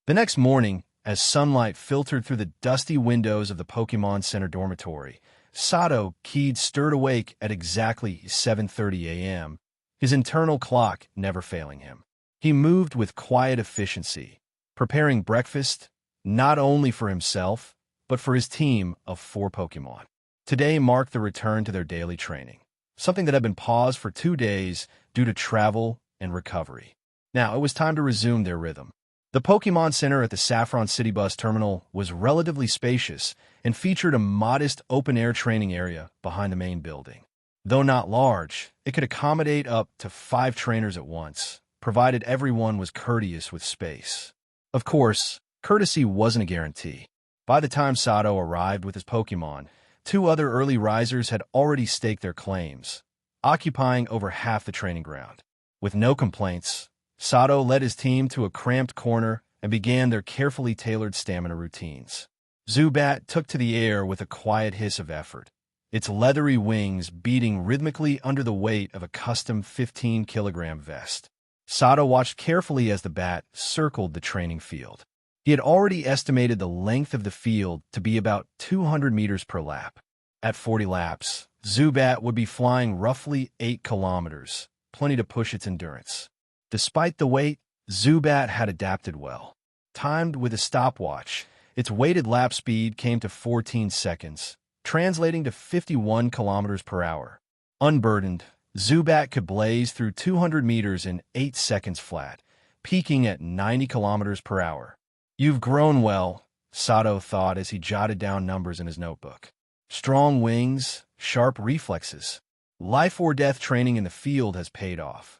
The next morning, as sunlight filtered through the dusty windows of the Pokémon Center dormitory, Sato Kaede stirred awake at exactly 7:30 a.m., his internal clock never failing him. He moved with quiet efficiency, preparing breakfast not only for himself, but for his team of 4 Pokémon. Today marked the return to their daily training, something that had been paused for 2 days due to travel and recovery. Now it was time to resume their rhythm. The Pokémon Center at the Saffron City Bus Terminal was relatively spacious and featured a modest open-air training area behind the main building. Though not large, it could accommodate up to 5 trainers at once, provided everyone was courteous with space. Of course, courtesy wasn't a guarantee. By the time Sato arrived with his Pokémon, 2 other early risers had already staked their claims, occupying over half the training ground. With no complaints, Sato led his team to a cramped corner and began their carefully tailored stamina routines. Zubat took to the air with a quiet hiss of effort, its leathery wings beating rhythmically under the weight of a custom 15-kilogram vest. Sato watched carefully as the bat circled the training field. He had already estimated the length of the field to be about 200 meters per lap. At 40 laps, Zubat would be flying roughly 8 kilometers, plenty to push its endurance. Despite the weight, Zubat had adapted well. Timed with a stopwatch, its weighted lap speed came to 14 seconds, translating to 51 kilometers per hour. Unburdened, Zubat could blaze through 200 meters in 8 seconds flat, peaking at 90 kilometers per hour. "You've grown well," Sato thought as he jotted down numbers in his notebook. Strong wings, sharp reflexes. Life or death training in the field has paid off.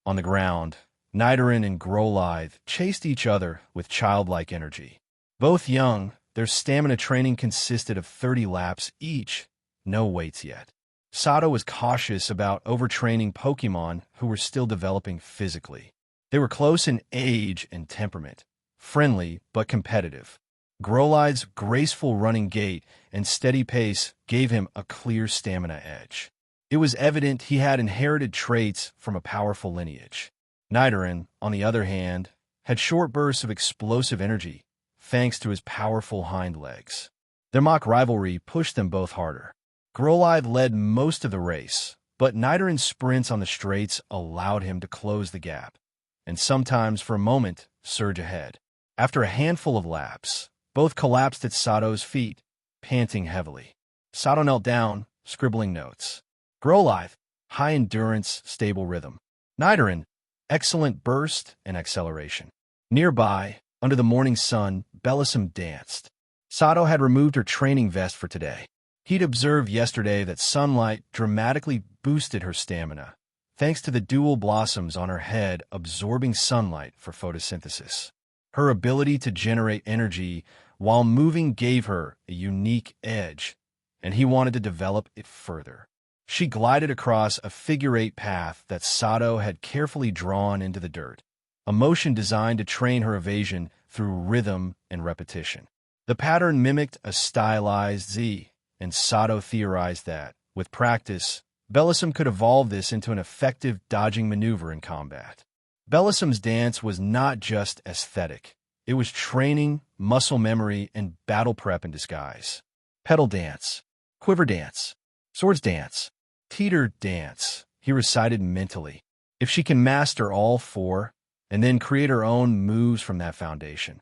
On the ground, Nidoran and Growlithe chased each other with childlike energy. Both young, their stamina training consisted of 30 laps each, no weights yet. Sato was cautious about overtraining Pokémon who were still developing physically. They were close in age and temperament, friendly but competitive. Growlithe's graceful running gait and steady pace gave him a clear stamina edge. It was evident he had inherited traits from a powerful lineage. Nidoran, on the other hand, had short bursts of explosive energy, thanks to his powerful hind legs. Their mock rivalry pushed them both harder. Growlithe led most of the race, but Nidoran's sprints on the straights allowed him to close the gap, and sometimes, for a moment, surge ahead. After a handful of laps, both collapsed at Sato's feet, panting heavily. Sato knelt down, scribbling notes. Growlithe, high endurance, stable rhythm. Nidoran, excellent burst and acceleration. Nearby, under the morning sun, Bellossom danced. Sato had removed her training vest for today. He'd observed yesterday that sunlight dramatically boosted her stamina, thanks to the dual blossoms on her head absorbing sunlight for photosynthesis. Her ability to generate energy while moving gave her a unique edge, and he wanted to develop it further. She glided across a figure-8 path that Sato had carefully drawn into the dirt, a motion designed to train her evasion through rhythm and repetition. The pattern mimicked a stylized Z, and Sato theorized that, with practice, Bellossom could evolve this into an effective dodging maneuver in combat. Bellossom's dance was not just aesthetic. It was training, muscle memory, and battle prep in disguise. Petal dance, quiver dance, swords dance, teeter dance, he recited mentally. If she can master all 4, and then create her own moves from that foundation.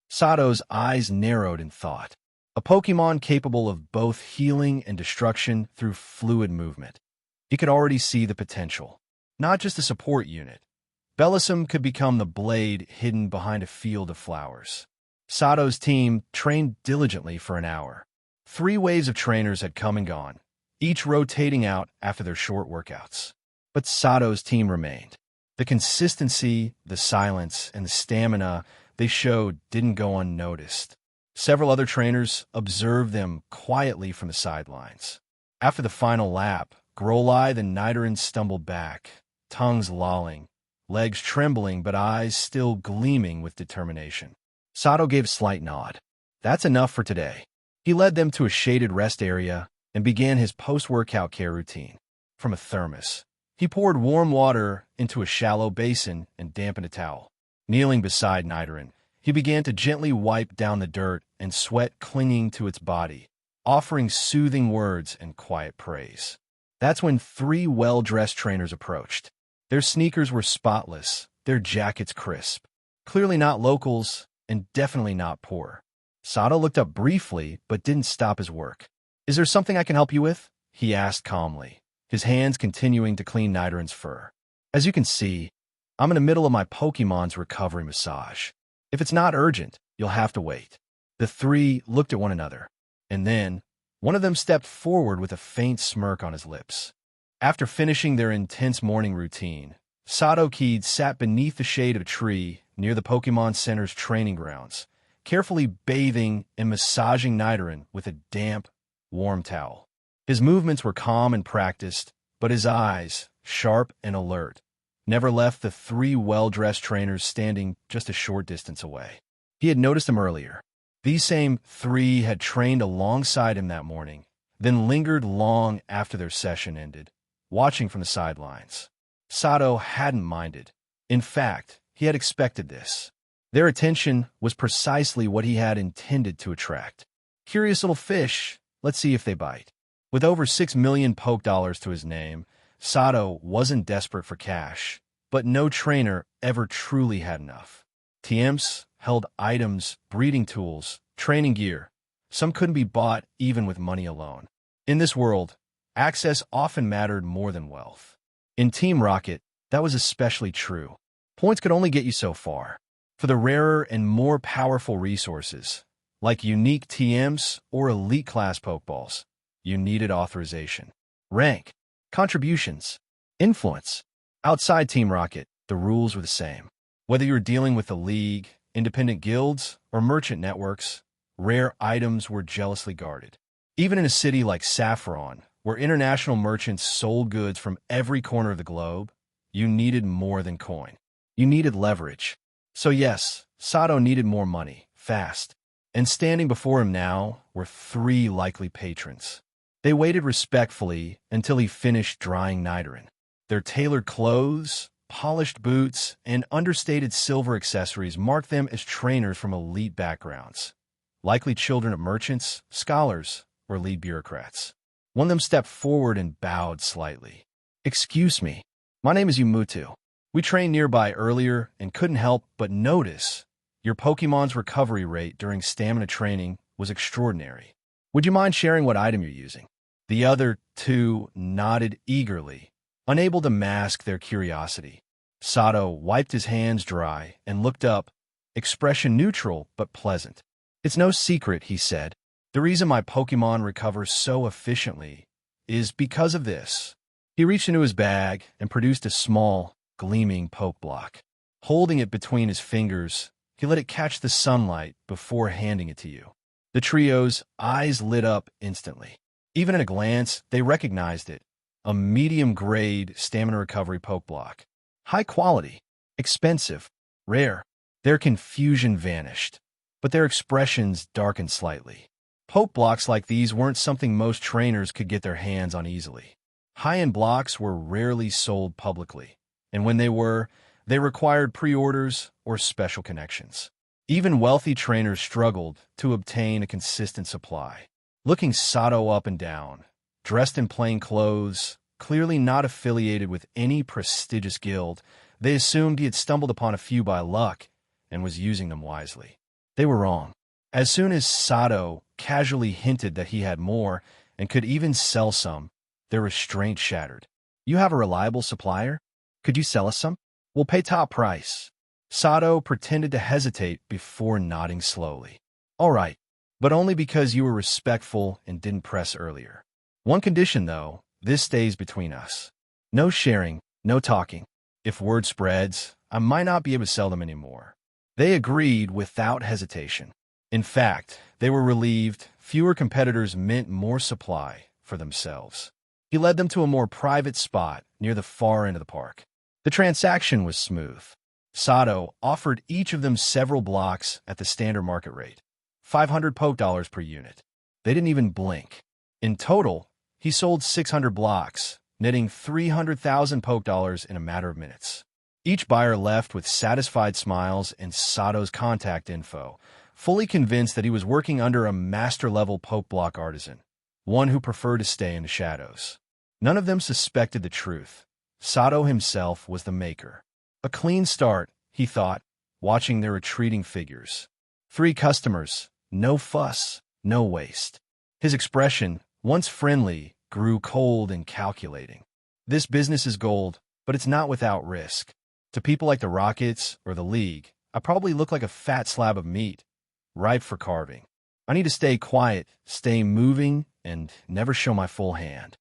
Sato's eyes narrowed in thought. A Pokémon capable of both healing and destruction through fluid movement. He could already see the potential. Not just a support unit. Bellossom could become the blade hidden behind a field of flowers. Sato's team trained diligently for an hour. 3 waves of trainers had come and gone, each rotating out after their short workouts. But Sato's team remained. The consistency, the silence, and the stamina they showed didn't go unnoticed. Several other trainers observed them quietly from the sidelines. After the final lap, Growlithe and Nidoran stumbled back, tongues lolling, legs trembling but eyes still gleaming with determination. Sato gave a slight nod. That's enough for today. He led them to a shaded rest area and began his post-workout care routine. From a thermos, he poured warm water into a shallow basin and dampened a towel. Kneeling beside Nidoran, He began to gently wipe down the dirt and sweat clinging to its body, offering soothing words and quiet praise. That's when 3 well-dressed trainers approached. Their sneakers were spotless, their jackets crisp. Clearly not locals, and definitely not poor. Sato looked up briefly, but didn't stop his work. "Is there something I can help you with?" he asked calmly, his hands continuing to clean Nidoran's fur. "As you can see, I'm in the middle of my Pokemon's recovery massage. If it's not urgent, you'll have to wait." The 3 looked at one another, and then one of them stepped forward with a faint smirk on his lips. After finishing their intense morning routine, Sato Kaede sat beneath the shade of a tree near the Pokemon Center's training grounds, carefully bathing and massaging Nidoran with a damp, warm towel. His movements were calm and practiced, but his eyes, sharp and alert, never left the 3 well-dressed trainers standing just a short distance away. He had noticed them earlier. These same 3 had trained alongside him that morning, then lingered long after their session ended, watching from the sidelines. Sato hadn't minded. In fact, he had expected this. Their attention was precisely what he had intended to attract. Curious little fish, let's see if they bite. With over 6 million Poke Dollars to his name, Sato wasn't desperate for cash, but no trainer ever truly had enough. TMs held items, breeding tools, training gear. Some couldn't be bought even with money alone. In this world, access often mattered more than wealth. In Team Rocket, that was especially true. Points could only get you so far. For the rarer and more powerful resources, like unique TMs or elite class Pokeballs, you needed authorization. Rank, contributions, influence. Outside Team Rocket, the rules were the same. Whether you were dealing with the League, independent guilds, or merchant networks, rare items were jealously guarded. Even in a city like Saffron, where international merchants sold goods from every corner of the globe, you needed more than coin. You needed leverage. So yes, Sato needed more money, fast. And standing before him now were 3 likely patrons. They waited respectfully until he finished drying Nidoran. Their tailored clothes, polished boots, and understated silver accessories marked them as trainers from elite backgrounds, likely children of merchants, scholars, or lead bureaucrats. One of them stepped forward and bowed slightly. "Excuse me, my name is Umutu. We trained nearby earlier and couldn't help but notice your Pokemon's recovery rate during stamina training was extraordinary. Would you mind sharing what item you're using?" The other 2 nodded eagerly, unable to mask their curiosity. Sato wiped his hands dry and looked up, expression neutral but pleasant. "It's no secret," he said. "The reason my Pokemon recovers so efficiently is because of this." He reached into his bag and produced a small, gleaming poke block. Holding it between his fingers, he let it catch the sunlight before handing it to you. The trio's eyes lit up instantly. Even at a glance, they recognized it. A medium-grade stamina recovery poke block. High quality, expensive, rare. Their confusion vanished, but their expressions darkened slightly. Poke blocks like these weren't something most trainers could get their hands on easily. High-end blocks were rarely sold publicly, and when they required pre-orders or special connections. Even wealthy trainers struggled to obtain a consistent supply. Looking Sato up and down, dressed in plain clothes, clearly not affiliated with any prestigious guild, they assumed he had stumbled upon a few by luck and was using them wisely. They were wrong. As soon as Sato casually hinted that he had more and could even sell some, their restraint shattered. "You have a reliable supplier? Could you sell us some? We'll pay top price." Sato pretended to hesitate before nodding slowly. "All right, but only because you were respectful and didn't press earlier. One condition, though, this stays between us. No sharing, no talking. If word spreads, I might not be able to sell them anymore." They agreed without hesitation. In fact, they were relieved fewer competitors meant more supply for themselves. He led them to a more private spot near the far end of the park. The transaction was smooth. Sato offered each of them several blocks at the standard market rate, 500 Poke Dollars per unit. They didn't even blink. In total, he sold 600 blocks, netting 300,000 Poke Dollars in a matter of minutes. Each buyer left with satisfied smiles and Sato's contact info, fully convinced that he was working under a master-level poke block artisan, one who preferred to stay in the shadows. None of them suspected the truth. Sato himself was the maker. A clean start, he thought, watching their retreating figures. 3 customers, no fuss, no waste. His expression, once friendly, grew cold and calculating. This business is gold, but it's not without risk. To people like the Rockets or the League, I probably look like a fat slab of meat, ripe for carving. I need to stay quiet, stay moving, and never show my full hand.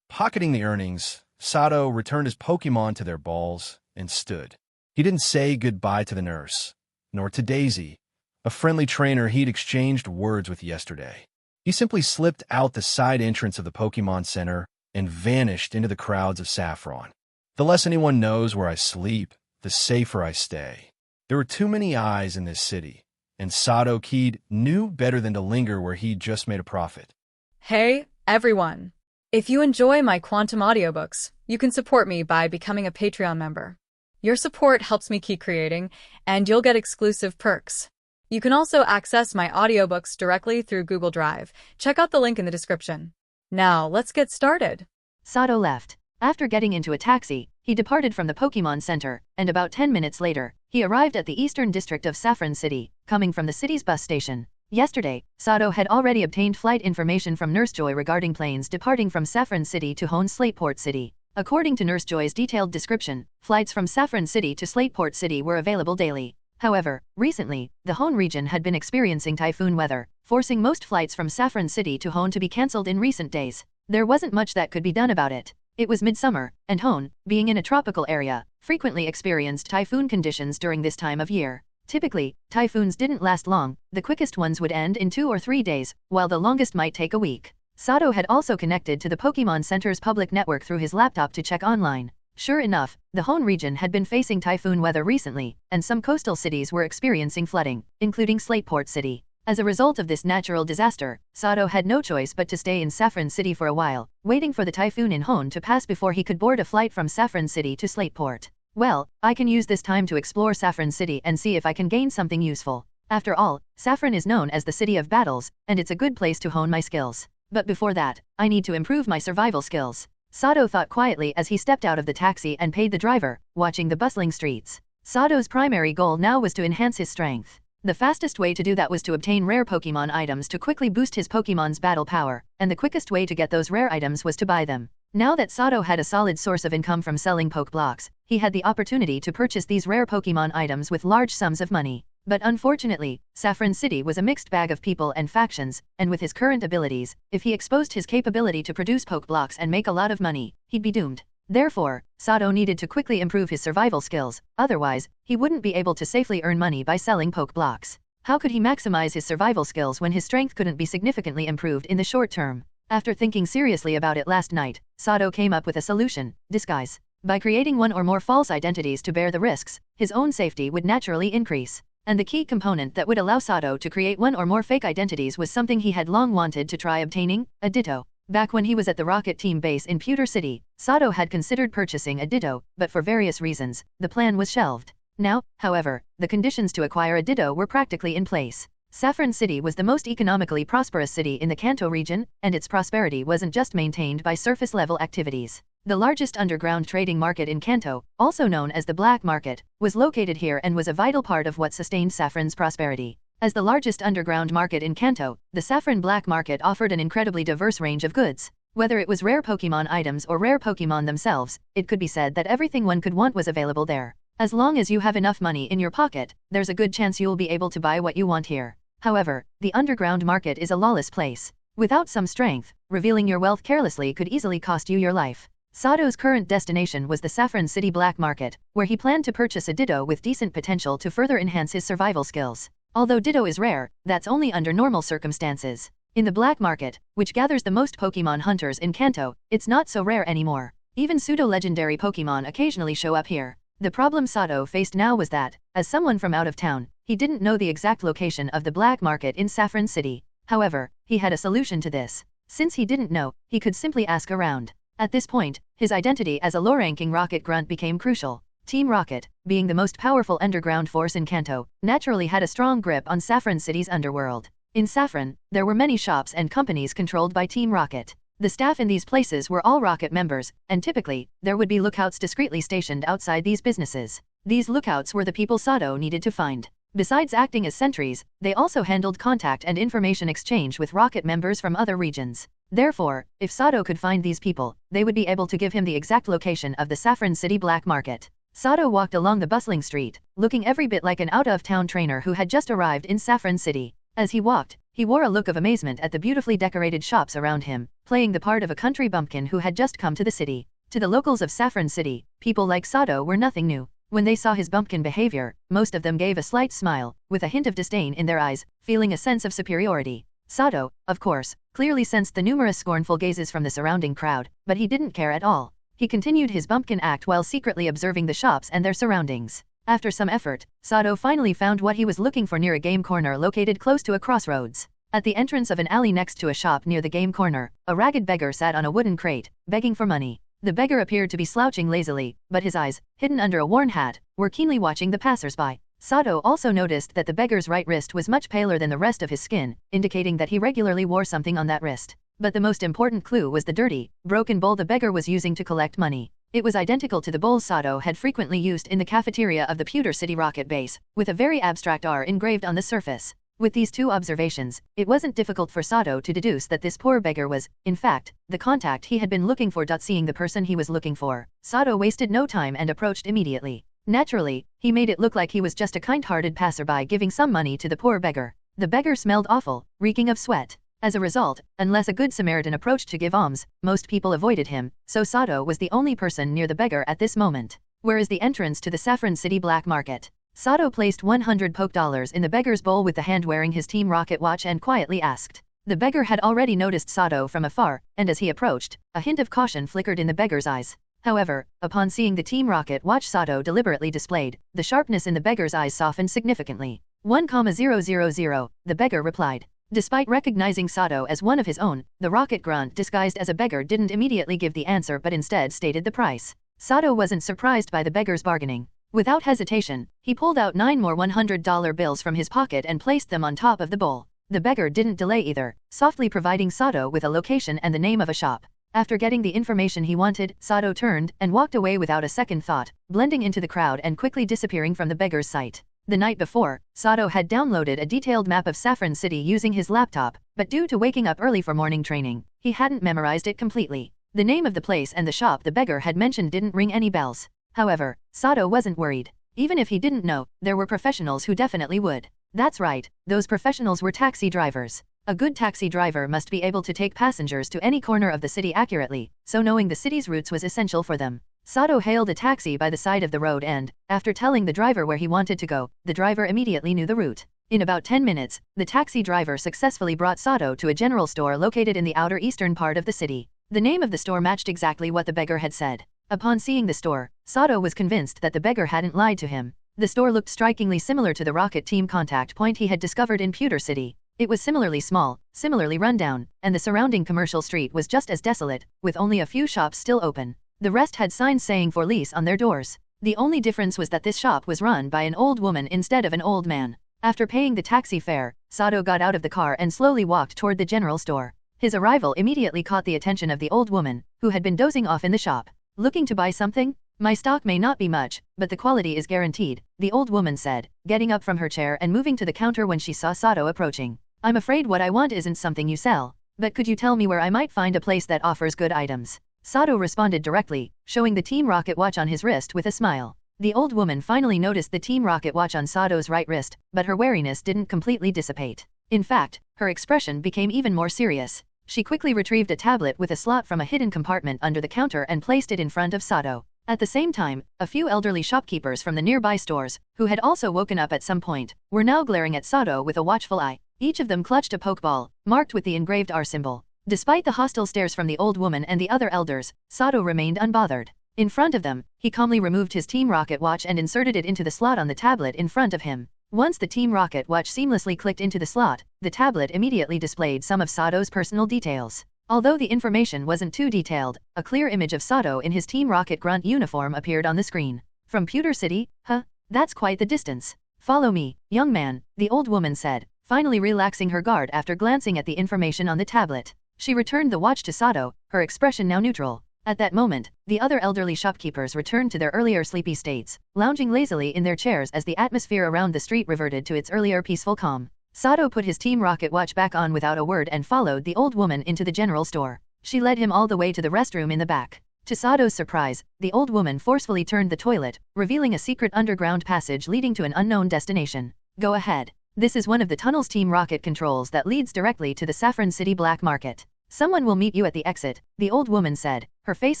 Pocketing the earnings, Sato returned his Pokémon to their balls and stood. He didn't say goodbye to the nurse, nor to Daisy, a friendly trainer he'd exchanged words with yesterday. He simply slipped out the side entrance of the Pokémon Center and vanished into the crowds of Saffron. The less anyone knows where I sleep, the safer I stay. There were too many eyes in this city, and Sato Kaede knew better than to linger where he'd just made a profit. Hey, everyone! If you enjoy my quantum audiobooks, you can support me by becoming a Patreon member. Your support helps me keep creating, and you'll get exclusive perks. You can also access my audiobooks directly through Google Drive. Check out the link in the description. Now, let's get started. Sato left. After getting into a taxi, he departed from the Pokémon Center, and about 10 minutes later, he arrived at the eastern district of Saffron City, coming from the city's bus station. Yesterday, Sato had already obtained flight information from Nurse Joy regarding planes departing from Saffron City to Hone Slateport City. According to Nurse Joy's detailed description, flights from Saffron City to Slateport City were available daily. However, recently, the Hone region had been experiencing typhoon weather, forcing most flights from Saffron City to Hone to be cancelled in recent days. There wasn't much that could be done about it. It was midsummer, and Hone, being in a tropical area, frequently experienced typhoon conditions during this time of year. Typically, typhoons didn't last long, the quickest ones would end in 2 or 3 days, while the longest might take a week. Sato had also connected to the Pokémon Center's public network through his laptop to check online. Sure enough, the Hone region had been facing typhoon weather recently, and some coastal cities were experiencing flooding, including Slateport City. As a result of this natural disaster, Sato had no choice but to stay in Saffron City for a while, waiting for the typhoon in Hone to pass before he could board a flight from Saffron City to Slateport. Well, I can use this time to explore Saffron City and see if I can gain something useful. After all, Saffron is known as the City of Battles, and it's a good place to hone my skills. But before that, I need to improve my survival skills. Sato thought quietly as he stepped out of the taxi and paid the driver, watching the bustling streets. Sato's primary goal now was to enhance his strength. The fastest way to do that was to obtain rare Pokémon items to quickly boost his Pokémon's battle power, and the quickest way to get those rare items was to buy them. Now that Sato had a solid source of income from selling Poke Blocks, he had the opportunity to purchase these rare Pokémon items with large sums of money. But unfortunately, Saffron City was a mixed bag of people and factions, and with his current abilities, if he exposed his capability to produce Poke Blocks and make a lot of money, he'd be doomed. Therefore, Sato needed to quickly improve his survival skills, otherwise, he wouldn't be able to safely earn money by selling Poke Blocks. How could he maximize his survival skills when his strength couldn't be significantly improved in the short term? After thinking seriously about it last night, Sato came up with a solution: disguise. By creating one or more false identities to bear the risks, his own safety would naturally increase. And the key component that would allow Sato to create one or more fake identities was something he had long wanted to try obtaining: a Ditto. Back when he was at the Rocket Team base in Pewter City, Sato had considered purchasing a Ditto, but for various reasons, the plan was shelved. Now, however, the conditions to acquire a Ditto were practically in place. Saffron City was the most economically prosperous city in the Kanto region, and its prosperity wasn't just maintained by surface-level activities. The largest underground trading market in Kanto, also known as the Black Market, was located here and was a vital part of what sustained Saffron's prosperity. As the largest underground market in Kanto, the Saffron Black Market offered an incredibly diverse range of goods. Whether it was rare Pokémon items or rare Pokémon themselves, it could be said that everything one could want was available there. As long as you have enough money in your pocket, there's a good chance you'll be able to buy what you want here. However, the underground market is a lawless place. Without some strength, revealing your wealth carelessly could easily cost you your life. Sato's current destination was the Saffron City Black Market, where he planned to purchase a Ditto with decent potential to further enhance his survival skills. Although Ditto is rare, that's only under normal circumstances. In the Black Market, which gathers the most Pokémon hunters in Kanto, it's not so rare anymore. Even pseudo-legendary Pokémon occasionally show up here. The problem Sato faced now was that, as someone from out of town, he didn't know the exact location of the Black Market in Saffron City. However, he had a solution to this. Since he didn't know, he could simply ask around. At this point, his identity as a low-ranking rocket grunt became crucial. Team Rocket, being the most powerful underground force in Kanto, naturally had a strong grip on Saffron City's underworld. In Saffron, there were many shops and companies controlled by Team Rocket. The staff in these places were all Rocket members, and typically, there would be lookouts discreetly stationed outside these businesses. These lookouts were the people Sato needed to find. Besides acting as sentries, they also handled contact and information exchange with Rocket members from other regions. Therefore, if Sato could find these people, they would be able to give him the exact location of the Saffron City black market. Sato walked along the bustling street, looking every bit like an out-of-town trainer who had just arrived in Saffron City. As he walked, he wore a look of amazement at the beautifully decorated shops around him, playing the part of a country bumpkin who had just come to the city. To the locals of Saffron City, people like Sato were nothing new. When they saw his bumpkin behavior, most of them gave a slight smile, with a hint of disdain in their eyes, feeling a sense of superiority. Sato, of course, clearly sensed the numerous scornful gazes from the surrounding crowd, but he didn't care at all. He continued his bumpkin act while secretly observing the shops and their surroundings. After some effort, Sato finally found what he was looking for near a game corner located close to a crossroads. At the entrance of an alley next to a shop near the game corner, a ragged beggar sat on a wooden crate, begging for money. The beggar appeared to be slouching lazily, but his eyes, hidden under a worn hat, were keenly watching the passers-by. Sato also noticed that the beggar's right wrist was much paler than the rest of his skin, indicating that he regularly wore something on that wrist. But the most important clue was the dirty, broken bowl the beggar was using to collect money. It was identical to the bowl Sato had frequently used in the cafeteria of the Pewter City rocket base, with a very abstract R engraved on the surface. With these two observations, it wasn't difficult for Sato to deduce that this poor beggar was, in fact, the contact he had been looking for. Seeing the person he was looking for, Sato wasted no time and approached immediately. Naturally, he made it look like he was just a kind-hearted passerby giving some money to the poor beggar. The beggar smelled awful, reeking of sweat. As a result, unless a good Samaritan approached to give alms, most people avoided him, so Sato was the only person near the beggar at this moment. Where is the entrance to the Saffron City black market? Sato placed 100 poke dollars in the beggar's bowl with the hand wearing his Team Rocket watch and quietly asked. The beggar had already noticed Sato from afar, and as he approached, a hint of caution flickered in the beggar's eyes. However, upon seeing the Team Rocket watch Sato deliberately displayed, the sharpness in the beggar's eyes softened significantly. 1,000, the beggar replied. Despite recognizing Sato as one of his own, the rocket grunt disguised as a beggar didn't immediately give the answer but instead stated the price. Sato wasn't surprised by the beggar's bargaining. Without hesitation, he pulled out 9 more $100 bills from his pocket and placed them on top of the bowl. The beggar didn't delay either, softly providing Sato with a location and the name of a shop. After getting the information he wanted, Sato turned and walked away without a second thought, blending into the crowd and quickly disappearing from the beggar's sight. The night before, Sato had downloaded a detailed map of Saffron City using his laptop, but due to waking up early for morning training, he hadn't memorized it completely. The name of the place and the shop the beggar had mentioned didn't ring any bells. However, Sato wasn't worried. Even if he didn't know, there were professionals who definitely would. That's right, those professionals were taxi drivers. A good taxi driver must be able to take passengers to any corner of the city accurately, so knowing the city's routes was essential for them. Sato hailed a taxi by the side of the road and, after telling the driver where he wanted to go, the driver immediately knew the route. In about 10 minutes, the taxi driver successfully brought Sato to a general store located in the outer eastern part of the city. The name of the store matched exactly what the beggar had said. Upon seeing the store, Sato was convinced that the beggar hadn't lied to him. The store looked strikingly similar to the rocket team contact point he had discovered in Pewter City. It was similarly small, similarly run down, and the surrounding commercial street was just as desolate, with only a few shops still open. The rest had signs saying for lease on their doors. The only difference was that this shop was run by an old woman instead of an old man. After paying the taxi fare, Sato got out of the car and slowly walked toward the general store. His arrival immediately caught the attention of the old woman, who had been dozing off in the shop. Looking to buy something? My stock may not be much, but the quality is guaranteed, the old woman said, getting up from her chair and moving to the counter when she saw Sato approaching. I'm afraid what I want isn't something you sell, but could you tell me where I might find a place that offers good items? Sato responded directly, showing the Team Rocket watch on his wrist with a smile. The old woman finally noticed the Team Rocket watch on Sato's right wrist, but her wariness didn't completely dissipate. In fact, her expression became even more serious. She quickly retrieved a tablet with a slot from a hidden compartment under the counter and placed it in front of Sato. At the same time, a few elderly shopkeepers from the nearby stores, who had also woken up at some point, were now glaring at Sato with a watchful eye. Each of them clutched a pokeball, marked with the engraved R symbol. Despite the hostile stares from the old woman and the other elders, Sato remained unbothered. In front of them, he calmly removed his Team Rocket watch and inserted it into the slot on the tablet in front of him. Once the Team Rocket watch seamlessly clicked into the slot, the tablet immediately displayed some of Sato's personal details. Although the information wasn't too detailed, a clear image of Sato in his Team Rocket Grunt uniform appeared on the screen. From Pewter City? Huh? That's quite the distance. Follow me, young man, the old woman said, finally relaxing her guard after glancing at the information on the tablet. She returned the watch to Sato, her expression now neutral. At that moment, the other elderly shopkeepers returned to their earlier sleepy states, lounging lazily in their chairs as the atmosphere around the street reverted to its earlier peaceful calm. Sato put his Team Rocket watch back on without a word and followed the old woman into the general store. She led him all the way to the restroom in the back. To Sato's surprise, the old woman forcefully turned the toilet, revealing a secret underground passage leading to an unknown destination. Go ahead. This is one of the tunnel's Team Rocket controls that leads directly to the Saffron City black market. Someone will meet you at the exit, the old woman said, her face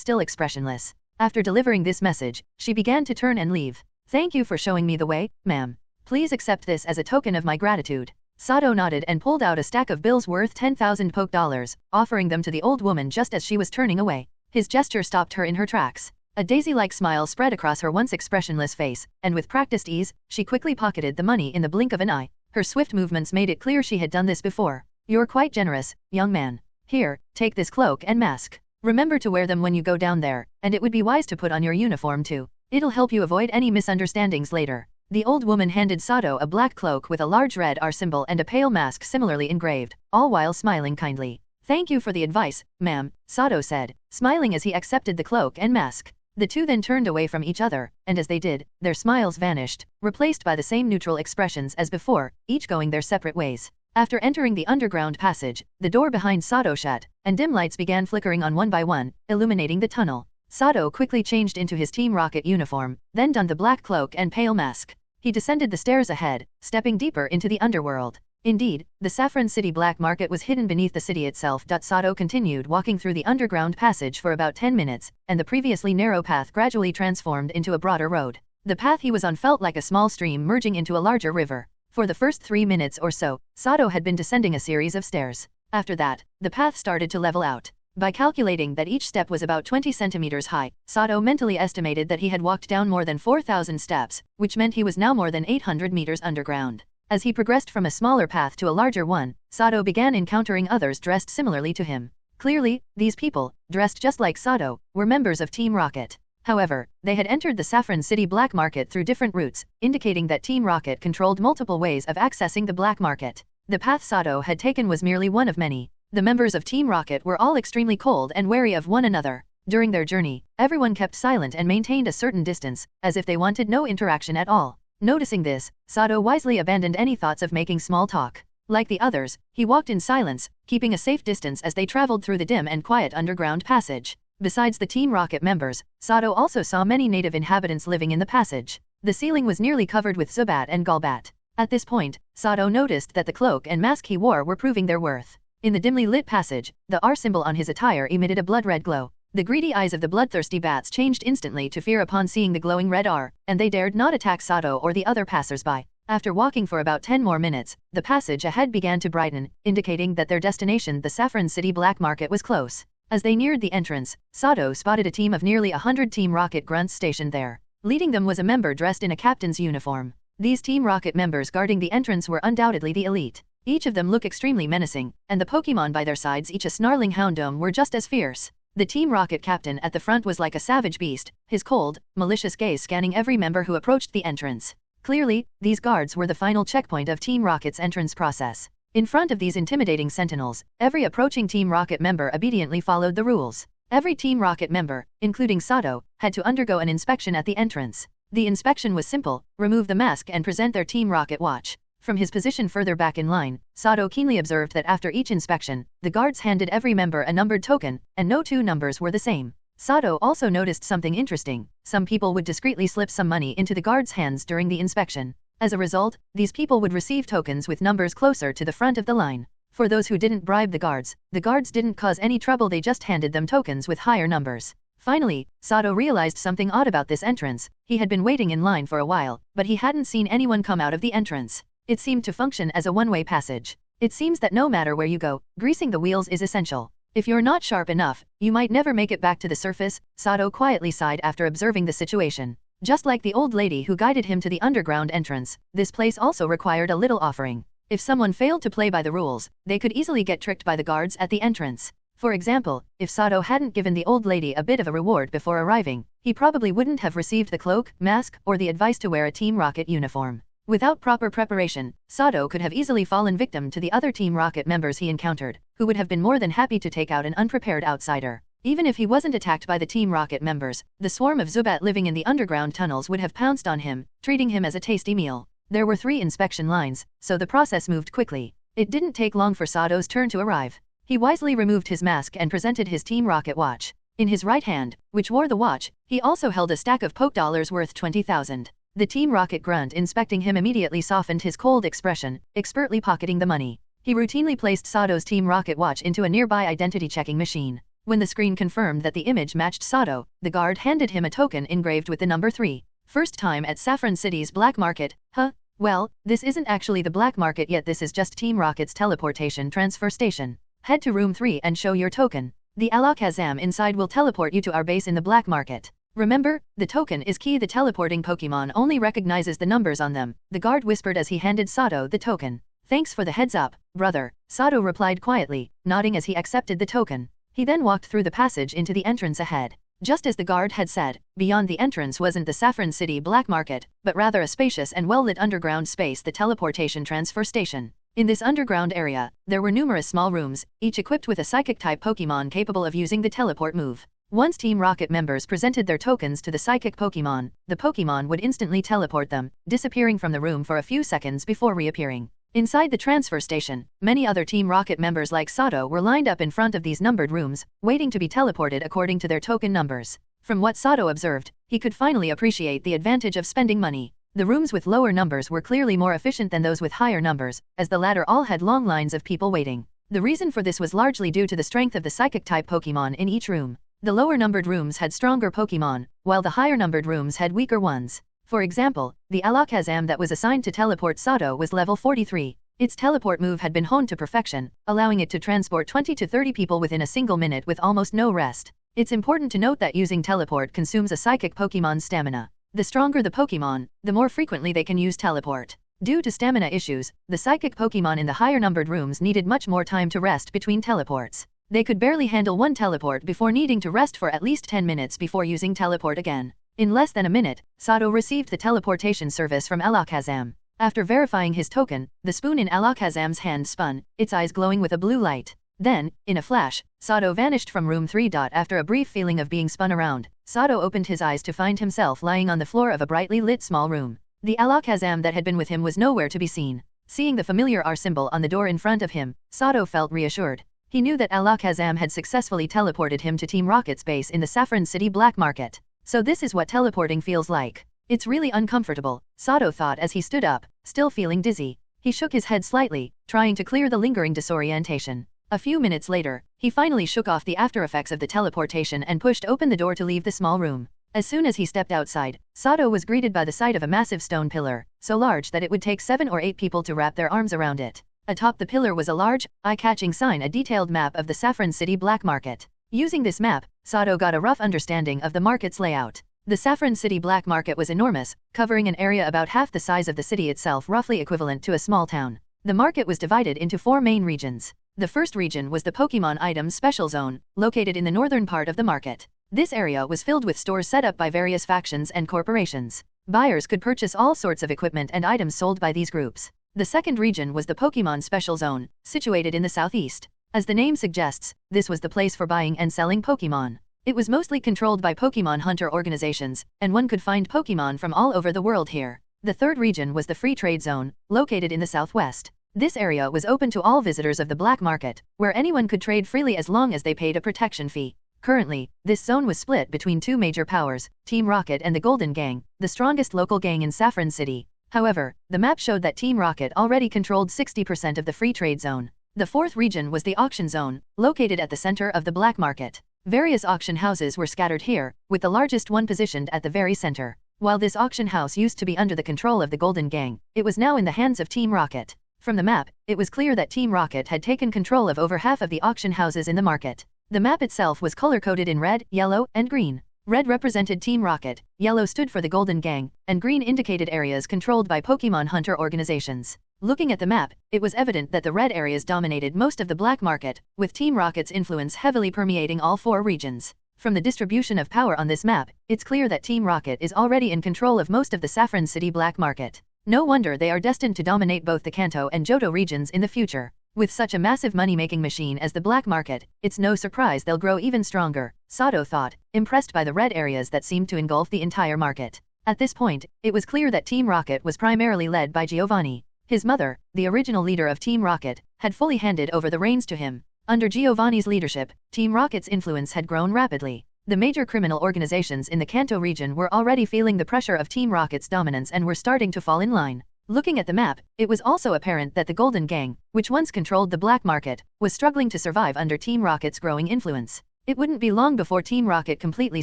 still expressionless. After delivering this message, she began to turn and leave. Thank you for showing me the way, ma'am. Please accept this as a token of my gratitude. Sato nodded and pulled out a stack of bills worth 10,000 poke dollars, offering them to the old woman just as she was turning away. His gesture stopped her in her tracks. A daisy-like smile spread across her once expressionless face, and with practiced ease, she quickly pocketed the money in the blink of an eye. Her swift movements made it clear she had done this before. You're quite generous, young man. Here, take this cloak and mask. Remember to wear them when you go down there, and it would be wise to put on your uniform too. It'll help you avoid any misunderstandings later. The old woman handed Sato a black cloak with a large red R symbol and a pale mask similarly engraved, all while smiling kindly. Thank you for the advice, ma'am, Sato said, smiling as he accepted the cloak and mask. The two then turned away from each other, and as they did, their smiles vanished, replaced by the same neutral expressions as before, each going their separate ways. After entering the underground passage, the door behind Sato shut, and dim lights began flickering on one by one, illuminating the tunnel. Sato quickly changed into his Team Rocket uniform, then donned the black cloak and pale mask. He descended the stairs ahead, stepping deeper into the underworld. Indeed, the Saffron City black market was hidden beneath the city itself. Sato continued walking through the underground passage for about 10 minutes, and the previously narrow path gradually transformed into a broader road. The path he was on felt like a small stream merging into a larger river. For the first 3 minutes or so, Sato had been descending a series of stairs. After that, the path started to level out. By calculating that each step was about 20 centimeters high, Sato mentally estimated that he had walked down more than 4,000 steps, which meant he was now more than 800 meters underground. As he progressed from a smaller path to a larger one, Sato began encountering others dressed similarly to him. Clearly, these people, dressed just like Sato, were members of Team Rocket. However, they had entered the Saffron City black market through different routes, indicating that Team Rocket controlled multiple ways of accessing the black market. The path Sato had taken was merely one of many. The members of Team Rocket were all extremely cold and wary of one another. During their journey, everyone kept silent and maintained a certain distance, as if they wanted no interaction at all. Noticing this, Sato wisely abandoned any thoughts of making small talk. Like the others, he walked in silence, keeping a safe distance as they traveled through the dim and quiet underground passage. Besides the Team Rocket members, Sato also saw many native inhabitants living in the passage. The ceiling was nearly covered with Zubat and Golbat. At this point, Sato noticed that the cloak and mask he wore were proving their worth. In the dimly lit passage, the R symbol on his attire emitted a blood-red glow. The greedy eyes of the bloodthirsty bats changed instantly to fear upon seeing the glowing red R, and they dared not attack Sato or the other passers-by. After walking for about 10 more minutes, the passage ahead began to brighten, indicating that their destination, the Saffron City black market, was close. As they neared the entrance, Sato spotted a team of nearly 100 Team Rocket grunts stationed there. Leading them was a member dressed in a captain's uniform. These Team Rocket members guarding the entrance were undoubtedly the elite. Each of them looked extremely menacing, and the Pokémon by their sides, each a snarling houndoom, were just as fierce. The Team Rocket captain at the front was like a savage beast, his cold, malicious gaze scanning every member who approached the entrance. Clearly, these guards were the final checkpoint of Team Rocket's entrance process. In front of these intimidating sentinels, every approaching Team Rocket member obediently followed the rules. Every Team Rocket member, including Sato, had to undergo an inspection at the entrance. The inspection was simple: remove the mask and present their Team Rocket watch. From his position further back in line, Sato keenly observed that after each inspection, the guards handed every member a numbered token, and no two numbers were the same. Sato also noticed something interesting: some people would discreetly slip some money into the guards' hands during the inspection. As a result, these people would receive tokens with numbers closer to the front of the line. For those who didn't bribe the guards didn't cause any trouble, they just handed them tokens with higher numbers. Finally, Sato realized something odd about this entrance. He had been waiting in line for a while, but he hadn't seen anyone come out of the entrance. It seemed to function as a one-way passage. It seems that no matter where you go, greasing the wheels is essential. If you're not sharp enough, you might never make it back to the surface, Sato quietly sighed after observing the situation. Just like the old lady who guided him to the underground entrance, this place also required a little offering. If someone failed to play by the rules, they could easily get tricked by the guards at the entrance. For example, if Sato hadn't given the old lady a bit of a reward before arriving, he probably wouldn't have received the cloak, mask, or the advice to wear a Team Rocket uniform. Without proper preparation, Sato could have easily fallen victim to the other Team Rocket members he encountered, who would have been more than happy to take out an unprepared outsider. Even if he wasn't attacked by the Team Rocket members, the swarm of Zubat living in the underground tunnels would have pounced on him, treating him as a tasty meal. There were 3 inspection lines, so the process moved quickly. It didn't take long for Sato's turn to arrive. He wisely removed his mask and presented his Team Rocket watch. In his right hand, which wore the watch, he also held a stack of Poke dollars worth 20,000. The Team Rocket Grunt inspecting him immediately softened his cold expression, expertly pocketing the money. He routinely placed Sato's Team Rocket watch into a nearby identity-checking machine. When the screen confirmed that the image matched Sato, the guard handed him a token engraved with the number 3. First time at Saffron City's black market, huh? Well, this isn't actually the black market yet, this is just Team Rocket's teleportation transfer station. Head to room 3 and show your token. The Alakazam inside will teleport you to our base in the black market. Remember, the token is key. The teleporting Pokemon only recognizes the numbers on them, the guard whispered as he handed Sato the token. Thanks for the heads up, brother, Sato replied quietly, nodding as he accepted the token. He then walked through the passage into the entrance ahead. Just as the guard had said, beyond the entrance wasn't the Saffron City black market, but rather a spacious and well-lit underground space, the teleportation transfer station. In this underground area, there were numerous small rooms, each equipped with a Psychic-type Pokemon capable of using the teleport move. Once Team Rocket members presented their tokens to the Psychic Pokemon, the Pokemon would instantly teleport them, disappearing from the room for a few seconds before reappearing. Inside the transfer station, many other Team Rocket members like Sato were lined up in front of these numbered rooms, waiting to be teleported according to their token numbers. From what Sato observed, he could finally appreciate the advantage of spending money. The rooms with lower numbers were clearly more efficient than those with higher numbers, as the latter all had long lines of people waiting. The reason for this was largely due to the strength of the Psychic-type Pokemon in each room. The lower numbered rooms had stronger Pokemon, while the higher numbered rooms had weaker ones. For example, the Alakazam that was assigned to teleport Sato was level 43. Its teleport move had been honed to perfection, allowing it to transport 20 to 30 people within a single minute with almost no rest. It's important to note that using teleport consumes a Psychic Pokemon's stamina. The stronger the Pokemon, the more frequently they can use teleport. Due to stamina issues, the Psychic Pokemon in the higher numbered rooms needed much more time to rest between teleports. They could barely handle one teleport before needing to rest for at least 10 minutes before using teleport again. In less than a minute, Sato received the teleportation service from Alakazam. After verifying his token, the spoon in Alakazam's hand spun, its eyes glowing with a blue light. Then, in a flash, Sato vanished from room 3. After a brief feeling of being spun around, Sato opened his eyes to find himself lying on the floor of a brightly lit small room. The Alakazam that had been with him was nowhere to be seen. Seeing the familiar R symbol on the door in front of him, Sato felt reassured. He knew that Alakazam had successfully teleported him to Team Rocket's base in the Saffron City black market. So this is what teleporting feels like. It's really uncomfortable, Sato thought as he stood up, still feeling dizzy. He shook his head slightly, trying to clear the lingering disorientation. A few minutes later, he finally shook off the aftereffects of the teleportation and pushed open the door to leave the small room. As soon as he stepped outside, Sato was greeted by the sight of a massive stone pillar, so large that it would take 7 or 8 people to wrap their arms around it. Atop the pillar was a large, eye-catching sign, a detailed map of the Saffron City black market. Using this map, Sato got a rough understanding of the market's layout. The Saffron City black market was enormous, covering an area about half the size of the city itself, roughly equivalent to a small town. The market was divided into 4 main regions. The first region was the Pokemon Items Special Zone, located in the northern part of the market. This area was filled with stores set up by various factions and corporations. Buyers could purchase all sorts of equipment and items sold by these groups. The second region was the Pokemon Special Zone, situated in the southeast. As the name suggests, this was the place for buying and selling Pokemon. It was mostly controlled by Pokemon hunter organizations, and one could find Pokemon from all over the world here. The third region was the Free Trade Zone, located in the southwest. This area was open to all visitors of the black market, where anyone could trade freely as long as they paid a protection fee. Currently, this zone was split between 2 major powers, Team Rocket and the Golden Gang, the strongest local gang in Saffron City. However, the map showed that Team Rocket already controlled 60% of the free trade zone. The fourth region was the auction zone, located at the center of the black market. Various auction houses were scattered here, with the largest one positioned at the very center. While this auction house used to be under the control of the Golden Gang, it was now in the hands of Team Rocket. From the map, it was clear that Team Rocket had taken control of over half of the auction houses in the market. The map itself was color-coded in red, yellow, and green. Red represented Team Rocket, yellow stood for the Golden Gang, and green indicated areas controlled by Pokemon hunter organizations. Looking at the map, it was evident that the red areas dominated most of the black market, with Team Rocket's influence heavily permeating all 4 regions. From the distribution of power on this map, it's clear that Team Rocket is already in control of most of the Saffron City black market. No wonder they are destined to dominate both the Kanto and Johto regions in the future. With such a massive money-making machine as the black market, it's no surprise they'll grow even stronger, Sato thought, impressed by the red areas that seemed to engulf the entire market. At this point, it was clear that Team Rocket was primarily led by Giovanni. His mother, the original leader of Team Rocket, had fully handed over the reins to him. Under Giovanni's leadership, Team Rocket's influence had grown rapidly. The major criminal organizations in the Kanto region were already feeling the pressure of Team Rocket's dominance and were starting to fall in line. Looking at the map, it was also apparent that the Golden Gang, which once controlled the black market, was struggling to survive under Team Rocket's growing influence. It wouldn't be long before Team Rocket completely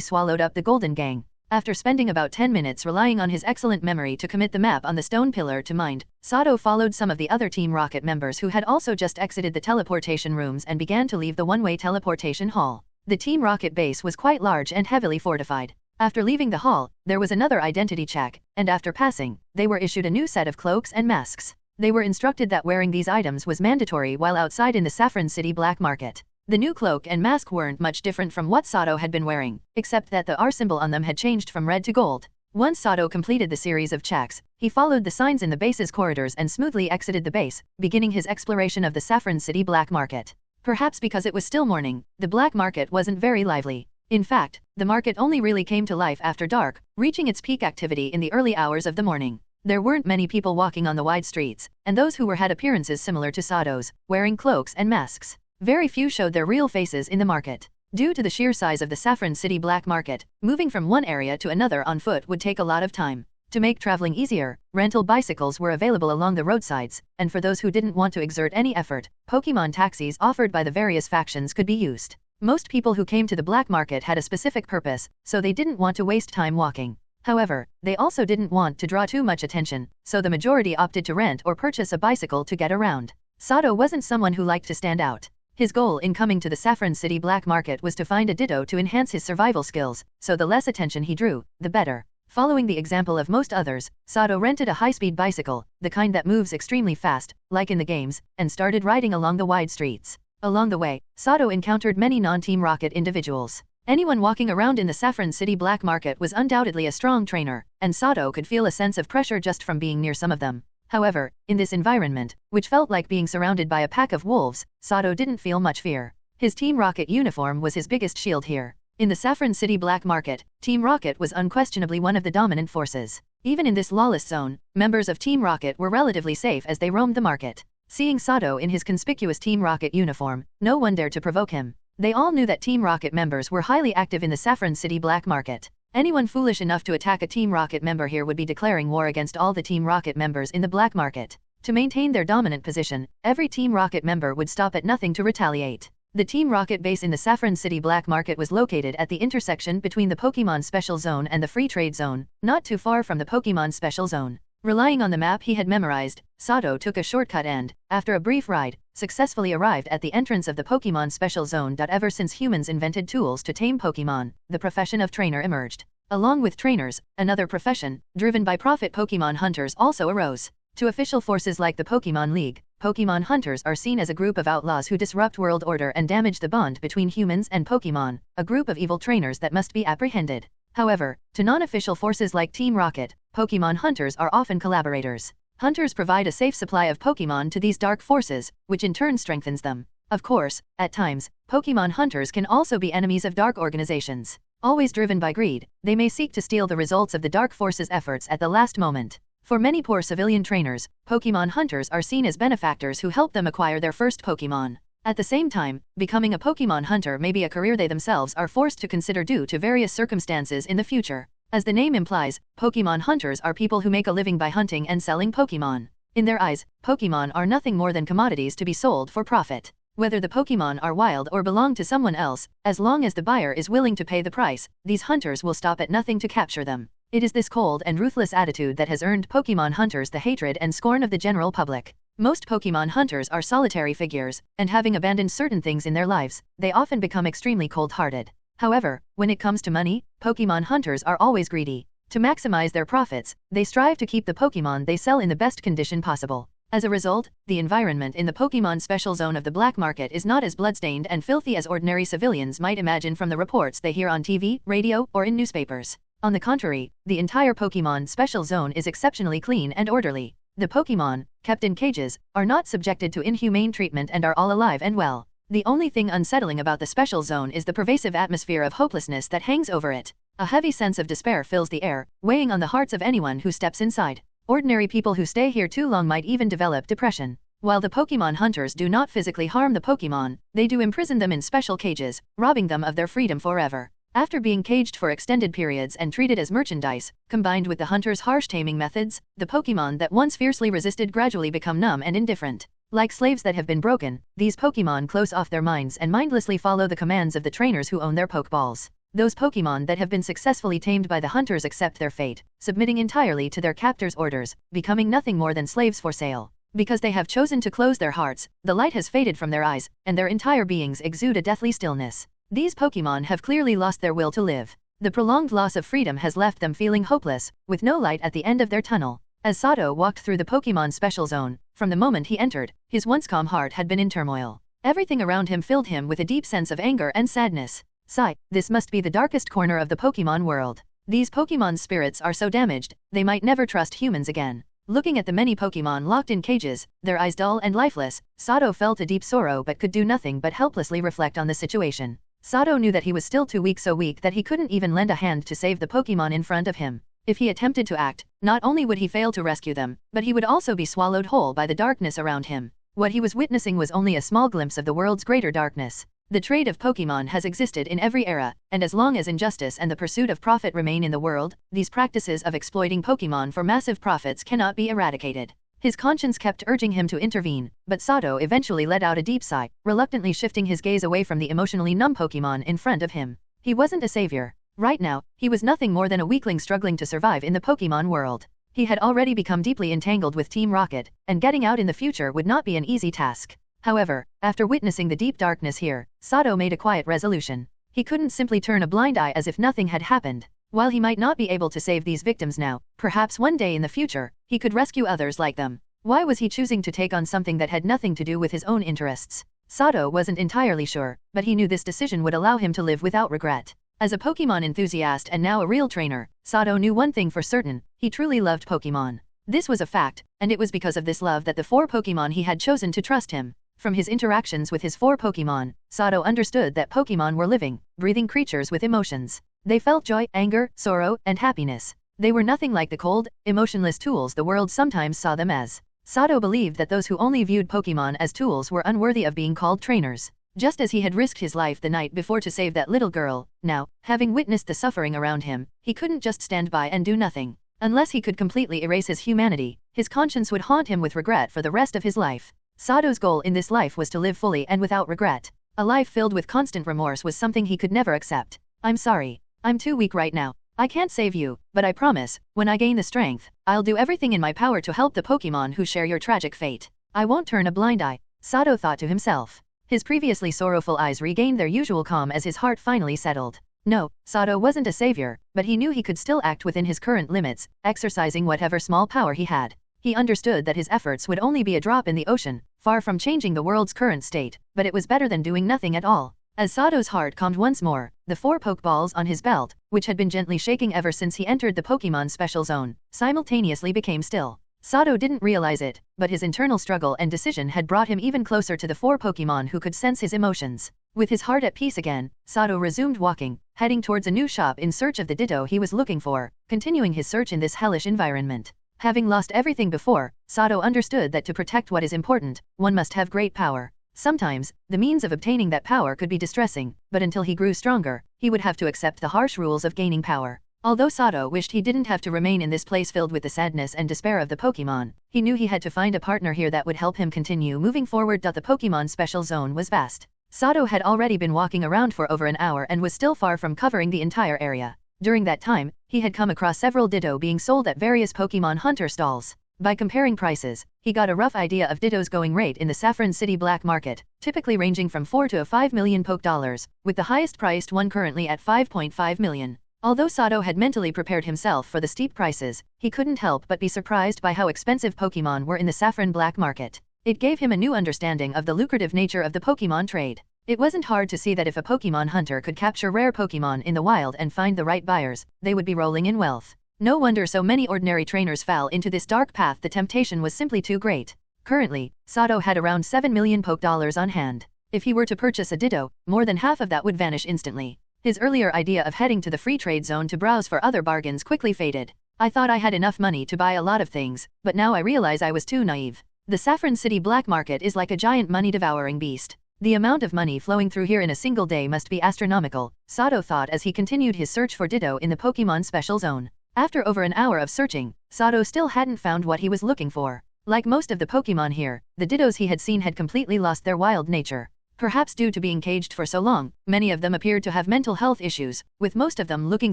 swallowed up the Golden Gang. After spending about 10 minutes relying on his excellent memory to commit the map on the stone pillar to mind, Sato followed some of the other Team Rocket members who had also just exited the teleportation rooms and began to leave the one-way teleportation hall. The Team Rocket base was quite large and heavily fortified. After leaving the hall, there was another identity check, and after passing, they were issued a new set of cloaks and masks. They were instructed that wearing these items was mandatory while outside in the Saffron City black market. The new cloak and mask weren't much different from what Sato had been wearing, except that the R symbol on them had changed from red to gold. Once Sato completed the series of checks, he followed the signs in the base's corridors and smoothly exited the base, beginning his exploration of the Saffron City black market. Perhaps because it was still morning, the black market wasn't very lively. In fact, the market only really came to life after dark, reaching its peak activity in the early hours of the morning. There weren't many people walking on the wide streets, and those who were had appearances similar to Sato's, wearing cloaks and masks. Very few showed their real faces in the market. Due to the sheer size of the Saffron City black market, moving from one area to another on foot would take a lot of time. To make traveling easier, rental bicycles were available along the roadsides, and for those who didn't want to exert any effort, Pokémon taxis offered by the various factions could be used. Most people who came to the black market had a specific purpose, so they didn't want to waste time walking. However, they also didn't want to draw too much attention, so the majority opted to rent or purchase a bicycle to get around. Sato wasn't someone who liked to stand out. His goal in coming to the Saffron City black market was to find a Ditto to enhance his survival skills, so the less attention he drew, the better. Following the example of most others, Sato rented a high-speed bicycle, the kind that moves extremely fast, like in the games, and started riding along the wide streets. Along the way, Sato encountered many non-Team Rocket individuals. Anyone walking around in the Saffron City black market was undoubtedly a strong trainer, and Sato could feel a sense of pressure just from being near some of them. However, in this environment, which felt like being surrounded by a pack of wolves, Sato didn't feel much fear. His Team Rocket uniform was his biggest shield here. In the Saffron City black market, Team Rocket was unquestionably one of the dominant forces. Even in this lawless zone, members of Team Rocket were relatively safe as they roamed the market. Seeing Sato in his conspicuous Team Rocket uniform, no one dared to provoke him. They all knew that Team Rocket members were highly active in the Saffron City black market. Anyone foolish enough to attack a Team Rocket member here would be declaring war against all the Team Rocket members in the black market. To maintain their dominant position, every Team Rocket member would stop at nothing to retaliate. The Team Rocket base in the Saffron City black market was located at the intersection between the Pokémon Special Zone and the Free Trade Zone, not too far from the Pokémon Special Zone. Relying on the map he had memorized, Sato took a shortcut and, after a brief ride, successfully arrived at the entrance of the Pokémon Special Zone. Ever since humans invented tools to tame Pokémon, the profession of trainer emerged. Along with trainers, another profession, driven by profit Pokémon hunters also arose. To official forces like the Pokémon League, Pokémon hunters are seen as a group of outlaws who disrupt world order and damage the bond between humans and Pokémon, a group of evil trainers that must be apprehended. However, to non-official forces like Team Rocket, Pokémon hunters are often collaborators. Hunters provide a safe supply of Pokémon to these dark forces, which in turn strengthens them. Of course, at times, Pokémon hunters can also be enemies of dark organizations. Always driven by greed, they may seek to steal the results of the dark forces' efforts at the last moment. For many poor civilian trainers, Pokémon hunters are seen as benefactors who help them acquire their first Pokémon. At the same time, becoming a Pokémon hunter may be a career they themselves are forced to consider due to various circumstances in the future. As the name implies, Pokémon hunters are people who make a living by hunting and selling Pokémon. In their eyes, Pokémon are nothing more than commodities to be sold for profit. Whether the Pokémon are wild or belong to someone else, as long as the buyer is willing to pay the price, these hunters will stop at nothing to capture them. It is this cold and ruthless attitude that has earned Pokémon hunters the hatred and scorn of the general public. Most Pokémon hunters are solitary figures, and having abandoned certain things in their lives, they often become extremely cold-hearted. However, when it comes to money, Pokémon hunters are always greedy. To maximize their profits, they strive to keep the Pokémon they sell in the best condition possible. As a result, the environment in the Pokémon special zone of the black market is not as bloodstained and filthy as ordinary civilians might imagine from the reports they hear on TV, radio, or in newspapers. On the contrary, the entire Pokémon special zone is exceptionally clean and orderly. The Pokémon, kept in cages, are not subjected to inhumane treatment and are all alive and well. The only thing unsettling about the special zone is the pervasive atmosphere of hopelessness that hangs over it. A heavy sense of despair fills the air, weighing on the hearts of anyone who steps inside. Ordinary people who stay here too long might even develop depression. While the Pokémon hunters do not physically harm the Pokémon, they do imprison them in special cages, robbing them of their freedom forever. After being caged for extended periods and treated as merchandise, combined with the hunters' harsh taming methods, the Pokémon that once fiercely resisted gradually become numb and indifferent. Like slaves that have been broken, these Pokémon close off their minds and mindlessly follow the commands of the trainers who own their Pokeballs. Those Pokémon that have been successfully tamed by the hunters accept their fate, submitting entirely to their captors' orders, becoming nothing more than slaves for sale. Because they have chosen to close their hearts, the light has faded from their eyes, and their entire beings exude a deathly stillness. These Pokémon have clearly lost their will to live. The prolonged loss of freedom has left them feeling hopeless, with no light at the end of their tunnel. As Sato walked through the Pokémon special zone, from the moment he entered, his once calm heart had been in turmoil. Everything around him filled him with a deep sense of anger and sadness. Sigh, this must be the darkest corner of the Pokémon world. These Pokémon's spirits are so damaged, they might never trust humans again. Looking at the many Pokémon locked in cages, their eyes dull and lifeless, Sato felt a deep sorrow but could do nothing but helplessly reflect on the situation. Sato knew that he was still too weak, so weak that he couldn't even lend a hand to save the Pokémon in front of him. If he attempted to act, not only would he fail to rescue them, but he would also be swallowed whole by the darkness around him. What he was witnessing was only a small glimpse of the world's greater darkness. The trade of Pokémon has existed in every era, and as long as injustice and the pursuit of profit remain in the world, these practices of exploiting Pokémon for massive profits cannot be eradicated. His conscience kept urging him to intervene, but Sato eventually let out a deep sigh, reluctantly shifting his gaze away from the emotionally numb Pokémon in front of him. He wasn't a savior. Right now, he was nothing more than a weakling struggling to survive in the Pokémon world. He had already become deeply entangled with Team Rocket, and getting out in the future would not be an easy task. However, after witnessing the deep darkness here, Sato made a quiet resolution. He couldn't simply turn a blind eye as if nothing had happened. While he might not be able to save these victims now, perhaps one day in the future, he could rescue others like them. Why was he choosing to take on something that had nothing to do with his own interests? Sato wasn't entirely sure, but he knew this decision would allow him to live without regret. As a Pokémon enthusiast and now a real trainer, Sato knew one thing for certain: he truly loved Pokémon. This was a fact, and it was because of this love that the 4 Pokémon he had chosen to trust him. From his interactions with his 4 Pokémon, Sato understood that Pokémon were living, breathing creatures with emotions. They felt joy, anger, sorrow, and happiness. They were nothing like the cold, emotionless tools the world sometimes saw them as. Sato believed that those who only viewed Pokémon as tools were unworthy of being called trainers. Just as he had risked his life the night before to save that little girl, now, having witnessed the suffering around him, he couldn't just stand by and do nothing. Unless he could completely erase his humanity, his conscience would haunt him with regret for the rest of his life. Sato's goal in this life was to live fully and without regret. A life filled with constant remorse was something he could never accept. I'm sorry. I'm too weak right now. I can't save you, but I promise, when I gain the strength, I'll do everything in my power to help the Pokémon who share your tragic fate. I won't turn a blind eye, Sato thought to himself. His previously sorrowful eyes regained their usual calm as his heart finally settled. No, Sato wasn't a savior, but he knew he could still act within his current limits, exercising whatever small power he had. He understood that his efforts would only be a drop in the ocean, far from changing the world's current state, but it was better than doing nothing at all. As Sato's heart calmed once more, the 4 Pokeballs on his belt, which had been gently shaking ever since he entered the Pokémon special zone, simultaneously became still. Sato didn't realize it, but his internal struggle and decision had brought him even closer to the 4 Pokémon who could sense his emotions. With his heart at peace again, Sato resumed walking, heading towards a new shop in search of the Ditto he was looking for, continuing his search in this hellish environment. Having lost everything before, Sato understood that to protect what is important, one must have great power. Sometimes, the means of obtaining that power could be distressing, but until he grew stronger, he would have to accept the harsh rules of gaining power. Although Sato wished he didn't have to remain in this place filled with the sadness and despair of the Pokémon, he knew he had to find a partner here that would help him continue moving forward. The Pokémon special zone was vast. Sato had already been walking around for over an hour and was still far from covering the entire area. During that time, he had come across several Ditto being sold at various Pokémon hunter stalls. By comparing prices, he got a rough idea of Ditto's going rate in the Saffron City black market, typically ranging from 4 to 5 million Poké dollars, with the highest priced one currently at 5.5 million. Although Sato had mentally prepared himself for the steep prices, he couldn't help but be surprised by how expensive Pokémon were in the saffron black market. It gave him a new understanding of the lucrative nature of the Pokémon trade. It wasn't hard to see that if a Pokémon hunter could capture rare Pokémon in the wild and find the right buyers, they would be rolling in wealth. No wonder so many ordinary trainers fell into this dark path. The temptation was simply too great. Currently, Sato had around 7 million Poke dollars on hand. If he were to purchase a Ditto, more than half of that would vanish instantly. His earlier idea of heading to the free trade zone to browse for other bargains quickly faded. I thought I had enough money to buy a lot of things, but now I realize I was too naive. The Saffron City black market is like a giant money-devouring beast. The amount of money flowing through here in a single day must be astronomical, Sato thought as he continued his search for Ditto in the Pokémon Special Zone. After over an hour of searching, Sato still hadn't found what he was looking for. Like most of the Pokémon here, the Dittos he had seen had completely lost their wild nature. Perhaps due to being caged for so long, many of them appeared to have mental health issues, with most of them looking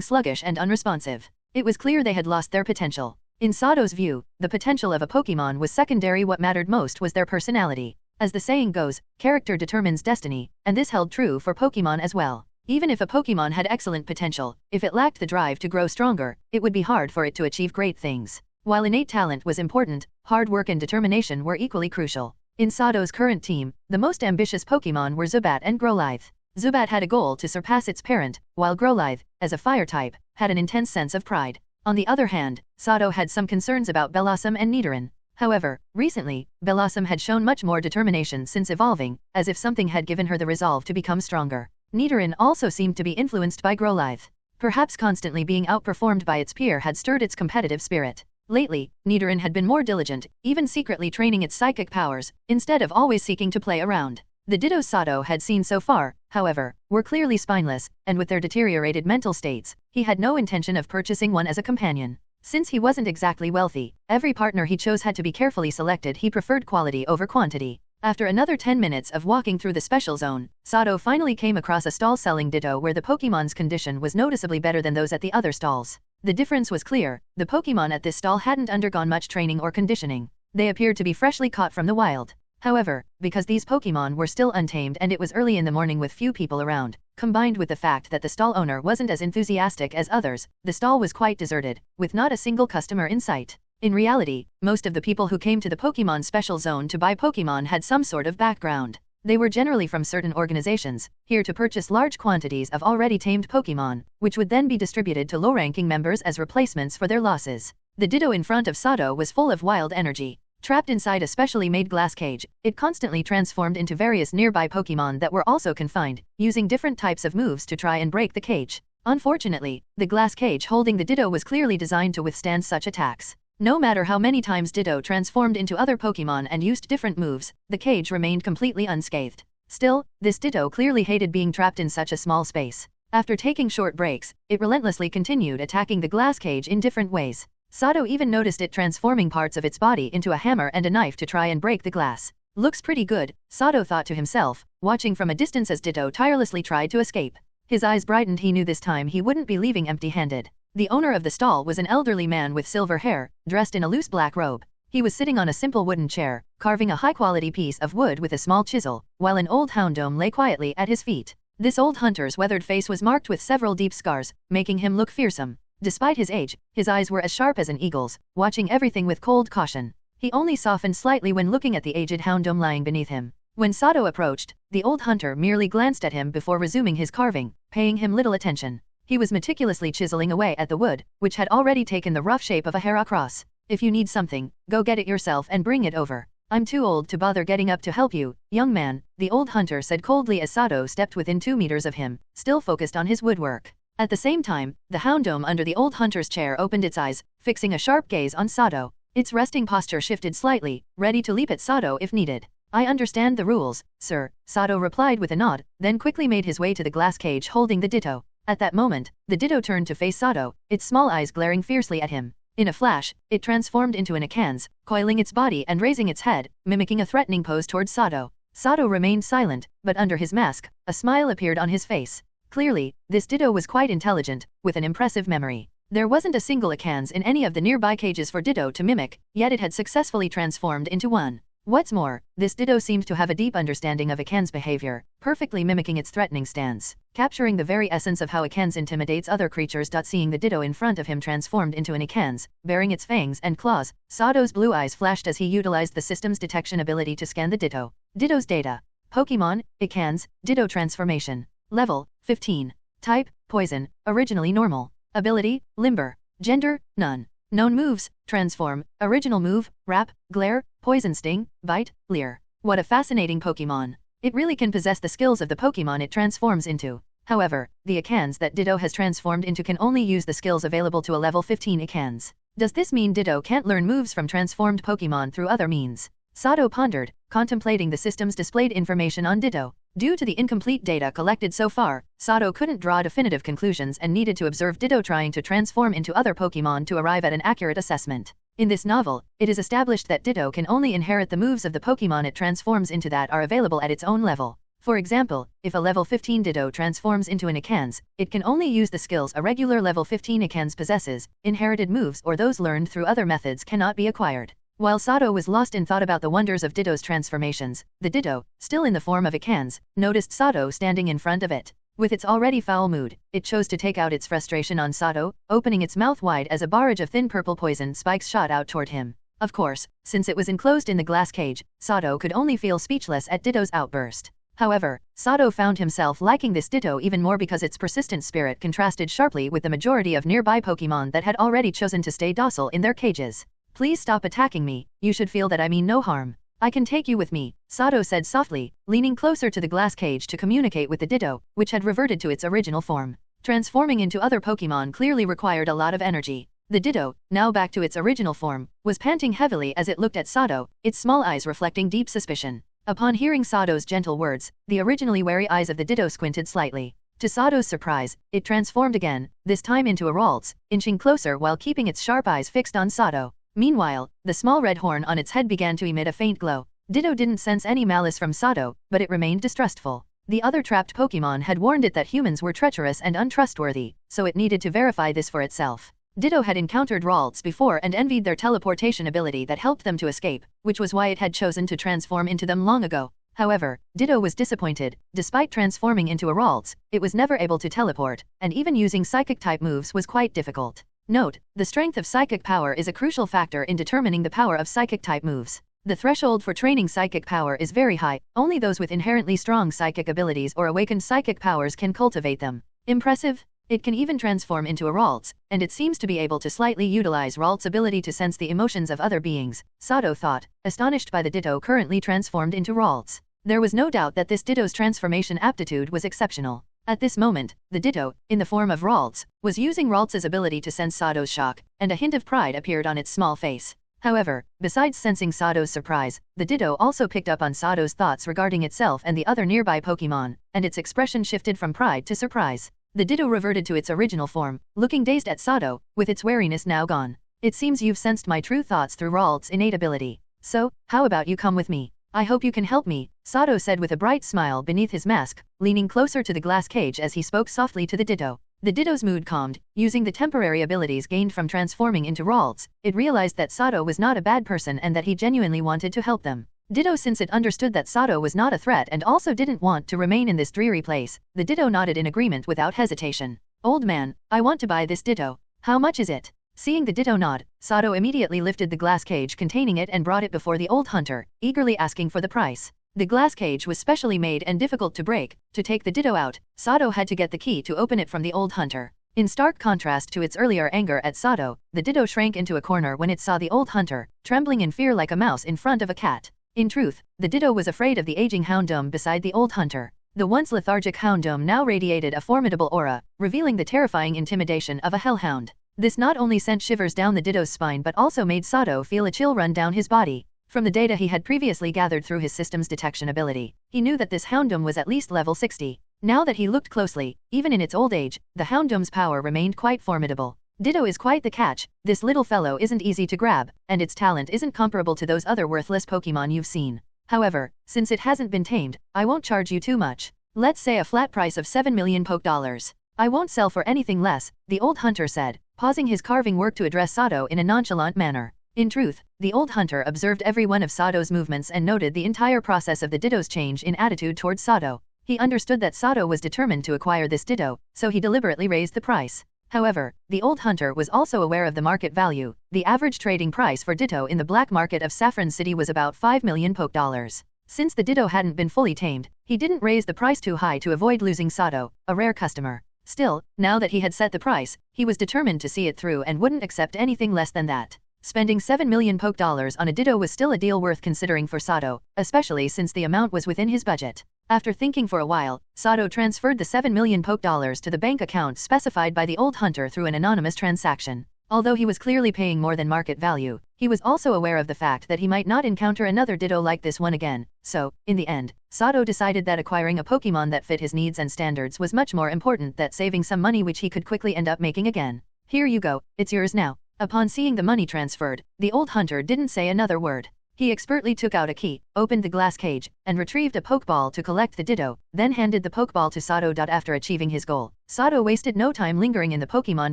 sluggish and unresponsive. It was clear they had lost their potential. In Sato's view, the potential of a Pokémon was secondary. What mattered most was their personality. As the saying goes, character determines destiny, and this held true for Pokémon as well. Even if a Pokémon had excellent potential, if it lacked the drive to grow stronger, it would be hard for it to achieve great things. While innate talent was important, hard work and determination were equally crucial. In Sato's current team, the most ambitious Pokémon were Zubat and Growlithe. Zubat had a goal to surpass its parent, while Growlithe, as a fire type, had an intense sense of pride. On the other hand, Sato had some concerns about Bellossom and Nidoran. However, recently, Bellossom had shown much more determination since evolving, as if something had given her the resolve to become stronger. Nidoran also seemed to be influenced by Growlithe. Perhaps constantly being outperformed by its peer had stirred its competitive spirit. Lately, Nidoran had been more diligent, even secretly training its psychic powers, instead of always seeking to play around. The Dittos Sato had seen so far, however, were clearly spineless, and with their deteriorated mental states, he had no intention of purchasing one as a companion. Since he wasn't exactly wealthy, every partner he chose had to be carefully selected. He preferred quality over quantity. After another 10 minutes of walking through the special zone, Sato finally came across a stall selling Ditto where the Pokémon's condition was noticeably better than those at the other stalls. The difference was clear. The Pokémon at this stall hadn't undergone much training or conditioning. They appeared to be freshly caught from the wild. However, because these Pokémon were still untamed and it was early in the morning with few people around, combined with the fact that the stall owner wasn't as enthusiastic as others, the stall was quite deserted, with not a single customer in sight. In reality, most of the people who came to the Pokémon Special Zone to buy Pokémon had some sort of background. They were generally from certain organizations, here to purchase large quantities of already tamed Pokémon, which would then be distributed to low-ranking members as replacements for their losses. The Ditto in front of Sato was full of wild energy. Trapped inside a specially made glass cage, it constantly transformed into various nearby Pokémon that were also confined, using different types of moves to try and break the cage. Unfortunately, the glass cage holding the Ditto was clearly designed to withstand such attacks. No matter how many times Ditto transformed into other Pokémon and used different moves, the cage remained completely unscathed. Still, this Ditto clearly hated being trapped in such a small space. After taking short breaks, it relentlessly continued attacking the glass cage in different ways. Sato even noticed it transforming parts of its body into a hammer and a knife to try and break the glass. Looks pretty good, Sato thought to himself, watching from a distance as Ditto tirelessly tried to escape. His eyes brightened. He knew this time he wouldn't be leaving empty-handed. The owner of the stall was an elderly man with silver hair, dressed in a loose black robe. He was sitting on a simple wooden chair, carving a high-quality piece of wood with a small chisel, while an old hounddome lay quietly at his feet. This old hunter's weathered face was marked with several deep scars, making him look fearsome. Despite his age, his eyes were as sharp as an eagle's, watching everything with cold caution. He only softened slightly when looking at the aged hounddome lying beneath him. When Sato approached, the old hunter merely glanced at him before resuming his carving, paying him little attention. He was meticulously chiseling away at the wood, which had already taken the rough shape of a hera cross. If you need something, go get it yourself and bring it over. I'm too old to bother getting up to help you, young man, the old hunter said coldly as Sato stepped within 2 meters of him, still focused on his woodwork. At the same time, the hounddome under the old hunter's chair opened its eyes, fixing a sharp gaze on Sato. Its resting posture shifted slightly, ready to leap at Sato if needed. I understand the rules, sir, Sato replied with a nod, then quickly made his way to the glass cage holding the Ditto. At that moment, the Ditto turned to face Sato, its small eyes glaring fiercely at him. In a flash, it transformed into an Akans, coiling its body and raising its head, mimicking a threatening pose towards Sato. Sato remained silent, but under his mask, a smile appeared on his face. Clearly, this Ditto was quite intelligent, with an impressive memory. There wasn't a single Akans in any of the nearby cages for Ditto to mimic, yet it had successfully transformed into one. What's more, this Ditto seemed to have a deep understanding of Akan's behavior, perfectly mimicking its threatening stance, capturing the very essence of how Akan's intimidates other creatures. Seeing the Ditto in front of him transformed into an Akan's, bearing its fangs and claws, Sato's blue eyes flashed as he utilized the system's detection ability to scan the Ditto. Ditto's data. Pokémon, Akan's, Ditto transformation. Level, 15. Type, poison, originally normal. Ability, limber. Gender, none. Known moves, transform, original move, wrap, glare, poison sting, bite, leer. What a fascinating Pokémon. It really can possess the skills of the Pokémon it transforms into. However, the Akans that Ditto has transformed into can only use the skills available to a level 15 Akans. Does this mean Ditto can't learn moves from transformed Pokémon through other means? Sato pondered, contemplating the system's displayed information on Ditto. Due to the incomplete data collected so far, Sato couldn't draw definitive conclusions and needed to observe Ditto trying to transform into other Pokémon to arrive at an accurate assessment. In this novel, it is established that Ditto can only inherit the moves of the Pokémon it transforms into that are available at its own level. For example, if a level 15 Ditto transforms into an Akans, it can only use the skills a regular level 15 Akans possesses. Inherited moves or those learned through other methods cannot be acquired. While Sato was lost in thought about the wonders of Ditto's transformations, the Ditto, still in the form of Akans, noticed Sato standing in front of it. With its already foul mood, it chose to take out its frustration on Sato, opening its mouth wide as a barrage of thin purple poison spikes shot out toward him. Of course, since it was enclosed in the glass cage, Sato could only feel speechless at Ditto's outburst. However, Sato found himself liking this Ditto even more because its persistent spirit contrasted sharply with the majority of nearby Pokémon that had already chosen to stay docile in their cages. Please stop attacking me, you should feel that I mean no harm. I can take you with me, Sato said softly, leaning closer to the glass cage to communicate with the Ditto, which had reverted to its original form. Transforming into other Pokémon clearly required a lot of energy. The Ditto, now back to its original form, was panting heavily as it looked at Sato, its small eyes reflecting deep suspicion. Upon hearing Sato's gentle words, the originally wary eyes of the Ditto squinted slightly. To Sato's surprise, it transformed again, this time into a Ralts, inching closer while keeping its sharp eyes fixed on Sato. Meanwhile, the small red horn on its head began to emit a faint glow. Ditto didn't sense any malice from Sato, but it remained distrustful. The other trapped Pokémon had warned it that humans were treacherous and untrustworthy, so it needed to verify this for itself. Ditto had encountered Ralts before and envied their teleportation ability that helped them to escape, which was why it had chosen to transform into them long ago. However, Ditto was disappointed. Despite transforming into a Ralts, it was never able to teleport, and even using psychic-type moves was quite difficult. Note, the strength of psychic power is a crucial factor in determining the power of psychic-type moves. The threshold for training psychic power is very high, only those with inherently strong psychic abilities or awakened psychic powers can cultivate them. Impressive? It can even transform into a Ralts, and it seems to be able to slightly utilize Ralts' ability to sense the emotions of other beings, Sato thought, astonished by the Ditto currently transformed into Ralts. There was no doubt that this Ditto's transformation aptitude was exceptional. At this moment, the Ditto, in the form of Ralts, was using Ralts' ability to sense Sato's shock, and a hint of pride appeared on its small face. However, besides sensing Sato's surprise, the Ditto also picked up on Sato's thoughts regarding itself and the other nearby Pokémon, and its expression shifted from pride to surprise. The Ditto reverted to its original form, looking dazed at Sato, with its wariness now gone. It seems you've sensed my true thoughts through Ralts' innate ability. So, how about you come with me? I hope you can help me, Sato said with a bright smile beneath his mask, leaning closer to the glass cage as he spoke softly to the Ditto. The Ditto's mood calmed. Using the temporary abilities gained from transforming into Ralts, it realized that Sato was not a bad person and that he genuinely wanted to help them. Ditto, since it understood that Sato was not a threat and also didn't want to remain in this dreary place, the Ditto nodded in agreement without hesitation. Old man, I want to buy this Ditto. How much is it? Seeing the Ditto nod, Sato immediately lifted the glass cage containing it and brought it before the old hunter, eagerly asking for the price. The glass cage was specially made and difficult to break. To take the Ditto out, Sato had to get the key to open it from the old hunter. In stark contrast to its earlier anger at Sato, the Ditto shrank into a corner when it saw the old hunter, trembling in fear like a mouse in front of a cat. In truth, the Ditto was afraid of the aging Houndoom beside the old hunter. The once lethargic Houndoom now radiated a formidable aura, revealing the terrifying intimidation of a hellhound. This not only sent shivers down the Ditto's spine but also made Sato feel a chill run down his body. From the data he had previously gathered through his system's detection ability, he knew that this Houndoom was at least level 60. Now that he looked closely, even in its old age, the Houndoom's power remained quite formidable. Ditto is quite the catch. This little fellow isn't easy to grab, and its talent isn't comparable to those other worthless Pokémon you've seen. However, since it hasn't been tamed, I won't charge you too much. Let's say a flat price of 7 million Poke dollars. I won't sell for anything less, the old hunter said, pausing his carving work to address Sato in a nonchalant manner. In truth, the old hunter observed every one of Sato's movements and noted the entire process of the Ditto's change in attitude towards Sato. He understood that Sato was determined to acquire this Ditto, so he deliberately raised the price. However, the old hunter was also aware of the market value. The average trading price for Ditto in the black market of Saffron City was about 5 million Poke dollars. Since the Ditto hadn't been fully tamed, he didn't raise the price too high to avoid losing Sato, a rare customer. Still, now that he had set the price, he was determined to see it through and wouldn't accept anything less than that. Spending 7 million Poke dollars on a Ditto was still a deal worth considering for Sato, especially since the amount was within his budget. After thinking for a while, Sato transferred the 7 million Poke dollars to the bank account specified by the old hunter through an anonymous transaction. Although he was clearly paying more than market value, he was also aware of the fact that he might not encounter another Ditto like this one again, so, in the end, Sato decided that acquiring a Pokémon that fit his needs and standards was much more important than saving some money which he could quickly end up making again. Here you go, it's yours now. Upon seeing the money transferred, the old hunter didn't say another word. He expertly took out a key, opened the glass cage, and retrieved a Pokeball to collect the Ditto, then handed the Pokeball to Sato. After achieving his goal, Sato wasted no time lingering in the Pokemon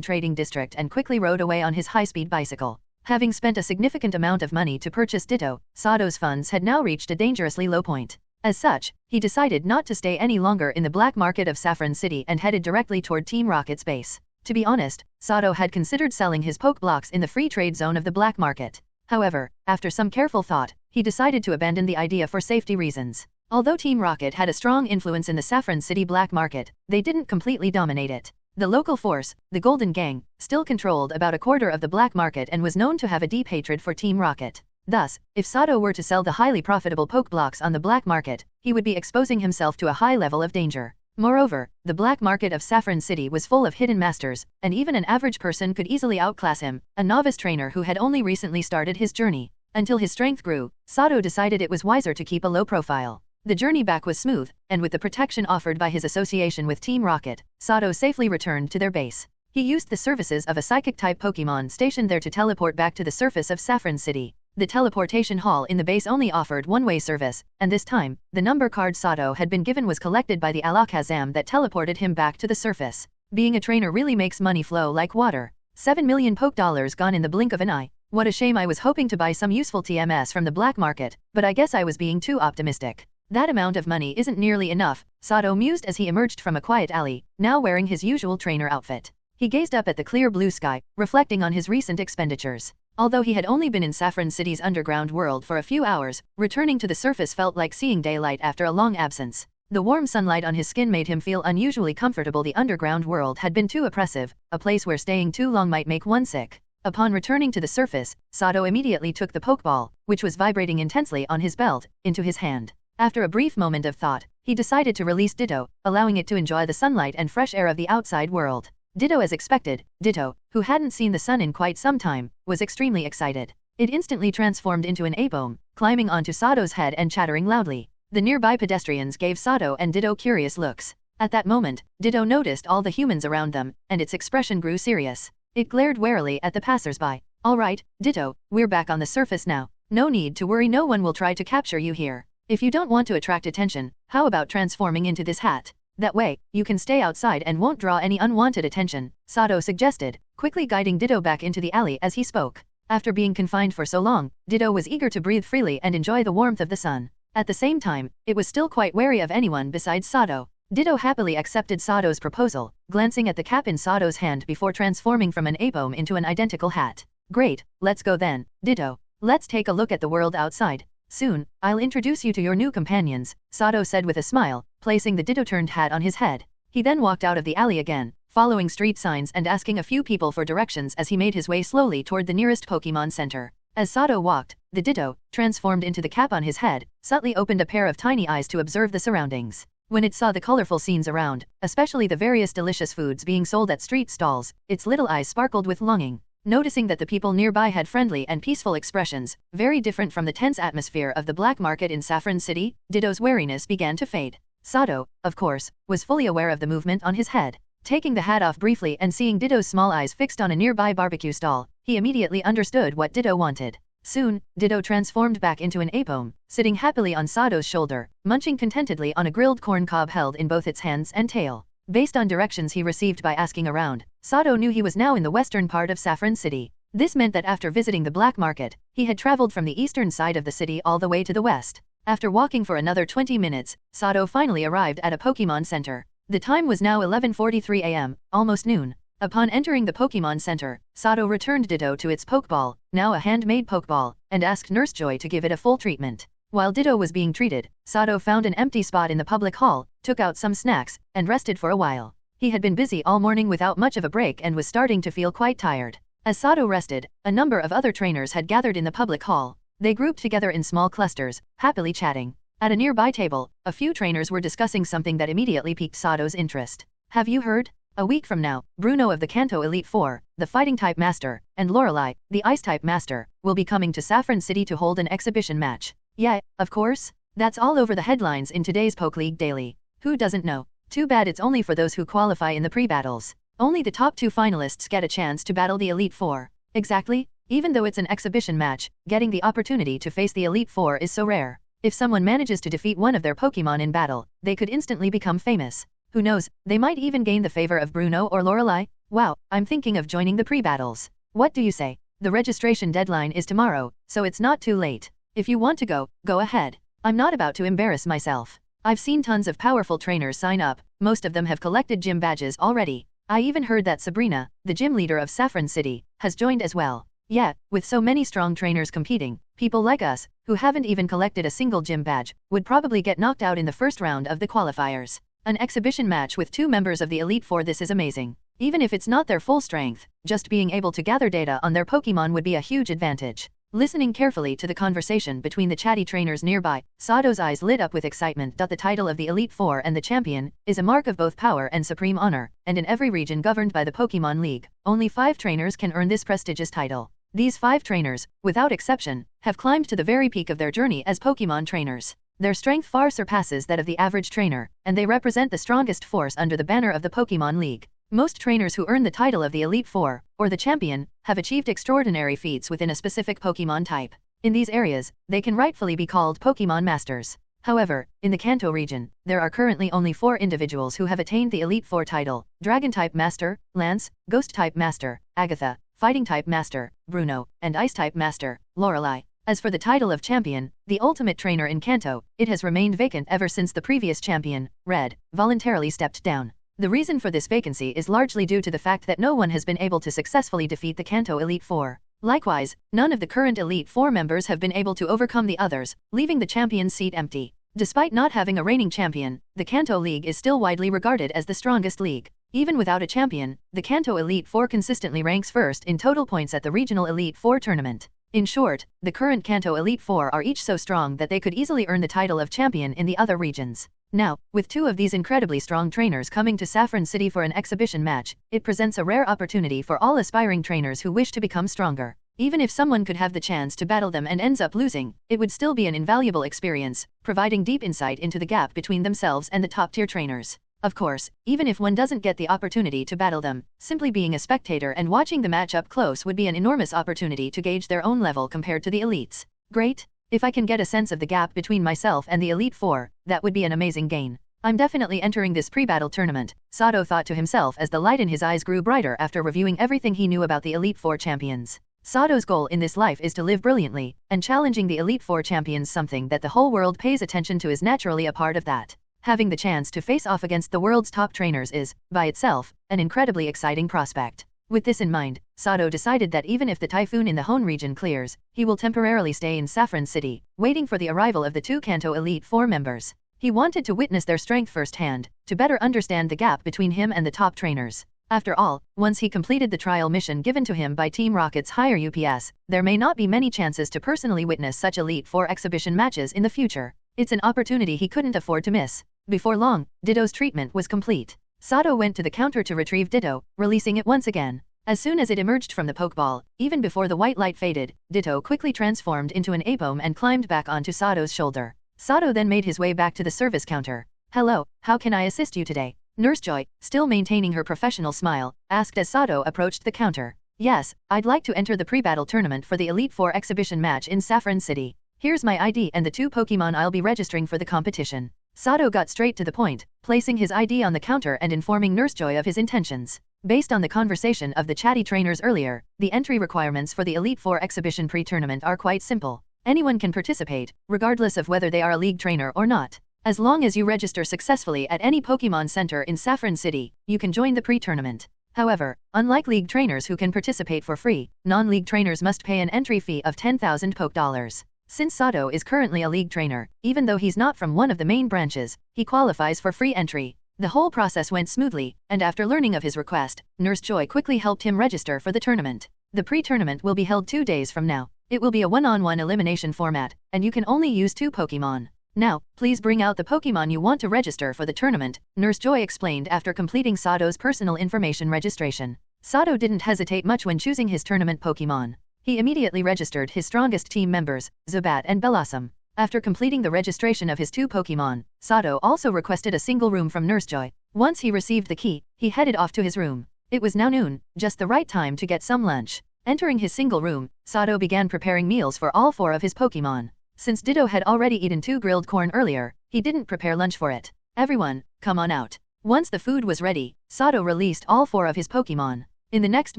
trading district and quickly rode away on his high-speed bicycle. Having spent a significant amount of money to purchase Ditto, Sato's funds had now reached a dangerously low point. As such, he decided not to stay any longer in the black market of Saffron City and headed directly toward Team Rocket's base. To be honest, Sato had considered selling his Pokeblocks in the free trade zone of the black market. However, after some careful thought, he decided to abandon the idea for safety reasons. Although Team Rocket had a strong influence in the Saffron City black market, they didn't completely dominate it. The local force, the Golden Gang, still controlled about a quarter of the black market and was known to have a deep hatred for Team Rocket. Thus, if Sato were to sell the highly profitable Pokeblocks on the black market, he would be exposing himself to a high level of danger. Moreover, the black market of Saffron City was full of hidden masters, and even an average person could easily outclass him, a novice trainer who had only recently started his journey. Until his strength grew, Sato decided it was wiser to keep a low profile. The journey back was smooth, and with the protection offered by his association with Team Rocket, Sato safely returned to their base. He used the services of a psychic-type Pokémon stationed there to teleport back to the surface of Saffron City. The teleportation hall in the base only offered one-way service, and this time, the number card Sato had been given was collected by the Alakazam that teleported him back to the surface. Being a trainer really makes money flow like water. 7 million Poke dollars gone in the blink of an eye. What a shame. I was hoping to buy some useful TMS from the black market, but I guess I was being too optimistic. That amount of money isn't nearly enough, Sato mused as he emerged from a quiet alley, now wearing his usual trainer outfit. He gazed up at the clear blue sky, reflecting on his recent expenditures. Although he had only been in Saffron City's underground world for a few hours, returning to the surface felt like seeing daylight after a long absence. The warm sunlight on his skin made him feel unusually comfortable. The underground world had been too oppressive, a place where staying too long might make one sick. Upon returning to the surface, Sato immediately took the Pokeball, which was vibrating intensely on his belt, into his hand. After a brief moment of thought, he decided to release Ditto, allowing it to enjoy the sunlight and fresh air of the outside world. Ditto, as expected, Ditto, who hadn't seen the sun in quite some time, was extremely excited. It instantly transformed into an ape-ome, climbing onto Sato's head and chattering loudly. The nearby pedestrians gave Sato and Ditto curious looks. At that moment, Ditto noticed all the humans around them, and its expression grew serious. It glared warily at the passers-by. "All right, Ditto, we're back on the surface now. No need to worry, no one will try to capture you here. If you don't want to attract attention, how about transforming into this hat? That way, you can stay outside and won't draw any unwanted attention," Sato suggested, quickly guiding Ditto back into the alley as he spoke. After being confined for so long, Ditto was eager to breathe freely and enjoy the warmth of the sun. At the same time, it was still quite wary of anyone besides Sato. Ditto happily accepted Sato's proposal, glancing at the cap in Sato's hand before transforming from an ape-ome into an identical hat. "Great, let's go then, Ditto. Let's take a look at the world outside. Soon, I'll introduce you to your new companions," Sato said with a smile, placing the Ditto-turned hat on his head. He then walked out of the alley again, following street signs and asking a few people for directions as he made his way slowly toward the nearest Pokémon Center. As Sato walked, the Ditto, transformed into the cap on his head, subtly opened a pair of tiny eyes to observe the surroundings. When it saw the colorful scenes around, especially the various delicious foods being sold at street stalls, its little eyes sparkled with longing. Noticing that the people nearby had friendly and peaceful expressions, very different from the tense atmosphere of the black market in Saffron City, Ditto's wariness began to fade. Sato, of course, was fully aware of the movement on his head. Taking the hat off briefly and seeing Ditto's small eyes fixed on a nearby barbecue stall, he immediately understood what Ditto wanted. Soon, Ditto transformed back into an ape-ome, sitting happily on Sato's shoulder, munching contentedly on a grilled corn cob held in both its hands and tail. Based on directions he received by asking around, Sato knew he was now in the western part of Saffron City. This meant that after visiting the black market, he had traveled from the eastern side of the city all the way to the west. After walking for another 20 minutes, Sato finally arrived at a Pokémon Center. The time was now 11:43 a.m., almost noon. Upon entering the Pokémon Center, Sato returned Ditto to its Pokeball, now a handmade Pokeball, and asked Nurse Joy to give it a full treatment. While Ditto was being treated, Sato found an empty spot in the public hall, took out some snacks, and rested for a while. He had been busy all morning without much of a break and was starting to feel quite tired. As Sato rested, a number of other trainers had gathered in the public hall. They grouped together in small clusters, happily chatting. At a nearby table, a few trainers were discussing something that immediately piqued Sato's interest. Have you heard? A week from now, Bruno of the Kanto Elite Four, the Fighting-type Master, and Lorelei, the Ice-type Master, will be coming to Saffron City to hold an exhibition match. Yeah, of course. That's all over the headlines in today's Poke League Daily. Who doesn't know? Too bad it's only for those who qualify in the pre-battles. Only the top 2 finalists get a chance to battle the Elite Four. Exactly. Even though it's an exhibition match, getting the opportunity to face the Elite Four is so rare. If someone manages to defeat one of their Pokémon in battle, they could instantly become famous. Who knows, they might even gain the favor of Bruno or Lorelei? Wow, I'm thinking of joining the pre-battles. What do you say? The registration deadline is tomorrow, so it's not too late. If you want to go, go ahead. I'm not about to embarrass myself. I've seen tons of powerful trainers sign up, most of them have collected gym badges already. I even heard that Sabrina, the gym leader of Saffron City, has joined as well. Yeah, with so many strong trainers competing, people like us, who haven't even collected a single gym badge, would probably get knocked out in the first round of the qualifiers. An exhibition match with 2 members of the Elite Four, this is amazing. Even if it's not their full strength, just being able to gather data on their Pokémon would be a huge advantage. Listening carefully to the conversation between the chatty trainers nearby, Sato's eyes lit up with excitement. The title of the Elite Four and the champion is a mark of both power and supreme honor, and in every region governed by the Pokémon League, only 5 trainers can earn this prestigious title. These 5 trainers, without exception, have climbed to the very peak of their journey as Pokémon trainers. Their strength far surpasses that of the average trainer, and they represent the strongest force under the banner of the Pokémon League. Most trainers who earn the title of the Elite Four, or the champion, have achieved extraordinary feats within a specific Pokémon type. In these areas, they can rightfully be called Pokémon Masters. However, in the Kanto region, there are currently only 4 individuals who have attained the Elite Four title: Dragon-type Master, Lance, Ghost-type Master, Agatha, Fighting-type Master, Bruno, and Ice-type Master, Lorelei. As for the title of champion, the ultimate trainer in Kanto, it has remained vacant ever since the previous champion, Red, voluntarily stepped down. The reason for this vacancy is largely due to the fact that no one has been able to successfully defeat the Kanto Elite Four. Likewise, none of the current Elite Four members have been able to overcome the others, leaving the champion's seat empty. Despite not having a reigning champion, the Kanto League is still widely regarded as the strongest league. Even without a champion, the Kanto Elite Four consistently ranks first in total points at the Regional Elite Four tournament. In short, the current Kanto Elite Four are each so strong that they could easily earn the title of champion in the other regions. Now, with 2 of these incredibly strong trainers coming to Saffron City for an exhibition match, it presents a rare opportunity for all aspiring trainers who wish to become stronger. Even if someone could have the chance to battle them and ends up losing, it would still be an invaluable experience, providing deep insight into the gap between themselves and the top-tier trainers. Of course, even if one doesn't get the opportunity to battle them, simply being a spectator and watching the match up close would be an enormous opportunity to gauge their own level compared to the elites. Great! If I can get a sense of the gap between myself and the Elite Four, that would be an amazing gain. I'm definitely entering this pre-battle tournament, Sato thought to himself as the light in his eyes grew brighter after reviewing everything he knew about the Elite Four champions. Sato's goal in this life is to live brilliantly, and challenging the Elite Four champions, something that the whole world pays attention to, is naturally a part of that. Having the chance to face off against the world's top trainers is, by itself, an incredibly exciting prospect. With this in mind, Sato decided that even if the typhoon in the Hone region clears, he will temporarily stay in Saffron City, waiting for the arrival of the 2 Kanto Elite Four members. He wanted to witness their strength firsthand, to better understand the gap between him and the top trainers. After all, once he completed the trial mission given to him by Team Rocket's higher UPS, there may not be many chances to personally witness such Elite Four exhibition matches in the future. It's an opportunity he couldn't afford to miss. Before long, Ditto's treatment was complete. Sato went to the counter to retrieve Ditto, releasing it once again. As soon as it emerged from the Pokeball, even before the white light faded, Ditto quickly transformed into an Apom and climbed back onto Sato's shoulder. Sato then made his way back to the service counter. "Hello, how can I assist you today?" Nurse Joy, still maintaining her professional smile, asked as Sato approached the counter. "Yes, I'd like to enter the pre-battle tournament for the Elite Four exhibition match in Saffron City. Here's my ID and the 2 Pokemon I'll be registering for the competition." Sato got straight to the point, placing his ID on the counter and informing Nurse Joy of his intentions. Based on the conversation of the chatty trainers earlier, the entry requirements for the Elite Four exhibition pre-tournament are quite simple. Anyone can participate, regardless of whether they are a league trainer or not. As long as you register successfully at any Pokémon Center in Saffron City, you can join the pre-tournament. However, unlike league trainers who can participate for free, non-league trainers must pay an entry fee of 10,000 Poké Dollars. Since Sato is currently a league trainer, even though he's not from one of the main branches, he qualifies for free entry. The whole process went smoothly, and after learning of his request, Nurse Joy quickly helped him register for the tournament. The pre-tournament will be held 2 days from now. It will be a one-on-one elimination format, and you can only use 2 Pokémon. Now, please bring out the Pokémon you want to register for the tournament, Nurse Joy explained after completing Sato's personal information registration. Sato didn't hesitate much when choosing his tournament Pokémon. He immediately registered his strongest team members, Zubat and Bellossom. After completing the registration of his 2 Pokémon, Sato also requested a single room from Nurse Joy. Once he received the key, he headed off to his room. It was now noon, just the right time to get some lunch. Entering his single room, Sato began preparing meals for all 4 of his Pokémon. Since Ditto had already eaten 2 grilled corn earlier, he didn't prepare lunch for it. Everyone, come on out. Once the food was ready, Sato released all 4 of his Pokémon. In the next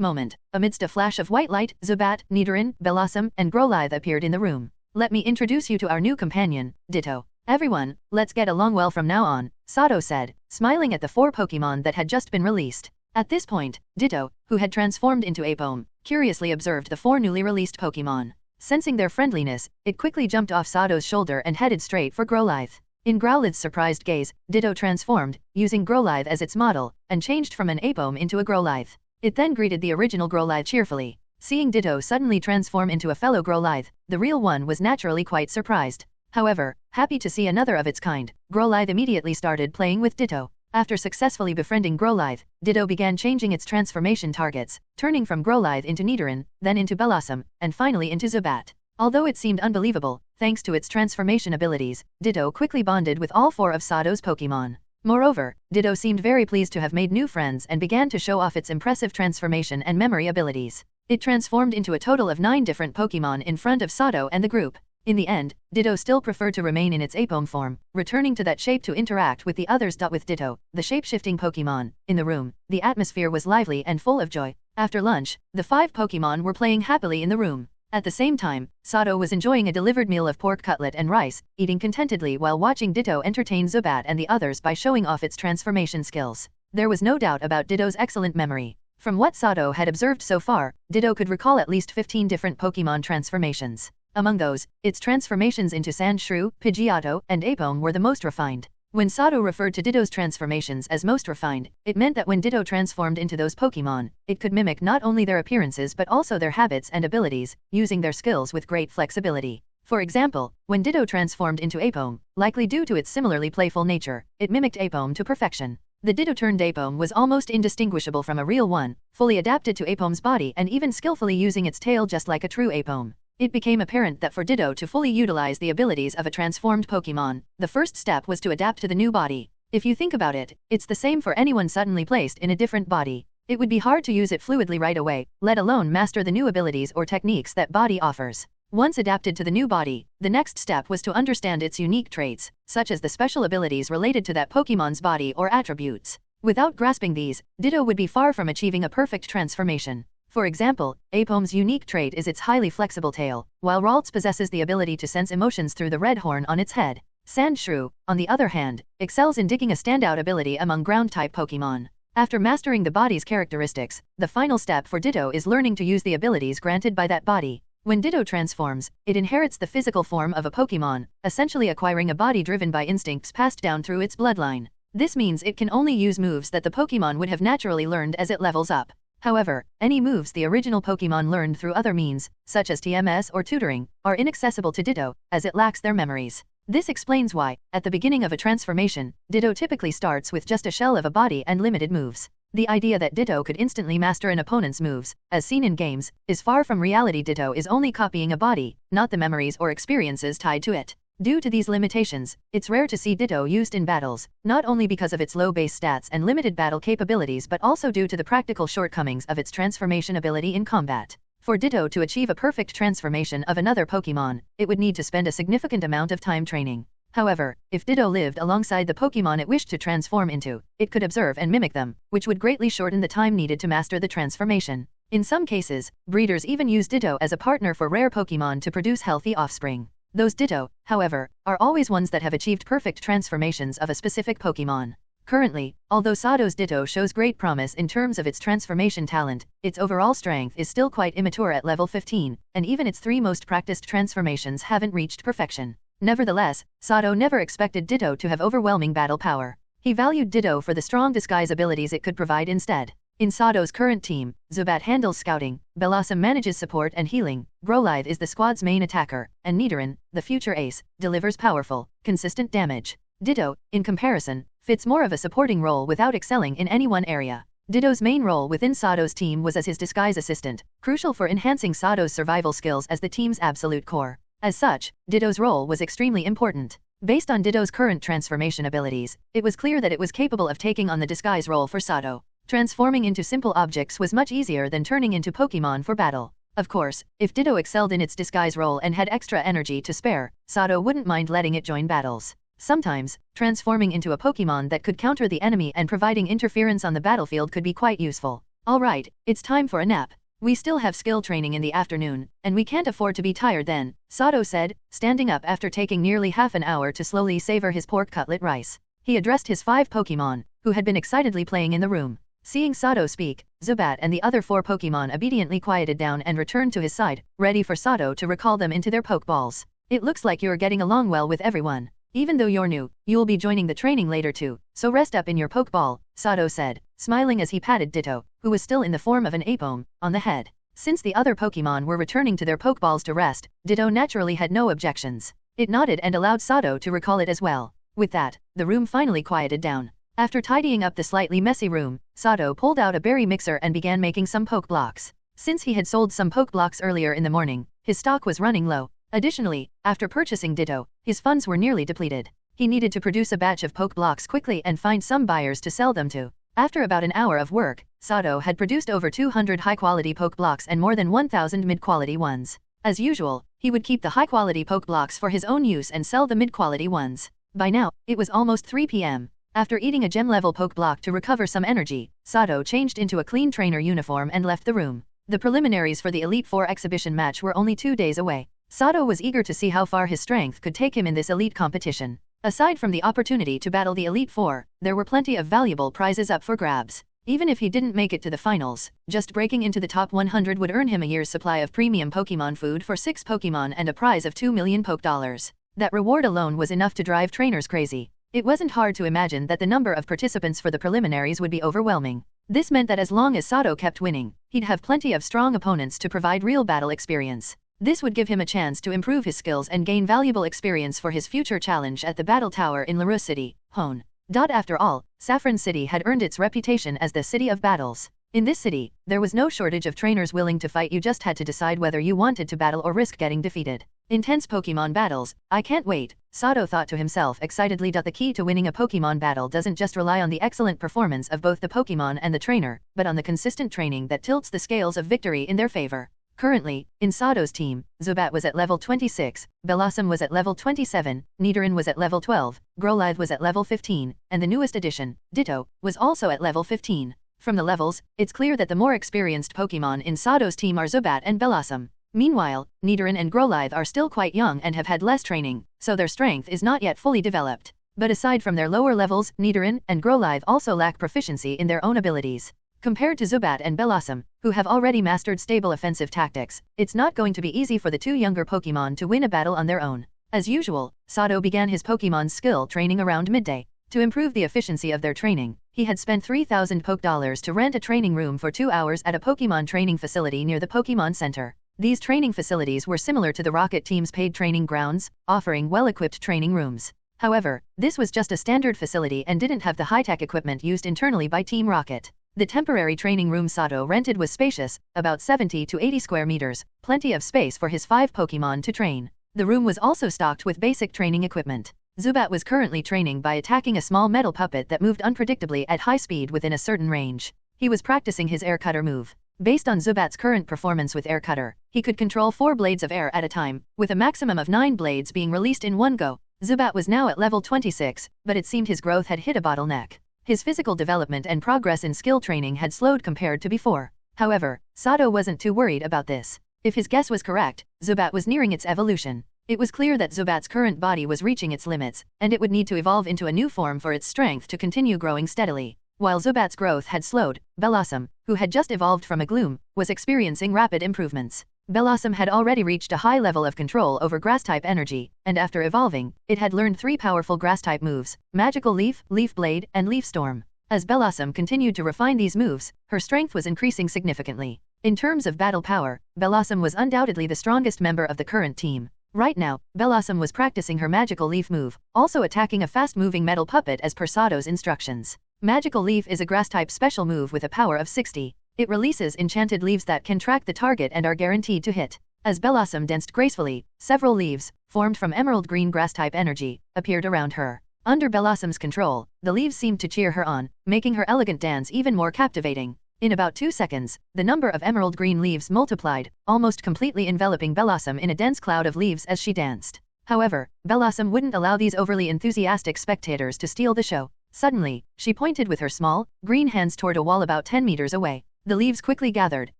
moment, amidst a flash of white light, Zubat, Nidoran, Bellossom, and Growlithe appeared in the room. Let me introduce you to our new companion, Ditto. Everyone, let's get along well from now on, Sato said, smiling at the 4 Pokémon that had just been released. At this point, Ditto, who had transformed into Apom, curiously observed the 4 newly released Pokémon. Sensing their friendliness, it quickly jumped off Sato's shoulder and headed straight for Growlithe. In Growlithe's surprised gaze, Ditto transformed, using Growlithe as its model, and changed from an Apom into a Growlithe. It then greeted the original Growlithe cheerfully. Seeing Ditto suddenly transform into a fellow Growlithe, the real one was naturally quite surprised. However, happy to see another of its kind, Growlithe immediately started playing with Ditto. After successfully befriending Growlithe, Ditto began changing its transformation targets, turning from Growlithe into Nidoran, then into Bellossom, and finally into Zubat. Although it seemed unbelievable, thanks to its transformation abilities, Ditto quickly bonded with all 4 of Sato's Pokémon. Moreover, Ditto seemed very pleased to have made new friends and began to show off its impressive transformation and memory abilities. It transformed into a total of 9 different Pokémon in front of Sato and the group. In the end, Ditto still preferred to remain in its Apom form, returning to that shape to interact with the others. With Ditto, the shape-shifting Pokémon, in the room, the atmosphere was lively and full of joy. After lunch, the 5 Pokémon were playing happily in the room. At the same time, Sato was enjoying a delivered meal of pork cutlet and rice, eating contentedly while watching Ditto entertain Zubat and the others by showing off its transformation skills. There was no doubt about Ditto's excellent memory. From what Sato had observed so far, Ditto could recall at least 15 different Pokémon transformations. Among those, its transformations into Sandshrew, Pidgeotto, and Apom were the most refined. When Sato referred to Ditto's transformations as most refined, it meant that when Ditto transformed into those Pokémon, it could mimic not only their appearances but also their habits and abilities, using their skills with great flexibility. For example, when Ditto transformed into Apom, likely due to its similarly playful nature, it mimicked Apom to perfection. The Ditto-turned Apom was almost indistinguishable from a real one, fully adapted to Apom's body and even skillfully using its tail just like a true Apom. It became apparent that for Ditto to fully utilize the abilities of a transformed Pokémon, the first step was to adapt to the new body. If you think about it, it's the same for anyone suddenly placed in a different body. It would be hard to use it fluidly right away, let alone master the new abilities or techniques that body offers. Once adapted to the new body, the next step was to understand its unique traits, such as the special abilities related to that Pokémon's body or attributes. Without grasping these, Ditto would be far from achieving a perfect transformation. For example, Apom's unique trait is its highly flexible tail, while Ralts possesses the ability to sense emotions through the red horn on its head. Sandshrew, on the other hand, excels in digging, a standout ability among ground-type Pokémon. After mastering the body's characteristics, the final step for Ditto is learning to use the abilities granted by that body. When Ditto transforms, it inherits the physical form of a Pokémon, essentially acquiring a body driven by instincts passed down through its bloodline. This means it can only use moves that the Pokémon would have naturally learned as it levels up. However, any moves the original Pokémon learned through other means, such as TMS or tutoring, are inaccessible to Ditto, as it lacks their memories. This explains why, at the beginning of a transformation, Ditto typically starts with just a shell of a body and limited moves. The idea that Ditto could instantly master an opponent's moves, as seen in games, is far from reality. Ditto is only copying a body, not the memories or experiences tied to it. Due to these limitations, it's rare to see Ditto used in battles, not only because of its low base stats and limited battle capabilities but also due to the practical shortcomings of its transformation ability in combat. For Ditto to achieve a perfect transformation of another Pokémon, it would need to spend a significant amount of time training. However, if Ditto lived alongside the Pokémon it wished to transform into, it could observe and mimic them, which would greatly shorten the time needed to master the transformation. In some cases, breeders even use Ditto as a partner for rare Pokémon to produce healthy offspring. Those Ditto, however, are always ones that have achieved perfect transformations of a specific Pokémon. Currently, although Sato's Ditto shows great promise in terms of its transformation talent, its overall strength is still quite immature at level 15, and even its 3 most practiced transformations haven't reached perfection. Nevertheless, Sato never expected Ditto to have overwhelming battle power. He valued Ditto for the strong disguise abilities it could provide instead. In Sato's current team, Zubat handles scouting, Bellossom manages support and healing, Growlithe is the squad's main attacker, and Nidoran, the future ace, delivers powerful, consistent damage. Ditto, in comparison, fits more of a supporting role without excelling in any one area. Ditto's main role within Sato's team was as his disguise assistant, crucial for enhancing Sato's survival skills as the team's absolute core. As such, Ditto's role was extremely important. Based on Ditto's current transformation abilities, it was clear that it was capable of taking on the disguise role for Sato. Transforming into simple objects was much easier than turning into Pokémon for battle. Of course, if Ditto excelled in its disguise role and had extra energy to spare, Sato wouldn't mind letting it join battles. Sometimes, transforming into a Pokémon that could counter the enemy and providing interference on the battlefield could be quite useful. Alright, it's time for a nap. We still have skill training in the afternoon, and we can't afford to be tired then, Sato said, standing up after taking nearly half an hour to slowly savor his pork cutlet rice. He addressed his 5 Pokémon, who had been excitedly playing in the room. Seeing Sato speak, Zubat and the other 4 Pokémon obediently quieted down and returned to his side, ready for Sato to recall them into their Pokeballs. It looks like you're getting along well with everyone. Even though you're new, you'll be joining the training later too, so rest up in your Pokeball, Sato said, smiling as he patted Ditto, who was still in the form of an Apom, on the head. Since the other Pokémon were returning to their Pokeballs to rest, Ditto naturally had no objections. It nodded and allowed Sato to recall it as well. With that, the room finally quieted down. After tidying up the slightly messy room, Sato pulled out a berry mixer and began making some Pokeblocks. Since he had sold some Pokeblocks earlier in the morning, his stock was running low. Additionally, after purchasing Ditto, his funds were nearly depleted. He needed to produce a batch of Pokeblocks quickly and find some buyers to sell them to. After about an hour of work, Sato had produced over 200 high-quality Pokeblocks and more than 1,000 mid-quality ones. As usual, he would keep the high-quality Pokeblocks for his own use and sell the mid-quality ones. By now, it was almost 3 p.m. After eating a gem-level Pokeblock to recover some energy, Sato changed into a clean trainer uniform and left the room. The preliminaries for the Elite Four exhibition match were only 2 days away. Sato was eager to see how far his strength could take him in this elite competition. Aside from the opportunity to battle the Elite Four, there were plenty of valuable prizes up for grabs. Even if he didn't make it to the finals, just breaking into the top 100 would earn him a year's supply of premium Pokémon food for 6 Pokémon and a prize of 2 million Poke Dollars. That reward alone was enough to drive trainers crazy. It wasn't hard to imagine that the number of participants for the preliminaries would be overwhelming. This meant that as long as Sato kept winning, he'd have plenty of strong opponents to provide real battle experience. This would give him a chance to improve his skills and gain valuable experience for his future challenge at the Battle Tower in Larue City, Hone. After all, Saffron City had earned its reputation as the City of Battles. In this city, there was no shortage of trainers willing to fight. You just had to decide whether you wanted to battle or risk getting defeated. Intense Pokemon battles, I can't wait, Sato thought to himself excitedly. The key to winning a Pokemon battle doesn't just rely on the excellent performance of both the Pokemon and the trainer, but on the consistent training that tilts the scales of victory in their favor. Currently, in Sato's team, Zubat was at level 26, Bellossom was at level 27, Nidoran was at level 12, Growlithe was at level 15, and the newest addition, Ditto, was also at level 15. From the levels, it's clear that the more experienced Pokemon in Sato's team are Zubat and Bellossom. Meanwhile, Nidoran and Growlithe are still quite young and have had less training, so their strength is not yet fully developed. But aside from their lower levels, Nidoran and Growlithe also lack proficiency in their own abilities. Compared to Zubat and Bellossom, who have already mastered stable offensive tactics, it's not going to be easy for the 2 younger Pokemon to win a battle on their own. As usual, Sato began his Pokemon's skill training around midday. To improve the efficiency of their training, he had spent 3,000 Poke Dollars to rent a training room for 2 hours at a Pokemon training facility near the Pokemon Center. These training facilities were similar to the Rocket Team's paid training grounds, offering well-equipped training rooms. However, this was just a standard facility and didn't have the high-tech equipment used internally by Team Rocket. The temporary training room Sato rented was spacious, about 70 to 80 square meters, plenty of space for his 5 Pokemon to train. The room was also stocked with basic training equipment. Zubat was currently training by attacking a small metal puppet that moved unpredictably at high speed within a certain range. He was practicing his air cutter move. Based on Zubat's current performance with air cutter, he could control 4 blades of air at a time, with a maximum of 9 blades being released in one go. Zubat was now at level 26, but it seemed his growth had hit a bottleneck. His physical development and progress in skill training had slowed compared to before. However, Sato wasn't too worried about this. If his guess was correct, Zubat was nearing its evolution. It was clear that Zubat's current body was reaching its limits, and it would need to evolve into a new form for its strength to continue growing steadily. While Zubat's growth had slowed, Bellossom, who had just evolved from a Gloom, was experiencing rapid improvements. Bellossom had already reached a high level of control over Grass-type energy, and after evolving, it had learned 3 powerful Grass-type moves, Magical Leaf, Leaf Blade, and Leaf Storm. As Bellossom continued to refine these moves, her strength was increasing significantly. In terms of battle power, Bellossom was undoubtedly the strongest member of the current team. Right now, Bellossom was practicing her Magical Leaf move, also attacking a fast-moving metal puppet as per Sato's instructions. Magical Leaf is a Grass-type special move with a power of 60. It releases enchanted leaves that can track the target and are guaranteed to hit. As Bellossom danced gracefully, several leaves, formed from emerald green Grass-type energy, appeared around her. Under Bellossom's control, the leaves seemed to cheer her on, making her elegant dance even more captivating. In about 2 seconds, the number of emerald green leaves multiplied, almost completely enveloping Bellossom in a dense cloud of leaves as she danced. However, Bellossom wouldn't allow these overly enthusiastic spectators to steal the show. Suddenly, she pointed with her small, green hands toward a wall about 10 meters away. The leaves quickly gathered,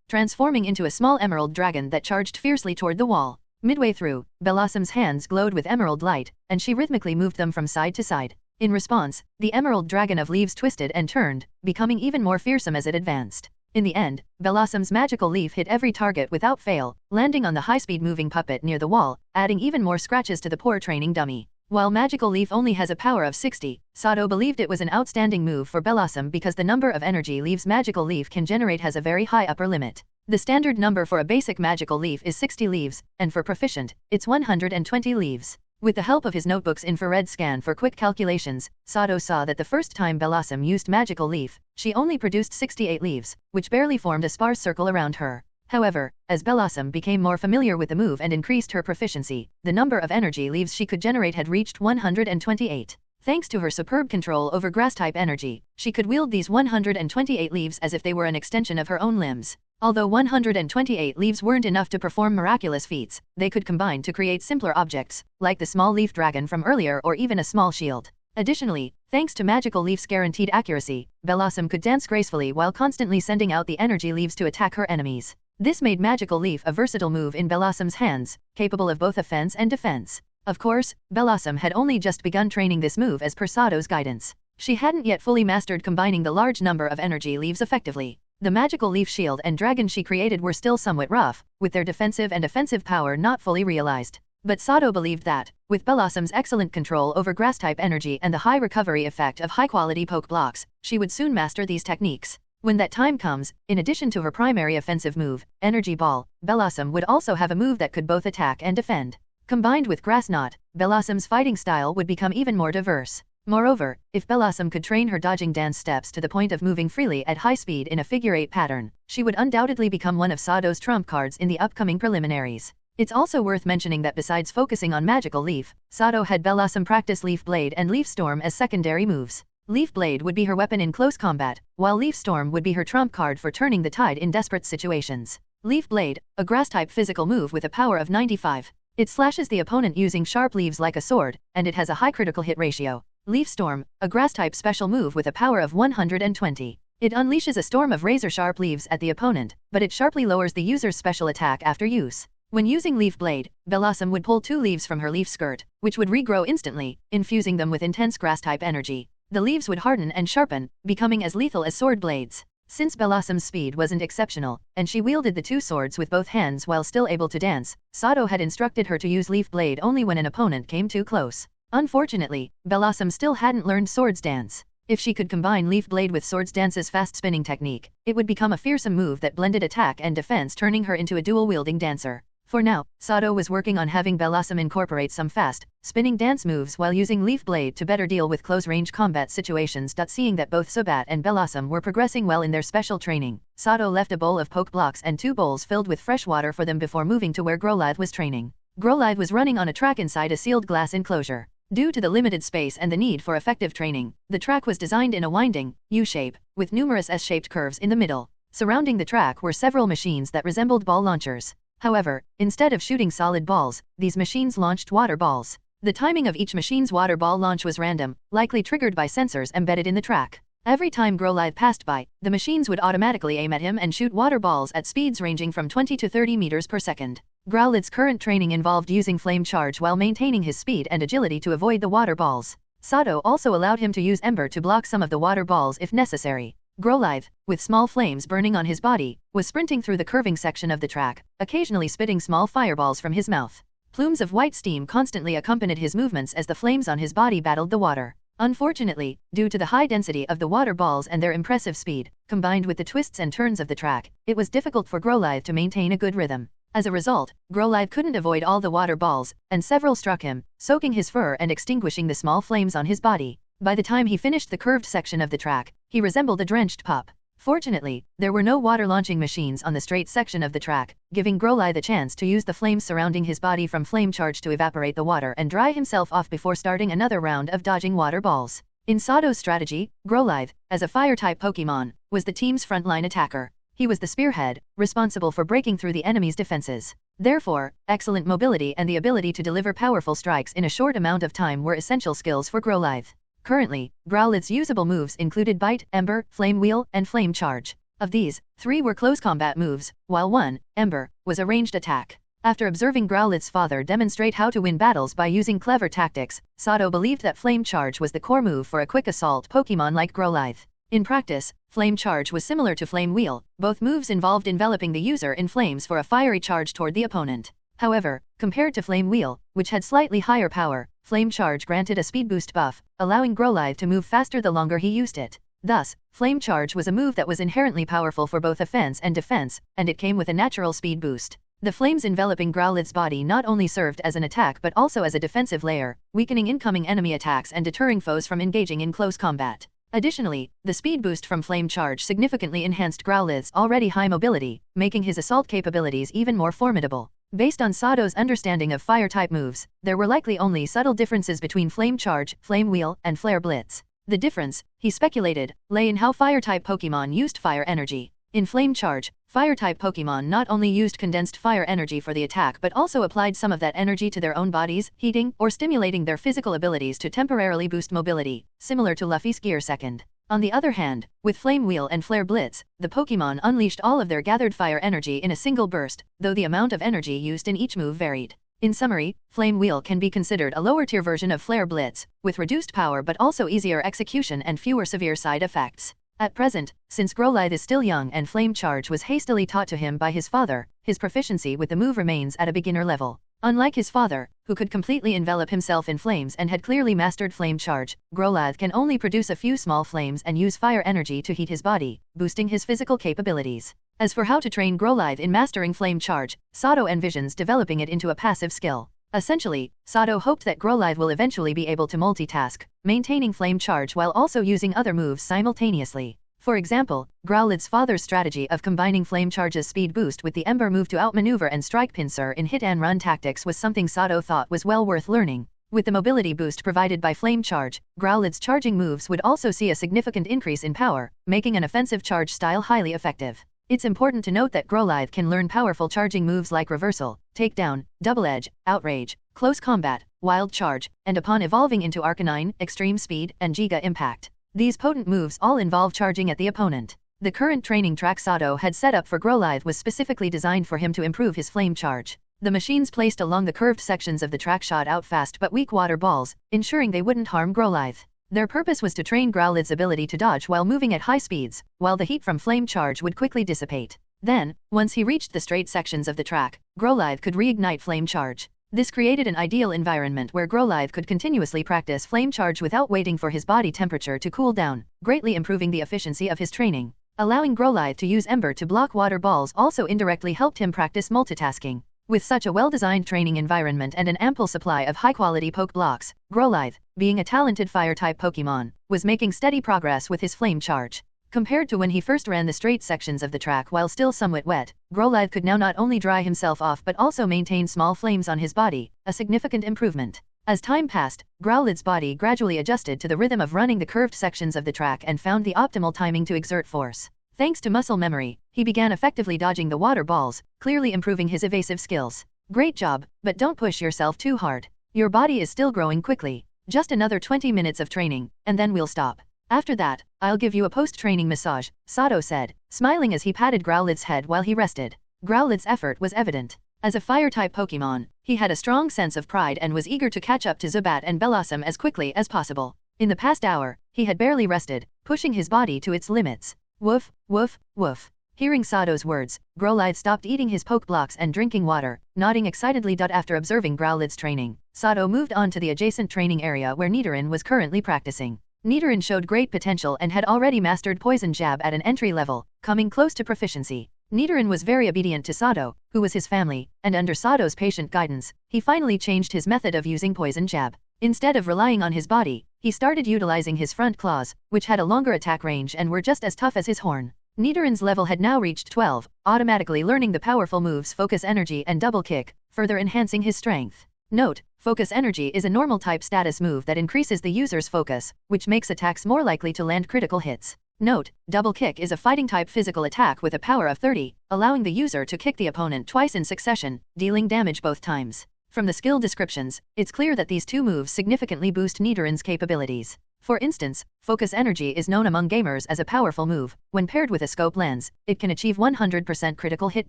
transforming into a small emerald dragon that charged fiercely toward the wall. Midway through, Bellossom's hands glowed with emerald light, and she rhythmically moved them from side to side. In response, the emerald dragon of leaves twisted and turned, becoming even more fearsome as it advanced. In the end, Bellossom's magical leaf hit every target without fail, landing on the high-speed moving puppet near the wall, adding even more scratches to the poor training dummy. While Magical Leaf only has a power of 60, Sato believed it was an outstanding move for Bellossom because the number of energy leaves Magical Leaf can generate has a very high upper limit. The standard number for a basic Magical Leaf is 60 leaves, and for proficient, it's 120 leaves. With the help of his notebook's infrared scan for quick calculations, Sato saw that the first time Bellossom used Magical Leaf, she only produced 68 leaves, which barely formed a sparse circle around her. However, as Bellossom became more familiar with the move and increased her proficiency, the number of energy leaves she could generate had reached 128. Thanks to her superb control over Grass-type energy, she could wield these 128 leaves as if they were an extension of her own limbs. Although 128 leaves weren't enough to perform miraculous feats, they could combine to create simpler objects, like the small leaf dragon from earlier or even a small shield. Additionally, thanks to Magical Leaf's guaranteed accuracy, Bellossom could dance gracefully while constantly sending out the energy leaves to attack her enemies. This made Magical Leaf a versatile move in Bellossom's hands, capable of both offense and defense. Of course, Bellossom had only just begun training this move as per Sato's guidance. She hadn't yet fully mastered combining the large number of energy leaves effectively. The Magical Leaf shield and dragon she created were still somewhat rough, with their defensive and offensive power not fully realized. But Sato believed that, with Bellossom's excellent control over Grass-type energy and the high recovery effect of high-quality poke blocks, she would soon master these techniques. When that time comes, in addition to her primary offensive move, Energy Ball, Bellossom would also have a move that could both attack and defend. Combined with Grass Knot, Bellossom's fighting style would become even more diverse. Moreover, if Bellossom could train her dodging dance steps to the point of moving freely at high speed in a figure-8 pattern, she would undoubtedly become one of Sato's trump cards in the upcoming preliminaries. It's also worth mentioning that besides focusing on Magical Leaf, Sato had Bellossom practice Leaf Blade and Leaf Storm as secondary moves. Leaf Blade would be her weapon in close combat, while Leaf Storm would be her trump card for turning the tide in desperate situations. Leaf Blade, a Grass-type physical move with a power of 95. It slashes the opponent using sharp leaves like a sword, and it has a high critical hit ratio. Leaf Storm, a Grass-type special move with a power of 120. It unleashes a storm of razor-sharp leaves at the opponent, but it sharply lowers the user's special attack after use. When using Leaf Blade, Bellossom would pull 2 leaves from her leaf skirt, which would regrow instantly, infusing them with intense Grass-type energy. The leaves would harden and sharpen, becoming as lethal as sword blades. Since Bellossom's speed wasn't exceptional, and she wielded the 2 swords with both hands while still able to dance, Sato had instructed her to use Leaf Blade only when an opponent came too close. Unfortunately, Bellossom still hadn't learned Swords Dance. If she could combine Leaf Blade with Swords Dance's fast spinning technique, it would become a fearsome move that blended attack and defense, turning her into a dual-wielding dancer. For now, Sato was working on having Bellossom incorporate some fast, spinning dance moves while using Leaf Blade to better deal with close-range combat situations. Seeing that both Zubat and Bellossom were progressing well in their special training, Sato left a bowl of poke blocks and 2 bowls filled with fresh water for them before moving to where Growlithe was training. Growlithe was running on a track inside a sealed glass enclosure. Due to the limited space and the need for effective training, the track was designed in a winding, U-shape, with numerous S-shaped curves in the middle. Surrounding the track were several machines that resembled ball launchers. However, instead of shooting solid balls, these machines launched water balls. The timing of each machine's water ball launch was random, likely triggered by sensors embedded in the track. Every time Grolive passed by, the machines would automatically aim at him and shoot water balls at speeds ranging from 20 to 30 meters per second. Growlithe's current training involved using flame charge while maintaining his speed and agility to avoid the water balls. Sato also allowed him to use Ember to block some of the water balls if necessary. Grolive, with small flames burning on his body, was sprinting through the curving section of the track, occasionally spitting small fireballs from his mouth. Plumes of white steam constantly accompanied his movements as the flames on his body battled the water. Unfortunately, due to the high density of the water balls and their impressive speed, combined with the twists and turns of the track, it was difficult for Grolive to maintain a good rhythm. As a result, Grolive couldn't avoid all the water balls, and several struck him, soaking his fur and extinguishing the small flames on his body. By the time he finished the curved section of the track, he resembled a drenched pup. Fortunately, there were no water-launching machines on the straight section of the track, giving Grolive a chance to use the flames surrounding his body from flame charge to evaporate the water and dry himself off before starting another round of dodging water balls. In Sato's strategy, Grolive, as a fire-type Pokémon, was the team's frontline attacker. He was the spearhead, responsible for breaking through the enemy's defenses. Therefore, excellent mobility and the ability to deliver powerful strikes in a short amount of time were essential skills for Grolive. Currently, Growlithe's usable moves included Bite, Ember, Flame Wheel, and Flame Charge. Of these, 3 were close combat moves, while 1, Ember, was a ranged attack. After observing Growlithe's father demonstrate how to win battles by using clever tactics, Sato believed that Flame Charge was the core move for a quick assault Pokémon like Grolive. In practice, Flame Charge was similar to Flame Wheel. Both moves involved enveloping the user in flames for a fiery charge toward the opponent. However, compared to Flame Wheel, which had slightly higher power, Flame Charge granted a speed boost buff, allowing Grolive to move faster the longer he used it. Thus, Flame Charge was a move that was inherently powerful for both offense and defense, and it came with a natural speed boost. The flames enveloping Growlithe's body not only served as an attack but also as a defensive layer, weakening incoming enemy attacks and deterring foes from engaging in close combat. Additionally, the speed boost from Flame Charge significantly enhanced Growlithe's already high mobility, making his assault capabilities even more formidable. Based on Sato's understanding of fire-type moves, there were likely only subtle differences between Flame Charge, Flame Wheel, and Flare Blitz. The difference, he speculated, lay in how fire-type Pokémon used fire energy. In Flame Charge, fire-type Pokémon not only used condensed fire energy for the attack but also applied some of that energy to their own bodies, heating or stimulating their physical abilities to temporarily boost mobility, similar to Luffy's Gear Second. On the other hand, with Flame Wheel and Flare Blitz, the Pokémon unleashed all of their gathered fire energy in a single burst, though the amount of energy used in each move varied. In summary, Flame Wheel can be considered a lower-tier version of Flare Blitz, with reduced power but also easier execution and fewer severe side effects. At present, since Grolive is still young and Flame Charge was hastily taught to him by his father, his proficiency with the move remains at a beginner level. Unlike his father, who could completely envelop himself in flames and had clearly mastered Flame Charge, Grolive can only produce a few small flames and use fire energy to heat his body, boosting his physical capabilities. As for how to train Grolive in mastering Flame Charge, Sato envisions developing it into a passive skill. Essentially, Sato hoped that Grolive will eventually be able to multitask, maintaining Flame Charge while also using other moves simultaneously. For example, Growlithe's father's strategy of combining Flame Charge's speed boost with the Ember move to outmaneuver and strike pincer in hit-and-run tactics was something Sato thought was well worth learning. With the mobility boost provided by Flame Charge, Growlithe's charging moves would also see a significant increase in power, making an offensive charge style highly effective. It's important to note that Grolive can learn powerful charging moves like Reversal, Takedown, Double Edge, Outrage, Close Combat, Wild Charge, and upon evolving into Arcanine, Extreme Speed, and Giga Impact. These potent moves all involve charging at the opponent. The current training track Sato had set up for Grolive was specifically designed for him to improve his Flame Charge. The machines placed along the curved sections of the track shot out fast but weak water balls, ensuring they wouldn't harm Grolive. Their purpose was to train Growlithe's ability to dodge while moving at high speeds, while the heat from Flame Charge would quickly dissipate. Then, once he reached the straight sections of the track, Grolive could reignite Flame Charge. This created an ideal environment where Grolive could continuously practice Flame Charge without waiting for his body temperature to cool down, greatly improving the efficiency of his training. Allowing Grolive to use Ember to block water balls also indirectly helped him practice multitasking. With such a well-designed training environment and an ample supply of high-quality poke blocks, Grolive, being a talented fire-type Pokémon, was making steady progress with his Flame Charge. Compared to when he first ran the straight sections of the track while still somewhat wet, Grolive could now not only dry himself off but also maintain small flames on his body, a significant improvement. As time passed, Growlithe's body gradually adjusted to the rhythm of running the curved sections of the track and found the optimal timing to exert force. Thanks to muscle memory, he began effectively dodging the water balls, clearly improving his evasive skills. Great job, but don't push yourself too hard. Your body is still growing quickly. Just another 20 minutes of training, and then we'll stop. After that, I'll give you a post-training massage, Sato said, smiling as he patted Growlithe's head while he rested. Growlithe's effort was evident. As a fire-type Pokémon, he had a strong sense of pride and was eager to catch up to Zubat and Bellossom as quickly as possible. In the past hour, he had barely rested, pushing his body to its limits. Woof, woof, woof. Hearing Sato's words, Growlithe stopped eating his poke blocks and drinking water, nodding excitedly. After observing Growlithe's training, Sato moved on to the adjacent training area where Nidoran was currently practicing. Nidoran showed great potential and had already mastered Poison Jab at an entry level, coming close to proficiency. Nidoran was very obedient to Sato, who was his family, and under Sato's patient guidance, he finally changed his method of using Poison Jab. Instead of relying on his body, he started utilizing his front claws, which had a longer attack range and were just as tough as his horn. Nidoran's level had now reached 12, automatically learning the powerful moves Focus Energy and Double Kick, further enhancing his strength. Note: Focus Energy is a normal type status move that increases the user's focus, which makes attacks more likely to land critical hits. Note: Double Kick is a fighting type physical attack with a power of 30, allowing the user to kick the opponent twice in succession, dealing damage both times. From the skill descriptions, it's clear that these two moves significantly boost Nidoran's capabilities. For instance, Focus Energy is known among gamers as a powerful move. When paired with a scope lens, it can achieve 100% critical hit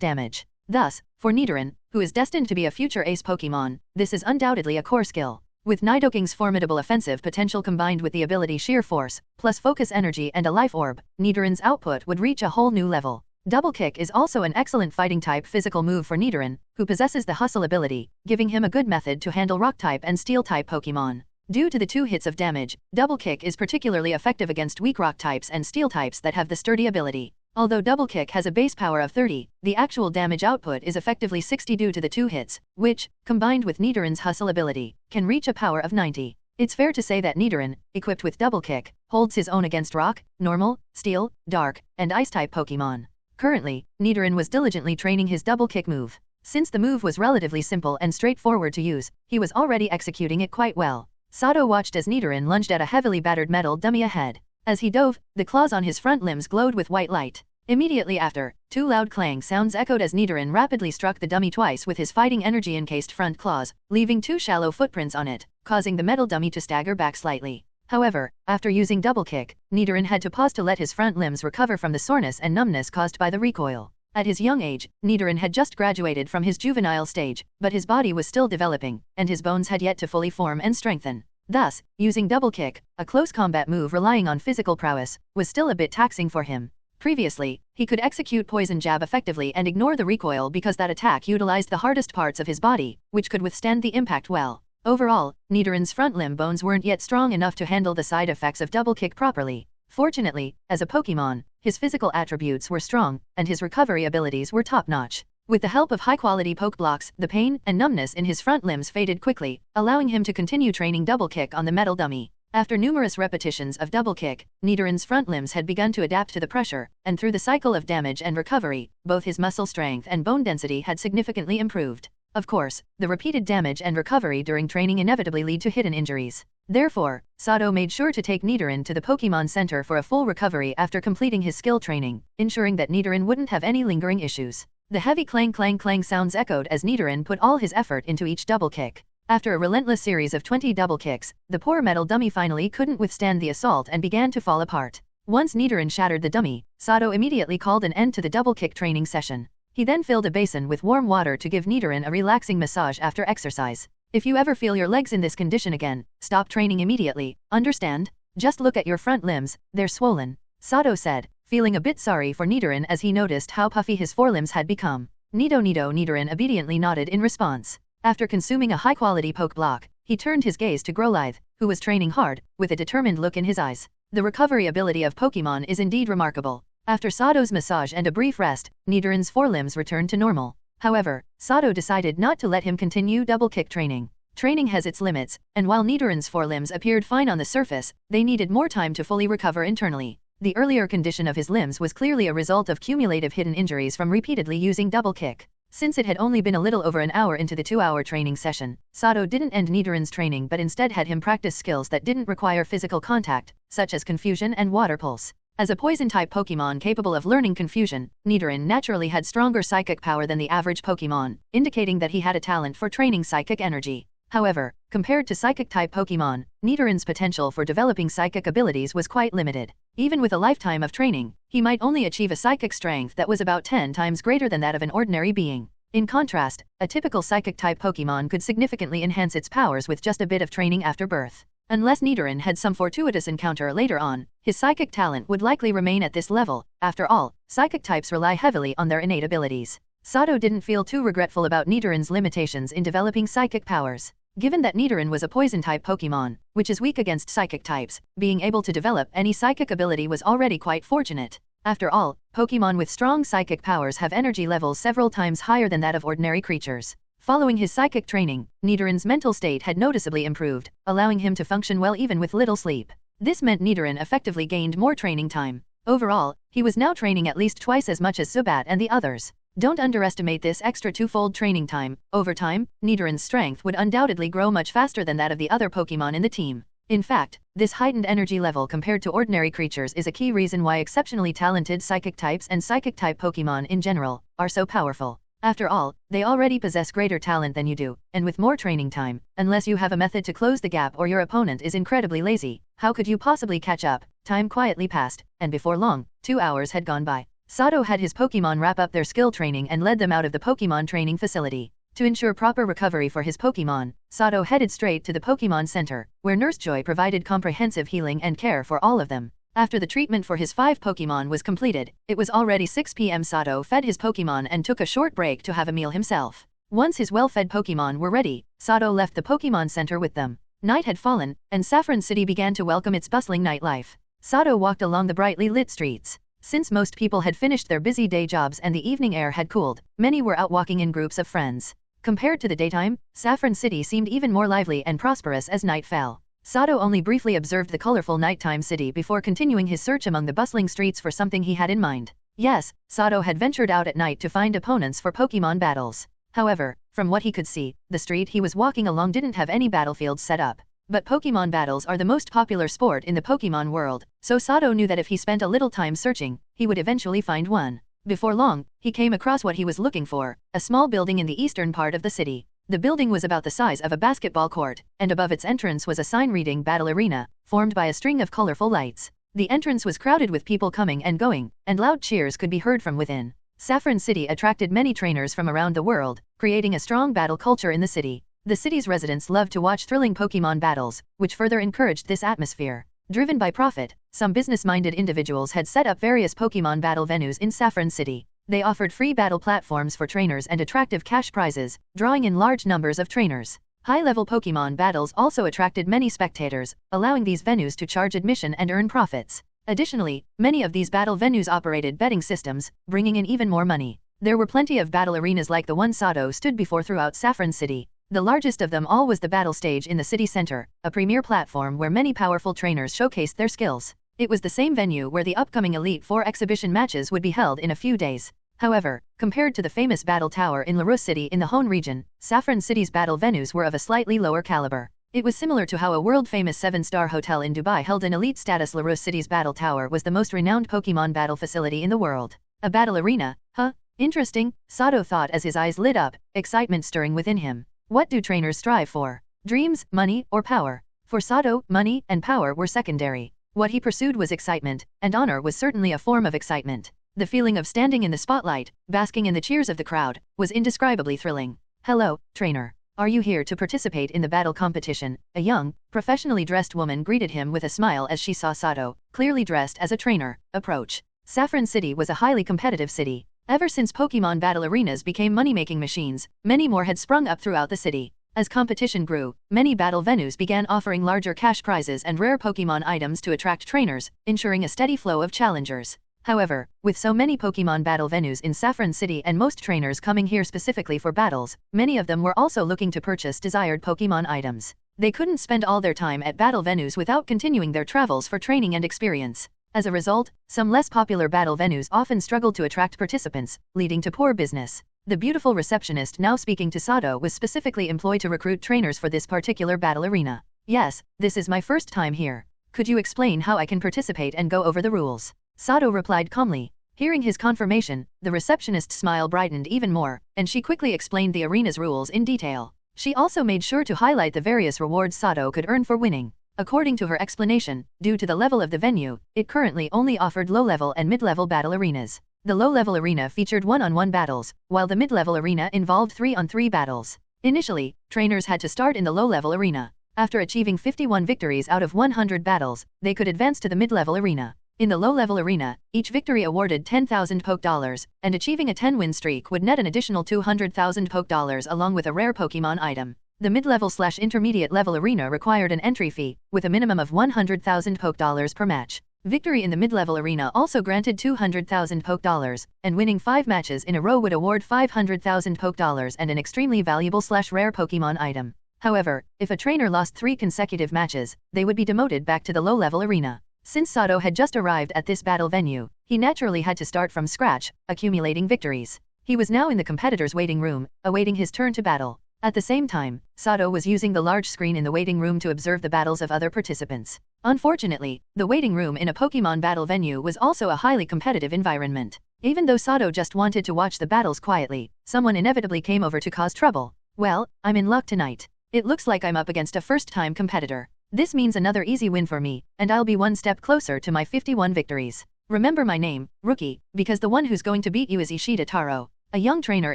damage. Thus, for Nidoran, who is destined to be a future ace Pokémon, this is undoubtedly a core skill. With Nidoking's formidable offensive potential combined with the ability Sheer Force, plus Focus Energy and a Life Orb, Nidoran's output would reach a whole new level. Double Kick is also an excellent fighting type physical move for Nidoran, who possesses the Hustle ability, giving him a good method to handle Rock type and Steel type Pokémon. Due to the 2 hits of damage, Double Kick is particularly effective against weak Rock types and Steel types that have the Sturdy ability. Although Double Kick has a base power of 30, the actual damage output is effectively 60 due to the 2 hits, which, combined with Nidoran's Hustle ability, can reach a power of 90. It's fair to say that Nidoran, equipped with Double Kick, holds his own against Rock, Normal, Steel, Dark, and Ice-type Pokémon. Currently, Nidoran was diligently training his Double Kick move. Since the move was relatively simple and straightforward to use, he was already executing it quite well. Sato watched as Nidoran lunged at a heavily battered metal dummy ahead. As he dove, the claws on his front limbs glowed with white light. Immediately after, 2 loud clang sounds echoed as Nidoran rapidly struck the dummy twice with his fighting energy-encased front claws, leaving 2 shallow footprints on it, causing the metal dummy to stagger back slightly. However, after using Double Kick, Nidoran had to pause to let his front limbs recover from the soreness and numbness caused by the recoil. At his young age, Nidoran had just graduated from his juvenile stage, but his body was still developing, and his bones had yet to fully form and strengthen. Thus, using Double Kick, a close combat move relying on physical prowess, was still a bit taxing for him. Previously, he could execute Poison Jab effectively and ignore the recoil because that attack utilized the hardest parts of his body, which could withstand the impact well. Overall, Nidoran's front limb bones weren't yet strong enough to handle the side effects of Double Kick properly. Fortunately, as a Pokémon, his physical attributes were strong, and his recovery abilities were top-notch. With the help of high-quality poke blocks, the pain and numbness in his front limbs faded quickly, allowing him to continue training Double Kick on the metal dummy. After numerous repetitions of Double Kick, Nidoran's front limbs had begun to adapt to the pressure, and through the cycle of damage and recovery, both his muscle strength and bone density had significantly improved. Of course, the repeated damage and recovery during training inevitably lead to hidden injuries. Therefore, Sato made sure to take Nidoran to the Pokémon Center for a full recovery after completing his skill training, ensuring that Nidoran wouldn't have any lingering issues. The heavy clang clang clang sounds echoed as Nidoran put all his effort into each Double Kick. After a relentless series of 20 double kicks, the poor metal dummy finally couldn't withstand the assault and began to fall apart. Once Nidoran shattered the dummy, Sato immediately called an end to the Double Kick training session. He then filled a basin with warm water to give Nidoran a relaxing massage after exercise. If you ever feel your legs in this condition again, stop training immediately, understand? Just look at your front limbs, they're swollen, Sato said, feeling a bit sorry for Nidoran as he noticed how puffy his forelimbs had become. Nidoran obediently nodded in response. After consuming a high-quality poke block, he turned his gaze to Growlithe, who was training hard, with a determined look in his eyes. The recovery ability of Pokémon is indeed remarkable. After Sato's massage and a brief rest, Nidoran's forelimbs returned to normal. However, Sato decided not to let him continue Double Kick training. Training has its limits, and while Nidoran's forelimbs appeared fine on the surface, they needed more time to fully recover internally. The earlier condition of his limbs was clearly a result of cumulative hidden injuries from repeatedly using Double Kick. Since it had only been a little over an hour into the 2-hour training session, Sato didn't end Nidoran's training but instead had him practice skills that didn't require physical contact, such as Confusion and Water Pulse. As a Poison-type Pokémon capable of learning Confusion, Nidoran naturally had stronger psychic power than the average Pokémon, indicating that he had a talent for training psychic energy. However, compared to Psychic-type Pokémon, Nidorann's potential for developing psychic abilities was quite limited. Even with a lifetime of training, he might only achieve a psychic strength that was about 10 times greater than that of an ordinary being. In contrast, a typical Psychic-type Pokémon could significantly enhance its powers with just a bit of training after birth. Unless Nidoran had some fortuitous encounter later on, his psychic talent would likely remain at this level. After all, psychic types rely heavily on their innate abilities. Sato didn't feel too regretful about Nidoran's limitations in developing psychic powers. Given that Nidoran was a poison-type Pokémon, which is weak against psychic types, being able to develop any psychic ability was already quite fortunate. After all, Pokémon with strong psychic powers have energy levels several times higher than that of ordinary creatures. Following his psychic training, Nidoran's mental state had noticeably improved, allowing him to function well even with little sleep. This meant Nidoran effectively gained more training time. Overall, he was now training at least twice as much as Zubat and the others. Don't underestimate this extra twofold training time. Over time, Nidoran's strength would undoubtedly grow much faster than that of the other Pokémon in the team. In fact, this heightened energy level compared to ordinary creatures is a key reason why exceptionally talented psychic types and psychic-type Pokémon in general are so powerful. After all, they already possess greater talent than you do, and with more training time, unless you have a method to close the gap or your opponent is incredibly lazy, how could you possibly catch up? Time quietly passed, and before long, 2 hours had gone by. Sato had his Pokémon wrap up their skill training and led them out of the Pokémon training facility. To ensure proper recovery for his Pokémon, Sato headed straight to the Pokémon Center, where Nurse Joy provided comprehensive healing and care for all of them. After the treatment for his 5 Pokémon was completed, it was already 6 p.m. Sato fed his Pokémon and took a short break to have a meal himself. Once his well-fed Pokémon were ready, Sato left the Pokémon Center with them. Night had fallen, and Saffron City began to welcome its bustling nightlife. Sato walked along the brightly lit streets. Since most people had finished their busy day jobs and the evening air had cooled, many were out walking in groups of friends. Compared to the daytime, Saffron City seemed even more lively and prosperous as night fell. Sato only briefly observed the colorful nighttime city before continuing his search among the bustling streets for something he had in mind. Yes, Sato had ventured out at night to find opponents for Pokémon battles. However, from what he could see, the street he was walking along didn't have any battlefields set up. But Pokémon battles are the most popular sport in the Pokémon world, so Sato knew that if he spent a little time searching, he would eventually find one. Before long, he came across what he was looking for, a small building in the eastern part of the city. The building was about the size of a basketball court, and above its entrance was a sign reading Battle Arena, formed by a string of colorful lights. The entrance was crowded with people coming and going, and loud cheers could be heard from within. Saffron City attracted many trainers from around the world, creating a strong battle culture in the city. The city's residents loved to watch thrilling Pokémon battles, which further encouraged this atmosphere. Driven by profit, some business-minded individuals had set up various Pokémon battle venues in Saffron City. They offered free battle platforms for trainers and attractive cash prizes, drawing in large numbers of trainers. High-level Pokémon battles also attracted many spectators, allowing these venues to charge admission and earn profits. Additionally, many of these battle venues operated betting systems, bringing in even more money. There were plenty of battle arenas like the one Sato stood before throughout Saffron City. The largest of them all was the battle stage in the city center, a premier platform where many powerful trainers showcased their skills. It was the same venue where the upcoming Elite Four exhibition matches would be held in a few days. However, compared to the famous Battle Tower in Larus City in the Hone region, Saffron City's battle venues were of a slightly lower caliber. It was similar to how a world-famous 7-star hotel in Dubai held an elite status. Larus City's Battle Tower was the most renowned Pokémon battle facility in the world. A battle arena? Huh? Interesting, Sato thought as his eyes lit up, excitement stirring within him. What do trainers strive for? Dreams, money, or power? For Sato, money and power were secondary. What he pursued was excitement, and honor was certainly a form of excitement. The feeling of standing in the spotlight, basking in the cheers of the crowd, was indescribably thrilling. Hello, trainer. Are you here to participate in the battle competition? A young, professionally dressed woman greeted him with a smile as she saw Sato, clearly dressed as a trainer, approach. Saffron City was a highly competitive city. Ever since Pokémon battle arenas became money-making machines, many more had sprung up throughout the city. As competition grew, many battle venues began offering larger cash prizes and rare Pokémon items to attract trainers, ensuring a steady flow of challengers. However, with so many Pokémon battle venues in Saffron City and most trainers coming here specifically for battles, many of them were also looking to purchase desired Pokémon items. They couldn't spend all their time at battle venues without continuing their travels for training and experience. As a result, some less popular battle venues often struggled to attract participants, leading to poor business. The beautiful receptionist now speaking to Sato was specifically employed to recruit trainers for this particular battle arena. Yes, this is my first time here. Could you explain how I can participate and go over the rules? Sato replied calmly. Hearing his confirmation, the receptionist's smile brightened even more, and she quickly explained the arena's rules in detail. She also made sure to highlight the various rewards Sato could earn for winning. According to her explanation, due to the level of the venue, it currently only offered low-level and mid-level battle arenas. The low-level arena featured one-on-one battles, while the mid-level arena involved 3-on-3 battles. Initially, trainers had to start in the low-level arena. After achieving 51 victories out of 100 battles, they could advance to the mid-level arena. In the low-level arena, each victory awarded 10,000 Poke Dollars, and achieving a 10-win streak would net an additional 200,000 Poke Dollars along with a rare Pokemon item. The mid-level/intermediate level arena required an entry fee, with a minimum of 100,000 Poke Dollars per match. Victory in the mid-level arena also granted 200,000 Poke Dollars, and winning 5 matches in a row would award 500,000 Poke Dollars and an extremely valuable/rare Pokemon item. However, if a trainer lost 3 consecutive matches, they would be demoted back to the low-level arena. Since Sato had just arrived at this battle venue, he naturally had to start from scratch, accumulating victories. He was now in the competitor's waiting room, awaiting his turn to battle. At the same time, Sato was using the large screen in the waiting room to observe the battles of other participants. Unfortunately, the waiting room in a Pokemon battle venue was also a highly competitive environment. Even though Sato just wanted to watch the battles quietly, someone inevitably came over to cause trouble. Well, I'm in luck tonight. It looks like I'm up against a first-time competitor. This means another easy win for me, and I'll be one step closer to my 51 victories. Remember my name, Rookie, because the one who's going to beat you is Ishida Taro. A young trainer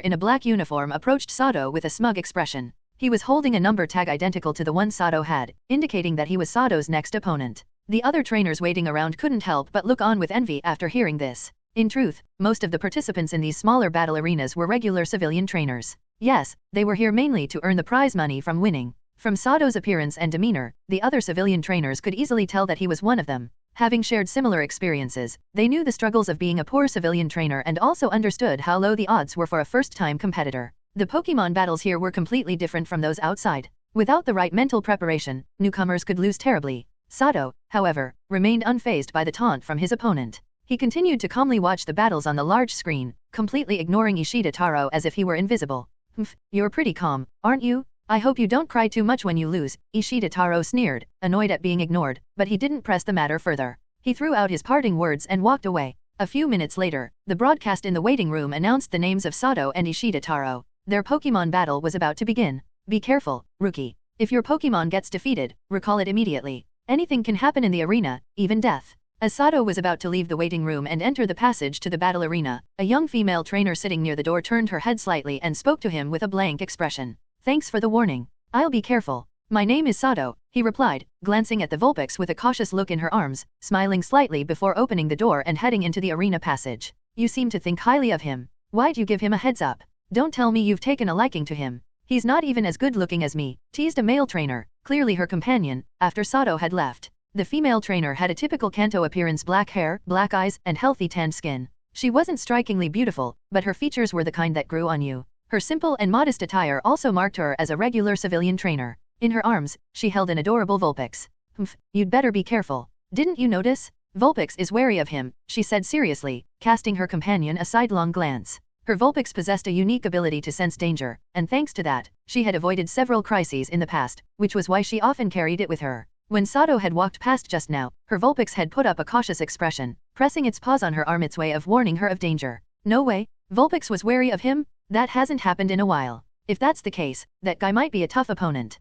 in a black uniform approached Sato with a smug expression. He was holding a number tag identical to the one Sato had, indicating that he was Sato's next opponent. The other trainers waiting around couldn't help but look on with envy after hearing this. In truth, most of the participants in these smaller battle arenas were regular civilian trainers. Yes, they were here mainly to earn the prize money from winning. From Sato's appearance and demeanor, the other civilian trainers could easily tell that he was one of them. Having shared similar experiences, they knew the struggles of being a poor civilian trainer and also understood how low the odds were for a first-time competitor. The Pokemon battles here were completely different from those outside. Without the right mental preparation, newcomers could lose terribly. Sato, however, remained unfazed by the taunt from his opponent. He continued to calmly watch the battles on the large screen, completely ignoring Ishida Taro as if he were invisible. You're pretty calm, aren't you? I hope you don't cry too much when you lose, Ishida Taro sneered, annoyed at being ignored, but he didn't press the matter further. He threw out his parting words and walked away. A few minutes later, the broadcast in the waiting room announced the names of Sato and Ishida Taro. Their Pokemon battle was about to begin. Be careful, Rookie. If your Pokemon gets defeated, recall it immediately. Anything can happen in the arena, even death. As Sato was about to leave the waiting room and enter the passage to the battle arena, a young female trainer sitting near the door turned her head slightly and spoke to him with a blank expression. Thanks for the warning. I'll be careful. My name is Sato, he replied, glancing at the Vulpix with a cautious look in her arms, smiling slightly before opening the door and heading into the arena passage. You seem to think highly of him. Why'd you give him a heads up? Don't tell me you've taken a liking to him. He's not even as good looking as me, teased a male trainer, clearly her companion, after Sato had left. The female trainer had a typical Kanto appearance, black hair, black eyes, and healthy tanned skin. She wasn't strikingly beautiful, but her features were the kind that grew on you. Her simple and modest attire also marked her as a regular civilian trainer. In her arms, she held an adorable Vulpix. You'd better be careful. Didn't you notice? Vulpix is wary of him, she said seriously, casting her companion a sidelong glance. Her Vulpix possessed a unique ability to sense danger, and thanks to that, she had avoided several crises in the past, which was why she often carried it with her. When Sato had walked past just now, her Vulpix had put up a cautious expression, pressing its paws on her arm, its way of warning her of danger. No way, Vulpix was wary of him? That hasn't happened in a while. If that's the case, that guy might be a tough opponent.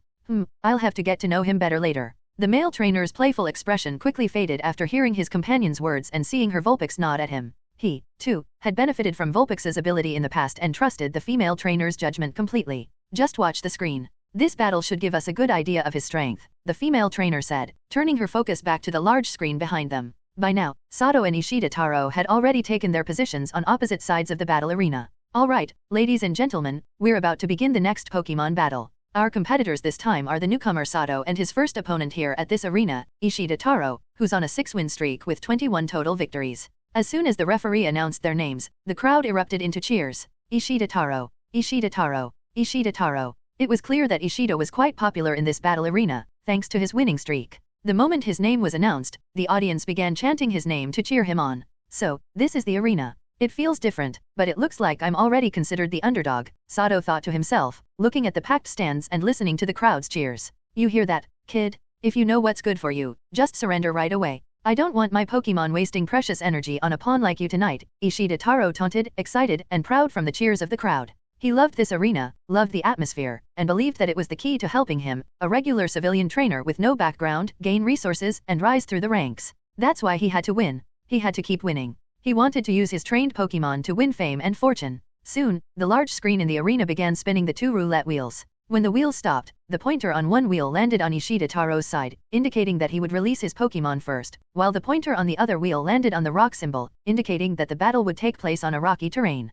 I'll have to get to know him better later. The male trainer's playful expression quickly faded after hearing his companion's words and seeing her Vulpix nod at him. He, too, had benefited from Vulpix's ability in the past and trusted the female trainer's judgment completely. Just watch the screen. This battle should give us a good idea of his strength, the female trainer said, turning her focus back to the large screen behind them. By now, Sato and Ishida Taro had already taken their positions on opposite sides of the battle arena. Alright, ladies and gentlemen, we're about to begin the next Pokemon battle. Our competitors this time are the newcomer Sato and his first opponent here at this arena, Ishida Taro, who's on a 6-win streak with 21 total victories. As soon as the referee announced their names, the crowd erupted into cheers. Ishida Taro, Ishida Taro, Ishida Taro. It was clear that Ishida was quite popular in this battle arena, thanks to his winning streak. The moment his name was announced, the audience began chanting his name to cheer him on. So, this is the arena. It feels different, but it looks like I'm already considered the underdog, Sato thought to himself, looking at the packed stands and listening to the crowd's cheers. You hear that, kid? If you know what's good for you, just surrender right away. I don't want my Pokemon wasting precious energy on a pawn like you tonight, Ishida Taro taunted, excited and proud from the cheers of the crowd. He loved this arena, loved the atmosphere, and believed that it was the key to helping him, a regular civilian trainer with no background, gain resources and rise through the ranks. That's why he had to win. He had to keep winning. He wanted to use his trained Pokémon to win fame and fortune. Soon, the large screen in the arena began spinning the 2 roulette wheels. When the wheels stopped, the pointer on one wheel landed on Ishida Taro's side, indicating that he would release his Pokémon first, while the pointer on the other wheel landed on the rock symbol, indicating that the battle would take place on a rocky terrain.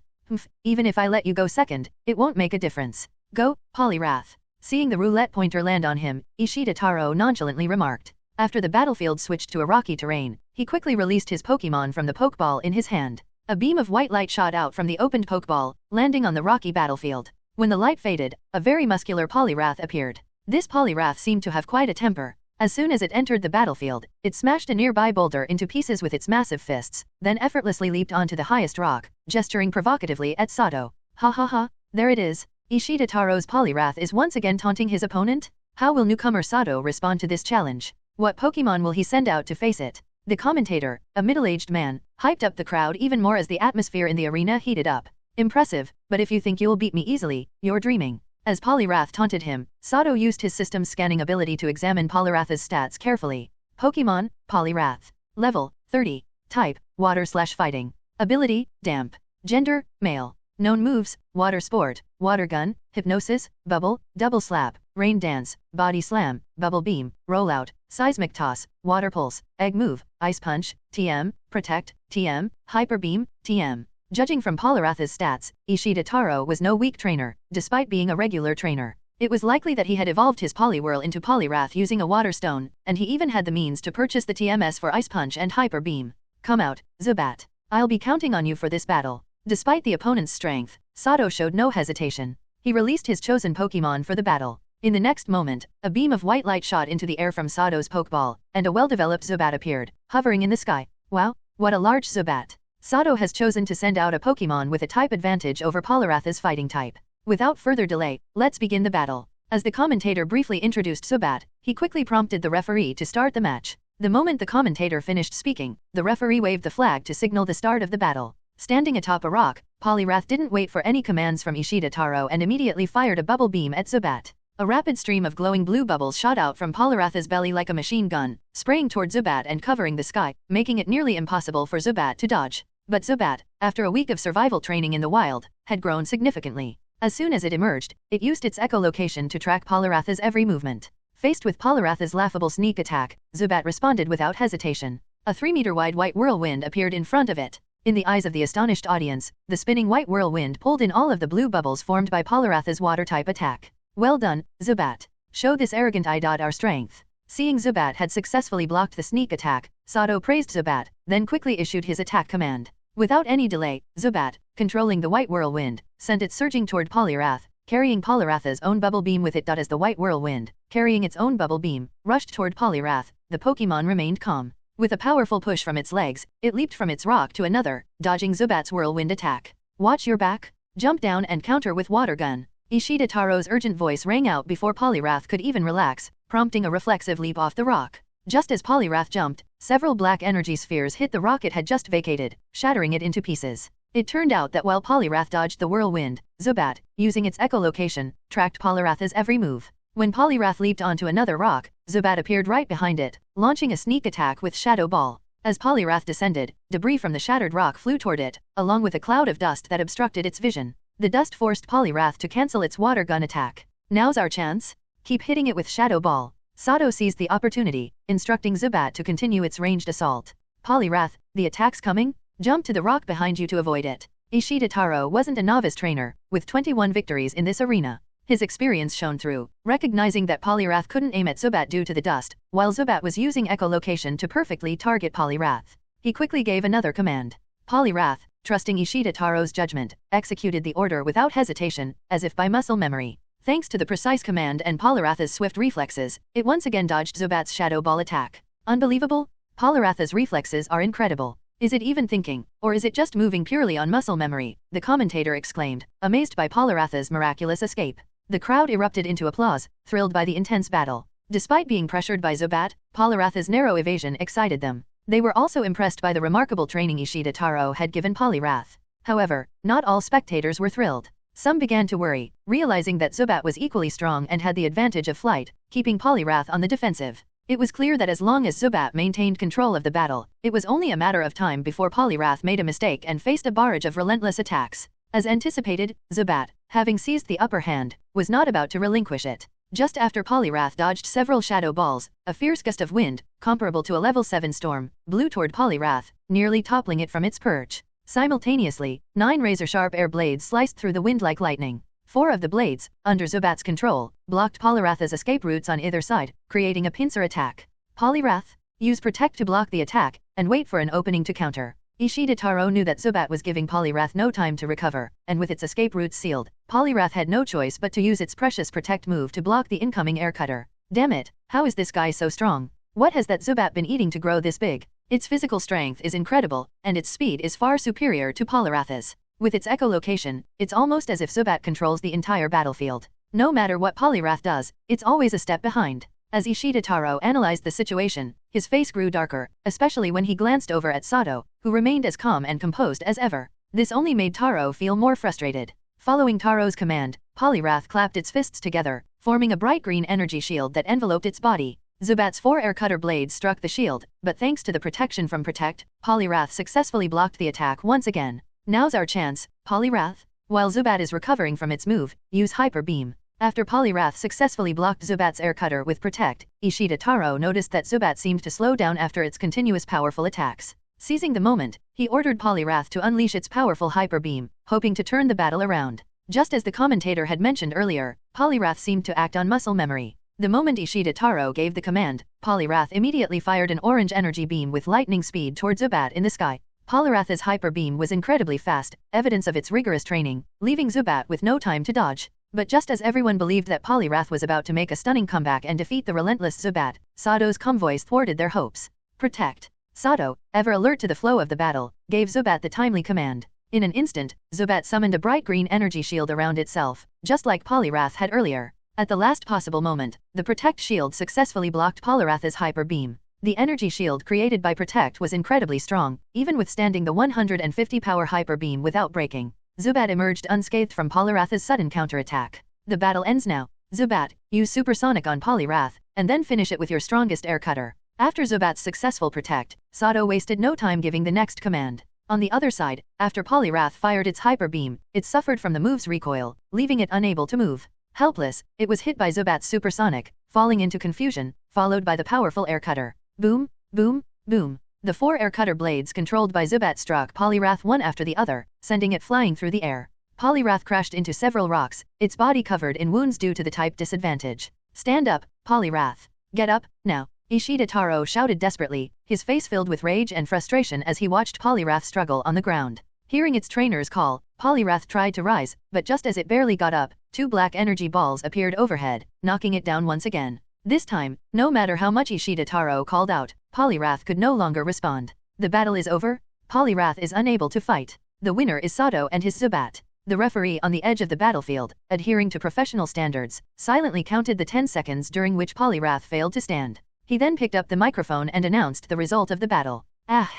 Even if I let you go second, it won't make a difference. Go, Poliwrath. Seeing the roulette pointer land on him, Ishida Taro nonchalantly remarked. After the battlefield switched to a rocky terrain, he quickly released his Pokémon from the Pokeball in his hand. A beam of white light shot out from the opened Pokeball, landing on the rocky battlefield. When the light faded, a very muscular Poliwrath appeared. This Poliwrath seemed to have quite a temper. As soon as it entered the battlefield, it smashed a nearby boulder into pieces with its massive fists, then effortlessly leaped onto the highest rock, gesturing provocatively at Sato. Ha ha ha, there it is. Ishida Taro's Poliwrath is once again taunting his opponent? How will newcomer Sato respond to this challenge? What Pokémon will he send out to face it? The commentator, a middle-aged man, hyped up the crowd even more as the atmosphere in the arena heated up. Impressive, but if you think you'll beat me easily, you're dreaming. As Poliwrath taunted him, Sato used his system's scanning ability to examine Poliwrath's stats carefully. Pokémon, Poliwrath. Level, 30. Type, Water/Fighting. Ability, Damp. Gender, Male. Known moves, Water Sport, Water Gun, Hypnosis, Bubble, Double Slap, Rain Dance, Body Slam, Bubble Beam, Rollout, Seismic Toss, Water Pulse, Egg Move, Ice Punch, TM, Protect, TM, Hyper Beam, TM. Judging from Poliwrath's stats, Ishida Taro was no weak trainer, despite being a regular trainer. It was likely that he had evolved his Poliwhirl into Poliwrath using a Water Stone, and he even had the means to purchase the TMS for Ice Punch and Hyper Beam. Come out, Zubat. I'll be counting on you for this battle. Despite the opponent's strength, Sato showed no hesitation. He released his chosen Pokémon for the battle. In the next moment, a beam of white light shot into the air from Sato's Pokeball, and a well-developed Zubat appeared, hovering in the sky. Wow, what a large Zubat. Sato has chosen to send out a Pokémon with a type advantage over Poliwrath's fighting type. Without further delay, let's begin the battle. As the commentator briefly introduced Zubat, he quickly prompted the referee to start the match. The moment the commentator finished speaking, the referee waved the flag to signal the start of the battle. Standing atop a rock, Poliwrath didn't wait for any commands from Ishida Taro and immediately fired a bubble beam at Zubat. A rapid stream of glowing blue bubbles shot out from Poliwrath's belly like a machine gun, spraying toward Zubat and covering the sky, making it nearly impossible for Zubat to dodge. But Zubat, after a week of survival training in the wild, had grown significantly. As soon as it emerged, it used its echolocation to track Poliwrath's every movement. Faced with Poliwrath's laughable sneak attack, Zubat responded without hesitation. A 3-meter-wide white whirlwind appeared in front of it. In the eyes of the astonished audience, the spinning white whirlwind pulled in all of the blue bubbles formed by Poliwrath's water-type attack. Well done, Zubat. Show this arrogant our strength. Seeing Zubat had successfully blocked the sneak attack, Sato praised Zubat, then quickly issued his attack command. Without any delay, Zubat, controlling the white whirlwind, sent it surging toward Poliwrath, carrying Poliwrath's own bubble beam with it. As the white whirlwind, carrying its own bubble beam, rushed toward Poliwrath, the Pokémon remained calm. With a powerful push from its legs, it leaped from its rock to another, dodging Zubat's whirlwind attack. Watch your back. Jump down and counter with Water Gun. Ishida Taro's urgent voice rang out before Poliwrath could even relax, prompting a reflexive leap off the rock. Just as Poliwrath jumped, several black energy spheres hit the rock it had just vacated, shattering it into pieces. It turned out that while Poliwrath dodged the whirlwind, Zubat, using its echolocation, tracked Poliwrath's every move. When Poliwrath leaped onto another rock, Zubat appeared right behind it, launching a sneak attack with Shadow Ball. As Poliwrath descended, debris from the shattered rock flew toward it, along with a cloud of dust that obstructed its vision. The dust forced Poliwrath to cancel its water gun attack. Now's our chance. Keep hitting it with Shadow Ball. Sato seized the opportunity, instructing Zubat to continue its ranged assault. Poliwrath, the attack's coming? Jump to the rock behind you to avoid it. Ishida Taro wasn't a novice trainer, with 21 victories in this arena. His experience shone through, recognizing that Poliwrath couldn't aim at Zubat due to the dust, while Zubat was using echolocation to perfectly target Poliwrath. He quickly gave another command. Poliwrath, trusting Ishida Taro's judgment, executed the order without hesitation, as if by muscle memory. Thanks to the precise command and Poliwrath's swift reflexes, it once again dodged Zubat's Shadow Ball attack. Unbelievable? Poliwrath's reflexes are incredible. Is it even thinking, or is it just moving purely on muscle memory? The commentator exclaimed, amazed by Poliwrath's miraculous escape. The crowd erupted into applause, thrilled by the intense battle. Despite being pressured by Zubat, Poliwrath's narrow evasion excited them. They were also impressed by the remarkable training Ishida Taro had given Poliwrath. However, not all spectators were thrilled. Some began to worry, realizing that Zubat was equally strong and had the advantage of flight, keeping Poliwrath on the defensive. It was clear that as long as Zubat maintained control of the battle, it was only a matter of time before Poliwrath made a mistake and faced a barrage of relentless attacks. As anticipated, Zubat, having seized the upper hand, was not about to relinquish it. Just after Poliwrath dodged several shadow balls, a fierce gust of wind, comparable to a level 7 storm, blew toward Poliwrath, nearly toppling it from its perch. Simultaneously, 9 razor-sharp air blades sliced through the wind like lightning. 4 of the blades, under Zubat's control, blocked Poliwrath's escape routes on either side, creating a pincer attack. Poliwrath, use Protect to block the attack, and wait for an opening to counter. Ishida Taro knew that Zubat was giving Poliwrath no time to recover, and with its escape routes sealed, Poliwrath had no choice but to use its precious Protect move to block the incoming air cutter. Damn it, how is this guy so strong? What has that Zubat been eating to grow this big? Its physical strength is incredible, and its speed is far superior to Poliwrath's. With its echolocation, it's almost as if Zubat controls the entire battlefield. No matter what Poliwrath does, it's always a step behind. As Ishida Taro analyzed the situation, his face grew darker, especially when he glanced over at Sato, who remained as calm and composed as ever. This only made Taro feel more frustrated. Following Taro's command, Poliwrath clapped its fists together, forming a bright green energy shield that enveloped its body. Zubat's 4 air cutter blades struck the shield, but thanks to the protection from Protect, Poliwrath successfully blocked the attack once again. Now's our chance, Poliwrath. While Zubat is recovering from its move, use Hyper Beam. After Poliwrath successfully blocked Zubat's air cutter with Protect, Ishida Taro noticed that Zubat seemed to slow down after its continuous powerful attacks. Seizing the moment, he ordered Poliwrath to unleash its powerful Hyper Beam, hoping to turn the battle around. Just as the commentator had mentioned earlier, Poliwrath seemed to act on muscle memory. The moment Ishida Taro gave the command, Poliwrath immediately fired an orange energy beam with lightning speed toward Zubat in the sky. Poliwrath's Hyper Beam was incredibly fast, evidence of its rigorous training, leaving Zubat with no time to dodge. But just as everyone believed that Poliwrath was about to make a stunning comeback and defeat the relentless Zubat, Sato's calm voice thwarted their hopes. Protect. Sato, ever alert to the flow of the battle, gave Zubat the timely command. In an instant, Zubat summoned a bright green energy shield around itself, just like Poliwrath had earlier. At the last possible moment, the Protect shield successfully blocked Poliwrath's Hyper Beam. The energy shield created by Protect was incredibly strong, even withstanding the 150 power Hyper Beam without breaking. Zubat emerged unscathed from Poliwrath's sudden counterattack. The battle ends now. Zubat, use Supersonic on Poliwrath, and then finish it with your strongest air cutter. After Zubat's successful Protect, Sato wasted no time giving the next command. On the other side, after Poliwrath fired its Hyper Beam, it suffered from the move's recoil, leaving it unable to move. Helpless, it was hit by Zubat's Supersonic, falling into confusion, followed by the powerful air cutter. Boom, boom, boom. The 4 air cutter blades controlled by Zubat struck Poliwrath one after the other, sending it flying through the air. Poliwrath crashed into several rocks, its body covered in wounds due to the type disadvantage. Stand up, Poliwrath. Get up, now. Ishida Taro shouted desperately, his face filled with rage and frustration as he watched Poliwrath struggle on the ground. Hearing its trainer's call, Poliwrath tried to rise, but just as it barely got up, 2 black energy balls appeared overhead, knocking it down once again. This time, no matter how much Ishida Taro called out, Poliwrath could no longer respond. The battle is over? Poliwrath is unable to fight. The winner is Sato and his Zubat. The referee on the edge of the battlefield, adhering to professional standards, silently counted the 10 seconds during which Poliwrath failed to stand. He then picked up the microphone and announced the result of the battle. Ah!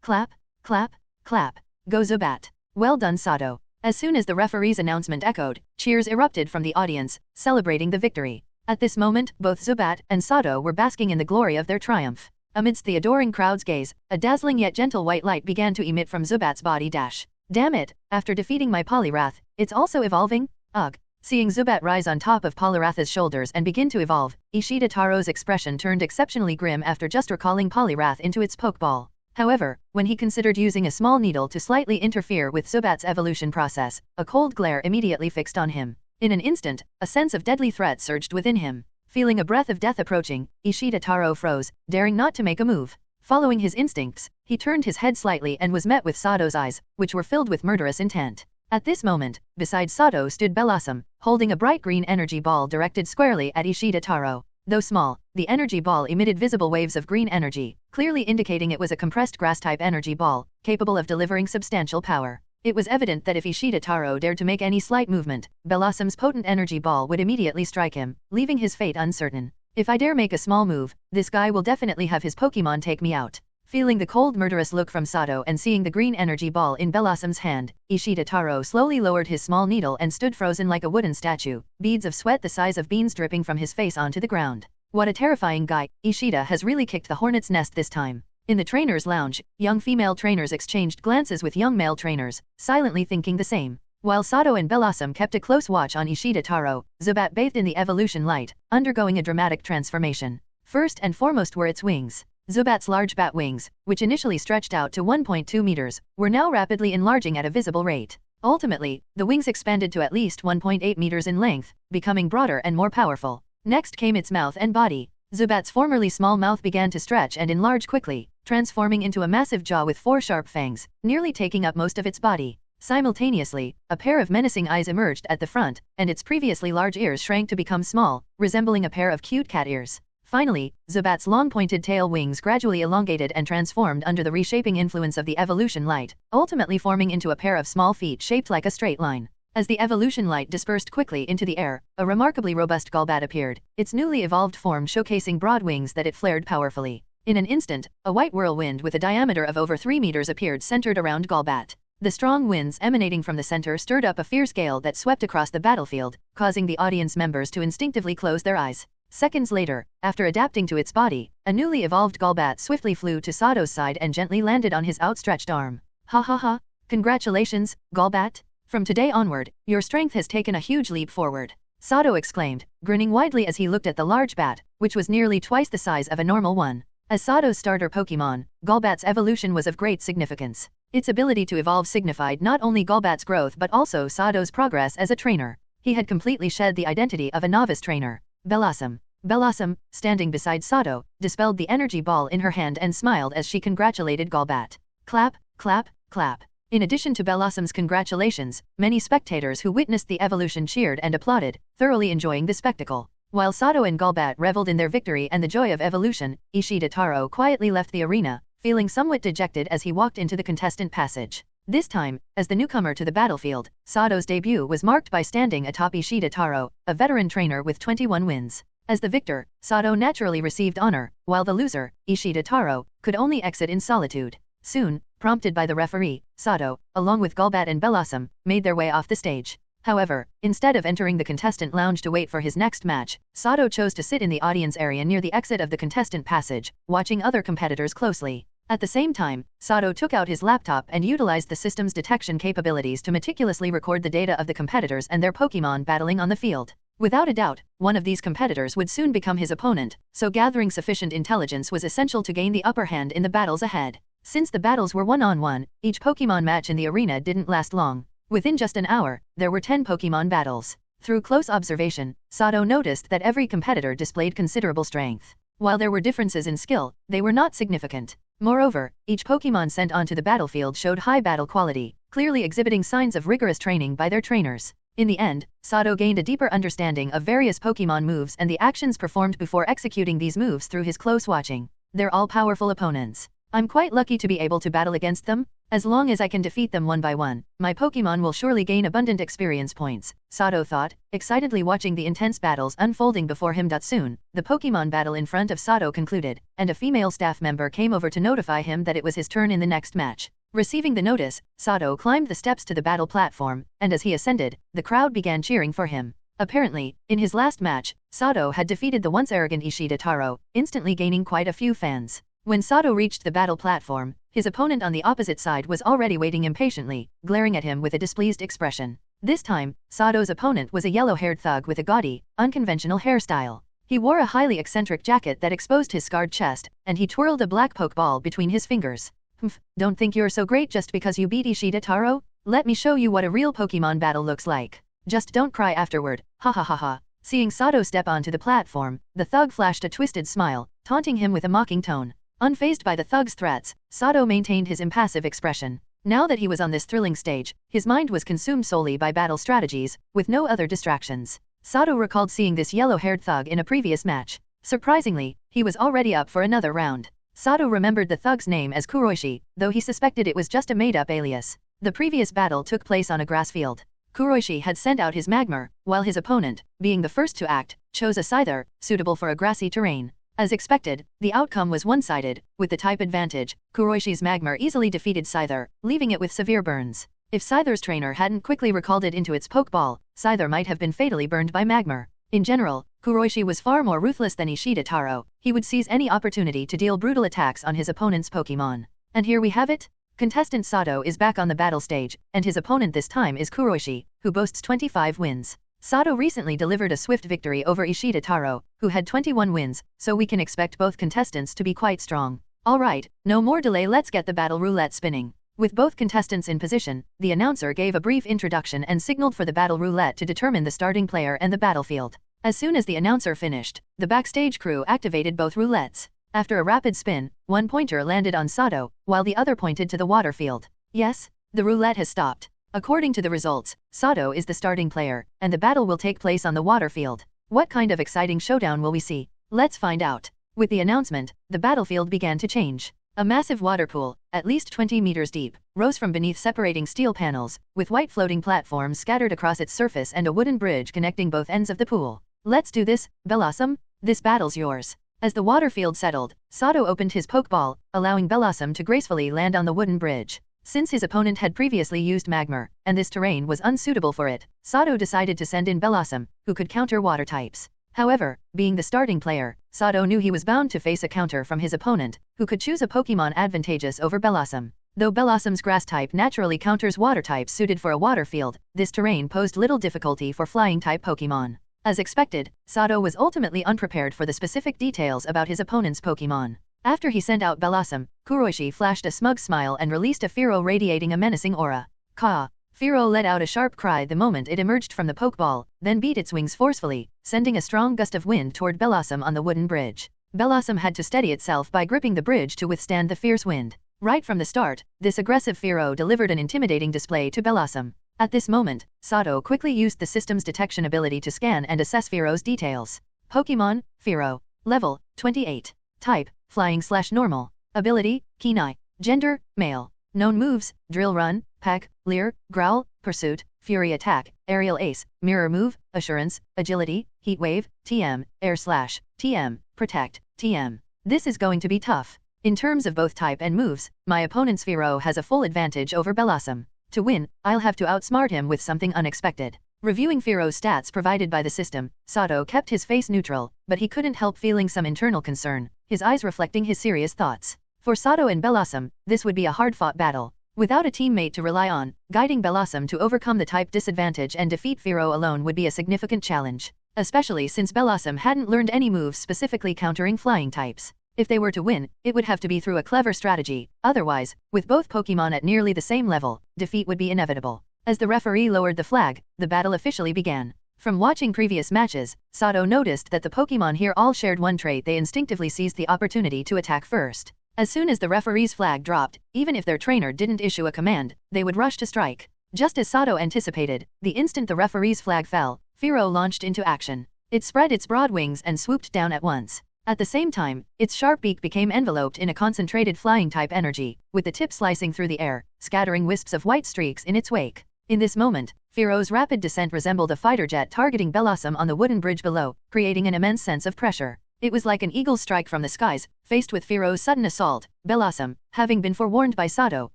Clap, clap, clap. Go Zubat. Well done Sato. As soon as the referee's announcement echoed, cheers erupted from the audience, celebrating the victory. At this moment, both Zubat and Sato were basking in the glory of their triumph. Amidst the adoring crowd's gaze, a dazzling yet gentle white light began to emit from Zubat's body. Damn it, after defeating my Poliwrath, it's also evolving? Ugh. Seeing Zubat rise on top of Poliwrath's shoulders and begin to evolve, Ishida Taro's expression turned exceptionally grim after just recalling Poliwrath into its Pokeball. However, when he considered using a small needle to slightly interfere with Zubat's evolution process, a cold glare immediately fixed on him. In an instant, a sense of deadly threat surged within him. Feeling a breath of death approaching, Ishida Taro froze, daring not to make a move. Following his instincts, he turned his head slightly and was met with Sato's eyes, which were filled with murderous intent. At this moment, beside Sato stood Blossom, holding a bright green energy ball directed squarely at Ishida Taro. Though small, the energy ball emitted visible waves of green energy, clearly indicating it was a compressed grass-type energy ball, capable of delivering substantial power. It was evident that if Ishida Taro dared to make any slight movement, Blossom's potent energy ball would immediately strike him, leaving his fate uncertain. If I dare make a small move, this guy will definitely have his Pokémon take me out. Feeling the cold murderous look from Sato and seeing the green energy ball in Bellossom's hand, Ishida Taro slowly lowered his small needle and stood frozen like a wooden statue, beads of sweat the size of beans dripping from his face onto the ground. What a terrifying guy, Ishida has really kicked the hornet's nest this time. In the trainer's lounge, young female trainers exchanged glances with young male trainers, silently thinking the same. While Sato and Bellosom kept a close watch on Ishida Taro, Zubat bathed in the evolution light, undergoing a dramatic transformation. First and foremost were its wings. Zubat's large bat wings, which initially stretched out to 1.2 meters, were now rapidly enlarging at a visible rate. Ultimately, the wings expanded to at least 1.8 meters in length, becoming broader and more powerful. Next came its mouth and body. Zubat's formerly small mouth began to stretch and enlarge quickly, transforming into a massive jaw with 4 sharp fangs, nearly taking up most of its body. Simultaneously, a pair of menacing eyes emerged at the front, and its previously large ears shrank to become small, resembling a pair of cute cat ears. Finally, Zubat's long pointed tail wings gradually elongated and transformed under the reshaping influence of the evolution light, ultimately forming into a pair of small feet shaped like a straight line. As the evolution light dispersed quickly into the air, a remarkably robust Golbat appeared, its newly evolved form showcasing broad wings that it flared powerfully. In an instant, a white whirlwind with a diameter of over 3 meters appeared centered around Golbat. The strong winds emanating from the center stirred up a fierce gale that swept across the battlefield, causing the audience members to instinctively close their eyes. Seconds later, after adapting to its body, a newly evolved Golbat swiftly flew to Sato's side and gently landed on his outstretched arm. Ha ha ha! Congratulations, Golbat! From today onward, your strength has taken a huge leap forward. Sato exclaimed, grinning widely as he looked at the large bat, which was nearly twice the size of a normal one. As Sato's starter Pokémon, Golbat's evolution was of great significance. Its ability to evolve signified not only Golbat's growth but also Sato's progress as a trainer. He had completely shed the identity of a novice trainer. Bellosom, standing beside Sato, dispelled the energy ball in her hand and smiled as she congratulated Golbat. Clap, clap, clap. In addition to Bellosom's congratulations, many spectators who witnessed the evolution cheered and applauded, thoroughly enjoying the spectacle. While Sato and Golbat reveled in their victory and the joy of evolution, Ishida Taro quietly left the arena, feeling somewhat dejected as he walked into the contestant passage. This time, as the newcomer to the battlefield, Sato's debut was marked by standing atop Ishida Taro, a veteran trainer with 21 wins. As the victor, Sato naturally received honor, while the loser, Ishida Taro, could only exit in solitude. Soon, prompted by the referee, Sato, along with Golbat and Bellosom, made their way off the stage. However, instead of entering the contestant lounge to wait for his next match, Sato chose to sit in the audience area near the exit of the contestant passage, watching other competitors closely. At the same time, Sato took out his laptop and utilized the system's detection capabilities to meticulously record the data of the competitors and their Pokémon battling on the field. Without a doubt, one of these competitors would soon become his opponent, so gathering sufficient intelligence was essential to gain the upper hand in the battles ahead. Since the battles were one-on-one, each Pokémon match in the arena didn't last long. Within just an hour, there were 10 Pokémon battles. Through close observation, Sato noticed that every competitor displayed considerable strength. While there were differences in skill, they were not significant. Moreover, each Pokémon sent onto the battlefield showed high battle quality, clearly exhibiting signs of rigorous training by their trainers. In the end, Sato gained a deeper understanding of various Pokémon moves and the actions performed before executing these moves through his close watching. They're all powerful opponents. I'm quite lucky to be able to battle against them. As long as I can defeat them one by one, my Pokémon will surely gain abundant experience points, Sato thought, excitedly watching the intense battles unfolding before him. Soon, the Pokémon battle in front of Sato concluded, and a female staff member came over to notify him that it was his turn in the next match. Receiving the notice, Sato climbed the steps to the battle platform, and as he ascended, the crowd began cheering for him. Apparently, in his last match, Sato had defeated the once arrogant Ishida Taro, instantly gaining quite a few fans. When Sato reached the battle platform, his opponent on the opposite side was already waiting impatiently, glaring at him with a displeased expression. This time, Sato's opponent was a yellow-haired thug with a gaudy, unconventional hairstyle. He wore a highly eccentric jacket that exposed his scarred chest, and he twirled a black pokeball between his fingers. Humph, don't think you're so great just because you beat Ishida Taro? Let me show you what a real Pokémon battle looks like. Just don't cry afterward, ha ha ha ha. Seeing Sato step onto the platform, the thug flashed a twisted smile, taunting him with a mocking tone. Unfazed by the thug's threats, Sato maintained his impassive expression. Now that he was on this thrilling stage, his mind was consumed solely by battle strategies, with no other distractions. Sato recalled seeing this yellow-haired thug in a previous match. Surprisingly, he was already up for another round. Sato remembered the thug's name as Kuroishi, though he suspected it was just a made-up alias. The previous battle took place on a grass field. Kuroishi had sent out his Magmar, while his opponent, being the first to act, chose a Scyther, suitable for a grassy terrain. As expected, the outcome was one-sided. With the type advantage, Kuroishi's Magmar easily defeated Scyther, leaving it with severe burns. If Scyther's trainer hadn't quickly recalled it into its Pokeball, Scyther might have been fatally burned by Magmar. In general, Kuroishi was far more ruthless than Ishida Taro. He would seize any opportunity to deal brutal attacks on his opponent's Pokémon. And here we have it. Contestant Sato is back on the battle stage, and his opponent this time is Kuroishi, who boasts 25 wins. Sato recently delivered a swift victory over Ishida Taro, who had 21 wins, so we can expect both contestants to be quite strong. Alright, no more delay, let's get the battle roulette spinning. With both contestants in position, the announcer gave a brief introduction and signaled for the battle roulette to determine the starting player and the battlefield. As soon as the announcer finished, the backstage crew activated both roulettes. After a rapid spin, one pointer landed on Sato, while the other pointed to the water field. Yes, the roulette has stopped. According to the results, Sato is the starting player, and the battle will take place on the water field. What kind of exciting showdown will we see? Let's find out. With the announcement, the battlefield began to change. A massive water pool, at least 20 meters deep, rose from beneath separating steel panels, with white floating platforms scattered across its surface and a wooden bridge connecting both ends of the pool. Let's do this, Bellossom. This battle's yours. As the water field settled, Sato opened his Pokeball, allowing Bellossom to gracefully land on the wooden bridge. Since his opponent had previously used Magmar, and this terrain was unsuitable for it, Sato decided to send in Bellossom, who could counter water types. However, being the starting player, Sato knew he was bound to face a counter from his opponent, who could choose a Pokémon advantageous over Bellossom. Though Bellossom's grass type naturally counters water types suited for a water field, this terrain posed little difficulty for flying type Pokémon. As expected, Sato was ultimately unprepared for the specific details about his opponent's Pokémon. After he sent out Bellossom, Kuroishi flashed a smug smile and released a Fearow radiating a menacing aura. Caw! Fearow let out a sharp cry the moment it emerged from the Pokeball, then beat its wings forcefully, sending a strong gust of wind toward Bellossom on the wooden bridge. Bellossom had to steady itself by gripping the bridge to withstand the fierce wind. Right from the start, this aggressive Fearow delivered an intimidating display to Bellossom. At this moment, Sato quickly used the system's detection ability to scan and assess Fearow's details. Pokémon, Fearow. Level, 28. Type, Flying/Normal. Ability, Keen Eye. Gender, Male. Known moves, Drill Run, Peck, Leer, Growl, Pursuit, Fury Attack, Aerial Ace, Mirror Move, Assurance, Agility, Heat Wave, TM, Air Slash, TM, Protect, TM. This is going to be tough. In terms of both type and moves, my opponent's Fearow has a full advantage over Bellossom. To win, I'll have to outsmart him with something unexpected. Reviewing Fearow's stats provided by the system, Sato kept his face neutral, but he couldn't help feeling some internal concern, his eyes reflecting his serious thoughts. For Sato and Bellossom, this would be a hard-fought battle. Without a teammate to rely on, guiding Bellossom to overcome the type disadvantage and defeat Fearow alone would be a significant challenge, especially since Bellossom hadn't learned any moves specifically countering flying types. If they were to win, it would have to be through a clever strategy, otherwise, with both Pokémon at nearly the same level, defeat would be inevitable. As the referee lowered the flag, the battle officially began. From watching previous matches, Sato noticed that the Pokémon here all shared one trait: they instinctively seized the opportunity to attack first. As soon as the referee's flag dropped, even if their trainer didn't issue a command, they would rush to strike. Just as Sato anticipated, the instant the referee's flag fell, Fearow launched into action. It spread its broad wings and swooped down at once. At the same time, its sharp beak became enveloped in a concentrated flying-type energy, with the tip slicing through the air, scattering wisps of white streaks in its wake. In this moment, Fearow's rapid descent resembled a fighter jet targeting Bellossom on the wooden bridge below, creating an immense sense of pressure. It was like an eagle's strike from the skies. Faced with Fearow's sudden assault, Bellossom, having been forewarned by Sato,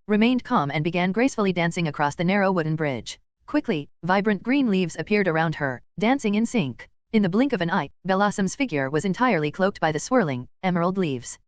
remained calm and began gracefully dancing across the narrow wooden bridge. Quickly, vibrant green leaves appeared around her, dancing in sync. In the blink of an eye, Bellossom's figure was entirely cloaked by the swirling, emerald leaves.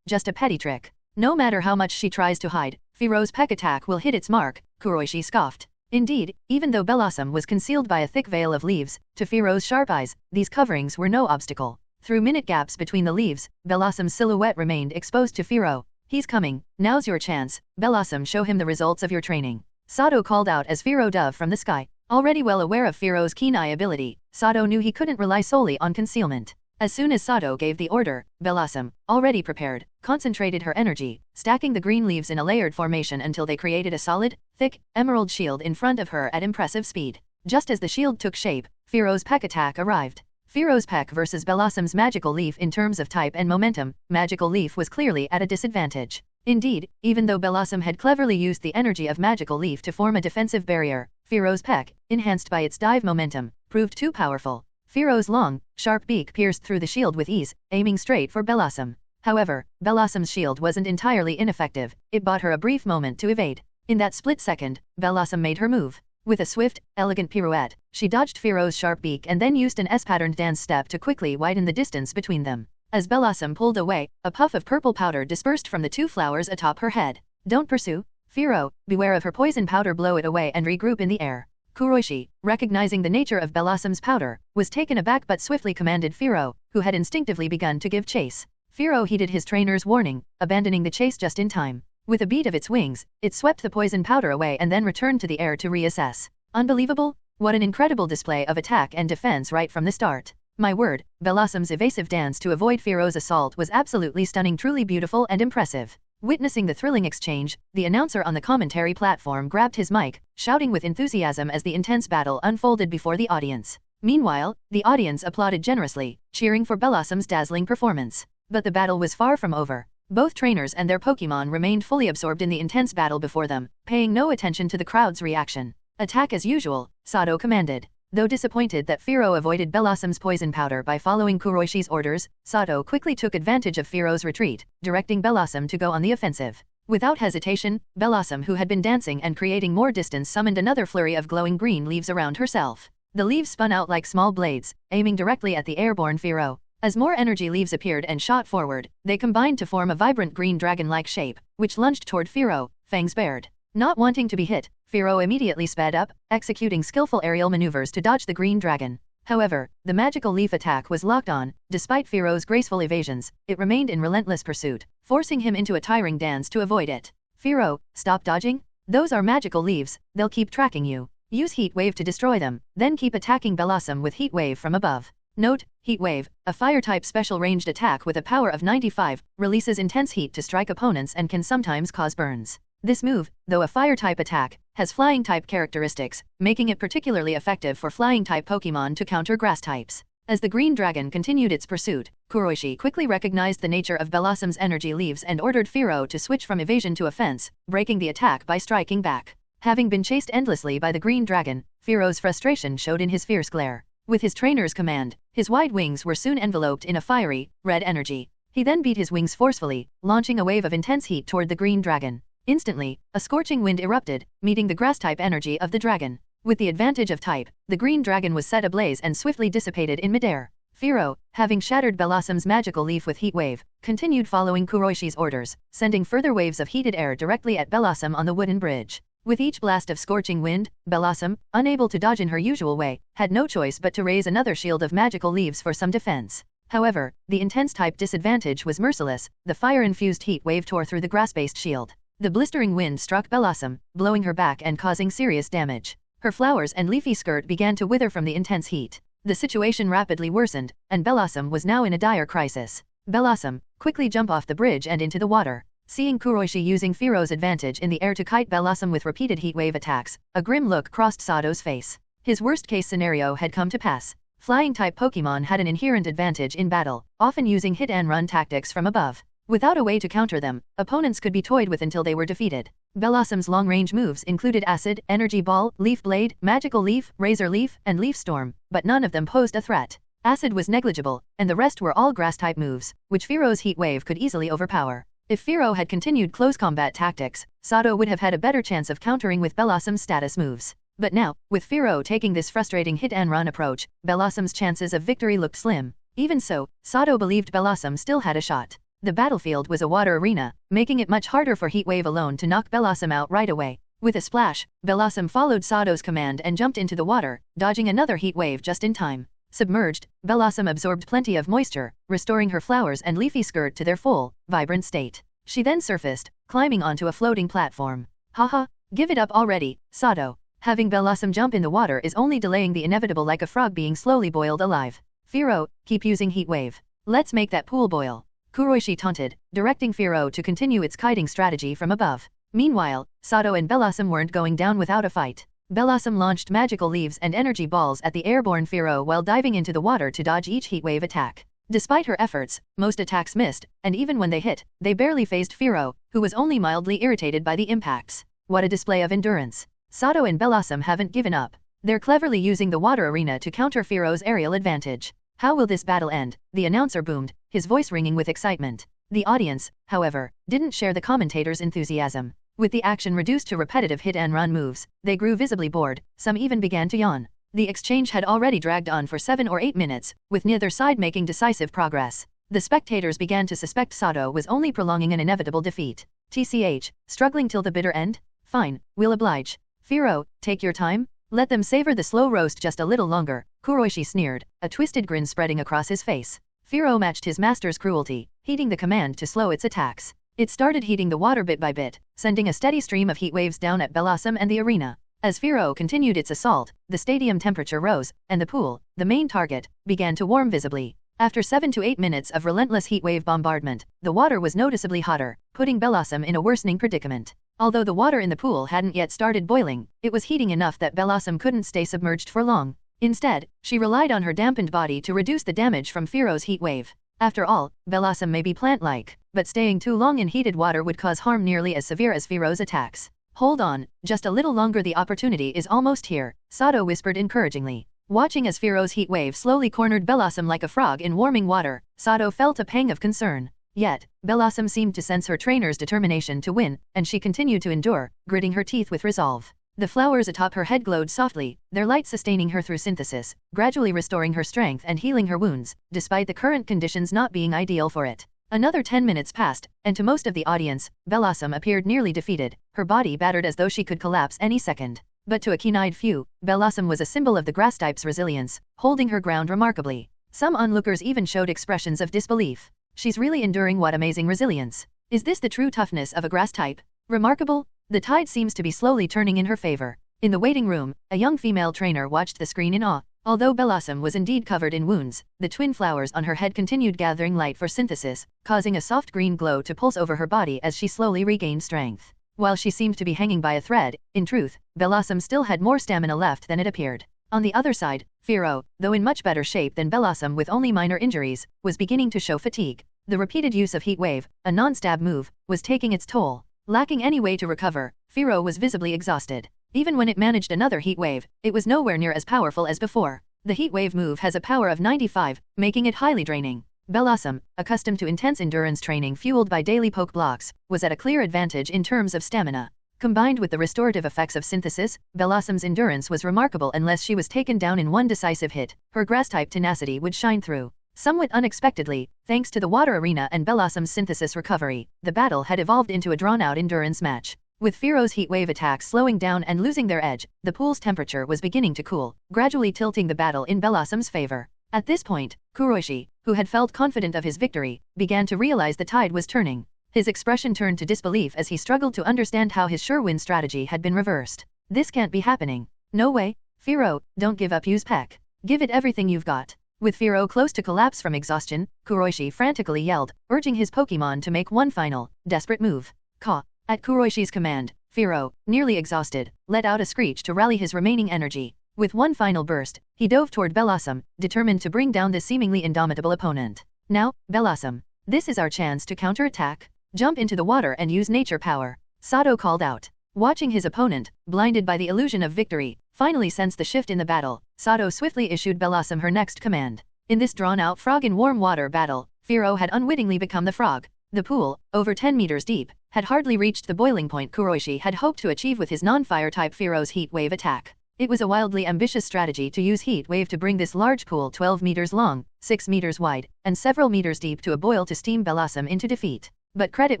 Just a petty trick. No matter how much she tries to hide, Fearow's peck attack will hit its mark, Kuroishi scoffed. Indeed, even though Bellossom was concealed by a thick veil of leaves, to Fearow's sharp eyes, these coverings were no obstacle. Through minute gaps between the leaves, Bellossom's silhouette remained exposed to Fearow. He's coming, now's your chance, Bellossom, show him the results of your training. Sato called out as Fearow dove from the sky. Already well aware of Fearow's keen eye ability, Sato knew he couldn't rely solely on concealment. As soon as Sato gave the order, Bellossom, already prepared, concentrated her energy, stacking the green leaves in a layered formation until they created a solid, thick, emerald shield in front of her at impressive speed. Just as the shield took shape, Fearow's peck attack arrived. Fearow's peck versus Bellossom's magical leaf. In terms of type and momentum, magical leaf was clearly at a disadvantage. Indeed, even though Bellossom had cleverly used the energy of magical leaf to form a defensive barrier, Fearow's peck, enhanced by its dive momentum, proved too powerful. Firo's long, sharp beak pierced through the shield with ease, aiming straight for Blossom. However, Blossom's shield wasn't entirely ineffective, it bought her a brief moment to evade. In that split second, Blossom made her move. With a swift, elegant pirouette, she dodged Firo's sharp beak and then used an S-patterned dance step to quickly widen the distance between them. As Blossom pulled away, a puff of purple powder dispersed from the two flowers atop her head. Don't pursue, Firo, beware of her poison powder, blow it away and regroup in the air. Kuroishi, recognizing the nature of Blossom's powder, was taken aback but swiftly commanded Firo, who had instinctively begun to give chase. Firo heeded his trainer's warning, abandoning the chase just in time. With a beat of its wings, it swept the poison powder away and then returned to the air to reassess. Unbelievable? What an incredible display of attack and defense right from the start. My word, Blossom's evasive dance to avoid Firo's assault was absolutely stunning, truly beautiful and impressive. Witnessing the thrilling exchange, the announcer on the commentary platform grabbed his mic, shouting with enthusiasm as the intense battle unfolded before the audience. Meanwhile, the audience applauded generously, cheering for Blossom's dazzling performance. But the battle was far from over. Both trainers and their Pokémon remained fully absorbed in the intense battle before them, paying no attention to the crowd's reaction. Attack as usual, Sato commanded. Though disappointed that Firo avoided Blossom's poison powder by following Kuroishi's orders, Sato quickly took advantage of Firo's retreat, directing Blossom to go on the offensive. Without hesitation, Blossom, who had been dancing and creating more distance, summoned another flurry of glowing green leaves around herself. The leaves spun out like small blades, aiming directly at the airborne Firo. As more energy leaves appeared and shot forward, they combined to form a vibrant green dragon-like shape, which lunged toward Firo, fangs bared. Not wanting to be hit, Firo immediately sped up, executing skillful aerial maneuvers to dodge the green dragon. However, the magical leaf attack was locked on. Despite Firo's graceful evasions, it remained in relentless pursuit, forcing him into a tiring dance to avoid it. Firo, stop dodging? Those are magical leaves, they'll keep tracking you. Use Heat Wave to destroy them, then keep attacking Blossom with Heat Wave from above. Note, Heat Wave, a fire-type special ranged attack with a power of 95, releases intense heat to strike opponents and can sometimes cause burns. This move, though a fire-type attack, has flying-type characteristics, making it particularly effective for flying-type Pokémon to counter grass types. As the green dragon continued its pursuit, Kuroishi quickly recognized the nature of Blossom's energy leaves and ordered Firo to switch from evasion to offense, breaking the attack by striking back. Having been chased endlessly by the green dragon, Firo's frustration showed in his fierce glare. With his trainer's command, his wide wings were soon enveloped in a fiery, red energy. He then beat his wings forcefully, launching a wave of intense heat toward the green dragon. Instantly, a scorching wind erupted, meeting the grass-type energy of the dragon. With the advantage of type, the green dragon was set ablaze and swiftly dissipated in midair. Firo, having shattered Blossom's magical leaf with Heat Wave, continued following Kuroishi's orders, sending further waves of heated air directly at Blossom on the wooden bridge. With each blast of scorching wind, Blossom, unable to dodge in her usual way, had no choice but to raise another shield of magical leaves for some defense. However, the intense type disadvantage was merciless. The fire-infused heat wave tore through the grass-based shield. The blistering wind struck Blossom, blowing her back and causing serious damage. Her flowers and leafy skirt began to wither from the intense heat. The situation rapidly worsened, and Blossom was now in a dire crisis. Blossom, quickly jump off the bridge and into the water. Seeing Kuroishi using Firo's advantage in the air to kite Blossom with repeated heatwave attacks, a grim look crossed Sato's face. His worst-case scenario had come to pass. Flying-type Pokémon had an inherent advantage in battle, often using hit-and-run tactics from above. Without a way to counter them, opponents could be toyed with until they were defeated. Blossom's long-range moves included Acid, Energy Ball, Leaf Blade, Magical Leaf, Razor Leaf, and Leaf Storm, but none of them posed a threat. Acid was negligible, and the rest were all grass-type moves, which Firo's Heat Wave could easily overpower. If Firo had continued close combat tactics, Sato would have had a better chance of countering with Blossom's status moves. But now, with Firo taking this frustrating hit-and-run approach, Blossom's chances of victory looked slim. Even so, Sato believed Blossom still had a shot. The battlefield was a water arena, making it much harder for Heat Wave alone to knock Blossom out right away. With a splash, Blossom followed Sato's command and jumped into the water, dodging another heat wave just in time. Submerged, Blossom absorbed plenty of moisture, restoring her flowers and leafy skirt to their full, vibrant state. She then surfaced, climbing onto a floating platform. Haha, give it up already, Sato. Having Blossom jump in the water is only delaying the inevitable, like a frog being slowly boiled alive. Firo, keep using Heat Wave. Let's make that pool boil. Kuroishi taunted, directing Firo to continue its kiting strategy from above. Meanwhile, Sato and Blossom weren't going down without a fight. Blossom launched magical leaves and energy balls at the airborne Firo while diving into the water to dodge each heatwave attack. Despite her efforts, most attacks missed, and even when they hit, they barely phased Firo, who was only mildly irritated by the impacts. What a display of endurance. Sato and Blossom haven't given up. They're cleverly using the water arena to counter Firo's aerial advantage. How will this battle end? The announcer boomed, his voice ringing with excitement. The audience, however, didn't share the commentator's enthusiasm. With the action reduced to repetitive hit-and-run moves, they grew visibly bored, some even began to yawn. The exchange had already dragged on for 7 or 8 minutes, with neither side making decisive progress. The spectators began to suspect Sato was only prolonging an inevitable defeat. TCH, struggling till the bitter end? Fine, we'll oblige. Firo, take your time? Let them savor the slow roast just a little longer, Kuroishi sneered, a twisted grin spreading across his face. Firo matched his master's cruelty, heeding the command to slow its attacks. It started heating the water bit by bit, sending a steady stream of heat waves down at Blossom and the arena. As Firo continued its assault, the stadium temperature rose, and the pool, the main target, began to warm visibly. After 7 to 8 minutes of relentless heatwave bombardment, the water was noticeably hotter, putting Blossom in a worsening predicament. Although the water in the pool hadn't yet started boiling, it was heating enough that Blossom couldn't stay submerged for long. Instead, she relied on her dampened body to reduce the damage from Firo's heat wave. After all, Blossom may be plant-like, but staying too long in heated water would cause harm nearly as severe as Firo's attacks. Hold on, just a little longer, the opportunity is almost here, Sato whispered encouragingly. Watching as Firo's heat wave slowly cornered Blossom like a frog in warming water, Sato felt a pang of concern. Yet, Blossom seemed to sense her trainer's determination to win, and she continued to endure, gritting her teeth with resolve. The flowers atop her head glowed softly, their light sustaining her through synthesis, gradually restoring her strength and healing her wounds, despite the current conditions not being ideal for it. Another 10 minutes passed, and to most of the audience, Blossom appeared nearly defeated, her body battered as though she could collapse any second. But to a keen-eyed few, Blossom was a symbol of the grass type's resilience, holding her ground remarkably. Some onlookers even showed expressions of disbelief. She's really enduring. What amazing resilience. Is this the true toughness of a grass type? Remarkable? The tide seems to be slowly turning in her favor. In the waiting room, a young female trainer watched the screen in awe. Although Blossom was indeed covered in wounds, the twin flowers on her head continued gathering light for synthesis, causing a soft green glow to pulse over her body as she slowly regained strength. While she seemed to be hanging by a thread, in truth, Blossom still had more stamina left than it appeared. On the other side, Firo, though in much better shape than Blossom with only minor injuries, was beginning to show fatigue. The repeated use of Heat Wave, a non-stab move, was taking its toll. Lacking any way to recover, Firo was visibly exhausted. Even when it managed another Heat Wave, it was nowhere near as powerful as before. The Heat Wave move has a power of 95, making it highly draining. Blossom, accustomed to intense endurance training fueled by daily poke blocks, was at a clear advantage in terms of stamina. Combined with the restorative effects of synthesis, Blossom's endurance was remarkable. Unless she was taken down in one decisive hit, her grass-type tenacity would shine through. Somewhat unexpectedly, thanks to the water arena and Blossom's synthesis recovery, the battle had evolved into a drawn-out endurance match. With Firo's heat wave attacks slowing down and losing their edge, the pool's temperature was beginning to cool, gradually tilting the battle in Blossom's favor. At this point, Kuroishi, who had felt confident of his victory, began to realize the tide was turning. His expression turned to disbelief as he struggled to understand how his sure win strategy had been reversed. This can't be happening. No way. Firo, don't give up, use Peck. Give it everything you've got. With Firo close to collapse from exhaustion, Kuroishi frantically yelled, urging his Pokémon to make one final, desperate move. Caw. At Kuroishi's command, Firo, nearly exhausted, let out a screech to rally his remaining energy. With one final burst, he dove toward Blossom, determined to bring down this seemingly indomitable opponent. Now, Blossom, this is our chance to counterattack. Jump into the water and use nature power. Sato called out. Watching his opponent, blinded by the illusion of victory, finally sense the shift in the battle, Sato swiftly issued Blossom her next command. In this drawn-out frog in warm water battle, Firo had unwittingly become the frog. The pool, over 10 meters deep, had hardly reached the boiling point Kuroishi had hoped to achieve with his non-fire type Firo's heat wave attack. It was a wildly ambitious strategy to use heat wave to bring this large pool 12 meters long, 6 meters wide, and several meters deep to a boil to steam Blossom into defeat. But credit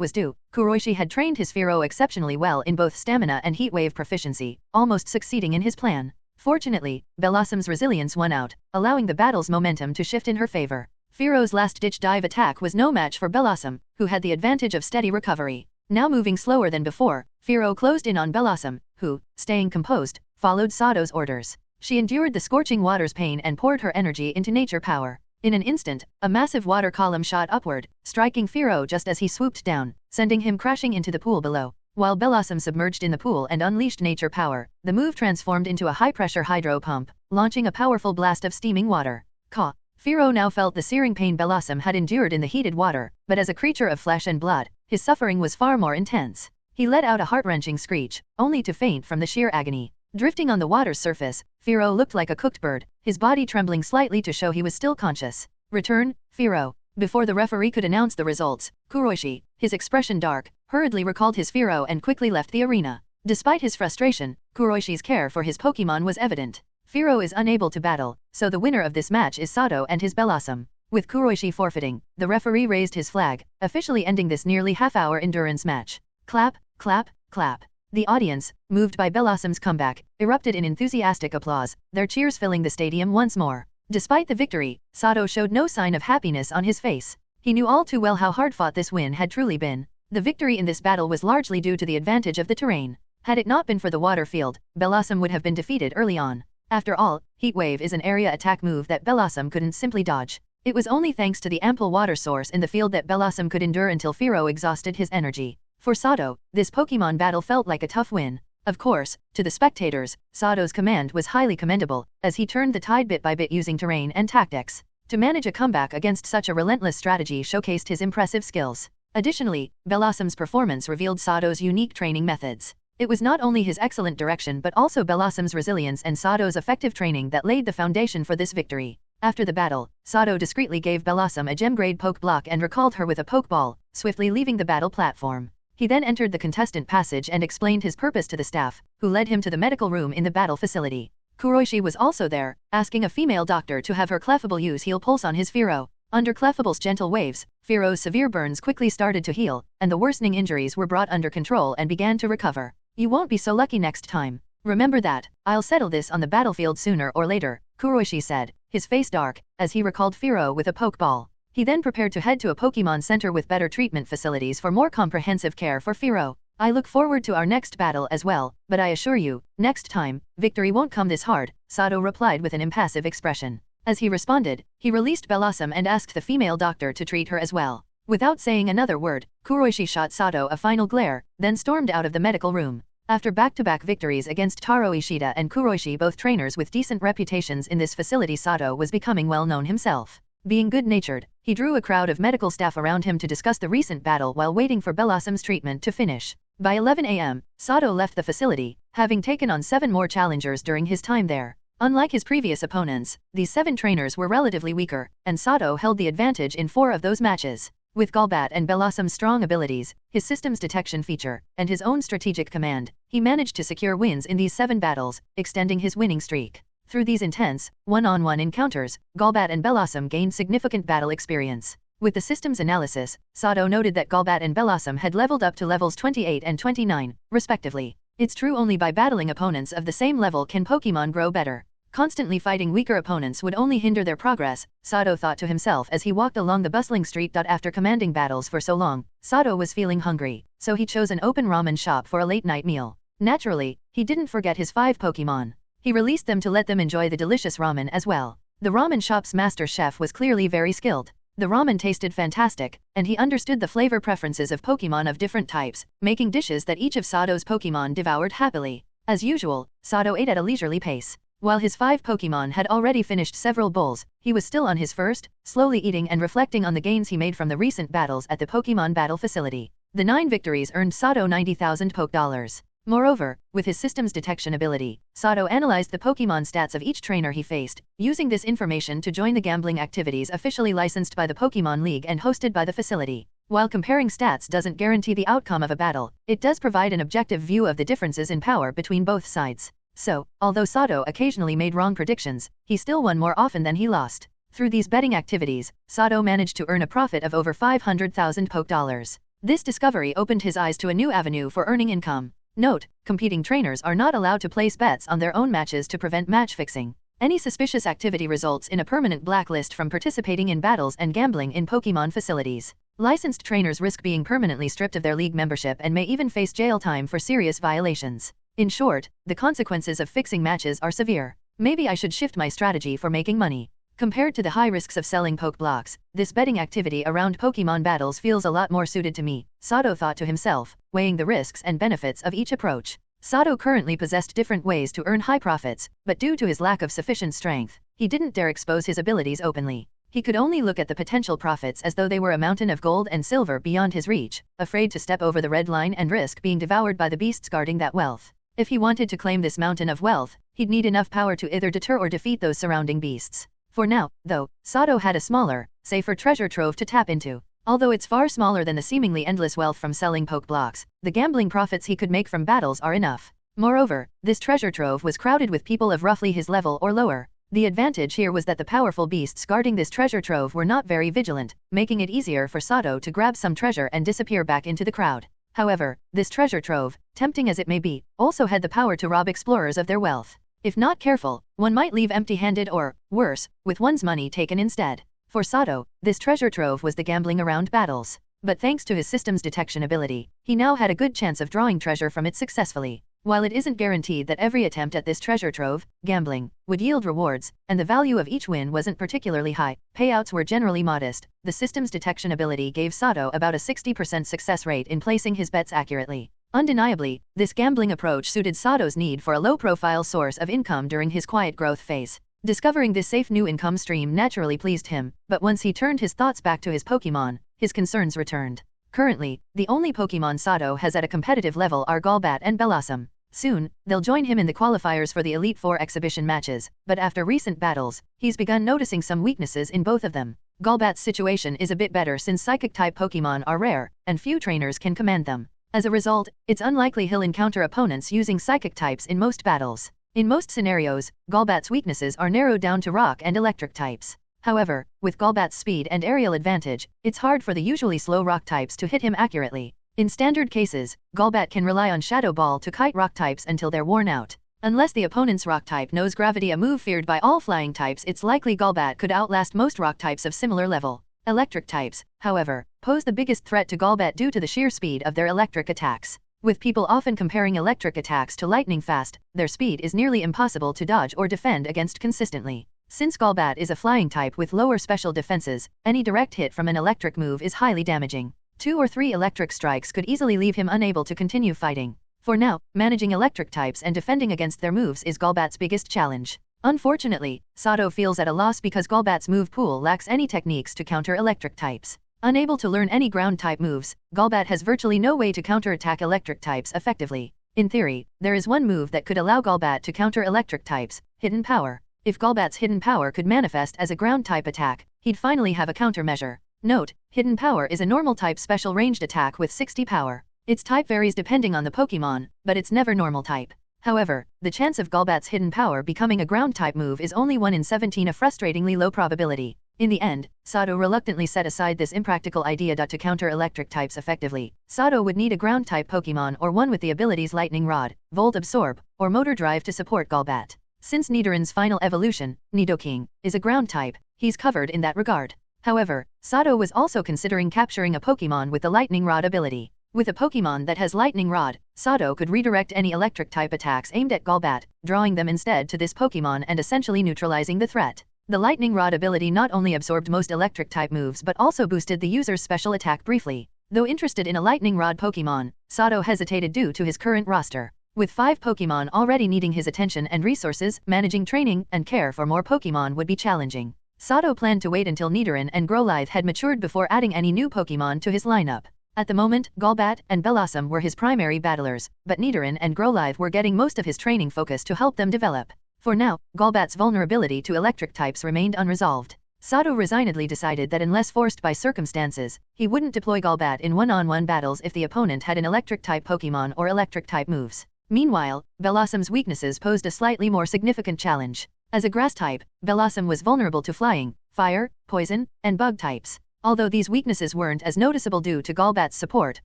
was due, Kuroishi had trained his Firo exceptionally well in both stamina and heat wave proficiency, almost succeeding in his plan. Fortunately, Blossom's resilience won out, allowing the battle's momentum to shift in her favor. Firo's last-ditch dive attack was no match for Blossom, who had the advantage of steady recovery. Now moving slower than before, Firo closed in on Blossom, who, staying composed, followed Sato's orders. She endured the scorching water's pain and poured her energy into nature power. In an instant, a massive water column shot upward, striking Firo just as he swooped down, sending him crashing into the pool below. While Blossom submerged in the pool and unleashed nature power, the move transformed into a high-pressure hydro pump, launching a powerful blast of steaming water. Caw. Firo now felt the searing pain Blossom had endured in the heated water, but as a creature of flesh and blood, his suffering was far more intense. He let out a heart-wrenching screech, only to faint from the sheer agony. Drifting on the water's surface, Firo looked like a cooked bird, his body trembling slightly to show he was still conscious. Return, Firo. Before the referee could announce the results, Kuroishi, his expression dark, hurriedly recalled his Firo and quickly left the arena. Despite his frustration, Kuroishi's care for his Pokemon was evident. Firo is unable to battle, so the winner of this match is Sato and his Bellossom. With Kuroishi forfeiting, the referee raised his flag, officially ending this nearly half-hour endurance match. Clap, clap, clap. The audience, moved by Bellossom's comeback, erupted in enthusiastic applause, their cheers filling the stadium once more. Despite the victory, Sato showed no sign of happiness on his face. He knew all too well how hard-fought this win had truly been. The victory in this battle was largely due to the advantage of the terrain. Had it not been for the water field, Bellossom would have been defeated early on. After all, Heat Wave is an area attack move that Bellossom couldn't simply dodge. It was only thanks to the ample water source in the field that Bellossom could endure until Firo exhausted his energy. For Sato, this Pokemon battle felt like a tough win. Of course, to the spectators, Sato's command was highly commendable, as he turned the tide bit by bit using terrain and tactics. To manage a comeback against such a relentless strategy showcased his impressive skills. Additionally, Bellossom's performance revealed Sato's unique training methods. It was not only his excellent direction but also Bellossom's resilience and Sato's effective training that laid the foundation for this victory. After the battle, Sato discreetly gave Bellossom a gem-grade poke block and recalled her with a Pokeball, swiftly leaving the battle platform. He then entered the contestant passage and explained his purpose to the staff, who led him to the medical room in the battle facility. Kuroishi was also there, asking a female doctor to have her Clefable use heal pulse on his Firo. Under Clefable's gentle waves, Firo's severe burns quickly started to heal, and the worsening injuries were brought under control and began to recover. You won't be so lucky next time. Remember that. I'll settle this on the battlefield sooner or later, Kuroishi said, his face dark, as he recalled Firo with a Pokeball. He then prepared to head to a Pokemon Center with better treatment facilities for more comprehensive care for Firo. I look forward to our next battle as well, but I assure you, next time, victory won't come this hard, Sato replied with an impassive expression. As he responded, he released Bellossom and asked the female doctor to treat her as well. Without saying another word, Kuroishi shot Sato a final glare, then stormed out of the medical room. After back-to-back victories against Taro Ishida and Kuroishi, both trainers with decent reputations in this facility, Sato was becoming well known himself. Being good-natured, he drew a crowd of medical staff around him to discuss the recent battle while waiting for Bellossom's treatment to finish. By 11 a.m., Sato left the facility, having taken on 7 more challengers during his time there. Unlike his previous opponents, these 7 trainers were relatively weaker, and Sato held the advantage in 4 of those matches. With Golbat and Bellossom's strong abilities, his systems detection feature, and his own strategic command, he managed to secure wins in these 7 battles, extending his winning streak. Through these intense, one-on-one encounters, Golbat and Bellossom gained significant battle experience. With the systems analysis, Sato noted that Golbat and Bellossom had leveled up to levels 28 and 29, respectively. It's true only by battling opponents of the same level can Pokemon grow better. Constantly fighting weaker opponents would only hinder their progress, Sato thought to himself as he walked along the bustling street. After commanding battles for so long, Sato was feeling hungry, so he chose an open ramen shop for a late-night meal. Naturally, he didn't forget his 5 Pokemon. He released them to let them enjoy the delicious ramen as well. The ramen shop's master chef was clearly very skilled. The ramen tasted fantastic, and he understood the flavor preferences of Pokemon of different types, making dishes that each of Sato's Pokemon devoured happily. As usual, Sato ate at a leisurely pace. While his 5 Pokemon had already finished several bowls, he was still on his first, slowly eating and reflecting on the gains he made from the recent battles at the Pokemon Battle Facility. The 9 victories earned Sato 90,000 Poke Dollars. Moreover, with his systems detection ability, Sato analyzed the Pokemon stats of each trainer he faced, using this information to join the gambling activities officially licensed by the Pokemon League and hosted by the facility. While comparing stats doesn't guarantee the outcome of a battle, it does provide an objective view of the differences in power between both sides. So, although Sato occasionally made wrong predictions, he still won more often than he lost. Through these betting activities, Sato managed to earn a profit of over 500,000 Poke Dollars. This discovery opened his eyes to a new avenue for earning income. Note: competing trainers are not allowed to place bets on their own matches to prevent match fixing. Any suspicious activity results in a permanent blacklist from participating in battles and gambling in Pokemon facilities. Licensed trainers risk being permanently stripped of their league membership and may even face jail time for serious violations. In short, the consequences of fixing matches are severe. Maybe I should shift my strategy for making money. Compared to the high risks of selling Poke Blocks, this betting activity around Pokemon battles feels a lot more suited to me, Sato thought to himself, weighing the risks and benefits of each approach. Sato currently possessed different ways to earn high profits, but due to his lack of sufficient strength, he didn't dare expose his abilities openly. He could only look at the potential profits as though they were a mountain of gold and silver beyond his reach, afraid to step over the red line and risk being devoured by the beasts guarding that wealth. If he wanted to claim this mountain of wealth, he'd need enough power to either deter or defeat those surrounding beasts. For now, though, Sato had a smaller, safer treasure trove to tap into. Although it's far smaller than the seemingly endless wealth from selling poke blocks, the gambling profits he could make from battles are enough. Moreover, this treasure trove was crowded with people of roughly his level or lower. The advantage here was that the powerful beasts guarding this treasure trove were not very vigilant, making it easier for Sato to grab some treasure and disappear back into the crowd. However, this treasure trove, tempting as it may be, also had the power to rob explorers of their wealth. If not careful, one might leave empty-handed or, worse, with one's money taken instead. For Sato, this treasure trove was the gambling around battles. But thanks to his system's detection ability, he now had a good chance of drawing treasure from it successfully. While it isn't guaranteed that every attempt at this treasure trove, gambling, would yield rewards, and the value of each win wasn't particularly high, payouts were generally modest, the system's detection ability gave Sato about a 60% success rate in placing his bets accurately. Undeniably, this gambling approach suited Sato's need for a low-profile source of income during his quiet growth phase. Discovering this safe new income stream naturally pleased him, but once he turned his thoughts back to his Pokémon, his concerns returned. Currently, the only Pokémon Sato has at a competitive level are Golbat and Bellossom. Soon, they'll join him in the qualifiers for the Elite Four exhibition matches, but after recent battles, he's begun noticing some weaknesses in both of them. Golbat's situation is a bit better since Psychic-type Pokémon are rare, and few trainers can command them. As a result, it's unlikely he'll encounter opponents using Psychic types in most battles. In most scenarios, Golbat's weaknesses are narrowed down to Rock and Electric types. However, with Golbat's speed and aerial advantage, it's hard for the usually slow Rock types to hit him accurately. In standard cases, Golbat can rely on Shadow Ball to kite Rock types until they're worn out. Unless the opponent's Rock type knows Gravity, a move feared by all flying types, it's likely Golbat could outlast most Rock types of similar level. Electric types, however, pose the biggest threat to Golbat due to the sheer speed of their electric attacks. With people often comparing electric attacks to lightning fast, their speed is nearly impossible to dodge or defend against consistently. Since Golbat is a flying type with lower special defenses, any direct hit from an electric move is highly damaging. 2 or 3 electric strikes could easily leave him unable to continue fighting. For now, managing electric types and defending against their moves is Golbat's biggest challenge. Unfortunately, Sato feels at a loss because Golbat's move pool lacks any techniques to counter electric types. Unable to learn any ground-type moves, Golbat has virtually no way to counterattack electric types effectively. In theory, there is one move that could allow Golbat to counter electric types, Hidden Power. If Golbat's Hidden Power could manifest as a ground-type attack, he'd finally have a countermeasure. Note, Hidden Power is a normal-type special ranged attack with 60 power. Its type varies depending on the Pokémon, but it's never normal type. However, the chance of Golbat's Hidden Power becoming a ground-type move is only 1 in 17, a frustratingly low probability. In the end, Sato reluctantly set aside this impractical idea to counter electric types effectively. Sato would need a ground-type Pokémon or one with the abilities Lightning Rod, Volt Absorb, or Motor Drive to support Golbat. Since Nidorann's final evolution, Nidoking, is a ground type, he's covered in that regard. However, Sato was also considering capturing a Pokémon with the Lightning Rod ability. With a Pokémon that has Lightning Rod, Sato could redirect any electric-type attacks aimed at Golbat, drawing them instead to this Pokémon and essentially neutralizing the threat. The Lightning Rod ability not only absorbed most electric-type moves but also boosted the user's special attack briefly. Though interested in a Lightning Rod Pokémon, Sato hesitated due to his current roster. With 5 Pokémon already needing his attention and resources, managing training and care for more Pokémon would be challenging. Sato planned to wait until Nidoran and Growlithe had matured before adding any new Pokémon to his lineup. At the moment, Golbat and Bellossom were his primary battlers, but Nidoran and Growlithe were getting most of his training focus to help them develop. For now, Golbat's vulnerability to electric types remained unresolved. Sato resignedly decided that unless forced by circumstances, he wouldn't deploy Golbat in one-on-one battles if the opponent had an electric-type Pokémon or electric-type moves. Meanwhile, Bellossom's weaknesses posed a slightly more significant challenge. As a grass type, Bellossom was vulnerable to flying, fire, poison, and bug types. Although these weaknesses weren't as noticeable due to Golbat's support,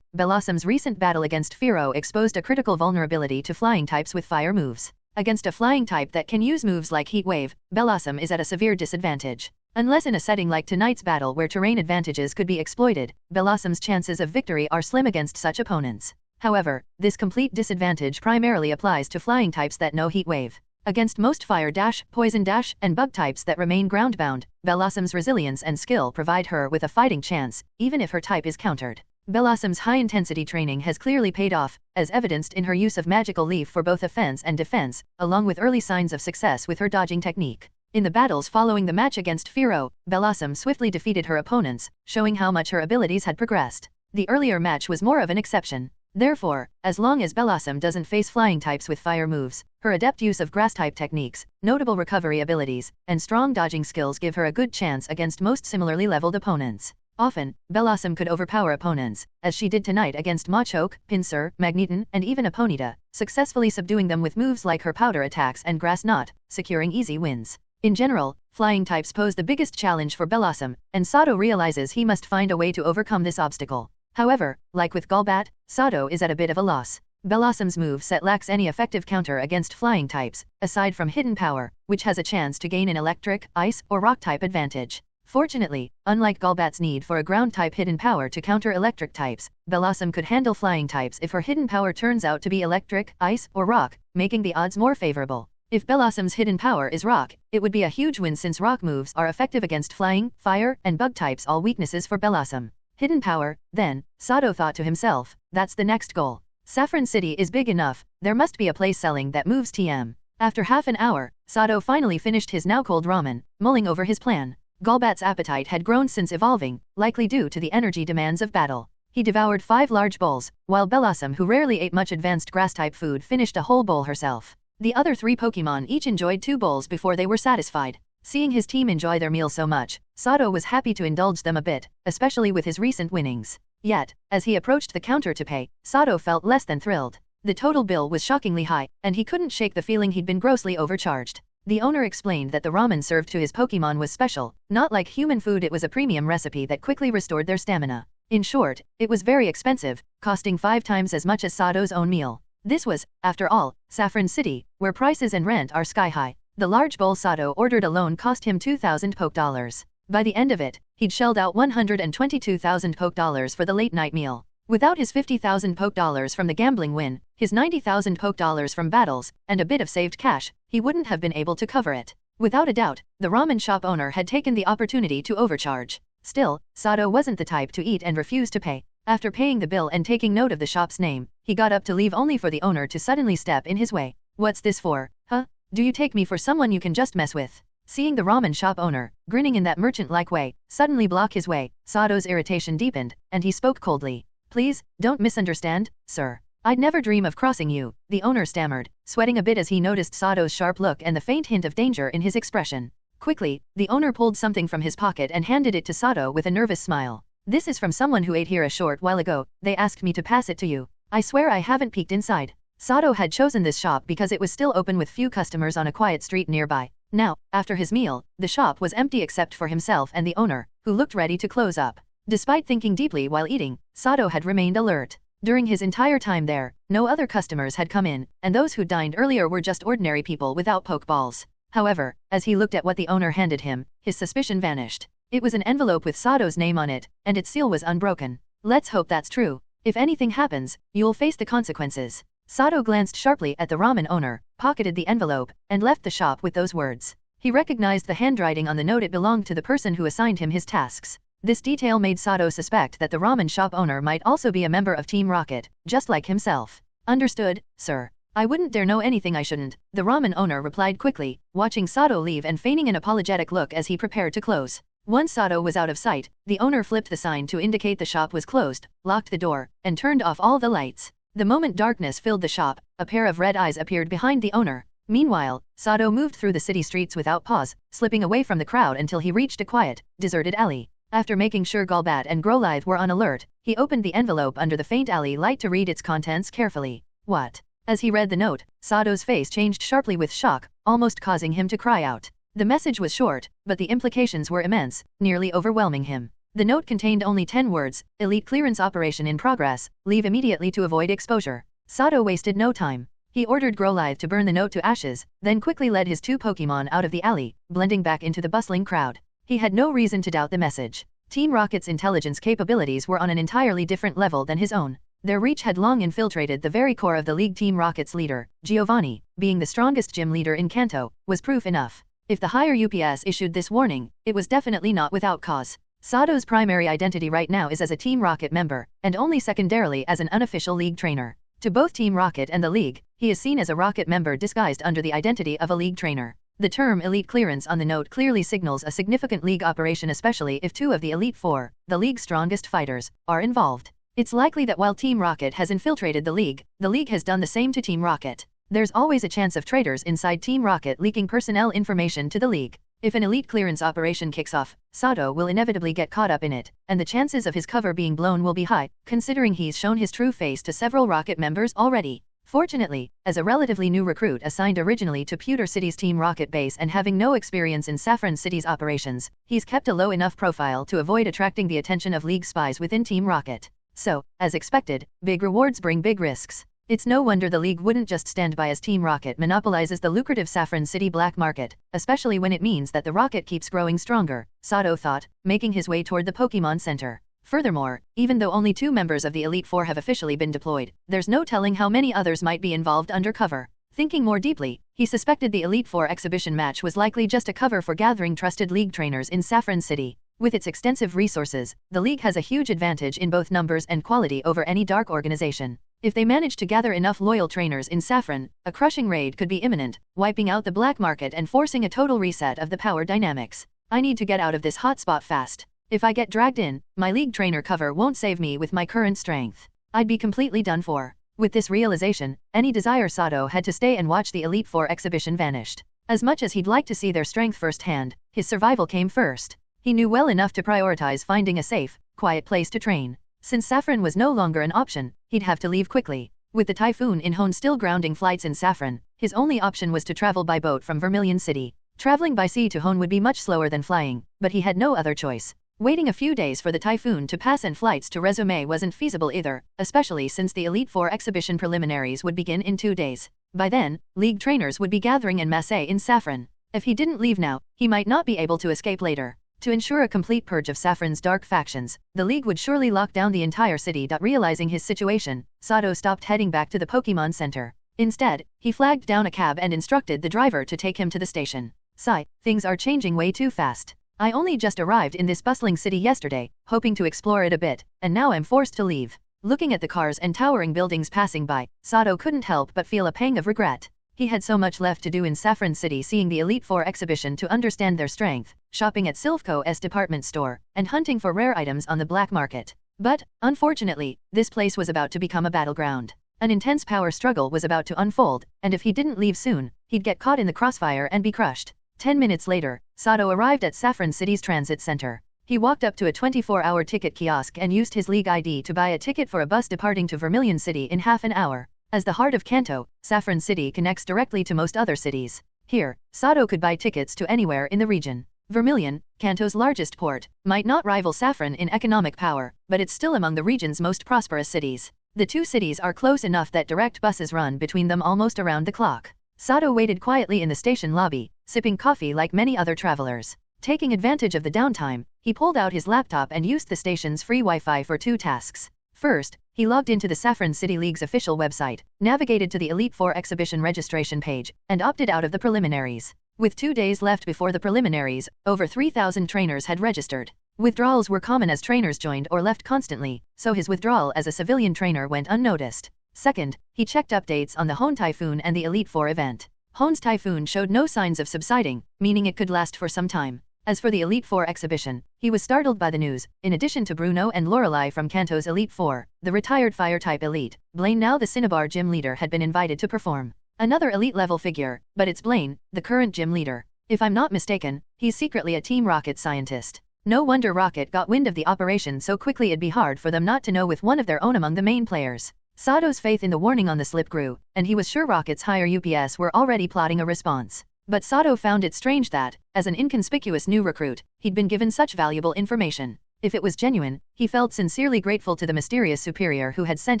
Bellossom's recent battle against Fearow exposed a critical vulnerability to flying types with fire moves. Against a flying type that can use moves like Heat Wave, Bellossom is at a severe disadvantage. Unless in a setting like tonight's battle where terrain advantages could be exploited, Bellossom's chances of victory are slim against such opponents. However, this complete disadvantage primarily applies to flying types that know Heat Wave. Against most Fire Dash, Poison Dash, and Bug types that remain ground-bound, Bellossom's resilience and skill provide her with a fighting chance, even if her type is countered. Bellossom's high-intensity training has clearly paid off, as evidenced in her use of Magical Leaf for both offense and defense, along with early signs of success with her dodging technique. In the battles following the match against Fearow, Bellossom swiftly defeated her opponents, showing how much her abilities had progressed. The earlier match was more of an exception. Therefore, as long as Blossom doesn't face flying types with fire moves, her adept use of grass-type techniques, notable recovery abilities, and strong dodging skills give her a good chance against most similarly leveled opponents. Often, Blossom could overpower opponents, as she did tonight against Machoke, Pinsir, Magneton, and even a Ponyta, successfully subduing them with moves like her powder attacks and grass knot, securing easy wins. In general, flying types pose the biggest challenge for Blossom, and Sato realizes he must find a way to overcome this obstacle. However, like with Golbat, Sato is at a bit of a loss. Blossom's move set lacks any effective counter against flying types, aside from hidden power, which has a chance to gain an electric, ice, or rock type advantage. Fortunately, unlike Golbat's need for a ground-type hidden power to counter electric types, Blossom could handle flying types if her hidden power turns out to be electric, ice, or rock, making the odds more favorable. If Blossom's hidden power is rock, it would be a huge win since rock moves are effective against flying, fire, and bug types, all weaknesses for Blossom. Hidden power, then, Sato thought to himself, that's the next goal. Saffron City is big enough, there must be a place selling that moves TM. After half an hour, Sato finally finished his now-cold ramen, mulling over his plan. Golbat's appetite had grown since evolving, likely due to the energy demands of battle. He devoured 5 large bowls, while Blossom, who rarely ate much advanced grass-type food, finished a whole bowl herself. The other 3 Pokémon each enjoyed 2 bowls before they were satisfied. Seeing his team enjoy their meal so much, Sato was happy to indulge them a bit, especially with his recent winnings. Yet, as he approached the counter to pay, Sato felt less than thrilled. The total bill was shockingly high, and he couldn't shake the feeling he'd been grossly overcharged. The owner explained that the ramen served to his Pokémon was special, not like human food. It was a premium recipe that quickly restored their stamina. In short, it was very expensive, costing 5 times as much as Sato's own meal. This was, after all, Saffron City, where prices and rent are sky-high. The large bowl Sato ordered alone cost him 2,000 Poke Dollars. By the end of it, he'd shelled out 122,000 Poke Dollars for the late-night meal. Without his 50,000 Poke Dollars from the gambling win, his 90,000 Poke Dollars from battles, and a bit of saved cash, he wouldn't have been able to cover it. Without a doubt, the ramen shop owner had taken the opportunity to overcharge. Still, Sato wasn't the type to eat and refuse to pay. After paying the bill and taking note of the shop's name, he got up to leave only for the owner to suddenly step in his way. "What's this for, huh? Do you take me for someone you can just mess with?" Seeing the ramen shop owner, grinning in that merchant-like way, suddenly block his way, Sato's irritation deepened, and he spoke coldly. "Please, don't misunderstand, sir. I'd never dream of crossing you," the owner stammered, sweating a bit as he noticed Sato's sharp look and the faint hint of danger in his expression. Quickly, the owner pulled something from his pocket and handed it to Sato with a nervous smile. "This is from someone who ate here a short while ago. They asked me to pass it to you. I swear I haven't peeked inside." Sato had chosen this shop because it was still open with few customers on a quiet street nearby. Now, after his meal, the shop was empty except for himself and the owner, who looked ready to close up. Despite thinking deeply while eating, Sato had remained alert. During his entire time there, no other customers had come in, and those who dined earlier were just ordinary people without Pokeballs. However, as he looked at what the owner handed him, his suspicion vanished. It was an envelope with Sato's name on it, and its seal was unbroken. "Let's hope that's true. If anything happens, you'll face the consequences." Sato glanced sharply at the ramen owner, pocketed the envelope, and left the shop with those words. He recognized the handwriting on the note. It belonged to the person who assigned him his tasks. This detail made Sato suspect that the ramen shop owner might also be a member of Team Rocket, just like himself. "Understood, sir. I wouldn't dare know anything I shouldn't," the ramen owner replied quickly, watching Sato leave and feigning an apologetic look as he prepared to close. Once Sato was out of sight, the owner flipped the sign to indicate the shop was closed, locked the door, and turned off all the lights. The moment darkness filled the shop, a pair of red eyes appeared behind the owner. Meanwhile, Sato moved through the city streets without pause, slipping away from the crowd until he reached a quiet, deserted alley. After making sure Golbat and Growlithe were on alert, he opened the envelope under the faint alley light to read its contents carefully. "What?" As he read the note, Sato's face changed sharply with shock, almost causing him to cry out. The message was short, but the implications were immense, nearly overwhelming him. The note contained only 10 words: "Elite clearance operation in progress, leave immediately to avoid exposure." Sato wasted no time. He ordered Growlithe to burn the note to ashes, then quickly led his 2 Pokémon out of the alley, blending back into the bustling crowd. He had no reason to doubt the message. Team Rocket's intelligence capabilities were on an entirely different level than his own. Their reach had long infiltrated the very core of the league. Team Rocket's leader, Giovanni, being the strongest gym leader in Kanto, was proof enough. If the higher UPS issued this warning, it was definitely not without cause. Sato's primary identity right now is as a Team Rocket member, and only secondarily as an unofficial league trainer. To both Team Rocket and the league, he is seen as a Rocket member disguised under the identity of a league trainer. The term elite clearance on the note clearly signals a significant league operation, especially if 2 of the Elite Four, the league's strongest fighters, are involved. It's likely that while Team Rocket has infiltrated the League has done the same to Team Rocket. There's always a chance of traitors inside Team Rocket leaking personnel information to the League. If an elite clearance operation kicks off, Sato will inevitably get caught up in it, and the chances of his cover being blown will be high, considering he's shown his true face to several Rocket members already. Fortunately, as a relatively new recruit assigned originally to Pewter City's Team Rocket base and having no experience in Saffron City's operations, he's kept a low enough profile to avoid attracting the attention of League spies within Team Rocket. So, as expected, big rewards bring big risks. It's no wonder the League wouldn't just stand by as Team Rocket monopolizes the lucrative Saffron City black market, especially when it means that the rocket keeps growing stronger, Sato thought, making his way toward the Pokémon Center. Furthermore, even though only 2 members of the Elite Four have officially been deployed, there's no telling how many others might be involved undercover. Thinking more deeply, he suspected the Elite Four exhibition match was likely just a cover for gathering trusted League trainers in Saffron City. With its extensive resources, the League has a huge advantage in both numbers and quality over any dark organization. If they manage to gather enough loyal trainers in Saffron, a crushing raid could be imminent, wiping out the black market and forcing a total reset of the power dynamics. I need to get out of this hotspot fast. If I get dragged in, my League trainer cover won't save me with my current strength. I'd be completely done for. With this realization, any desire Sato had to stay and watch the Elite Four exhibition vanished. As much as he'd like to see their strength firsthand, his survival came first. He knew well enough to prioritize finding a safe, quiet place to train. Since Saffron was no longer an option, he'd have to leave quickly. With the typhoon in Hone still grounding flights in Saffron, his only option was to travel by boat from Vermilion City. Traveling by sea to Hone would be much slower than flying, but he had no other choice. Waiting a few days for the typhoon to pass and flights to Resume wasn't feasible either, especially since the Elite Four exhibition preliminaries would begin in 2 days. By then, League trainers would be gathering en masse in Saffron. If he didn't leave now, he might not be able to escape later. To ensure a complete purge of Saffron's dark factions, the League would surely lock down the entire city. Realizing his situation, Sato stopped heading back to the Pokémon Center. Instead, he flagged down a cab and instructed the driver to take him to the station. Sigh, things are changing way too fast. I only just arrived in this bustling city yesterday, hoping to explore it a bit, and now I'm forced to leave. Looking at the cars and towering buildings passing by, Sato couldn't help but feel a pang of regret. He had so much left to do in Saffron City, seeing the Elite Four exhibition to understand their strength, shopping at Silphco's department store, and hunting for rare items on the black market. But, unfortunately, this place was about to become a battleground. An intense power struggle was about to unfold, and if he didn't leave soon, he'd get caught in the crossfire and be crushed. 10 minutes later, Sato arrived at Saffron City's transit center. He walked up to a 24-hour ticket kiosk and used his League ID to buy a ticket for a bus departing to Vermilion City in half an hour. As the heart of Kanto, Saffron City connects directly to most other cities. Here, Sato could buy tickets to anywhere in the region. Vermilion, Kanto's largest port, might not rival Saffron in economic power, but it's still among the region's most prosperous cities. The 2 cities are close enough that direct buses run between them almost around the clock. Sato waited quietly in the station lobby, sipping coffee like many other travelers. Taking advantage of the downtime, he pulled out his laptop and used the station's free Wi-Fi for 2 tasks. First, he logged into the Saffron City League's official website, navigated to the Elite Four exhibition registration page, and opted out of the preliminaries. With 2 days left before the preliminaries, over 3,000 trainers had registered. Withdrawals were common as trainers joined or left constantly, so his withdrawal as a civilian trainer went unnoticed. Second, he checked updates on the Hone Typhoon and the Elite Four event. Hone's typhoon showed no signs of subsiding, meaning it could last for some time. As for the Elite Four exhibition, he was startled by the news. In addition to Bruno and Lorelei from Kanto's Elite Four, the retired Fire-type elite, Blaine, now the Cinnabar gym leader, had been invited to perform. Another elite-level figure, but it's Blaine, the current gym leader. If I'm not mistaken, he's secretly a Team Rocket scientist. No wonder Rocket got wind of the operation so quickly. It'd be hard for them not to know, with one of their own among the main players. Sato's faith in the warning on the slip grew, and he was sure Rocket's higher UPS were already plotting a response. But Sato found it strange that, as an inconspicuous new recruit, he'd been given such valuable information. If it was genuine, he felt sincerely grateful to the mysterious superior who had sent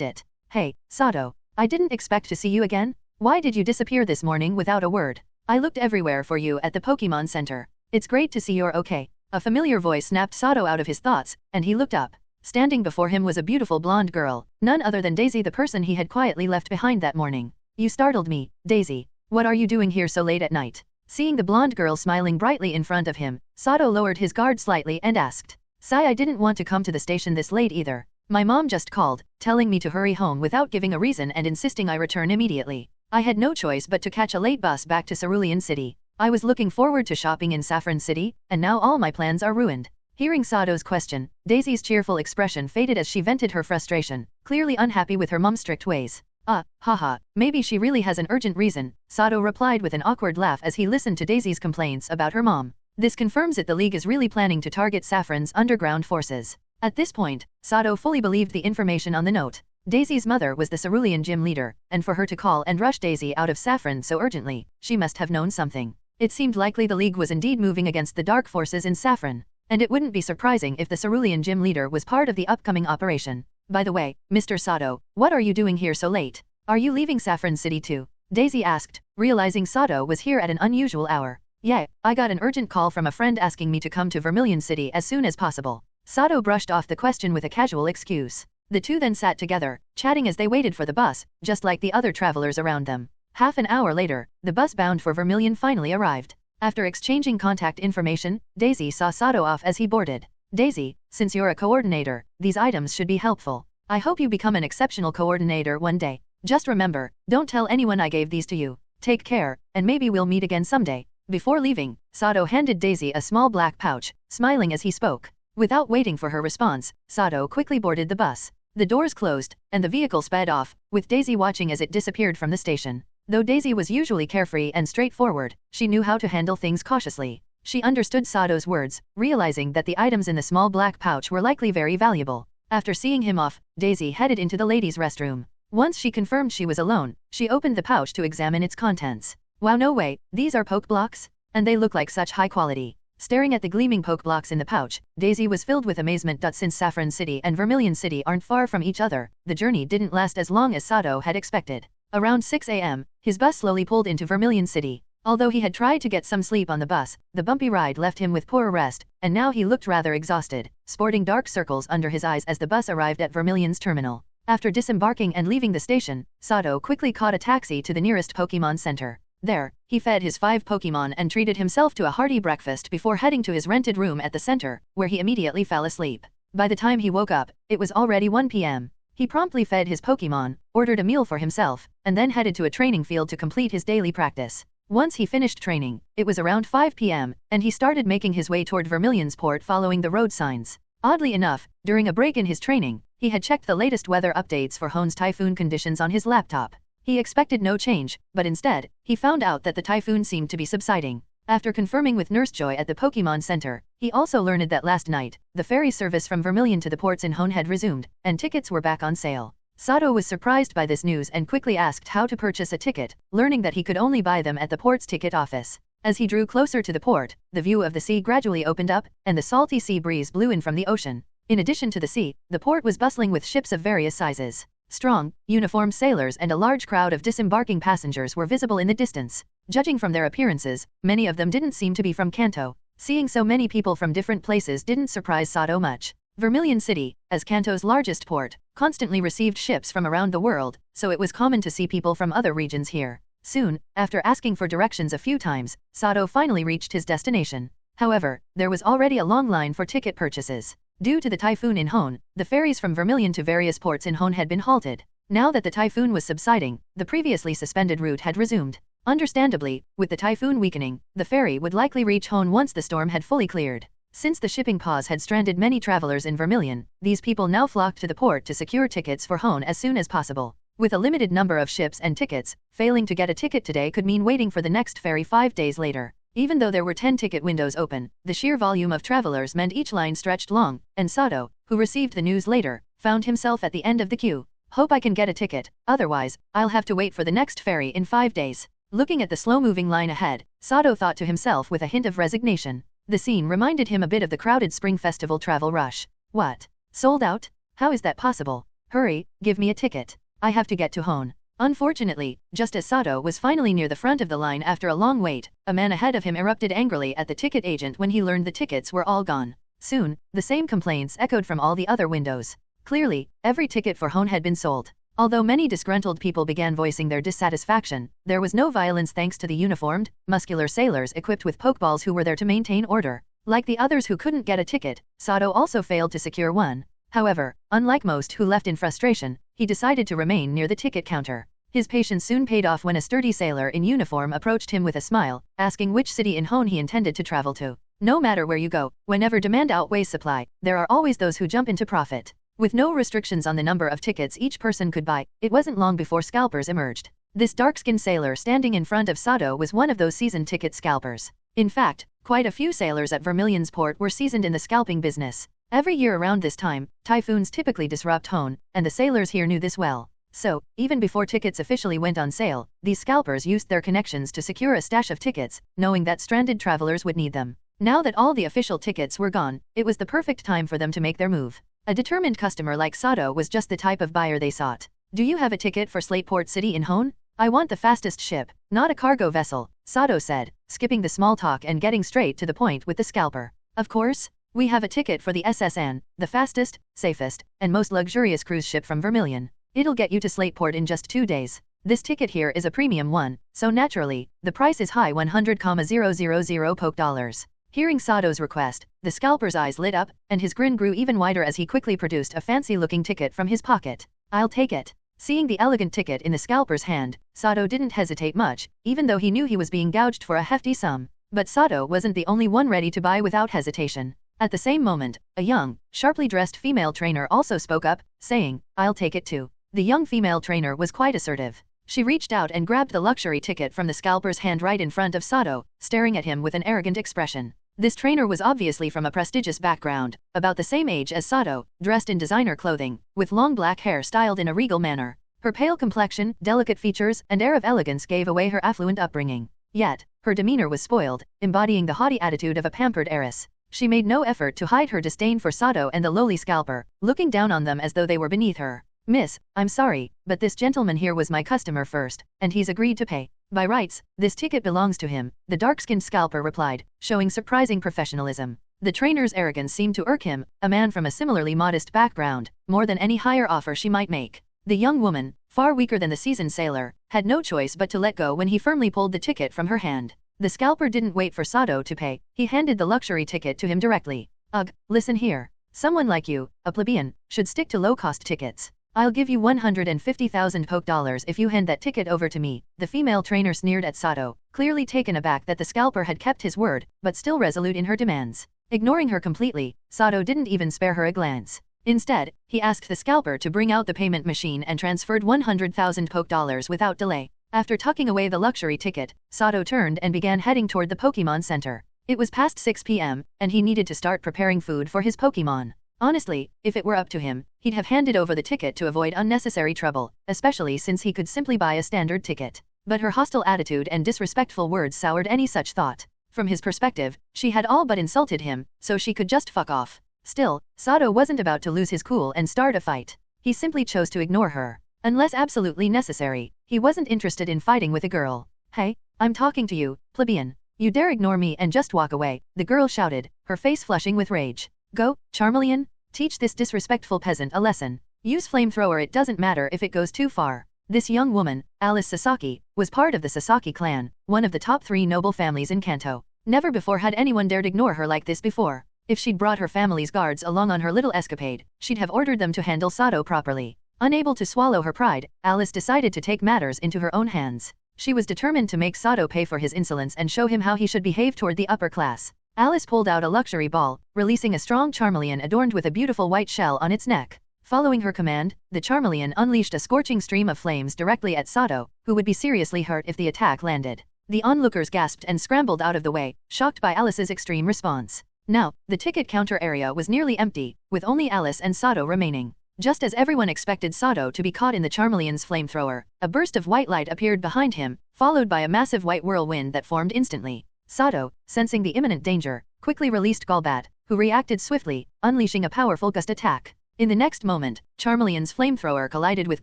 it. Hey, Sato, I didn't expect to see you again. Why did you disappear this morning without a word? I looked everywhere for you at the Pokémon Center. It's great to see you're okay. A familiar voice snapped Sato out of his thoughts, and he looked up. Standing before him was a beautiful blonde girl, none other than Daisy, the person he had quietly left behind that morning. You startled me, Daisy. What are you doing here so late at night? Seeing the blonde girl smiling brightly in front of him, Sato lowered his guard slightly and asked. Sai, I didn't want to come to the station this late either. My mom just called, telling me to hurry home without giving a reason and insisting I return immediately. I had no choice but to catch a late bus back to Cerulean City. I was looking forward to shopping in Saffron City, and now all my plans are ruined. Hearing Sato's question, Daisy's cheerful expression faded as she vented her frustration, clearly unhappy with her mom's strict ways. Haha, maybe she really has an urgent reason, Sato replied with an awkward laugh as he listened to Daisy's complaints about her mom. This confirms that the League is really planning to target Saffron's underground forces. At this point, Sato fully believed the information on the note. Daisy's mother was the Cerulean gym leader, and for her to call and rush Daisy out of Saffron so urgently, she must have known something. It seemed likely the League was indeed moving against the dark forces in Saffron, and it wouldn't be surprising if the Cerulean gym leader was part of the upcoming operation. By the way, Mr. Sato, what are you doing here so late? Are you leaving Saffron City too? Daisy asked, realizing Sato was here at an unusual hour. Yeah, I got an urgent call from a friend asking me to come to Vermilion City as soon as possible. Sato brushed off the question with a casual excuse. The two then sat together, chatting as they waited for the bus, just like the other travelers around them. Half an hour later, the bus bound for Vermilion finally arrived. After exchanging contact information, Daisy saw Sato off as he boarded. Daisy, since you're a coordinator, these items should be helpful. I hope you become an exceptional coordinator one day. Just remember, don't tell anyone I gave these to you. Take care, and maybe we'll meet again someday. Before leaving, Sato handed Daisy a small black pouch, smiling as he spoke. Without waiting for her response, Sato quickly boarded the bus. The doors closed, and the vehicle sped off, with Daisy watching as it disappeared from the station. Though Daisy was usually carefree and straightforward, she knew how to handle things cautiously. She understood Sato's words, realizing that the items in the small black pouch were likely very valuable. After seeing him off, Daisy headed into the ladies' restroom. Once she confirmed she was alone, she opened the pouch to examine its contents. Wow, no way, these are poke blocks? And they look like such high quality. Staring at the gleaming poke blocks in the pouch, Daisy was filled with amazement. Since Saffron City and Vermilion City aren't far from each other, the journey didn't last as long as Sato had expected. Around 6 a.m., his bus slowly pulled into Vermilion City. Although he had tried to get some sleep on the bus, the bumpy ride left him with poor rest, and now he looked rather exhausted, sporting dark circles under his eyes as the bus arrived at Vermilion's terminal. After disembarking and leaving the station, Sato quickly caught a taxi to the nearest Pokémon Center. There, he fed his 5 Pokémon and treated himself to a hearty breakfast before heading to his rented room at the center, where he immediately fell asleep. By the time he woke up, it was already 1 p.m. He promptly fed his Pokémon, ordered a meal for himself, and then headed to a training field to complete his daily practice. Once he finished training, it was around 5 p.m., and he started making his way toward Vermilion's port following the road signs. Oddly enough, during a break in his training, he had checked the latest weather updates for Hoen's typhoon conditions on his laptop. He expected no change, but instead, he found out that the typhoon seemed to be subsiding. After confirming with Nurse Joy at the Pokémon Center, he also learned that last night, the ferry service from Vermilion to the ports in Hoenn had resumed, and tickets were back on sale. Sato was surprised by this news and quickly asked how to purchase a ticket, learning that he could only buy them at the port's ticket office. As he drew closer to the port, the view of the sea gradually opened up, and the salty sea breeze blew in from the ocean. In addition to the sea, the port was bustling with ships of various sizes. Strong, uniformed sailors and a large crowd of disembarking passengers were visible in the distance. Judging from their appearances, many of them didn't seem to be from Kanto. Seeing so many people from different places didn't surprise Sato much. Vermilion City, as Kanto's largest port, constantly received ships from around the world, so it was common to see people from other regions here. Soon, after asking for directions a few times, Sato finally reached his destination. However, there was already a long line for ticket purchases. Due to the typhoon in Hoenn, the ferries from Vermilion to various ports in Hoenn had been halted. Now that the typhoon was subsiding, the previously suspended route had resumed. Understandably, with the typhoon weakening, the ferry would likely reach Hoenn once the storm had fully cleared. Since the shipping pause had stranded many travelers in Vermilion, these people now flocked to the port to secure tickets for Hoenn as soon as possible. With a limited number of ships and tickets, failing to get a ticket today could mean waiting for the next ferry 5 days later. Even though there were 10 ticket windows open, the sheer volume of travelers meant each line stretched long, and Sato, who received the news later, found himself at the end of the queue. Hope I can get a ticket, otherwise, I'll have to wait for the next ferry in 5 days. Looking at the slow-moving line ahead, Sato thought to himself with a hint of resignation. The scene reminded him a bit of the crowded spring festival travel rush. What? Sold out? How is that possible? Hurry, give me a ticket. I have to get to Hoenn. Unfortunately, just as Sato was finally near the front of the line after a long wait, a man ahead of him erupted angrily at the ticket agent when he learned the tickets were all gone. Soon, the same complaints echoed from all the other windows. Clearly, every ticket for Hoenn had been sold. Although many disgruntled people began voicing their dissatisfaction, there was no violence thanks to the uniformed, muscular sailors equipped with pokeballs who were there to maintain order. Like the others who couldn't get a ticket, Sato also failed to secure one. However, unlike most who left in frustration, he decided to remain near the ticket counter. His patience soon paid off when a sturdy sailor in uniform approached him with a smile, asking which city in Hoenn he intended to travel to. No matter where you go, whenever demand outweighs supply, there are always those who jump into profit. With no restrictions on the number of tickets each person could buy, it wasn't long before scalpers emerged. This dark-skinned sailor standing in front of Sato was one of those seasoned ticket scalpers. In fact, quite a few sailors at Vermilion's port were seasoned in the scalping business. Every year around this time, typhoons typically disrupt Hone, and the sailors here knew this well. So, even before tickets officially went on sale, these scalpers used their connections to secure a stash of tickets, knowing that stranded travelers would need them. Now that all the official tickets were gone, it was the perfect time for them to make their move. A determined customer like Sato was just the type of buyer they sought. Do you have a ticket for Slateport City in Hone? I want the fastest ship, not a cargo vessel, Sato said, skipping the small talk and getting straight to the point with the scalper. Of course. We have a ticket for the SSN, the fastest, safest, and most luxurious cruise ship from Vermilion. It'll get you to Slateport in just 2 days. This ticket here is a premium one, so naturally, the price is high 100,000 poke dollars. Hearing Sato's request, the scalper's eyes lit up, and his grin grew even wider as he quickly produced a fancy-looking ticket from his pocket. I'll take it. Seeing the elegant ticket in the scalper's hand, Sato didn't hesitate much, even though he knew he was being gouged for a hefty sum. But Sato wasn't the only one ready to buy without hesitation. At the same moment, a young, sharply dressed female trainer also spoke up, saying, I'll take it too. The young female trainer was quite assertive. She reached out and grabbed the luxury ticket from the scalper's hand right in front of Sato, staring at him with an arrogant expression. This trainer was obviously from a prestigious background, about the same age as Sato, dressed in designer clothing, with long black hair styled in a regal manner. Her pale complexion, delicate features, and air of elegance gave away her affluent upbringing. Yet, her demeanor was spoiled, embodying the haughty attitude of a pampered heiress. She made no effort to hide her disdain for Sato and the lowly scalper, looking down on them as though they were beneath her. Miss, I'm sorry, but this gentleman here was my customer first, and he's agreed to pay. By rights, this ticket belongs to him, the dark-skinned scalper replied, showing surprising professionalism. The trainer's arrogance seemed to irk him, a man from a similarly modest background, more than any higher offer she might make. The young woman, far weaker than the seasoned sailor, had no choice but to let go when he firmly pulled the ticket from her hand. The scalper didn't wait for Sato to pay, he handed the luxury ticket to him directly. Ugh, listen here. Someone like you, a plebeian, should stick to low-cost tickets. I'll give you 150,000 poke dollars if you hand that ticket over to me, the female trainer sneered at Sato, clearly taken aback that the scalper had kept his word, but still resolute in her demands. Ignoring her completely, Sato didn't even spare her a glance. Instead, he asked the scalper to bring out the payment machine and transferred 100,000 poke dollars without delay. After tucking away the luxury ticket, Sato turned and began heading toward the Pokémon Center. It was past 6 p.m., and he needed to start preparing food for his Pokémon. Honestly, if it were up to him, he'd have handed over the ticket to avoid unnecessary trouble, especially since he could simply buy a standard ticket. But her hostile attitude and disrespectful words soured any such thought. From his perspective, she had all but insulted him, so she could just fuck off. Still, Sato wasn't about to lose his cool and start a fight. He simply chose to ignore her. Unless absolutely necessary, he wasn't interested in fighting with a girl. Hey, I'm talking to you, plebeian. You dare ignore me and just walk away, the girl shouted, her face flushing with rage. Go, Charmeleon, teach this disrespectful peasant a lesson. Use flamethrower, it doesn't matter if it goes too far. This young woman, Alice Sasaki, was part of the Sasaki clan, one of the top 3 noble families in Kanto. Never before had anyone dared ignore her like this before. If she'd brought her family's guards along on her little escapade, she'd have ordered them to handle Sato properly. Unable to swallow her pride, Alice decided to take matters into her own hands. She was determined to make Sato pay for his insolence and show him how he should behave toward the upper class. Alice pulled out a luxury ball, releasing a strong Charmeleon adorned with a beautiful white shell on its neck. Following her command, the Charmeleon unleashed a scorching stream of flames directly at Sato, who would be seriously hurt if the attack landed. The onlookers gasped and scrambled out of the way, shocked by Alice's extreme response. Now, the ticket counter area was nearly empty, with only Alice and Sato remaining. Just as everyone expected Sato to be caught in the Charmeleon's flamethrower, a burst of white light appeared behind him, followed by a massive white whirlwind that formed instantly. Sato, sensing the imminent danger, quickly released Golbat, who reacted swiftly, unleashing a powerful gust attack. In the next moment, Charmeleon's flamethrower collided with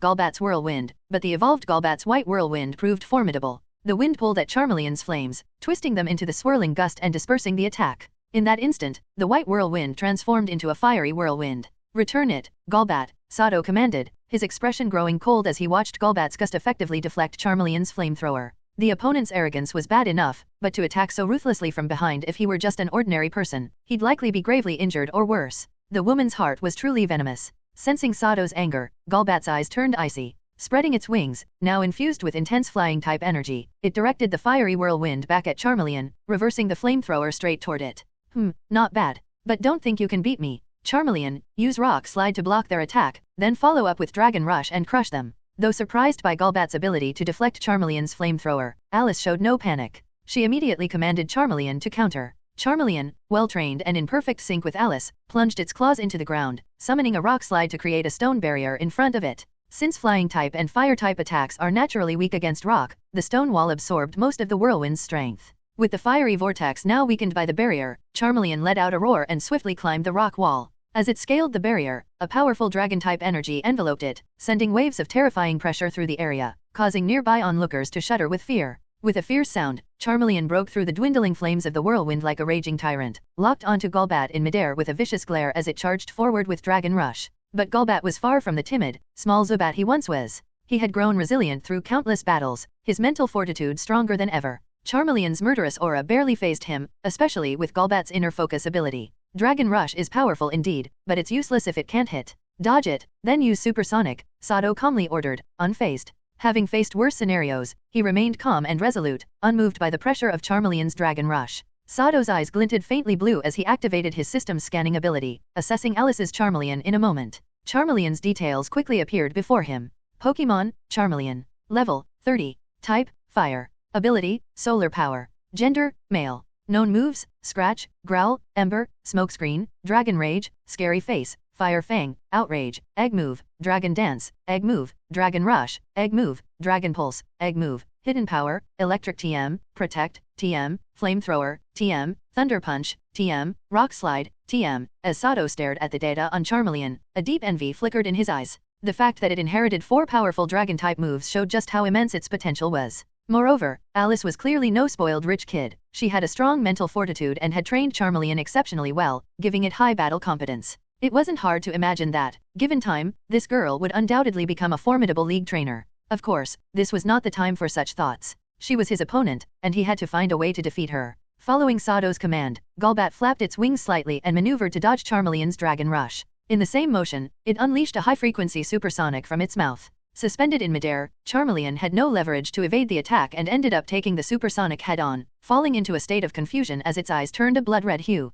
Golbat's whirlwind, but the evolved Golbat's white whirlwind proved formidable. The wind pulled at Charmeleon's flames, twisting them into the swirling gust and dispersing the attack. In that instant, the white whirlwind transformed into a fiery whirlwind. Return it, Golbat, Sato commanded, his expression growing cold as he watched Golbat's gust effectively deflect Charmeleon's flamethrower. The opponent's arrogance was bad enough, but to attack so ruthlessly from behind, if he were just an ordinary person, he'd likely be gravely injured or worse. The woman's heart was truly venomous. Sensing Sato's anger, Golbat's eyes turned icy. Spreading its wings, now infused with intense flying-type energy, it directed the fiery whirlwind back at Charmeleon, reversing the flamethrower straight toward it. Not bad. But don't think you can beat me. Charmeleon, use Rock Slide to block their attack, then follow up with Dragon Rush and crush them. Though surprised by Golbat's ability to deflect Charmeleon's flamethrower, Alice showed no panic. She immediately commanded Charmeleon to counter. Charmeleon, well-trained and in perfect sync with Alice, plunged its claws into the ground, summoning a Rock Slide to create a stone barrier in front of it. Since Flying-type and Fire-type attacks are naturally weak against rock, the stone wall absorbed most of the whirlwind's strength. With the fiery vortex now weakened by the barrier, Charmeleon let out a roar and swiftly climbed the rock wall. As it scaled the barrier, a powerful dragon-type energy enveloped it, sending waves of terrifying pressure through the area, causing nearby onlookers to shudder with fear. With a fierce sound, Charmeleon broke through the dwindling flames of the whirlwind like a raging tyrant, locked onto Golbat in midair with a vicious glare as it charged forward with Dragon Rush. But Golbat was far from the timid, small Zubat he once was. He had grown resilient through countless battles, his mental fortitude stronger than ever. Charmeleon's murderous aura barely fazed him, especially with Golbat's inner focus ability. Dragon Rush is powerful indeed, but it's useless if it can't hit. Dodge it, then use Supersonic, Sato calmly ordered, unfazed. Having faced worse scenarios, he remained calm and resolute, unmoved by the pressure of Charmeleon's Dragon Rush. Sato's eyes glinted faintly blue as he activated his system scanning ability, assessing Alice's Charmeleon in a moment. Charmeleon's details quickly appeared before him. Pokémon, Charmeleon. Level, 30. Type, Fire. Ability, Solar Power. Gender, Male. Known moves, Scratch, Growl, Ember, Smokescreen, Dragon Rage, Scary Face, Fire Fang, Outrage, Egg Move, Dragon Dance, Egg Move, Dragon Rush, Egg Move, Dragon Pulse, Egg Move, Hidden Power, Electric TM, Protect, TM, Flamethrower, TM, Thunder Punch, TM, Rock Slide, TM. As Sato stared at the data on Charmeleon, a deep envy flickered in his eyes. The fact that it inherited 4 powerful Dragon-type moves showed just how immense its potential was. Moreover, Alice was clearly no spoiled rich kid. She had a strong mental fortitude and had trained Charmeleon exceptionally well, giving it high battle competence. It wasn't hard to imagine that, given time, this girl would undoubtedly become a formidable league trainer. Of course, this was not the time for such thoughts. She was his opponent, and he had to find a way to defeat her. Following Sato's command, Golbat flapped its wings slightly and maneuvered to dodge Charmeleon's Dragon Rush. In the same motion, it unleashed a high-frequency supersonic from its mouth. Suspended in midair, Charmeleon had no leverage to evade the attack and ended up taking the supersonic head-on, falling into a state of confusion as its eyes turned a blood-red hue.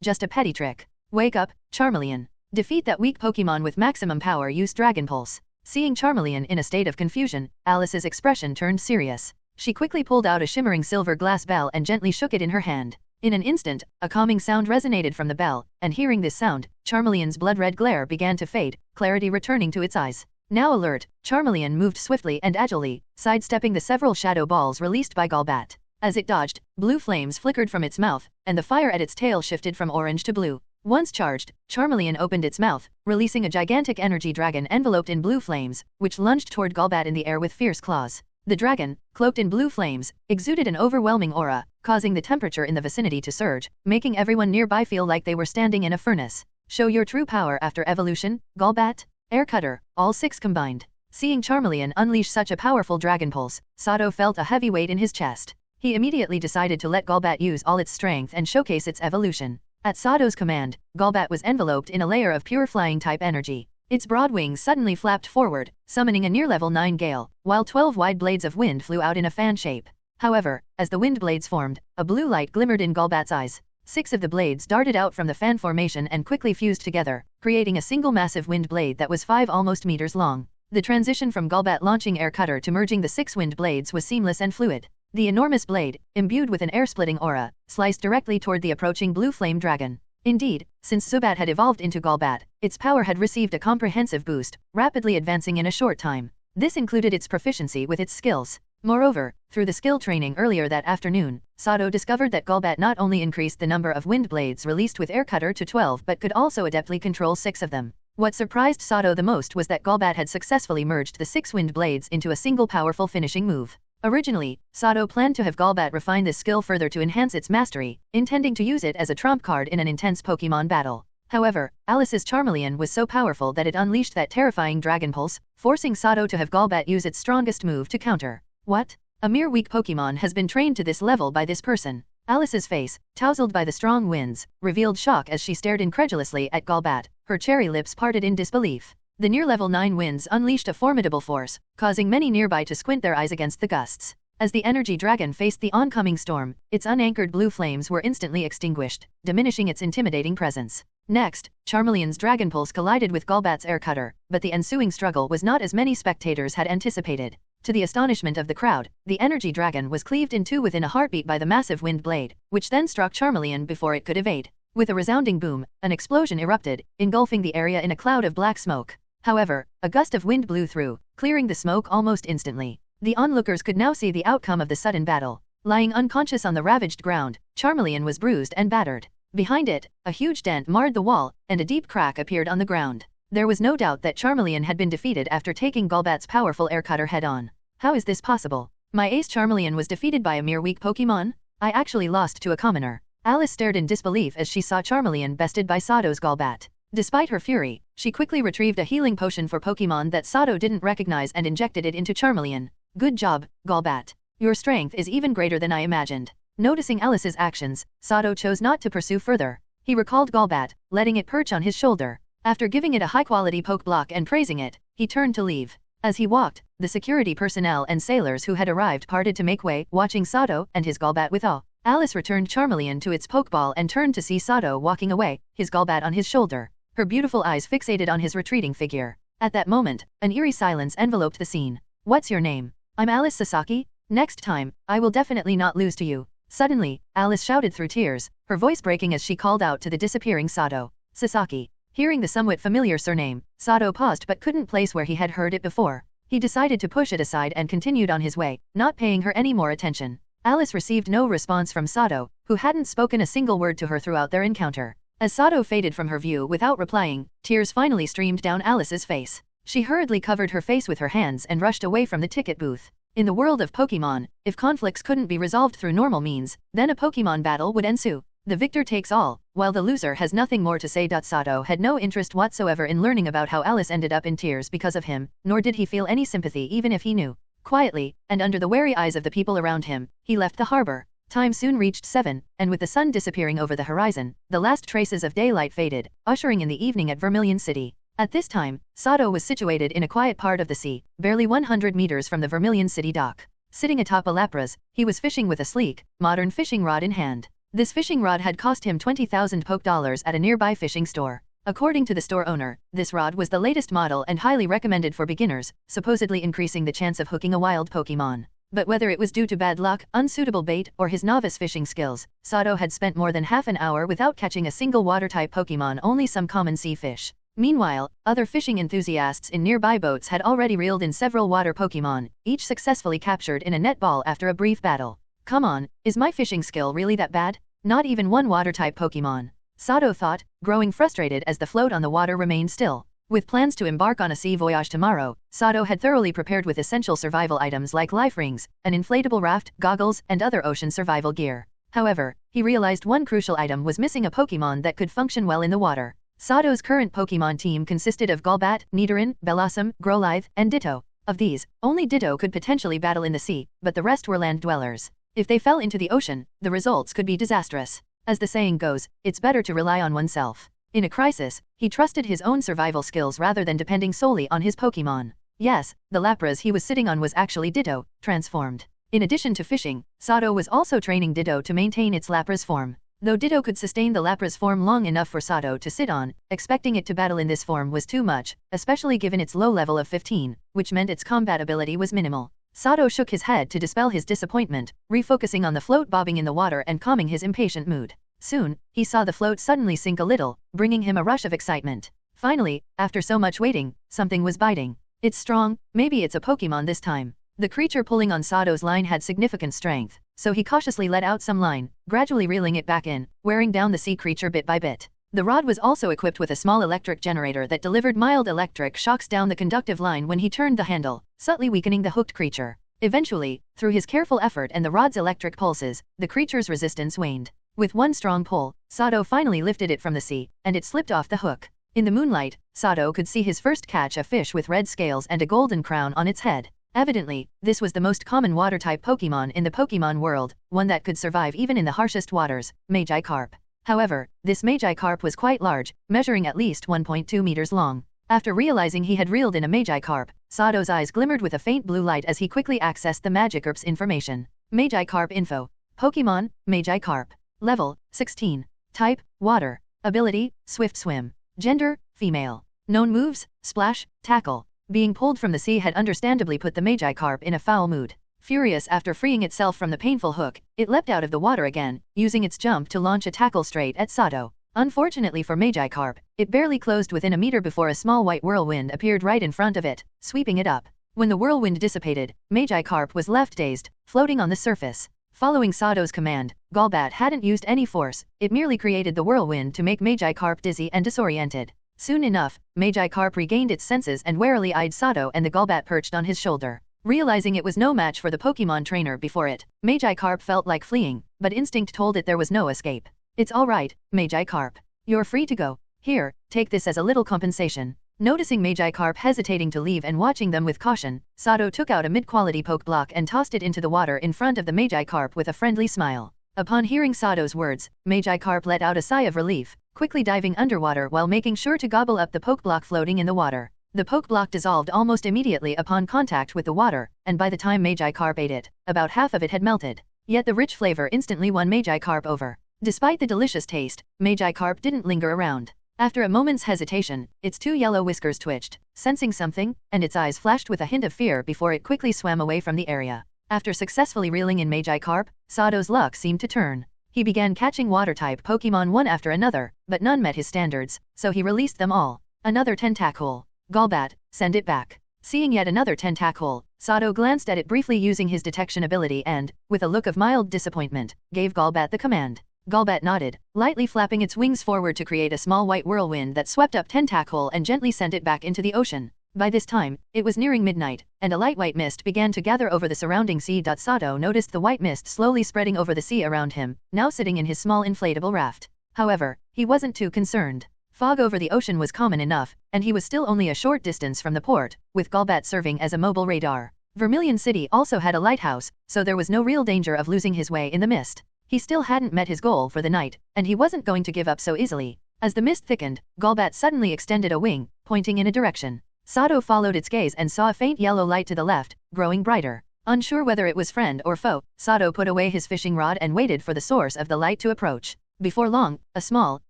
Just a petty trick. Wake up, Charmeleon. Defeat that weak Pokémon with maximum power. Use Dragon Pulse. Seeing Charmeleon in a state of confusion, Alice's expression turned serious. She quickly pulled out a shimmering silver glass bell and gently shook it in her hand. In an instant, a calming sound resonated from the bell, and hearing this sound, Charmeleon's blood-red glare began to fade, clarity returning to its eyes. Now alert, Charmeleon moved swiftly and agilely, sidestepping the several shadow balls released by Golbat. As it dodged, blue flames flickered from its mouth, and the fire at its tail shifted from orange to blue. Once charged, Charmeleon opened its mouth, releasing a gigantic energy dragon enveloped in blue flames, which lunged toward Golbat in the air with fierce claws. The dragon, cloaked in blue flames, exuded an overwhelming aura, causing the temperature in the vicinity to surge, making everyone nearby feel like they were standing in a furnace. Show your true power after evolution, Golbat. Air Cutter, all 6 combined. Seeing Charmeleon unleash such a powerful Dragon Pulse, Sato felt a heavy weight in his chest. He immediately decided to let Golbat use all its strength and showcase its evolution. At Sato's command, Golbat was enveloped in a layer of pure flying-type energy. Its broad wings suddenly flapped forward, summoning a near-level 9 gale, while 12 wide blades of wind flew out in a fan shape. However, as the wind blades formed, a blue light glimmered in Golbat's eyes. 6 of the blades darted out from the fan formation and quickly fused together, creating a single massive wind blade that was 5 almost meters long. The transition from Golbat launching Air Cutter to merging the 6 wind blades was seamless and fluid. The enormous blade, imbued with an air-splitting aura, sliced directly toward the approaching blue flame dragon. Indeed, since Zubat had evolved into Golbat, its power had received a comprehensive boost, rapidly advancing in a short time. This included its proficiency with its skills. Moreover, through the skill training earlier that afternoon, Sato discovered that Golbat not only increased the number of wind blades released with Air Cutter to 12 but could also adeptly control 6 of them. What surprised Sato the most was that Golbat had successfully merged the 6 wind blades into a single powerful finishing move. Originally, Sato planned to have Golbat refine this skill further to enhance its mastery, intending to use it as a trump card in an intense Pokémon battle. However, Alice's Charmeleon was so powerful that it unleashed that terrifying Dragon Pulse, forcing Sato to have Golbat use its strongest move to counter. What? A mere weak Pokémon has been trained to this level by this person. Alice's face, tousled by the strong winds, revealed shock as she stared incredulously at Golbat, her cherry lips parted in disbelief. The near level 9 winds unleashed a formidable force, causing many nearby to squint their eyes against the gusts. As the energy dragon faced the oncoming storm, its unanchored blue flames were instantly extinguished, diminishing its intimidating presence. Next, Charmeleon's dragon pulse collided with Golbat's air cutter, but the ensuing struggle was not as many spectators had anticipated. To the astonishment of the crowd, the energy dragon was cleaved in two within a heartbeat by the massive wind blade, which then struck Charmeleon before it could evade. With a resounding boom, an explosion erupted, engulfing the area in a cloud of black smoke. However, a gust of wind blew through, clearing the smoke almost instantly. The onlookers could now see the outcome of the sudden battle. Lying unconscious on the ravaged ground, Charmeleon was bruised and battered. Behind it, a huge dent marred the wall, and a deep crack appeared on the ground. There was no doubt that Charmeleon had been defeated after taking Golbat's powerful air cutter head-on. How is this possible? My ace Charmeleon was defeated by a mere weak Pokémon? I actually lost to a commoner. Alice stared in disbelief as she saw Charmeleon bested by Sato's Golbat. Despite her fury, she quickly retrieved a healing potion for Pokémon that Sato didn't recognize and injected it into Charmeleon. Good job, Golbat. Your strength is even greater than I imagined. Noticing Alice's actions, Sato chose not to pursue further. He recalled Golbat, letting it perch on his shoulder. After giving it a high-quality poke block and praising it, he turned to leave. As he walked, the security personnel and sailors who had arrived parted to make way, watching Sato and his Golbat with awe. Alice returned Charmeleon to its Pokeball and turned to see Sato walking away, his Golbat on his shoulder. Her beautiful eyes fixated on his retreating figure. At that moment, an eerie silence enveloped the scene. What's your name? I'm Alice Sasaki. Next time, I will definitely not lose to you. Suddenly, Alice shouted through tears, her voice breaking as she called out to the disappearing Sato. Sasaki. Hearing the somewhat familiar surname, Sato paused but couldn't place where he had heard it before. He decided to push it aside and continued on his way, not paying her any more attention. Alice received no response from Sato, who hadn't spoken a single word to her throughout their encounter. As Sato faded from her view without replying, tears finally streamed down Alice's face. She hurriedly covered her face with her hands and rushed away from the ticket booth. In the world of Pokémon, if conflicts couldn't be resolved through normal means, then a Pokémon battle would ensue. The victor takes all, while the loser has nothing more to say. Sato had no interest whatsoever in learning about how Alice ended up in tears because of him, nor did he feel any sympathy even if he knew. Quietly, and under the wary eyes of the people around him, he left the harbor. Time soon reached 7, and with the sun disappearing over the horizon, the last traces of daylight faded, ushering in the evening at Vermilion City. At this time, Sato was situated in a quiet part of the sea, barely 100 meters from the Vermilion City dock. Sitting atop a lapras, he was fishing with a sleek, modern fishing rod in hand. This fishing rod had cost him 20,000 Poke dollars at a nearby fishing store. According to the store owner, this rod was the latest model and highly recommended for beginners, supposedly increasing the chance of hooking a wild Pokémon. But whether it was due to bad luck, unsuitable bait, or his novice fishing skills, Sato had spent more than half an hour without catching a single water-type Pokémon, only some common sea fish. Meanwhile, other fishing enthusiasts in nearby boats had already reeled in several water Pokémon, each successfully captured in a net ball after a brief battle. Come on, is my fishing skill really that bad? Not even one water-type Pokémon. Sato thought, growing frustrated as the float on the water remained still. With plans to embark on a sea voyage tomorrow, Sato had thoroughly prepared with essential survival items like life rings, an inflatable raft, goggles, and other ocean survival gear. However, he realized one crucial item was missing: a Pokémon that could function well in the water. Sato's current Pokémon team consisted of Golbat, Nidoran, Bellossom, Growlithe, and Ditto. Of these, only Ditto could potentially battle in the sea, but the rest were land dwellers. If they fell into the ocean, the results could be disastrous. As the saying goes, it's better to rely on oneself. In a crisis, he trusted his own survival skills rather than depending solely on his Pokémon. Yes, the lapras he was sitting on was actually Ditto, transformed. In addition to fishing, Sato was also training Ditto to maintain its lapras form. Though Ditto could sustain the lapras form long enough for Sato to sit on, expecting it to battle in this form was too much, especially given its low level of 15, which meant its combat ability was minimal. Sato shook his head to dispel his disappointment, refocusing on the float bobbing in the water and calming his impatient mood. Soon, he saw the float suddenly sink a little, bringing him a rush of excitement. Finally, after so much waiting, something was biting. It's strong, maybe it's a Pokémon this time. The creature pulling on Sato's line had significant strength, so he cautiously let out some line, gradually reeling it back in, wearing down the sea creature bit by bit. The rod was also equipped with a small electric generator that delivered mild electric shocks down the conductive line when he turned the handle, subtly weakening the hooked creature. Eventually, through his careful effort and the rod's electric pulses, the creature's resistance waned. With one strong pull, Sato finally lifted it from the sea, and it slipped off the hook. In the moonlight, Sato could see his first catch: a fish with red scales and a golden crown on its head. Evidently, this was the most common water-type Pokémon in the Pokémon world, one that could survive even in the harshest waters, Magikarp. However, this Magikarp was quite large, measuring at least 1.2 meters long. After realizing he had reeled in a Magikarp, Sato's eyes glimmered with a faint blue light as he quickly accessed the Magikarp's information. Magikarp info. Pokémon, Magikarp. Level, 16. Type, Water. Ability, Swift Swim. Gender, Female. Known moves, Splash, Tackle. Being pulled from the sea had understandably put the Magikarp in a foul mood. Furious after freeing itself from the painful hook, it leapt out of the water again, using its jump to launch a tackle straight at Sato. Unfortunately for Magikarp, it barely closed within a meter before a small white whirlwind appeared right in front of it, sweeping it up. When the whirlwind dissipated, Magikarp was left dazed, floating on the surface. Following Sato's command, Golbat hadn't used any force, it merely created the whirlwind to make Magikarp dizzy and disoriented. Soon enough, Magikarp regained its senses and warily eyed Sato and the Golbat perched on his shoulder. Realizing it was no match for the Pokémon trainer before it, Magikarp felt like fleeing, but instinct told it there was no escape. It's alright, Magikarp. You're free to go. Here, take this as a little compensation. Noticing Magikarp hesitating to leave and watching them with caution, Sato took out a mid-quality poke block and tossed it into the water in front of the Magikarp with a friendly smile. Upon hearing Sato's words, Magikarp let out a sigh of relief, quickly diving underwater while making sure to gobble up the poke block floating in the water. The poke block dissolved almost immediately upon contact with the water, and by the time Magikarp ate it, about half of it had melted. Yet the rich flavor instantly won Magikarp over. Despite the delicious taste, Magikarp didn't linger around. After a moment's hesitation, its two yellow whiskers twitched, sensing something, and its eyes flashed with a hint of fear before it quickly swam away from the area. After successfully reeling in Magikarp, Sato's luck seemed to turn. He began catching water-type Pokémon one after another, but none met his standards, so he released them all. Another Tentacool. Golbat, send it back. Seeing yet another Tentacool, Sato glanced at it briefly using his detection ability and, with a look of mild disappointment, gave Golbat the command. Golbat nodded, lightly flapping its wings forward to create a small white whirlwind that swept up Tentacool and gently sent it back into the ocean. By this time, it was nearing midnight, and a light white mist began to gather over the surrounding sea. Sato noticed the white mist slowly spreading over the sea around him, now sitting in his small inflatable raft. However, he wasn't too concerned. Fog over the ocean was common enough, and he was still only a short distance from the port, with Golbat serving as a mobile radar. Vermilion City also had a lighthouse, so there was no real danger of losing his way in the mist. He still hadn't met his goal for the night, and he wasn't going to give up so easily. As the mist thickened, Golbat suddenly extended a wing, pointing in a direction. Sato followed its gaze and saw a faint yellow light to the left, growing brighter. Unsure whether it was friend or foe, Sato put away his fishing rod and waited for the source of the light to approach. Before long, a small,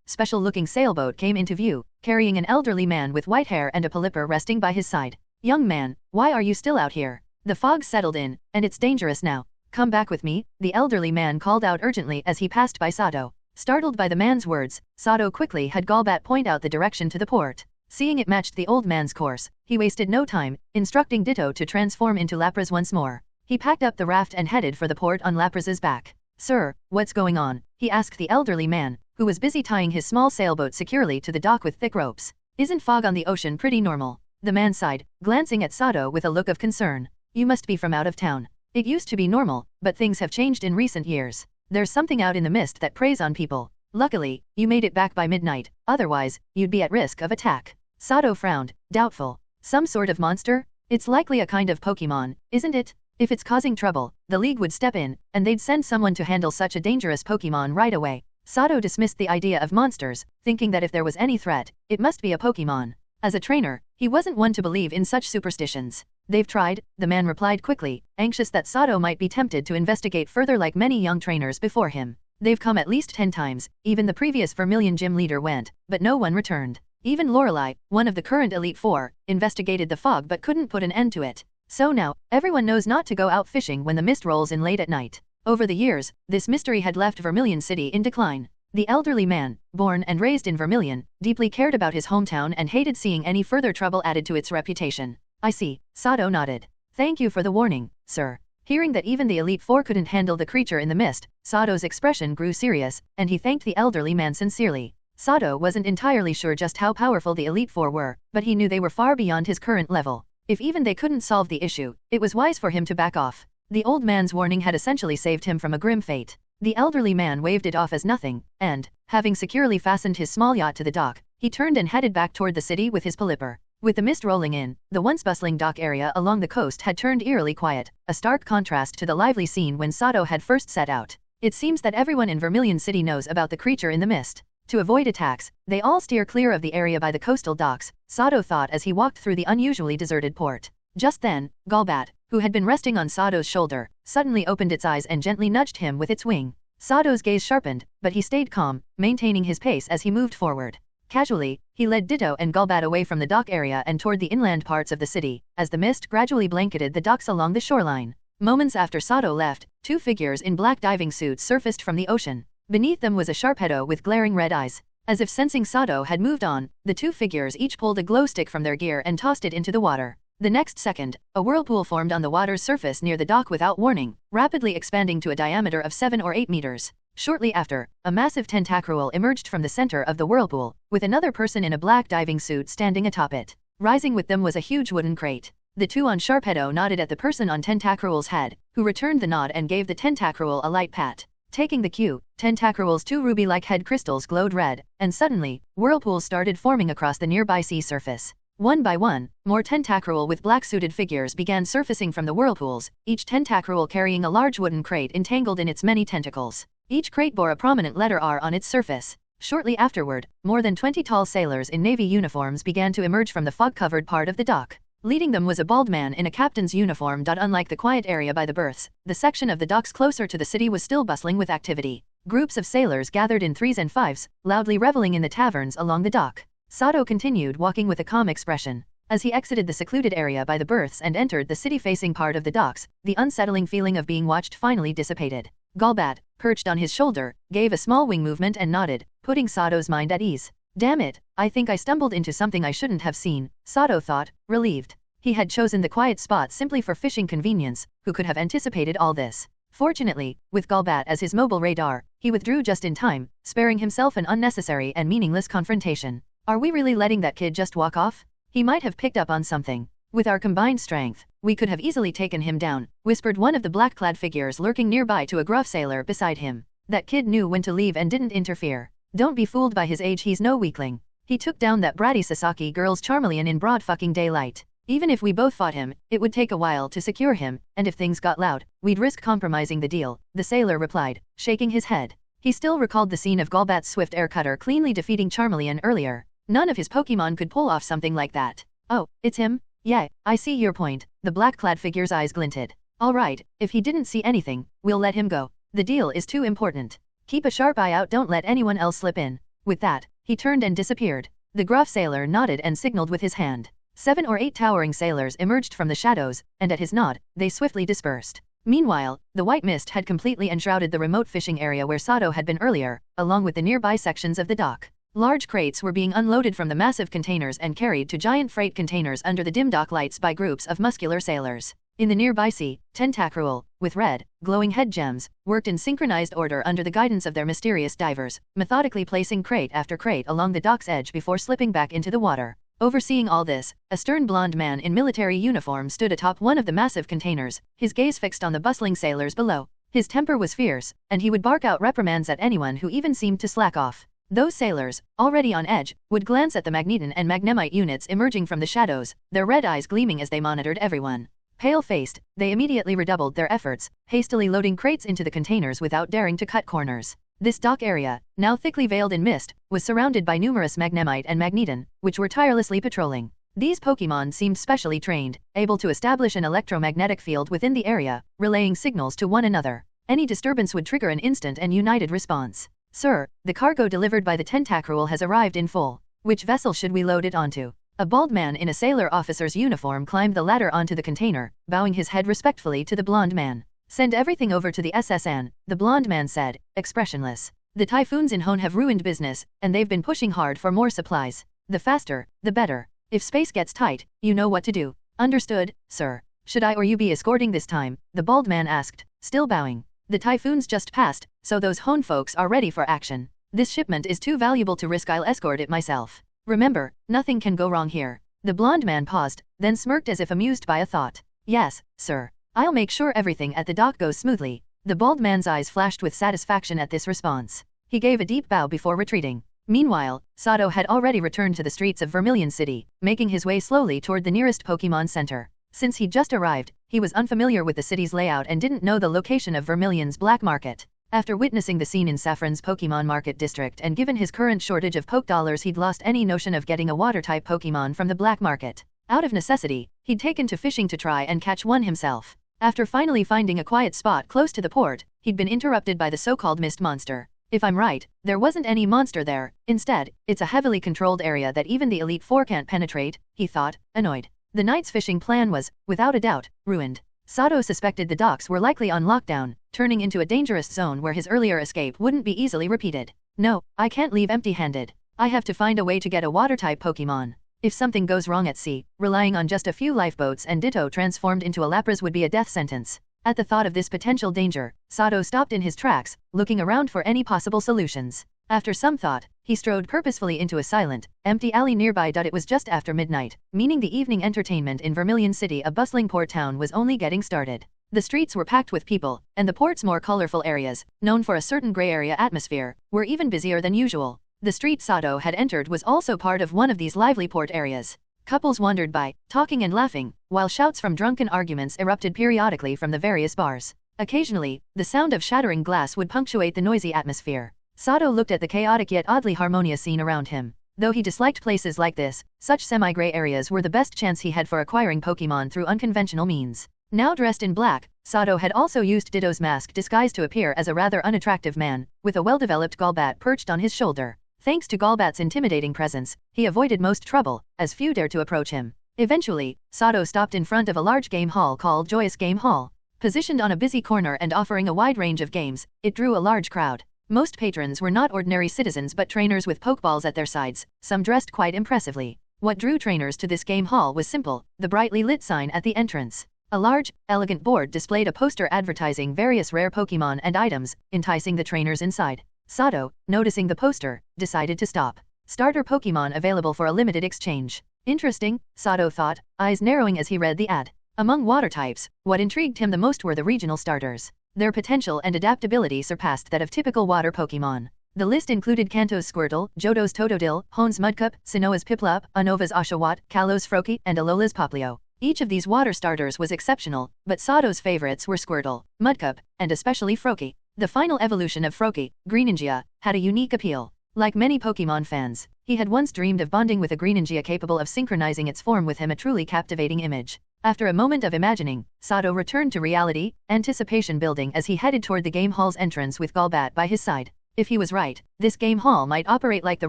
special-looking sailboat came into view, carrying an elderly man with white hair and a polyper resting by his side. "Young man, why are you still out here? The fog settled in, and it's dangerous now. Come back with me," the elderly man called out urgently as he passed by Sato. Startled by the man's words, Sato quickly had Golbat point out the direction to the port. Seeing it matched the old man's course, he wasted no time, instructing Ditto to transform into Lapras once more. He packed up the raft and headed for the port on Lapras's back. "Sir, what's going on?" he asked the elderly man, who was busy tying his small sailboat securely to the dock with thick ropes. "Isn't fog on the ocean pretty normal?" The man sighed, glancing at Sato with a look of concern. "You must be from out of town. It used to be normal, but things have changed in recent years. There's something out in the mist that preys on people. Luckily, you made it back by midnight, otherwise, you'd be at risk of attack." Sato frowned, doubtful. "Some sort of monster? It's likely a kind of Pokémon, isn't it? If it's causing trouble, the League would step in, and they'd send someone to handle such a dangerous Pokémon right away." Sato dismissed the idea of monsters, thinking that if there was any threat, it must be a Pokémon. As a trainer, he wasn't one to believe in such superstitions. "They've tried," the man replied quickly, anxious that Sato might be tempted to investigate further like many young trainers before him. "They've come at least 10 times, even the previous Vermilion gym leader went, but no one returned. Even Lorelei, one of the current Elite Four, investigated the fog but couldn't put an end to it. So now, everyone knows not to go out fishing when the mist rolls in late at night." Over the years, this mystery had left Vermilion City in decline. The elderly man, born and raised in Vermilion, deeply cared about his hometown and hated seeing any further trouble added to its reputation. "I see," Sato nodded. "Thank you for the warning, sir." Hearing that even the Elite Four couldn't handle the creature in the mist, Sato's expression grew serious, and he thanked the elderly man sincerely. Sato wasn't entirely sure just how powerful the Elite Four were, but he knew they were far beyond his current level. If even they couldn't solve the issue, it was wise for him to back off. The old man's warning had essentially saved him from a grim fate. The elderly man waved it off as nothing, and, having securely fastened his small yacht to the dock, he turned and headed back toward the city with his polyper. With the mist rolling in, the once bustling dock area along the coast had turned eerily quiet, a stark contrast to the lively scene when Sato had first set out. It seems that everyone in Vermilion City knows about the creature in the mist. To avoid attacks, they all steer clear of the area by the coastal docks, Sato thought as he walked through the unusually deserted port. Just then, Golbat, who had been resting on Sato's shoulder, suddenly opened its eyes and gently nudged him with its wing. Sato's gaze sharpened, but he stayed calm, maintaining his pace as he moved forward. Casually, he led Ditto and Golbat away from the dock area and toward the inland parts of the city, as the mist gradually blanketed the docks along the shoreline. Moments after Sato left, two figures in black diving suits surfaced from the ocean. Beneath them was a Sharpedo with glaring red eyes. As if sensing Sato had moved on, the two figures each pulled a glow stick from their gear and tossed it into the water. The next second, a whirlpool formed on the water's surface near the dock without warning, rapidly expanding to a diameter of 7 or 8 meters. Shortly after, a massive tentacruel emerged from the center of the whirlpool, with another person in a black diving suit standing atop it. Rising with them was a huge wooden crate. The two on Sharpedo nodded at the person on Tentacruel's head, who returned the nod and gave the Tentacruel a light pat. Taking the cue, Tentacruel's two ruby-like head crystals glowed red, and suddenly, whirlpools started forming across the nearby sea surface. One by one, more Tentacruel with black-suited figures began surfacing from the whirlpools, each Tentacruel carrying a large wooden crate entangled in its many tentacles. Each crate bore a prominent letter R on its surface. Shortly afterward, more than 20 tall sailors in navy uniforms began to emerge from the fog-covered part of the dock. Leading them was a bald man in a captain's uniform. Unlike the quiet area by the berths, the section of the docks closer to the city was still bustling with activity. Groups of sailors gathered in 3s and 5s, loudly reveling in the taverns along the dock. Sato continued walking with a calm expression. As he exited the secluded area by the berths and entered the city-facing part of the docks, the unsettling feeling of being watched finally dissipated. Golbat, perched on his shoulder, gave a small wing movement and nodded, putting Sato's mind at ease. Damn it, I think I stumbled into something I shouldn't have seen, Sato thought, relieved. He had chosen the quiet spot simply for fishing convenience, who could have anticipated all this. Fortunately, with Golbat as his mobile radar, he withdrew just in time, sparing himself an unnecessary and meaningless confrontation. Are we really letting that kid just walk off? He might have picked up on something. With our combined strength, we could have easily taken him down, whispered one of the black-clad figures lurking nearby to a gruff sailor beside him. That kid knew when to leave and didn't interfere. Don't be fooled by his age, he's no weakling. He took down that bratty Sasaki girl's Charmeleon in broad fucking daylight. Even if we both fought him, it would take a while to secure him, and if things got loud, we'd risk compromising the deal, the sailor replied, shaking his head. He still recalled the scene of Golbat's swift air cutter cleanly defeating Charmeleon earlier. None of his Pokémon could pull off something like that. Oh, it's him? Yeah, I see your point, the black-clad figure's eyes glinted. All right, if he didn't see anything, we'll let him go. The deal is too important. Keep a sharp eye out, don't let anyone else slip in. With that, he turned and disappeared. The gruff sailor nodded and signaled with his hand. 7 or 8 towering sailors emerged from the shadows, and at his nod, they swiftly dispersed. Meanwhile, the white mist had completely enshrouded the remote fishing area where Sato had been earlier, along with the nearby sections of the dock. Large crates were being unloaded from the massive containers and carried to giant freight containers under the dim dock lights by groups of muscular sailors. In the nearby sea, Tentacruel, with red, glowing head gems, worked in synchronized order under the guidance of their mysterious divers, methodically placing crate after crate along the dock's edge before slipping back into the water. Overseeing all this, a stern blonde man in military uniform stood atop one of the massive containers, his gaze fixed on the bustling sailors below. His temper was fierce, and he would bark out reprimands at anyone who even seemed to slack off. Those sailors, already on edge, would glance at the Magneton and Magnemite units emerging from the shadows, their red eyes gleaming as they monitored everyone. Pale-faced, they immediately redoubled their efforts, hastily loading crates into the containers without daring to cut corners. This dock area, now thickly veiled in mist, was surrounded by numerous Magnemite and Magneton, which were tirelessly patrolling. These Pokémon seemed specially trained, able to establish an electromagnetic field within the area, relaying signals to one another. Any disturbance would trigger an instant and united response. Sir, the cargo delivered by the Tentacruel has arrived in full. Which vessel should we load it onto? A bald man in a sailor officer's uniform climbed the ladder onto the container, bowing his head respectfully to the blonde man. Send everything over to the SSN, the blonde man said, expressionless. The typhoons in Hone have ruined business, and they've been pushing hard for more supplies. The faster, the better. If space gets tight, you know what to do. Understood, sir. Should I or you be escorting this time? The bald man asked, still bowing. The typhoons just passed, so those Hone folks are ready for action. This shipment is too valuable to risk, I'll escort it myself. Remember, nothing can go wrong here. The blonde man paused, then smirked as if amused by a thought. Yes, sir. I'll make sure everything at the dock goes smoothly. The bald man's eyes flashed with satisfaction at this response. He gave a deep bow before retreating. Meanwhile, Sato had already returned to the streets of Vermilion City, making his way slowly toward the nearest Pokémon Center. Since he'd just arrived, he was unfamiliar with the city's layout and didn't know the location of Vermilion's black market. After witnessing the scene in Saffron's Pokemon Market District and given his current shortage of Poke Dollars, he'd lost any notion of getting a Water-type Pokemon from the black market. Out of necessity, he'd taken to fishing to try and catch one himself. After finally finding a quiet spot close to the port, he'd been interrupted by the so-called mist monster. If I'm right, there wasn't any monster there. Instead, it's a heavily controlled area that even the Elite Four can't penetrate, he thought, annoyed. The night's fishing plan was, without a doubt, ruined. Sato suspected the docks were likely on lockdown, turning into a dangerous zone where his earlier escape wouldn't be easily repeated. No, I can't leave empty-handed. I have to find a way to get a Water-type Pokemon. If something goes wrong at sea, relying on just a few lifeboats and Ditto transformed into a Lapras would be a death sentence. At the thought of this potential danger, Sato stopped in his tracks, looking around for any possible solutions. After some thought, he strode purposefully into a silent, empty alley nearby. It was just after midnight, meaning the evening entertainment in Vermilion City, a bustling port town, was only getting started. The streets were packed with people, and the port's more colorful areas, known for a certain gray area atmosphere, were even busier than usual. The street Sato had entered was also part of one of these lively port areas. Couples wandered by, talking and laughing, while shouts from drunken arguments erupted periodically from the various bars. Occasionally, the sound of shattering glass would punctuate the noisy atmosphere. Sato looked at the chaotic yet oddly harmonious scene around him. Though he disliked places like this, such semi-gray areas were the best chance he had for acquiring Pokemon through unconventional means. Now dressed in black, Sato had also used Ditto's mask disguise to appear as a rather unattractive man, with a well-developed Golbat perched on his shoulder. Thanks to Golbat's intimidating presence, he avoided most trouble, as few dared to approach him. Eventually, Sato stopped in front of a large game hall called Joyous Game Hall. Positioned on a busy corner and offering a wide range of games, it drew a large crowd. Most patrons were not ordinary citizens but trainers with Pokeballs at their sides, some dressed quite impressively. What drew trainers to this game hall was simple, the brightly lit sign at the entrance. A large, elegant board displayed a poster advertising various rare Pokemon and items, enticing the trainers inside. Sato, noticing the poster, decided to stop. Starter Pokemon available for a limited exchange. Interesting, Sato thought, eyes narrowing as he read the ad. Among water types, what intrigued him the most were the regional starters. Their potential and adaptability surpassed that of typical water Pokemon. The list included Kanto's Squirtle, Johto's Totodile, Hoen's Mudcup, Sinnoh's Piplup, Unova's Oshawott, Kalo's Froakie, and Alola's Poplio. Each of these water starters was exceptional, but Sato's favorites were Squirtle, Mudcup, and especially Froakie. The final evolution of Froakie, Greninja, had a unique appeal. Like many Pokemon fans, he had once dreamed of bonding with a Greninja capable of synchronizing its form with him, a truly captivating image. After a moment of imagining, Sato returned to reality, anticipation building as he headed toward the game hall's entrance with Golbat by his side. If he was right, this game hall might operate like the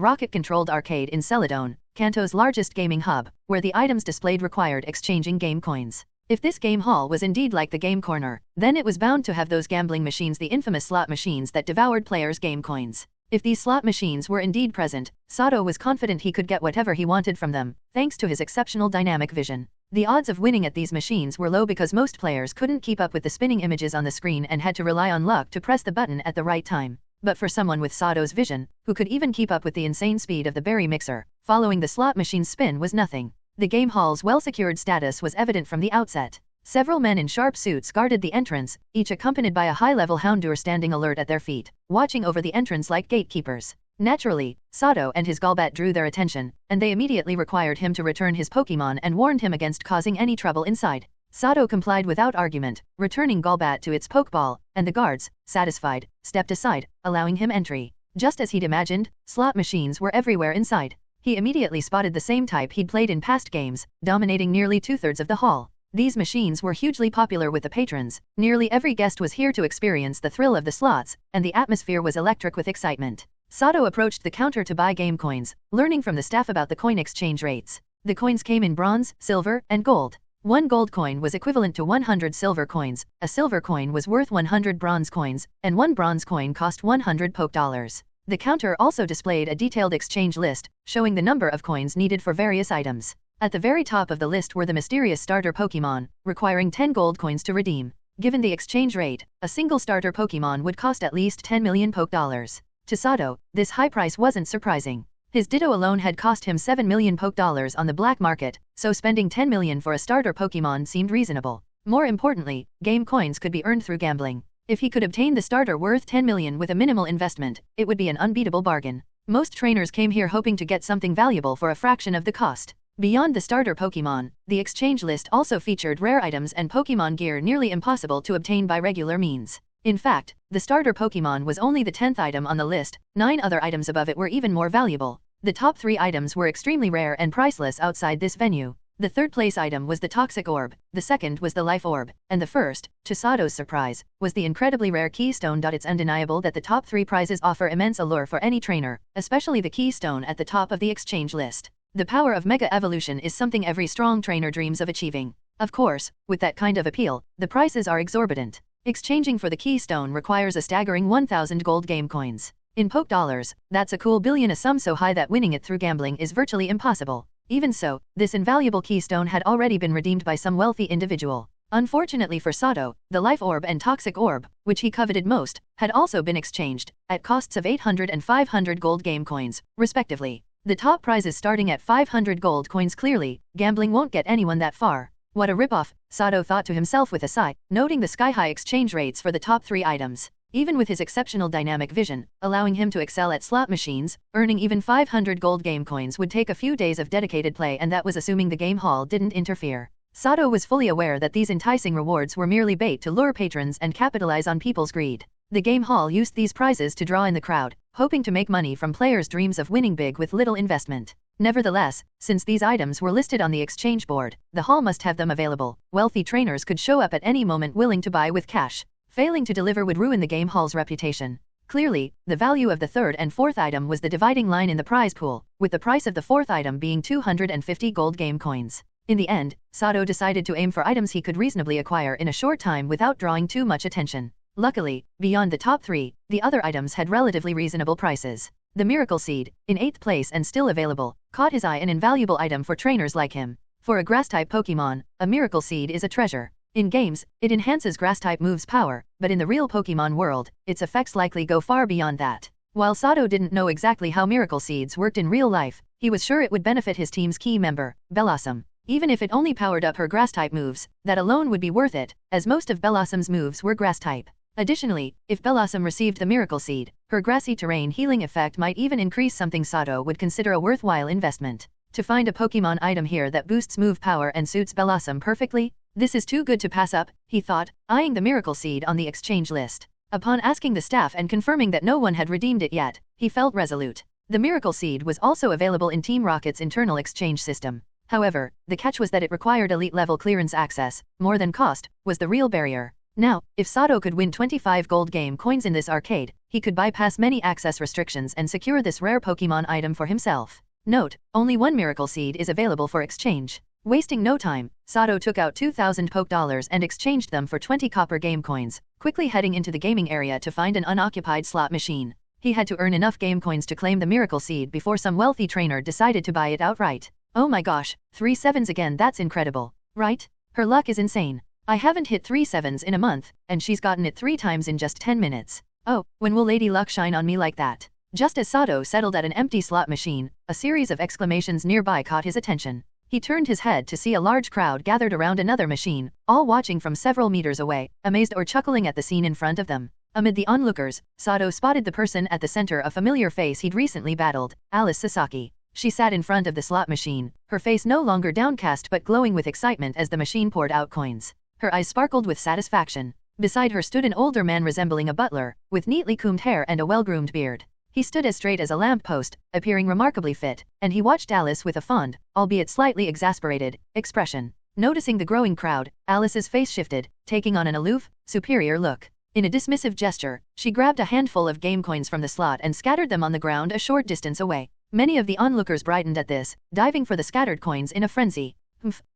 rocket-controlled arcade in Celadon, Kanto's largest gaming hub, where the items displayed required exchanging game coins. If this game hall was indeed like the game corner, then it was bound to have those gambling machines, the infamous slot machines that devoured players' game coins. If these slot machines were indeed present, Sato was confident he could get whatever he wanted from them, thanks to his exceptional dynamic vision. The odds of winning at these machines were low because most players couldn't keep up with the spinning images on the screen and had to rely on luck to press the button at the right time. But for someone with Sato's vision, who could even keep up with the insane speed of the berry mixer, following the slot machine's spin was nothing. The game hall's well-secured status was evident from the outset. Several men in sharp suits guarded the entrance, each accompanied by a high-level houndour standing alert at their feet, watching over the entrance like gatekeepers. Naturally, Sato and his Golbat drew their attention, and they immediately required him to return his Pokemon and warned him against causing any trouble inside. Sato complied without argument, returning Golbat to its Pokeball, and the guards, satisfied, stepped aside, allowing him entry. Just as he'd imagined, slot machines were everywhere inside. He immediately spotted the same type he'd played in past games, dominating nearly two-thirds of the hall. These machines were hugely popular with the patrons. Nearly every guest was here to experience the thrill of the slots, and the atmosphere was electric with excitement. Sato approached the counter to buy game coins, learning from the staff about the coin exchange rates. The coins came in bronze, silver, and gold. One gold coin was equivalent to 100 silver coins, a silver coin was worth 100 bronze coins, and one bronze coin cost 100 Poke Dollars. The counter also displayed a detailed exchange list, showing the number of coins needed for various items. At the very top of the list were the mysterious starter Pokemon, requiring 10 gold coins to redeem. Given the exchange rate, a single starter Pokemon would cost at least 10 million Poke Dollars. To Sato, this high price wasn't surprising. His Ditto alone had cost him 7 million Poke Dollars on the black market, so spending 10 million for a starter Pokemon seemed reasonable. More importantly, game coins could be earned through gambling. If he could obtain the starter worth 10 million with a minimal investment, it would be an unbeatable bargain. Most trainers came here hoping to get something valuable for a fraction of the cost. Beyond the starter Pokemon, the exchange list also featured rare items and Pokemon gear nearly impossible to obtain by regular means. In fact, the starter Pokémon was only the 10th item on the list, 9 other items above it were even more valuable. The top 3 items were extremely rare and priceless outside this venue. The third place item was the Toxic Orb, the second was the Life Orb, and the first, to Sato's surprise, was the incredibly rare Keystone. It's undeniable that the top 3 prizes offer immense allure for any trainer, especially the Keystone at the top of the exchange list. The power of Mega Evolution is something every strong trainer dreams of achieving. Of course, with that kind of appeal, the prices are exorbitant. Exchanging for the Keystone requires a staggering 1,000 gold game coins. In Poke dollars, that's a cool billion, a sum so high that winning it through gambling is virtually impossible. Even so, this invaluable Keystone had already been redeemed by some wealthy individual. Unfortunately for Sato, the Life Orb and Toxic Orb, which he coveted most, had also been exchanged, at costs of 800 and 500 gold game coins, respectively. The top prizes starting at 500 gold coins. Clearly, gambling won't get anyone that far. What a ripoff, Sato thought to himself with a sigh, noting the sky-high exchange rates for the top 3 items. Even with his exceptional dynamic vision, allowing him to excel at slot machines, earning even 500 gold game coins would take a few days of dedicated play, and that was assuming the game hall didn't interfere. Sato was fully aware that these enticing rewards were merely bait to lure patrons and capitalize on people's greed. The game hall used these prizes to draw in the crowd, hoping to make money from players' dreams of winning big with little investment. Nevertheless, since these items were listed on the exchange board, the hall must have them available. Wealthy trainers could show up at any moment willing to buy with cash. Failing to deliver would ruin the game hall's reputation. Clearly, the value of the third and fourth item was the dividing line in the prize pool, with the price of the fourth item being 250 gold game coins. In the end, Sato decided to aim for items he could reasonably acquire in a short time without drawing too much attention. Luckily, beyond the top 3, the other items had relatively reasonable prices. The Miracle Seed, in 8th place and still available, caught his eye, an invaluable item for trainers like him. For a Grass-type Pokémon, a Miracle Seed is a treasure. In games, it enhances Grass-type moves' power, but in the real Pokémon world, its effects likely go far beyond that. While Sato didn't know exactly how Miracle Seeds worked in real life, he was sure it would benefit his team's key member, Bellossom. Even if it only powered up her Grass-type moves, that alone would be worth it, as most of Bellossom's moves were Grass-type. Additionally, if Bellossom received the Miracle Seed, her grassy terrain healing effect might even increase, something Sato would consider a worthwhile investment. To find a Pokémon item here that boosts move power and suits Bellossom perfectly? This is too good to pass up, he thought, eyeing the Miracle Seed on the exchange list. Upon asking the staff and confirming that no one had redeemed it yet, he felt resolute. The Miracle Seed was also available in Team Rocket's internal exchange system. However, the catch was that it required elite-level clearance access. More than cost was the real barrier. Now, if Sato could win 25 gold game coins in this arcade, he could bypass many access restrictions and secure this rare Pokémon item for himself. Note, only one Miracle Seed is available for exchange. Wasting no time, Sato took out 2,000 Poke dollars and exchanged them for 20 copper game coins, quickly heading into the gaming area to find an unoccupied slot machine. He had to earn enough game coins to claim the Miracle Seed before some wealthy trainer decided to buy it outright. Oh my gosh, 3 sevens again, that's incredible, right? Her luck is insane. I haven't hit 3 sevens in a month, and she's gotten it 3 times in just 10 minutes. Oh, when will Lady Luck shine on me like that? Just as Sato settled at an empty slot machine, a series of exclamations nearby caught his attention. He turned his head to see a large crowd gathered around another machine, all watching from several meters away, amazed or chuckling at the scene in front of them. Amid the onlookers, Sato spotted the person at the center, a familiar face he'd recently battled, Alice Sasaki. She sat in front of the slot machine, her face no longer downcast but glowing with excitement as the machine poured out coins. Her eyes sparkled with satisfaction. Beside her stood an older man resembling a butler, with neatly combed hair and a well-groomed beard. He stood as straight as a lamppost, appearing remarkably fit, and he watched Alice with a fond, albeit slightly exasperated, expression. Noticing the growing crowd, Alice's face shifted, taking on an aloof, superior look. In a dismissive gesture, she grabbed a handful of game coins from the slot and scattered them on the ground a short distance away. Many of the onlookers brightened at this, diving for the scattered coins in a frenzy.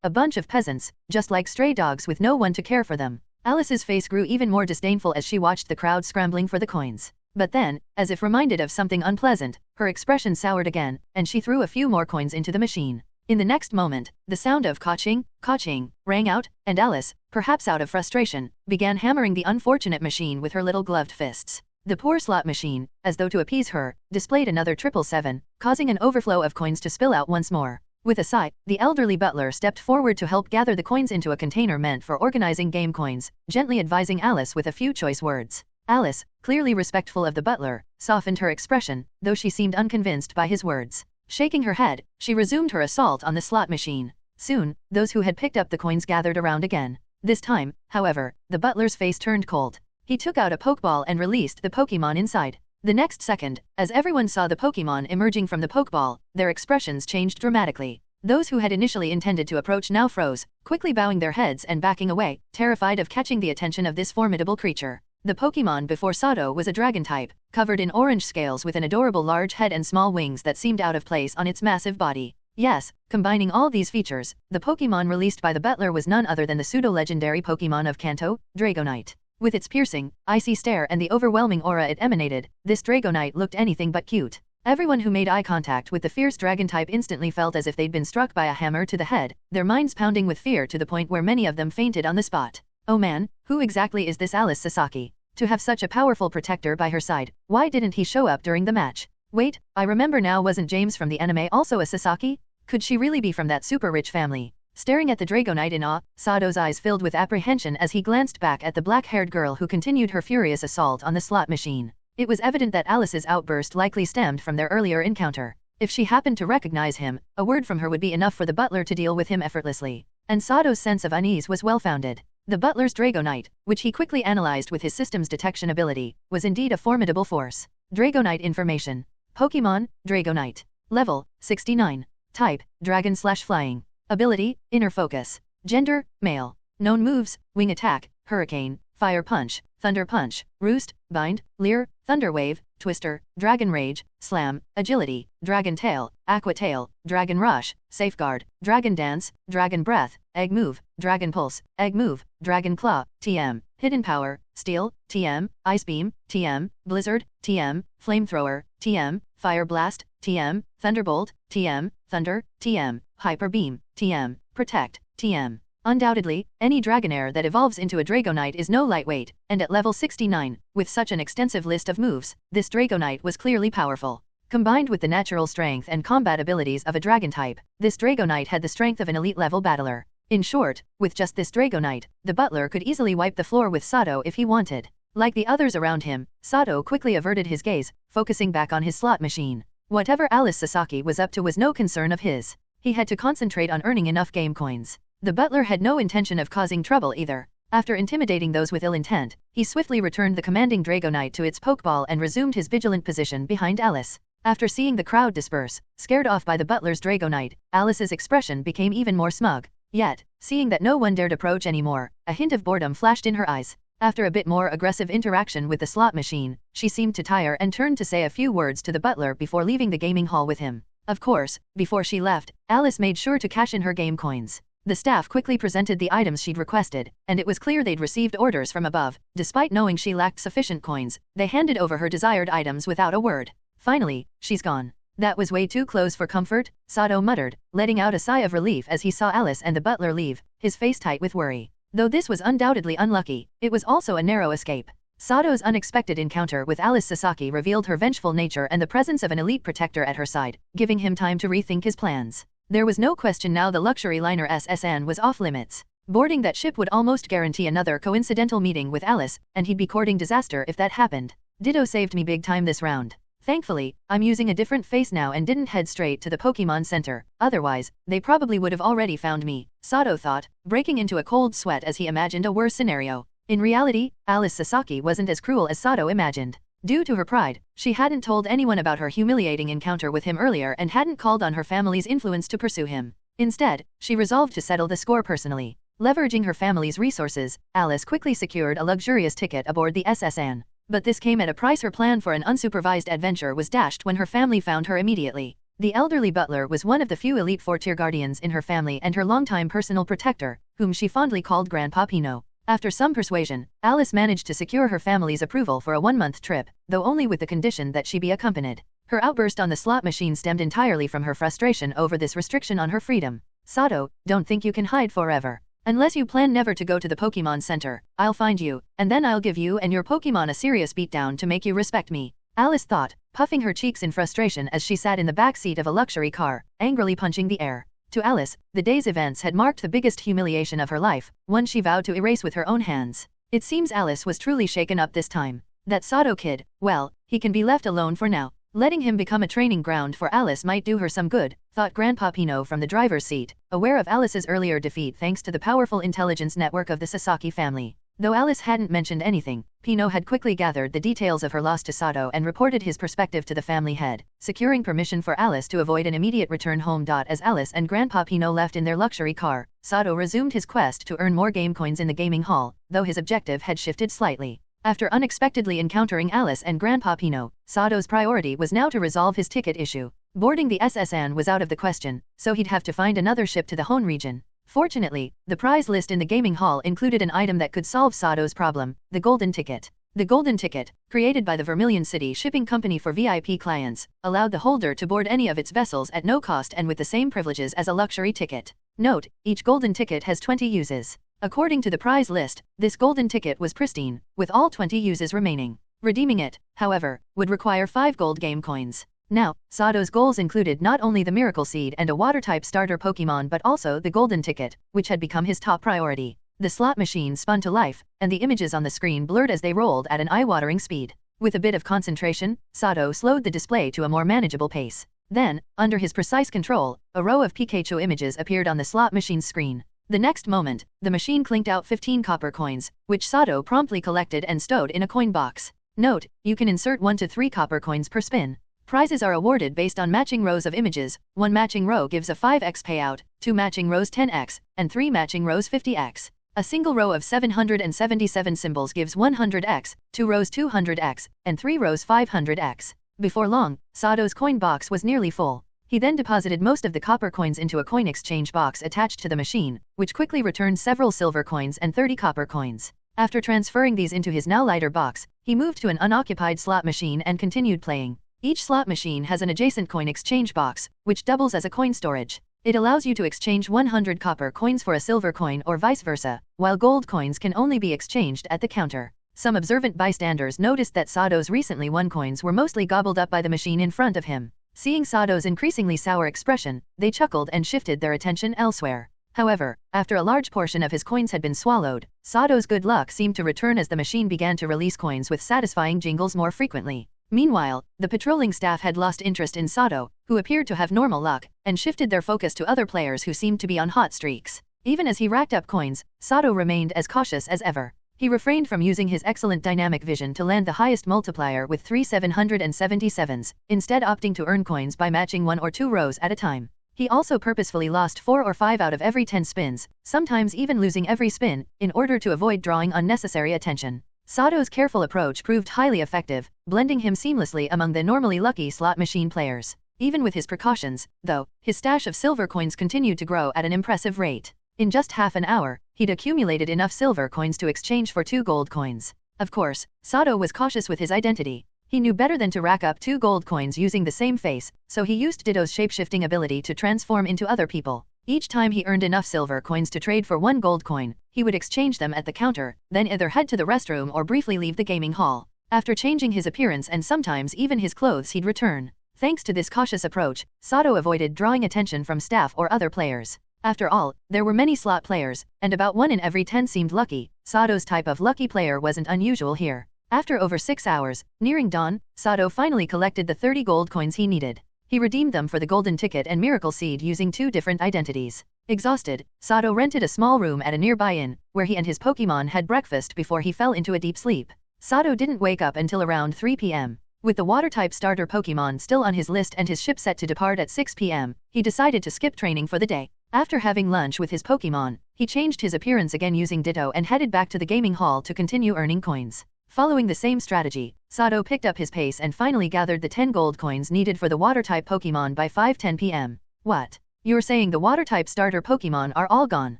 A bunch of peasants, just like stray dogs with no one to care for them. Alice's face grew even more disdainful as she watched the crowd scrambling for the coins. But then, as if reminded of something unpleasant, her expression soured again, and she threw a few more coins into the machine. In the next moment, the sound of kaching, kaching, rang out, and Alice, perhaps out of frustration, began hammering the unfortunate machine with her little gloved fists. The poor slot machine, as though to appease her, displayed another 777, causing an overflow of coins to spill out once more. With a sigh, the elderly butler stepped forward to help gather the coins into a container meant for organizing game coins, gently advising Alice with a few choice words. Alice, clearly respectful of the butler, softened her expression, though she seemed unconvinced by his words. Shaking her head, she resumed her assault on the slot machine. Soon, those who had picked up the coins gathered around again. This time, however, the butler's face turned cold. He took out a Pokeball and released the Pokemon inside. The next second, as everyone saw the Pokemon emerging from the Pokeball, their expressions changed dramatically. Those who had initially intended to approach now froze, quickly bowing their heads and backing away, terrified of catching the attention of this formidable creature. The Pokemon before Sato was a dragon type, covered in orange scales with an adorable large head and small wings that seemed out of place on its massive body. Yes, combining all these features, the Pokemon released by the butler was none other than the pseudo-legendary Pokemon of Kanto, Dragonite. With its piercing, icy stare and the overwhelming aura it emanated, this Dragonite looked anything but cute. Everyone who made eye contact with the fierce dragon type instantly felt as if they'd been struck by a hammer to the head, their minds pounding with fear to the point where many of them fainted on the spot. Oh man, who exactly is this Alice Sasaki? To have such a powerful protector by her side, why didn't he show up during the match? Wait, I remember now, wasn't James from the anime also a Sasaki? Could she really be from that super rich family? Staring at the Dragonite in awe, Sato's eyes filled with apprehension as he glanced back at the black-haired girl who continued her furious assault on the slot machine. It was evident that Alice's outburst likely stemmed from their earlier encounter. If she happened to recognize him, a word from her would be enough for the butler to deal with him effortlessly. And Sato's sense of unease was well-founded. The butler's Dragonite, which he quickly analyzed with his system's detection ability, was indeed a formidable force. Dragonite information. Pokemon, Dragonite. Level, 69. Type, Dragon/Flying. Ability, Inner Focus. Gender, Male. Known moves, Wing Attack, Hurricane, Fire Punch, Thunder Punch, Roost, Bind, Leer, Thunder Wave, Twister, Dragon Rage, Slam, Agility, Dragon Tail, Aqua Tail, Dragon Rush, Safeguard, Dragon Dance, Dragon Breath, Egg Move, Dragon Pulse, Egg Move, Dragon Claw, TM, Hidden Power, Steel, TM, Ice Beam, TM, Blizzard, TM, Flamethrower, TM, Fire Blast, TM, Thunderbolt, TM, Thunder, TM, Hyper Beam, TM, Protect, TM. Undoubtedly, any Dragonair that evolves into a Dragonite is no lightweight, and at level 69, with such an extensive list of moves, this Dragonite was clearly powerful. Combined with the natural strength and combat abilities of a dragon type, this Dragonite had the strength of an elite-level battler. In short, with just this Dragonite, the butler could easily wipe the floor with Sato if he wanted. Like the others around him, Sato quickly averted his gaze, focusing back on his slot machine. Whatever Alice Sasaki was up to was no concern of his. He had to concentrate on earning enough game coins. The butler had no intention of causing trouble either. After intimidating those with ill intent, he swiftly returned the commanding Dragonite to its Pokeball and resumed his vigilant position behind Alice. After seeing the crowd disperse, scared off by the butler's Dragonite, Alice's expression became even more smug. Yet, seeing that no one dared approach anymore, a hint of boredom flashed in her eyes. After a bit more aggressive interaction with the slot machine, she seemed to tire and turned to say a few words to the butler before leaving the gaming hall with him. Of course, before she left, Alice made sure to cash in her game coins. The staff quickly presented the items she'd requested, and it was clear they'd received orders from above. Despite knowing she lacked sufficient coins, they handed over her desired items without a word. Finally, she's gone. That was way too close for comfort, Sato muttered, letting out a sigh of relief as he saw Alice and the butler leave, his face tight with worry. Though this was undoubtedly unlucky, it was also a narrow escape. Sato's unexpected encounter with Alice Sasaki revealed her vengeful nature and the presence of an elite protector at her side, giving him time to rethink his plans. There was no question now the luxury liner SSN was off limits. Boarding that ship would almost guarantee another coincidental meeting with Alice, and he'd be courting disaster if that happened. Ditto saved me big time this round. Thankfully, I'm using a different face now and didn't head straight to the Pokemon Center, otherwise, they probably would have already found me, Sato thought, breaking into a cold sweat as he imagined a worse scenario. In reality, Alice Sasaki wasn't as cruel as Sato imagined. Due to her pride, she hadn't told anyone about her humiliating encounter with him earlier and hadn't called on her family's influence to pursue him. Instead, she resolved to settle the score personally. Leveraging her family's resources, Alice quickly secured a luxurious ticket aboard the SSN. But this came at a price. Her plan for an unsupervised adventure was dashed when her family found her immediately. The elderly butler was one of the few elite 4-tier guardians in her family and her longtime personal protector, whom she fondly called Grandpa Pino. After some persuasion, Alice managed to secure her family's approval for a 1-month trip, though only with the condition that she be accompanied. Her outburst on the slot machine stemmed entirely from her frustration over this restriction on her freedom. Sato, don't think you can hide forever. Unless you plan never to go to the Pokemon Center, I'll find you, and then I'll give you and your Pokemon a serious beatdown to make you respect me. Alice thought, puffing her cheeks in frustration as she sat in the back seat of a luxury car, angrily punching the air. To Alice, the day's events had marked the biggest humiliation of her life, one she vowed to erase with her own hands. It seems Alice was truly shaken up this time. That Sato kid, well, he can be left alone for now. Letting him become a training ground for Alice might do her some good, thought Grandpa Pino from the driver's seat, aware of Alice's earlier defeat thanks to the powerful intelligence network of the Sasaki family. Though Alice hadn't mentioned anything, Pino had quickly gathered the details of her loss to Sato and reported his perspective to the family head, securing permission for Alice to avoid an immediate return home. As Alice and Grandpa Pino left in their luxury car, Sato resumed his quest to earn more game coins in the gaming hall, though his objective had shifted slightly. After unexpectedly encountering Alice and Grandpa Pino, Sato's priority was now to resolve his ticket issue. Boarding the SSN was out of the question, so he'd have to find another ship to the Hone region. Fortunately, the prize list in the gaming hall included an item that could solve Sato's problem, the Golden Ticket. The Golden Ticket, created by the Vermilion City Shipping Company for VIP clients, allowed the holder to board any of its vessels at no cost and with the same privileges as a luxury ticket. Note, each Golden Ticket has 20 uses. According to the prize list, this Golden Ticket was pristine, with all 20 uses remaining. Redeeming it, however, would require 5 gold game coins. Now, Sato's goals included not only the Miracle Seed and a Water-type starter Pokémon but also the Golden Ticket, which had become his top priority. The slot machine spun to life, and the images on the screen blurred as they rolled at an eye-watering speed. With a bit of concentration, Sato slowed the display to a more manageable pace. Then, under his precise control, a row of Pikachu images appeared on the slot machine's screen. The next moment, the machine clinked out 15 copper coins, which Sato promptly collected and stowed in a coin box. Note, you can insert 1 to 3 copper coins per spin. Prizes are awarded based on matching rows of images. 1 matching row gives a 5x payout, 2 matching rows 10x, and 3 matching rows 50x. A single row of 777 symbols gives 100x, 2 rows 200x, and 3 rows 500x. Before long, Sato's coin box was nearly full. He then deposited most of the copper coins into a coin exchange box attached to the machine, which quickly returned several silver coins and 30 copper coins. After transferring these into his now lighter box, he moved to an unoccupied slot machine and continued playing. Each slot machine has an adjacent coin exchange box, which doubles as a coin storage. It allows you to exchange 100 copper coins for a silver coin or vice versa, while gold coins can only be exchanged at the counter. Some observant bystanders noticed that Sato's recently won coins were mostly gobbled up by the machine in front of him. Seeing Sato's increasingly sour expression, they chuckled and shifted their attention elsewhere. However, after a large portion of his coins had been swallowed, Sato's good luck seemed to return as the machine began to release coins with satisfying jingles more frequently. Meanwhile, the patrolling staff had lost interest in Sato, who appeared to have normal luck, and shifted their focus to other players who seemed to be on hot streaks. Even as he racked up coins, Sato remained as cautious as ever. He refrained from using his excellent dynamic vision to land the highest multiplier with 3 777s, instead opting to earn coins by matching 1 or 2 rows at a time. He also purposefully lost 4 or 5 out of every 10 spins, sometimes even losing every spin, in order to avoid drawing unnecessary attention. Sato's careful approach proved highly effective, blending him seamlessly among the normally lucky slot machine players. Even with his precautions, though, his stash of silver coins continued to grow at an impressive rate. In just half an hour, he'd accumulated enough silver coins to exchange for 2 gold coins. Of course, Sato was cautious with his identity. He knew better than to rack up 2 gold coins using the same face, so he used Ditto's shapeshifting ability to transform into other people. Each time he earned enough silver coins to trade for 1 gold coin, he would exchange them at the counter, then either head to the restroom or briefly leave the gaming hall. After changing his appearance and sometimes even his clothes, he'd return. Thanks to this cautious approach, Sato avoided drawing attention from staff or other players. After all, there were many slot players, and about 1 in every 10 seemed lucky. Sato's type of lucky player wasn't unusual here. After over 6 hours, nearing dawn, Sato finally collected the 30 gold coins he needed. He redeemed them for the Golden Ticket and Miracle Seed using 2 different identities. Exhausted, Sato rented a small room at a nearby inn, where he and his Pokémon had breakfast before he fell into a deep sleep. Sato didn't wake up until around 3 p.m. With the Water-type starter Pokémon still on his list and his ship set to depart at 6 p.m., he decided to skip training for the day. After having lunch with his Pokémon, he changed his appearance again using Ditto and headed back to the gaming hall to continue earning coins. Following the same strategy, Sato picked up his pace and finally gathered the 10 gold coins needed for the Water-type Pokémon by 5:10 p.m. What? You're saying the Water-type starter Pokémon are all gone?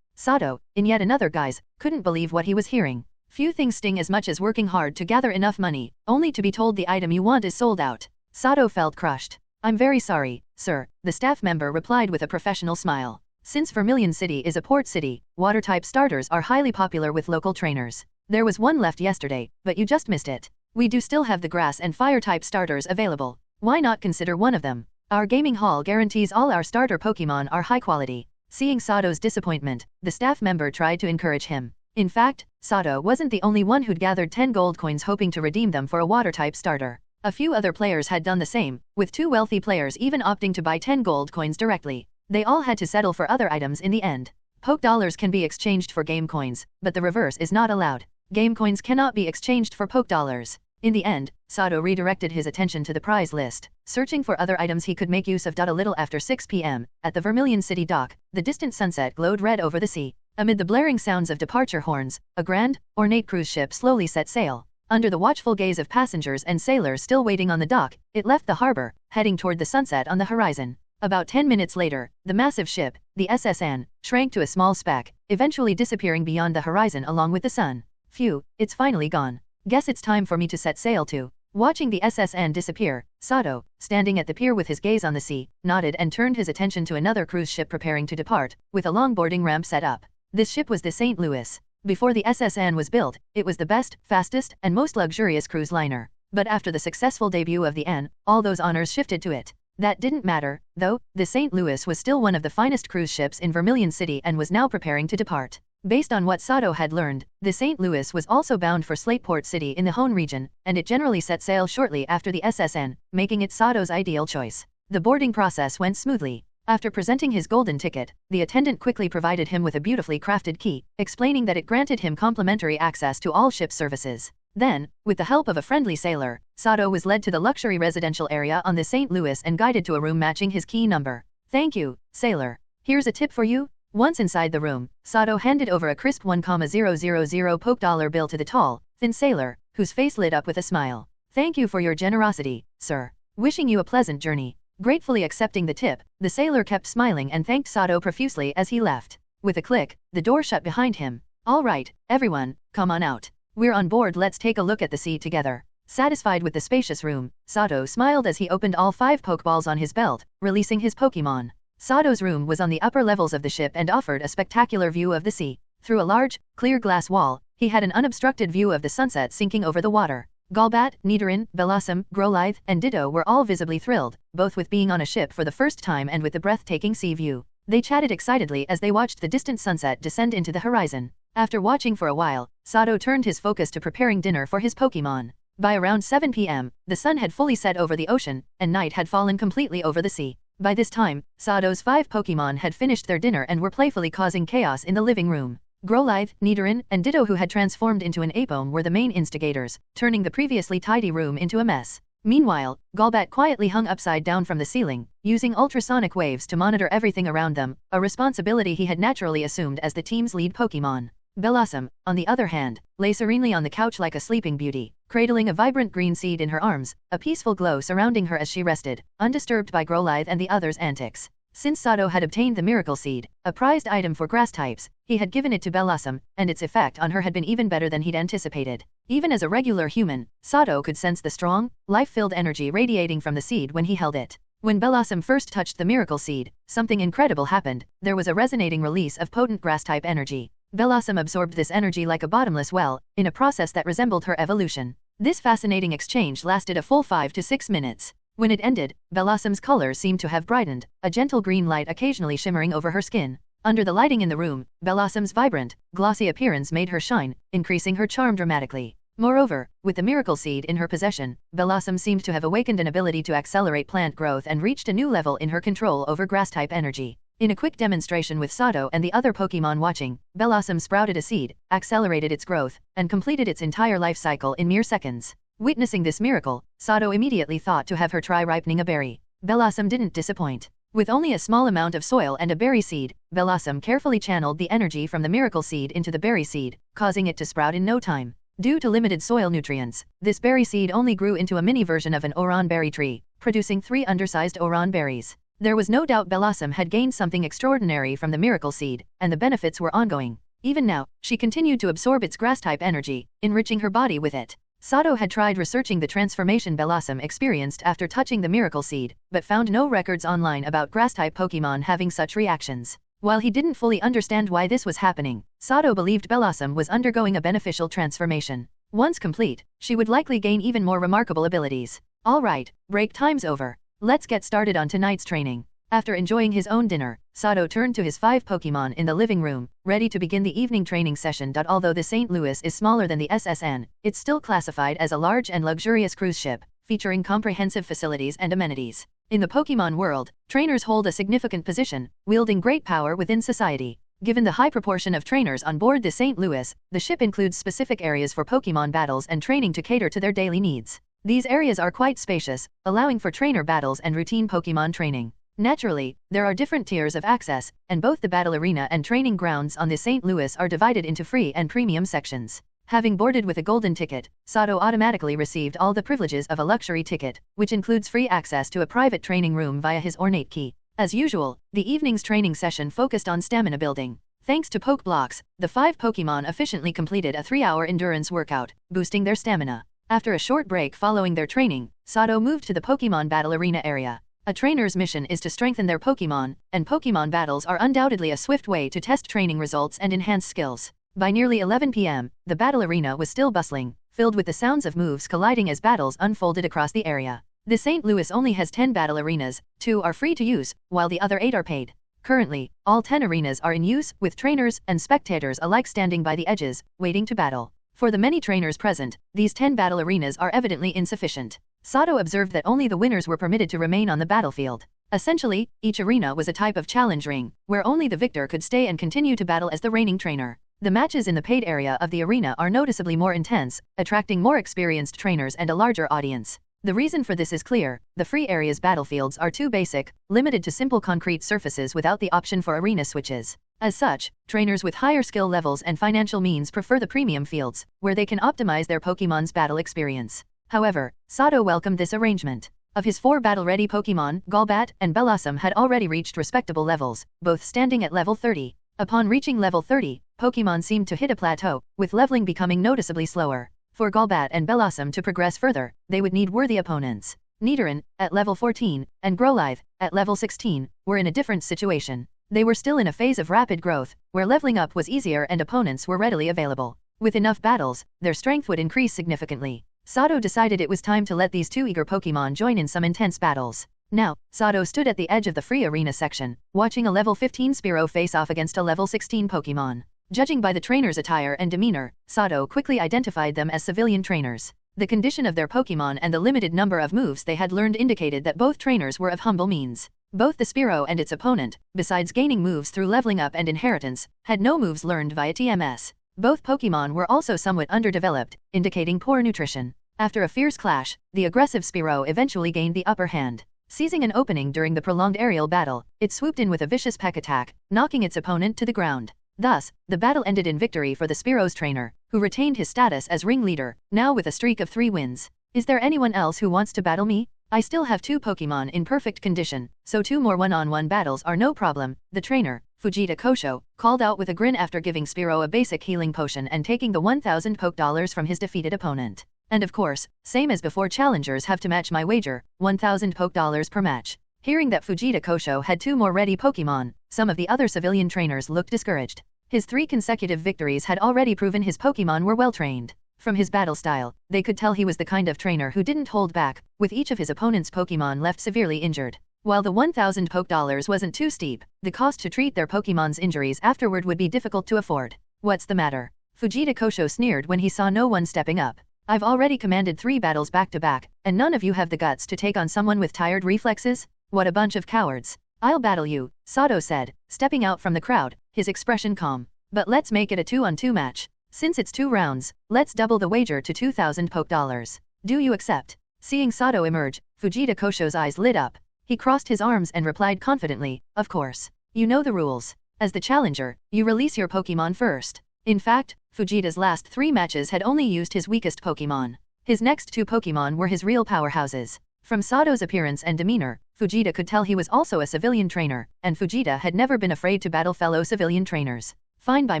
Sato, in yet another guise, couldn't believe what he was hearing. Few things sting as much as working hard to gather enough money, only to be told the item you want is sold out. Sato felt crushed. I'm very sorry, sir, the staff member replied with a professional smile. Since Vermilion City is a port city, Water-type starters are highly popular with local trainers. There was 1 left yesterday, but you just missed it. We do still have the Grass and Fire-type starters available. Why not consider one of them? Our gaming hall guarantees all our starter Pokémon are high quality. Seeing Sato's disappointment, the staff member tried to encourage him. In fact, Sato wasn't the only one who'd gathered 10 gold coins hoping to redeem them for a Water-type starter. A few other players had done the same, with 2 wealthy players even opting to buy 10 gold coins directly. They all had to settle for other items in the end. Poke dollars can be exchanged for game coins, but the reverse is not allowed. Game coins cannot be exchanged for Poke dollars. In the end, Sato redirected his attention to the prize list, searching for other items he could make use of. A little after 6 p.m., at the Vermilion City dock, the distant sunset glowed red over the sea. Amid the blaring sounds of departure horns, a grand, ornate cruise ship slowly set sail. Under the watchful gaze of passengers and sailors still waiting on the dock, it left the harbor, heading toward the sunset on the horizon. About 10 minutes later, the massive ship, the SS Anne, shrank to a small speck, eventually disappearing beyond the horizon along with the sun. Phew, it's finally gone. Guess it's time for me to set sail too. Watching the SS Anne disappear, Sato, standing at the pier with his gaze on the sea, nodded and turned his attention to another cruise ship preparing to depart, with a long boarding ramp set up. This ship was the St. Louis. Before the SS Anne was built, it was the best, fastest, and most luxurious cruise liner. But after the successful debut of the Anne, all those honors shifted to it. That didn't matter, though, the St. Louis was still one of the finest cruise ships in Vermilion City and was now preparing to depart. Based on what Sato had learned, the St. Louis was also bound for Slateport City in the Hone region, and it generally set sail shortly after the SS Anne, making it Sato's ideal choice. The boarding process went smoothly. After presenting his golden ticket, the attendant quickly provided him with a beautifully crafted key, explaining that it granted him complimentary access to all ship services. Then, with the help of a friendly sailor, Sato was led to the luxury residential area on the St. Louis and guided to a room matching his key number. "Thank you, sailor. Here's a tip for you." Once inside the room, Sato handed over a crisp 1,000 Poke dollar bill to the tall, thin sailor, whose face lit up with a smile. "Thank you for your generosity, sir. Wishing you a pleasant journey." Gratefully accepting the tip, the sailor kept smiling and thanked Sato profusely as he left. With a click, the door shut behind him. "All right, everyone, come on out. We're on board, let's take a look at the sea together." Satisfied with the spacious room, Sato smiled as he opened all 5 Pokeballs on his belt, releasing his Pokémon. Sato's room was on the upper levels of the ship and offered a spectacular view of the sea. Through a large, clear glass wall, he had an unobstructed view of the sunset sinking over the water. Golbat, Nidoran, Bellossom, Growlithe, and Ditto were all visibly thrilled, both with being on a ship for the first time and with the breathtaking sea view. They chatted excitedly as they watched the distant sunset descend into the horizon. After watching for a while, Sato turned his focus to preparing dinner for his Pokémon. By around 7 p.m., the sun had fully set over the ocean, and night had fallen completely over the sea. By this time, Sato's 5 Pokémon had finished their dinner and were playfully causing chaos in the living room. Growlithe, Nidoran, and Ditto, who had transformed into an Apome, were the main instigators, turning the previously tidy room into a mess. Meanwhile, Golbat quietly hung upside down from the ceiling, using ultrasonic waves to monitor everything around them, a responsibility he had naturally assumed as the team's lead Pokémon. Bellossom, on the other hand, lay serenely on the couch like a sleeping beauty, cradling a vibrant green seed in her arms, a peaceful glow surrounding her as she rested, undisturbed by Growlithe and the others' antics. Since Sato had obtained the Miracle Seed, a prized item for grass types, he had given it to Bellossom, and its effect on her had been even better than he'd anticipated. Even as a regular human, Sato could sense the strong, life-filled energy radiating from the seed when he held it. When Bellossom first touched the Miracle Seed, something incredible happened. There was a resonating release of potent grass-type energy. Bellossom absorbed this energy like a bottomless well, in a process that resembled her evolution. This fascinating exchange lasted a full 5 to 6 minutes. When it ended, Bellossom's color seemed to have brightened, a gentle green light occasionally shimmering over her skin. Under the lighting in the room, Bellossom's vibrant, glossy appearance made her shine, increasing her charm dramatically. Moreover, with the Miracle Seed in her possession, Bellossom seemed to have awakened an ability to accelerate plant growth and reached a new level in her control over grass-type energy. In a quick demonstration with Sato and the other Pokémon watching, Bellossom sprouted a seed, accelerated its growth, and completed its entire life cycle in mere seconds. Witnessing this miracle, Sato immediately thought to have her try ripening a berry. Bellossom didn't disappoint. With only a small amount of soil and a berry seed, Bellossom carefully channeled the energy from the Miracle Seed into the berry seed, causing it to sprout in no time. Due to limited soil nutrients, this berry seed only grew into a mini version of an Oran berry tree, producing 3 undersized Oran berries. There was no doubt Bellossom had gained something extraordinary from the Miracle Seed, and the benefits were ongoing. Even now, she continued to absorb its grass-type energy, enriching her body with it. Sato had tried researching the transformation Bellossom experienced after touching the Miracle Seed, but found no records online about grass-type Pokémon having such reactions. While he didn't fully understand why this was happening, Sato believed Bellossom was undergoing a beneficial transformation. Once complete, she would likely gain even more remarkable abilities. All right, break time's over. Let's get started on tonight's training. After enjoying his own dinner, Sato turned to his 5 Pokémon in the living room, ready to begin the evening training session. Although the St. Louis is smaller than the SS Anne, it's still classified as a large and luxurious cruise ship, featuring comprehensive facilities and amenities. In the Pokémon world, trainers hold a significant position, wielding great power within society. Given the high proportion of trainers on board the St. Louis, the ship includes specific areas for Pokémon battles and training to cater to their daily needs. These areas are quite spacious, allowing for trainer battles and routine Pokémon training. Naturally, there are different tiers of access, and both the battle arena and training grounds on the St. Louis are divided into free and premium sections. Having boarded with a golden ticket, Sato automatically received all the privileges of a luxury ticket, which includes free access to a private training room via his ornate key. As usual, the evening's training session focused on stamina building. Thanks to Poke Blocks, the 5 Pokémon efficiently completed a 3-hour endurance workout, boosting their stamina. After a short break following their training, Sato moved to the Pokémon Battle Arena area. A trainer's mission is to strengthen their Pokémon, and Pokémon battles are undoubtedly a swift way to test training results and enhance skills. By nearly 11 p.m., the battle arena was still bustling, filled with the sounds of moves colliding as battles unfolded across the area. The St. Louis only has 10 battle arenas, 2 are free to use, while the other 8 are paid. Currently, all 10 arenas are in use, with trainers and spectators alike standing by the edges, waiting to battle. For the many trainers present, these 10 battle arenas are evidently insufficient. Sato observed that only the winners were permitted to remain on the battlefield. Essentially, each arena was a type of challenge ring, where only the victor could stay and continue to battle as the reigning trainer. The matches in the paid area of the arena are noticeably more intense, attracting more experienced trainers and a larger audience. The reason for this is clear: the free area's battlefields are too basic, limited to simple concrete surfaces without the option for arena switches. As such, trainers with higher skill levels and financial means prefer the premium fields, where they can optimize their Pokémon's battle experience. However, Sato welcomed this arrangement. Of his 4 battle-ready Pokémon, Golbat and Bellossom had already reached respectable levels, both standing at level 30. Upon reaching level 30, Pokémon seemed to hit a plateau, with leveling becoming noticeably slower. For Golbat and Bellossom to progress further, they would need worthy opponents. Nidoran, at level 14, and Growlithe, at level 16, were in a different situation. They were still in a phase of rapid growth, where leveling up was easier and opponents were readily available. With enough battles, their strength would increase significantly. Sato decided it was time to let these 2 eager Pokémon join in some intense battles. Now, Sato stood at the edge of the free arena section, watching a level 15 Spearow face off against a level 16 Pokémon. Judging by the trainer's attire and demeanor, Sato quickly identified them as civilian trainers. The condition of their Pokémon and the limited number of moves they had learned indicated that both trainers were of humble means. Both the Spearow and its opponent, besides gaining moves through leveling up and inheritance, had no moves learned via TMS. Both Pokémon were also somewhat underdeveloped, indicating poor nutrition. After a fierce clash, the aggressive Spearow eventually gained the upper hand. Seizing an opening during the prolonged aerial battle, it swooped in with a vicious peck attack, knocking its opponent to the ground. Thus, the battle ended in victory for the Spearow's trainer, who retained his status as ringleader, now with a streak of 3 wins. Is there anyone else who wants to battle me? I still have 2 Pokémon in perfect condition, so 2 more one-on-one battles are no problem, the trainer, Fujita Kosho, called out with a grin after giving Spearow a basic healing potion and taking the 1,000 Poke Dollars from his defeated opponent. And of course, same as before, challengers have to match my wager, 1,000 Poke Dollars per match. Hearing that Fujita Kosho had 2 more ready Pokémon, some of the other civilian trainers looked discouraged. His 3 consecutive victories had already proven his Pokémon were well trained. From his battle style, they could tell he was the kind of trainer who didn't hold back, with each of his opponent's Pokémon left severely injured. While the 1,000 Poke Dollars wasn't too steep, the cost to treat their Pokémon's injuries afterward would be difficult to afford. What's the matter? Fujita Kosho sneered when he saw no one stepping up. I've already commanded 3 battles back-to-back, and none of you have the guts to take on someone with tired reflexes? What a bunch of cowards. I'll battle you, Sato said, stepping out from the crowd, his expression calm. But let's make it a 2-on-2 match. Since it's 2 rounds, let's double the wager to 2,000 Poke Dollars. Do you accept? Seeing Sato emerge, Fujita Kosho's eyes lit up. He crossed his arms and replied confidently, of course. You know the rules. As the challenger, you release your Pokémon first. In fact, Fujita's last 3 matches had only used his weakest Pokémon. His next 2 Pokémon were his real powerhouses. From Sato's appearance and demeanor, Fujita could tell he was also a civilian trainer, and Fujita had never been afraid to battle fellow civilian trainers. Fine by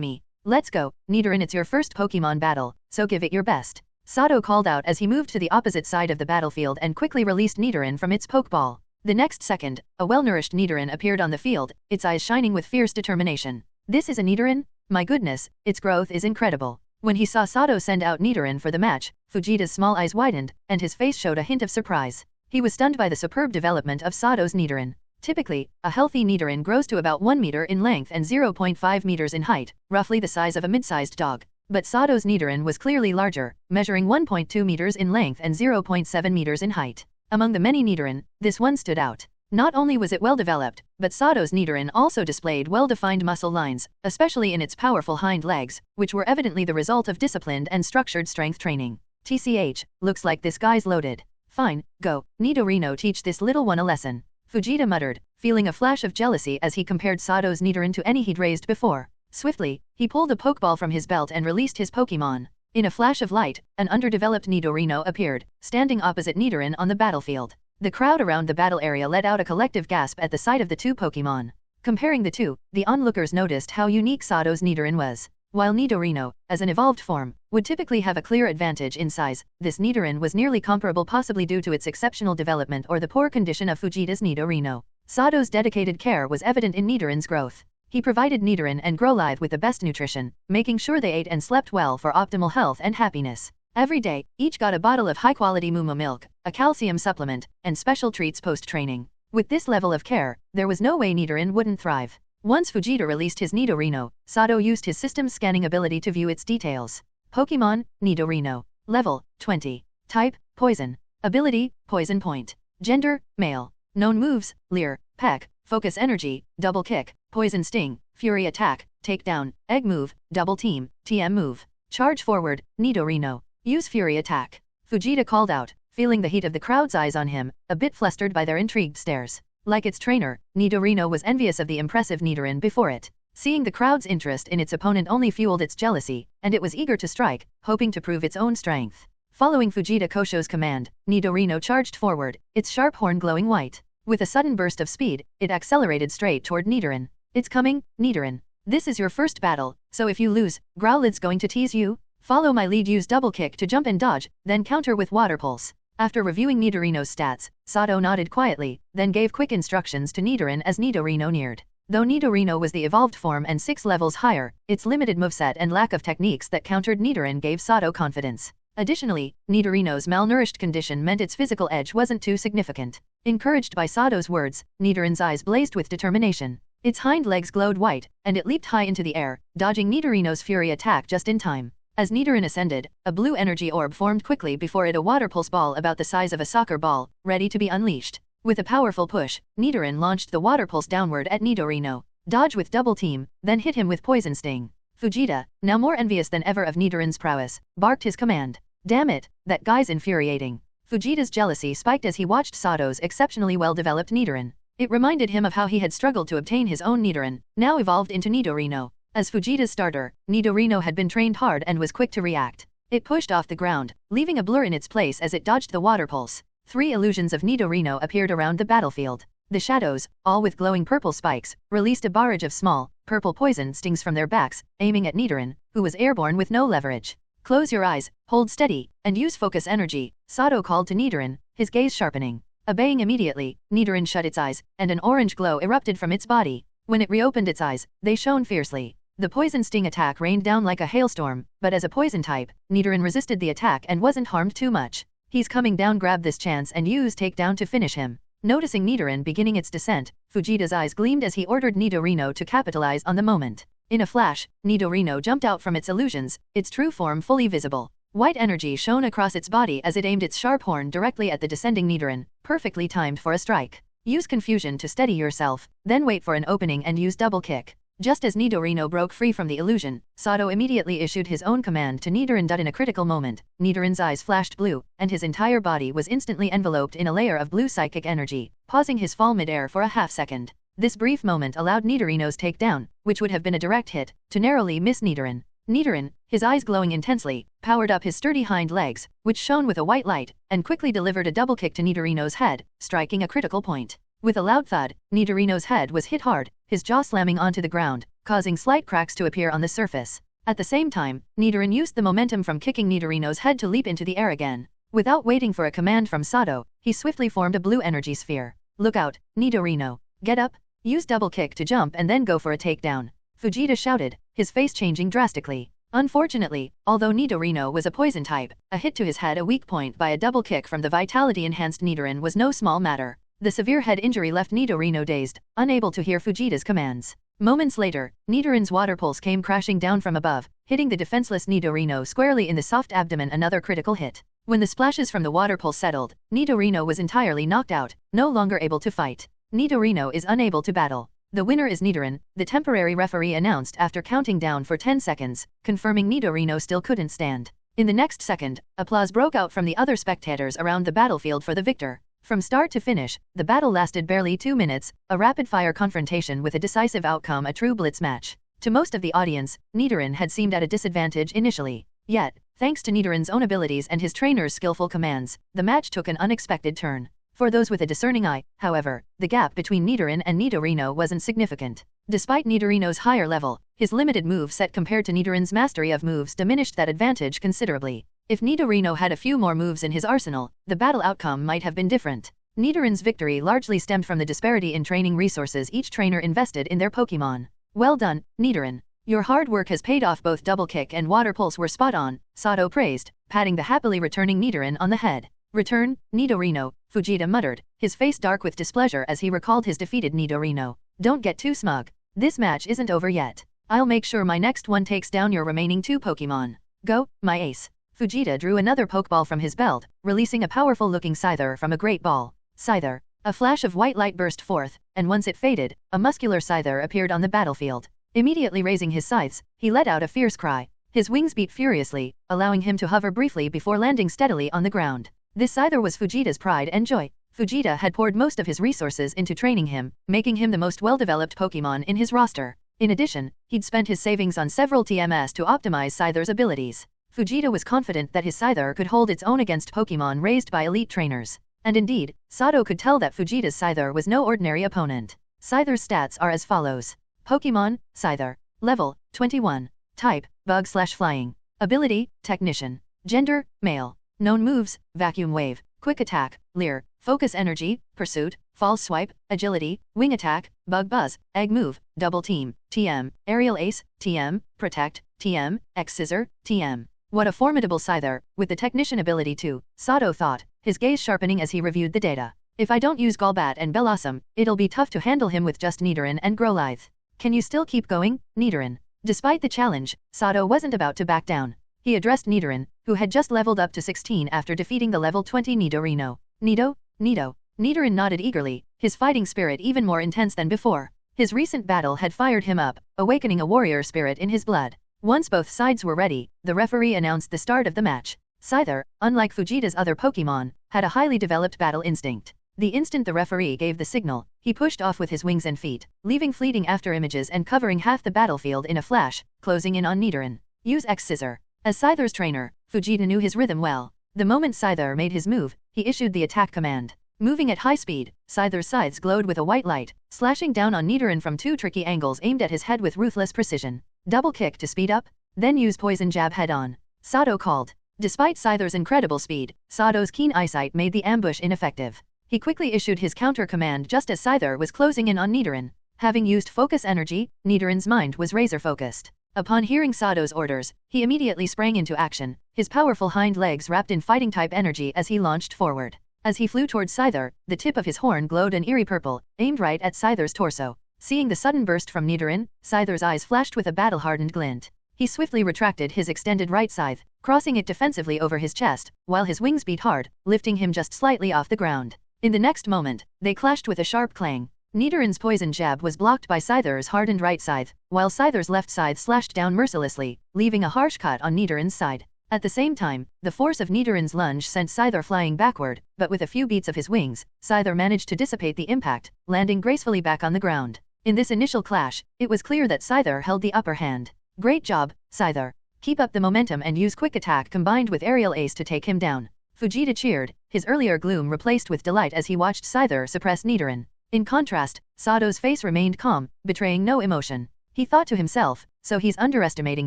me. Let's go, Nidoran, it's your first Pokémon battle, so give it your best. Sato called out as he moved to the opposite side of the battlefield and quickly released Nidoran from its Pokeball. The next second, a well-nourished Nidoran appeared on the field, its eyes shining with fierce determination. This is a Nidoran? My goodness, its growth is incredible. When he saw Sato send out Nidoran for the match, Fujita's small eyes widened, and his face showed a hint of surprise. He was stunned by the superb development of Sato's Nidoran. Typically, a healthy Nidoran grows to about 1 meter in length and 0.5 meters in height, roughly the size of a mid-sized dog. But Sato's Nidoran was clearly larger, measuring 1.2 meters in length and 0.7 meters in height. Among the many Nidoran, this one stood out. Not only was it well developed, but Sato's Nidoran also displayed well-defined muscle lines, especially in its powerful hind legs, which were evidently the result of disciplined and structured strength training. TCH, looks like this guy's loaded. Fine, go, Nidorino, teach this little one a lesson. Fujita muttered, feeling a flash of jealousy as he compared Sato's Nidoran to any he'd raised before. Swiftly, he pulled a Pokeball from his belt and released his Pokémon. In a flash of light, an underdeveloped Nidorino appeared, standing opposite Nidoran on the battlefield. The crowd around the battle area let out a collective gasp at the sight of the two Pokémon. Comparing the two, the onlookers noticed how unique Sato's Nidoran was. While Nidorino, as an evolved form, would typically have a clear advantage in size, this Nidoran was nearly comparable, possibly due to its exceptional development or the poor condition of Fujita's Nidorino. Sato's dedicated care was evident in Nidoran's growth. He provided Nidoran and Growlithe with the best nutrition, making sure they ate and slept well for optimal health and happiness. Every day, each got a bottle of high-quality Mumo milk, a calcium supplement, and special treats post-training. With this level of care, there was no way Nidoran wouldn't thrive. Once Fujita released his Nidorino, Sato used his system's scanning ability to view its details. Pokemon, Nidorino. Level, 20. Type, Poison. Ability, Poison Point. Gender, Male. Known moves, Leer, Peck, Focus Energy, Double Kick, Poison Sting, Fury Attack, Takedown, Egg Move, Double Team, TM Move. Charge Forward, Nidorino. Use Fury Attack. Fujita called out, feeling the heat of the crowd's eyes on him, a bit flustered by their intrigued stares. Like its trainer, Nidorino was envious of the impressive Nidoran before it. Seeing the crowd's interest in its opponent only fueled its jealousy, and it was eager to strike, hoping to prove its own strength. Following Fujita Kosho's command, Nidorino charged forward, its sharp horn glowing white. With a sudden burst of speed, it accelerated straight toward Nidoran. It's coming, Nidoran. This is your first battle, so if you lose, Growlithe's going to tease you? Follow my lead, use Double Kick to jump and dodge, then counter with Water Pulse. After reviewing Nidorino's stats, Sato nodded quietly, then gave quick instructions to Nidoran as Nidorino neared. Though Nidorino was the evolved form and 6 levels higher, its limited moveset and lack of techniques that countered Nidoran gave Sato confidence. Additionally, Nidorino's malnourished condition meant its physical edge wasn't too significant. Encouraged by Sato's words, Nidoran's eyes blazed with determination. Its hind legs glowed white, and it leaped high into the air, dodging Nidorino's Fury Attack just in time. As Nidoran ascended, a blue energy orb formed quickly before it, a water pulse ball about the size of a soccer ball, ready to be unleashed. With a powerful push, Nidoran launched the water pulse downward at Nidorino. Dodge with Double Team, then hit him with Poison Sting. Fujita, now more envious than ever of Nidoran's prowess, barked his command. Damn it, that guy's infuriating. Fujita's jealousy spiked as he watched Sato's exceptionally well-developed Nidoran. It reminded him of how he had struggled to obtain his own Nidoran, now evolved into Nidorino. As Fujita's starter, Nidorino had been trained hard and was quick to react. It pushed off the ground, leaving a blur in its place as it dodged the water pulse. 3 illusions of Nidorino appeared around the battlefield. The shadows, all with glowing purple spikes, released a barrage of small, purple poison stings from their backs, aiming at Nidoran, who was airborne with no leverage. Close your eyes, hold steady, and use focus energy, Sato called to Nidoran, his gaze sharpening. Obeying immediately, Nidoran shut its eyes, and an orange glow erupted from its body. When it reopened its eyes, they shone fiercely. The poison sting attack rained down like a hailstorm, but as a poison type, Nidoran resisted the attack and wasn't harmed too much. He's coming down, grab this chance and use takedown to finish him. Noticing Nidoran beginning its descent, Fujita's eyes gleamed as he ordered Nidorino to capitalize on the moment. In a flash, Nidorino jumped out from its illusions, its true form fully visible. White energy shone across its body as it aimed its sharp horn directly at the descending Nidoran, perfectly timed for a strike. Use confusion to steady yourself, then wait for an opening and use Double Kick. Just as Nidorino broke free from the illusion, Sato immediately issued his own command to Nidoran. In a critical moment, Nidoran's eyes flashed blue, and his entire body was instantly enveloped in a layer of blue psychic energy, pausing his fall mid-air for a half-second. This brief moment allowed Nidorino's takedown, which would have been a direct hit, to narrowly miss Nidoran. Nidoran, his eyes glowing intensely, powered up his sturdy hind legs, which shone with a white light, and quickly delivered a double kick to Nidorino's head, striking a critical point. With a loud thud, Nidorino's head was hit hard, his jaw slamming onto the ground, causing slight cracks to appear on the surface. At the same time, Nidoran used the momentum from kicking Nidorino's head to leap into the air again. Without waiting for a command from Sato, he swiftly formed a blue energy sphere. Look out, Nidorino. Get up. Use double kick to jump and then go for a takedown. Fujita shouted, his face changing drastically. Unfortunately, although Nidorino was a poison type, a hit to his head, a weak point by a double kick from the vitality-enhanced Nidoran, was no small matter. The severe head injury left Nidorino dazed, unable to hear Fujita's commands. Moments later, Nidoran's water pulse came crashing down from above, hitting the defenseless Nidorino squarely in the soft abdomen, another critical hit. When the splashes from the water pulse settled, Nidorino was entirely knocked out, no longer able to fight. Nidorino is unable to battle. The winner is Nidoran, the temporary referee announced after counting down for 10 seconds, confirming Nidorino still couldn't stand. In the next second, applause broke out from the other spectators around the battlefield for the victor. From start to finish, the battle lasted barely 2 minutes, a rapid-fire confrontation with a decisive outcome, a true blitz match. To most of the audience, Nidoran had seemed at a disadvantage initially. Yet, thanks to Nidoran's own abilities and his trainer's skillful commands, the match took an unexpected turn. For those with a discerning eye, however, the gap between Nidoran and Nidorino wasn't significant. Despite Nidorino's higher level, his limited move set compared to Nidoran's mastery of moves diminished that advantage considerably. If Nidorino had a few more moves in his arsenal, the battle outcome might have been different. Nidoran's victory largely stemmed from the disparity in training resources each trainer invested in their Pokémon. Well done, Nidoran. Your hard work has paid off. Both Double Kick and Water Pulse were spot on, Sato praised, patting the happily returning Nidoran on the head. Return, Nidorino, Fujita muttered, his face dark with displeasure as he recalled his defeated Nidorino. Don't get too smug. This match isn't over yet. I'll make sure my next one takes down your remaining 2 Pokémon. Go, my ace. Fujita drew another Pokeball from his belt, releasing a powerful-looking Scyther from a great ball. Scyther. A flash of white light burst forth, and once it faded, a muscular Scyther appeared on the battlefield. Immediately raising his scythes, he let out a fierce cry. His wings beat furiously, allowing him to hover briefly before landing steadily on the ground. This Scyther was Fujita's pride and joy. Fujita had poured most of his resources into training him, making him the most well-developed Pokémon in his roster. In addition, he'd spent his savings on several TMS to optimize Scyther's abilities. Fujita was confident that his Scyther could hold its own against Pokémon raised by elite trainers. And indeed, Sato could tell that Fujita's Scyther was no ordinary opponent. Scyther's stats are as follows. Pokémon, Scyther. Level, 21. Type, Bug/Flying. Ability, Technician. Gender, Male. Known moves, Vacuum Wave, Quick Attack, Leer, Focus Energy, Pursuit, False Swipe, Agility, Wing Attack, Bug Buzz, Egg Move, Double Team, TM, Aerial Ace, TM, Protect, TM, X-Scissor, TM. What a formidable Scyther, with the Technician ability too, Sato thought, his gaze sharpening as he reviewed the data. If I don't use Golbat and Bellossom, it'll be tough to handle him with just Nidoran and Growlithe. Can you still keep going, Nidoran? Despite the challenge, Sato wasn't about to back down. He addressed Nidoran, who had just leveled up to 16 after defeating the level 20 Nidorino. Nido? Nidoran nodded eagerly, his fighting spirit even more intense than before. His recent battle had fired him up, awakening a warrior spirit in his blood. Once both sides were ready, the referee announced the start of the match. Scyther, unlike Fujita's other Pokémon, had a highly developed battle instinct. The instant the referee gave the signal, he pushed off with his wings and feet, leaving fleeting afterimages and covering half the battlefield in a flash, closing in on Nidoran. Use X-Scissor. As Scyther's trainer, Fujita knew his rhythm well. The moment Scyther made his move, he issued the attack command. Moving at high speed, Scyther's scythes glowed with a white light, slashing down on Nidoran from 2 tricky angles aimed at his head with ruthless precision. Double kick to speed up, then use poison jab head-on. Sato called. Despite Scyther's incredible speed, Sato's keen eyesight made the ambush ineffective. He quickly issued his counter command just as Scyther was closing in on Nidoran. Having used focus energy, Nidoran's mind was razor-focused. Upon hearing Sato's orders, he immediately sprang into action, his powerful hind legs wrapped in fighting-type energy as he launched forward. As he flew towards Scyther, the tip of his horn glowed an eerie purple, aimed right at Scyther's torso. Seeing the sudden burst from Nidoran, Scyther's eyes flashed with a battle-hardened glint. He swiftly retracted his extended right scythe, crossing it defensively over his chest, while his wings beat hard, lifting him just slightly off the ground. In the next moment, they clashed with a sharp clang. Nidoran's poison jab was blocked by Scyther's hardened right scythe, while Scyther's left scythe slashed down mercilessly, leaving a harsh cut on Nidoran's side. At the same time, the force of Nidoran's lunge sent Scyther flying backward, but with a few beats of his wings, Scyther managed to dissipate the impact, landing gracefully back on the ground. In this initial clash, it was clear that Scyther held the upper hand. Great job, Scyther. Keep up the momentum and use quick attack combined with aerial ace to take him down. Fujita cheered, his earlier gloom replaced with delight as he watched Scyther suppress Nidoran. In contrast, Sato's face remained calm, betraying no emotion. He thought to himself, so he's underestimating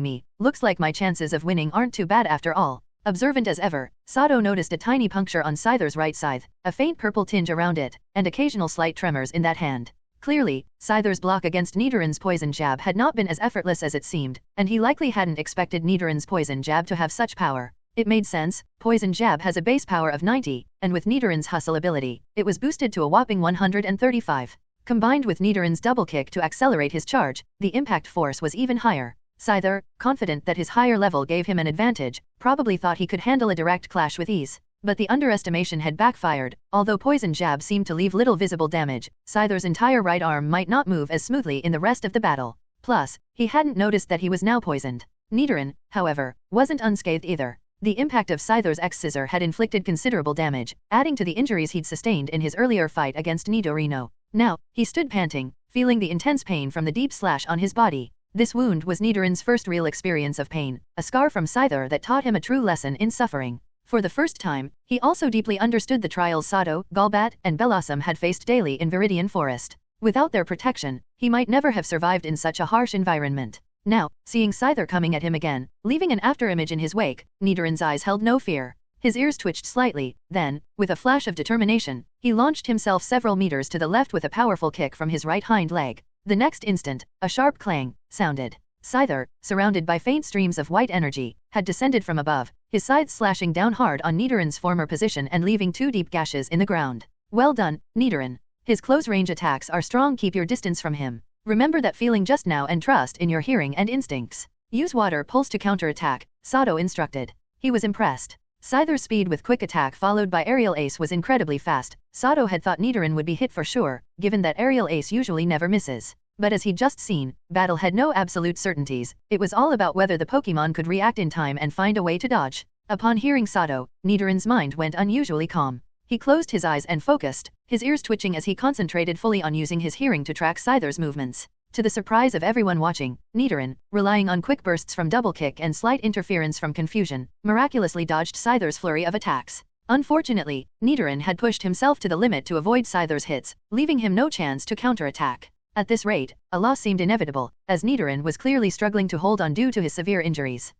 me, looks like my chances of winning aren't too bad after all. Observant as ever, Sato noticed a tiny puncture on Scyther's right scythe, a faint purple tinge around it, and occasional slight tremors in that hand. Clearly, Scyther's block against Nidoran's poison jab had not been as effortless as it seemed, and he likely hadn't expected Nidoran's poison jab to have such power. It made sense, poison jab has a base power of 90, and with Nidoran's hustle ability, it was boosted to a whopping 135. Combined with Nidoran's double kick to accelerate his charge, the impact force was even higher. Scyther, confident that his higher level gave him an advantage, probably thought he could handle a direct clash with ease. But the underestimation had backfired. Although poison jab seemed to leave little visible damage, Scyther's entire right arm might not move as smoothly in the rest of the battle. Plus, he hadn't noticed that he was now poisoned. Nidoran, however, wasn't unscathed either. The impact of Scyther's X-Scissor had inflicted considerable damage, adding to the injuries he'd sustained in his earlier fight against Nidorino. Now, he stood panting, feeling the intense pain from the deep slash on his body. This wound was Nidoran's first real experience of pain, a scar from Scyther that taught him a true lesson in suffering. For the first time, he also deeply understood the trials Sato, Golbat, and Bellossom had faced daily in Viridian Forest. Without their protection, he might never have survived in such a harsh environment. Now, seeing Scyther coming at him again, leaving an afterimage in his wake, Nidoran's eyes held no fear. His ears twitched slightly, then, with a flash of determination, he launched himself several meters to the left with a powerful kick from his right hind leg. The next instant, a sharp clang sounded. Scyther, surrounded by faint streams of white energy, had descended from above, his scythe slashing down hard on Nidoran's former position and leaving 2 deep gashes in the ground. Well done, Nidoran. His close-range attacks are strong. Keep your distance from him. Remember that feeling just now and trust in your hearing and instincts. Use water pulse to counterattack, Sato instructed. He was impressed. Scyther's speed with quick attack followed by aerial ace was incredibly fast. Sato had thought Nidoran would be hit for sure, given that aerial ace usually never misses. But as he'd just seen, battle had no absolute certainties. It was all about whether the Pokémon could react in time and find a way to dodge. Upon hearing Sato, Nidoran's mind went unusually calm. He closed his eyes and focused, his ears twitching as he concentrated fully on using his hearing to track Scyther's movements. To the surprise of everyone watching, Nidoran, relying on quick bursts from double kick and slight interference from confusion, miraculously dodged Scyther's flurry of attacks. Unfortunately, Nidoran had pushed himself to the limit to avoid Scyther's hits, leaving him no chance to counterattack. At this rate, a loss seemed inevitable, as Nidoran was clearly struggling to hold on due to his severe injuries.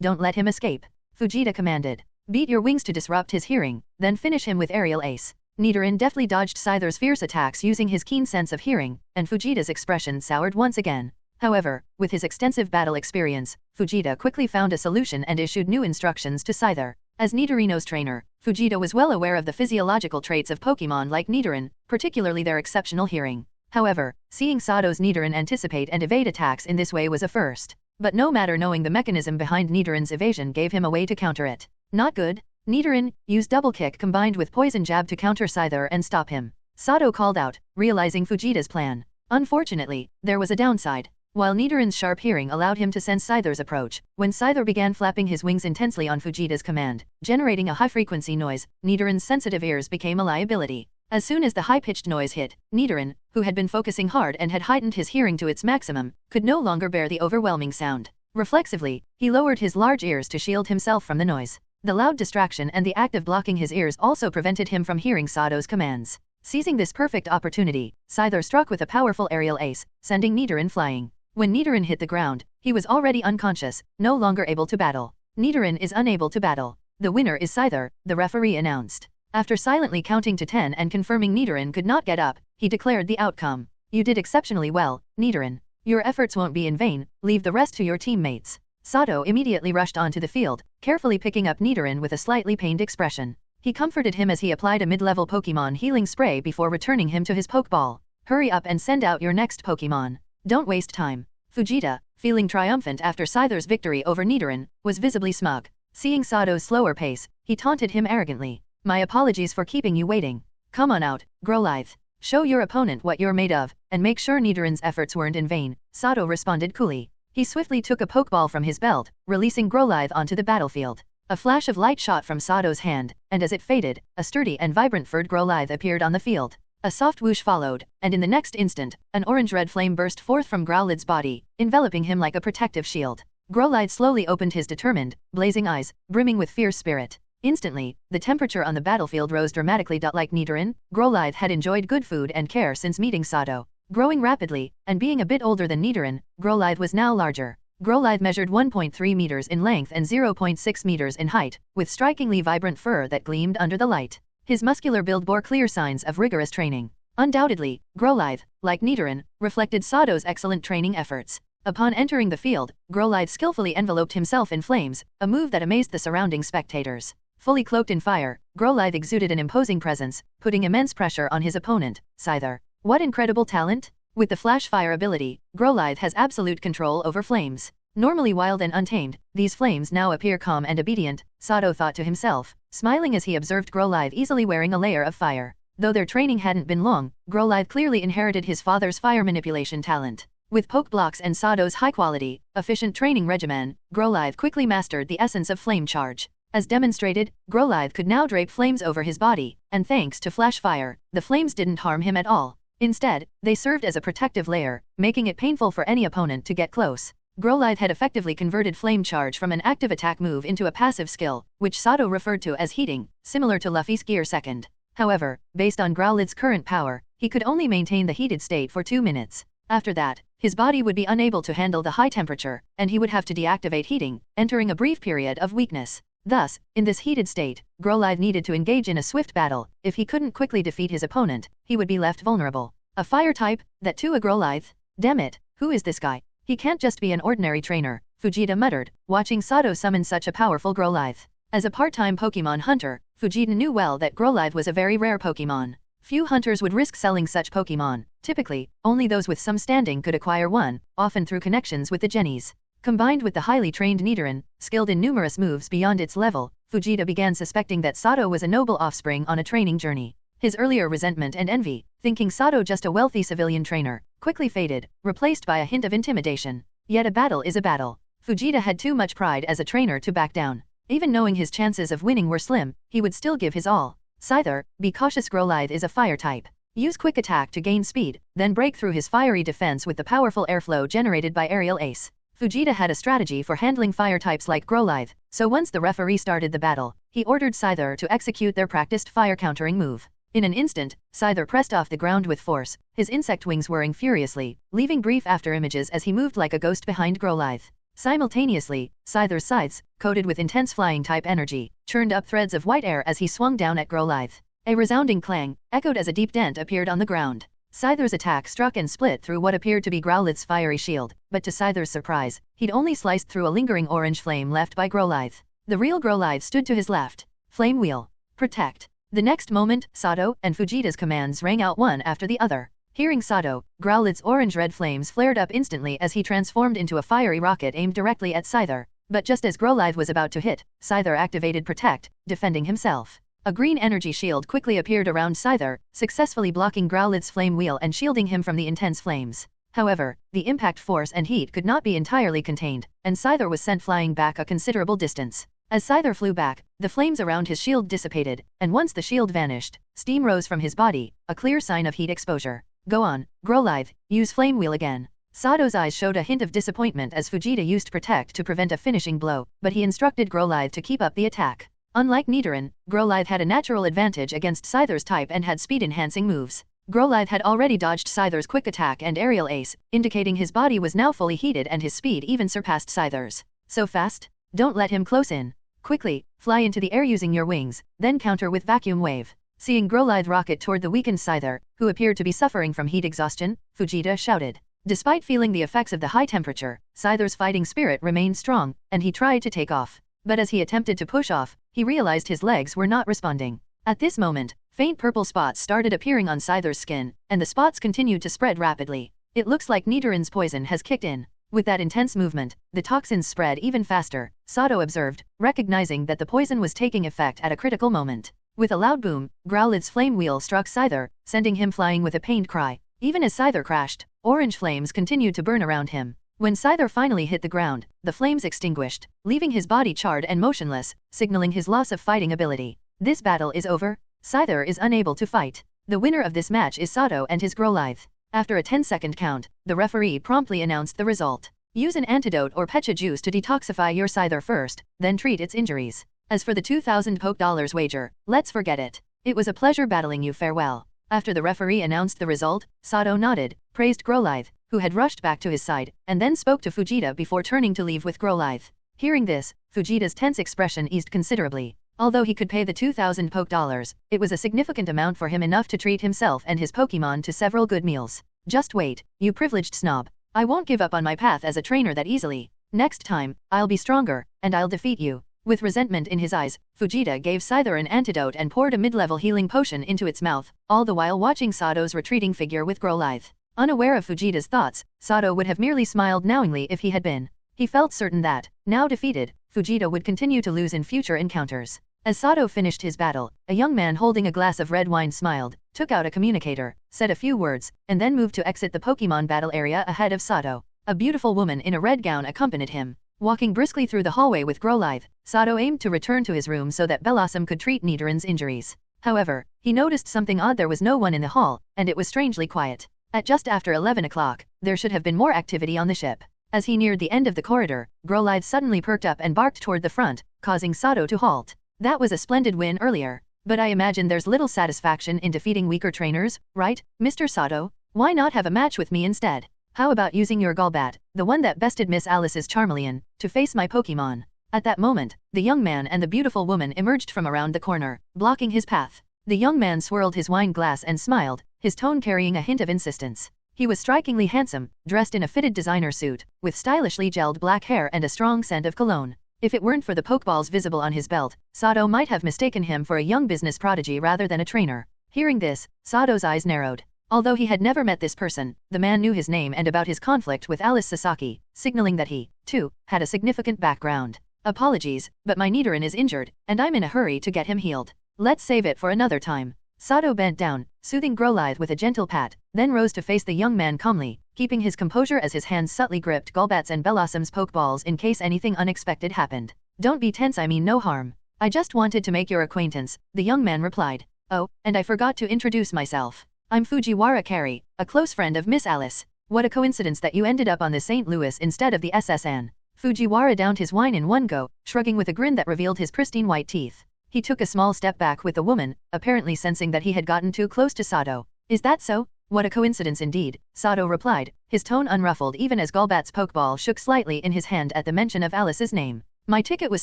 Don't let him escape, Fujita commanded. Beat your wings to disrupt his hearing, then finish him with aerial ace. Nidoran deftly dodged Scyther's fierce attacks using his keen sense of hearing, and Fujita's expression soured once again. However, with his extensive battle experience, Fujita quickly found a solution and issued new instructions to Scyther. As Nidorino's trainer, Fujita was well aware of the physiological traits of Pokémon like Nidoran, particularly their exceptional hearing. However, seeing Sato's Nidoran anticipate and evade attacks in this way was a first. But no matter knowing the mechanism behind Nidoran's evasion gave him a way to counter it. Not good. Nidoran, use double kick combined with poison jab to counter Scyther and stop him. Sato called out, realizing Fujita's plan. Unfortunately, there was a downside. While Nidoran's sharp hearing allowed him to sense Scyther's approach, when Scyther began flapping his wings intensely on Fujita's command, generating a high-frequency noise, Nidoran's sensitive ears became a liability. As soon as the high-pitched noise hit, Nidoran, who had been focusing hard and had heightened his hearing to its maximum, could no longer bear the overwhelming sound. Reflexively, he lowered his large ears to shield himself from the noise. The loud distraction and the act of blocking his ears also prevented him from hearing Sato's commands. Seizing this perfect opportunity, Scyther struck with a powerful aerial ace, sending Nidoran flying. When Nidoran hit the ground, he was already unconscious, no longer able to battle. Nidoran is unable to battle. The winner is Scyther, the referee announced. After silently counting to 10 and confirming Nidoran could not get up, he declared the outcome. You did exceptionally well, Nidoran. Your efforts won't be in vain, leave the rest to your teammates. Sato immediately rushed onto the field, carefully picking up Nidoran with a slightly pained expression. He comforted him as he applied a mid-level Pokémon healing spray before returning him to his Pokeball. Hurry up and send out your next Pokémon. Don't waste time. Fujita, feeling triumphant after Scyther's victory over Nidoran, was visibly smug. Seeing Sato's slower pace, he taunted him arrogantly. My apologies for keeping you waiting. Come on out, Growlithe. Show your opponent what you're made of, and make sure Nidoran's efforts weren't in vain, Sato responded coolly. He swiftly took a Pokeball from his belt, releasing Growlithe onto the battlefield. A flash of light shot from Sato's hand, and as it faded, a sturdy and vibrant furred Growlithe appeared on the field. A soft whoosh followed, and in the next instant, an orange-red flame burst forth from Growlithe's body, enveloping him like a protective shield. Growlithe slowly opened his determined, blazing eyes, brimming with fierce spirit. Instantly, the temperature on the battlefield rose dramatically. Like Nidoran, Growlithe had enjoyed good food and care since meeting Sato. Growing rapidly, and being a bit older than Nidoran, Growlithe was now larger. Growlithe measured 1.3 meters in length and 0.6 meters in height, with strikingly vibrant fur that gleamed under the light. His muscular build bore clear signs of rigorous training. Undoubtedly, Growlithe, like Nidoran, reflected Sato's excellent training efforts. Upon entering the field, Growlithe skillfully enveloped himself in flames, a move that amazed the surrounding spectators. Fully cloaked in fire, Growlithe exuded an imposing presence, putting immense pressure on his opponent, Scyther. What incredible talent! With the flash fire ability, Growlithe has absolute control over flames. Normally wild and untamed, these flames now appear calm and obedient, Sato thought to himself, smiling as he observed Growlithe easily wearing a layer of fire. Though their training hadn't been long, Growlithe clearly inherited his father's fire manipulation talent. With poke blocks and Sato's high-quality, efficient training regimen, Growlithe quickly mastered the essence of flame charge. As demonstrated, Growlithe could now drape flames over his body, and thanks to flash fire, the flames didn't harm him at all. Instead, they served as a protective layer, making it painful for any opponent to get close. Growlithe had effectively converted flame charge from an active attack move into a passive skill, which Sato referred to as heating, similar to Luffy's Gear Second. However, based on Growlithe's current power, he could only maintain the heated state for 2 minutes. After that, his body would be unable to handle the high temperature, and he would have to deactivate heating, entering a brief period of weakness. Thus, in this heated state, Growlithe needed to engage in a swift battle. If he couldn't quickly defeat his opponent, he would be left vulnerable. A fire type, that too a Growlithe? Damn it, who is this guy? He can't just be an ordinary trainer, Fujita muttered, watching Sato summon such a powerful Growlithe. As a part-time Pokemon hunter, Fujita knew well that Growlithe was a very rare Pokemon. Few hunters would risk selling such Pokemon. Typically, only those with some standing could acquire one, often through connections with the Jennies. Combined with the highly trained Nidoran, skilled in numerous moves beyond its level, Fujita began suspecting that Sato was a noble offspring on a training journey. His earlier resentment and envy, thinking Sato just a wealthy civilian trainer, quickly faded, replaced by a hint of intimidation. Yet a battle is a battle. Fujita had too much pride as a trainer to back down. Even knowing his chances of winning were slim, he would still give his all. Scyther, be cautious. Growlithe is a fire type. Use quick attack to gain speed, then break through his fiery defense with the powerful airflow generated by Aerial Ace. Fujita had a strategy for handling fire types like Growlithe, so once the referee started the battle, he ordered Scyther to execute their practiced fire countering move. In an instant, Scyther pressed off the ground with force, his insect wings whirring furiously, leaving brief afterimages as he moved like a ghost behind Growlithe. Simultaneously, Scyther's scythes, coated with intense flying-type energy, churned up threads of white air as he swung down at Growlithe. A resounding clang, echoed as a deep dent appeared on the ground. Scyther's attack struck and split through what appeared to be Growlithe's fiery shield, but to Scyther's surprise, he'd only sliced through a lingering orange flame left by Growlithe. The real Growlithe stood to his left. Flame Wheel. Protect. The next moment, Sato and Fujita's commands rang out one after the other. Hearing Sato, Growlithe's orange-red flames flared up instantly as he transformed into a fiery rocket aimed directly at Scyther. But just as Growlithe was about to hit, Scyther activated Protect, defending himself. A green energy shield quickly appeared around Scyther, successfully blocking Growlithe's flame wheel and shielding him from the intense flames. However, the impact force and heat could not be entirely contained, and Scyther was sent flying back a considerable distance. As Scyther flew back, the flames around his shield dissipated, and once the shield vanished, steam rose from his body, a clear sign of heat exposure. Go on, Growlithe, use Flame Wheel again. Sato's eyes showed a hint of disappointment as Fujita used Protect to prevent a finishing blow, but he instructed Growlithe to keep up the attack. Unlike Nidoran, Growlithe had a natural advantage against Scyther's type and had speed-enhancing moves. Growlithe had already dodged Scyther's quick attack and aerial ace, indicating his body was now fully heated and his speed even surpassed Scyther's. So fast? Don't let him close in. Quickly, fly into the air using your wings, then counter with Vacuum Wave. Seeing Growlithe rocket toward the weakened Scyther, who appeared to be suffering from heat exhaustion, Fujita shouted. Despite feeling the effects of the high temperature, Scyther's fighting spirit remained strong, and he tried to take off. But as he attempted to push off, he realized his legs were not responding. At this moment, faint purple spots started appearing on Scyther's skin, and the spots continued to spread rapidly. It looks like Nidoran's poison has kicked in. With that intense movement, the toxins spread even faster, Sato observed, recognizing that the poison was taking effect at a critical moment. With a loud boom, Growlithe's flame wheel struck Scyther, sending him flying with a pained cry. Even as Scyther crashed, orange flames continued to burn around him. When Scyther finally hit the ground, the flames extinguished, leaving his body charred and motionless, signaling his loss of fighting ability. This battle is over. Scyther is unable to fight. The winner of this match is Sato and his Growlithe. After a 10-second count, the referee promptly announced the result. Use an antidote or Pecha juice to detoxify your Scyther first, then treat its injuries. As for the 2,000 Poke dollars wager, let's forget it. It was a pleasure battling you. Farewell. After the referee announced the result, Sato nodded, praised Growlithe, who had rushed back to his side, and then spoke to Fujita before turning to leave with Growlithe. Hearing this, Fujita's tense expression eased considerably. Although he could pay the 2,000 Poke dollars, it was a significant amount for him, enough to treat himself and his Pokemon to several good meals. Just wait, you privileged snob. I won't give up on my path as a trainer that easily. Next time, I'll be stronger, and I'll defeat you. With resentment in his eyes, Fujita gave Scyther an antidote and poured a mid-level healing potion into its mouth, all the while watching Sato's retreating figure with Growlithe. Unaware of Fujita's thoughts, Sato would have merely smiled knowingly if he had been. He felt certain that, now defeated, Fujita would continue to lose in future encounters. As Sato finished his battle, a young man holding a glass of red wine smiled, took out a communicator, said a few words, and then moved to exit the Pokemon battle area ahead of Sato. A beautiful woman in a red gown accompanied him. Walking briskly through the hallway with Growlithe, Sato aimed to return to his room so that Blossom could treat Nidorann's injuries. However, he noticed something odd. There was no one in the hall, and it was strangely quiet. At just after 11 o'clock, there should have been more activity on the ship. As he neared the end of the corridor, Growlithe suddenly perked up and barked toward the front, causing Sato to halt. That was a splendid win earlier, but I imagine there's little satisfaction in defeating weaker trainers, right, Mr. Sato? Why not have a match with me instead? How about using your Golbat, the one that bested Miss Alice's Charmeleon, to face my Pokemon? At that moment, the young man and the beautiful woman emerged from around the corner, blocking his path. The young man swirled his wine glass and smiled, his tone carrying a hint of insistence. He was strikingly handsome, dressed in a fitted designer suit, with stylishly gelled black hair and a strong scent of cologne. If it weren't for the Pokeballs visible on his belt, Sato might have mistaken him for a young business prodigy rather than a trainer. Hearing this, Sato's eyes narrowed. Although he had never met this person, the man knew his name and about his conflict with Alice Sasaki, signaling that he, too, had a significant background. Apologies, but my Nidoran is injured, and I'm in a hurry to get him healed. Let's save it for another time. Sato bent down, soothing Growlithe with a gentle pat, then rose to face the young man calmly, keeping his composure as his hands subtly gripped Golbat's and Blossom's Pokeballs in case anything unexpected happened. Don't be tense, I mean no harm. I just wanted to make your acquaintance, the young man replied. Oh, and I forgot to introduce myself. I'm Fujiwara Carey, a close friend of Miss Alice. What a coincidence that you ended up on the St. Louis instead of the SSN. Fujiwara downed his wine in one go, shrugging with a grin that revealed his pristine white teeth. He took a small step back with the woman, apparently sensing that he had gotten too close to Sato. Is that so? What a coincidence indeed, Sato replied, his tone unruffled even as Golbat's Pokeball shook slightly in his hand at the mention of Alice's name. My ticket was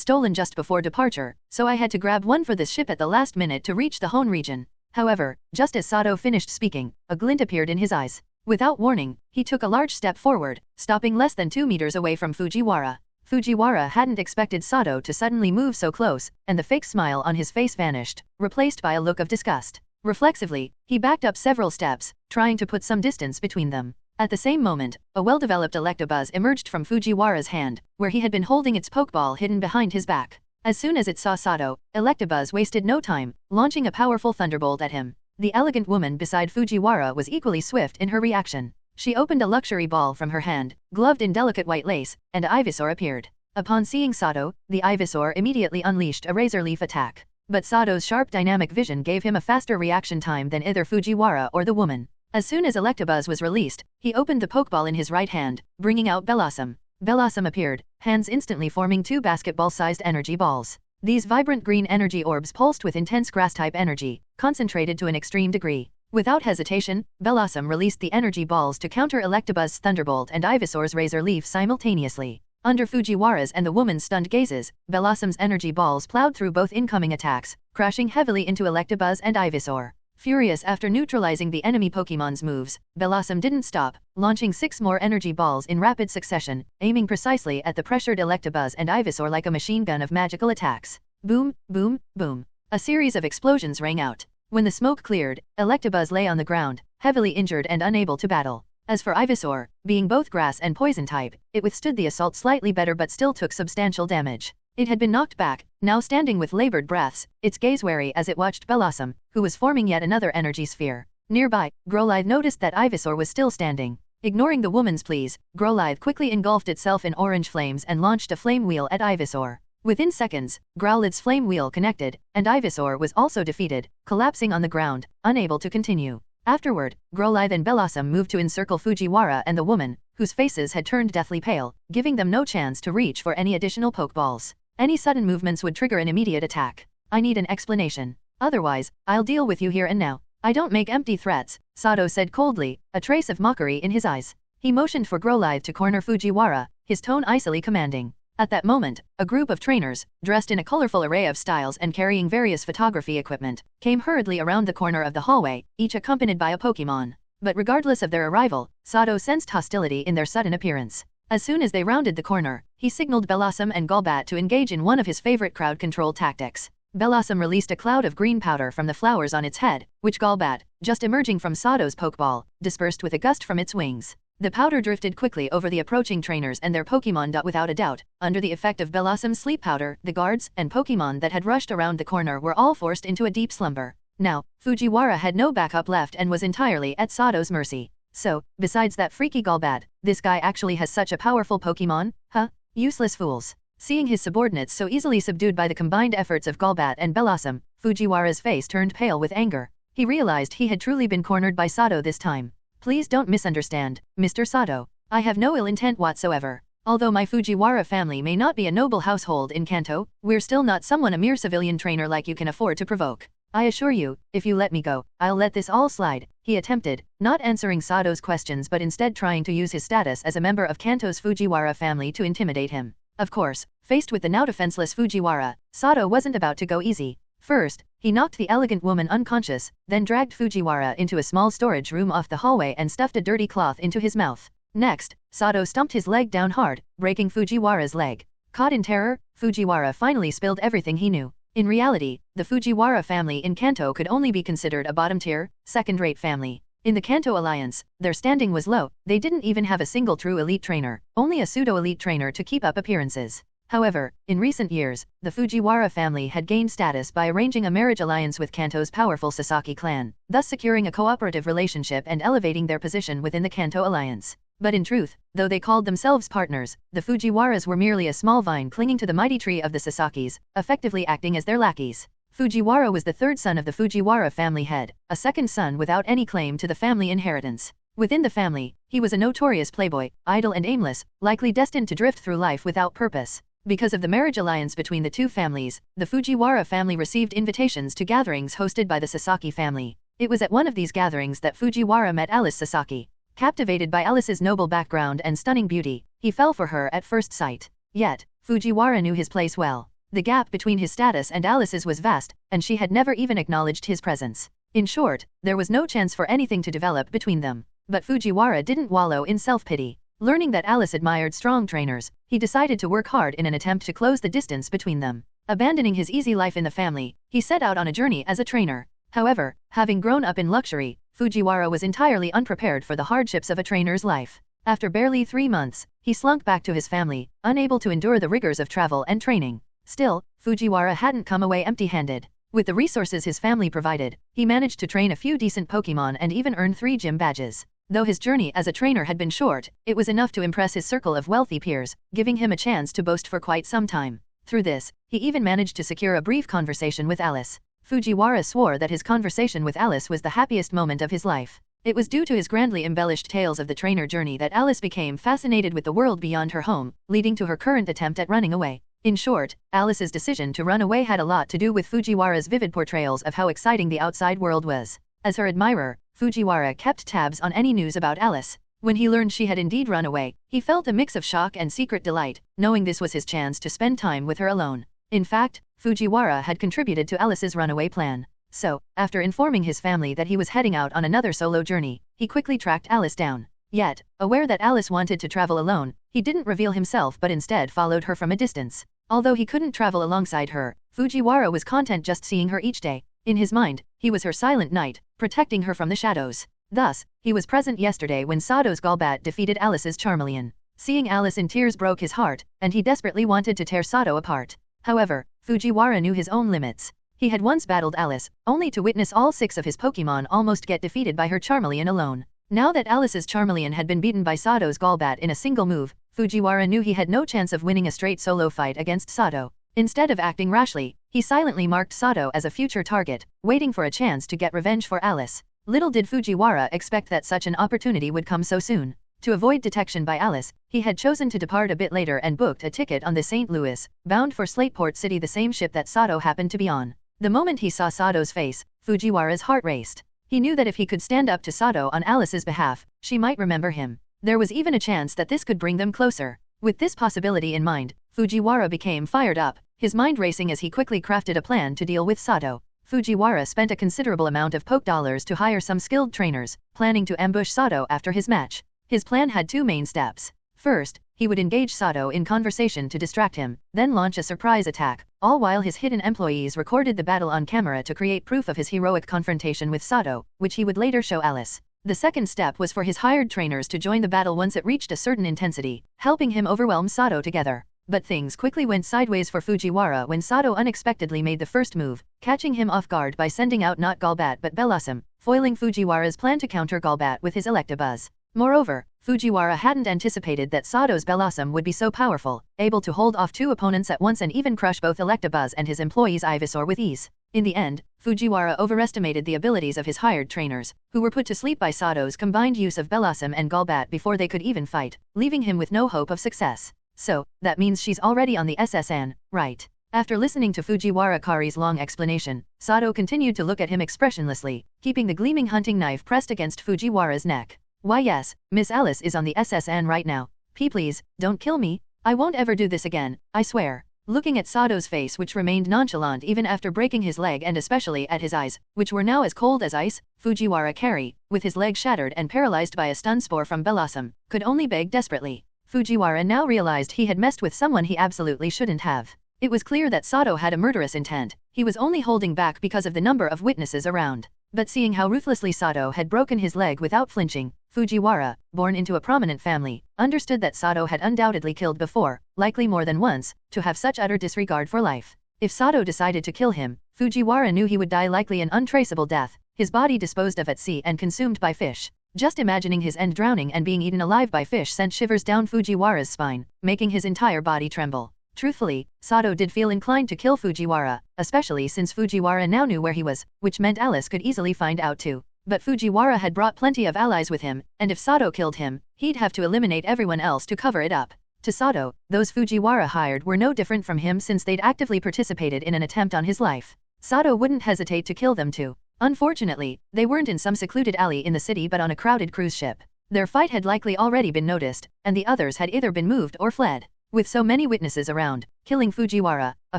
stolen just before departure, so I had to grab one for this ship at the last minute to reach the Hone region. However, just as Sato finished speaking, a glint appeared in his eyes. Without warning, he took a large step forward, stopping less than 2 meters away from Fujiwara. Fujiwara hadn't expected Sato to suddenly move so close, and the fake smile on his face vanished, replaced by a look of disgust. Reflexively, he backed up several steps, trying to put some distance between them. At the same moment, a well-developed Electabuzz emerged from Fujiwara's hand, where he had been holding its Pokeball hidden behind his back. As soon as it saw Sato, Electabuzz wasted no time, launching a powerful thunderbolt at him. The elegant woman beside Fujiwara was equally swift in her reaction. She opened a luxury ball from her hand, gloved in delicate white lace, and Ivysaur appeared. Upon seeing Sato, the Ivysaur immediately unleashed a razor leaf attack. But Sato's sharp dynamic vision gave him a faster reaction time than either Fujiwara or the woman. As soon as Electabuzz was released, he opened the Pokeball in his right hand, bringing out Blossom. Blossom appeared, hands instantly forming 2 basketball-sized energy balls. These vibrant green energy orbs pulsed with intense grass-type energy, concentrated to an extreme degree. Without hesitation, Blossom released the energy balls to counter Electabuzz's Thunderbolt and Ivysaur's Razor Leaf simultaneously. Under Fujiwara's and the woman's stunned gazes, Blossom's energy balls plowed through both incoming attacks, crashing heavily into Electabuzz and Ivysaur. Furious after neutralizing the enemy Pokemon's moves, Blossom didn't stop, launching 6 more energy balls in rapid succession, aiming precisely at the pressured Electabuzz and Ivysaur like a machine gun of magical attacks. Boom, boom, boom. A series of explosions rang out. When the smoke cleared, Electabuzz lay on the ground, heavily injured and unable to battle. As for Ivysaur, being both grass and poison type, it withstood the assault slightly better but still took substantial damage. It had been knocked back, now standing with labored breaths, its gaze wary as it watched Blossom, who was forming yet another energy sphere. Nearby, Growlithe noticed that Ivysaur was still standing. Ignoring the woman's pleas, Growlithe quickly engulfed itself in orange flames and launched a flame wheel at Ivysaur. Within seconds, Growlithe's flame wheel connected, and Ivysaur was also defeated, collapsing on the ground, unable to continue. Afterward, Growlithe and Blossom moved to encircle Fujiwara and the woman, whose faces had turned deathly pale, giving them no chance to reach for any additional Pokeballs. Any sudden movements would trigger an immediate attack. I need an explanation. Otherwise, I'll deal with you here and now. I don't make empty threats, Sato said coldly, a trace of mockery in his eyes. He motioned for Growlithe to corner Fujiwara, his tone icily commanding. At that moment, a group of trainers, dressed in a colorful array of styles and carrying various photography equipment, came hurriedly around the corner of the hallway, each accompanied by a Pokemon. But regardless of their arrival, Sato sensed hostility in their sudden appearance. As soon as they rounded the corner, he signaled Blossom and Golbat to engage in one of his favorite crowd control tactics. Blossom released a cloud of green powder from the flowers on its head, which Golbat, just emerging from Sato's Pokeball, dispersed with a gust from its wings. The powder drifted quickly over the approaching trainers and their Pokémon. Without a doubt, under the effect of Belossom's sleep powder, the guards and Pokémon that had rushed around the corner were all forced into a deep slumber. Now, Fujiwara had no backup left and was entirely at Sato's mercy. So, besides that freaky Golbat, this guy actually has such a powerful Pokémon? Huh? Useless fools. Seeing his subordinates so easily subdued by the combined efforts of Golbat and Belossom, Fujiwara's face turned pale with anger. He realized he had truly been cornered by Sato this time. Please don't misunderstand, Mr. Sato. I have no ill intent whatsoever. Although my Fujiwara family may not be a noble household in Kanto, we're still not someone a mere civilian trainer like you can afford to provoke. I assure you, if you let me go, I'll let this all slide. He attempted, not answering Sato's questions but instead trying to use his status as a member of Kanto's Fujiwara family to intimidate him. Of course, faced with the now defenseless Fujiwara, Sato wasn't about to go easy. First, he knocked the elegant woman unconscious, then dragged Fujiwara into a small storage room off the hallway and stuffed a dirty cloth into his mouth. Next, Sato stumped his leg down hard, breaking Fujiwara's leg. Caught in terror, Fujiwara finally spilled everything he knew. In reality, the Fujiwara family in Kanto could only be considered a bottom-tier, second-rate family. In the Kanto alliance, their standing was low. They didn't even have a single true elite trainer, only a pseudo-elite trainer to keep up appearances. However, in recent years, the Fujiwara family had gained status by arranging a marriage alliance with Kanto's powerful Sasaki clan, thus securing a cooperative relationship and elevating their position within the Kanto alliance. But in truth, though they called themselves partners, the Fujiwaras were merely a small vine clinging to the mighty tree of the Sasakis, effectively acting as their lackeys. Fujiwara was the third son of the Fujiwara family head, a second son without any claim to the family inheritance. Within the family, he was a notorious playboy, idle and aimless, likely destined to drift through life without purpose. Because of the marriage alliance between the two families, the Fujiwara family received invitations to gatherings hosted by the Sasaki family. It was at one of these gatherings that Fujiwara met Alice Sasaki. Captivated by Alice's noble background and stunning beauty, he fell for her at first sight. Yet, Fujiwara knew his place well. The gap between his status and Alice's was vast, and she had never even acknowledged his presence. In short, there was no chance for anything to develop between them. But Fujiwara didn't wallow in self-pity. Learning that Alice admired strong trainers, he decided to work hard in an attempt to close the distance between them. Abandoning his easy life in the family, he set out on a journey as a trainer. However, having grown up in luxury, Fujiwara was entirely unprepared for the hardships of a trainer's life. After barely 3 months, he slunk back to his family, unable to endure the rigors of travel and training. Still, Fujiwara hadn't come away empty-handed. With the resources his family provided, he managed to train a few decent Pokémon and even earn 3 gym badges. Though his journey as a trainer had been short, it was enough to impress his circle of wealthy peers, giving him a chance to boast for quite some time. Through this, he even managed to secure a brief conversation with Alice. Fujiwara swore that his conversation with Alice was the happiest moment of his life. It was due to his grandly embellished tales of the trainer journey that Alice became fascinated with the world beyond her home, leading to her current attempt at running away. In short, Alice's decision to run away had a lot to do with Fujiwara's vivid portrayals of how exciting the outside world was. As her admirer, Fujiwara kept tabs on any news about Alice. When he learned she had indeed run away, he felt a mix of shock and secret delight, knowing this was his chance to spend time with her alone. In fact, Fujiwara had contributed to Alice's runaway plan. So, after informing his family that he was heading out on another solo journey, he quickly tracked Alice down. Yet, aware that Alice wanted to travel alone, he didn't reveal himself but instead followed her from a distance. Although he couldn't travel alongside her, Fujiwara was content just seeing her each day. In his mind, he was her silent knight, protecting her from the shadows. Thus, he was present yesterday when Sato's Golbat defeated Alice's Charmeleon. Seeing Alice in tears broke his heart, and he desperately wanted to tear Sato apart. However, Fujiwara knew his own limits. He had once battled Alice, only to witness all 6 of his Pokémon almost get defeated by her Charmeleon alone. Now that Alice's Charmeleon had been beaten by Sato's Golbat in a single move, Fujiwara knew he had no chance of winning a straight solo fight against Sato. Instead of acting rashly, he silently marked Sato as a future target, waiting for a chance to get revenge for Alice. Little did Fujiwara expect that such an opportunity would come so soon. To avoid detection by Alice, he had chosen to depart a bit later and booked a ticket on the St. Louis, bound for Slateport City, the same ship that Sato happened to be on. The moment he saw Sato's face, Fujiwara's heart raced. He knew that if he could stand up to Sato on Alice's behalf, she might remember him. There was even a chance that this could bring them closer. With this possibility in mind, Fujiwara became fired up, his mind racing as he quickly crafted a plan to deal with Sato. Fujiwara spent a considerable amount of Poke dollars to hire some skilled trainers, planning to ambush Sato after his match. His plan had 2 main steps. First, he would engage Sato in conversation to distract him, then launch a surprise attack, all while his hidden employees recorded the battle on camera to create proof of his heroic confrontation with Sato, which he would later show Alice. The second step was for his hired trainers to join the battle once it reached a certain intensity, helping him overwhelm Sato together. But things quickly went sideways for Fujiwara when Sato unexpectedly made the first move, catching him off guard by sending out not Golbat but Blossom, foiling Fujiwara's plan to counter Golbat with his Electabuzz. Moreover, Fujiwara hadn't anticipated that Sato's Blossom would be so powerful, able to hold off two opponents at once and even crush both Electabuzz and his employee's Ivysaur with ease. In the end, Fujiwara overestimated the abilities of his hired trainers, who were put to sleep by Sato's combined use of Blossom and Golbat before they could even fight, leaving him with no hope of success. So, that means she's already on the SSN, right? After listening to Fujiwara Kari's long explanation, Sato continued to look at him expressionlessly, keeping the gleaming hunting knife pressed against Fujiwara's neck. Why yes, Miss Alice is on the SSN right now. Please, don't kill me. I won't ever do this again, I swear. Looking at Sato's face, which remained nonchalant even after breaking his leg, and especially at his eyes, which were now as cold as ice, Fujiwara Kari, with his leg shattered and paralyzed by a stun spore from Blossom, could only beg desperately. Fujiwara now realized he had messed with someone he absolutely shouldn't have. It was clear that Sato had a murderous intent. He was only holding back because of the number of witnesses around. But seeing how ruthlessly Sato had broken his leg without flinching, Fujiwara, born into a prominent family, understood that Sato had undoubtedly killed before, likely more than once, to have such utter disregard for life. If Sato decided to kill him, Fujiwara knew he would die likely an untraceable death, his body disposed of at sea and consumed by fish. Just imagining his end drowning and being eaten alive by fish sent shivers down Fujiwara's spine, making his entire body tremble. Truthfully, Sato did feel inclined to kill Fujiwara, especially since Fujiwara now knew where he was, which meant Alice could easily find out too. But Fujiwara had brought plenty of allies with him, and if Sato killed him, he'd have to eliminate everyone else to cover it up. To Sato, those Fujiwara hired were no different from him since they'd actively participated in an attempt on his life. Sato wouldn't hesitate to kill them too. Unfortunately, they weren't in some secluded alley in the city but on a crowded cruise ship. Their fight had likely already been noticed, and the others had either been moved or fled. With so many witnesses around, killing Fujiwara, a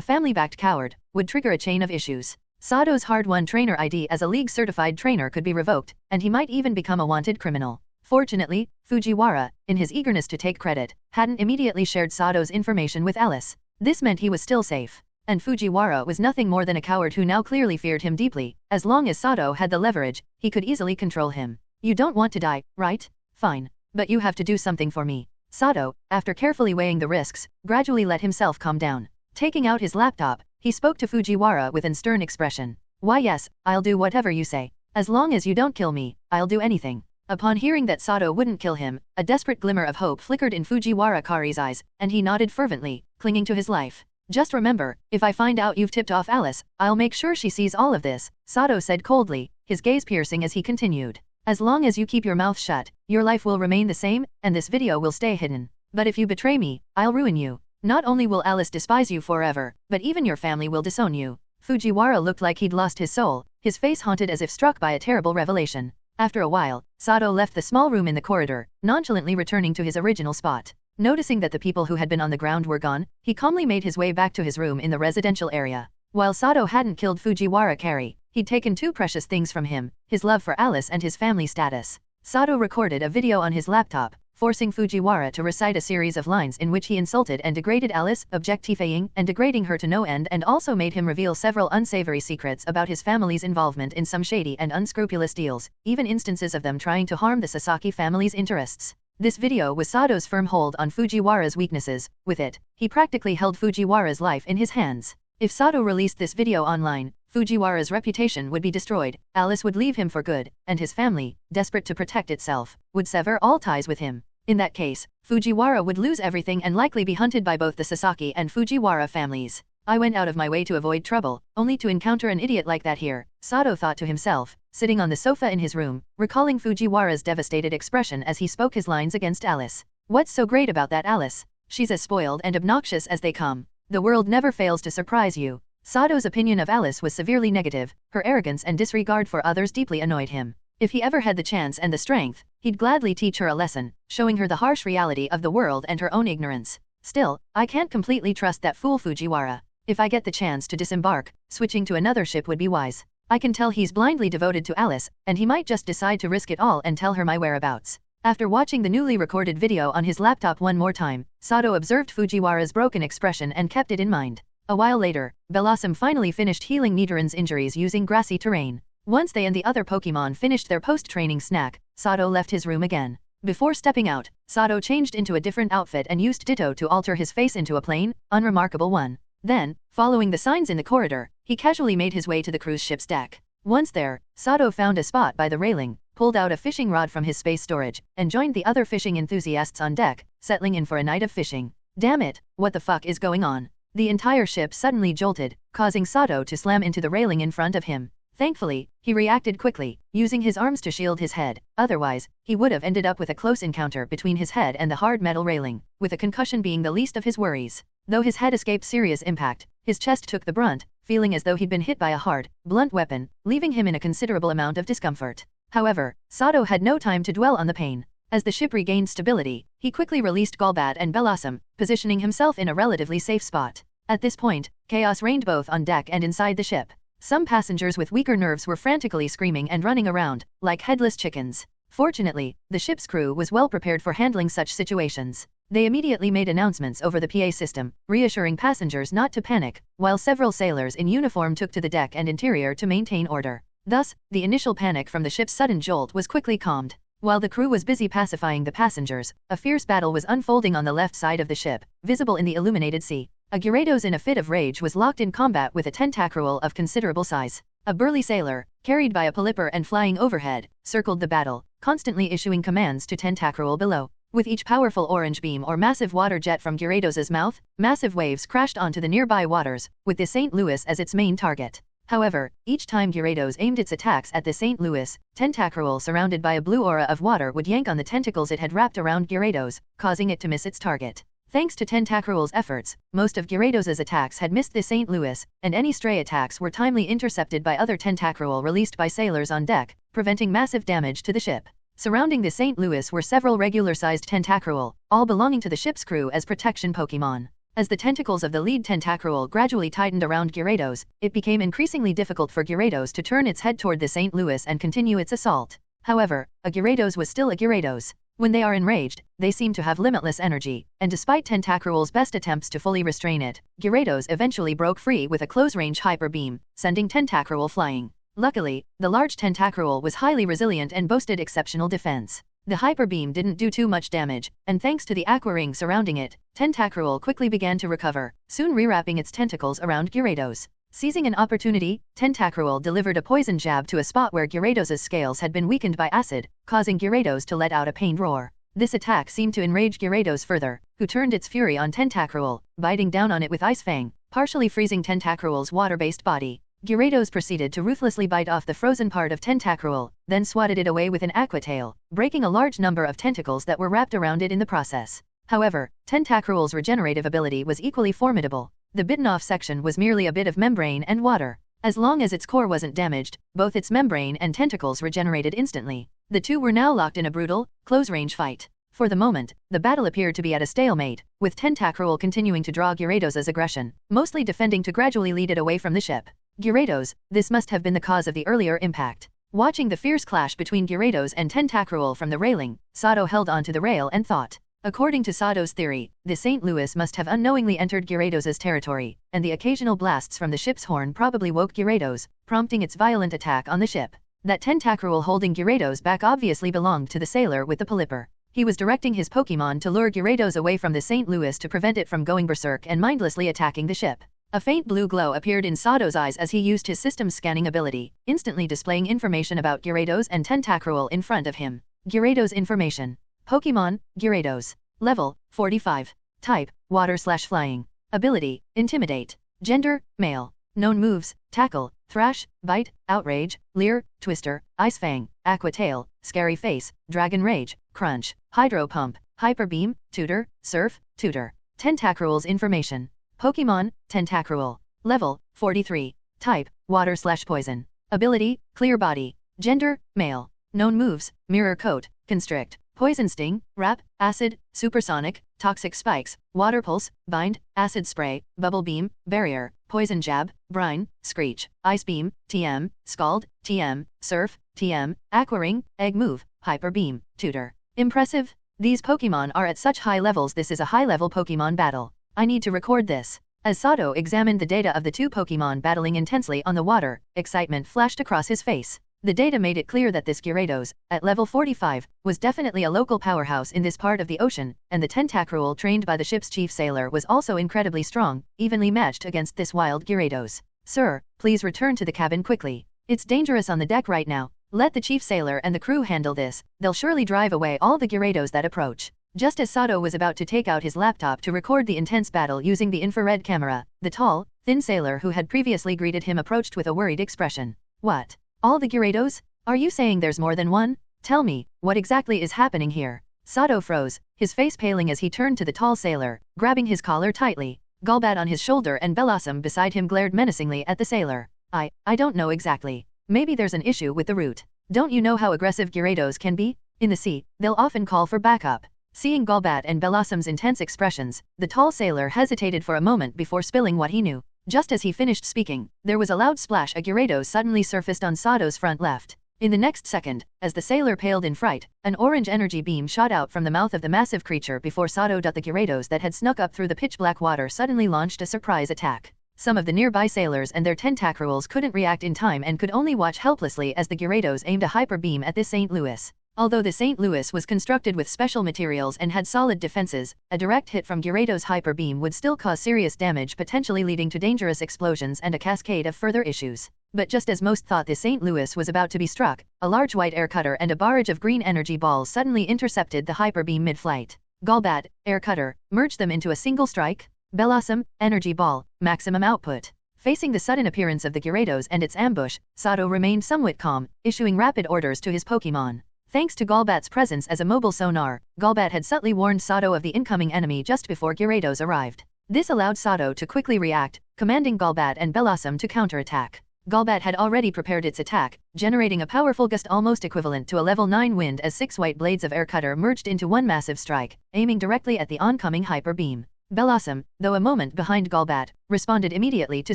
family-backed coward, would trigger a chain of issues. Sato's hard-won trainer ID as a league-certified trainer could be revoked, and he might even become a wanted criminal. Fortunately, Fujiwara, in his eagerness to take credit, hadn't immediately shared Sato's information with Alice. This meant he was still safe. And Fujiwara was nothing more than a coward who now clearly feared him deeply. As long as Sato had the leverage, he could easily control him. You don't want to die, right? Fine. But you have to do something for me. Sato, after carefully weighing the risks, gradually let himself calm down. Taking out his laptop, he spoke to Fujiwara with an stern expression. Why yes, I'll do whatever you say. As long as you don't kill me, I'll do anything. Upon hearing that Sato wouldn't kill him, a desperate glimmer of hope flickered in Fujiwara Kari's eyes, and he nodded fervently, clinging to his life. Just remember, if I find out you've tipped off Alice, I'll make sure she sees all of this, Sato said coldly, his gaze piercing as he continued. As long as you keep your mouth shut, your life will remain the same, and this video will stay hidden. But if you betray me, I'll ruin you. Not only will Alice despise you forever, but even your family will disown you. Fujiwara looked like he'd lost his soul, his face haunted as if struck by a terrible revelation. After a while, Sato left the small room in the corridor, nonchalantly returning to his original spot. Noticing that the people who had been on the ground were gone, he calmly made his way back to his room in the residential area. While Sato hadn't killed Fujiwara Kari, he'd taken two precious things from him, his love for Alice and his family status. Sato recorded a video on his laptop, forcing Fujiwara to recite a series of lines in which he insulted and degraded Alice, objectifying and degrading her to no end, and also made him reveal several unsavory secrets about his family's involvement in some shady and unscrupulous deals, even instances of them trying to harm the Sasaki family's interests. This video was Sato's firm hold on Fujiwara's weaknesses. With it, he practically held Fujiwara's life in his hands. If Sato released this video online, Fujiwara's reputation would be destroyed, Alice would leave him for good, and his family, desperate to protect itself, would sever all ties with him. In that case, Fujiwara would lose everything and likely be hunted by both the Sasaki and Fujiwara families. I went out of my way to avoid trouble, only to encounter an idiot like that here, Sato thought to himself, sitting on the sofa in his room, recalling Fujiwara's devastated expression as he spoke his lines against Alice. What's so great about that Alice? She's as spoiled and obnoxious as they come. The world never fails to surprise you. Sato's opinion of Alice was severely negative, her arrogance and disregard for others deeply annoyed him. If he ever had the chance and the strength, he'd gladly teach her a lesson, showing her the harsh reality of the world and her own ignorance. Still, I can't completely trust that fool Fujiwara. If I get the chance to disembark, switching to another ship would be wise. I can tell he's blindly devoted to Alice, and he might just decide to risk it all and tell her my whereabouts. After watching the newly recorded video on his laptop one more time, Sato observed Fujiwara's broken expression and kept it in mind. A while later, Blossom finally finished healing Nidorann's injuries using grassy terrain. Once they and the other Pokémon finished their post-training snack, Sato left his room again. Before stepping out, Sato changed into a different outfit and used Ditto to alter his face into a plain, unremarkable one. Then, following the signs in the corridor, he casually made his way to the cruise ship's deck. Once there, Sato found a spot by the railing, pulled out a fishing rod from his space storage, and joined the other fishing enthusiasts on deck, settling in for a night of fishing. Damn it, what the fuck is going on? The entire ship suddenly jolted, causing Sato to slam into the railing in front of him. Thankfully, he reacted quickly, using his arms to shield his head. Otherwise, he would have ended up with a close encounter between his head and the hard metal railing, with a concussion being the least of his worries. Though his head escaped serious impact, his chest took the brunt, feeling as though he'd been hit by a hard, blunt weapon, leaving him in a considerable amount of discomfort. However, Sato had no time to dwell on the pain. As the ship regained stability, he quickly released Golbat and Belasam, positioning himself in a relatively safe spot. At this point, chaos reigned both on deck and inside the ship. Some passengers with weaker nerves were frantically screaming and running around, like headless chickens. Fortunately, the ship's crew was well prepared for handling such situations. They immediately made announcements over the PA system, reassuring passengers not to panic, while several sailors in uniform took to the deck and interior to maintain order. Thus, the initial panic from the ship's sudden jolt was quickly calmed. While the crew was busy pacifying the passengers, a fierce battle was unfolding on the left side of the ship, visible in the illuminated sea. A Gyarados in a fit of rage was locked in combat with a tentacruel of considerable size. A burly sailor, carried by a polyper and flying overhead, circled the battle, constantly issuing commands to tentacruel below. With each powerful orange beam or massive water jet from Gyarados' mouth, massive waves crashed onto the nearby waters, with the St. Louis as its main target. However, each time Gyarados aimed its attacks at the St. Louis, tentacruel surrounded by a blue aura of water would yank on the tentacles it had wrapped around Gyarados, causing it to miss its target. Thanks to Tentacruel's efforts, most of Gyarados' attacks had missed the St. Louis, and any stray attacks were timely intercepted by other Tentacruel released by sailors on deck, preventing massive damage to the ship. Surrounding the St. Louis were several regular-sized Tentacruel, all belonging to the ship's crew as protection Pokémon. As the tentacles of the lead Tentacruel gradually tightened around Gyarados, it became increasingly difficult for Gyarados to turn its head toward the St. Louis and continue its assault. However, a Gyarados was still a Gyarados. When they are enraged, they seem to have limitless energy, and despite Tentacruel's best attempts to fully restrain it, Gyarados eventually broke free with a close-range hyper beam, sending Tentacruel flying. Luckily, the large Tentacruel was highly resilient and boasted exceptional defense. The hyper beam didn't do too much damage, and thanks to the aqua ring surrounding it, Tentacruel quickly began to recover, soon rewrapping its tentacles around Gyarados. Seizing an opportunity, Tentacruel delivered a poison jab to a spot where Gyarados' scales had been weakened by acid, causing Gyarados to let out a pained roar. This attack seemed to enrage Gyarados further, who turned its fury on Tentacruel, biting down on it with Ice Fang, partially freezing Tentacruel's water-based body. Gyarados proceeded to ruthlessly bite off the frozen part of Tentacruel, then swatted it away with an aqua tail, breaking a large number of tentacles that were wrapped around it in the process. However, Tentacruel's regenerative ability was equally formidable. The bitten-off section was merely a bit of membrane and water. As long as its core wasn't damaged, both its membrane and tentacles regenerated instantly. The two were now locked in a brutal, close-range fight. For the moment, the battle appeared to be at a stalemate, with Tentacruel continuing to draw Gyarados' aggression, mostly defending to gradually lead it away from the ship. Gyarados, this must have been the cause of the earlier impact. Watching the fierce clash between Gyarados and Tentacruel from the railing, Sato held onto the rail and thought. According to Sato's theory, the St. Louis must have unknowingly entered Gyarados' territory, and the occasional blasts from the ship's horn probably woke Gyarados, prompting its violent attack on the ship. That Tentacruel holding Gyarados back obviously belonged to the sailor with the polyper. He was directing his Pokémon to lure Gyarados away from the St. Louis to prevent it from going berserk and mindlessly attacking the ship. A faint blue glow appeared in Sato's eyes as he used his system scanning ability, instantly displaying information about Gyarados and Tentacruel in front of him. Gyarados information. Pokémon, Gyarados. Level, 45. Type, water/flying. Ability, intimidate. Gender, male. Known moves, tackle, thrash, bite, outrage, leer, twister, ice fang, aqua tail, scary face, dragon rage, crunch, hydro pump, hyper beam, tutor, surf, tutor. Tentacruel's information. Pokémon, Tentacruel. Level, 43. Type, water/poison. Ability, clear body. Gender, male. Known moves, mirror coat, constrict, poison sting, wrap, acid, supersonic, toxic spikes, water pulse, bind, acid spray, bubble beam, barrier, poison jab, brine, screech, ice beam, TM, scald, TM, surf, TM, aqua ring, egg move, hyper beam, tutor. Impressive. These Pokémon are at such high levels. This is a high-level Pokémon battle. I need to record this. As Sato examined the data of the two Pokémon battling intensely on the water, excitement flashed across his face. The data made it clear that this Gyarados, at level 45, was definitely a local powerhouse in this part of the ocean, and the Tentacruel trained by the ship's chief sailor was also incredibly strong, evenly matched against this wild Gyarados. Sir, please return to the cabin quickly. It's dangerous on the deck right now. Let the chief sailor and the crew handle this. They'll surely drive away all the Gyarados that approach. Just as Sato was about to take out his laptop to record the intense battle using the infrared camera, the tall, thin sailor who had previously greeted him approached with a worried expression. What? All the Gyarados? Are you saying there's more than one? Tell me, what exactly is happening here? Sato froze, his face paling as he turned to the tall sailor, grabbing his collar tightly. Golbat on his shoulder and Bellossom beside him glared menacingly at the sailor. I don't know exactly. Maybe there's an issue with the route. Don't you know how aggressive Gyarados can be? In the sea, they'll often call for backup. Seeing Golbat and Bellossom's intense expressions, the tall sailor hesitated for a moment before spilling what he knew. Just as he finished speaking, there was a loud splash. A Gyarados suddenly surfaced on Sato's front left. In the next second, as the sailor paled in fright, an orange energy beam shot out from the mouth of the massive creature before Sato. The Gyarados that had snuck up through the pitch-black water suddenly launched a surprise attack. Some of the nearby sailors and their Tentacruels couldn't react in time and could only watch helplessly as the Gyarados aimed a hyper beam at the St. Louis. Although the St. Louis was constructed with special materials and had solid defenses, a direct hit from Gyarados' hyper beam would still cause serious damage, potentially leading to dangerous explosions and a cascade of further issues. But just as most thought the St. Louis was about to be struck, a large white air cutter and a barrage of green energy balls suddenly intercepted the hyper beam mid-flight. Golbat, air cutter, merged them into a single strike. Bellossom, energy ball, maximum output. Facing the sudden appearance of the Gyarados and its ambush, Sato remained somewhat calm, issuing rapid orders to his Pokémon. Thanks to Golbat's presence as a mobile sonar, Golbat had subtly warned Sato of the incoming enemy just before Gyarados arrived. This allowed Sato to quickly react, commanding Golbat and Bellossom to counterattack. Golbat had already prepared its attack, generating a powerful gust almost equivalent to a level 9 wind as 6 white blades of air cutter merged into one massive strike, aiming directly at the oncoming hyper beam. Bellossom, though a moment behind Golbat, responded immediately to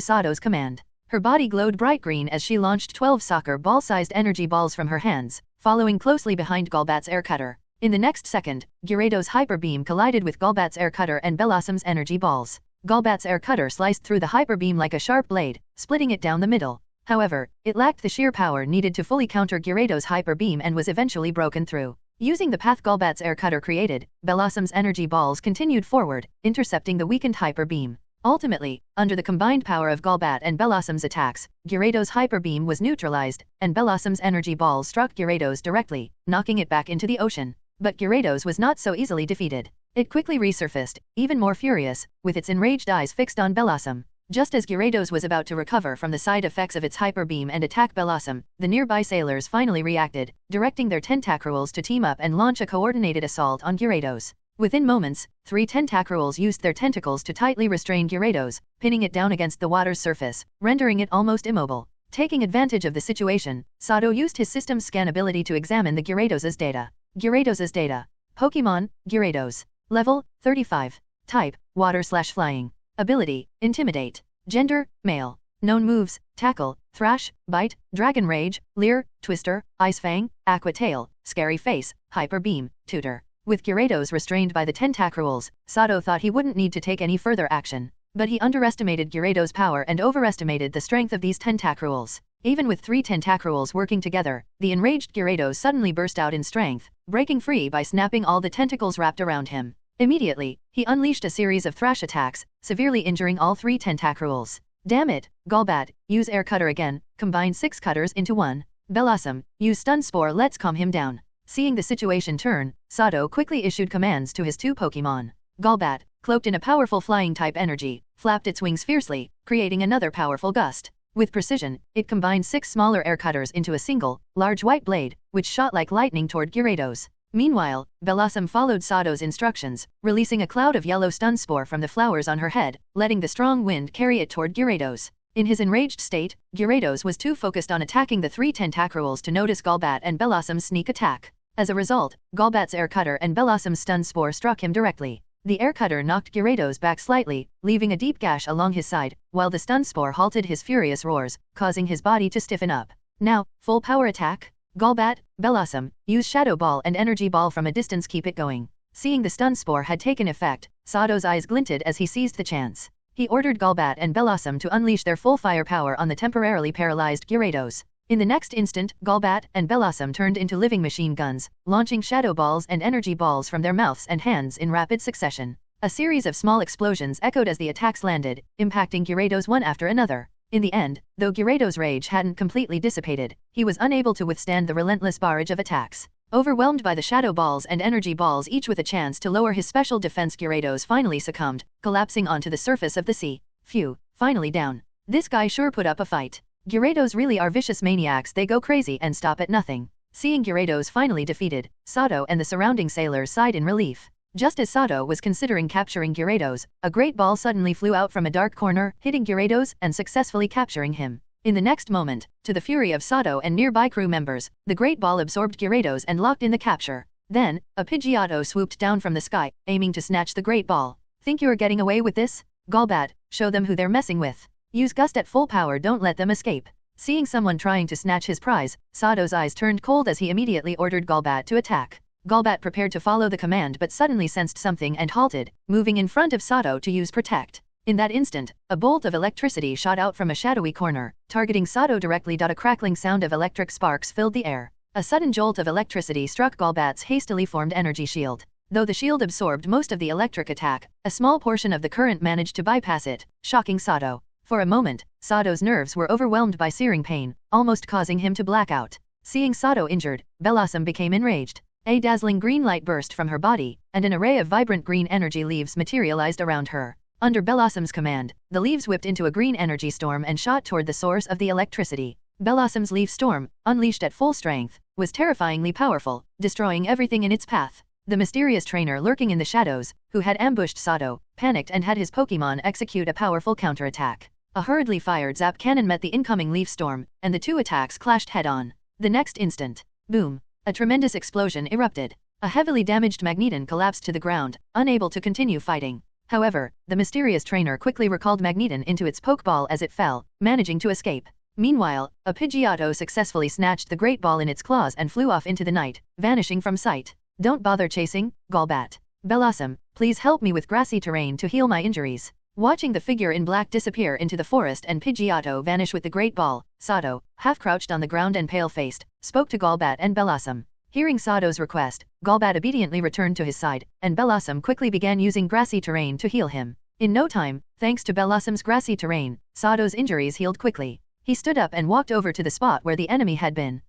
Sato's command. Her body glowed bright green as she launched 12 soccer ball-sized energy balls from her hands, following closely behind Golbat's air cutter. In the next second, Gyarados' hyper beam collided with Golbat's air cutter and Bellossom's energy balls. Golbat's air cutter sliced through the hyper beam like a sharp blade, splitting it down the middle. However, it lacked the sheer power needed to fully counter Gyarados' hyper beam and was eventually broken through. Using the path Golbat's air cutter created, Bellossom's energy balls continued forward, intercepting the weakened hyper beam. Ultimately, under the combined power of Golbat and Bellossom's attacks, Gyarados' hyper beam was neutralized, and Bellossom's energy balls struck Gyarados directly, knocking it back into the ocean. But Gyarados was not so easily defeated. It quickly resurfaced, even more furious, with its enraged eyes fixed on Bellossom. Just as Gyarados was about to recover from the side effects of its hyper beam and attack Bellossom, the nearby sailors finally reacted, directing their Tentacruels to team up and launch a coordinated assault on Gyarados. Within moments, 3 Tentacruels used their tentacles to tightly restrain Gyarados, pinning it down against the water's surface, rendering it almost immobile. Taking advantage of the situation, Sato used his system's scan ability to examine the Gyarados' data. Gyarados' data. Pokémon, Gyarados. Level, 35. Type, water/flying. Ability, Intimidate. Gender, male. Known moves, Tackle, Thrash, Bite, Dragon Rage, Leer, Twister, Ice Fang, Aqua Tail, Scary Face, Hyper Beam, Tutor. With Gyarados restrained by the Tentacruels, Sato thought he wouldn't need to take any further action. But he underestimated Gyarados' power and overestimated the strength of these Tentacruels. Even with 3 Tentacruels working together, the enraged Gyarados suddenly burst out in strength, breaking free by snapping all the tentacles wrapped around him. Immediately, he unleashed a series of thrash attacks, severely injuring all 3 Tentacruels. Damn it, Golbat, use air cutter again, combine 6 cutters into one. Bellossom, use stun spore, let's calm him down. Seeing the situation turn, Sato quickly issued commands to his 2 Pokémon. Golbat, cloaked in a powerful flying-type energy, flapped its wings fiercely, creating another powerful gust. With precision, it combined 6 smaller air cutters into a single, large white blade, which shot like lightning toward Gyarados. Meanwhile, Bellossom followed Sato's instructions, releasing a cloud of yellow stun spore from the flowers on her head, letting the strong wind carry it toward Gyarados. In his enraged state, Gyarados was too focused on attacking the 3 Tentacruels to notice Golbat and Bellossom's sneak attack. As a result, Golbat's air cutter and Bellossom's stun spore struck him directly. The air cutter knocked Gyarados back slightly, leaving a deep gash along his side, while the stun spore halted his furious roars, causing his body to stiffen up. Now, full power attack? Golbat, Bellossom, use Shadow Ball and Energy Ball from a distance, keep it going. Seeing the stun spore had taken effect, Sato's eyes glinted as he seized the chance. He ordered Golbat and Bellossom to unleash their full firepower on the temporarily paralyzed Gyarados. In the next instant, Golbat and Bellossom turned into living machine guns, launching shadow balls and energy balls from their mouths and hands in rapid succession. A series of small explosions echoed as the attacks landed, impacting Gyarados one after another. In the end, though Gyarados' rage hadn't completely dissipated, he was unable to withstand the relentless barrage of attacks. Overwhelmed by the shadow balls and energy balls, each with a chance to lower his special defense, Gyarados finally succumbed, collapsing onto the surface of the sea. Phew, finally down. This guy sure put up a fight. Gyarados really are vicious maniacs, they go crazy and stop at nothing. Seeing Gyarados finally defeated, Sato and the surrounding sailors sighed in relief. Just as Sato was considering capturing Gyarados, a great ball suddenly flew out from a dark corner, hitting Gyarados and successfully capturing him. In the next moment, to the fury of Sato and nearby crew members, the great ball absorbed Gyarados and locked in the capture. Then, a Pidgeotto swooped down from the sky, aiming to snatch the great ball. Think you're getting away with this? Golbat, show them who they're messing with. Use Gust at full power, don't let them escape. Seeing someone trying to snatch his prize, Sato's eyes turned cold as he immediately ordered Golbat to attack. Golbat prepared to follow the command but suddenly sensed something and halted, moving in front of Sato to use Protect. In that instant, a bolt of electricity shot out from a shadowy corner, targeting Sato directly. A crackling sound of electric sparks filled the air. A sudden jolt of electricity struck Golbat's hastily formed energy shield. Though the shield absorbed most of the electric attack, a small portion of the current managed to bypass it, shocking Sato. For a moment, Sato's nerves were overwhelmed by searing pain, almost causing him to black out. Seeing Sato injured, Bellossom became enraged. A dazzling green light burst from her body, and an array of vibrant green energy leaves materialized around her. Under Bellossom's command, the leaves whipped into a green energy storm and shot toward the source of the electricity. Bellossom's leaf storm, unleashed at full strength, was terrifyingly powerful, destroying everything in its path. The mysterious trainer lurking in the shadows, who had ambushed Sato, panicked and had his Pokémon execute a powerful counterattack. A hurriedly fired Zap Cannon met the incoming leaf storm, and the two attacks clashed head-on. The next instant, boom! A tremendous explosion erupted. A heavily damaged Magneton collapsed to the ground, unable to continue fighting. However, the mysterious trainer quickly recalled Magneton into its Pokeball as it fell, managing to escape. Meanwhile, a Pidgeotto successfully snatched the great ball in its claws and flew off into the night, vanishing from sight. Don't bother chasing, Golbat. Bellossom, please help me with grassy terrain to heal my injuries. Watching the figure in black disappear into the forest and Pidgeotto vanish with the great ball, Sato, half-crouched on the ground and pale-faced, spoke to Golbat and Bellossom. Hearing Sato's request, Golbat obediently returned to his side, and Bellossom quickly began using grassy terrain to heal him. In no time, thanks to Bellossom's grassy terrain, Sato's injuries healed quickly. He stood up and walked over to the spot where the enemy had been.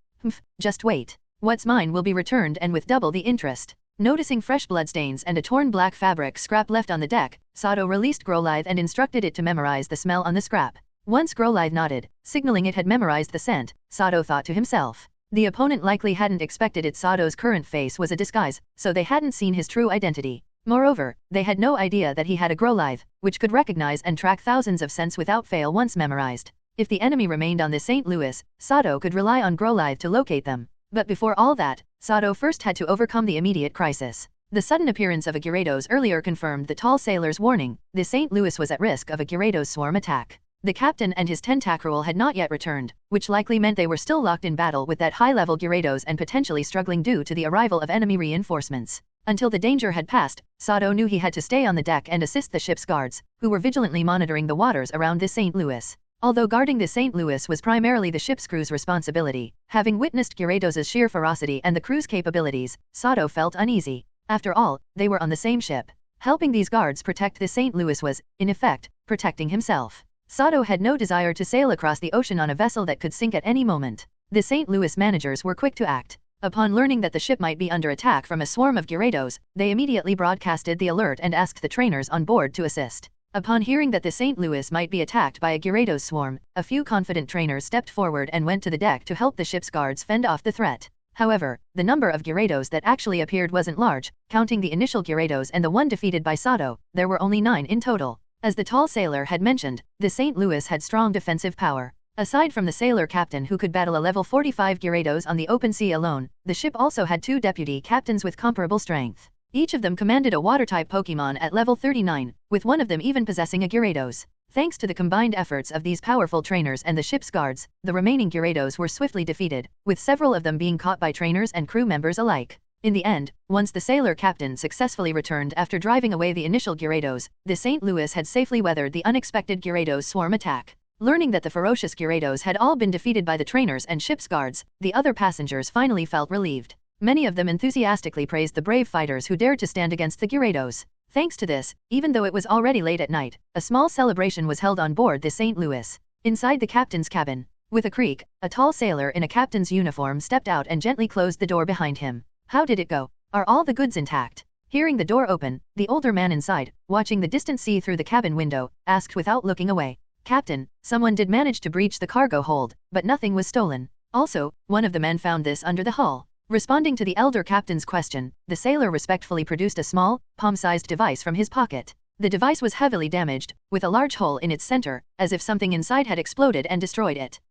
Just wait. What's mine will be returned and with double the interest. Noticing fresh bloodstains and a torn black fabric scrap left on the deck, Sato released Growlithe and instructed it to memorize the smell on the scrap. Once Growlithe nodded, signaling it had memorized the scent, Sato thought to himself. The opponent likely hadn't expected it. Sato's current face was a disguise, so they hadn't seen his true identity. Moreover, they had no idea that he had a Growlithe, which could recognize and track thousands of scents without fail once memorized. If the enemy remained on the St. Louis, Sato could rely on Growlithe to locate them. But before all that, Sato first had to overcome the immediate crisis. The sudden appearance of a Gyarados earlier confirmed the tall sailor's warning. The St. Louis was at risk of a Gyarados swarm attack. The captain and his Tentacruel had not yet returned, which likely meant they were still locked in battle with that high-level Gyarados and potentially struggling due to the arrival of enemy reinforcements. Until the danger had passed, Sato knew he had to stay on the deck and assist the ship's guards, who were vigilantly monitoring the waters around the St. Louis. Although guarding the St. Louis was primarily the ship's crew's responsibility, having witnessed Gyarados' sheer ferocity and the crew's capabilities, Sato felt uneasy. After all, they were on the same ship. Helping these guards protect the St. Louis was, in effect, protecting himself. Sato had no desire to sail across the ocean on a vessel that could sink at any moment. The St. Louis managers were quick to act. Upon learning that the ship might be under attack from a swarm of Gyarados, they immediately broadcasted the alert and asked the trainers on board to assist. Upon hearing that the St. Louis might be attacked by a Gyarados swarm, a few confident trainers stepped forward and went to the deck to help the ship's guards fend off the threat. However, the number of Gyarados that actually appeared wasn't large. Counting the initial Gyarados and the one defeated by Sato, there were only 9 in total. As the tall sailor had mentioned, the St. Louis had strong defensive power. Aside from the sailor captain who could battle a level 45 Gyarados on the open sea alone, the ship also had 2 deputy captains with comparable strength. Each of them commanded a water-type Pokémon at level 39, with one of them even possessing a Gyarados. Thanks to the combined efforts of these powerful trainers and the ship's guards, the remaining Gyarados were swiftly defeated, with several of them being caught by trainers and crew members alike. In the end, once the sailor captain successfully returned after driving away the initial Gyarados, the St. Louis had safely weathered the unexpected Gyarados swarm attack. Learning that the ferocious Gyarados had all been defeated by the trainers and ship's guards, the other passengers finally felt relieved. Many of them enthusiastically praised the brave fighters who dared to stand against the Gyarados. Thanks to this, even though it was already late at night, a small celebration was held on board the St. Louis. Inside the captain's cabin, with a creak, a tall sailor in a captain's uniform stepped out and gently closed the door behind him. How did it go? Are all the goods intact? Hearing the door open, the older man inside, watching the distant sea through the cabin window, asked without looking away. Captain, someone did manage to breach the cargo hold, but nothing was stolen. Also, one of the men found this under the hull. Responding to the elder captain's question, the sailor respectfully produced a small, palm-sized device from his pocket. The device was heavily damaged, with a large hole in its center, as if something inside had exploded and destroyed it.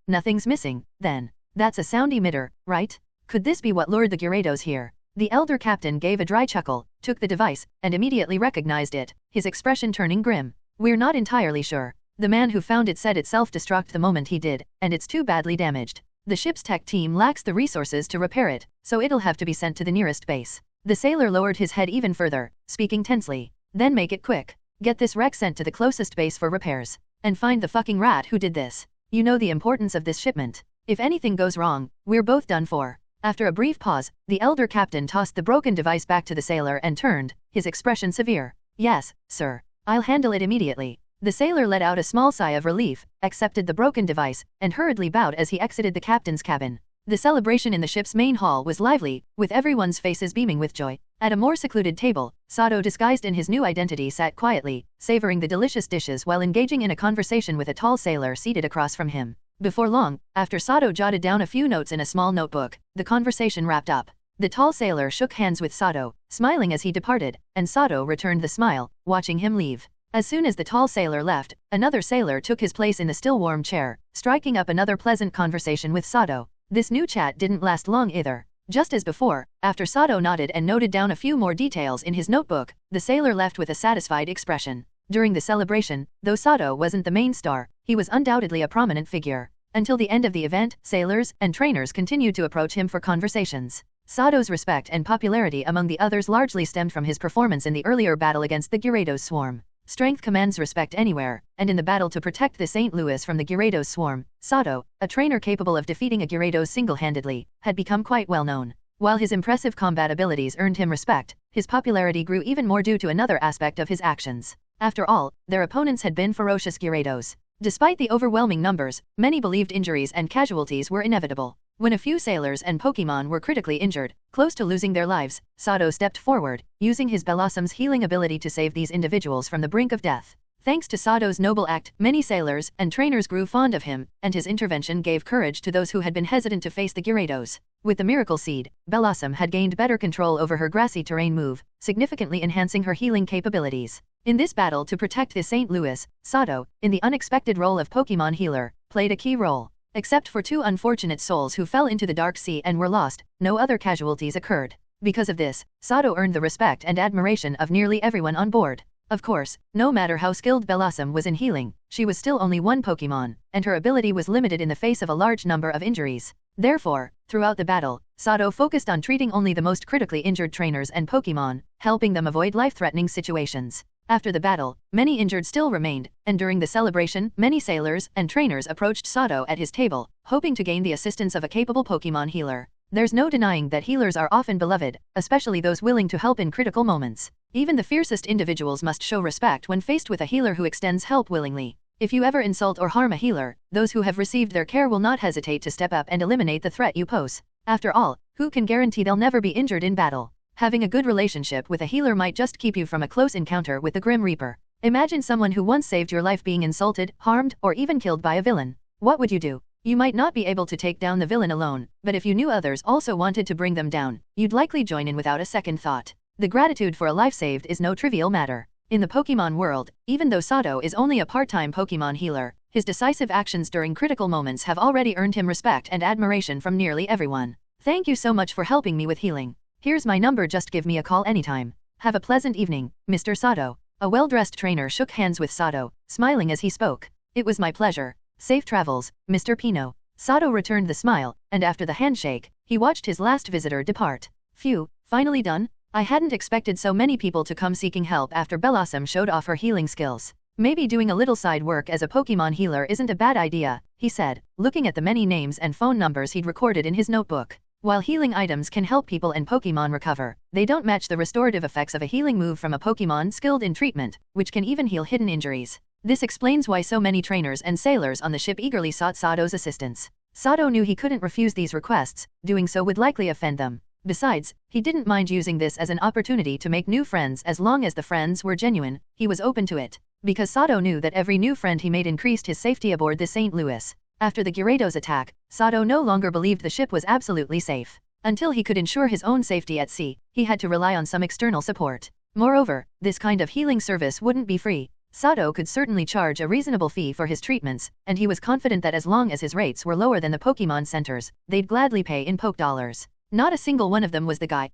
Nothing's missing, then. That's a sound emitter, right? Could this be what lured the Gyarados here? The elder captain gave a dry chuckle, took the device, and immediately recognized it, his expression turning grim. We're not entirely sure. The man who found it said it self-destruct the moment he did, and it's too badly damaged. The ship's tech team lacks the resources to repair it, so it'll have to be sent to the nearest base. The sailor lowered his head even further, speaking tensely. Then make it quick. Get this wreck sent to the closest base for repairs. And find the fucking rat who did this. You know the importance of this shipment. If anything goes wrong, we're both done for. After a brief pause, the elder captain tossed the broken device back to the sailor and turned, his expression severe. Yes, sir. I'll handle it immediately. The sailor let out a small sigh of relief, accepted the broken device, and hurriedly bowed as he exited the captain's cabin. The celebration in the ship's main hall was lively, with everyone's faces beaming with joy. At a more secluded table, Sato, disguised in his new identity, sat quietly, savoring the delicious dishes while engaging in a conversation with a tall sailor seated across from him. Before long, after Sato jotted down a few notes in a small notebook, the conversation wrapped up. The tall sailor shook hands with Sato, smiling as he departed, and Sato returned the smile, watching him leave. As soon as the tall sailor left, another sailor took his place in the still warm chair, striking up another pleasant conversation with Sato. This new chat didn't last long either. Just as before, after Sato nodded and noted down a few more details in his notebook, the sailor left with a satisfied expression. During the celebration, though Sato wasn't the main star, he was undoubtedly a prominent figure. Until the end of the event, sailors and trainers continued to approach him for conversations. Sato's respect and popularity among the others largely stemmed from his performance in the earlier battle against the Gyarados swarm. Strength commands respect anywhere, and in the battle to protect the St. Louis from the Gyarados swarm, Sato, a trainer capable of defeating a Gyarados single-handedly, had become quite well known. While his impressive combat abilities earned him respect, his popularity grew even more due to another aspect of his actions. After all, their opponents had been ferocious Gyarados. Despite the overwhelming numbers, many believed injuries and casualties were inevitable. When a few sailors and Pokémon were critically injured, close to losing their lives, Sato stepped forward, using his Bellossom's healing ability to save these individuals from the brink of death. Thanks to Sato's noble act, many sailors and trainers grew fond of him, and his intervention gave courage to those who had been hesitant to face the Gyarados. With the Miracle Seed, Bellossom had gained better control over her grassy terrain move, significantly enhancing her healing capabilities. In this battle to protect the St. Louis, Sato, in the unexpected role of Pokémon healer, played a key role. Except for 2 unfortunate souls who fell into the dark sea and were lost, no other casualties occurred. Because of this, Sato earned the respect and admiration of nearly everyone on board. Of course, no matter how skilled Bellossom was in healing, she was still only one Pokémon, and her ability was limited in the face of a large number of injuries. Therefore, throughout the battle, Sato focused on treating only the most critically injured trainers and Pokémon, helping them avoid life-threatening situations. After the battle, many injured still remained, and during the celebration, many sailors and trainers approached Sato at his table, hoping to gain the assistance of a capable Pokémon healer. There's no denying that healers are often beloved, especially those willing to help in critical moments. Even the fiercest individuals must show respect when faced with a healer who extends help willingly. If you ever insult or harm a healer, those who have received their care will not hesitate to step up and eliminate the threat you pose. After all, who can guarantee they'll never be injured in battle? Having a good relationship with a healer might just keep you from a close encounter with the Grim Reaper. Imagine someone who once saved your life being insulted, harmed, or even killed by a villain. What would you do? You might not be able to take down the villain alone, but if you knew others also wanted to bring them down, you'd likely join in without a second thought. The gratitude for a life saved is no trivial matter. In the Pokémon world, even though Sato is only a part-time Pokémon healer, his decisive actions during critical moments have already earned him respect and admiration from nearly everyone. Thank you so much for helping me with healing. Here's my number, just give me a call anytime. Have a pleasant evening, Mr. Sato. A well-dressed trainer shook hands with Sato, smiling as he spoke. It was my pleasure. Safe travels, Mr. Pino. Sato returned the smile, and after the handshake, he watched his last visitor depart. Phew, finally done? I hadn't expected so many people to come seeking help after Bellossom showed off her healing skills. Maybe doing a little side work as a Pokémon healer isn't a bad idea, he said, looking at the many names and phone numbers he'd recorded in his notebook. While healing items can help people and Pokémon recover, they don't match the restorative effects of a healing move from a Pokémon skilled in treatment, which can even heal hidden injuries. This explains why so many trainers and sailors on the ship eagerly sought Sato's assistance. Sato knew he couldn't refuse these requests, doing so would likely offend them. Besides, he didn't mind using this as an opportunity to make new friends as long as the friends were genuine, he was open to it. Because Sato knew that every new friend he made increased his safety aboard the St. Louis. After the Gyarados attack, Sato no longer believed the ship was absolutely safe. Until he could ensure his own safety at sea, he had to rely on some external support. Moreover, this kind of healing service wouldn't be free. Sato could certainly charge a reasonable fee for his treatments, and he was confident that as long as his rates were lower than the Pokémon centers, they'd gladly pay in Poke dollars. Not a single one of them was the guy,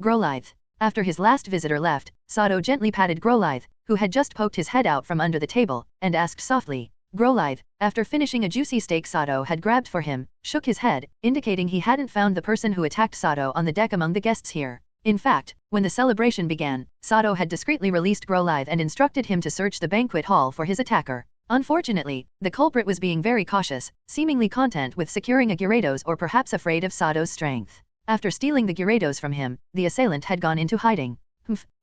Growlithe. After his last visitor left, Sato gently patted Growlithe, who had just poked his head out from under the table, and asked softly. Growlithe, after finishing a juicy steak Sato had grabbed for him, shook his head, indicating he hadn't found the person who attacked Sato on the deck among the guests here. In fact, when the celebration began, Sato had discreetly released Growlithe and instructed him to search the banquet hall for his attacker. Unfortunately, the culprit was being very cautious, seemingly content with securing a Gyarados or perhaps afraid of Sato's strength. After stealing the Gyarados from him, the assailant had gone into hiding.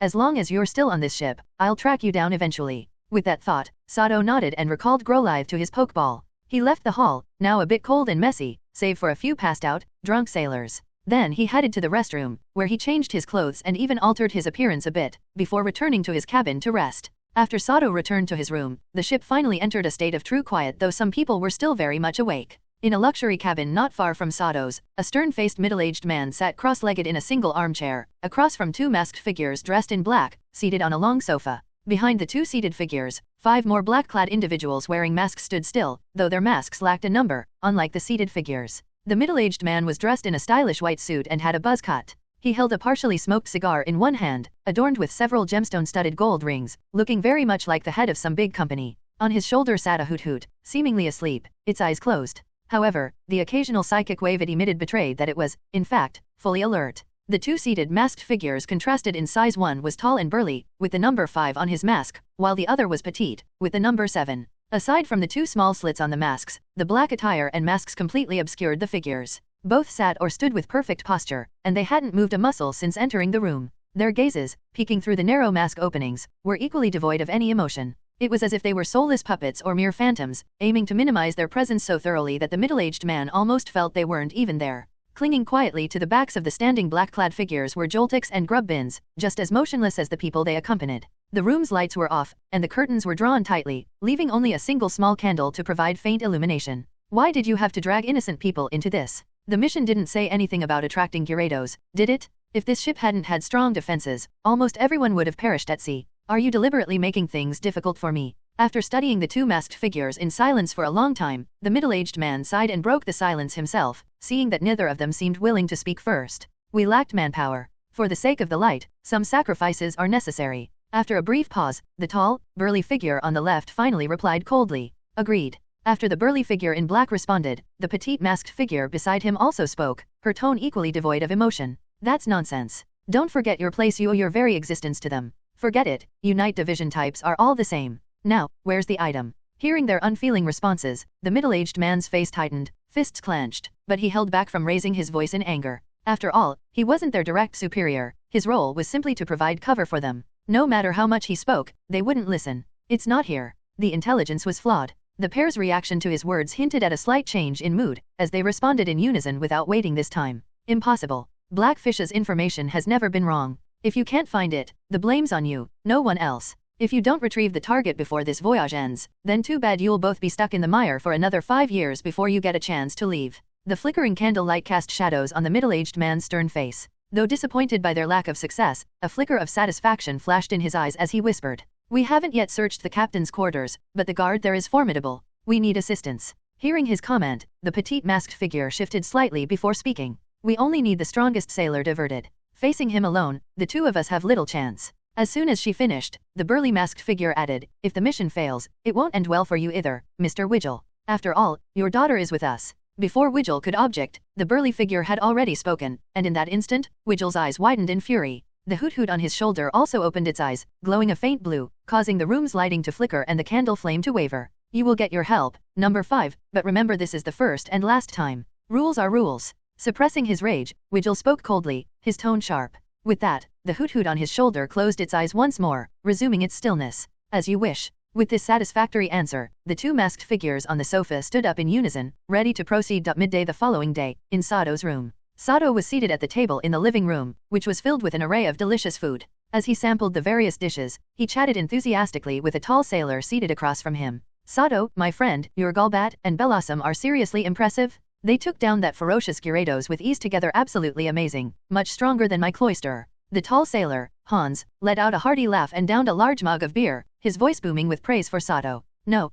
As long as you're still on this ship, I'll track you down eventually. With that thought, Sato nodded and recalled Growlithe to his Pokeball. He left the hall, now a bit cold and messy, save for a few passed out, drunk sailors. Then he headed to the restroom, where he changed his clothes and even altered his appearance a bit, before returning to his cabin to rest. After Sato returned to his room, the ship finally entered a state of true quiet, though some people were still very much awake. In a luxury cabin not far from Sato's, a stern-faced middle-aged man sat cross-legged in a single armchair, across from two masked figures dressed in black, seated on a long sofa. Behind the two seated figures, 5 more black-clad individuals wearing masks stood still, though their masks lacked a number, unlike the seated figures. The middle-aged man was dressed in a stylish white suit and had a buzz cut. He held a partially smoked cigar in one hand, adorned with several gemstone-studded gold rings, looking very much like the head of some big company. On his shoulder sat a hoot-hoot, seemingly asleep, its eyes closed. However, the occasional psychic wave it emitted betrayed that it was, in fact, fully alert. The two seated masked figures contrasted in size. One was tall and burly, with the number 5 on his mask, while the other was petite, with the number 7. Aside from the two small slits on the masks, the black attire and masks completely obscured the figures. Both sat or stood with perfect posture, and they hadn't moved a muscle since entering the room. Their gazes, peeking through the narrow mask openings, were equally devoid of any emotion. It was as if they were soulless puppets or mere phantoms, aiming to minimize their presence so thoroughly that the middle-aged man almost felt they weren't even there. Clinging quietly to the backs of the standing black-clad figures were Joltix and Grubbins, just as motionless as the people they accompanied. The room's lights were off, and the curtains were drawn tightly, leaving only a single small candle to provide faint illumination. Why did you have to drag innocent people into this? The mission didn't say anything about attracting Gyarados, did it? If this ship hadn't had strong defenses, almost everyone would have perished at sea. Are you deliberately making things difficult for me? After studying the two masked figures in silence for a long time, the middle-aged man sighed and broke the silence himself, seeing that neither of them seemed willing to speak first. We lacked manpower. For the sake of the light, some sacrifices are necessary. After a brief pause, the tall, burly figure on the left finally replied coldly. Agreed. After the burly figure in black responded, the petite masked figure beside him also spoke, her tone equally devoid of emotion. That's nonsense. Don't forget your place, you owe your very existence to them. Forget it, you night division types are all the same. Now, where's the item? Hearing their unfeeling responses, the middle-aged man's face tightened, fists clenched, but he held back from raising his voice in anger. After all, he wasn't their direct superior, his role was simply to provide cover for them. No matter how much he spoke, they wouldn't listen. It's not here. The intelligence was flawed. The pair's reaction to his words hinted at a slight change in mood, as they responded in unison without waiting this time. Impossible. Blackfish's information has never been wrong. If you can't find it, the blame's on you, no one else. If you don't retrieve the target before this voyage ends, then too bad, you'll both be stuck in the mire for another 5 years before you get a chance to leave. The flickering candlelight cast shadows on the middle-aged man's stern face. Though disappointed by their lack of success, a flicker of satisfaction flashed in his eyes as he whispered. We haven't yet searched the captain's quarters, but the guard there is formidable. We need assistance. Hearing his comment, the petite masked figure shifted slightly before speaking. We only need the strongest sailor diverted. Facing him alone, the two of us have little chance. As soon as she finished, the burly masked figure added, if the mission fails, it won't end well for you either, Mr. Widgel. After all, your daughter is with us. Before Widgel could object, the burly figure had already spoken, and in that instant, Widgel's eyes widened in fury. The hoot-hoot on his shoulder also opened its eyes, glowing a faint blue, causing the room's lighting to flicker and the candle flame to waver. You will get your help, number 5, but remember this is the first and last time. Rules are rules. Suppressing his rage, Wiggle spoke coldly, his tone sharp. With that, the hoot-hoot on his shoulder closed its eyes once more, resuming its stillness. As you wish. With this satisfactory answer, the two masked figures on the sofa stood up in unison, ready to proceed. Midday the following day, in Sato's room. Sato was seated at the table in the living room, which was filled with an array of delicious food. As he sampled the various dishes, he chatted enthusiastically with a tall sailor seated across from him. Sato, my friend, your Golbat and Blossom are seriously impressive. They took down that ferocious Gyarados with ease together, absolutely amazing, much stronger than my Cloyster. The tall sailor, Hans, let out a hearty laugh and downed a large mug of beer, his voice booming with praise for Sato. No,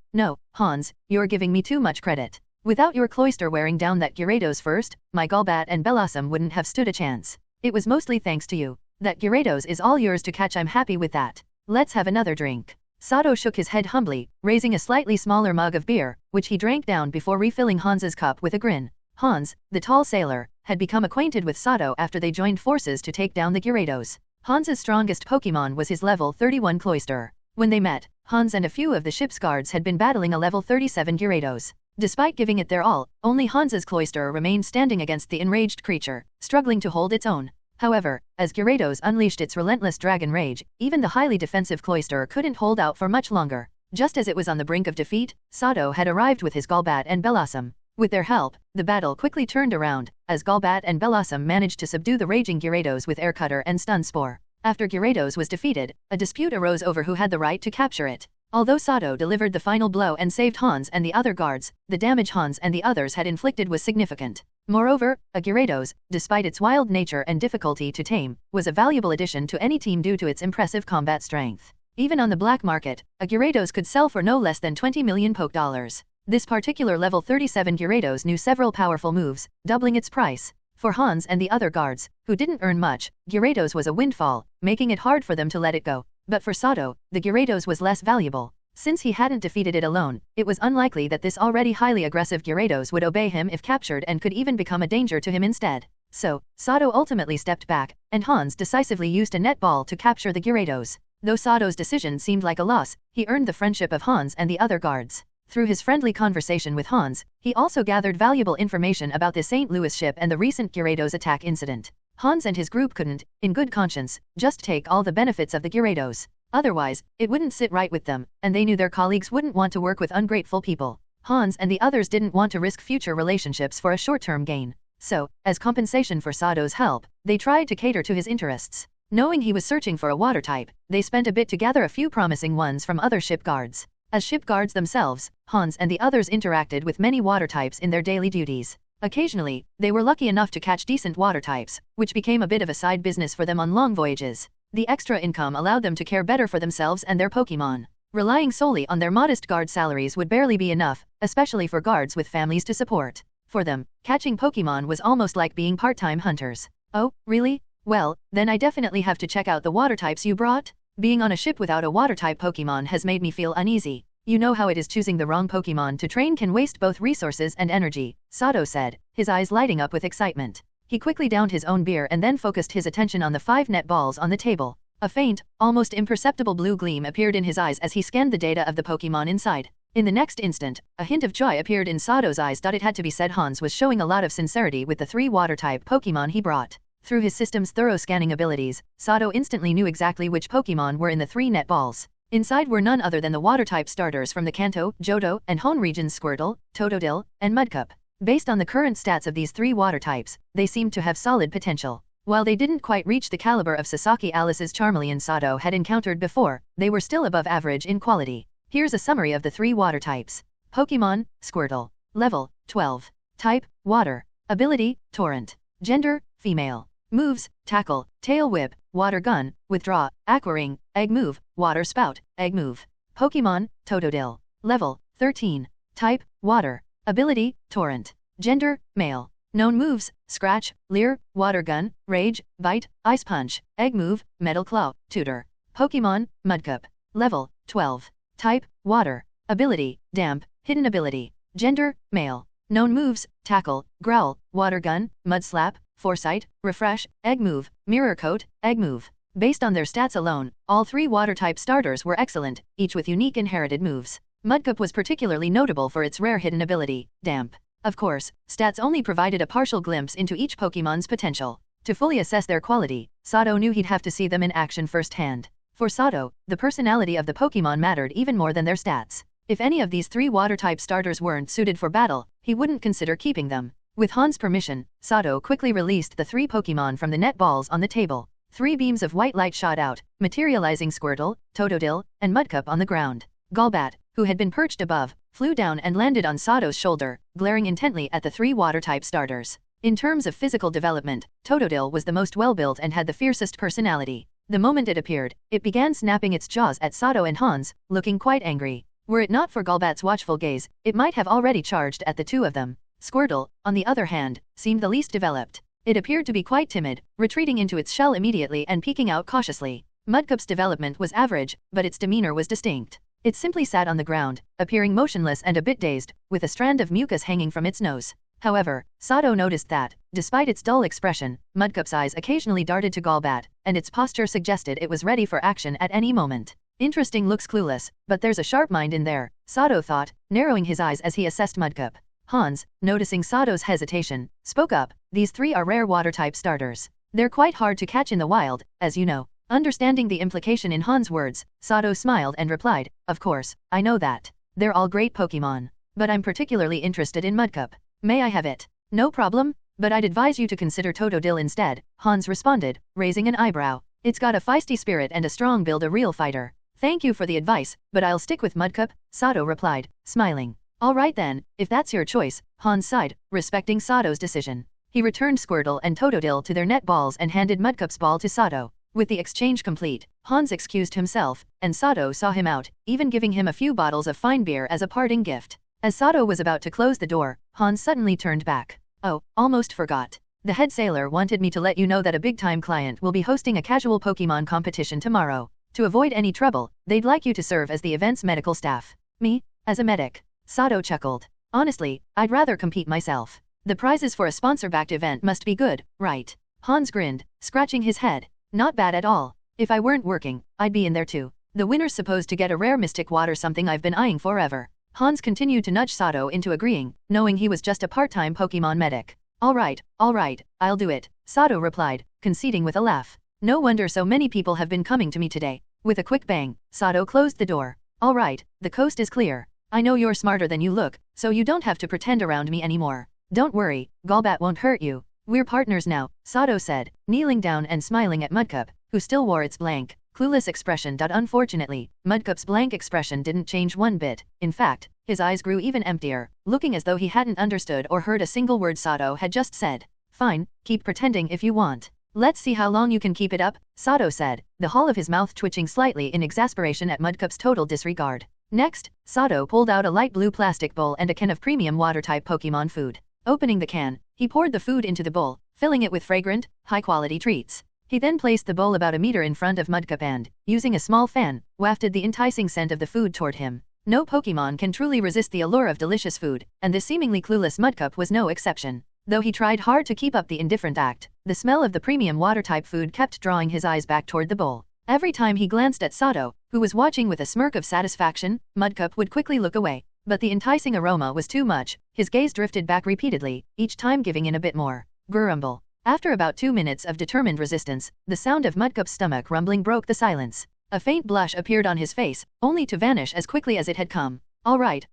Hans, you're giving me too much credit. Without your Cloyster wearing down that Gyarados first, my Golbat and Blossom wouldn't have stood a chance. It was mostly thanks to you. That Gyarados is all yours to catch. I'm happy with that. Let's have another drink. Sato shook his head humbly, raising a slightly smaller mug of beer, which he drank down before refilling Hans's cup with a grin. Hans, the tall sailor, had become acquainted with Sato after they joined forces to take down the Gyarados. Hans's strongest Pokémon was his level 31 Cloyster. When they met, Hans and a few of the ship's guards had been battling a level 37 Gyarados. Despite giving it their all, only Hans's Cloyster remained standing against the enraged creature, struggling to hold its own. However, as Gyarados unleashed its relentless dragon rage, even the highly defensive Cloyster couldn't hold out for much longer. Just as it was on the brink of defeat, Sato had arrived with his Golbat and Blossom. With their help, the battle quickly turned around, as Golbat and Blossom managed to subdue the raging Gyarados with Air Cutter and Stun Spore. After Gyarados was defeated, a dispute arose over who had the right to capture it. Although Sato delivered the final blow and saved Hans and the other guards, the damage Hans and the others had inflicted was significant. Moreover, a Gyarados, despite its wild nature and difficulty to tame, was a valuable addition to any team due to its impressive combat strength. Even on the black market, a Gyarados could sell for no less than 20 million Poke Dollars. This particular level 37 Gyarados knew several powerful moves, doubling its price. For Hans and the other guards, who didn't earn much, Gyarados was a windfall, making it hard for them to let it go. But for Sato, the Gyarados was less valuable. Since he hadn't defeated it alone, it was unlikely that this already highly aggressive Gyarados would obey him if captured and could even become a danger to him instead. So, Sato ultimately stepped back, and Hans decisively used a net ball to capture the Gyarados. Though Sato's decision seemed like a loss, he earned the friendship of Hans and the other guards. Through his friendly conversation with Hans, he also gathered valuable information about the St. Louis ship and the recent Gyarados attack incident. Hans and his group couldn't, in good conscience, just take all the benefits of the Gyarados. Otherwise, it wouldn't sit right with them, and they knew their colleagues wouldn't want to work with ungrateful people. Hans and the others didn't want to risk future relationships for a short-term gain. So, as compensation for Sato's help, they tried to cater to his interests. Knowing he was searching for a water type, they spent a bit to gather a few promising ones from other ship guards. As ship guards themselves, Hans and the others interacted with many water types in their daily duties. Occasionally, they were lucky enough to catch decent water types, which became a bit of a side business for them on long voyages. The extra income allowed them to care better for themselves and their Pokémon. Relying solely on their modest guard salaries would barely be enough, especially for guards with families to support. For them, catching Pokémon was almost like being part-time hunters. Oh, really? Well, then I definitely have to check out the water types you brought. Being on a ship without a water-type Pokémon has made me feel uneasy. You know how it is, choosing the wrong Pokémon to train can waste both resources and energy, Sato said, his eyes lighting up with excitement. He quickly downed his own beer and then focused his attention on the 5 net balls on the table. A faint, almost imperceptible blue gleam appeared in his eyes as he scanned the data of the Pokémon inside. In the next instant, a hint of joy appeared in Sato's eyes. It had to be said, Hans was showing a lot of sincerity with the 3 water-type Pokémon he brought. Through his system's thorough scanning abilities, Sato instantly knew exactly which Pokémon were in the 3 net balls. Inside were none other than the water-type starters from the Kanto, Johto, and Hone regions: Squirtle, Totodile, and Mudcup. Based on the current stats of these 3 water types, they seemed to have solid potential. While they didn't quite reach the caliber of Sasaki Alice's Charmeleon Sato had encountered before, they were still above average in quality. Here's a summary of the 3 water types. Pokémon, Squirtle. Level, 12. Type, Water. Ability, Torrent. Gender, Female. Moves, Tackle, Tail Whip, Water Gun, Withdraw, Aqua Ring, Egg Move, Water Spout, Egg Move. Pokémon, Totodile. Level, 13. Type, Water. Ability, Torrent. Gender, Male. Known moves: Scratch, Leer, Water Gun, Rage, Bite, Ice Punch, Egg Move, Metal Claw, Tutor. Pokémon, Mudcup. Level, 12. Type, Water. Ability, Damp, Hidden Ability. Gender, Male. Known moves: Tackle, Growl, Water Gun, Mud Slap, Foresight, Refresh, Egg Move, Mirror Coat, Egg Move. Based on their stats alone, all 3 water-type starters were excellent, each with unique inherited moves. Mudkip was particularly notable for its rare hidden ability, Damp. Of course, stats only provided a partial glimpse into each Pokémon's potential. To fully assess their quality, Sato knew he'd have to see them in action firsthand. For Sato, the personality of the Pokémon mattered even more than their stats. If any of these 3 water-type starters weren't suited for battle, he wouldn't consider keeping them. With Han's permission, Sato quickly released the 3 Pokémon from the net balls on the table. 3 beams of white light shot out, materializing Squirtle, Totodile, and Mudkip on the ground. Golbat, who had been perched above, flew down and landed on Sato's shoulder, glaring intently at the 3 water-type starters. In terms of physical development, Totodile was the most well-built and had the fiercest personality. The moment it appeared, it began snapping its jaws at Sato and Hans, looking quite angry. Were it not for Golbat's watchful gaze, it might have already charged at the 2 of them. Squirtle, on the other hand, seemed the least developed. It appeared to be quite timid, retreating into its shell immediately and peeking out cautiously. Mudkip's development was average, but its demeanor was distinct. It simply sat on the ground, appearing motionless and a bit dazed, with a strand of mucus hanging from its nose. However, Sato noticed that, despite its dull expression, Mudkip's eyes occasionally darted to Golbat, and its posture suggested it was ready for action at any moment. Interesting looks clueless, but there's a sharp mind in there, Sato thought, narrowing his eyes as he assessed Mudkip. Hans, noticing Sato's hesitation, spoke up, "These 3 are rare water-type starters. They're quite hard to catch in the wild, as you know." Understanding the implication in Hans' words, Sato smiled and replied, "Of course, I know that. They're all great Pokémon. But I'm particularly interested in Mudkip. May I have it?" "No problem, but I'd advise you to consider Totodile instead," Hans responded, raising an eyebrow. "It's got a feisty spirit and a strong build, a real fighter." "Thank you for the advice, but I'll stick with Mudkip," Sato replied, smiling. "All right then, if that's your choice," Hans sighed, respecting Sato's decision. He returned Squirtle and Totodile to their net balls and handed Mudkip's ball to Sato. With the exchange complete, Hans excused himself, and Sato saw him out, even giving him a few bottles of fine beer as a parting gift. As Sato was about to close the door, Hans suddenly turned back. "Oh, almost forgot. The head sailor wanted me to let you know that a big-time client will be hosting a casual Pokémon competition tomorrow. To avoid any trouble, they'd like you to serve as the event's medical staff." "Me? As a medic?" Sato chuckled. "Honestly, I'd rather compete myself. The prizes for a sponsor-backed event must be good, right?" Hans grinned, scratching his head. "Not bad at all. If I weren't working, I'd be in there too. The winner's supposed to get a rare mystic water, something I've been eyeing forever." Hans continued to nudge Sato into agreeing, knowing he was just a part-time Pokémon medic. All right, I'll do it," Sato replied, conceding with a laugh. "No wonder so many people have been coming to me today." With a quick bang, Sato closed the door. "All right, the coast is clear. I know you're smarter than you look, so you don't have to pretend around me anymore. Don't worry, Golbat won't hurt you. We're partners now," Sato said, kneeling down and smiling at Mudkip, who still wore its blank, clueless expression. Unfortunately, Mudkip's blank expression didn't change one bit. In fact, his eyes grew even emptier, looking as though he hadn't understood or heard a single word Sato had just said. "Fine, keep pretending if you want. Let's see how long you can keep it up," Sato said, the hull of his mouth twitching slightly in exasperation at Mudkip's total disregard. Next, Sato pulled out a light blue plastic bowl and a can of premium water-type Pokémon food. Opening the can, he poured the food into the bowl, filling it with fragrant, high-quality treats. He then placed the bowl about a meter in front of Mudkip and, using a small fan, wafted the enticing scent of the food toward him. No Pokémon can truly resist the allure of delicious food, and this seemingly clueless Mudkip was no exception. Though he tried hard to keep up the indifferent act, the smell of the premium water-type food kept drawing his eyes back toward the bowl. Every time he glanced at Sato, who was watching with a smirk of satisfaction, Mudkip would quickly look away. But the enticing aroma was too much. His gaze drifted back repeatedly, each time giving in a bit more. Grumble. After about 2 minutes of determined resistance, the sound of Mudkip's stomach rumbling broke the silence. A faint blush appeared on his face, only to vanish as quickly as it had come. All right,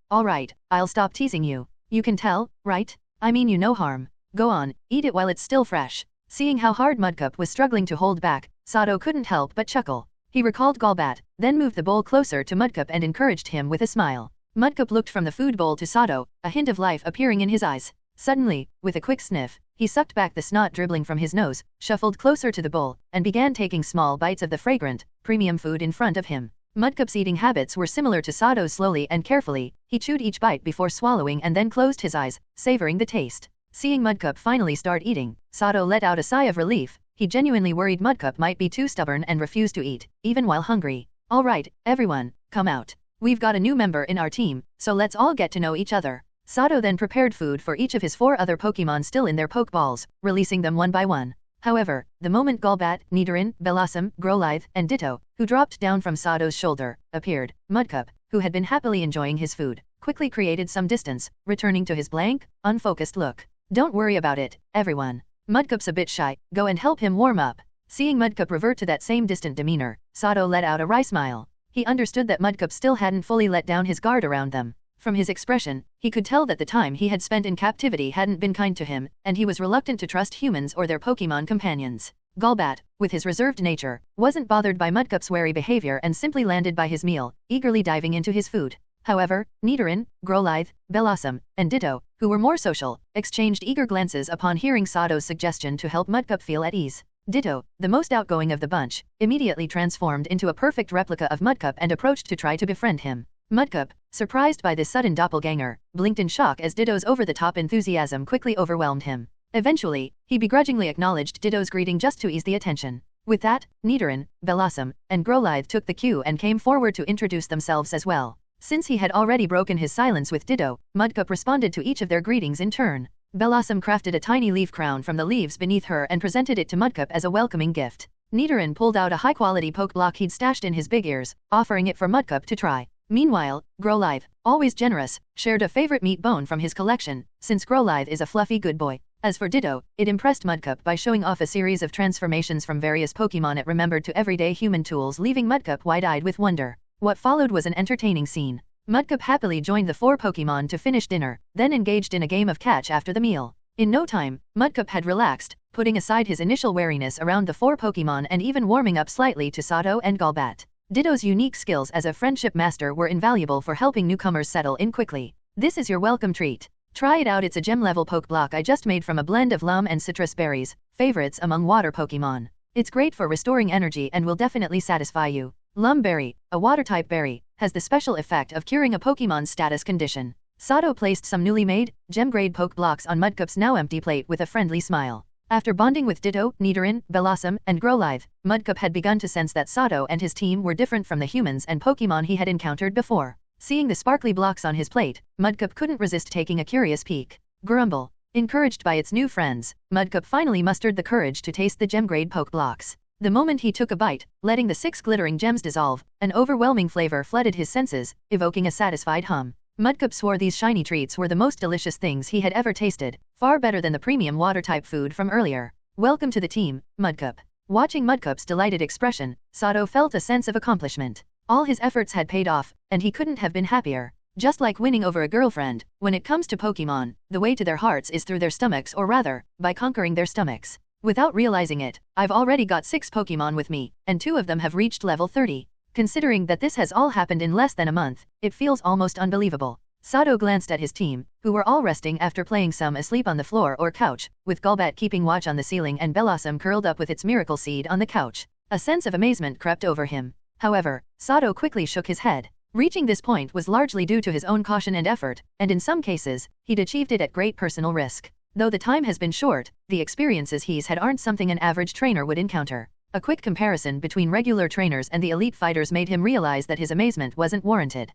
I'll stop teasing you. You can tell, right? I mean you no harm. Go on, eat it while it's still fresh." Seeing how hard Mudkip was struggling to hold back, Sato couldn't help but chuckle. He recalled Golbat, then moved the bowl closer to Mudkip and encouraged him with a smile. Mudkip looked from the food bowl to Sato, a hint of life appearing in his eyes. Suddenly, with a quick sniff, he sucked back the snot dribbling from his nose, shuffled closer to the bowl, and began taking small bites of the fragrant, premium food in front of him. Mudkip's eating habits were similar to Sato's. Slowly and carefully, he chewed each bite before swallowing and then closed his eyes, savoring the taste. Seeing Mudkip finally start eating, Sato let out a sigh of relief. He genuinely worried Mudkip might be too stubborn and refuse to eat, even while hungry. "All right, everyone, come out. We've got a new member in our team, so let's all get to know each other." Sato then prepared food for each of his 4 other Pokémon still in their Pokeballs, releasing them one by one. However, the moment Golbat, Nidoran, Bellossom, Growlithe, and Ditto, who dropped down from Sato's shoulder, appeared, Mudcup, who had been happily enjoying his food, quickly created some distance, returning to his blank, unfocused look. Don't worry about it, everyone. Mudcup's a bit shy, go and help him warm up. Seeing Mudcup revert to that same distant demeanor, Sato let out a wry smile. He understood that Mudcup still hadn't fully let down his guard around them. From his expression, he could tell that the time he had spent in captivity hadn't been kind to him, and he was reluctant to trust humans or their Pokémon companions. Golbat, with his reserved nature, wasn't bothered by Mudcup's wary behavior and simply landed by his meal, eagerly diving into his food. However, Nidoran, Growlithe, Bellossom, and Ditto, who were more social, exchanged eager glances upon hearing Sato's suggestion to help Mudcup feel at ease. Ditto, the most outgoing of the bunch, immediately transformed into a perfect replica of Mudcup and approached to try to befriend him. Mudcup, surprised by this sudden doppelganger, blinked in shock as Ditto's over-the-top enthusiasm quickly overwhelmed him. Eventually, he begrudgingly acknowledged Ditto's greeting just to ease the attention. With that, Nidoran, Bellossom, and Growlithe took the cue and came forward to introduce themselves as well. Since he had already broken his silence with Ditto, Mudcup responded to each of their greetings in turn. Bellossom crafted a tiny leaf crown from the leaves beneath her and presented it to Mudcup as a welcoming gift. Nidoran pulled out a high-quality poke block he'd stashed in his big ears, offering it for Mudcup to try. Meanwhile, Growlithe, always generous, shared a favorite meat bone from his collection, since Growlithe is a fluffy good boy. As for Ditto, it impressed Mudcup by showing off a series of transformations from various Pokémon it remembered to everyday human tools, leaving Mudcup wide-eyed with wonder. What followed was an entertaining scene. Mudcup happily joined the 4 Pokémon to finish dinner, then engaged in a game of catch after the meal. In no time, Mudcup had relaxed, putting aside his initial wariness around the 4 Pokémon and even warming up slightly to Sato and Golbat. Ditto's unique skills as a friendship master were invaluable for helping newcomers settle in quickly. This is your welcome treat. Try it out, it's a gem-level poke block I just made from a blend of lum and citrus berries, favorites among water Pokémon. It's great for restoring energy and will definitely satisfy you. Lum Berry, a water-type berry, has the special effect of curing a Pokémon's status condition. Sato placed some newly made, gem-grade poke blocks on Mudcup's now empty plate with a friendly smile. After bonding with Ditto, Nidoran, Bellossom, and Growlithe, Mudcup had begun to sense that Sato and his team were different from the humans and Pokémon he had encountered before. Seeing the sparkly blocks on his plate, Mudcup couldn't resist taking a curious peek. Grumble. Encouraged by its new friends, Mudcup finally mustered the courage to taste the gem-grade poke blocks. The moment he took a bite, letting the 6 glittering gems dissolve, an overwhelming flavor flooded his senses, evoking a satisfied hum. Mudcup swore these shiny treats were the most delicious things he had ever tasted, far better than the premium water-type food from earlier. Welcome to the team, Mudcup. Watching Mudcup's delighted expression, Sato felt a sense of accomplishment. All his efforts had paid off, and he couldn't have been happier. Just like winning over a girlfriend, when it comes to Pokémon, the way to their hearts is through their stomachs, or rather, by conquering their stomachs. Without realizing it, I've already got 6 Pokémon with me, and 2 of them have reached level 30. Considering that this has all happened in less than a month, it feels almost unbelievable. Sato glanced at his team, who were all resting after playing, some asleep on the floor or couch, with Golbat keeping watch on the ceiling and Bellossom curled up with its miracle seed on the couch. A sense of amazement crept over him. However, Sato quickly shook his head. Reaching this point was largely due to his own caution and effort, and in some cases, he'd achieved it at great personal risk. Though the time has been short, the experiences he's had aren't something an average trainer would encounter. A quick comparison between regular trainers and the elite fighters made him realize that his amazement wasn't warranted.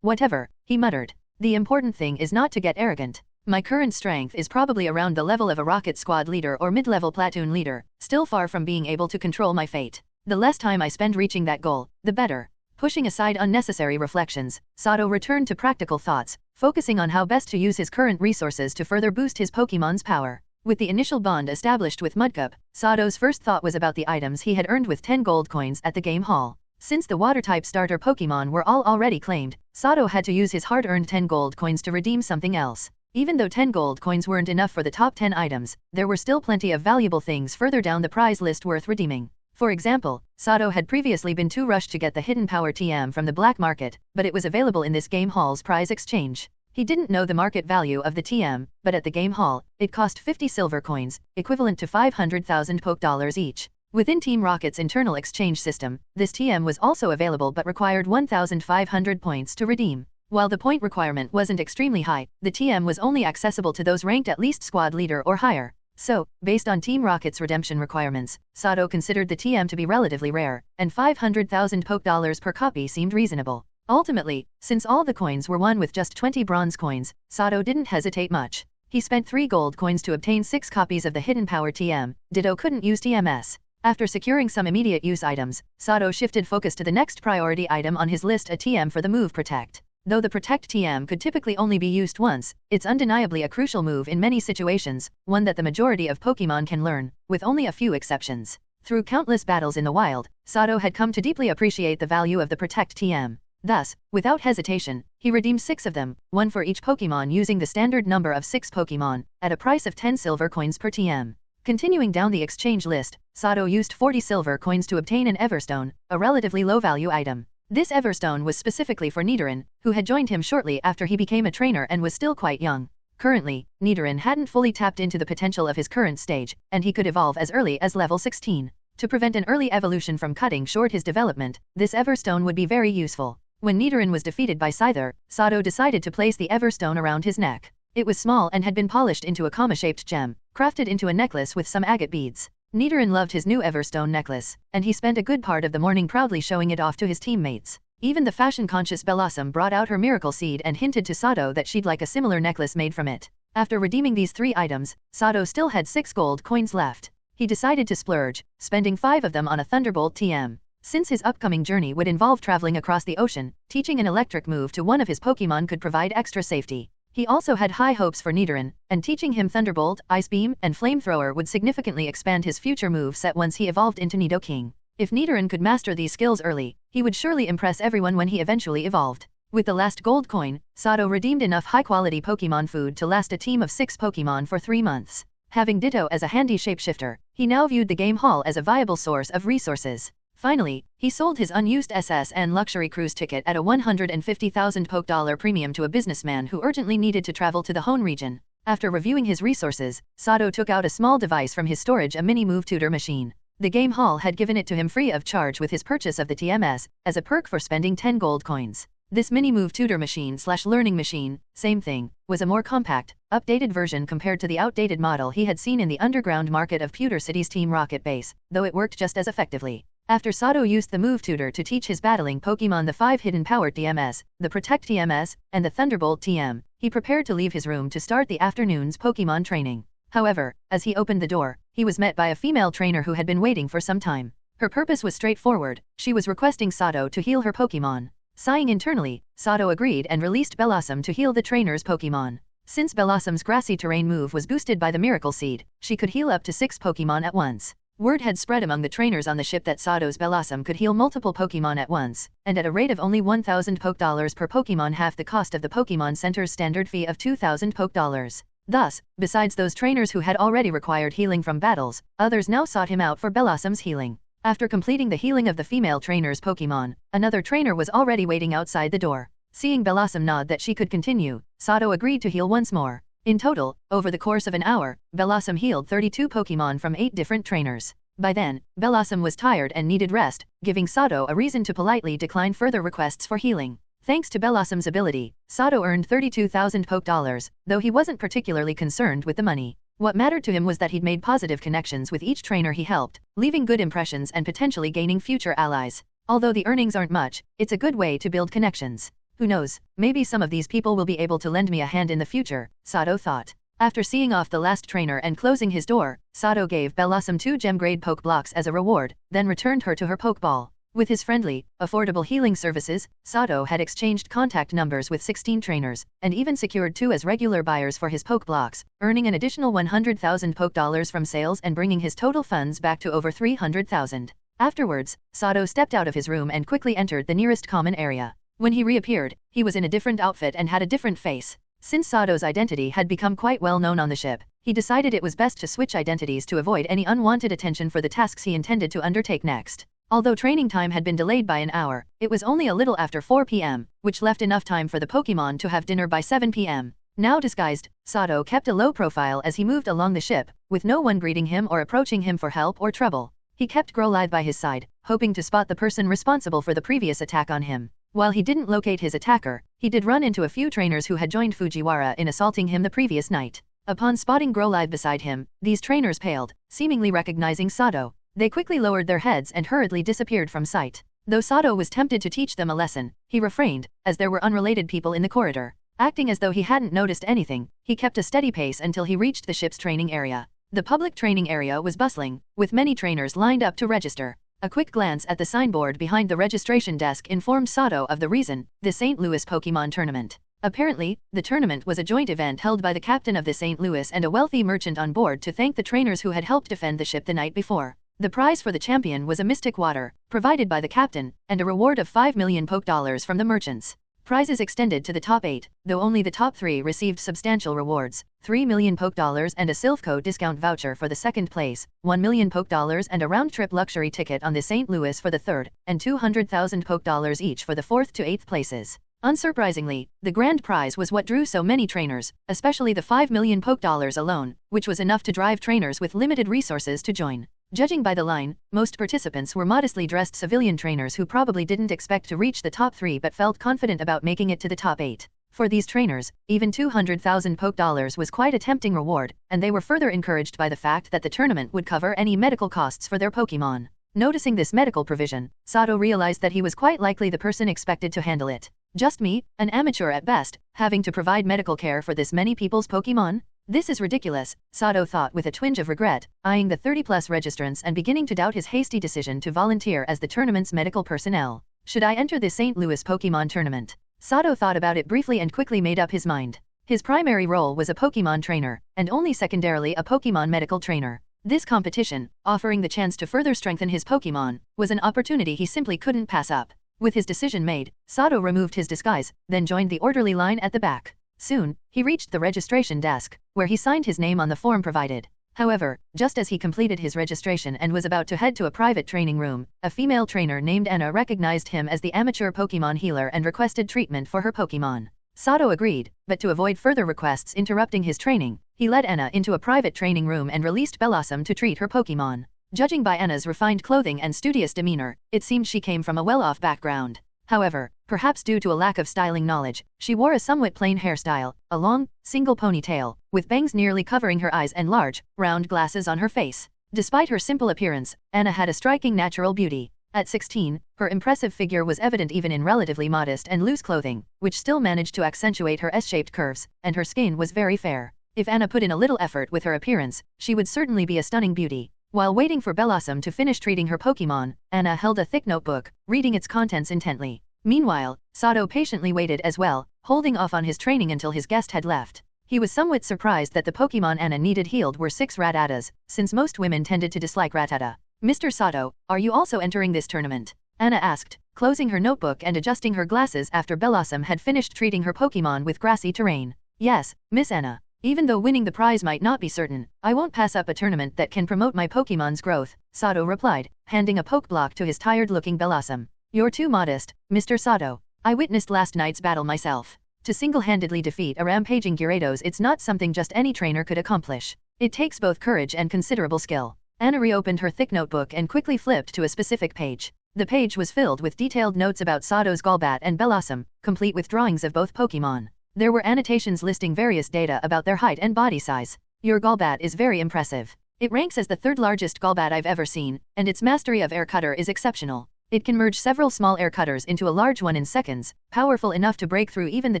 Whatever, he muttered. The important thing is not to get arrogant. My current strength is probably around the level of a rocket squad leader or mid-level platoon leader, still far from being able to control my fate. The less time I spend reaching that goal, the better. Pushing aside unnecessary reflections, Sato returned to practical thoughts, focusing on how best to use his current resources to further boost his Pokémon's power. With the initial bond established with Mudcup, Sato's first thought was about the items he had earned with 10 gold coins at the game hall. Since the water-type starter Pokémon were all already claimed, Sato had to use his hard-earned 10 gold coins to redeem something else. Even though 10 gold coins weren't enough for the top 10 items, there were still plenty of valuable things further down the prize list worth redeeming. For example, Sato had previously been too rushed to get the hidden power TM from the black market, but it was available in this game hall's prize exchange. He didn't know the market value of the TM, but at the game hall, it cost 50 silver coins, equivalent to 500,000 Poke dollars each. Within Team Rocket's internal exchange system, this TM was also available but required 1,500 points to redeem. While the point requirement wasn't extremely high, the TM was only accessible to those ranked at least squad leader or higher. So, based on Team Rocket's redemption requirements, Sato considered the TM to be relatively rare, and 500,000 Poke dollars per copy seemed reasonable. Ultimately, since all the coins were won with just 20 bronze coins, Sato didn't hesitate much. He spent 3 gold coins to obtain 6 copies of the hidden power TM. Ditto couldn't use TMS. After securing some immediate use items, Sato shifted focus to the next priority item on his list, a TM for the move Protect. Though the Protect TM could typically only be used once, it's undeniably a crucial move in many situations, one that the majority of Pokémon can learn, with only a few exceptions. Through countless battles in the wild, Sato had come to deeply appreciate the value of the Protect TM. Thus, without hesitation, he redeemed 6 of them, one for each Pokémon using the standard number of 6 Pokémon, at a price of 10 silver coins per TM. Continuing down the exchange list, Sato used 40 silver coins to obtain an Everstone, a relatively low-value item. This Everstone was specifically for Nidoran, who had joined him shortly after he became a trainer and was still quite young. Currently, Nidoran hadn't fully tapped into the potential of his current stage, and he could evolve as early as level 16. To prevent an early evolution from cutting short his development, this Everstone would be very useful. When Nidoran was defeated by Scyther, Sato decided to place the Everstone around his neck. It was small and had been polished into a comma-shaped gem, crafted into a necklace with some agate beads. Nidoran loved his new Everstone necklace, and he spent a good part of the morning proudly showing it off to his teammates. Even the fashion-conscious Blossom brought out her miracle seed and hinted to Sato that she'd like a similar necklace made from it. After redeeming these 3 items, Sato still had 6 gold coins left. He decided to splurge, spending 5 of them on a Thunderbolt TM. Since his upcoming journey would involve traveling across the ocean, teaching an electric move to one of his Pokémon could provide extra safety. He also had high hopes for Nidoran, and teaching him Thunderbolt, Ice Beam, and Flamethrower would significantly expand his future move set once he evolved into Nidoking. If Nidoran could master these skills early, he would surely impress everyone when he eventually evolved. With the last gold coin, Sato redeemed enough high-quality Pokémon food to last a team of 6 Pokémon for 3 months. Having Ditto as a handy shapeshifter, he now viewed the game hall as a viable source of resources. Finally, he sold his unused SS and luxury cruise ticket at a 150,000 Poké premium to a businessman who urgently needed to travel to the Hone region. After reviewing his resources, Sato took out a small device from his storage, a mini-move tutor machine. The game hall had given it to him free of charge with his purchase of the TMS, as a perk for spending 10 gold coins. This mini-move tutor machine/learning machine, same thing, was a more compact, updated version compared to the outdated model he had seen in the underground market of Pewter City's Team Rocket base, though it worked just as effectively. After Sato used the move tutor to teach his battling Pokémon the 5 hidden power TMS, the Protect TMS, and the Thunderbolt TM, he prepared to leave his room to start the afternoon's Pokémon training. However, as he opened the door, he was met by a female trainer who had been waiting for some time. Her purpose was straightforward, she was requesting Sato to heal her Pokémon. Sighing internally, Sato agreed and released Blossom to heal the trainer's Pokémon. Since Blossom's grassy terrain move was boosted by the Miracle Seed, she could heal up to 6 Pokémon at once. Word had spread among the trainers on the ship that Sato's Blossom could heal multiple Pokémon at once, and at a rate of only 1,000 Poké per Pokémon, half the cost of the Pokémon Center's standard fee of 2,000 Poké. Thus, besides those trainers who had already required healing from battles, others now sought him out for Blossom's healing. After completing the healing of the female trainer's Pokémon, another trainer was already waiting outside the door. Seeing Blossom nod that she could continue, Sato agreed to heal once more. In total, over the course of an hour, Blossom healed 32 Pokémon from 8 different trainers. By then, Blossom was tired and needed rest, giving Sato a reason to politely decline further requests for healing. Thanks to Blossom's ability, Sato earned 32,000 Poké, though he wasn't particularly concerned with the money. What mattered to him was that he'd made positive connections with each trainer he helped, leaving good impressions and potentially gaining future allies. Although the earnings aren't much, it's a good way to build connections. Who knows, maybe some of these people will be able to lend me a hand in the future, Sato thought. After seeing off the last trainer and closing his door, Sato gave Blossom 2 gem-grade Poke Blocks as a reward, then returned her to her Pokeball. With his friendly, affordable healing services, Sato had exchanged contact numbers with 16 trainers, and even secured 2 as regular buyers for his Poke Blocks, earning an additional 100,000 Poké from sales and bringing his total funds back to over 300,000. Afterwards, Sato stepped out of his room and quickly entered the nearest common area. When he reappeared, he was in a different outfit and had a different face. Since Sato's identity had become quite well known on the ship, he decided it was best to switch identities to avoid any unwanted attention for the tasks he intended to undertake next. Although training time had been delayed by an hour, it was only a little after 4 p.m., which left enough time for the Pokémon to have dinner by 7 p.m. Now disguised, Sato kept a low profile as he moved along the ship, with no one greeting him or approaching him for help or trouble. He kept Growlithe by his side, hoping to spot the person responsible for the previous attack on him. While he didn't locate his attacker, he did run into a few trainers who had joined Fujiwara in assaulting him the previous night. Upon spotting Growlithe beside him, these trainers paled, seemingly recognizing Sato. They quickly lowered their heads and hurriedly disappeared from sight. Though Sato was tempted to teach them a lesson, he refrained, as there were unrelated people in the corridor. Acting as though he hadn't noticed anything, he kept a steady pace until he reached the ship's training area. The public training area was bustling, with many trainers lined up to register. A quick glance at the signboard behind the registration desk informed Sato of the reason: the St. Louis Pokémon Tournament. Apparently, the tournament was a joint event held by the captain of the St. Louis and a wealthy merchant on board to thank the trainers who had helped defend the ship the night before. The prize for the champion was a mystic water, provided by the captain, and a reward of 5 million Poke dollars from the merchants. Prizes extended to the top 8, though only the top 3 received substantial rewards: 3 million Poke dollars and a Silphco discount voucher for the second place, 1 million Poke dollars and a round-trip luxury ticket on the St. Louis for the third, and 200,000 Poke dollars each for the 4th to 8th places. Unsurprisingly, the grand prize was what drew so many trainers, especially the 5 million Poke dollars alone, which was enough to drive trainers with limited resources to join. Judging by the line, most participants were modestly dressed civilian trainers who probably didn't expect to reach the top 3 but felt confident about making it to the top 8. For these trainers, even 200,000 Poke dollars was quite a tempting reward, and they were further encouraged by the fact that the tournament would cover any medical costs for their Pokémon. Noticing this medical provision, Sato realized that he was quite likely the person expected to handle it. Just me, an amateur at best, having to provide medical care for this many people's Pokémon? This is ridiculous, Sato thought with a twinge of regret, eyeing the 30-plus registrants and beginning to doubt his hasty decision to volunteer as the tournament's medical personnel. Should I enter the St. Louis Pokémon Tournament? Sato thought about it briefly and quickly made up his mind. His primary role was a Pokémon trainer, and only secondarily a Pokémon medical trainer. This competition, offering the chance to further strengthen his Pokémon, was an opportunity he simply couldn't pass up. With his decision made, Sato removed his disguise, then joined the orderly line at the back. Soon, he reached the registration desk, where he signed his name on the form provided. However, just as he completed his registration and was about to head to a private training room, a female trainer named Anna recognized him as the amateur Pokémon healer and requested treatment for her Pokémon. Sato agreed, but to avoid further requests interrupting his training, he led Anna into a private training room and released Blossom to treat her Pokémon. Judging by Anna's refined clothing and studious demeanor, it seemed she came from a well-off background. However, perhaps due to a lack of styling knowledge, she wore a somewhat plain hairstyle, a long, single ponytail, with bangs nearly covering her eyes and large, round glasses on her face. Despite her simple appearance, Anna had a striking natural beauty. At 16, her impressive figure was evident even in relatively modest and loose clothing, which still managed to accentuate her S-shaped curves, and her skin was very fair. If Anna put in a little effort with her appearance, she would certainly be a stunning beauty. While waiting for Blossom to finish treating her Pokémon, Anna held a thick notebook, reading its contents intently. Meanwhile, Sato patiently waited as well, holding off on his training until his guest had left. He was somewhat surprised that the Pokémon Anna needed healed were 6 Rattatas, since most women tended to dislike Rattata. Mr. Sato, are you also entering this tournament? Anna asked, closing her notebook and adjusting her glasses after Blossom had finished treating her Pokémon with grassy terrain. Yes, Miss Anna. Even though winning the prize might not be certain, I won't pass up a tournament that can promote my Pokémon's growth, Sato replied, handing a poke block to his tired-looking Blossom. You're too modest, Mr. Sato. I witnessed last night's battle myself. To single-handedly defeat a rampaging Gyarados, it's not something just any trainer could accomplish. It takes both courage and considerable skill. Anna reopened her thick notebook and quickly flipped to a specific page. The page was filled with detailed notes about Sato's Golbat and Blossom, complete with drawings of both Pokémon. There were annotations listing various data about their height and body size. Your Golbat is very impressive. It ranks as the 3rd largest Golbat I've ever seen, and its mastery of Air Cutter is exceptional. It can merge several small air cutters into a large one in seconds, powerful enough to break through even the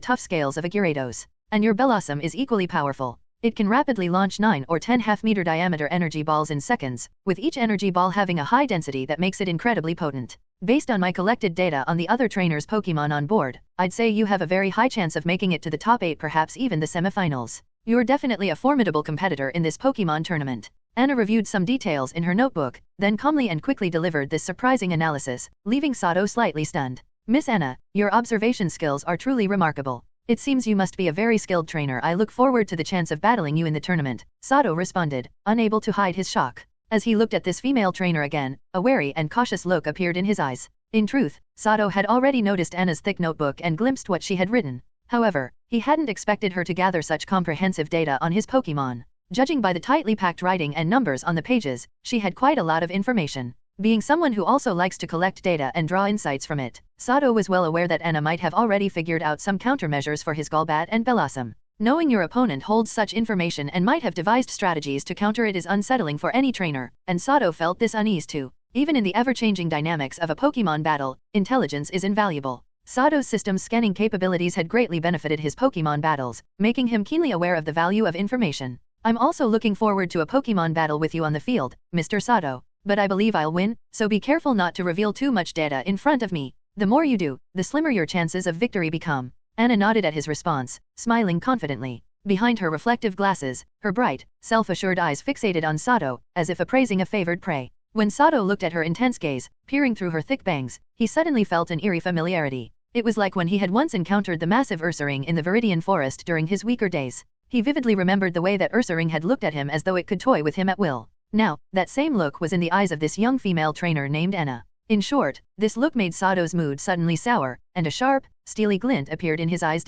tough scales of a Gyarados. And your Blossom is equally powerful. It can rapidly launch 9 or 10 half-meter diameter energy balls in seconds, with each energy ball having a high density that makes it incredibly potent. Based on my collected data on the other trainers' Pokémon on board, I'd say you have a very high chance of making it to the top 8, perhaps even the semifinals. You're definitely a formidable competitor in this Pokémon tournament. Anna reviewed some details in her notebook, then calmly and quickly delivered this surprising analysis, leaving Sato slightly stunned. Miss Anna, your observation skills are truly remarkable. It seems you must be a very skilled trainer. I look forward to the chance of battling you in the tournament, Sato responded, unable to hide his shock. As he looked at this female trainer again, a wary and cautious look appeared in his eyes. In truth, Sato had already noticed Anna's thick notebook and glimpsed what she had written. However, he hadn't expected her to gather such comprehensive data on his Pokémon. Judging by the tightly packed writing and numbers on the pages, she had quite a lot of information. Being someone who also likes to collect data and draw insights from it, Sato was well aware that Anna might have already figured out some countermeasures for his Golbat and Blossom. Knowing your opponent holds such information and might have devised strategies to counter it is unsettling for any trainer, and Sato felt this unease too. Even in the ever-changing dynamics of a Pokémon battle, intelligence is invaluable. Sato's system scanning capabilities had greatly benefited his Pokémon battles, making him keenly aware of the value of information. I'm also looking forward to a Pokémon battle with you on the field, Mr. Sato. But I believe I'll win, so be careful not to reveal too much data in front of me. The more you do, the slimmer your chances of victory become. Anna nodded at his response, smiling confidently. Behind her reflective glasses, her bright, self-assured eyes fixated on Sato, as if appraising a favored prey. When Sato looked at her intense gaze, peering through her thick bangs, he suddenly felt an eerie familiarity. It was like when he had once encountered the massive Ursaring in the Viridian Forest during his weaker days. He vividly remembered the way that Ursaring had looked at him as though it could toy with him at will. Now, that same look was in the eyes of this young female trainer named Anna. In short, this look made Sato's mood suddenly sour, and a sharp, steely glint appeared in his eyes.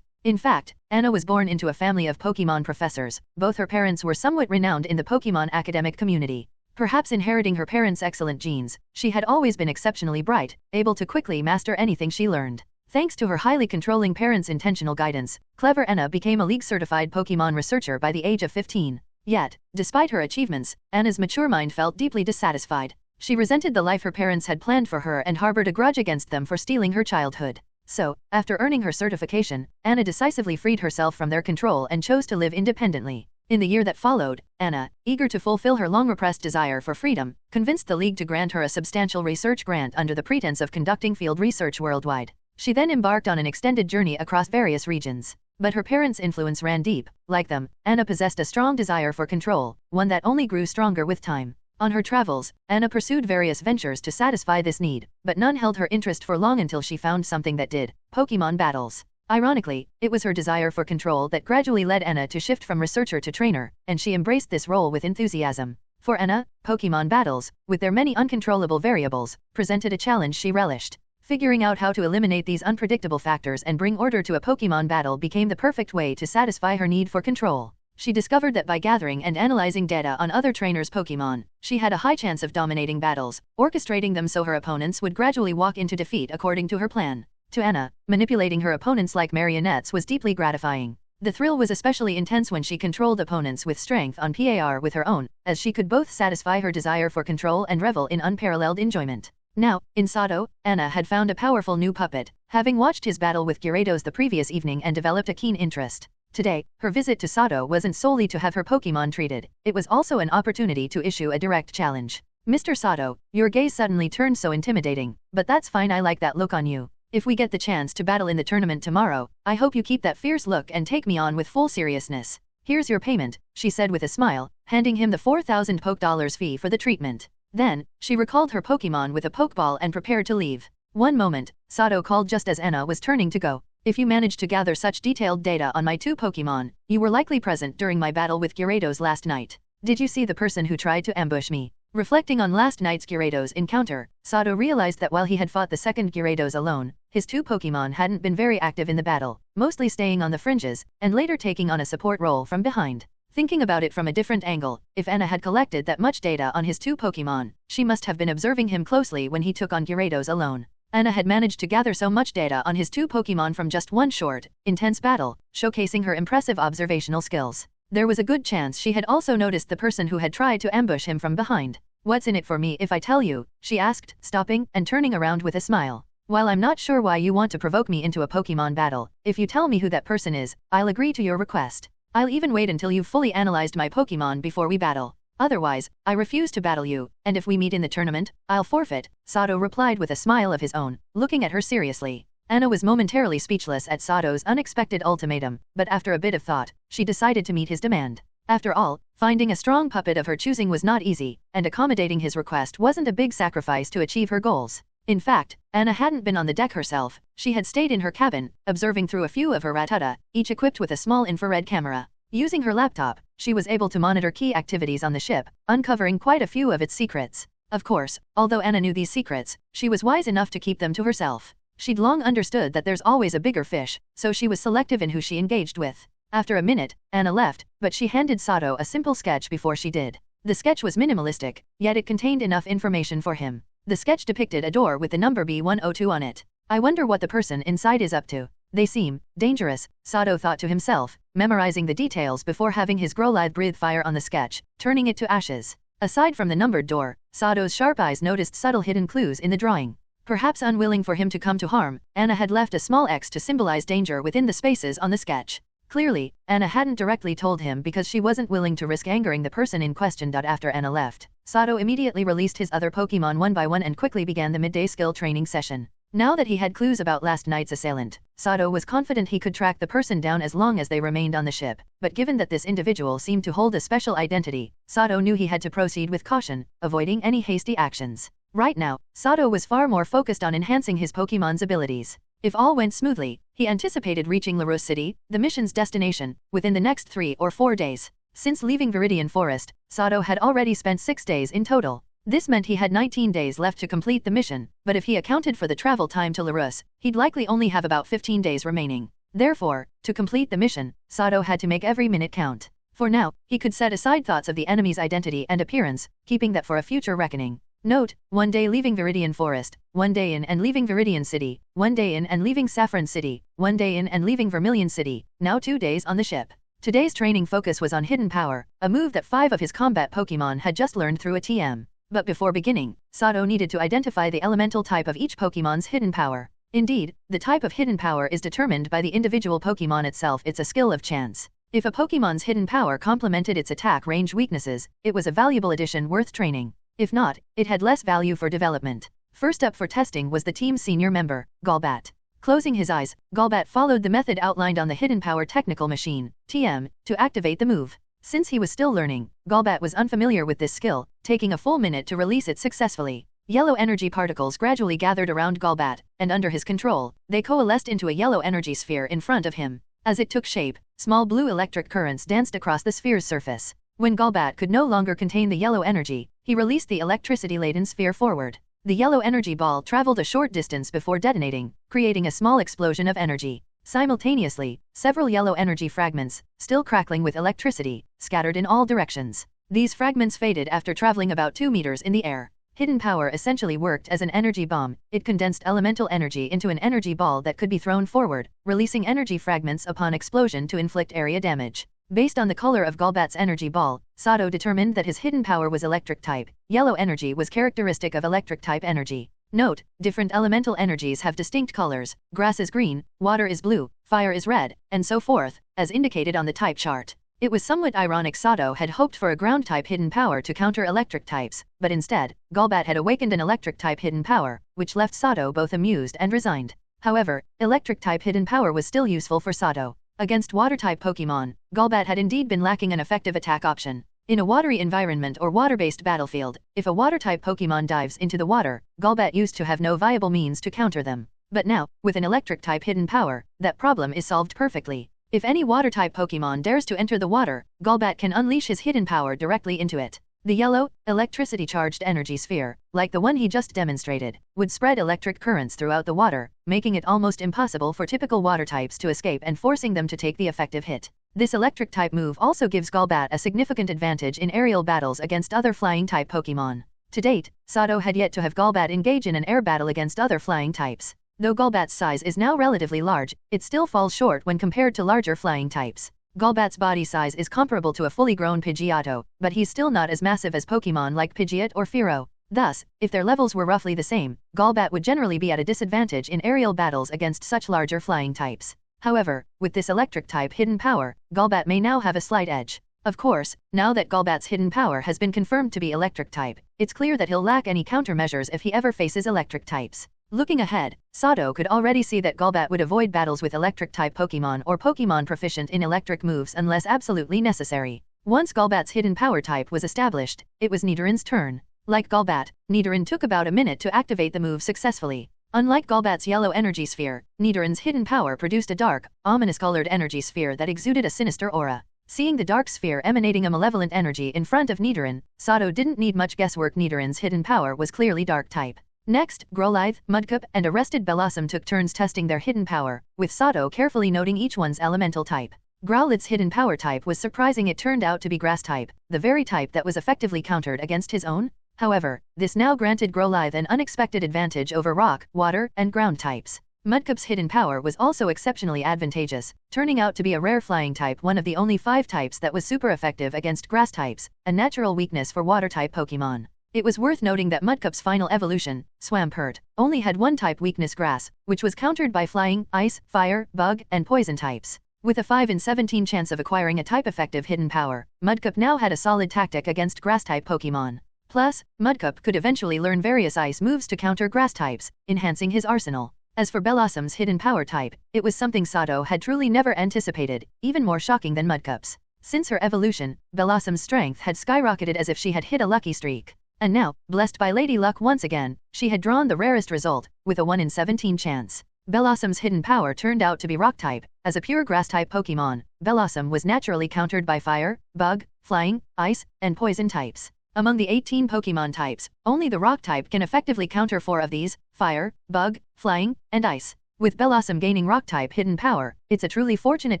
In fact, Anna was born into a family of Pokémon professors. Both her parents were somewhat renowned in the Pokémon academic community. Perhaps inheriting her parents' excellent genes, she had always been exceptionally bright, able to quickly master anything she learned. Thanks to her highly controlling parents' intentional guidance, clever Anna became a league-certified Pokémon researcher by the age of 15. Yet, despite her achievements, Anna's mature mind felt deeply dissatisfied. She resented the life her parents had planned for her and harbored a grudge against them for stealing her childhood. So, after earning her certification, Anna decisively freed herself from their control and chose to live independently. In the year that followed, Anna, eager to fulfill her long-repressed desire for freedom, convinced the League to grant her a substantial research grant under the pretense of conducting field research worldwide. She then embarked on an extended journey across various regions. But her parents' influence ran deep. Like them, Anna possessed a strong desire for control, one that only grew stronger with time. On her travels, Anna pursued various ventures to satisfy this need, but none held her interest for long until she found something that did: Pokémon battles. Ironically, it was her desire for control that gradually led Anna to shift from researcher to trainer, and she embraced this role with enthusiasm. For Anna, Pokémon battles, with their many uncontrollable variables, presented a challenge she relished. Figuring out how to eliminate these unpredictable factors and bring order to a Pokémon battle became the perfect way to satisfy her need for control. She discovered that by gathering and analyzing data on other trainers' Pokémon, she had a high chance of dominating battles, orchestrating them so her opponents would gradually walk into defeat according to her plan. To Anna, manipulating her opponents like marionettes was deeply gratifying. The thrill was especially intense when she controlled opponents with strength on par with her own, as she could both satisfy her desire for control and revel in unparalleled enjoyment. Now, in Sato, Anna had found a powerful new puppet, having watched his battle with Gyarados the previous evening and developed a keen interest. Today, her visit to Sato wasn't solely to have her Pokémon treated, it was also an opportunity to issue a direct challenge. Mr. Sato, your gaze suddenly turned so intimidating, but that's fine, I like that look on you. If we get the chance to battle in the tournament tomorrow, I hope you keep that fierce look and take me on with full seriousness. Here's your payment, she said with a smile, handing him the 4,000 Poké fee for the treatment. Then, she recalled her Pokémon with a Pokeball and prepared to leave. One moment, Sato called just as Anna was turning to go. If you managed to gather such detailed data on my two Pokémon, you were likely present during my battle with Gyarados last night. Did you see the person who tried to ambush me? Reflecting on last night's Gyarados encounter, Sato realized that while he had fought the second Gyarados alone, his two Pokémon hadn't been very active in the battle, mostly staying on the fringes, and later taking on a support role from behind. Thinking about it from a different angle, if Anna had collected that much data on his two Pokémon, she must have been observing him closely when he took on Gyarados alone. Anna had managed to gather so much data on his two Pokémon from just one short, intense battle, showcasing her impressive observational skills. There was a good chance she had also noticed the person who had tried to ambush him from behind. What's in it for me if I tell you? She asked, stopping and turning around with a smile. While I'm not sure why you want to provoke me into a Pokémon battle, if you tell me who that person is, I'll agree to your request. I'll even wait until you've fully analyzed my Pokémon before we battle. Otherwise, I refuse to battle you, and if we meet in the tournament, I'll forfeit, Sato replied with a smile of his own, looking at her seriously. Anna was momentarily speechless at Sato's unexpected ultimatum, but after a bit of thought, she decided to meet his demand. After all, finding a strong puppet of her choosing was not easy, and accommodating his request wasn't a big sacrifice to achieve her goals. In fact, Anna hadn't been on the deck herself, she had stayed in her cabin, observing through a few of her Rattata, each equipped with a small infrared camera. Using her laptop, she was able to monitor key activities on the ship, uncovering quite a few of its secrets. Of course, although Anna knew these secrets, she was wise enough to keep them to herself. She'd long understood that there's always a bigger fish, so she was selective in who she engaged with. After a minute, Anna left, but she handed Sato a simple sketch before she did. The sketch was minimalistic, yet it contained enough information for him. The sketch depicted a door with the number B102 on it. I wonder what the person inside is up to. They seem dangerous, Sato thought to himself, memorizing the details before having his Growlithe breathe fire on the sketch, turning it to ashes. Aside from the numbered door, Sato's sharp eyes noticed subtle hidden clues in the drawing. Perhaps unwilling for him to come to harm, Anna had left a small X to symbolize danger within the spaces on the sketch. Clearly, Anna hadn't directly told him because she wasn't willing to risk angering the person in question. After Anna left, Sato immediately released his other Pokemon one by one and quickly began the midday skill training session. Now that he had clues about last night's assailant, Sato was confident he could track the person down as long as they remained on the ship, but given that this individual seemed to hold a special identity, Sato knew he had to proceed with caution, avoiding any hasty actions. Right now, Sato was far more focused on enhancing his Pokemon's abilities. If all went smoothly, he anticipated reaching Larus City, the mission's destination, within the next 3 or 4 days. Since leaving Viridian Forest, Sato had already spent 6 days in total. This meant he had 19 days left to complete the mission, but if he accounted for the travel time to Larus, he'd likely only have about 15 days remaining. Therefore, to complete the mission, Sato had to make every minute count. For now, he could set aside thoughts of the enemy's identity and appearance, keeping that for a future reckoning. Note, 1 day leaving Viridian Forest, 1 day in and leaving Viridian City, 1 day in and leaving Saffron City, 1 day in and leaving Vermilion City, now 2 days on the ship. Today's training focus was on Hidden Power, a move that 5 of his combat Pokemon had just learned through a TM. But before beginning, Sato needed to identify the elemental type of each Pokemon's Hidden Power. Indeed, the type of Hidden Power is determined by the individual Pokemon itself. It's a skill of chance. If a Pokemon's Hidden Power complemented its attack range weaknesses, it was a valuable addition worth training. If not, it had less value for development. First up for testing was the team's senior member, Golbat. Closing his eyes, Golbat followed the method outlined on the Hidden Power Technical Machine, TM, to activate the move. Since he was still learning, Golbat was unfamiliar with this skill, taking a full minute to release it successfully. Yellow energy particles gradually gathered around Golbat, and under his control, they coalesced into a yellow energy sphere in front of him. As it took shape, small blue electric currents danced across the sphere's surface. When Golbat could no longer contain the yellow energy, he released the electricity-laden sphere forward. The yellow energy ball traveled a short distance before detonating, creating a small explosion of energy. Simultaneously, several yellow energy fragments, still crackling with electricity, scattered in all directions. These fragments faded after traveling about 2 meters in the air. Hidden Power essentially worked as an energy bomb. It condensed elemental energy into an energy ball that could be thrown forward, releasing energy fragments upon explosion to inflict area damage. Based on the color of Golbat's energy ball, Sato determined that his Hidden Power was electric type. Yellow energy was characteristic of electric type energy. Note, different elemental energies have distinct colors. Grass is green, water is blue, fire is red, and so forth, as indicated on the type chart. It was somewhat ironic Sato had hoped for a ground-type Hidden Power to counter electric types, but instead, Golbat had awakened an electric-type Hidden Power, which left Sato both amused and resigned. However, electric-type Hidden Power was still useful for Sato. Against water-type Pokemon, Golbat had indeed been lacking an effective attack option. In a watery environment or water-based battlefield, if a water-type Pokemon dives into the water, Golbat used to have no viable means to counter them. But now, with an electric-type Hidden Power, that problem is solved perfectly. If any water-type Pokemon dares to enter the water, Golbat can unleash his Hidden Power directly into it. The yellow, electricity-charged energy sphere, like the one he just demonstrated, would spread electric currents throughout the water, making it almost impossible for typical water types to escape and forcing them to take the effective hit. This electric-type move also gives Golbat a significant advantage in aerial battles against other flying-type Pokemon. To date, Sato had yet to have Golbat engage in an air battle against other flying types. Though Golbat's size is now relatively large, it still falls short when compared to larger flying types. Golbat's body size is comparable to a fully grown Pidgeotto, but he's still not as massive as Pokemon like Pidgeot or Fearow. Thus, if their levels were roughly the same, Golbat would generally be at a disadvantage in aerial battles against such larger flying types. However, with this electric-type Hidden Power, Golbat may now have a slight edge. Of course, now that Golbat's Hidden Power has been confirmed to be electric-type, it's clear that he'll lack any countermeasures if he ever faces electric types. Looking ahead, Sato could already see that Golbat would avoid battles with electric-type Pokemon or Pokemon proficient in electric moves unless absolutely necessary. Once Golbat's Hidden Power type was established, it was Nidorann's turn. Like Golbat, Nidoran took about a minute to activate the move successfully. Unlike Golbat's yellow energy sphere, Nidorann's Hidden Power produced a dark, ominous-colored energy sphere that exuded a sinister aura. Seeing the dark sphere emanating a malevolent energy in front of Nidoran, Sato didn't need much guesswork. Nidorann's Hidden Power was clearly dark type. Next, Growlithe, Mudkip, and Arrested Bellossom took turns testing their Hidden Power, with Sato carefully noting each one's elemental type. Growlithe's Hidden Power type was surprising. It turned out to be Grass type, the very type that was effectively countered against his own. However, this now granted Growlithe an unexpected advantage over Rock, Water, and Ground types. Mudkip's Hidden Power was also exceptionally advantageous, turning out to be a rare flying type, one of the only 5 types that was super effective against Grass types, a natural weakness for Water-type Pokemon. It was worth noting that Mudcup's final evolution, Swampert, only had one type weakness grass, which was countered by flying, ice, fire, bug, and poison types. With a 5 in 17 chance of acquiring a type-effective hidden power, Mudcup now had a solid tactic against grass-type Pokémon. Plus, Mudcup could eventually learn various ice moves to counter grass types, enhancing his arsenal. As for Bellossom's hidden power type, it was something Sato had truly never anticipated, even more shocking than Mudcup's. Since her evolution, Bellossom's strength had skyrocketed as if she had hit a lucky streak. And now, blessed by Lady Luck once again, she had drawn the rarest result, with a 1 in 17 chance. Bellossom's hidden power turned out to be Rock-type. As a pure Grass-type Pokémon, Bellossom was naturally countered by Fire, Bug, Flying, Ice, and Poison types. Among the 18 Pokémon types, only the Rock-type can effectively counter 4 of these: Fire, Bug, Flying, and Ice. With Bellossom gaining Rock-type hidden power, it's a truly fortunate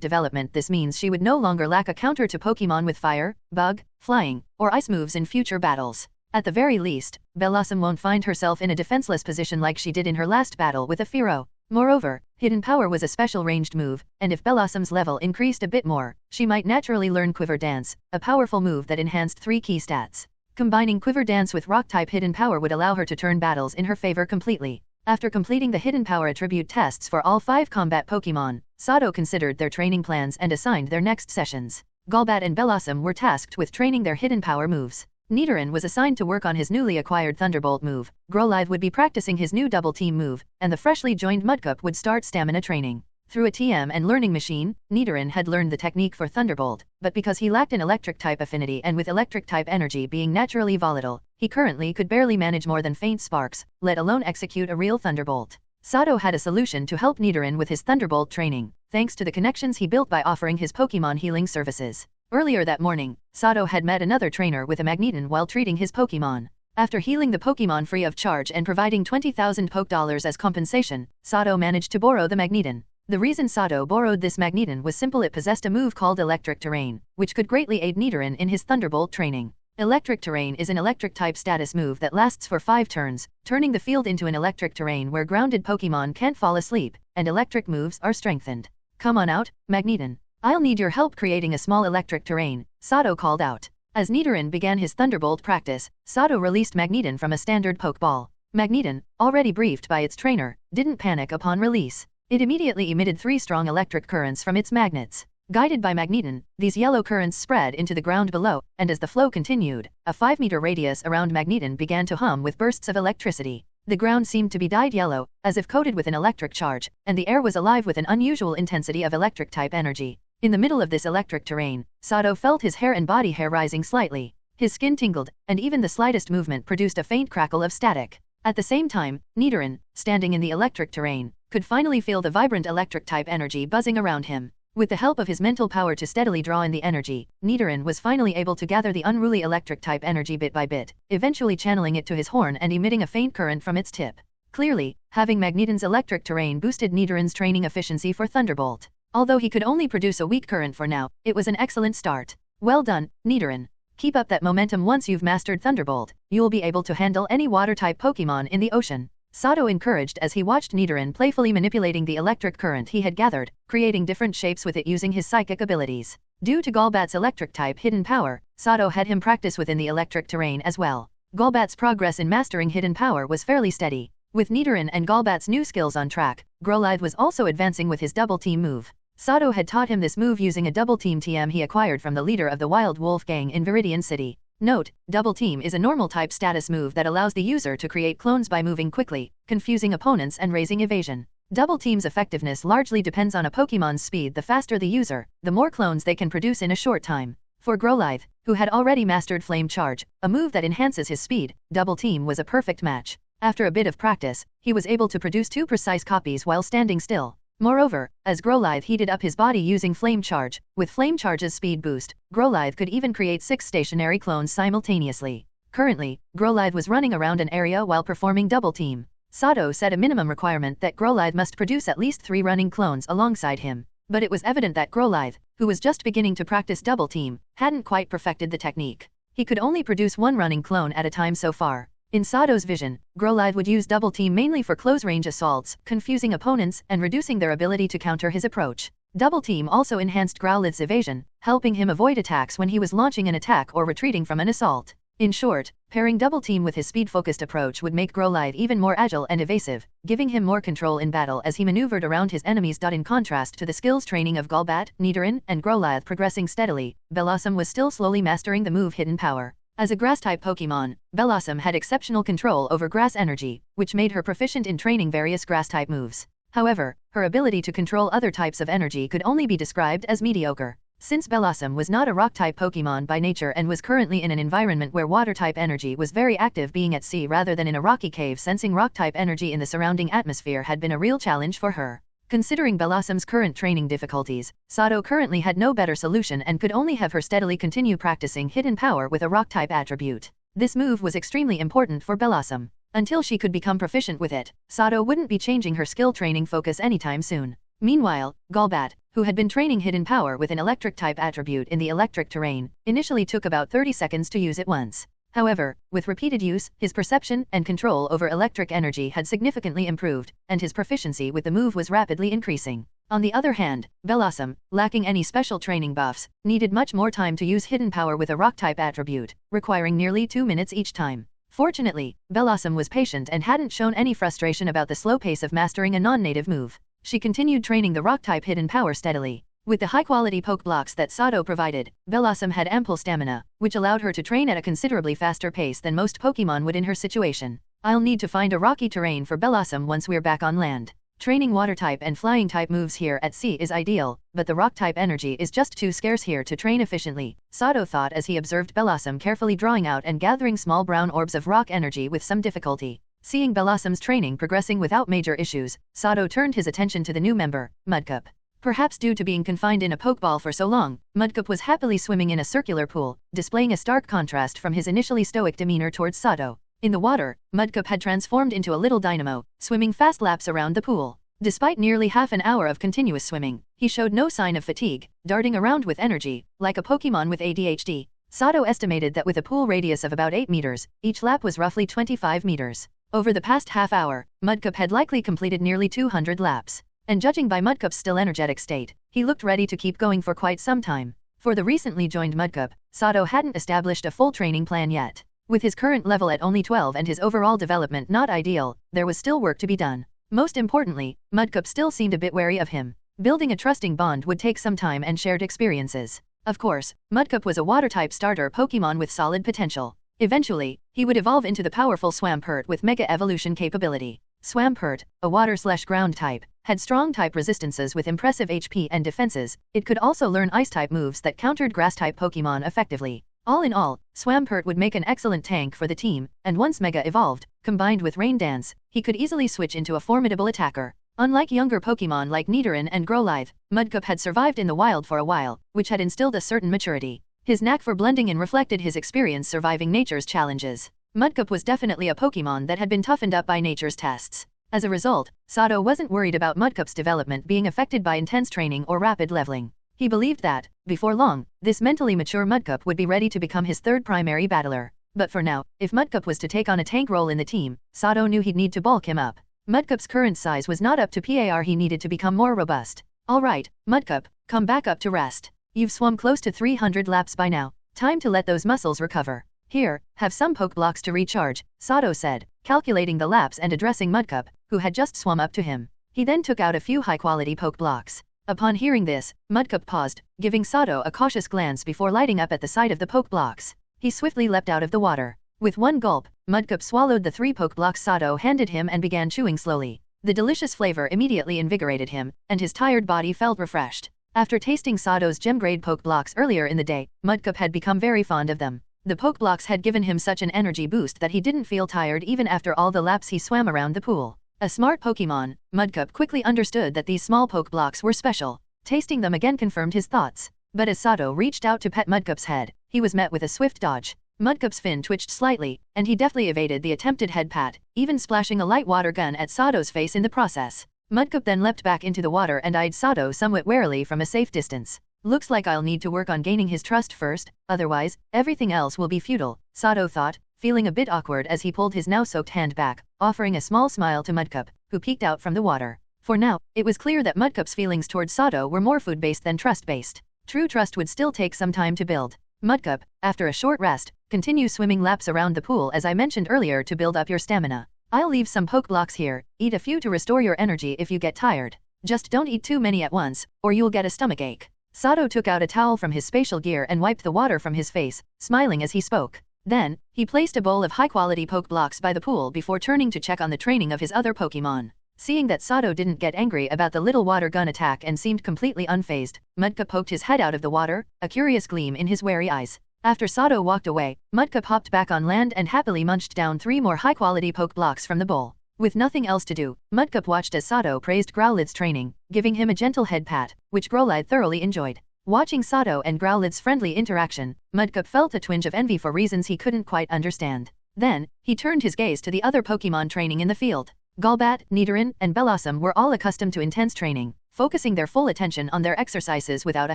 development. This means she would no longer lack a counter to Pokémon with Fire, Bug, Flying, or Ice moves in future battles. At the very least, Bellossom won't find herself in a defenseless position like she did in her last battle with Aphiro. Moreover, hidden power was a special ranged move, and if Bellossom's level increased a bit more, she might naturally learn Quiver Dance, a powerful move that enhanced 3 key stats. Combining Quiver Dance with Rock-type hidden power would allow her to turn battles in her favor completely. After completing the hidden power attribute tests for all 5 combat Pokémon, Sato considered their training plans and assigned their next sessions. Golbat and Bellossom were tasked with training their hidden power moves. Nidoran was assigned to work on his newly acquired Thunderbolt move, Growlithe would be practicing his new Double Team move, and the freshly joined Mudcup would start stamina training. Through a TM and learning machine, Nidoran had learned the technique for Thunderbolt, but because he lacked an electric-type affinity and with electric-type energy being naturally volatile, he currently could barely manage more than faint sparks, let alone execute a real Thunderbolt. Sato had a solution to help Nidoran with his Thunderbolt training, thanks to the connections he built by offering his Pokémon healing services. Earlier that morning, Sato had met another trainer with a Magneton while treating his Pokémon. After healing the Pokémon free of charge and providing 20,000 Poke Dollars as compensation, Sato managed to borrow the Magneton. The reason Sato borrowed this Magneton was simple: it possessed a move called Electric Terrain, which could greatly aid Nidoran in his Thunderbolt training. Electric Terrain is an electric-type status move that lasts for 5 turns, turning the field into an electric terrain where grounded Pokémon can't fall asleep, and electric moves are strengthened. "Come on out, Magneton. I'll need your help creating a small electric terrain," Sato called out. As Nidoran began his Thunderbolt practice, Sato released Magneton from a standard Pokeball. Magneton, already briefed by its trainer, didn't panic upon release. It immediately emitted 3 strong electric currents from its magnets. Guided by Magneton, these yellow currents spread into the ground below, and as the flow continued, a 5-meter radius around Magneton began to hum with bursts of electricity. The ground seemed to be dyed yellow, as if coated with an electric charge, and the air was alive with an unusual intensity of electric-type energy. In the middle of this electric terrain, Sato felt his hair and body hair rising slightly. His skin tingled, and even the slightest movement produced a faint crackle of static. At the same time, Nidoran, standing in the electric terrain, could finally feel the vibrant electric-type energy buzzing around him. With the help of his mental power to steadily draw in the energy, Nidoran was finally able to gather the unruly electric-type energy bit by bit, eventually channeling it to his horn and emitting a faint current from its tip. Clearly, having Magneton's electric terrain boosted Nidoran's training efficiency for Thunderbolt. Although he could only produce a weak current for now, it was an excellent start. Well done, Nidoran. Keep up that momentum. Once you've mastered Thunderbolt, you'll be able to handle any water-type Pokémon in the ocean. Sato encouraged as he watched Nidoran playfully manipulating the electric current he had gathered, creating different shapes with it using his psychic abilities. Due to Golbat's electric-type hidden power, Sato had him practice within the electric terrain as well. Golbat's progress in mastering hidden power was fairly steady. With Nidoran and Golbat's new skills on track, Growlithe was also advancing with his Double Team move. Sato had taught him this move using a Double Team TM he acquired from the leader of the Wild Wolf Gang in Viridian City. Note, Double Team is a normal type status move that allows the user to create clones by moving quickly, confusing opponents and raising evasion. Double Team's effectiveness largely depends on a Pokémon's speed. The faster the user, the more clones they can produce in a short time. For Growlithe, who had already mastered Flame Charge, a move that enhances his speed, Double Team was a perfect match. After a bit of practice, he was able to produce 2 precise copies while standing still. Moreover, as Growlithe heated up his body using Flame Charge, with Flame Charge's speed boost, Growlithe could even create 6 stationary clones simultaneously. Currently, Growlithe was running around an area while performing Double Team. Sato set a minimum requirement that Growlithe must produce at least 3 running clones alongside him, but it was evident that Growlithe, who was just beginning to practice Double Team, hadn't quite perfected the technique. He could only produce 1 running clone at a time so far. In Sato's vision, Growlithe would use Double Team mainly for close-range assaults, confusing opponents and reducing their ability to counter his approach. Double Team also enhanced Growlithe's evasion, helping him avoid attacks when he was launching an attack or retreating from an assault. In short, pairing Double Team with his speed-focused approach would make Growlithe even more agile and evasive, giving him more control in battle as he maneuvered around his enemies. In contrast to the skills training of Golbat, Nidoran, and Growlithe progressing steadily, Bellossom was still slowly mastering the move Hidden Power. As a Grass-type Pokemon, Bellossom had exceptional control over Grass Energy, which made her proficient in training various Grass-type moves. However, her ability to control other types of energy could only be described as mediocre. Since Bellossom was not a Rock-type Pokemon by nature and was currently in an environment where Water-type energy was very active, being at sea rather than in a rocky cave, sensing Rock-type energy in the surrounding atmosphere had been a real challenge for her. Considering Bellossom's current training difficulties, Sato currently had no better solution and could only have her steadily continue practicing Hidden Power with a Rock-type attribute. This move was extremely important for Bellossom. Until she could become proficient with it, Sato wouldn't be changing her skill training focus anytime soon. Meanwhile, Golbat, who had been training Hidden Power with an Electric-type attribute in the electric terrain, initially took about 30 seconds to use it once. However, with repeated use, his perception and control over electric energy had significantly improved, and his proficiency with the move was rapidly increasing. On the other hand, Bellossom, lacking any special training buffs, needed much more time to use Hidden Power with a Rock-type attribute, requiring nearly 2 minutes each time. Fortunately, Bellossom was patient and hadn't shown any frustration about the slow pace of mastering a non-native move. She continued training the Rock-type Hidden Power steadily. With the high-quality poke blocks that Sato provided, Bellossom had ample stamina, which allowed her to train at a considerably faster pace than most Pokemon would in her situation. I'll need to find a rocky terrain for Bellossom once we're back on land. Training Water-type and Flying-type moves here at sea is ideal, but the Rock-type energy is just too scarce here to train efficiently, Sato thought as he observed Bellossom carefully drawing out and gathering small brown orbs of rock energy with some difficulty. Seeing Bellossom's training progressing without major issues, Sato turned his attention to the new member, Mudkip. Perhaps due to being confined in a Pokeball for so long, Mudkip was happily swimming in a circular pool, displaying a stark contrast from his initially stoic demeanor towards Sato. In the water, Mudkip had transformed into a little dynamo, swimming fast laps around the pool. Despite nearly half an hour of continuous swimming, he showed no sign of fatigue, darting around with energy, like a Pokemon with ADHD. Sato estimated that with a pool radius of about 8 meters, each lap was roughly 25 meters. Over the past half hour, Mudkip had likely completed nearly 200 laps. And judging by Mudkip's still energetic state, he looked ready to keep going for quite some time. For the recently joined Mudkip, Sato hadn't established a full training plan yet. With his current level at only 12 and his overall development not ideal, there was still work to be done. Most importantly, Mudkip still seemed a bit wary of him. Building a trusting bond would take some time and shared experiences. Of course, Mudkip was a Water-type starter Pokemon with solid potential. Eventually, he would evolve into the powerful Swampert with Mega Evolution capability. Swampert, a Water/Ground type, had strong type resistances with impressive HP and defenses. It could also learn Ice-type moves that countered Grass-type Pokemon effectively. All in all, Swampert would make an excellent tank for the team, and once Mega evolved, combined with Rain Dance, he could easily switch into a formidable attacker. Unlike younger Pokemon like Nidoran and Growlithe, Mudkip had survived in the wild for a while, which had instilled a certain maturity. His knack for blending in reflected his experience surviving nature's challenges. Mudkip was definitely a Pokemon that had been toughened up by nature's tests. As a result, Sato wasn't worried about Mudkip's development being affected by intense training or rapid leveling. He believed that, before long, this mentally mature Mudkip would be ready to become his third primary battler. But for now, if Mudkip was to take on a tank role in the team, Sato knew he'd need to bulk him up. Mudkip's current size was not up to par he needed to become more robust. Alright, Mudkip, come back up to rest. You've swum close to 300 laps by now. Time to let those muscles recover. Here, have some poke blocks to recharge, Sato said, calculating the laps and addressing Mudkip, who had just swum up to him. He then took out a few high-quality poke blocks. Upon hearing this, Mudkip paused, giving Sato a cautious glance before lighting up at the sight of the poke blocks. He swiftly leapt out of the water. With one gulp, Mudkip swallowed the 3 poke blocks Sato handed him and began chewing slowly. The delicious flavor immediately invigorated him, and his tired body felt refreshed. After tasting Sato's gem-grade poke blocks earlier in the day, Mudkip had become very fond of them. The poke blocks had given him such an energy boost that he didn't feel tired even after all the laps he swam around the pool. A smart Pokemon, Mudkip quickly understood that these small poke blocks were special. Tasting them again confirmed his thoughts. But as Sato reached out to pet Mudkip's head, he was met with a swift dodge. Mudkip's fin twitched slightly, and he deftly evaded the attempted head pat, even splashing a light water gun at Sato's face in the process. Mudkip then leapt back into the water and eyed Sato somewhat warily from a safe distance. Looks like I'll need to work on gaining his trust first, otherwise, everything else will be futile, Sato thought, feeling a bit awkward as he pulled his now-soaked hand back, offering a small smile to Mudkip, who peeked out from the water. For now, it was clear that Mudkip's feelings towards Sato were more food-based than trust-based. True trust would still take some time to build. Mudcup, after a short rest, continue swimming laps around the pool as I mentioned earlier to build up your stamina. I'll leave some poke blocks here, eat a few to restore your energy if you get tired. Just don't eat too many at once, or you'll get a stomachache. Sato took out a towel from his spatial gear and wiped the water from his face, smiling as he spoke. Then, he placed a bowl of high-quality poke blocks by the pool before turning to check on the training of his other Pokémon. Seeing that Sato didn't get angry about the little water gun attack and seemed completely unfazed, Mudcup poked his head out of the water, a curious gleam in his wary eyes. After Sato walked away, Mudcup hopped back on land and happily munched down 3 more high-quality poke blocks from the bowl. With nothing else to do, Mudcup watched as Sato praised Growlithe's training, giving him a gentle head pat, which Growlithe thoroughly enjoyed. Watching Sato and Growlithe's friendly interaction, Mudcup felt a twinge of envy for reasons he couldn't quite understand. Then, he turned his gaze to the other Pokémon training in the field. Golbat, Nidoran, and Bellossom were all accustomed to intense training, focusing their full attention on their exercises without a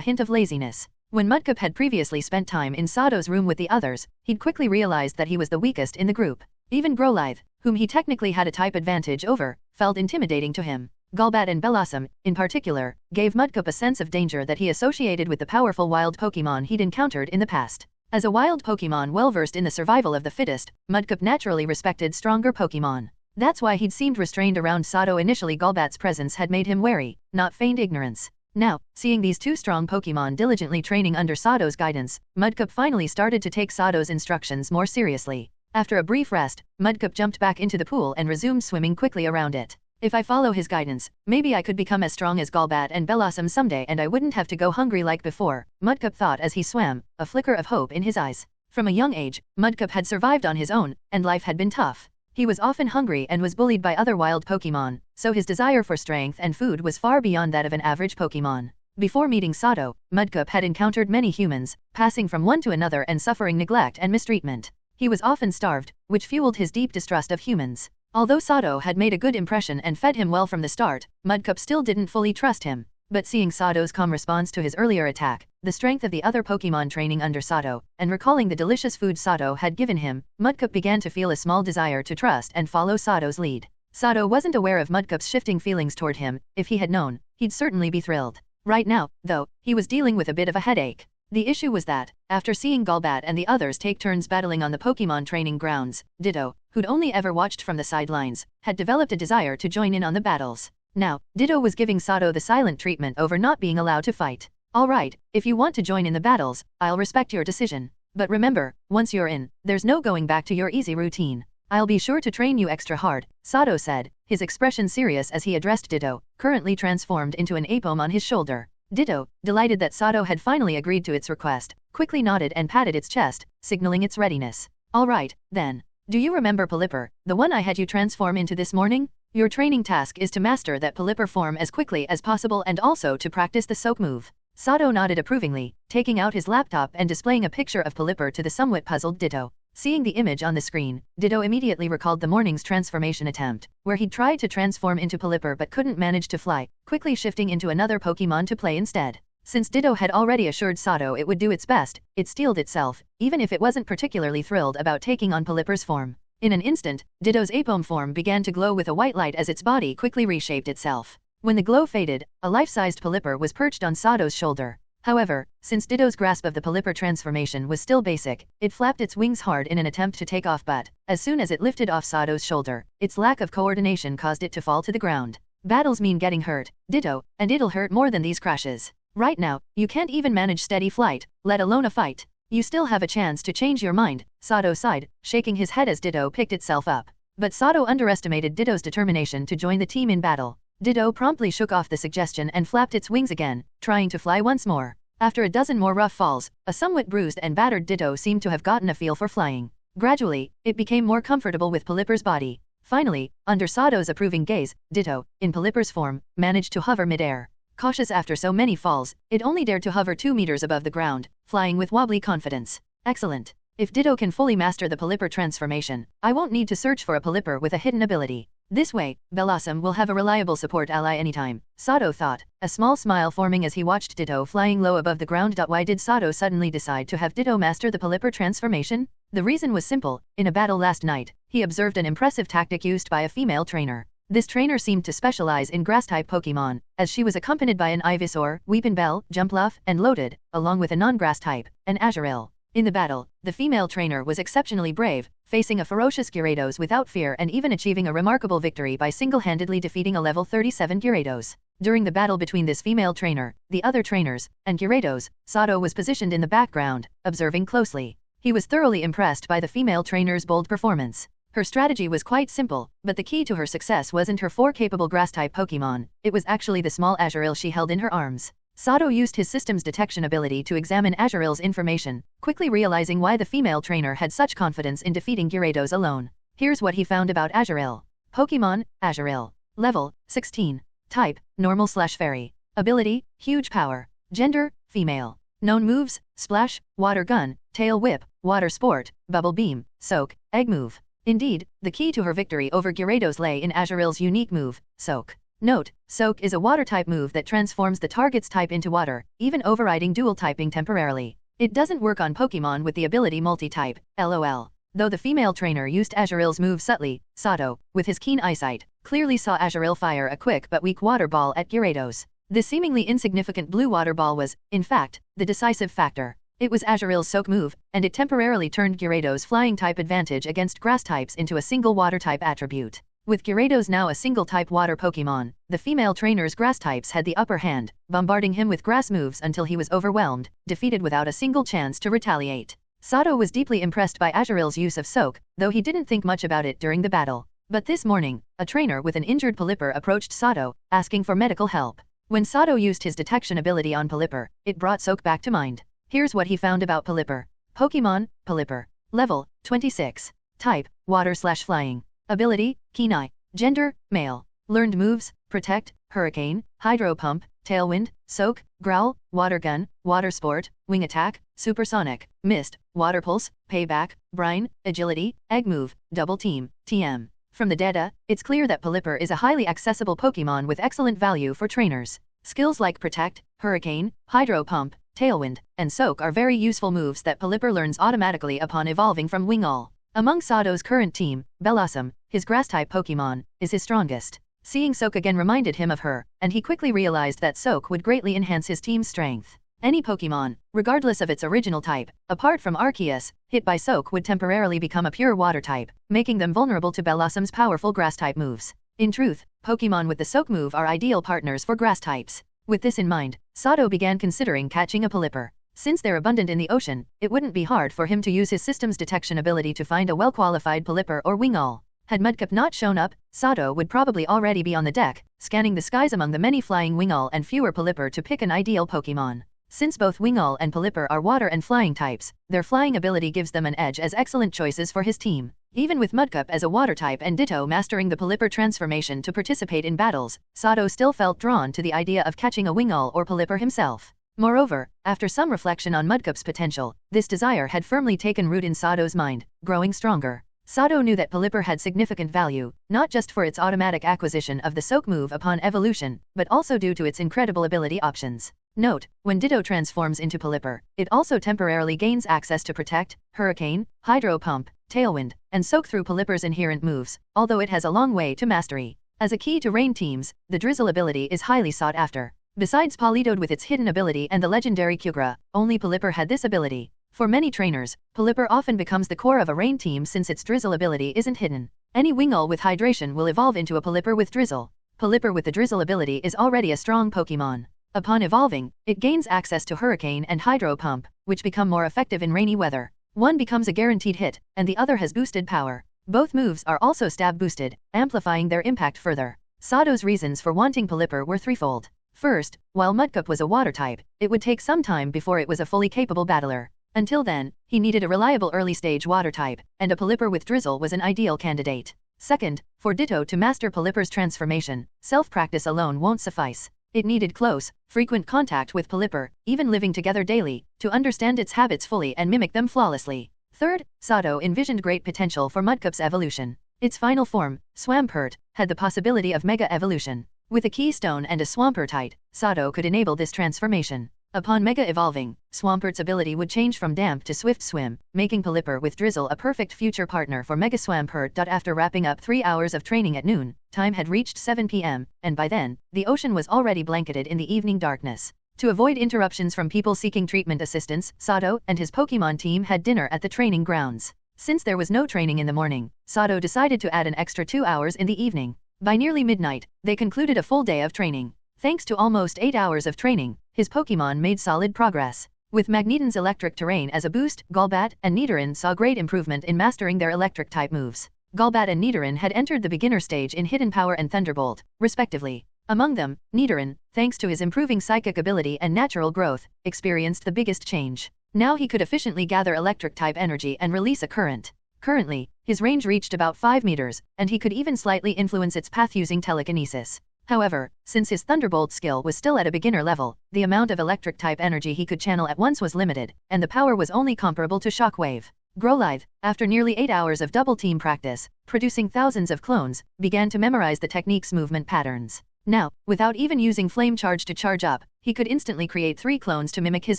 hint of laziness. When Mudcup had previously spent time in Sato's room with the others, he'd quickly realized that he was the weakest in the group. Even Growlithe, whom he technically had a type advantage over, felt intimidating to him. Golbat and Bellossom, in particular, gave Mudcup a sense of danger that he associated with the powerful wild Pokémon he'd encountered in the past. As a wild Pokémon well-versed in the survival of the fittest, Mudcup naturally respected stronger Pokémon. That's why he'd seemed restrained around Sato initially. Golbat's presence had made him wary, not feigned ignorance. Now, seeing these 2 strong Pokémon diligently training under Sato's guidance, Mudcup finally started to take Sato's instructions more seriously. After a brief rest, Mudcup jumped back into the pool and resumed swimming quickly around it. If I follow his guidance, maybe I could become as strong as Golbat and Bellossom someday and I wouldn't have to go hungry like before, Mudcup thought as he swam, a flicker of hope in his eyes. From a young age, Mudcup had survived on his own, and life had been tough. He was often hungry and was bullied by other wild Pokémon, so his desire for strength and food was far beyond that of an average Pokémon. Before meeting Sato, Mudcup had encountered many humans, passing from one to another and suffering neglect and mistreatment. He was often starved, which fueled his deep distrust of humans. Although Sato had made a good impression and fed him well from the start, Mudcup still didn't fully trust him. But seeing Sato's calm response to his earlier attack, the strength of the other Pokémon training under Sato, and recalling the delicious food Sato had given him, Mudcup began to feel a small desire to trust and follow Sato's lead. Sato wasn't aware of Mudcup's shifting feelings toward him. If he had known, he'd certainly be thrilled. Right now, though, he was dealing with a bit of a headache. The issue was that, after seeing Golbat and the others take turns battling on the Pokémon training grounds, Ditto, who'd only ever watched from the sidelines, had developed a desire to join in on the battles. Now, Ditto was giving Sato the silent treatment over not being allowed to fight. Alright, if you want to join in the battles, I'll respect your decision. But remember, once you're in, there's no going back to your easy routine. I'll be sure to train you extra hard, Sato said, his expression serious as he addressed Ditto, currently transformed into an apome on his shoulder. Ditto, delighted that Sato had finally agreed to its request, quickly nodded and patted its chest, signaling its readiness. Alright, then. Do you remember Pelipper, the one I had you transform into this morning? Your training task is to master that Pelipper form as quickly as possible and also to practice the soak move. Sato nodded approvingly, taking out his laptop and displaying a picture of Pelipper to the somewhat puzzled Ditto. Seeing the image on the screen, Ditto immediately recalled the morning's transformation attempt, where he'd tried to transform into Pelipper but couldn't manage to fly, quickly shifting into another Pokémon to play instead. Since Ditto had already assured Sato it would do its best, it steeled itself, even if it wasn't particularly thrilled about taking on Pelipper's form. In an instant, Ditto's apome form began to glow with a white light as its body quickly reshaped itself. When the glow faded, a life-sized Pelipper was perched on Sato's shoulder. However, since Ditto's grasp of the Pelipper transformation was still basic, it flapped its wings hard in an attempt to take off but, as soon as it lifted off Sato's shoulder, its lack of coordination caused it to fall to the ground. Battles mean getting hurt, Ditto, and it'll hurt more than these crashes. Right now, you can't even manage steady flight, let alone a fight. You still have a chance to change your mind, Sato sighed, shaking his head as Ditto picked itself up. But Sato underestimated Ditto's determination to join the team in battle. Ditto promptly shook off the suggestion and flapped its wings again, trying to fly once more. After a dozen more rough falls, a somewhat bruised and battered Ditto seemed to have gotten a feel for flying. Gradually, it became more comfortable with Pelipper's body. Finally, under Sato's approving gaze, Ditto, in Pelipper's form, managed to hover mid-air. Cautious after so many falls, it only dared to hover 2 meters above the ground, flying with wobbly confidence. Excellent. If Ditto can fully master the Pelipper transformation, I won't need to search for a Pelipper with a hidden ability. This way, Bellossom will have a reliable support ally anytime, Sato thought, a small smile forming as he watched Ditto flying low above the ground. Why did Sato suddenly decide to have Ditto master the Pelipper transformation? The reason was simple. In a battle last night, he observed an impressive tactic used by a female trainer. This trainer seemed to specialize in grass-type Pokémon, as she was accompanied by an Ivysaur, Weepinbell, Jumpluff, and Loaded, along with a non-grass type, an Azurill. In the battle, the female trainer was exceptionally brave, facing a ferocious Gyarados without fear and even achieving a remarkable victory by single-handedly defeating a level 37 Gyarados. During the battle between this female trainer, the other trainers, and Gyarados, Sato was positioned in the background, observing closely. He was thoroughly impressed by the female trainer's bold performance. Her strategy was quite simple, but the key to her success wasn't her 4 capable grass-type Pokémon, it was actually the small Azurill she held in her arms. Sato used his system's detection ability to examine Azurill's information, quickly realizing why the female trainer had such confidence in defeating Gyarados alone. Here's what he found about Azurill. Pokémon, Azurill. Level, 16. Type, normal/fairy. Ability, huge power. Gender, female. Known moves, Splash, Water Gun, Tail Whip, Water Sport, Bubble Beam, Soak, Egg Move. Indeed, the key to her victory over Gyarados lay in Azurill's unique move, Soak. Note, Soak is a water-type move that transforms the target's type into water, even overriding dual typing temporarily. It doesn't work on Pokémon with the ability multi-type, LOL. Though the female trainer used Azurill's move subtly, Sato, with his keen eyesight, clearly saw Azurill fire a quick but weak water ball at Gyarados. This seemingly insignificant blue water ball was, in fact, the decisive factor. It was Azurill's Soak move, and it temporarily turned Gyarados' flying-type advantage against grass types into a single water-type attribute. With Gyarados now a single-type water Pokémon, the female trainer's grass types had the upper hand, bombarding him with grass moves until he was overwhelmed, defeated without a single chance to retaliate. Sato was deeply impressed by Azurill's use of Soak, though he didn't think much about it during the battle. But this morning, a trainer with an injured Pelipper approached Sato, asking for medical help. When Sato used his detection ability on Pelipper, it brought Soak back to mind. Here's what he found about Pelipper. Pokémon, Pelipper. Level, 26. Type, water/flying. Ability, Keen Eye. Gender, male. Learned moves, Protect, Hurricane, Hydro Pump, Tailwind, Soak, Growl, Water Gun, Water Sport, Wing Attack, Supersonic, Mist, Water Pulse, Payback, Brine, Agility, Egg Move, Double Team, TM. From the data, it's clear that Pelipper is a highly accessible Pokémon with excellent value for trainers. Skills like Protect, Hurricane, Hydro Pump, Tailwind, and Soak are very useful moves that Pelipper learns automatically upon evolving from Wingull. Among Sato's current team, Bellossom, his grass-type Pokémon, is his strongest. Seeing Soak again reminded him of her, and he quickly realized that Soak would greatly enhance his team's strength. Any Pokémon, regardless of its original type, apart from Arceus, hit by Soak would temporarily become a pure water type, making them vulnerable to Bellossom's powerful grass-type moves. In truth, Pokémon with the Soak move are ideal partners for grass types. With this in mind, Sato began considering catching a Pelipper. Since they're abundant in the ocean, it wouldn't be hard for him to use his system's detection ability to find a well-qualified Pelipper or Wingull. Had Mudkip not shown up, Sato would probably already be on the deck, scanning the skies among the many flying Wingull and fewer Pelipper to pick an ideal Pokémon. Since both Wingull and Pelipper are water and flying types, their flying ability gives them an edge as excellent choices for his team. Even with Mudkip as a water type and Ditto mastering the Pelipper transformation to participate in battles, Sato still felt drawn to the idea of catching a Wingull or Pelipper himself. Moreover, after some reflection on Mudkip's potential, this desire had firmly taken root in Sato's mind, growing stronger. Sato knew that Pelipper had significant value, not just for its automatic acquisition of the Soak move upon evolution, but also due to its incredible ability options. Note, when Ditto transforms into Pelipper, it also temporarily gains access to Protect, Hurricane, Hydro Pump, Tailwind, and Soak through Pelipper's inherent moves, although it has a long way to mastery. As a key to Rain teams, the Drizzle ability is highly sought after. Besides Politoed with its hidden ability and the legendary Kyogre, only Pelipper had this ability. For many trainers, Pelipper often becomes the core of a Rain team since its Drizzle ability isn't hidden. Any Wingull with Hydration will evolve into a Pelipper with Drizzle. Pelipper with the Drizzle ability is already a strong Pokémon. Upon evolving, it gains access to Hurricane and Hydro Pump, which become more effective in rainy weather. One becomes a guaranteed hit, and the other has boosted power. Both moves are also stab boosted, amplifying their impact further. Sato's reasons for wanting Pelipper were threefold. First, while Mudkip was a water type, it would take some time before it was a fully capable battler. Until then, he needed a reliable early-stage water type, and a Pelipper with Drizzle was an ideal candidate. Second, for Ditto to master Pelipper's transformation, self-practice alone won't suffice. It needed close, frequent contact with Pelipper, even living together daily, to understand its habits fully and mimic them flawlessly. Third, Sato envisioned great potential for Mudkip's evolution. Its final form, Swampert, had the possibility of mega evolution. With a keystone and a Swampertite, Sato could enable this transformation. Upon mega evolving, Swampert's ability would change from damp to swift swim, making Pelipper with Drizzle a perfect future partner for Mega Swampert. After wrapping up 3 hours of training at noon, time had reached 7 p.m., and by then, the ocean was already blanketed in the evening darkness. To avoid interruptions from people seeking treatment assistance, Sato and his Pokémon team had dinner at the training grounds. Since there was no training in the morning, Sato decided to add an extra 2 hours in the evening. By nearly midnight, they concluded a full day of training. Thanks to almost 8 hours of training, his Pokémon made solid progress. With Magneton's electric terrain as a boost, Golbat and Nidoran saw great improvement in mastering their electric-type moves. Golbat and Nidoran had entered the beginner stage in Hidden Power and Thunderbolt, respectively. Among them, Nidoran, thanks to his improving psychic ability and natural growth, experienced the biggest change. Now he could efficiently gather electric-type energy and release a current. Currently, his range reached about 5 meters, and he could even slightly influence its path using telekinesis. However, since his Thunderbolt skill was still at a beginner level, the amount of electric-type energy he could channel at once was limited, and the power was only comparable to Shockwave. Growlithe, after nearly 8 hours of double-team practice, producing thousands of clones, began to memorize the technique's movement patterns. Now, without even using Flame Charge to charge up, he could instantly create 3 clones to mimic his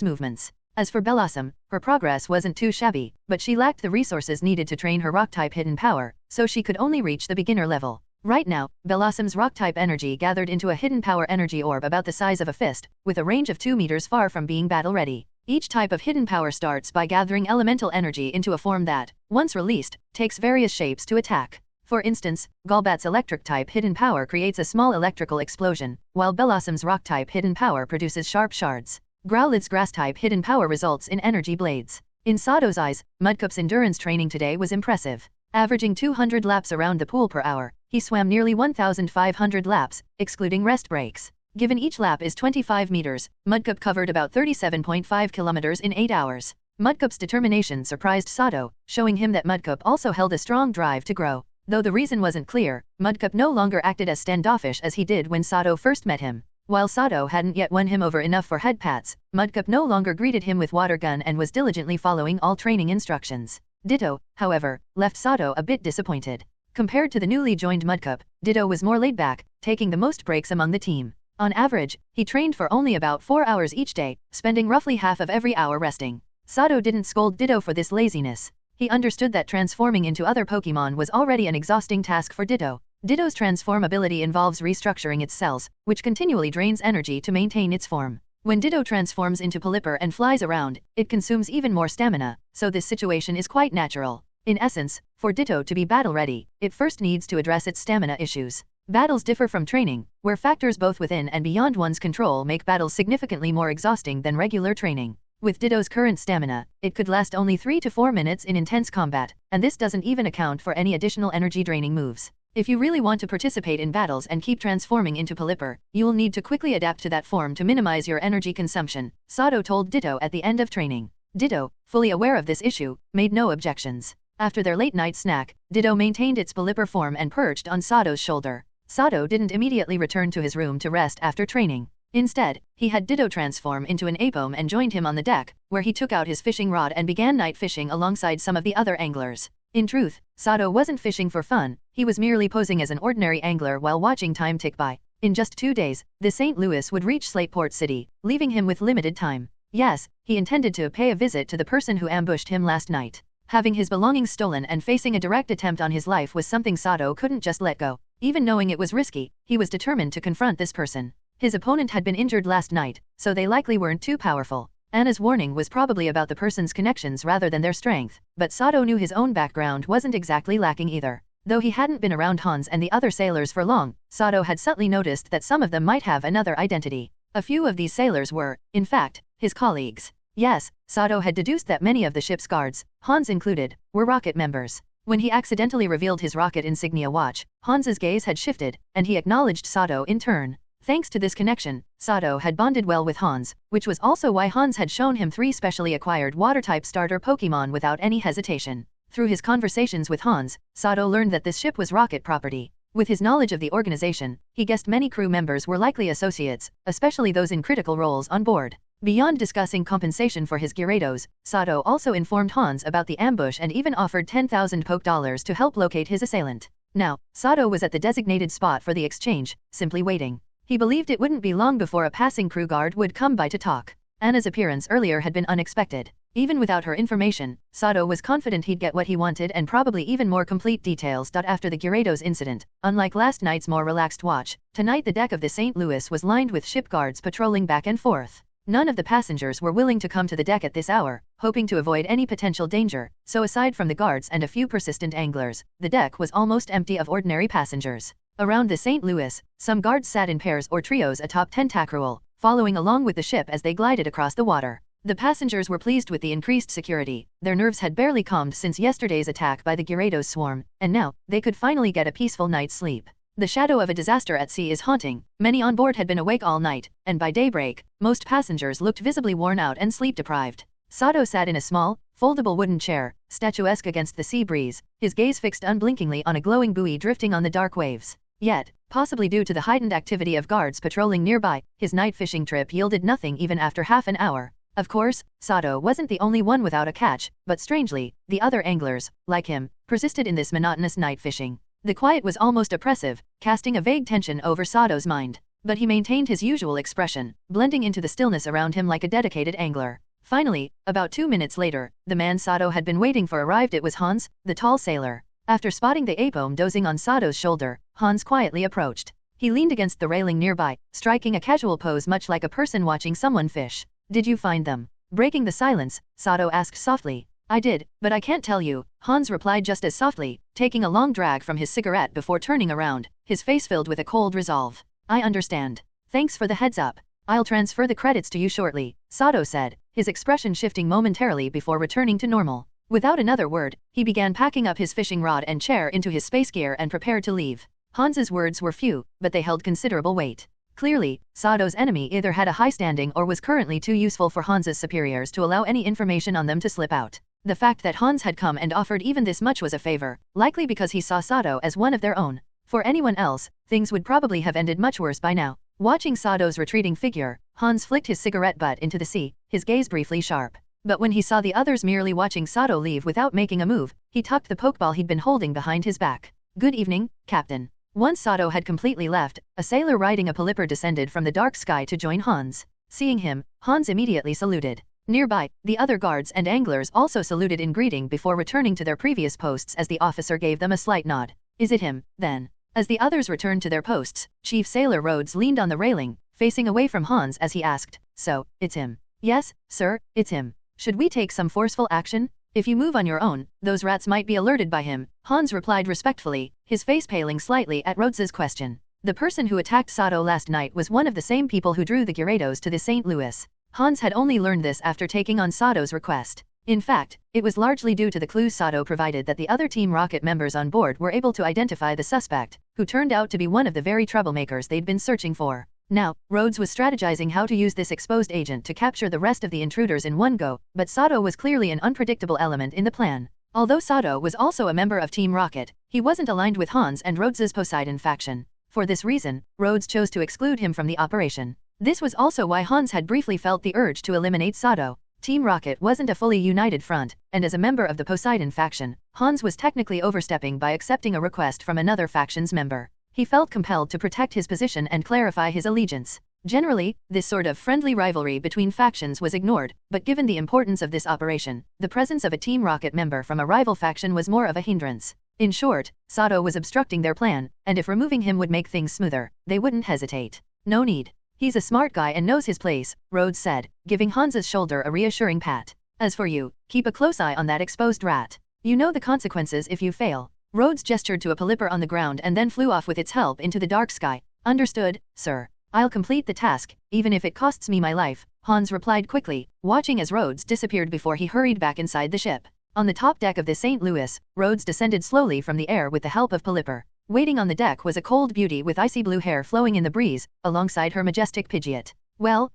movements. As for Bellossom, her progress wasn't too shabby, but she lacked the resources needed to train her Rock-type Hidden Power, so she could only reach the beginner level. Right now, Bellossom's Rock-type energy gathered into a Hidden Power energy orb about the size of a fist, with a range of 2 meters far from being battle-ready. Each type of Hidden Power starts by gathering elemental energy into a form that, once released, takes various shapes to attack. For instance, Golbat's Electric-type Hidden Power creates a small electrical explosion, while Bellossom's Rock-type Hidden Power produces sharp shards. Growlithe's Grass-type Hidden Power results in energy blades. In Sato's eyes, Mudcup's endurance training today was impressive. Averaging 200 laps around the pool per hour, he swam nearly 1,500 laps, excluding rest breaks. Given each lap is 25 meters, Mudcup covered about 37.5 kilometers in 8 hours. Mudcup's determination surprised Sato, showing him that Mudcup also held a strong drive to grow. Though the reason wasn't clear, Mudcup no longer acted as standoffish as he did when Sato first met him. While Sato hadn't yet won him over enough for head pats, Mudcup no longer greeted him with water gun and was diligently following all training instructions. Ditto, however, left Sato a bit disappointed. Compared to the newly joined Mudcup, Ditto was more laid back, taking the most breaks among the team. On average, he trained for only about 4 hours each day, spending roughly half of every hour resting. Sato didn't scold Ditto for this laziness. He understood that transforming into other Pokémon was already an exhausting task for Ditto. Ditto's transform ability involves restructuring its cells, which continually drains energy to maintain its form. When Ditto transforms into Pelipper and flies around, it consumes even more stamina, so this situation is quite natural. In essence, for Ditto to be battle-ready, it first needs to address its stamina issues. Battles differ from training, where factors both within and beyond one's control make battles significantly more exhausting than regular training. With Ditto's current stamina, it could last only 3 to 4 minutes in intense combat, and this doesn't even account for any additional energy-draining moves. If you really want to participate in battles and keep transforming into Pelipper, you will need to quickly adapt to that form to minimize your energy consumption, Sato told Ditto at the end of training. Ditto, fully aware of this issue, made no objections. After their late-night snack, Ditto maintained its Pelipper form and perched on Sato's shoulder. Sato didn't immediately return to his room to rest after training. Instead, he had Ditto transform into an apome and joined him on the deck, where he took out his fishing rod and began night fishing alongside some of the other anglers. In truth, Sato wasn't fishing for fun, he was merely posing as an ordinary angler while watching time tick by. In just 2 days, the St. Louis would reach Slateport City, leaving him with limited time. Yes, he intended to pay a visit to the person who ambushed him last night. Having his belongings stolen and facing a direct attempt on his life was something Sato couldn't just let go. Even knowing it was risky, he was determined to confront this person. His opponent had been injured last night, so they likely weren't too powerful. Anna's warning was probably about the person's connections rather than their strength, but Sato knew his own background wasn't exactly lacking either. Though he hadn't been around Hans and the other sailors for long, Sato had subtly noticed that some of them might have another identity. A few of these sailors were, in fact, his colleagues. Yes, Sato had deduced that many of the ship's guards, Hans included, were Rocket members. When he accidentally revealed his Rocket insignia watch, Hans's gaze had shifted, and he acknowledged Sato in turn. Thanks to this connection, Sato had bonded well with Hans, which was also why Hans had shown him 3 specially acquired Water-type starter Pokémon without any hesitation. Through his conversations with Hans, Sato learned that this ship was Rocket property. With his knowledge of the organization, he guessed many crew members were likely associates, especially those in critical roles on board. Beyond discussing compensation for his Gyarados, Sato also informed Hans about the ambush and even offered 10,000 Poke dollars to help locate his assailant. Now, Sato was at the designated spot for the exchange, simply waiting. He believed it wouldn't be long before a passing crew guard would come by to talk. Anna's appearance earlier had been unexpected. Even without her information, Sato was confident he'd get what he wanted and probably even more complete details. After the Gyarados incident, unlike last night's more relaxed watch, tonight the deck of the St. Louis was lined with ship guards patrolling back and forth. None of the passengers were willing to come to the deck at this hour, hoping to avoid any potential danger, so aside from the guards and a few persistent anglers, the deck was almost empty of ordinary passengers. Around the St. Louis, some guards sat in pairs or trios atop tentacruel, following along with the ship as they glided across the water. The passengers were pleased with the increased security. Their nerves had barely calmed since yesterday's attack by the Gyarados swarm, and now, they could finally get a peaceful night's sleep. The shadow of a disaster at sea is haunting. Many on board had been awake all night, and by daybreak, most passengers looked visibly worn out and sleep-deprived. Sato sat in a small, foldable wooden chair, statuesque against the sea breeze, his gaze fixed unblinkingly on a glowing buoy drifting on the dark waves. Yet, possibly due to the heightened activity of guards patrolling nearby, his night fishing trip yielded nothing even after half an hour. Of course, Sato wasn't the only one without a catch, but strangely, the other anglers, like him, persisted in this monotonous night fishing. The quiet was almost oppressive, casting a vague tension over Sato's mind. But he maintained his usual expression, blending into the stillness around him like a dedicated angler. Finally, about 2 minutes later, the man Sato had been waiting for arrived. It was Hans, the tall sailor. After spotting the ape dozing on Sato's shoulder, Hans quietly approached. He leaned against the railing nearby, striking a casual pose much like a person watching someone fish. "Did you find them?" Breaking the silence, Sato asked softly. "I did, but I can't tell you," Hans replied just as softly, taking a long drag from his cigarette before turning around, his face filled with a cold resolve. "I understand. Thanks for the heads up. I'll transfer the credits to you shortly," Sato said, his expression shifting momentarily before returning to normal. Without another word, he began packing up his fishing rod and chair into his space gear and prepared to leave. Hans's words were few, but they held considerable weight. Clearly, Sato's enemy either had a high standing or was currently too useful for Hans's superiors to allow any information on them to slip out. The fact that Hans had come and offered even this much was a favor, likely because he saw Sato as one of their own. For anyone else, things would probably have ended much worse by now. Watching Sato's retreating figure, Hans flicked his cigarette butt into the sea, his gaze briefly sharp. But when he saw the others merely watching Sato leave without making a move, he tucked the pokeball he'd been holding behind his back. "Good evening, Captain." Once Sato had completely left, a sailor riding a polyper descended from the dark sky to join Hans. Seeing him, Hans immediately saluted. Nearby, the other guards and anglers also saluted in greeting before returning to their previous posts as the officer gave them a slight nod. "Is it him, then?" As the others returned to their posts, Chief Sailor Rhodes leaned on the railing, facing away from Hans as he asked, "So, it's him?" "Yes, sir, it's him. Should we take some forceful action? If you move on your own, those rats might be alerted by him," Hans replied respectfully, his face paling slightly at Rhodes's question. The person who attacked Sato last night was one of the same people who drew the Gyarados to the St. Louis. Hans had only learned this after taking on Sato's request. In fact, it was largely due to the clues Sato provided that the other Team Rocket members on board were able to identify the suspect, who turned out to be one of the very troublemakers they'd been searching for. Now, Rhodes was strategizing how to use this exposed agent to capture the rest of the intruders in one go, but Sato was clearly an unpredictable element in the plan. Although Sato was also a member of Team Rocket, he wasn't aligned with Hans and Rhodes's Poseidon faction. For this reason, Rhodes chose to exclude him from the operation. This was also why Hans had briefly felt the urge to eliminate Sato. Team Rocket wasn't a fully united front, and as a member of the Poseidon faction, Hans was technically overstepping by accepting a request from another faction's member. He felt compelled to protect his position and clarify his allegiance. Generally, this sort of friendly rivalry between factions was ignored, but given the importance of this operation, the presence of a Team Rocket member from a rival faction was more of a hindrance. In short, Sato was obstructing their plan, and if removing him would make things smoother, they wouldn't hesitate. "No need. He's a smart guy and knows his place," Rhodes said, giving Hans's shoulder a reassuring pat. "As for you, keep a close eye on that exposed rat. You know the consequences if you fail." Rhodes gestured to a polyper on the ground and then flew off with its help into the dark sky. "Understood, sir. I'll complete the task, even if it costs me my life," Hans replied quickly, watching as Rhodes disappeared before he hurried back inside the ship. On the top deck of the St. Louis, Rhodes descended slowly from the air with the help of polyper. Waiting on the deck was a cold beauty with icy blue hair flowing in the breeze, alongside her majestic Pidgeot. Well,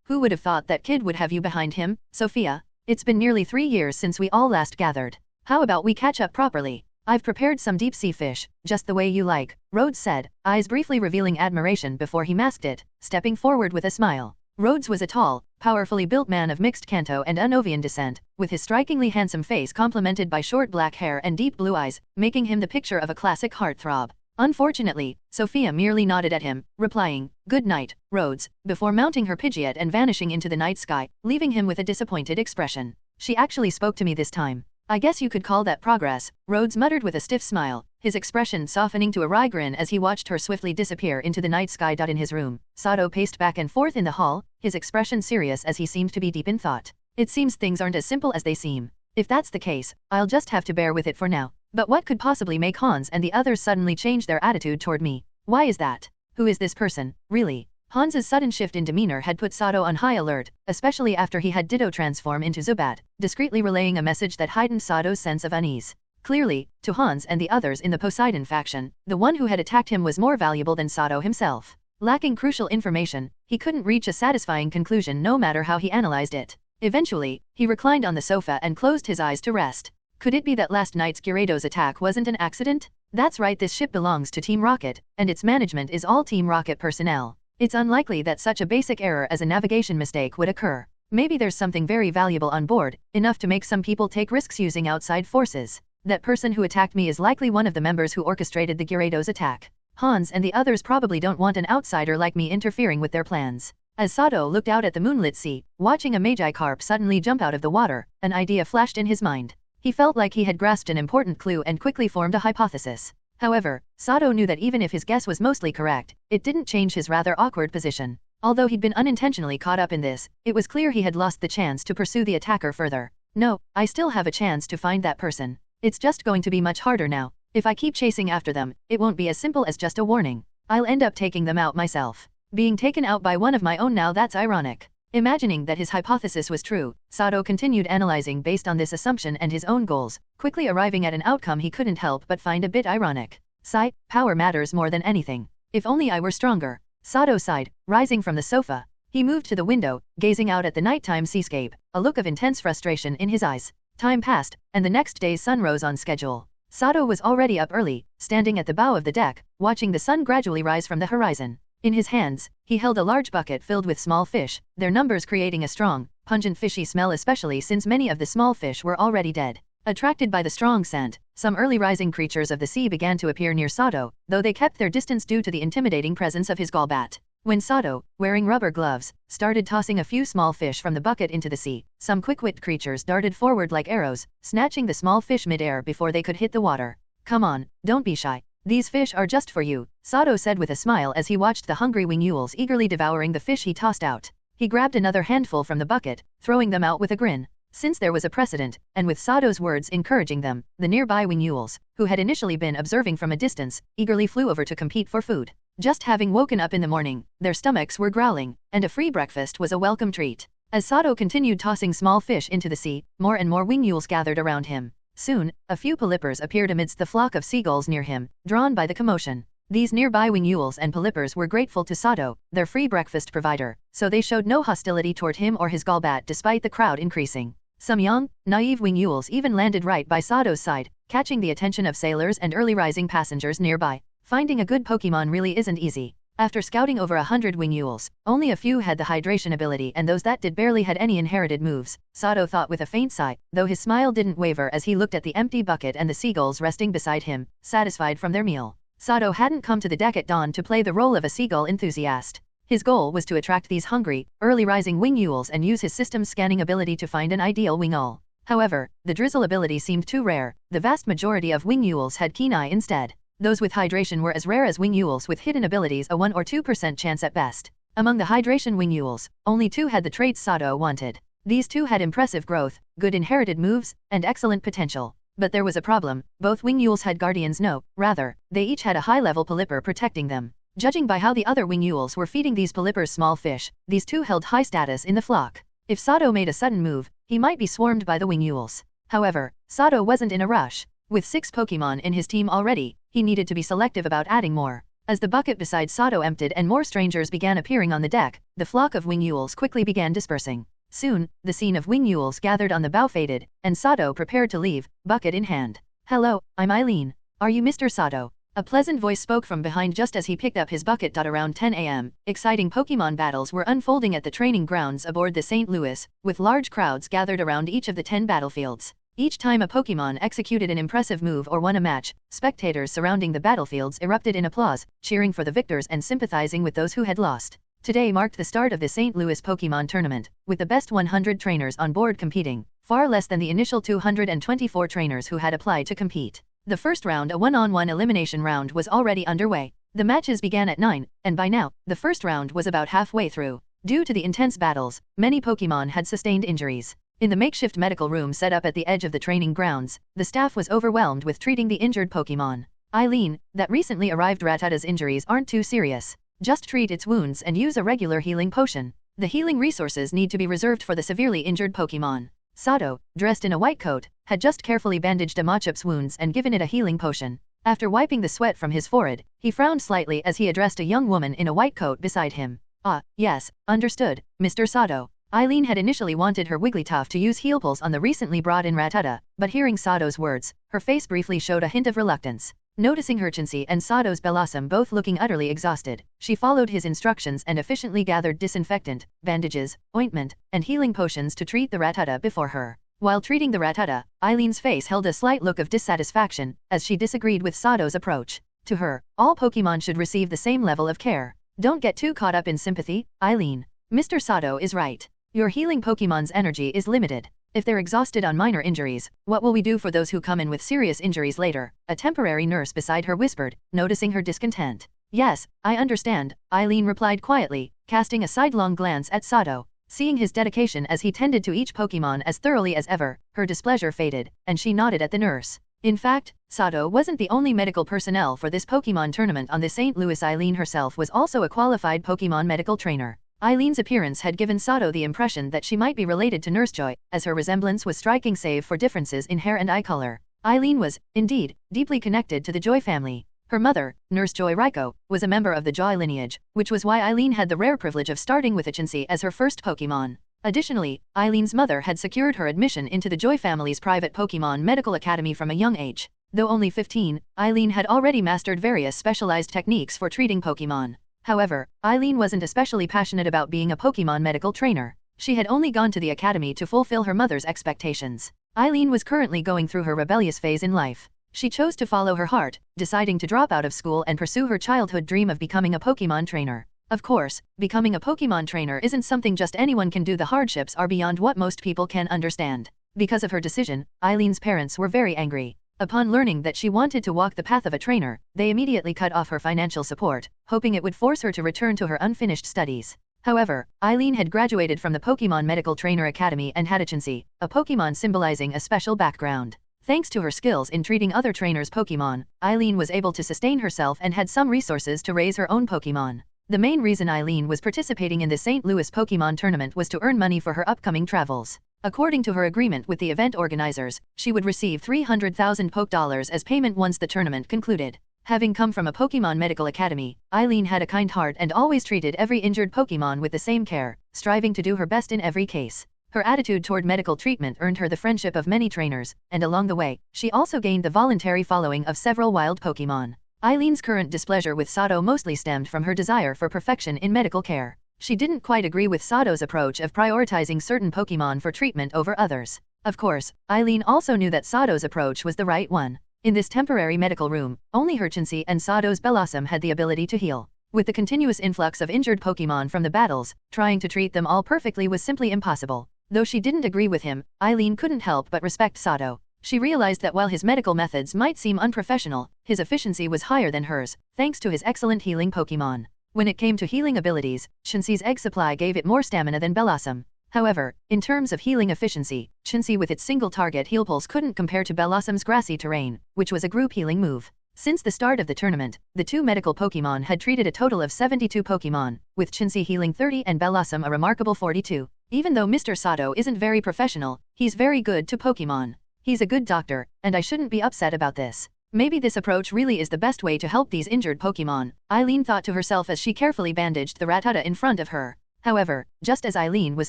who would have thought that kid would have you behind him, Sophia? It's been nearly 3 years since we all last gathered. How about we catch up properly? I've prepared some deep-sea fish, just the way you like," Rhodes said, eyes briefly revealing admiration before he masked it, stepping forward with a smile. Rhodes was a tall, powerfully built man of mixed Kanto and Unovian descent, with his strikingly handsome face complemented by short black hair and deep blue eyes, making him the picture of a classic heartthrob. Unfortunately, Sophia merely nodded at him, replying, "Good night, Rhodes," before mounting her Pidgeot and vanishing into the night sky, leaving him with a disappointed expression. "She actually spoke to me this time. I guess you could call that progress, Rhodes muttered with a stiff smile, his expression softening to a wry grin as he watched her swiftly disappear into the night sky. In his room, Sato paced back and forth in the hall, his expression serious as he seemed to be deep in thought. It seems things aren't as simple as they seem. If that's the case, I'll just have to bear with it for now. But what could possibly make Hans and the others suddenly change their attitude toward me? Why is that? Who is this person, really? Hans's sudden shift in demeanor had put Sato on high alert, especially after he had Ditto transform into Zubat, discreetly relaying a message that heightened Sato's sense of unease. Clearly, to Hans and the others in the Poseidon faction, the one who had attacked him was more valuable than Sato himself. Lacking crucial information, he couldn't reach a satisfying conclusion no matter how he analyzed it. Eventually, he reclined on the sofa and closed his eyes to rest. Could it be that last night's Gyarados attack wasn't an accident? That's right, this ship belongs to Team Rocket, and its management is all Team Rocket personnel. It's unlikely that such a basic error as a navigation mistake would occur. Maybe there's something very valuable on board, enough to make some people take risks using outside forces. That person who attacked me is likely one of the members who orchestrated the Gyarados attack. Hans and the others probably don't want an outsider like me interfering with their plans. As Sato looked out at the moonlit sea, watching a Magikarp suddenly jump out of the water, an idea flashed in his mind. He felt like he had grasped an important clue and quickly formed a hypothesis. However, Sato knew that even if his guess was mostly correct, it didn't change his rather awkward position. Although he'd been unintentionally caught up in this, it was clear he had lost the chance to pursue the attacker further. No, I still have a chance to find that person. It's just going to be much harder now. If I keep chasing after them, it won't be as simple as just a warning. I'll end up taking them out myself. Being taken out by one of my own now, that's ironic. Imagining that his hypothesis was true, Sato continued analyzing based on this assumption and his own goals, quickly arriving at an outcome he couldn't help but find a bit ironic. Sight, power matters more than anything. If only I were stronger. Sato sighed, rising from the sofa. He moved to the window, gazing out at the nighttime seascape, a look of intense frustration in his eyes. Time passed, and the next day's sun rose on schedule. Sato was already up early, standing at the bow of the deck, watching the sun gradually rise from the horizon. In his hands, he held a large bucket filled with small fish, their numbers creating a strong, pungent fishy smell, especially since many of the small fish were already dead. Attracted by the strong scent, some early rising creatures of the sea began to appear near Sato, though they kept their distance due to the intimidating presence of his Golbat. When Sato, wearing rubber gloves, started tossing a few small fish from the bucket into the sea, some quick-witted creatures darted forward like arrows, snatching the small fish mid-air before they could hit the water. Come on, don't be shy. These fish are just for you, Sato said with a smile as he watched the hungry wing-mules eagerly devouring the fish he tossed out. He grabbed another handful from the bucket, throwing them out with a grin. Since there was a precedent, and with Sato's words encouraging them, the nearby wing-mules, who had initially been observing from a distance, eagerly flew over to compete for food. Just having woken up in the morning, their stomachs were growling, and a free breakfast was a welcome treat. As Sato continued tossing small fish into the sea, more and more wing-mules gathered around him. Soon, a few polypers appeared amidst the flock of seagulls near him, drawn by the commotion. These nearby wing-mules and polypers were grateful to Sato, their free breakfast provider, so they showed no hostility toward him or his Golbat despite the crowd increasing. Some young, naive wing-mules even landed right by Sato's side, catching the attention of sailors and early rising passengers nearby. Finding a good Pokémon really isn't easy. After scouting over 100 wing-mules, only a few had the hydration ability, and those that did barely had any inherited moves, Sato thought with a faint sigh, though his smile didn't waver as he looked at the empty bucket and the seagulls resting beside him, satisfied from their meal. Sato hadn't come to the deck at dawn to play the role of a seagull enthusiast. His goal was to attract these hungry, early rising wing-mules and use his system's scanning ability to find an ideal wing-ul. However, the drizzle ability seemed too rare. The vast majority of wing-mules had keen eye instead. Those with hydration were as rare as wing-mules with hidden abilities, a 1 or 2% chance at best. Among the hydration wing-mules, only 2 had the traits Sato wanted. These 2 had impressive growth, good inherited moves, and excellent potential. But there was a problem. Both wing-mules had guardians. No, rather, they each had a high-level polyper protecting them. Judging by how the other wing-mules were feeding these polypers small fish, these 2 held high status in the flock. If Sato made a sudden move, he might be swarmed by the wing-mules. However, Sato wasn't in a rush. With 6 Pokémon in his team already, he needed to be selective about adding more. As the bucket beside Sato emptied and more strangers began appearing on the deck, the flock of wing-mules quickly began dispersing. Soon, the scene of wing-mules gathered on the bow faded, and Sato prepared to leave, bucket in hand. "Hello, I'm Eileen. Are you Mr. Sato?" A pleasant voice spoke from behind just as he picked up his bucket. Around 10 a.m., exciting Pokémon battles were unfolding at the training grounds aboard the St. Louis, with large crowds gathered around each of the 10 battlefields. Each time a Pokémon executed an impressive move or won a match, spectators surrounding the battlefields erupted in applause, cheering for the victors and sympathizing with those who had lost. Today marked the start of the St. Louis Pokémon Tournament, with the best 100 trainers on board competing. far less than the initial 224 trainers who had applied to compete. The first round, a one-on-one elimination round, was already underway. The matches began at 9, and by now, the first round was about halfway through. Due to the intense battles, many Pokémon had sustained injuries. In the makeshift medical room set up at the edge of the training grounds, the staff was overwhelmed with treating the injured Pokémon. Eileen, that recently arrived Rattata's injuries aren't too serious. Just treat its wounds and use a regular healing potion. The healing resources need to be reserved for the severely injured Pokémon. Sato, dressed in a white coat, had just carefully bandaged a Machop's wounds and given it a healing potion. After wiping the sweat from his forehead, he frowned slightly as he addressed a young woman in a white coat beside him. Ah, yes, understood, Mr. Sato. Eileen had initially wanted her Wigglytuff to use heal pulse on the recently brought in Rattata, but hearing Sato's words, her face briefly showed a hint of reluctance. Noticing Chansey and Sato's Bellossom both looking utterly exhausted, she followed his instructions and efficiently gathered disinfectant, bandages, ointment, and healing potions to treat the Rattata before her. While treating the Rattata, Eileen's face held a slight look of dissatisfaction, as she disagreed with Sato's approach. To her, all Pokémon should receive the same level of care. Don't get too caught up in sympathy, Eileen. Mr. Sato is right. Your healing Pokémon's energy is limited. If they're exhausted on minor injuries, what will we do for those who come in with serious injuries later? A temporary nurse beside her whispered, noticing her discontent. Yes, I understand, Eileen replied quietly, casting a sidelong glance at Sato. Seeing his dedication as he tended to each Pokémon as thoroughly as ever, her displeasure faded, and she nodded at the nurse. In fact, Sato wasn't the only medical personnel for this Pokémon tournament on the St. Louis. Eileen herself was also a qualified Pokémon medical trainer. Eileen's appearance had given Sato the impression that she might be related to Nurse Joy, as her resemblance was striking save for differences in hair and eye color. Eileen was, indeed, deeply connected to the Joy family. Her mother, Nurse Joy Raikou, was a member of the Joy lineage, which was why Eileen had the rare privilege of starting with Chansey as her first Pokémon. Additionally, Eileen's mother had secured her admission into the Joy family's private Pokémon medical academy from a young age. Though only 15, Eileen had already mastered various specialized techniques for treating Pokémon. However, Eileen wasn't especially passionate about being a Pokémon medical trainer. She had only gone to the academy to fulfill her mother's expectations. Eileen was currently going through her rebellious phase in life. She chose to follow her heart, deciding to drop out of school and pursue her childhood dream of becoming a Pokémon trainer. Of course, becoming a Pokémon trainer isn't something just anyone can do. The hardships are beyond what most people can understand. Because of her decision, Eileen's parents were very angry. Upon learning that she wanted to walk the path of a trainer, they immediately cut off her financial support, hoping it would force her to return to her unfinished studies. However, Eileen had graduated from the Pokémon Medical Trainer Academy and had a Chansey, a Pokémon symbolizing a special background. Thanks to her skills in treating other trainers' Pokémon, Eileen was able to sustain herself and had some resources to raise her own Pokémon. The main reason Eileen was participating in the St. Louis Pokémon tournament was to earn money for her upcoming travels. According to her agreement with the event organizers, she would receive 300,000 Poké dollars as payment once the tournament concluded. Having come from a Pokémon Medical Academy, Eileen had a kind heart and always treated every injured Pokémon with the same care, striving to do her best in every case. Her attitude toward medical treatment earned her the friendship of many trainers, and along the way, she also gained the voluntary following of several wild Pokémon. Eileen's current displeasure with Sato mostly stemmed from her desire for perfection in medical care. She didn't quite agree with Sato's approach of prioritizing certain Pokémon for treatment over others. Of course, Eileen also knew that Sato's approach was the right one. In this temporary medical room, only her Chansey and Sato's Bellossom had the ability to heal. With the continuous influx of injured Pokémon from the battles, trying to treat them all perfectly was simply impossible. Though she didn't agree with him, Eileen couldn't help but respect Sato. She realized that while his medical methods might seem unprofessional, his efficiency was higher than hers, thanks to his excellent healing Pokémon. When it came to healing abilities, Chansey's egg supply gave it more stamina than Bellossom. However, in terms of healing efficiency, Chansey with its single-target heal pulse couldn't compare to Bellossom's grassy terrain, which was a group healing move. Since the start of the tournament, the two medical Pokémon had treated a total of 72 Pokémon, with Chansey healing 30 and Bellossom a remarkable 42. Even though Mr. Sato isn't very professional, he's very good to Pokémon. He's a good doctor, and I shouldn't be upset about this. Maybe this approach really is the best way to help these injured Pokémon, Eileen thought to herself as she carefully bandaged the Rattata in front of her. However, just as Eileen was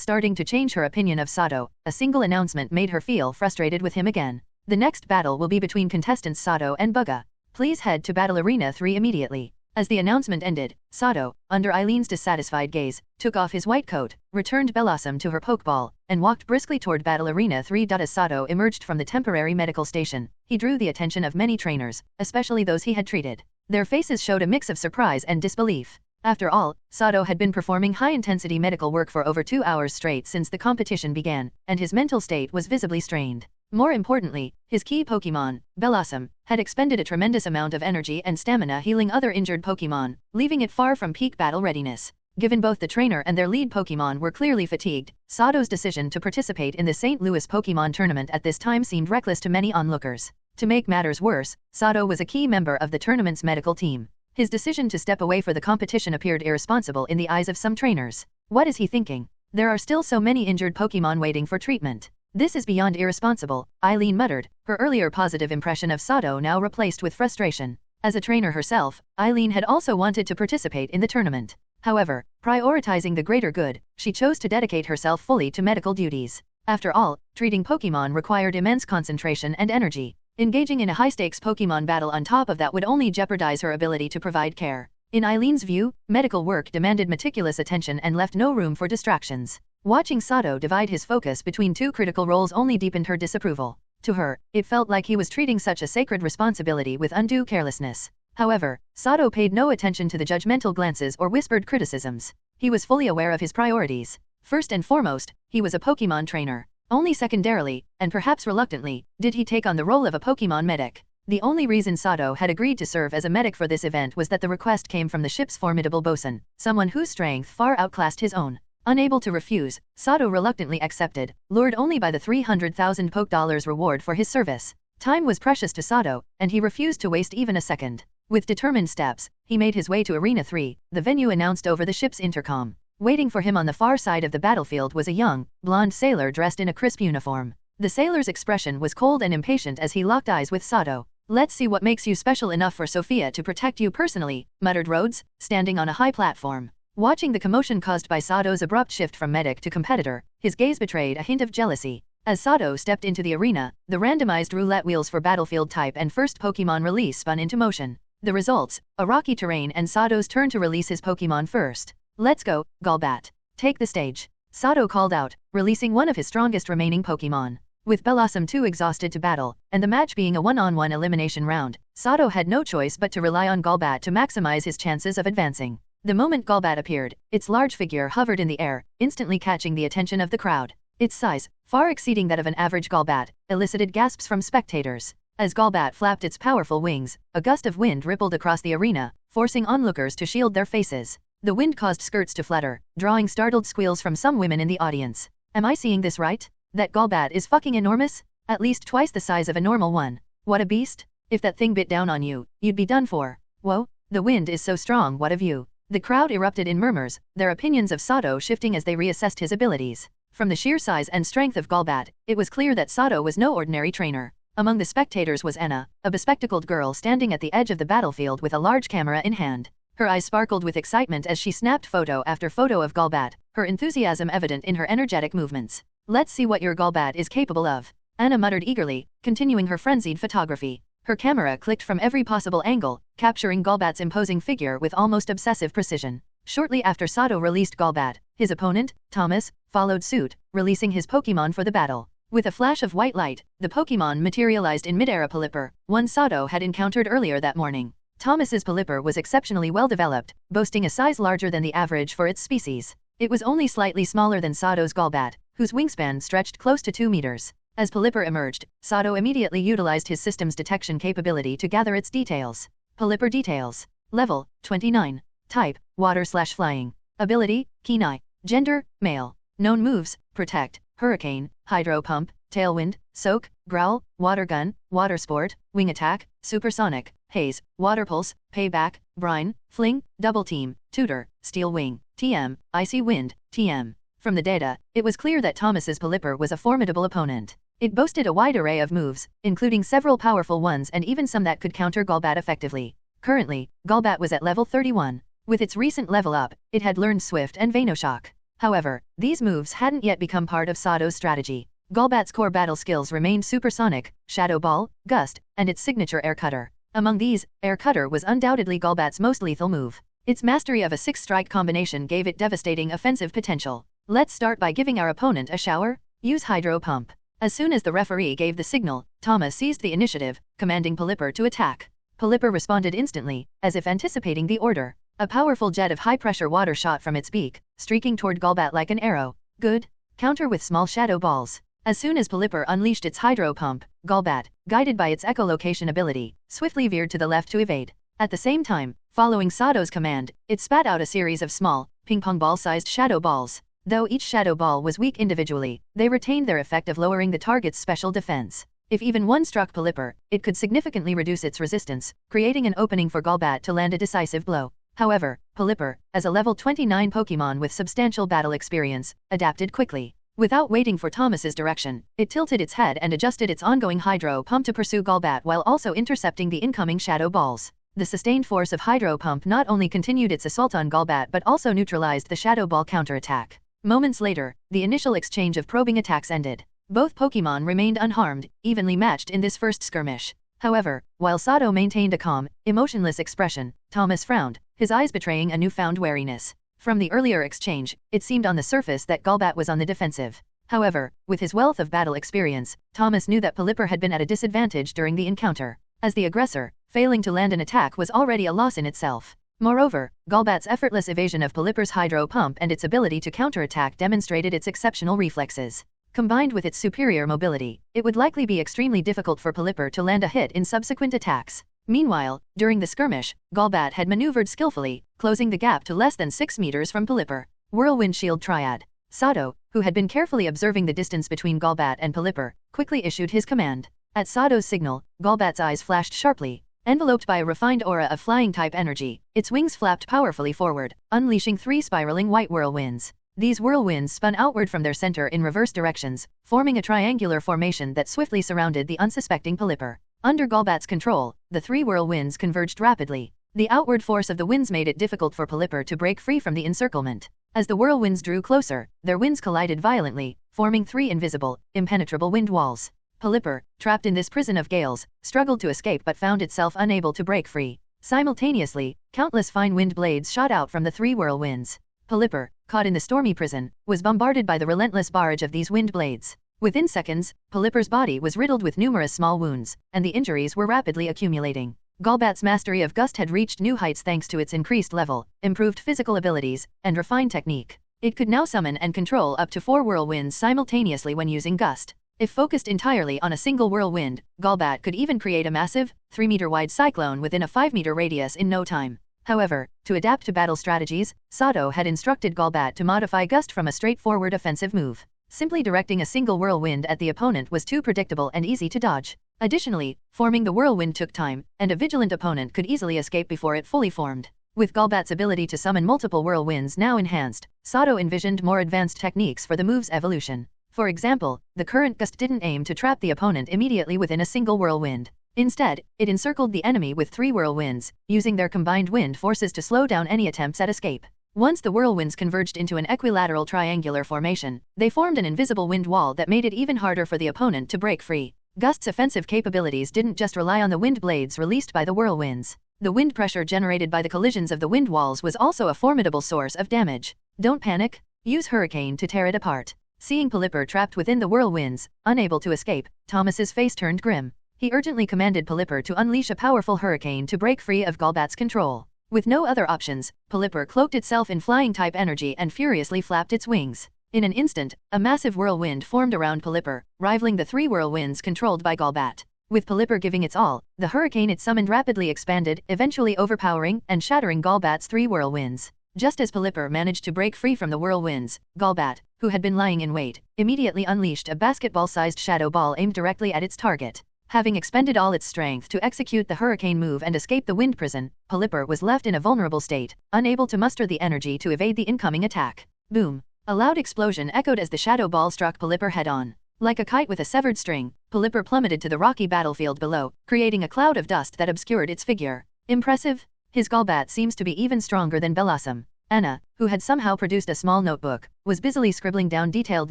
starting to change her opinion of Sato, a single announcement made her feel frustrated with him again. The next battle will be between contestants Sato and Bugha. Please head to Battle Arena 3 immediately. As the announcement ended, Sato, under Eileen's dissatisfied gaze, took off his white coat, returned Bellossom to her Pokeball, and walked briskly toward Battle Arena 3. As Sato emerged from the temporary medical station, he drew the attention of many trainers, especially those he had treated. Their faces showed a mix of surprise and disbelief. After all, Sato had been performing high-intensity medical work for over 2 hours straight since the competition began, and his mental state was visibly strained. More importantly, his key Pokémon, Bellossom, had expended a tremendous amount of energy and stamina healing other injured Pokémon, leaving it far from peak battle readiness. Given both the trainer and their lead Pokémon were clearly fatigued, Sato's decision to participate in the St. Louis Pokémon tournament at this time seemed reckless to many onlookers. To make matters worse, Sato was a key member of the tournament's medical team. His decision to step away for the competition appeared irresponsible in the eyes of some trainers. What is he thinking? There are still so many injured Pokémon waiting for treatment. This is beyond irresponsible, Eileen muttered, her earlier positive impression of Sato now replaced with frustration. As a trainer herself, Eileen had also wanted to participate in the tournament. However, prioritizing the greater good, she chose to dedicate herself fully to medical duties. After all, treating Pokémon required immense concentration and energy. Engaging in a high-stakes Pokémon battle on top of that would only jeopardize her ability to provide care. In Eileen's view, medical work demanded meticulous attention and left no room for distractions. Watching Sato divide his focus between two critical roles only deepened her disapproval. To her, it felt like he was treating such a sacred responsibility with undue carelessness. However, Sato paid no attention to the judgmental glances or whispered criticisms. He was fully aware of his priorities. First and foremost, he was a Pokémon trainer. Only secondarily, and perhaps reluctantly, did he take on the role of a Pokémon medic. The only reason Sato had agreed to serve as a medic for this event was that the request came from the ship's formidable bosun, someone whose strength far outclassed his own. Unable to refuse, Sato reluctantly accepted, lured only by the 300,000 Poke dollars reward for his service. Time was precious to Sato, and he refused to waste even a second. With determined steps, he made his way to Arena 3, the venue announced over the ship's intercom. Waiting for him on the far side of the battlefield was a young, blonde sailor dressed in a crisp uniform. The sailor's expression was cold and impatient as he locked eyes with Sato. "Let's see what makes you special enough for Sophia to protect you personally," muttered Rhodes, standing on a high platform. Watching the commotion caused by Sato's abrupt shift from medic to competitor, his gaze betrayed a hint of jealousy. As Sato stepped into the arena, the randomized roulette wheels for battlefield type and first Pokémon release spun into motion. The results, a rocky terrain and Sato's turn to release his Pokémon first. "Let's go, Golbat. Take the stage," Sato called out, releasing one of his strongest remaining Pokémon. With Bellossom too exhausted to battle, and the match being a one-on-one elimination round, Sato had no choice but to rely on Golbat to maximize his chances of advancing. The moment Golbat appeared, its large figure hovered in the air, instantly catching the attention of the crowd. Its size, far exceeding that of an average Golbat, elicited gasps from spectators. As Golbat flapped its powerful wings, a gust of wind rippled across the arena, forcing onlookers to shield their faces. The wind caused skirts to flutter, drawing startled squeals from some women in the audience. "Am I seeing this right? That Golbat is fucking enormous? At least twice the size of a normal one. What a beast. If that thing bit down on you, you'd be done for. Whoa, the wind is so strong, what a view." The crowd erupted in murmurs, their opinions of Sato shifting as they reassessed his abilities. From the sheer size and strength of Golbat, it was clear that Sato was no ordinary trainer. Among the spectators was Anna, a bespectacled girl standing at the edge of the battlefield with a large camera in hand. Her eyes sparkled with excitement as she snapped photo after photo of Golbat, her enthusiasm evident in her energetic movements. "Let's see what your Golbat is capable of," Anna muttered eagerly, continuing her frenzied photography. Her camera clicked from every possible angle, capturing Golbat's imposing figure with almost obsessive precision. Shortly after Sato released Golbat, his opponent, Thomas, followed suit, releasing his Pokémon for the battle. With a flash of white light, the Pokémon materialized in mid-air a Pelipper, one Sato had encountered earlier that morning. Thomas's Pelipper was exceptionally well developed, boasting a size larger than the average for its species. It was only slightly smaller than Sato's Golbat, whose wingspan stretched close to 2 meters. As Pelipper emerged, Sato immediately utilized his system's detection capability to gather its details. Pelipper details. Level, 29. Type, water/flying. Ability, Keen Eye. Gender, male. Known moves, Protect, Hurricane, Hydro Pump, Tailwind, Soak, Growl, Water Gun, Water Sport, Wing Attack, Supersonic, Haze, Water Pulse, Payback, Brine, Fling, Double Team, Tutor, Steel Wing, TM, Icy Wind, TM. From the data, it was clear that Thomas's Pelipper was a formidable opponent. It boasted a wide array of moves, including several powerful ones and even some that could counter Golbat effectively. Currently, Golbat was at level 31. With its recent level up, it had learned Swift and Venoshock. However, these moves hadn't yet become part of Sato's strategy. Golbat's core battle skills remained Supersonic, Shadow Ball, Gust, and its signature Air Cutter. Among these, Air Cutter was undoubtedly Golbat's most lethal move. Its mastery of a 6-strike combination gave it devastating offensive potential. "Let's start by giving our opponent a shower. Use Hydro Pump." As soon as the referee gave the signal, Thomas seized the initiative, commanding Pelipper to attack. Pelipper responded instantly, as if anticipating the order. A powerful jet of high-pressure water shot from its beak, streaking toward Golbat like an arrow. Good. Counter with small shadow balls. As soon as Pelipper unleashed its hydro pump, Golbat, guided by its echolocation ability, swiftly veered to the left to evade. At the same time, following Sato's command, it spat out a series of small, ping-pong ball-sized shadow balls. Though each shadow ball was weak individually, they retained their effect of lowering the target's special defense. If even one struck Pelipper, it could significantly reduce its resistance, creating an opening for Golbat to land a decisive blow. However, Pelipper, as a level 29 Pokémon with substantial battle experience, adapted quickly. Without waiting for Thomas's direction, it tilted its head and adjusted its ongoing hydro pump to pursue Golbat while also intercepting the incoming shadow balls. The sustained force of hydro pump not only continued its assault on Golbat but also neutralized the shadow ball counterattack. Moments later, the initial exchange of probing attacks ended. Both Pokémon remained unharmed, evenly matched in this first skirmish. However, while Sato maintained a calm, emotionless expression, Thomas frowned, his eyes betraying a newfound wariness. From the earlier exchange, it seemed on the surface that Golbat was on the defensive. However, with his wealth of battle experience, Thomas knew that Pelipper had been at a disadvantage during the encounter. As the aggressor, failing to land an attack was already a loss in itself. Moreover, Golbat's effortless evasion of Pelipper's hydro pump and its ability to counterattack demonstrated its exceptional reflexes. Combined with its superior mobility, it would likely be extremely difficult for Pelipper to land a hit in subsequent attacks. Meanwhile, during the skirmish, Golbat had maneuvered skillfully, closing the gap to less than 6 meters from Pelipper. Whirlwind Shield Triad. Sato, who had been carefully observing the distance between Golbat and Pelipper, quickly issued his command. At Sato's signal, Golbat's eyes flashed sharply. Enveloped by a refined aura of flying-type energy, its wings flapped powerfully forward, unleashing 3 spiraling white whirlwinds. These whirlwinds spun outward from their center in reverse directions, forming a triangular formation that swiftly surrounded the unsuspecting Pelipper. Under Golbat's control, the 3 whirlwinds converged rapidly. The outward force of the winds made it difficult for Pelipper to break free from the encirclement. As the whirlwinds drew closer, their winds collided violently, forming 3 invisible, impenetrable wind walls. Pelipper, trapped in this prison of gales, struggled to escape but found itself unable to break free. Simultaneously, countless fine wind blades shot out from the 3 whirlwinds. Pelipper, caught in the stormy prison, was bombarded by the relentless barrage of these wind blades. Within seconds, Pelipper's body was riddled with numerous small wounds, and the injuries were rapidly accumulating. Golbat's mastery of Gust had reached new heights thanks to its increased level, improved physical abilities, and refined technique. It could now summon and control up to 4 whirlwinds simultaneously when using Gust. If focused entirely on a single whirlwind, Golbat could even create a massive, 3-meter-wide cyclone within a 5-meter radius in no time. However, to adapt to battle strategies, Sato had instructed Golbat to modify Gust from a straightforward offensive move. Simply directing a single whirlwind at the opponent was too predictable and easy to dodge. Additionally, forming the whirlwind took time, and a vigilant opponent could easily escape before it fully formed. With Golbat's ability to summon multiple whirlwinds now enhanced, Sato envisioned more advanced techniques for the move's evolution. For example, the current Gust didn't aim to trap the opponent immediately within a single whirlwind. Instead, it encircled the enemy with 3 whirlwinds, using their combined wind forces to slow down any attempts at escape. Once the whirlwinds converged into an equilateral triangular formation, they formed an invisible wind wall that made it even harder for the opponent to break free. Gust's offensive capabilities didn't just rely on the wind blades released by the whirlwinds. The wind pressure generated by the collisions of the wind walls was also a formidable source of damage. Don't panic. Use Hurricane to tear it apart. Seeing Pelipper trapped within the whirlwinds, unable to escape, Thomas's face turned grim. He urgently commanded Pelipper to unleash a powerful hurricane to break free of Golbat's control. With no other options, Pelipper cloaked itself in flying-type energy and furiously flapped its wings. In an instant, a massive whirlwind formed around Pelipper, rivaling the 3 whirlwinds controlled by Golbat. With Pelipper giving its all, the hurricane it summoned rapidly expanded, eventually overpowering and shattering Golbat's 3 whirlwinds. Just as Pelipper managed to break free from the whirlwinds, Golbat, who had been lying in wait, immediately unleashed a basketball-sized shadow ball aimed directly at its target. Having expended all its strength to execute the hurricane move and escape the wind prison, Pelipper was left in a vulnerable state, unable to muster the energy to evade the incoming attack. Boom! A loud explosion echoed as the shadow ball struck Pelipper head-on. Like a kite with a severed string, Pelipper plummeted to the rocky battlefield below, creating a cloud of dust that obscured its figure. Impressive? His Golbat seems to be even stronger than Bellassum. Anna, who had somehow produced a small notebook, was busily scribbling down detailed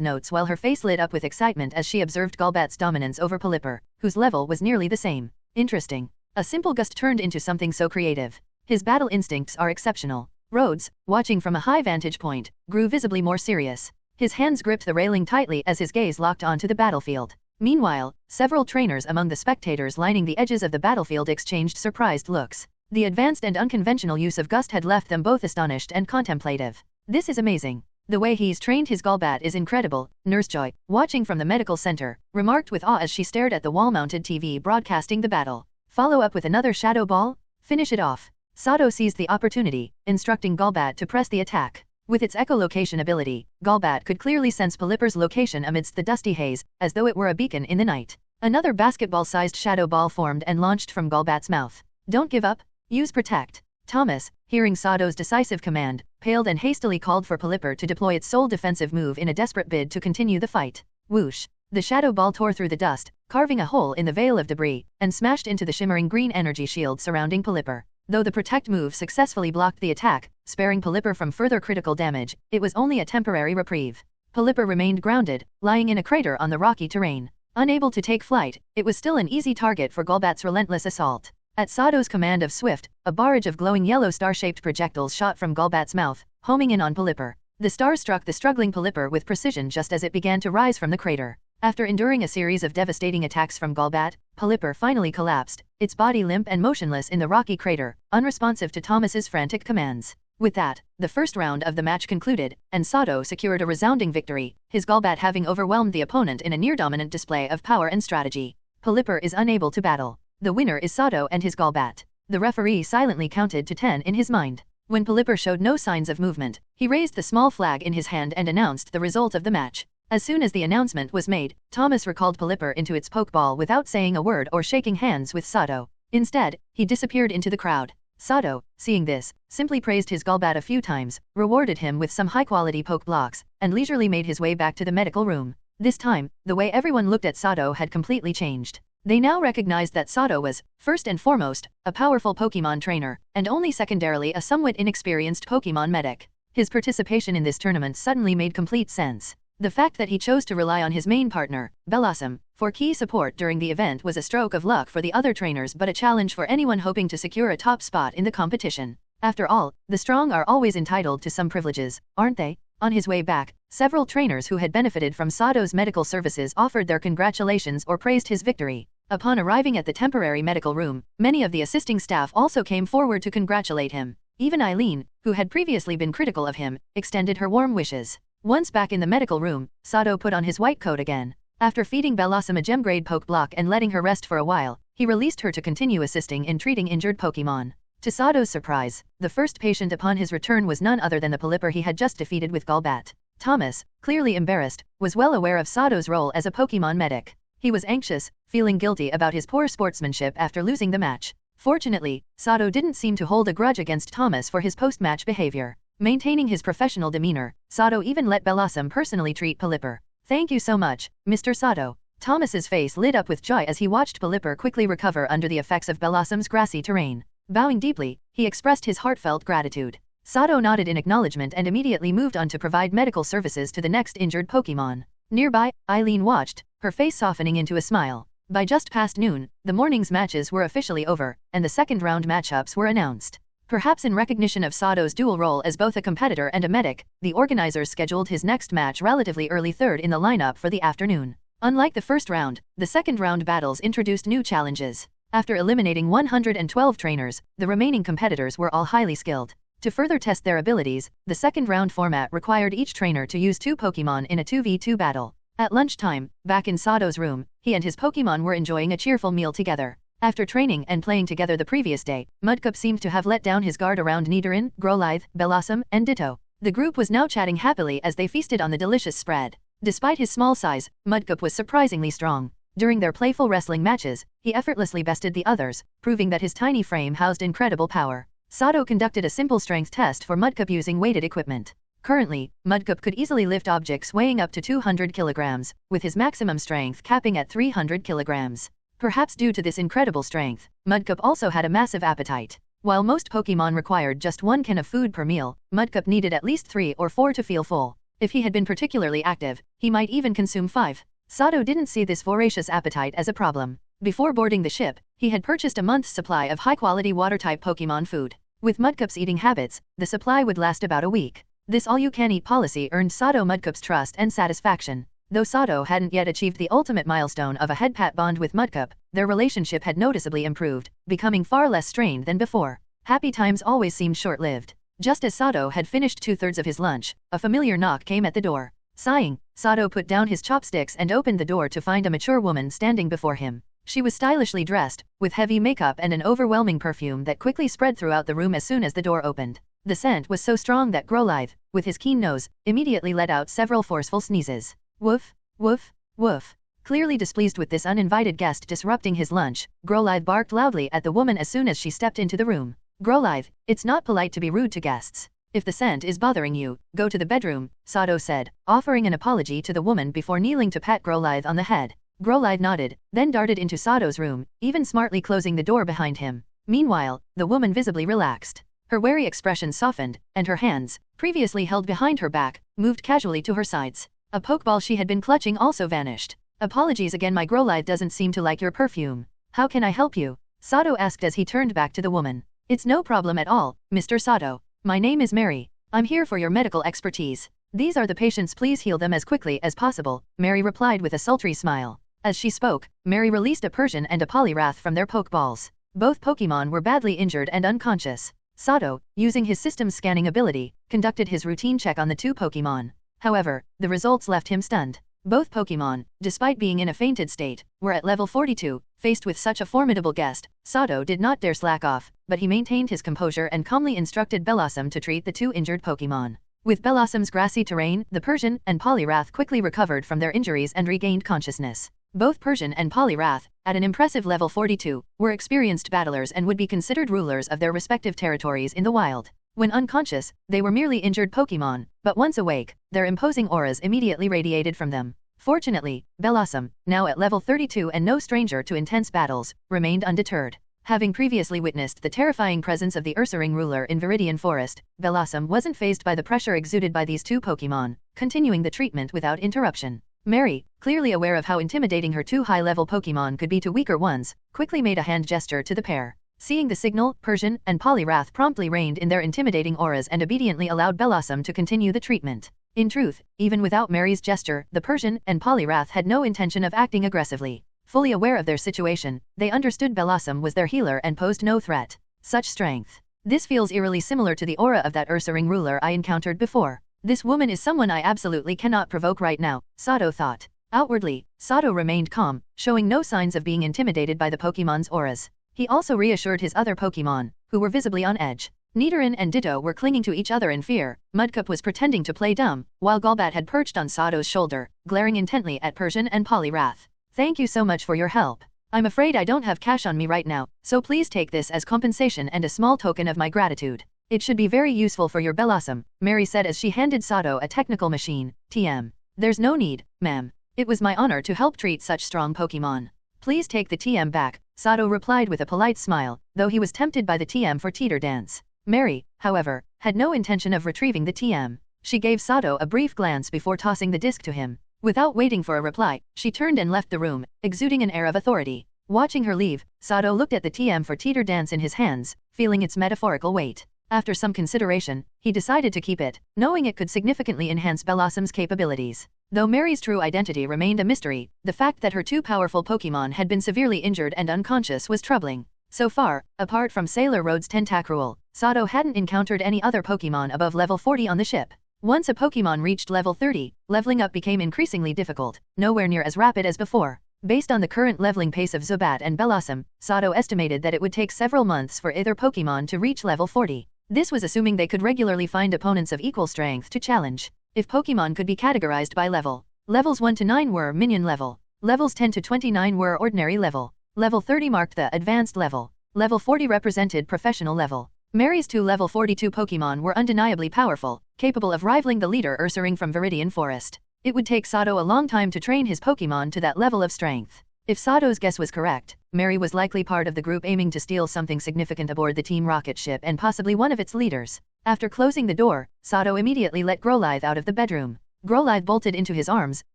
notes while her face lit up with excitement as she observed Golbat's dominance over Pelipper, whose level was nearly the same. Interesting. A simple Gust turned into something so creative. His battle instincts are exceptional. Rhodes, watching from a high vantage point, grew visibly more serious. His hands gripped the railing tightly as his gaze locked onto the battlefield. Meanwhile, several trainers among the spectators lining the edges of the battlefield exchanged surprised looks. The advanced and unconventional use of Gust had left them both astonished and contemplative. This is amazing. The way he's trained his Golbat is incredible, Nurse Joy, watching from the medical center, remarked with awe as she stared at the wall-mounted TV broadcasting the battle. Follow up with another Shadow Ball? Finish it off. Sato seized the opportunity, instructing Golbat to press the attack. With its echolocation ability, Golbat could clearly sense Pelipper's location amidst the dusty haze, as though it were a beacon in the night. Another basketball-sized Shadow Ball formed and launched from Golbat's mouth. Don't give up. Use Protect. Thomas, hearing Sato's decisive command, paled and hastily called for Pelipper to deploy its sole defensive move in a desperate bid to continue the fight. Whoosh! The Shadow Ball tore through the dust, carving a hole in the veil of debris, and smashed into the shimmering green energy shield surrounding Pelipper. Though the Protect move successfully blocked the attack, sparing Pelipper from further critical damage, it was only a temporary reprieve. Pelipper remained grounded, lying in a crater on the rocky terrain. Unable to take flight, it was still an easy target for Golbat's relentless assault. At Sato's command of Swift, a barrage of glowing yellow star-shaped projectiles shot from Golbat's mouth, homing in on Pelipper. The stars struck the struggling Pelipper with precision just as it began to rise from the crater. After enduring a series of devastating attacks from Golbat, Pelipper finally collapsed, its body limp and motionless in the rocky crater, unresponsive to Thomas's frantic commands. With that, the first round of the match concluded, and Sato secured a resounding victory, his Golbat having overwhelmed the opponent in a near-dominant display of power and strategy. Pelipper is unable to battle. The winner is Sato and his Golbat. The referee silently counted to 10 in his mind. When Pelipper showed no signs of movement, he raised the small flag in his hand and announced the result of the match. As soon as the announcement was made, Thomas recalled Pelipper into its Pokeball without saying a word or shaking hands with Sato. Instead, he disappeared into the crowd. Sato, seeing this, simply praised his Golbat a few times, rewarded him with some high-quality poke blocks, and leisurely made his way back to the medical room. This time, the way everyone looked at Sato had completely changed. They now recognized that Sato was, first and foremost, a powerful Pokemon trainer, and only secondarily a somewhat inexperienced Pokemon medic. His participation in this tournament suddenly made complete sense. The fact that he chose to rely on his main partner, Blossom, for key support during the event was a stroke of luck for the other trainers but a challenge for anyone hoping to secure a top spot in the competition. After all, the strong are always entitled to some privileges, aren't they? On his way back, several trainers who had benefited from Sato's medical services offered their congratulations or praised his victory. Upon arriving at the temporary medical room, many of the assisting staff also came forward to congratulate him. Even Eileen, who had previously been critical of him, extended her warm wishes. Once back in the medical room, Sato put on his white coat again. After feeding Blossom a gem-grade poke block and letting her rest for a while, he released her to continue assisting in treating injured Pokemon. To Sato's surprise, the first patient upon his return was none other than the Pelipper he had just defeated with Golbat. Thomas, clearly embarrassed, was well aware of Sato's role as a Pokemon medic. He was anxious, feeling guilty about his poor sportsmanship after losing the match. Fortunately, Sato didn't seem to hold a grudge against Thomas for his post-match behavior. Maintaining his professional demeanor, Sato even let Blossom personally treat Pelipper. Thank you so much, Mr. Sato. Thomas's face lit up with joy as he watched Pelipper quickly recover under the effects of Blossom's grassy terrain. Bowing deeply, he expressed his heartfelt gratitude. Sato nodded in acknowledgement and immediately moved on to provide medical services to the next injured Pokemon. Nearby, Eileen watched, her face softening into a smile. By just past noon, the morning's matches were officially over, and the second-round matchups were announced. Perhaps in recognition of Sato's dual role as both a competitor and a medic, the organizers scheduled his next match relatively early third in the lineup for the afternoon. Unlike the first round, the second-round battles introduced new challenges. After eliminating 112 trainers, the remaining competitors were all highly skilled. To further test their abilities, the second-round format required each trainer to use 2 Pokemon in a 2v2 battle. At lunchtime, back in Sato's room, he and his Pokemon were enjoying a cheerful meal together. After training and playing together the previous day, Mudcup seemed to have let down his guard around Nidoran, Growlithe, Blossom, and Ditto. The group was now chatting happily as they feasted on the delicious spread. Despite his small size, Mudcup was surprisingly strong. During their playful wrestling matches, he effortlessly bested the others, proving that his tiny frame housed incredible power. Sato conducted a simple strength test for Mudcup using weighted equipment. Currently, Mudcup could easily lift objects weighing up to 200 kilograms, with his maximum strength capping at 300 kilograms. Perhaps due to this incredible strength, Mudcup also had a massive appetite. While most Pokemon required just 1 can of food per meal, Mudcup needed at least 3 or 4 to feel full. If he had been particularly active, he might even consume 5. Sato didn't see this voracious appetite as a problem. Before boarding the ship, he had purchased a month's supply of high-quality water-type Pokemon food. With Mudcup's eating habits, the supply would last about a week. This all-you-can-eat policy earned Sato Mudcup's trust and satisfaction. Though Sato hadn't yet achieved the ultimate milestone of a head-pat bond with Mudcup, their relationship had noticeably improved, becoming far less strained than before. Happy times always seemed short-lived. Just as Sato had finished 2/3 of his lunch, a familiar knock came at the door. Sighing, Sato put down his chopsticks and opened the door to find a mature woman standing before him. She was stylishly dressed, with heavy makeup and an overwhelming perfume that quickly spread throughout the room as soon as the door opened. The scent was so strong that Grolive, with his keen nose, immediately let out several forceful sneezes. Woof, woof, woof. Clearly displeased with this uninvited guest disrupting his lunch, Grolive barked loudly at the woman as soon as she stepped into the room. Grolive, it's not polite to be rude to guests. If the scent is bothering you, go to the bedroom, Sato said, offering an apology to the woman before kneeling to pat Grolive on the head. Grolive nodded, then darted into Sato's room, even smartly closing the door behind him. Meanwhile, the woman visibly relaxed. Her wary expression softened, and her hands, previously held behind her back, moved casually to her sides. A pokeball she had been clutching also vanished. Apologies again, my Grolive doesn't seem to like your perfume. How can I help you? Sato asked as he turned back to the woman. It's no problem at all, Mr. Sato. My name is Mary. I'm here for your medical expertise. These are the patients, please heal them as quickly as possible, Mary replied with a sultry smile. As she spoke, Mary released a Persian and a Poliwrath from their Pokeballs. Both Pokemon were badly injured and unconscious. Sato, using his system's scanning ability, conducted his routine check on the two Pokemon. However, the results left him stunned. Both Pokemon, despite being in a fainted state, were at level 42. Faced with such a formidable guest, Sato did not dare slack off, but he maintained his composure and calmly instructed Bellossom to treat the two injured Pokemon. With Bellossom's grassy terrain, the Persian and Poliwrath quickly recovered from their injuries and regained consciousness. Both Persian and Poliwrath, at an impressive level 42, were experienced battlers and would be considered rulers of their respective territories in the wild. When unconscious, they were merely injured Pokemon, but once awake, their imposing auras immediately radiated from them. Fortunately, Bellossom, now at level 32 and no stranger to intense battles, remained undeterred. Having previously witnessed the terrifying presence of the Ursaring ruler in Viridian Forest, Bellossom wasn't fazed by the pressure exuded by these two Pokemon, continuing the treatment without interruption. Mary, clearly aware of how intimidating her two high-level Pokemon could be to weaker ones, quickly made a hand gesture to the pair. Seeing the signal, Persian and Poliwrath promptly reined in their intimidating auras and obediently allowed Bellossom to continue the treatment. In truth, even without Mary's gesture, the Persian and Poliwrath had no intention of acting aggressively. Fully aware of their situation, they understood Bellossom was their healer and posed no threat. Such strength. This feels eerily similar to the aura of that Ursaring ruler I encountered before. This woman is someone I absolutely cannot provoke right now, Sato thought. Outwardly, Sato remained calm, showing no signs of being intimidated by the Pokemon's auras. He also reassured his other Pokemon, who were visibly on edge. Nidoran and Ditto were clinging to each other in fear. Mudcup was pretending to play dumb, while Golbat had perched on Sato's shoulder, glaring intently at Persian and Poliwrath. Thank you so much for your help. I'm afraid I don't have cash on me right now, so please take this as compensation and a small token of my gratitude. It should be very useful for your Bellossom, Mary said as she handed Sato a technical machine, TM. There's no need, ma'am. It was my honor to help treat such strong Pokemon. Please take the TM back, Sato replied with a polite smile, though he was tempted by the TM for Teeter Dance. Mary, however, had no intention of retrieving the TM. She gave Sato a brief glance before tossing the disc to him. Without waiting for a reply, she turned and left the room, exuding an air of authority. Watching her leave, Sato looked at the TM for Teeter Dance in his hands, feeling its metaphorical weight. After some consideration, he decided to keep it, knowing it could significantly enhance Bellossom's capabilities. Though Mary's true identity remained a mystery, the fact that her two powerful Pokemon had been severely injured and unconscious was troubling. So far, apart from Sailor Road's Tentacruel, Sato hadn't encountered any other Pokemon above level 40 on the ship. Once a Pokemon reached level 30, leveling up became increasingly difficult, nowhere near as rapid as before. Based on the current leveling pace of Zubat and Bellossom, Sato estimated that it would take several months for either Pokemon to reach level 40. This was assuming they could regularly find opponents of equal strength to challenge. If Pokemon could be categorized by level, levels 1 to 9 were minion level, levels 10 to 29 were ordinary level, level 30 marked the advanced level, level 40 represented professional level. Mary's two level 42 Pokemon were undeniably powerful, capable of rivaling the leader Ursaring from Viridian Forest. It would take Sato a long time to train his Pokemon to that level of strength. If Sato's guess was correct, Mary was likely part of the group aiming to steal something significant aboard the Team Rocket ship and possibly one of its leaders. After closing the door, Sato immediately let Grolive out of the bedroom. Grolive bolted into his arms,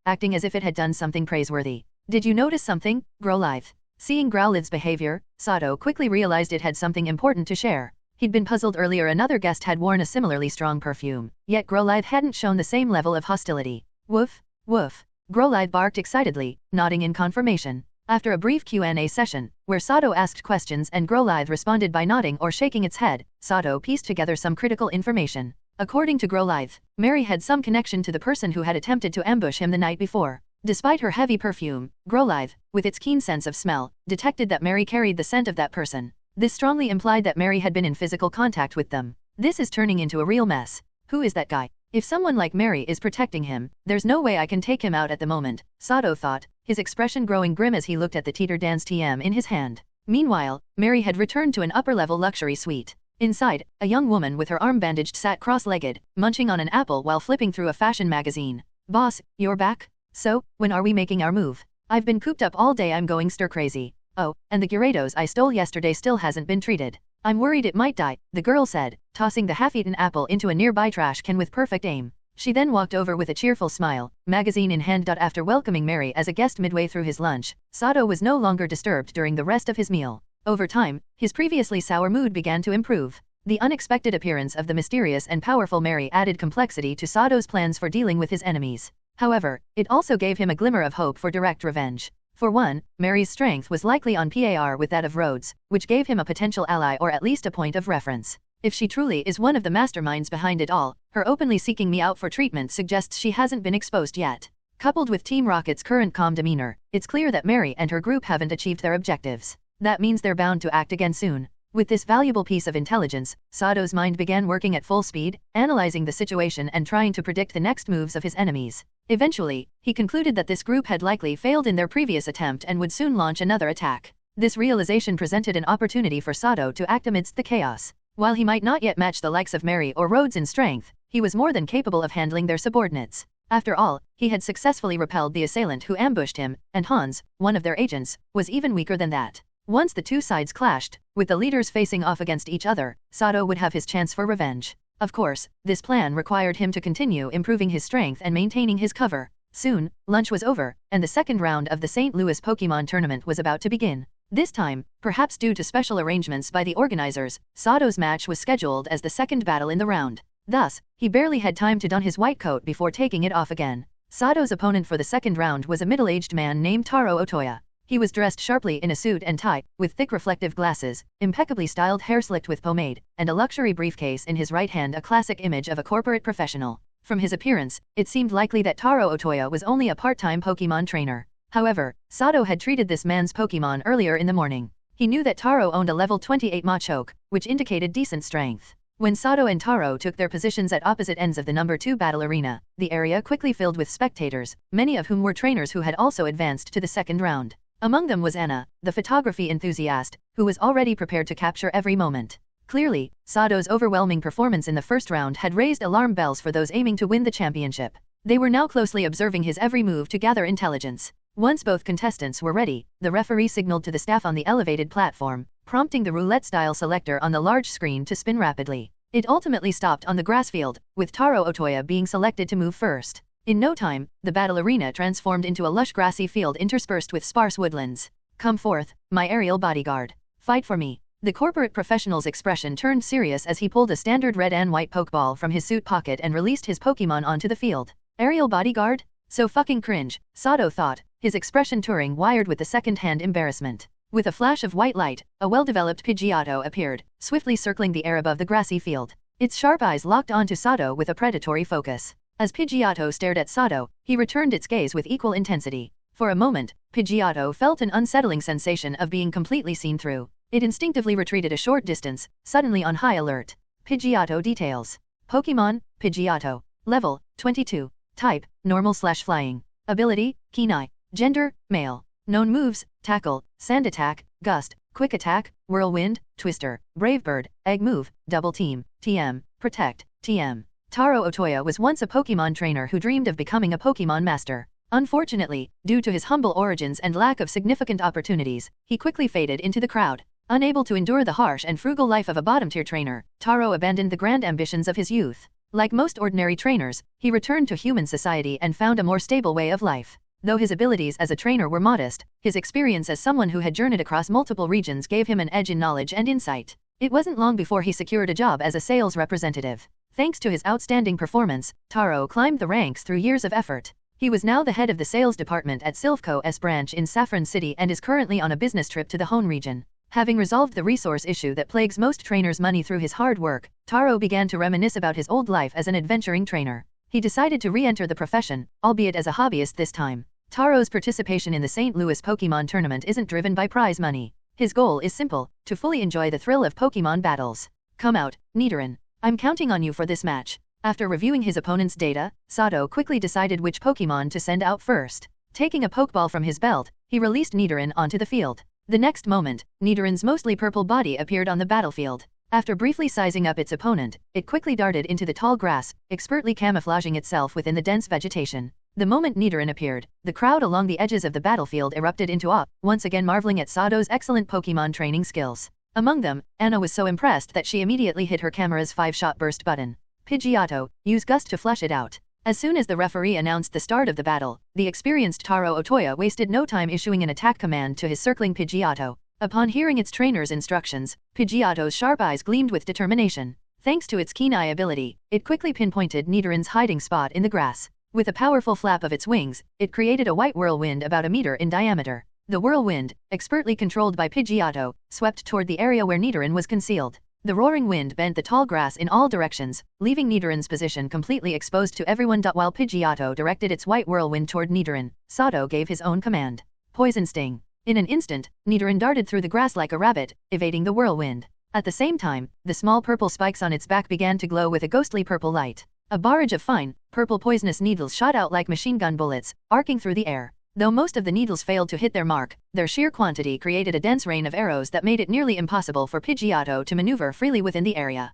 acting as if it had done something praiseworthy. Did you notice something, Grolive? Seeing Growlithe's behavior, Sato quickly realized it had something important to share. He'd been puzzled earlier another guest had worn a similarly strong perfume, yet Grolive hadn't shown the same level of hostility. Woof, woof. Growlithe barked excitedly, nodding in confirmation. After a brief Q&A session, where Sato asked questions and Growlithe responded by nodding or shaking its head, Sato pieced together some critical information. According to Growlithe, Mary had some connection to the person who had attempted to ambush him the night before. Despite her heavy perfume, Growlithe, with its keen sense of smell, detected that Mary carried the scent of that person. This strongly implied that Mary had been in physical contact with them. This is turning into a real mess. Who is that guy? If someone like Mary is protecting him, there's no way I can take him out at the moment, Sato thought, his expression growing grim as he looked at the teeter dance TM in his hand. Meanwhile, Mary had returned to an upper-level luxury suite. Inside, a young woman with her arm bandaged sat cross-legged, munching on an apple while flipping through a fashion magazine. Boss, you're back? So, when are we making our move? I've been cooped up all day, I'm going stir-crazy. Oh, and the Gyarados I stole yesterday still hasn't been treated. I'm worried it might die, the girl said, tossing the half-eaten apple into a nearby trash can with perfect aim. She then walked over with a cheerful smile, magazine in hand. After welcoming Mary as a guest midway through his lunch, Sato was no longer disturbed during the rest of his meal. Over time, his previously sour mood began to improve. The unexpected appearance of the mysterious and powerful Mary added complexity to Sato's plans for dealing with his enemies. However, it also gave him a glimmer of hope for direct revenge. For one, Mary's strength was likely on par with that of Rhodes, which gave him a potential ally or at least a point of reference. If she truly is one of the masterminds behind it all, her openly seeking me out for treatment suggests she hasn't been exposed yet. Coupled with Team Rocket's current calm demeanor, it's clear that Mary and her group haven't achieved their objectives. That means they're bound to act again soon. With this valuable piece of intelligence, Sato's mind began working at full speed, analyzing the situation and trying to predict the next moves of his enemies. Eventually, he concluded that this group had likely failed in their previous attempt and would soon launch another attack. This realization presented an opportunity for Sato to act amidst the chaos. While he might not yet match the likes of Mary or Rhodes in strength, he was more than capable of handling their subordinates. After all, he had successfully repelled the assailant who ambushed him, and Hans, one of their agents, was even weaker than that. Once the two sides clashed, with the leaders facing off against each other, Sato would have his chance for revenge. Of course, this plan required him to continue improving his strength and maintaining his cover. Soon, lunch was over, and the second round of the St. Louis Pokémon tournament was about to begin. This time, perhaps due to special arrangements by the organizers, Sato's match was scheduled as the second battle in the round. Thus, he barely had time to don his white coat before taking it off again. Sato's opponent for the second round was a middle-aged man named Taro Otoya. He was dressed sharply in a suit and tie, with thick reflective glasses, impeccably styled hair slicked with pomade, and a luxury briefcase in his right hand, a classic image of a corporate professional. From his appearance, it seemed likely that Taro Otoya was only a part-time Pokémon trainer. However, Sato had treated this man's Pokémon earlier in the morning. He knew that Taro owned a level 28 Machoke, which indicated decent strength. When Sato and Taro took their positions at opposite ends of the number 2 battle arena, the area quickly filled with spectators, many of whom were trainers who had also advanced to the second round. Among them was Anna, the photography enthusiast, who was already prepared to capture every moment. Clearly, Sato's overwhelming performance in the first round had raised alarm bells for those aiming to win the championship. They were now closely observing his every move to gather intelligence. Once both contestants were ready, the referee signaled to the staff on the elevated platform, prompting the roulette-style selector on the large screen to spin rapidly. It ultimately stopped on the grass field, with Taro Otoya being selected to move first. In no time, the battle arena transformed into a lush grassy field interspersed with sparse woodlands. Come forth, my aerial bodyguard. Fight for me. The corporate professional's expression turned serious as he pulled a standard red and white Pokeball from his suit pocket and released his Pokémon onto the field. Aerial bodyguard? So fucking cringe, Sato thought, his expression touring wired with the second-hand embarrassment. With a flash of white light, a well-developed Pidgeotto appeared, swiftly circling the air above the grassy field. Its sharp eyes locked onto Sato with a predatory focus. As Pidgeotto stared at Sato, he returned its gaze with equal intensity. For a moment, Pidgeotto felt an unsettling sensation of being completely seen through. It instinctively retreated a short distance, suddenly on high alert. Pidgeotto details. Pokémon, Pidgeotto. Level, 22. Type, normal/flying. Ability, Keen Eye. Gender, male. Known moves, Tackle, Sand Attack, Gust, Quick Attack, Whirlwind, Twister, Brave Bird, Egg Move, Double Team, TM, Protect, TM. Taro Otoya was once a Pokémon trainer who dreamed of becoming a Pokémon master. Unfortunately, due to his humble origins and lack of significant opportunities, he quickly faded into the crowd. Unable to endure the harsh and frugal life of a bottom-tier trainer, Taro abandoned the grand ambitions of his youth. Like most ordinary trainers, he returned to human society and found a more stable way of life. Though his abilities as a trainer were modest, his experience as someone who had journeyed across multiple regions gave him an edge in knowledge and insight. It wasn't long before he secured a job as a sales representative. Thanks to his outstanding performance, Taro climbed the ranks through years of effort. He was now the head of the sales department at Silphco's branch in Saffron City and is currently on a business trip to the Hone region. Having resolved the resource issue that plagues most trainers' money through his hard work, Taro began to reminisce about his old life as an adventuring trainer. He decided to re-enter the profession, albeit as a hobbyist this time. Taro's participation in the St. Louis Pokémon tournament isn't driven by prize money. His goal is simple, to fully enjoy the thrill of Pokémon battles. Come out, Nidoran. I'm counting on you for this match. After reviewing his opponent's data, Sato quickly decided which Pokémon to send out first. Taking a Pokeball from his belt, he released Nidoran onto the field. The next moment, Nidoran's mostly purple body appeared on the battlefield. After briefly sizing up its opponent, it quickly darted into the tall grass, expertly camouflaging itself within the dense vegetation. The moment Nidoran appeared, the crowd along the edges of the battlefield erupted into awe, once again marveling at Sato's excellent Pokémon training skills. Among them, Anna was so impressed that she immediately hit her camera's 5-shot burst button. Pidgeotto, use Gust to flush it out. As soon as the referee announced the start of the battle, the experienced Taro Otoya wasted no time issuing an attack command to his circling Pidgeotto. Upon hearing its trainer's instructions, Pidgeotto's sharp eyes gleamed with determination. Thanks to its keen eye ability, it quickly pinpointed Nidoran's hiding spot in the grass. With a powerful flap of its wings, it created a white whirlwind about a meter in diameter. The whirlwind, expertly controlled by Pidgeotto, swept toward the area where Nidoran was concealed. The roaring wind bent the tall grass in all directions, leaving Nidoran's position completely exposed to everyone. While Pidgeotto directed its white whirlwind toward Nidoran, Sato gave his own command. Poison Sting. In an instant, Nidoran darted through the grass like a rabbit, evading the whirlwind. At the same time, the small purple spikes on its back began to glow with a ghostly purple light. A barrage of fine, purple poisonous needles shot out like machine gun bullets, arcing through the air. Though most of the needles failed to hit their mark, their sheer quantity created a dense rain of arrows that made it nearly impossible for Pidgeotto to maneuver freely within the area.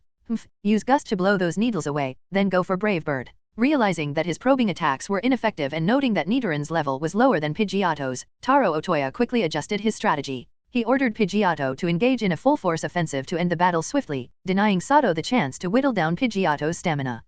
Use Gust to blow those needles away, then go for Brave Bird. Realizing that his probing attacks were ineffective and noting that Nidoran's level was lower than Pidgeotto's, Taro Otoya quickly adjusted his strategy. He ordered Pidgeotto to engage in a full-force offensive to end the battle swiftly, denying Sato the chance to whittle down Pidgeotto's stamina.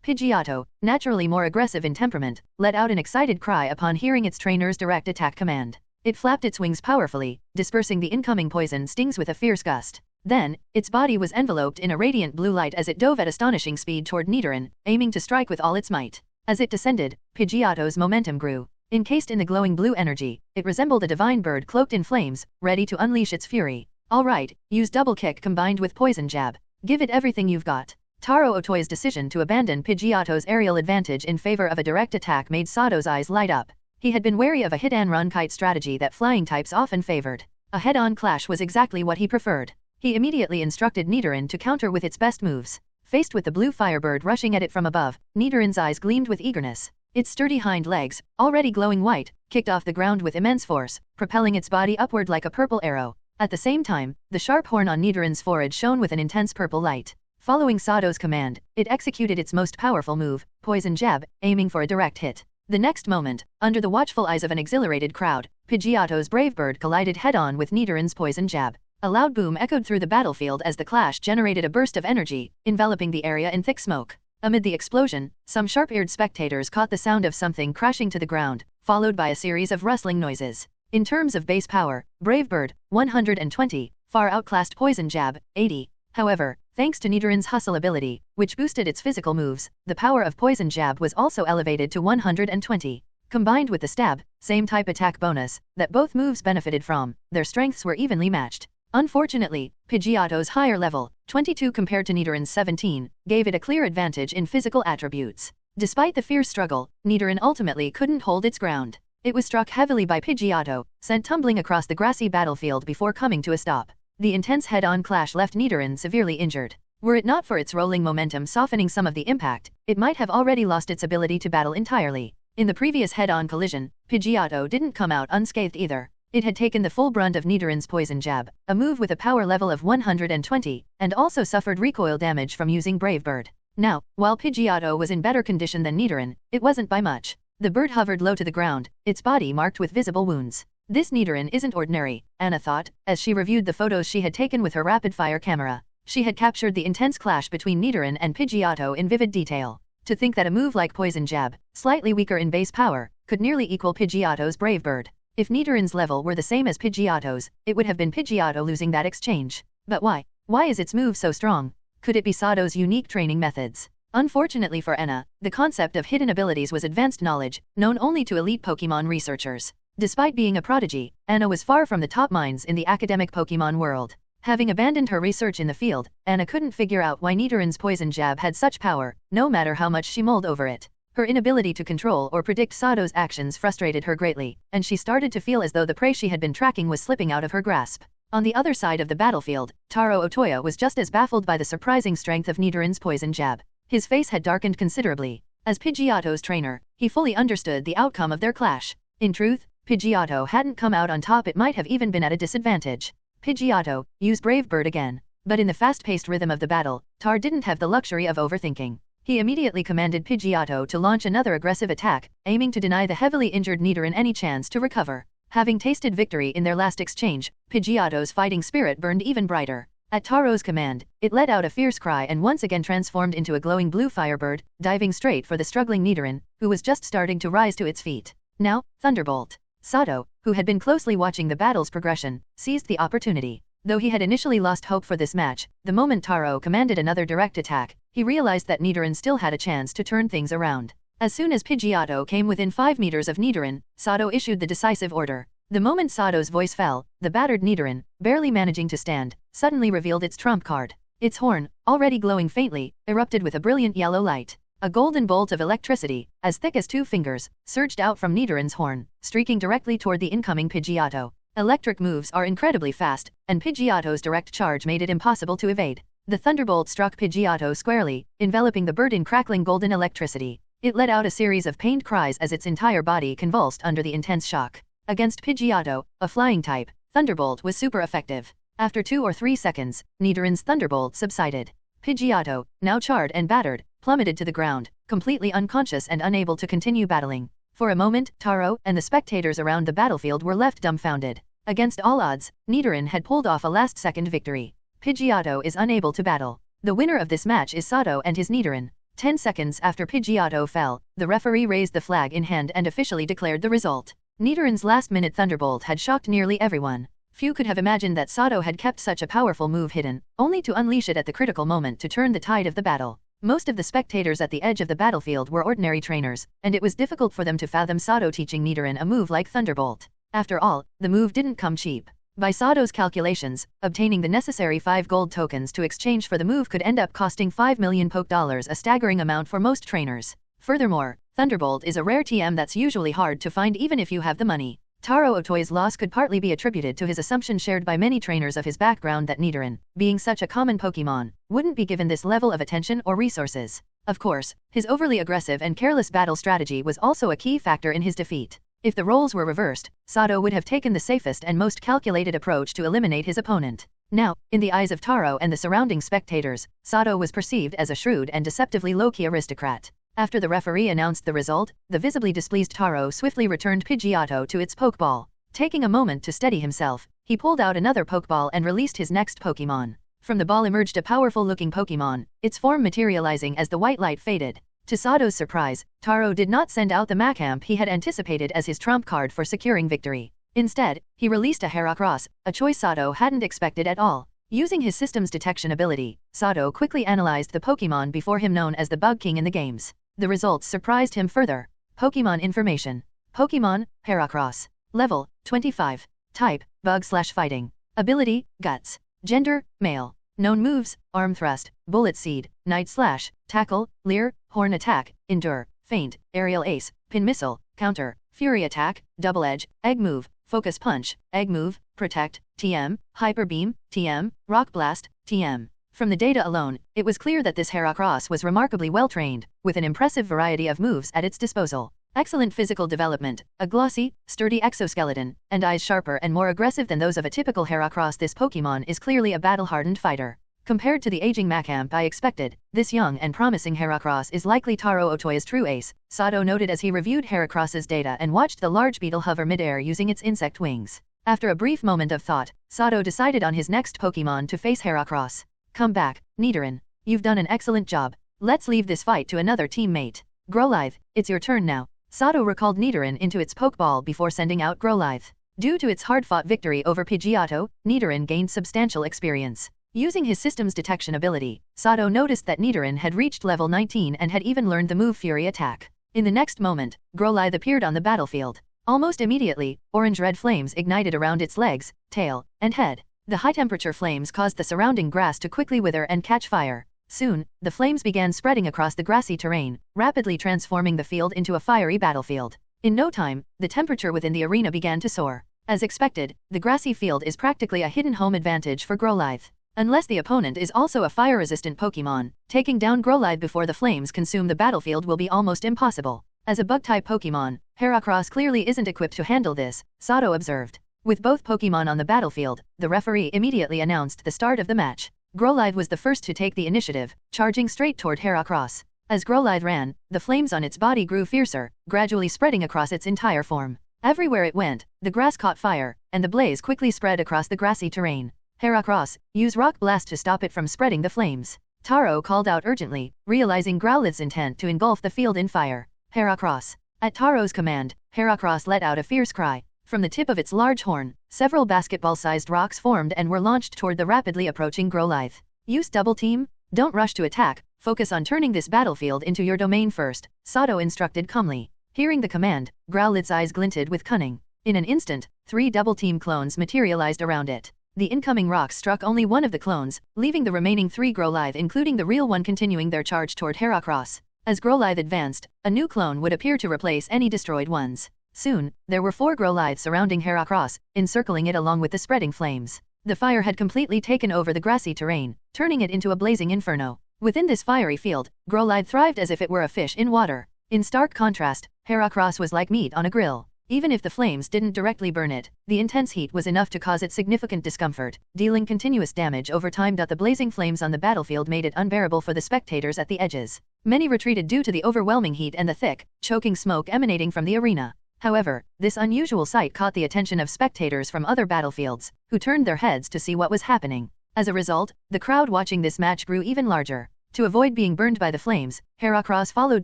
Pidgeotto, naturally more aggressive in temperament, let out an excited cry upon hearing its trainer's direct attack command. It flapped its wings powerfully, dispersing the incoming poison stings with a fierce gust. Then, its body was enveloped in a radiant blue light as it dove at astonishing speed toward Nidoran, aiming to strike with all its might. As it descended, Pidgeotto's momentum grew. Encased in the glowing blue energy, it resembled a divine bird cloaked in flames, ready to unleash its fury. Alright, use Double Kick combined with Poison Jab. Give it everything you've got. Taro Otoya's decision to abandon Pidgeotto's aerial advantage in favor of a direct attack made Sato's eyes light up. He had been wary of a hit-and-run kite strategy that flying types often favored. A head-on clash was exactly what he preferred. He immediately instructed Nidoran to counter with its best moves. Faced with the blue firebird rushing at it from above, Nidoran's eyes gleamed with eagerness. Its sturdy hind legs, already glowing white, kicked off the ground with immense force, propelling its body upward like a purple arrow. At the same time, the sharp horn on Nidoran's forehead shone with an intense purple light. Following Sato's command, it executed its most powerful move, Poison Jab, aiming for a direct hit. The next moment, under the watchful eyes of an exhilarated crowd, Pidgeotto's Brave Bird collided head-on with Nidoran's Poison Jab. A loud boom echoed through the battlefield as the clash generated a burst of energy, enveloping the area in thick smoke. Amid the explosion, some sharp-eared spectators caught the sound of something crashing to the ground, followed by a series of rustling noises. In terms of base power, Brave Bird, 120, far outclassed Poison Jab, 80. However, thanks to Nidoran's hustle ability, which boosted its physical moves, the power of Poison Jab was also elevated to 120. Combined with the stab, same type attack bonus, that both moves benefited from, their strengths were evenly matched. Unfortunately, Pidgeotto's higher level, 22 compared to Nidoran's 17, gave it a clear advantage in physical attributes. Despite the fierce struggle, Nidoran ultimately couldn't hold its ground. It was struck heavily by Pidgeotto, sent tumbling across the grassy battlefield before coming to a stop. The intense head-on clash left Nidoran severely injured. Were it not for its rolling momentum softening some of the impact, it might have already lost its ability to battle entirely. In the previous head-on collision, Pidgeotto didn't come out unscathed either. It had taken the full brunt of Nidoran's Poison Jab, a move with a power level of 120, and also suffered recoil damage from using Brave Bird. Now, while Pidgeotto was in better condition than Nidoran, it wasn't by much. The bird hovered low to the ground, its body marked with visible wounds. This Nidoran isn't ordinary, Anna thought, as she reviewed the photos she had taken with her rapid-fire camera. She had captured the intense clash between Nidoran and Pidgeotto in vivid detail. To think that a move like Poison Jab, slightly weaker in base power, could nearly equal Pidgeotto's Brave Bird. If Nidoran's level were the same as Pidgeotto's, it would have been Pidgeotto losing that exchange. But why? Why is its move so strong? Could it be Sato's unique training methods? Unfortunately for Anna, the concept of hidden abilities was advanced knowledge, known only to elite Pokémon researchers. Despite being a prodigy, Anna was far from the top minds in the academic Pokémon world. Having abandoned her research in the field, Anna couldn't figure out why Nidorann's poison jab had such power, no matter how much she mulled over it. Her inability to control or predict Sato's actions frustrated her greatly, and she started to feel as though the prey she had been tracking was slipping out of her grasp. On the other side of the battlefield, Taro Otoya was just as baffled by the surprising strength of Nidorann's poison jab. His face had darkened considerably. As Pidgeotto's trainer, he fully understood the outcome of their clash. In truth, Pidgeotto hadn't come out on top, it might have even been at a disadvantage. Pidgeotto, use Brave Bird again. But in the fast-paced rhythm of the battle, Tar didn't have the luxury of overthinking. He immediately commanded Pidgeotto to launch another aggressive attack, aiming to deny the heavily injured Nidoran any chance to recover. Having tasted victory in their last exchange, Pidgeotto's fighting spirit burned even brighter. At Taro's command, it let out a fierce cry and once again transformed into a glowing blue firebird, diving straight for the struggling Nidoran, who was just starting to rise to its feet. Now, Thunderbolt. Sato, who had been closely watching the battle's progression, seized the opportunity. Though he had initially lost hope for this match, the moment Taro commanded another direct attack, he realized that Nidoran still had a chance to turn things around. As soon as Pidgeotto came within 5 meters of Nidoran, Sato issued the decisive order. The moment Sato's voice fell, the battered Nidoran, barely managing to stand, suddenly revealed its trump card. Its horn, already glowing faintly, erupted with a brilliant yellow light. A golden bolt of electricity, as thick as 2 fingers, surged out from Nidoran's horn, streaking directly toward the incoming Pidgeotto. Electric moves are incredibly fast, and Pidgeotto's direct charge made it impossible to evade. The thunderbolt struck Pidgeotto squarely, enveloping the bird in crackling golden electricity. It let out a series of pained cries as its entire body convulsed under the intense shock. Against Pidgeotto, a flying type, Thunderbolt was super effective. After 2 or 3 seconds, Nidoran's Thunderbolt subsided. Pidgeotto, now charred and battered, plummeted to the ground, completely unconscious and unable to continue battling. For a moment, Taro and the spectators around the battlefield were left dumbfounded. Against all odds, Nidoran had pulled off a last-second victory. Pidgeotto is unable to battle. The winner of this match is Sato and his Nidoran. 10 seconds after Pidgeotto fell, the referee raised the flag in hand and officially declared the result. Nidoran's last-minute Thunderbolt had shocked nearly everyone. Few could have imagined that Sato had kept such a powerful move hidden, only to unleash it at the critical moment to turn the tide of the battle. Most of the spectators at the edge of the battlefield were ordinary trainers, and it was difficult for them to fathom Sato teaching Nidoran a move like Thunderbolt. After all, the move didn't come cheap. By Sato's calculations, obtaining the necessary 5 gold tokens to exchange for the move could end up costing 5 million Poke Dollars, a staggering amount for most trainers. Furthermore, Thunderbolt is a rare TM that's usually hard to find even if you have the money. Taro Otoya's loss could partly be attributed to his assumption shared by many trainers of his background that Nidoran, being such a common Pokémon, wouldn't be given this level of attention or resources. Of course, his overly aggressive and careless battle strategy was also a key factor in his defeat. If the roles were reversed, Sato would have taken the safest and most calculated approach to eliminate his opponent. Now, in the eyes of Taro and the surrounding spectators, Sato was perceived as a shrewd and deceptively low-key aristocrat. After the referee announced the result, the visibly displeased Taro swiftly returned Pidgeotto to its Pokeball. Taking a moment to steady himself, he pulled out another Pokeball and released his next Pokémon. From the ball emerged a powerful-looking Pokémon, its form materializing as the white light faded. To Sato's surprise, Taro did not send out the Machamp he had anticipated as his trump card for securing victory. Instead, he released a Heracross, a choice Sato hadn't expected at all. Using his system's detection ability, Sato quickly analyzed the Pokémon before him known as the Bug King in the games. The results surprised him further. Pokémon information. Pokémon, Heracross. Level, 25. Type, Bug/Fighting. Ability, Guts. Gender, Male. Known moves, Arm Thrust, Bullet Seed, Night Slash, Tackle, Leer, Horn Attack, Endure, Feint, Aerial Ace, Pin Missile, Counter, Fury Attack, Double Edge, Egg Move, Focus Punch, Egg Move, Protect, TM, Hyper Beam, TM, Rock Blast, TM. From the data alone, it was clear that this Heracross was remarkably well-trained, with an impressive variety of moves at its disposal. Excellent physical development, a glossy, sturdy exoskeleton, and eyes sharper and more aggressive than those of a typical Heracross. This Pokémon is clearly a battle-hardened fighter. Compared to the aging Machamp I expected, this young and promising Heracross is likely Taro Otoya's true ace, Sato noted as he reviewed Heracross's data and watched the large beetle hover mid-air using its insect wings. After a brief moment of thought, Sato decided on his next Pokémon to face Heracross. Come back, Nidoran. You've done an excellent job. Let's leave this fight to another teammate. Growlithe, it's your turn now. Sato recalled Nidoran into its Pokeball before sending out Growlithe. Due to its hard-fought victory over Pidgeotto, Nidoran gained substantial experience. Using his system's detection ability, Sato noticed that Nidoran had reached level 19 and had even learned the move Fury Attack. In the next moment, Growlithe appeared on the battlefield. Almost immediately, orange-red flames ignited around its legs, tail, and head. The high-temperature flames caused the surrounding grass to quickly wither and catch fire. Soon, the flames began spreading across the grassy terrain, rapidly transforming the field into a fiery battlefield. In no time, the temperature within the arena began to soar. As expected, the grassy field is practically a hidden home advantage for Growlithe. Unless the opponent is also a fire-resistant Pokémon, taking down Growlithe before the flames consume the battlefield will be almost impossible. As a Bug-type Pokémon, Heracross clearly isn't equipped to handle this, Sato observed. With both Pokémon on the battlefield, the referee immediately announced the start of the match. Growlithe was the first to take the initiative, charging straight toward Heracross. As Growlithe ran, the flames on its body grew fiercer, gradually spreading across its entire form. Everywhere it went, the grass caught fire, and the blaze quickly spread across the grassy terrain. Heracross, use Rock Blast to stop it from spreading the flames. Taro called out urgently, realizing Growlithe's intent to engulf the field in fire. Heracross. At Taro's command, Heracross let out a fierce cry. From the tip of its large horn, several basketball-sized rocks formed and were launched toward the rapidly approaching Growlithe. Use Double Team? Don't rush to attack, focus on turning this battlefield into your domain first, Sato instructed calmly. Hearing the command, Growlithe's eyes glinted with cunning. In an instant, 3 Double Team clones materialized around it. The incoming rocks struck only one of the clones, leaving the remaining 3 Growlithe including the real one continuing their charge toward Heracross. As Growlithe advanced, a new clone would appear to replace any destroyed ones. Soon, there were 4 Growlithe surrounding Heracross, encircling it along with the spreading flames. The fire had completely taken over the grassy terrain, turning it into a blazing inferno. Within this fiery field, Growlithe thrived as if it were a fish in water. In stark contrast, Heracross was like meat on a grill. Even if the flames didn't directly burn it, the intense heat was enough to cause it significant discomfort, dealing continuous damage over time. The blazing flames on the battlefield made it unbearable for the spectators at the edges. Many retreated due to the overwhelming heat and the thick, choking smoke emanating from the arena. However, this unusual sight caught the attention of spectators from other battlefields, who turned their heads to see what was happening. As a result, the crowd watching this match grew even larger. To avoid being burned by the flames, Heracross followed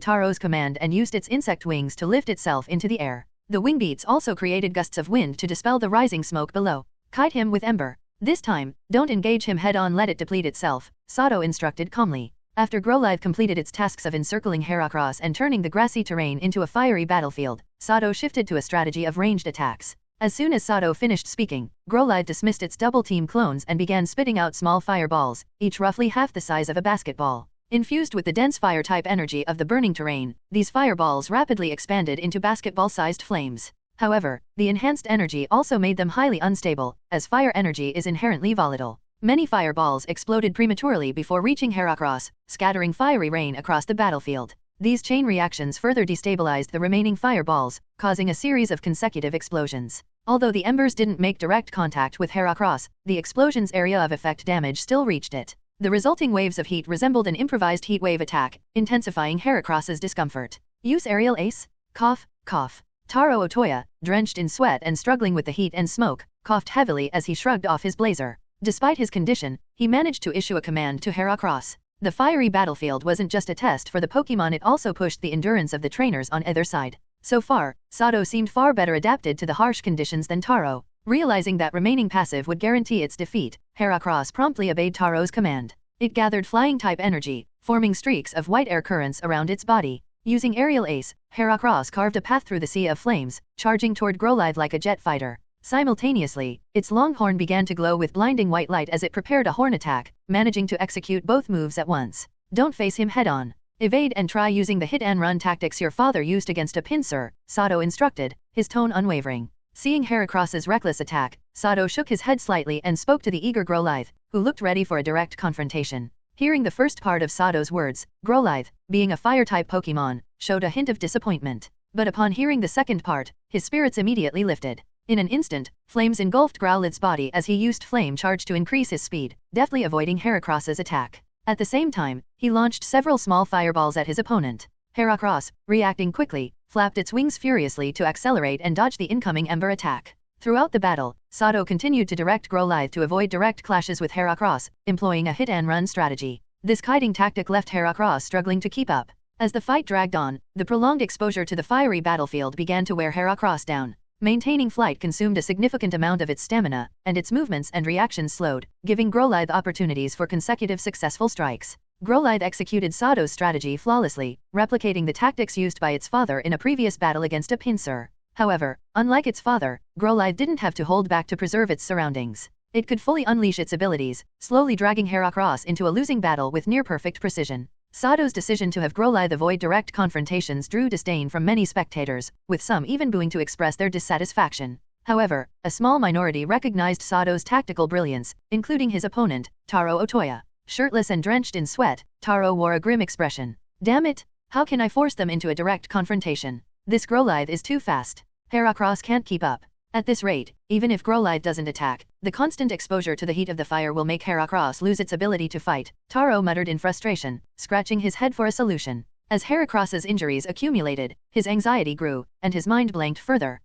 Taro's command and used its insect wings to lift itself into the air. The wing beats also created gusts of wind to dispel the rising smoke below. Kite him with Ember. This time, don't engage him head-on, let it deplete itself, Sato instructed calmly. After Growlithe completed its tasks of encircling Heracross and turning the grassy terrain into a fiery battlefield, Sato shifted to a strategy of ranged attacks. As soon as Sato finished speaking, Growlithe dismissed its double-team clones and began spitting out small fireballs, each roughly half the size of a basketball. Infused with the dense fire-type energy of the burning terrain, these fireballs rapidly expanded into basketball-sized flames. However, the enhanced energy also made them highly unstable, as fire energy is inherently volatile. Many fireballs exploded prematurely before reaching Heracross, scattering fiery rain across the battlefield. These chain reactions further destabilized the remaining fireballs, causing a series of consecutive explosions. Although the embers didn't make direct contact with Heracross, the explosion's area of effect damage still reached it. The resulting waves of heat resembled an improvised heat wave attack, intensifying Heracross's discomfort. Use Aerial Ace? Cough, cough. Taro Otoya, drenched in sweat and struggling with the heat and smoke, coughed heavily as he shrugged off his blazer. Despite his condition, he managed to issue a command to Heracross. The fiery battlefield wasn't just a test for the Pokémon, it also pushed the endurance of the trainers on either side. So far, Sato seemed far better adapted to the harsh conditions than Taro. Realizing that remaining passive would guarantee its defeat, Heracross promptly obeyed Taro's command. It gathered flying-type energy, forming streaks of white air currents around its body. Using Aerial Ace, Heracross carved a path through the sea of flames, charging toward Growlithe like a jet fighter. Simultaneously, its long horn began to glow with blinding white light as it prepared a horn attack, managing to execute both moves at once. Don't face him head-on. Evade and try using the hit-and-run tactics your father used against a pincer, Sato instructed, his tone unwavering. Seeing Heracross's reckless attack, Sato shook his head slightly and spoke to the eager Growlithe, who looked ready for a direct confrontation. Hearing the first part of Sato's words, Growlithe, being a fire-type Pokémon, showed a hint of disappointment. But upon hearing the second part, his spirits immediately lifted. In an instant, flames engulfed Growlithe's body as he used Flame Charge to increase his speed, deftly avoiding Heracross's attack. At the same time, he launched several small fireballs at his opponent. Heracross, reacting quickly, flapped its wings furiously to accelerate and dodge the incoming Ember attack. Throughout the battle, Sato continued to direct Growlithe to avoid direct clashes with Heracross, employing a hit-and-run strategy. This kiting tactic left Heracross struggling to keep up. As the fight dragged on, the prolonged exposure to the fiery battlefield began to wear Heracross down. Maintaining flight consumed a significant amount of its stamina, and its movements and reactions slowed, giving Growlithe opportunities for consecutive successful strikes. Growlithe executed Sato's strategy flawlessly, replicating the tactics used by its father in a previous battle against a pincer. However, unlike its father, Growlithe didn't have to hold back to preserve its surroundings. It could fully unleash its abilities, slowly dragging Heracross into a losing battle with near-perfect precision. Sato's decision to have Growlithe avoid direct confrontations drew disdain from many spectators, with some even booing to express their dissatisfaction. However, a small minority recognized Sato's tactical brilliance, including his opponent, Taro Otoya. Shirtless and drenched in sweat, Taro wore a grim expression. Damn it! How can I force them into a direct confrontation? This Growlithe is too fast. Heracross can't keep up. At this rate, even if Growlithe doesn't attack, the constant exposure to the heat of the fire will make Heracross lose its ability to fight, Taro muttered in frustration, scratching his head for a solution. As Heracross's injuries accumulated, his anxiety grew, and his mind blanked further.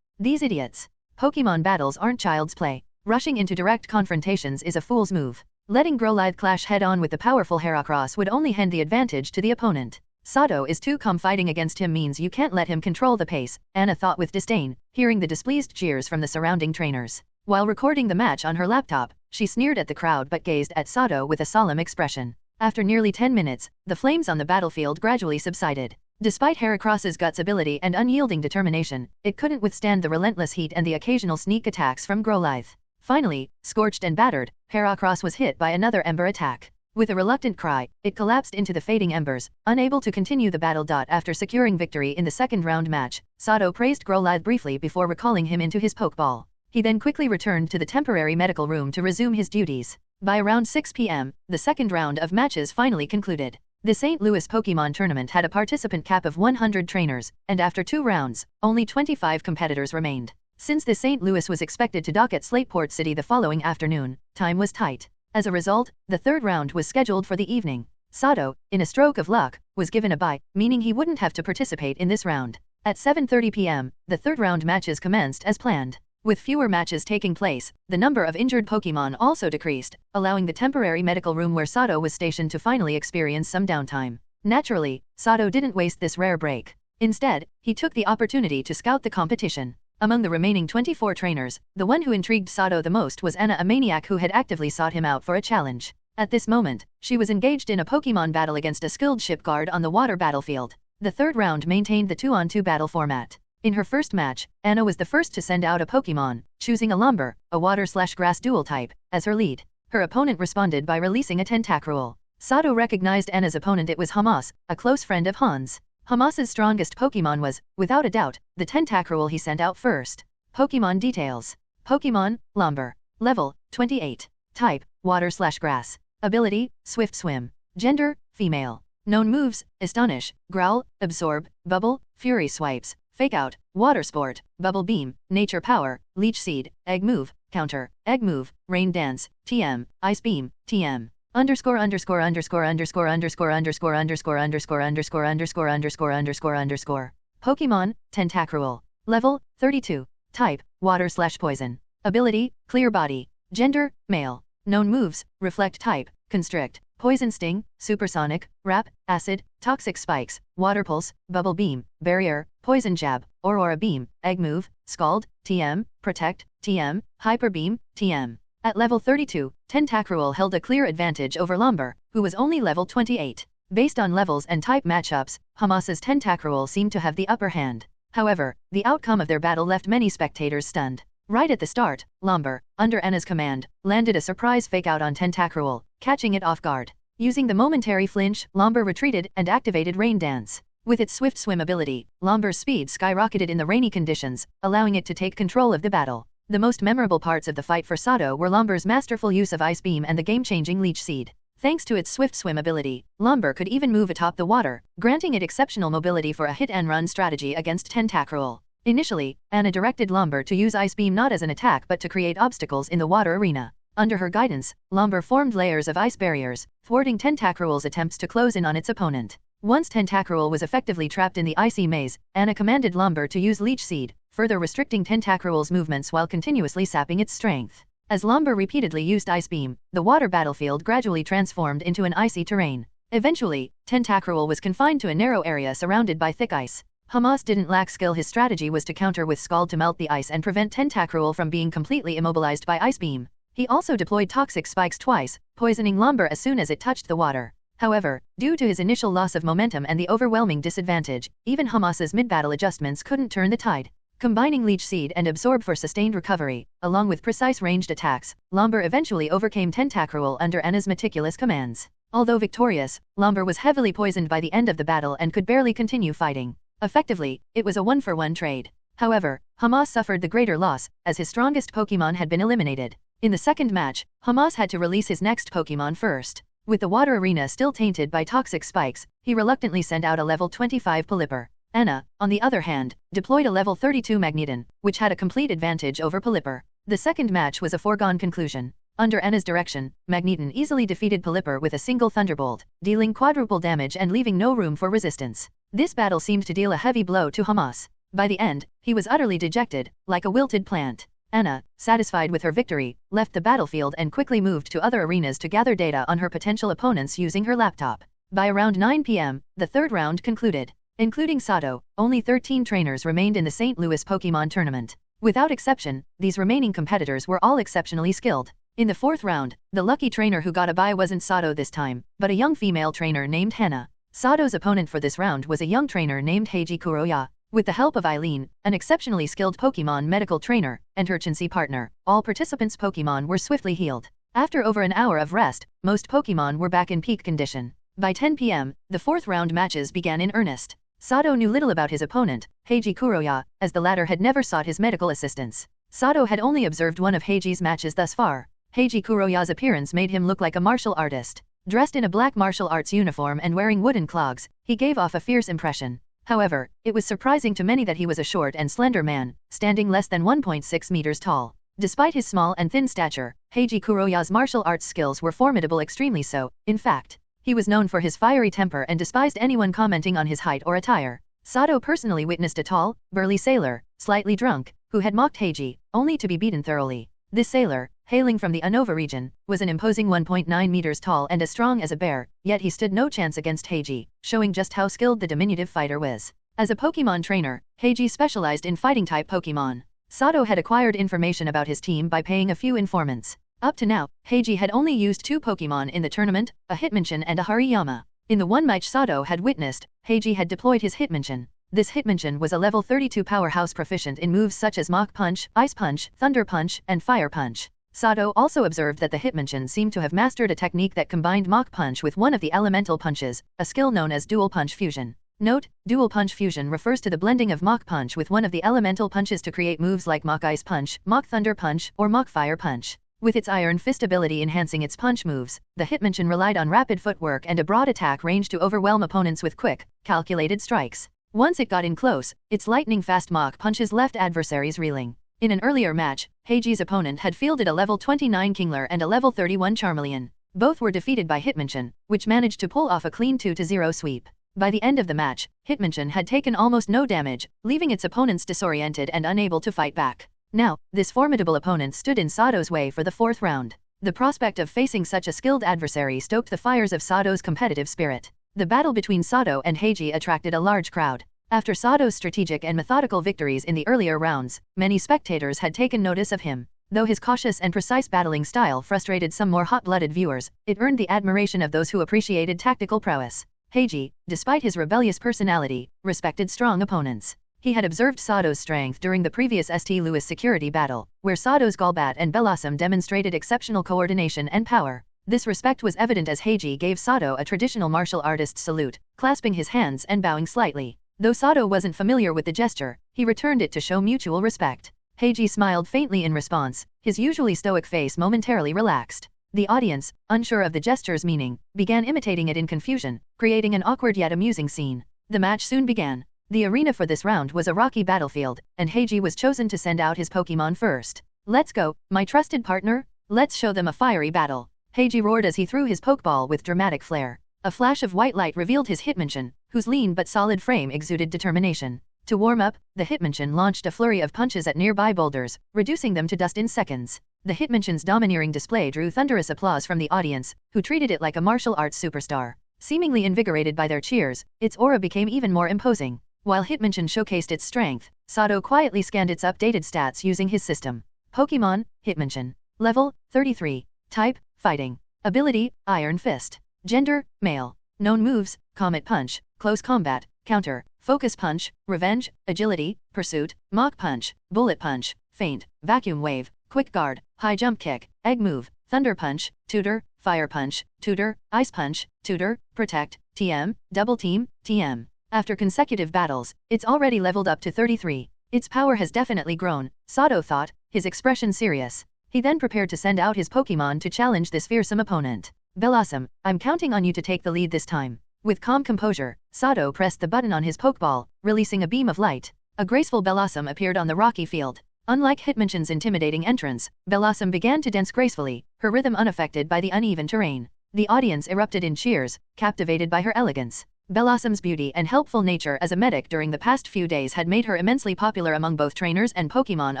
These idiots. Pokémon battles aren't child's play. Rushing into direct confrontations is a fool's move. Letting Growlithe clash head-on with the powerful Heracross would only hand the advantage to the opponent. Sato is too calm. Fighting against him means you can't let him control the pace, Anna thought with disdain, hearing the displeased cheers from the surrounding trainers. While recording the match on her laptop, she sneered at the crowd but gazed at Sato with a solemn expression. After nearly 10 minutes, the flames on the battlefield gradually subsided. Despite Heracross's guts ability and unyielding determination, it couldn't withstand the relentless heat and the occasional sneak attacks from Growlithe. Finally, scorched and battered, Heracross was hit by another ember attack. With a reluctant cry, it collapsed into the fading embers, unable to continue the battle. After securing victory in the second round match, Sato praised Growlithe briefly before recalling him into his Pokeball. He then quickly returned to the temporary medical room to resume his duties. By around 6 p.m., the second round of matches finally concluded. The St. Louis Pokemon Tournament had a participant cap of 100 trainers, and after 2 rounds, only 25 competitors remained. Since the St. Louis was expected to dock at Slateport City the following afternoon, time was tight. As a result, the third round was scheduled for the evening. Sato, in a stroke of luck, was given a bye, meaning he wouldn't have to participate in this round. At 7:30 p.m., the third round matches commenced as planned. With fewer matches taking place, the number of injured Pokemon also decreased, allowing the temporary medical room where Sato was stationed to finally experience some downtime. Naturally, Sato didn't waste this rare break. Instead, he took the opportunity to scout the competition. Among the remaining 24 trainers, the one who intrigued Sato the most was Anna, a maniac who had actively sought him out for a challenge. At this moment, she was engaged in a Pokemon battle against a skilled ship guard on the water battlefield. The third round maintained the 2-on-2 battle format. In her first match, Anna was the first to send out a Pokemon, choosing a Lumber, a water/grass dual type, as her lead. Her opponent responded by releasing a Tentacruel. Sato recognized Anna's opponent. It was Hamas, a close friend of Hans. Hamas's strongest Pokemon was, without a doubt, the Tentacruel he sent out first. Pokemon details. Pokemon, Lumber. Level, 28. Type, water/grass. Ability, Swift Swim. Gender, female. Known moves, Astonish, Growl, Absorb, Bubble, Fury Swipes, Fake Out, Water Sport, Bubble Beam, Nature Power, Leech Seed, Egg Move, Counter, Egg Move, Rain Dance, TM, Ice Beam, TM. Underscore underscore underscore underscore underscore underscore underscore underscore underscore underscore underscore underscore underscore. Pokemon, Tentacruel. Level, 32. Type, water/poison. Ability, Clear Body. Gender, male. Known moves, Reflect Type, Constrict, Poison Sting, Supersonic, Wrap, Acid, Toxic Spikes, Water Pulse, Bubble Beam, Barrier, Poison Jab, Aurora Beam, Egg Move, Scald, TM, Protect, TM, Hyper Beam, TM. At level 32, Tentacruel held a clear advantage over Lumber, who was only level 28. Based on levels and type matchups, Hamas's Tentacruel seemed to have the upper hand. However, the outcome of their battle left many spectators stunned. Right at the start, Lumber, under Anna's command, landed a surprise fake-out on Tentacruel, catching it off guard. Using the momentary flinch, Lumber retreated and activated Rain Dance. With its Swift Swim ability, Lumber's speed skyrocketed in the rainy conditions, allowing it to take control of the battle. The most memorable parts of the fight for Sato were Lumber's masterful use of Ice Beam and the game-changing Leech Seed. Thanks to its Swift Swim ability, Lumber could even move atop the water, granting it exceptional mobility for a hit-and-run strategy against Tentacruel. Initially, Anna directed Lumber to use Ice Beam not as an attack but to create obstacles in the water arena. Under her guidance, Lumber formed layers of ice barriers, thwarting Tentacruel's attempts to close in on its opponent. Once Tentacruel was effectively trapped in the icy maze, Anna commanded Lumber to use Leech Seed, further restricting Tentacruel's movements while continuously sapping its strength. As Lumber repeatedly used Ice Beam, the water battlefield gradually transformed into an icy terrain. Eventually, Tentacruel was confined to a narrow area surrounded by thick ice. Hamas didn't lack skill. His strategy was to counter with Scald to melt the ice and prevent Tentacruel from being completely immobilized by Ice Beam. He also deployed toxic spikes twice, poisoning Lumber as soon as it touched the water. However, due to his initial loss of momentum and the overwhelming disadvantage, even Hamas's mid-battle adjustments couldn't turn the tide. Combining Leech Seed and Absorb for sustained recovery, along with precise ranged attacks, Lumber eventually overcame Tentacruel under Anna's meticulous commands. Although victorious, Lumber was heavily poisoned by the end of the battle and could barely continue fighting. Effectively, it was a one-for-one trade. However, Hamas suffered the greater loss, as his strongest Pokémon had been eliminated. In the second match, Hamas had to release his next Pokémon first. With the water arena still tainted by toxic spikes, he reluctantly sent out a level 25 Pelipper. Anna, on the other hand, deployed a level 32 Magneton, which had a complete advantage over Pelipper. The second match was a foregone conclusion. Under Anna's direction, Magneton easily defeated Pelipper with a single Thunderbolt, dealing quadruple damage and leaving no room for resistance. This battle seemed to deal a heavy blow to Hamas. By the end, he was utterly dejected, like a wilted plant. Anna, satisfied with her victory, left the battlefield and quickly moved to other arenas to gather data on her potential opponents using her laptop. By around 9 p.m., the third round concluded. Including Sato, only 13 trainers remained in the St. Louis Pokémon tournament. Without exception, these remaining competitors were all exceptionally skilled. In the fourth round, the lucky trainer who got a bye wasn't Sato this time, but a young female trainer named Hannah. Sato's opponent for this round was a young trainer named Heiji Kuroya. With the help of Eileen, an exceptionally skilled Pokémon medical trainer, and her Chansey partner, all participants' Pokémon were swiftly healed. After over an hour of rest, most Pokémon were back in peak condition. By 10 p.m., the fourth round matches began in earnest. Sato knew little about his opponent, Heiji Kuroya, as the latter had never sought his medical assistance. Sato had only observed one of Heiji's matches thus far. Heiji Kuroya's appearance made him look like a martial artist. Dressed in a black martial arts uniform and wearing wooden clogs, he gave off a fierce impression. However, it was surprising to many that he was a short and slender man, standing less than 1.6 meters tall. Despite his small and thin stature, Heiji Kuroya's martial arts skills were formidable, extremely so. In fact, he was known for his fiery temper and despised anyone commenting on his height or attire. Sato personally witnessed a tall, burly sailor, slightly drunk, who had mocked Heiji, only to be beaten thoroughly. This sailor, hailing from the Unova region, was an imposing 1.9 meters tall and as strong as a bear, yet he stood no chance against Heiji, showing just how skilled the diminutive fighter was. As a Pokémon trainer, Heiji specialized in fighting-type Pokémon. Sato had acquired information about his team by paying a few informants. Up to now, Heiji had only used 2 Pokémon in the tournament, a Hitmonchan and a Hariyama. In the one match Sato had witnessed, Heiji had deployed his Hitmonchan. This Hitmonchan was a level 32 powerhouse proficient in moves such as Mach Punch, Ice Punch, Thunder Punch, and Fire Punch. Sato also observed that the Hitmonchan seemed to have mastered a technique that combined Mach Punch with one of the elemental punches, a skill known as Dual Punch Fusion. Note, Dual Punch Fusion refers to the blending of Mach Punch with one of the elemental punches to create moves like Mach Ice Punch, Mach Thunder Punch, or Mach Fire Punch. With its Iron Fist ability enhancing its punch moves, the Hitmonchan relied on rapid footwork and a broad attack range to overwhelm opponents with quick, calculated strikes. Once it got in close, its lightning-fast Mach punches left adversaries reeling. In an earlier match, Heiji's opponent had fielded a level 29 Kingler and a level 31 Charmeleon. Both were defeated by Hitmonchan, which managed to pull off a clean 2-0 sweep. By the end of the match, Hitmonchan had taken almost no damage, leaving its opponents disoriented and unable to fight back. Now, this formidable opponent stood in Sato's way for the fourth round. The prospect of facing such a skilled adversary stoked the fires of Sato's competitive spirit. The battle between Sato and Heiji attracted a large crowd. After Sato's strategic and methodical victories in the earlier rounds, many spectators had taken notice of him. Though his cautious and precise battling style frustrated some more hot-blooded viewers, it earned the admiration of those who appreciated tactical prowess. Heiji, despite his rebellious personality, respected strong opponents. He had observed Sato's strength during the previous St. Louis security battle, where Sato's Golbat and Bellossom demonstrated exceptional coordination and power. This respect was evident as Heiji gave Sato a traditional martial artist's salute, clasping his hands and bowing slightly. Though Sato wasn't familiar with the gesture, he returned it to show mutual respect. Heiji smiled faintly in response, his usually stoic face momentarily relaxed. The audience, unsure of the gesture's meaning, began imitating it in confusion, creating an awkward yet amusing scene. The match soon began. The arena for this round was a rocky battlefield, and Heiji was chosen to send out his Pokémon first. "Let's go, my trusted partner, let's show them a fiery battle," Heiji roared as he threw his Pokeball with dramatic flair. A flash of white light revealed his Hitmonchan, whose lean but solid frame exuded determination. To warm up, the Hitmonchan launched a flurry of punches at nearby boulders, reducing them to dust in seconds. The Hitmonchan's domineering display drew thunderous applause from the audience, who treated it like a martial arts superstar. Seemingly invigorated by their cheers, its aura became even more imposing. While Hitmonchan showcased its strength, Sato quietly scanned its updated stats using his system. Pokémon, Hitmonchan. Level, 33. Type, Fighting. Ability, Iron Fist. Gender, Male. Known moves, Comet Punch, Close Combat, Counter, Focus Punch, Revenge, Agility, Pursuit, Mach Punch, Bullet Punch, Feint, Vacuum Wave, Quick Guard, High Jump Kick, Egg Move, Thunder Punch, Tutor, Fire Punch, Tutor, Ice Punch, Tutor, Protect, TM, Double Team, TM. After consecutive battles, it's already leveled up to 33. Its power has definitely grown, Sato thought, his expression serious. He then prepared to send out his Pokémon to challenge this fearsome opponent. Bellossom, I'm counting on you to take the lead this time. With calm composure, Sato pressed the button on his Pokeball, releasing a beam of light. A graceful Bellossom appeared on the rocky field. Unlike Hitmonchan's intimidating entrance, Bellossom began to dance gracefully, her rhythm unaffected by the uneven terrain. The audience erupted in cheers, captivated by her elegance. Bellossom's beauty and helpful nature as a medic during the past few days had made her immensely popular among both trainers and Pokémon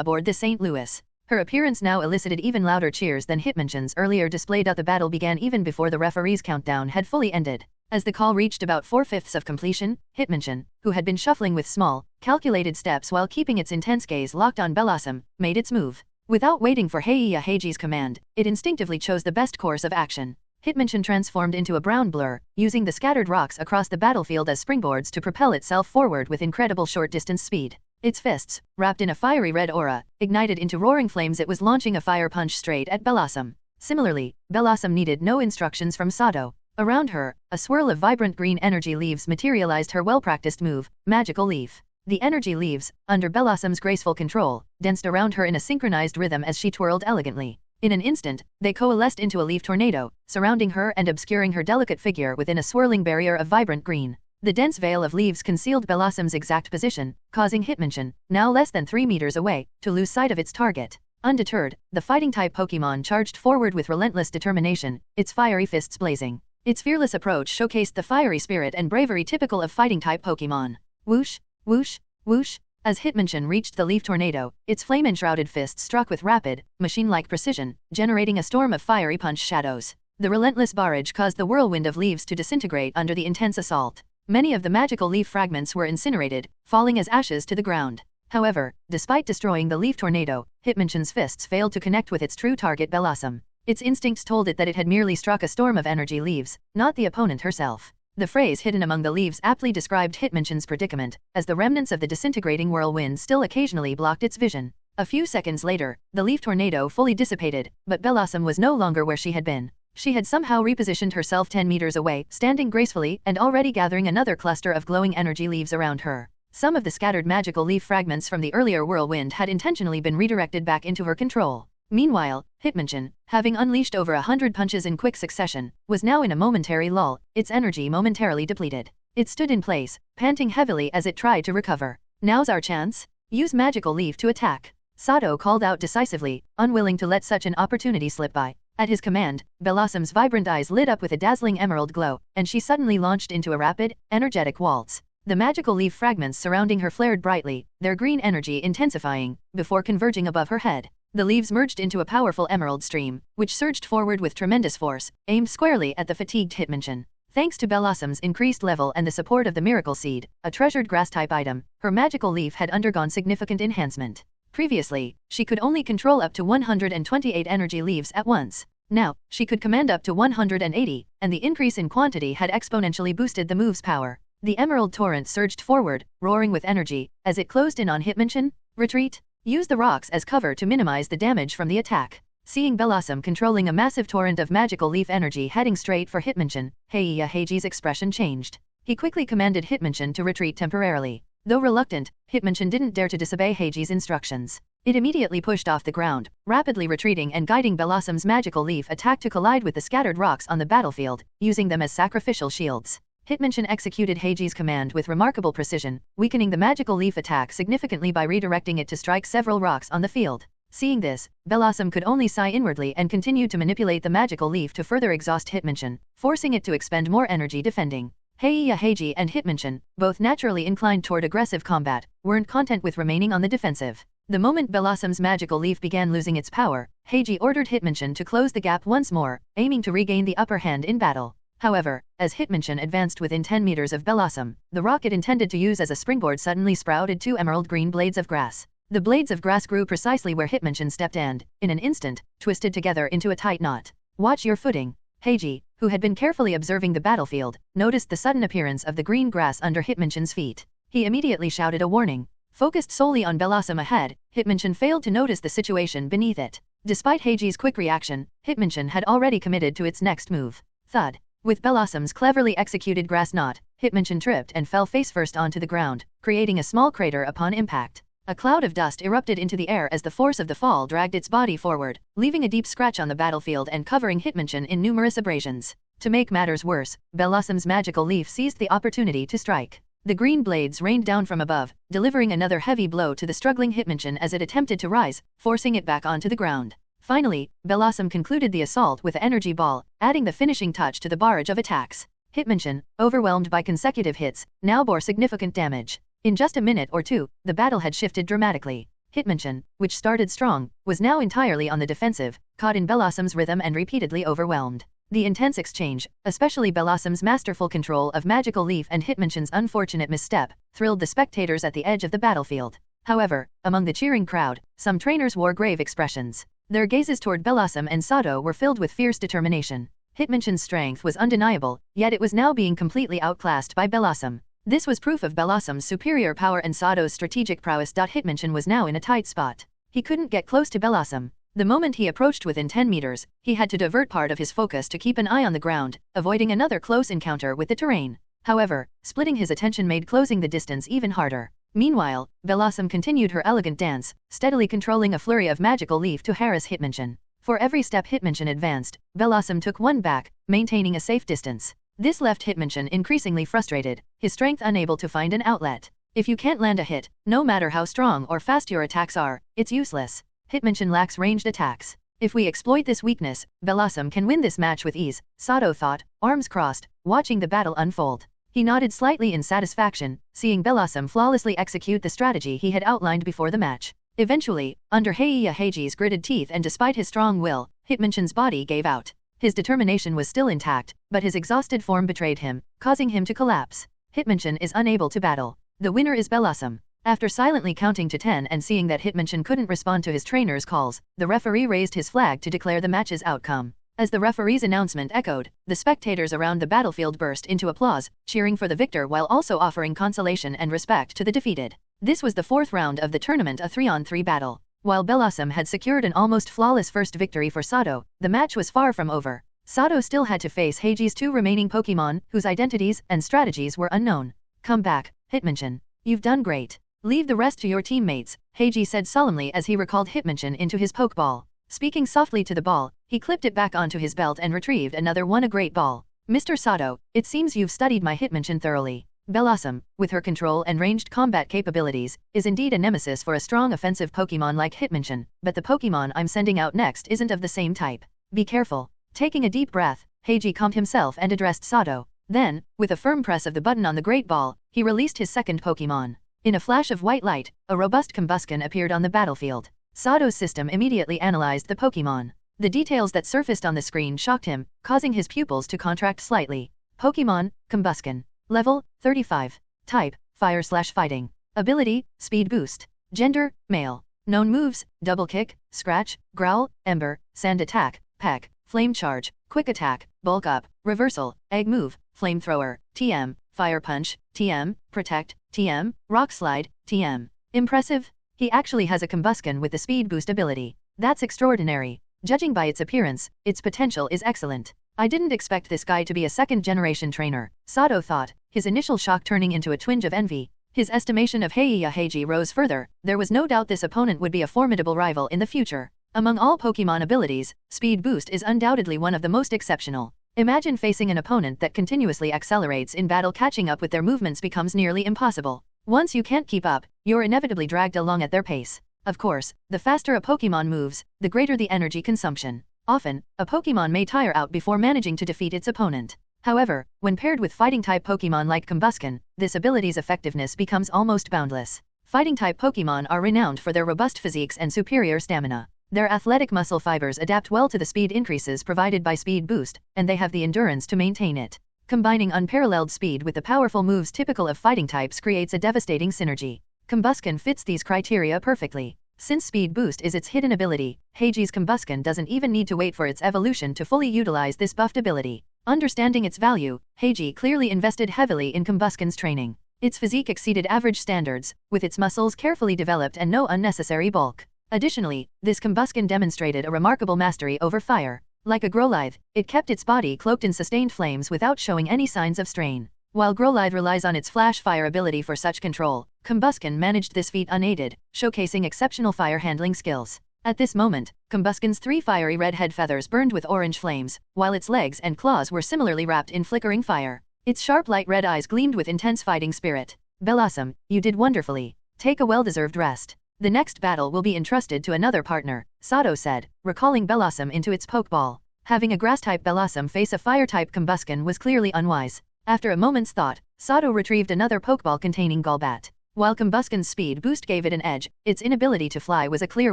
aboard the St. Louis. Her appearance now elicited even louder cheers than Hitmonchan's earlier displayed. The battle began even before the referee's countdown had fully ended. As the call reached about 4/5 of completion, Hitmonchan, who had been shuffling with small, calculated steps while keeping its intense gaze locked on Bellossom, made its move. Without waiting for Heiya Heiji's command, it instinctively chose the best course of action. Hitmonchan transformed into a brown blur, using the scattered rocks across the battlefield as springboards to propel itself forward with incredible short-distance speed. Its fists, wrapped in a fiery red aura, ignited into roaring flames. It was launching a fire punch straight at Bellossom. Similarly, Bellossom needed no instructions from Sato. Around her, a swirl of vibrant green energy leaves materialized. Her well-practiced move, Magical Leaf. The energy leaves, under Bellossom's graceful control, danced around her in a synchronized rhythm as she twirled elegantly. In an instant, they coalesced into a leaf tornado, surrounding her and obscuring her delicate figure within a swirling barrier of vibrant green. The dense veil of leaves concealed Bellossom's exact position, causing Hitmonchan, now less than 3 meters away, to lose sight of its target. Undeterred, the fighting-type Pokémon charged forward with relentless determination, its fiery fists blazing. Its fearless approach showcased the fiery spirit and bravery typical of fighting-type Pokémon. Whoosh, whoosh, whoosh. As Hitmonchan reached the leaf tornado, its flame-enshrouded fists struck with rapid, machine-like precision, generating a storm of fiery punch shadows. The relentless barrage caused the whirlwind of leaves to disintegrate under the intense assault. Many of the magical leaf fragments were incinerated, falling as ashes to the ground. However, despite destroying the leaf tornado, Hitmonchan's fists failed to connect with its true target Bellossom. Its instincts told it that it had merely struck a storm of energy leaves, not the opponent herself. The phrase hidden among the leaves aptly described Hitmonchan's predicament, as the remnants of the disintegrating whirlwind still occasionally blocked its vision. A few seconds later, the leaf tornado fully dissipated, but Bellossom was no longer where she had been. She had somehow repositioned herself 10 meters away, standing gracefully and already gathering another cluster of glowing energy leaves around her. Some of the scattered magical leaf fragments from the earlier whirlwind had intentionally been redirected back into her control. Meanwhile, Hitmonchan, having unleashed over 100 punches in quick succession, was now in a momentary lull, its energy momentarily depleted. It stood in place, panting heavily as it tried to recover. Now's our chance. Use Magical Leaf to attack. Sato called out decisively, unwilling to let such an opportunity slip by. At his command, Bellossom's vibrant eyes lit up with a dazzling emerald glow, and she suddenly launched into a rapid, energetic waltz. The magical leaf fragments surrounding her flared brightly, their green energy intensifying, before converging above her head. The leaves merged into a powerful emerald stream, which surged forward with tremendous force, aimed squarely at the fatigued Hitmonchan. Thanks to Bellossom's increased level and the support of the Miracle Seed, a treasured grass-type item, her magical leaf had undergone significant enhancement. Previously, she could only control up to 128 energy leaves at once. Now, she could command up to 180, and the increase in quantity had exponentially boosted the move's power. The emerald torrent surged forward, roaring with energy, as it closed in on Hitmonchan. Retreat. Use the rocks as cover to minimize the damage from the attack. Seeing Bellossom controlling a massive torrent of magical leaf energy heading straight for Hitmonchan, Heiya Heiji's expression changed. He quickly commanded Hitmonchan to retreat temporarily. Though reluctant, Hitmonchan didn't dare to disobey Heiji's instructions. It immediately pushed off the ground, rapidly retreating and guiding Bellossom's magical leaf attack to collide with the scattered rocks on the battlefield, using them as sacrificial shields. Hitmonchan executed Heiji's command with remarkable precision, weakening the magical leaf attack significantly by redirecting it to strike several rocks on the field. Seeing this, Bellossom could only sigh inwardly and continued to manipulate the magical leaf to further exhaust Hitmonchan, forcing it to expend more energy defending. Heiya Heiji and Hitmonchan, both naturally inclined toward aggressive combat, weren't content with remaining on the defensive. The moment Bellossom's magical leaf began losing its power, Heiji ordered Hitmonchan to close the gap once more, aiming to regain the upper hand in battle. However, as Hitmonchan advanced within 10 meters of Blossom, the rock it intended to use as a springboard suddenly sprouted 2 emerald green blades of grass. The blades of grass grew precisely where Hitmonchan stepped and, in an instant, twisted together into a tight knot. Watch your footing. Heiji, who had been carefully observing the battlefield, noticed the sudden appearance of the green grass under Hitmonchan's feet. He immediately shouted a warning. Focused solely on Blossom ahead, Hitmonchan failed to notice the situation beneath it. Despite Heiji's quick reaction, Hitmonchan had already committed to its next move. Thud. With Blossom's cleverly executed grass knot, Hitmonchan tripped and fell face-first onto the ground, creating a small crater upon impact. A cloud of dust erupted into the air as the force of the fall dragged its body forward, leaving a deep scratch on the battlefield and covering Hitmonchan in numerous abrasions. To make matters worse, Blossom's magical leaf seized the opportunity to strike. The green blades rained down from above, delivering another heavy blow to the struggling Hitmonchan as it attempted to rise, forcing it back onto the ground. Finally, Blossom concluded the assault with an energy ball, adding the finishing touch to the barrage of attacks. Hitmonchan, overwhelmed by consecutive hits, now bore significant damage. In just a minute or two, the battle had shifted dramatically. Hitmonchan, which started strong, was now entirely on the defensive, caught in Blossom's rhythm and repeatedly overwhelmed. The intense exchange, especially Blossom's masterful control of Magical Leaf and Hitmonchan's unfortunate misstep, thrilled the spectators at the edge of the battlefield. However, among the cheering crowd, some trainers wore grave expressions. Their gazes toward Blossom and Sato were filled with fierce determination. Hitmonchan's strength was undeniable, yet it was now being completely outclassed by Blossom. This was proof of Blossom's superior power and Sato's strategic prowess. Hitmonchan was now in a tight spot. He couldn't get close to Blossom. The moment he approached within 10 meters, he had to divert part of his focus to keep an eye on the ground, avoiding another close encounter with the terrain. However, splitting his attention made closing the distance even harder. Meanwhile, Blossom continued her elegant dance, steadily controlling a flurry of Magical Leaf to harass Hitmonchan. For every step Hitmonchan advanced, Blossom took one back, maintaining a safe distance. This left Hitmonchan increasingly frustrated, his strength unable to find an outlet. If you can't land a hit, no matter how strong or fast your attacks are, it's useless. Hitmonchan lacks ranged attacks. If we exploit this weakness, Blossom can win this match with ease, Sato thought, arms crossed, watching the battle unfold. He nodded slightly in satisfaction, seeing Blossom flawlessly execute the strategy he had outlined before the match. Eventually, under Heiji's gritted teeth and despite his strong will, Hitmonchan's body gave out. His determination was still intact, but his exhausted form betrayed him, causing him to collapse. Hitmonchan is unable to battle. The winner is Blossom. After silently counting to 10 and seeing that Hitmonchan couldn't respond to his trainer's calls, the referee raised his flag to declare the match's outcome. As the referee's announcement echoed, the spectators around the battlefield burst into applause, cheering for the victor while also offering consolation and respect to the defeated. This was the fourth round of the tournament, a 3-on-3 battle. While Blossom had secured an almost flawless first victory for Sato, the match was far from over. Sato still had to face Heiji's 2 remaining Pokémon, whose identities and strategies were unknown. Come back, Hitmonchan. You've done great. Leave the rest to your teammates, Heiji said solemnly as he recalled Hitmonchan into his Pokeball. Speaking softly to the ball, he clipped it back onto his belt and retrieved another one, a great ball. Mr. Sato, it seems you've studied my Hitmonchan thoroughly. Blossom, with her control and ranged combat capabilities, is indeed a nemesis for a strong offensive Pokémon like Hitmonchan, but the Pokémon I'm sending out next isn't of the same type. Be careful. Taking a deep breath, Heiji calmed himself and addressed Sato. Then, with a firm press of the button on the great ball, he released his second Pokémon. In a flash of white light, a robust Combusken appeared on the battlefield. Sato's system immediately analyzed the Pokémon. The details that surfaced on the screen shocked him, causing his pupils to contract slightly. Pokémon, Combusken. Level, 35. Type, Fire/Fighting. Ability, Speed Boost. Gender, Male. Known moves, Double Kick, Scratch, Growl, Ember, Sand Attack, Peck, Flame Charge, Quick Attack, Bulk Up, Reversal, Egg Move, Flamethrower, TM, Fire Punch, TM, Protect, TM, Rock Slide, TM. Impressive? He actually has a Combusken with the Speed Boost ability. That's extraordinary. Judging by its appearance, its potential is excellent. I didn't expect this guy to be a second-generation trainer, Sato thought, his initial shock turning into a twinge of envy. His estimation of Heiji rose further. There was no doubt this opponent would be a formidable rival in the future. Among all Pokémon abilities, Speed Boost is undoubtedly one of the most exceptional. Imagine facing an opponent that continuously accelerates in battle. Catching up with their movements becomes nearly impossible. Once you can't keep up, you're inevitably dragged along at their pace. Of course, the faster a Pokémon moves, the greater the energy consumption. Often, a Pokémon may tire out before managing to defeat its opponent. However, when paired with Fighting-type Pokémon like Combusken, this ability's effectiveness becomes almost boundless. Fighting-type Pokémon are renowned for their robust physiques and superior stamina. Their athletic muscle fibers adapt well to the speed increases provided by speed boost, and they have the endurance to maintain it. Combining unparalleled speed with the powerful moves typical of fighting types creates a devastating synergy. Combusken fits these criteria perfectly. Since speed boost is its hidden ability, Heiji's Combusken doesn't even need to wait for its evolution to fully utilize this buffed ability. Understanding its value, Heiji clearly invested heavily in Combusken's training. Its physique exceeded average standards, with its muscles carefully developed and no unnecessary bulk. Additionally, this Combusken demonstrated a remarkable mastery over fire. Like a Growlithe, it kept its body cloaked in sustained flames without showing any signs of strain. While Growlithe relies on its flash fire ability for such control, Combusken managed this feat unaided, showcasing exceptional fire handling skills. At this moment, Combusken's 3 fiery red head feathers burned with orange flames, while its legs and claws were similarly wrapped in flickering fire. Its sharp light red eyes gleamed with intense fighting spirit. Bellossom, you did wonderfully. Take a well-deserved rest. The next battle will be entrusted to another partner, Sato said, recalling Bellossom into its Pokeball. Having a Grass-type Bellossom face a Fire-type Combusken was clearly unwise. After a moment's thought, Sato retrieved another Pokeball containing Golbat. While Combusken's speed boost gave it an edge, its inability to fly was a clear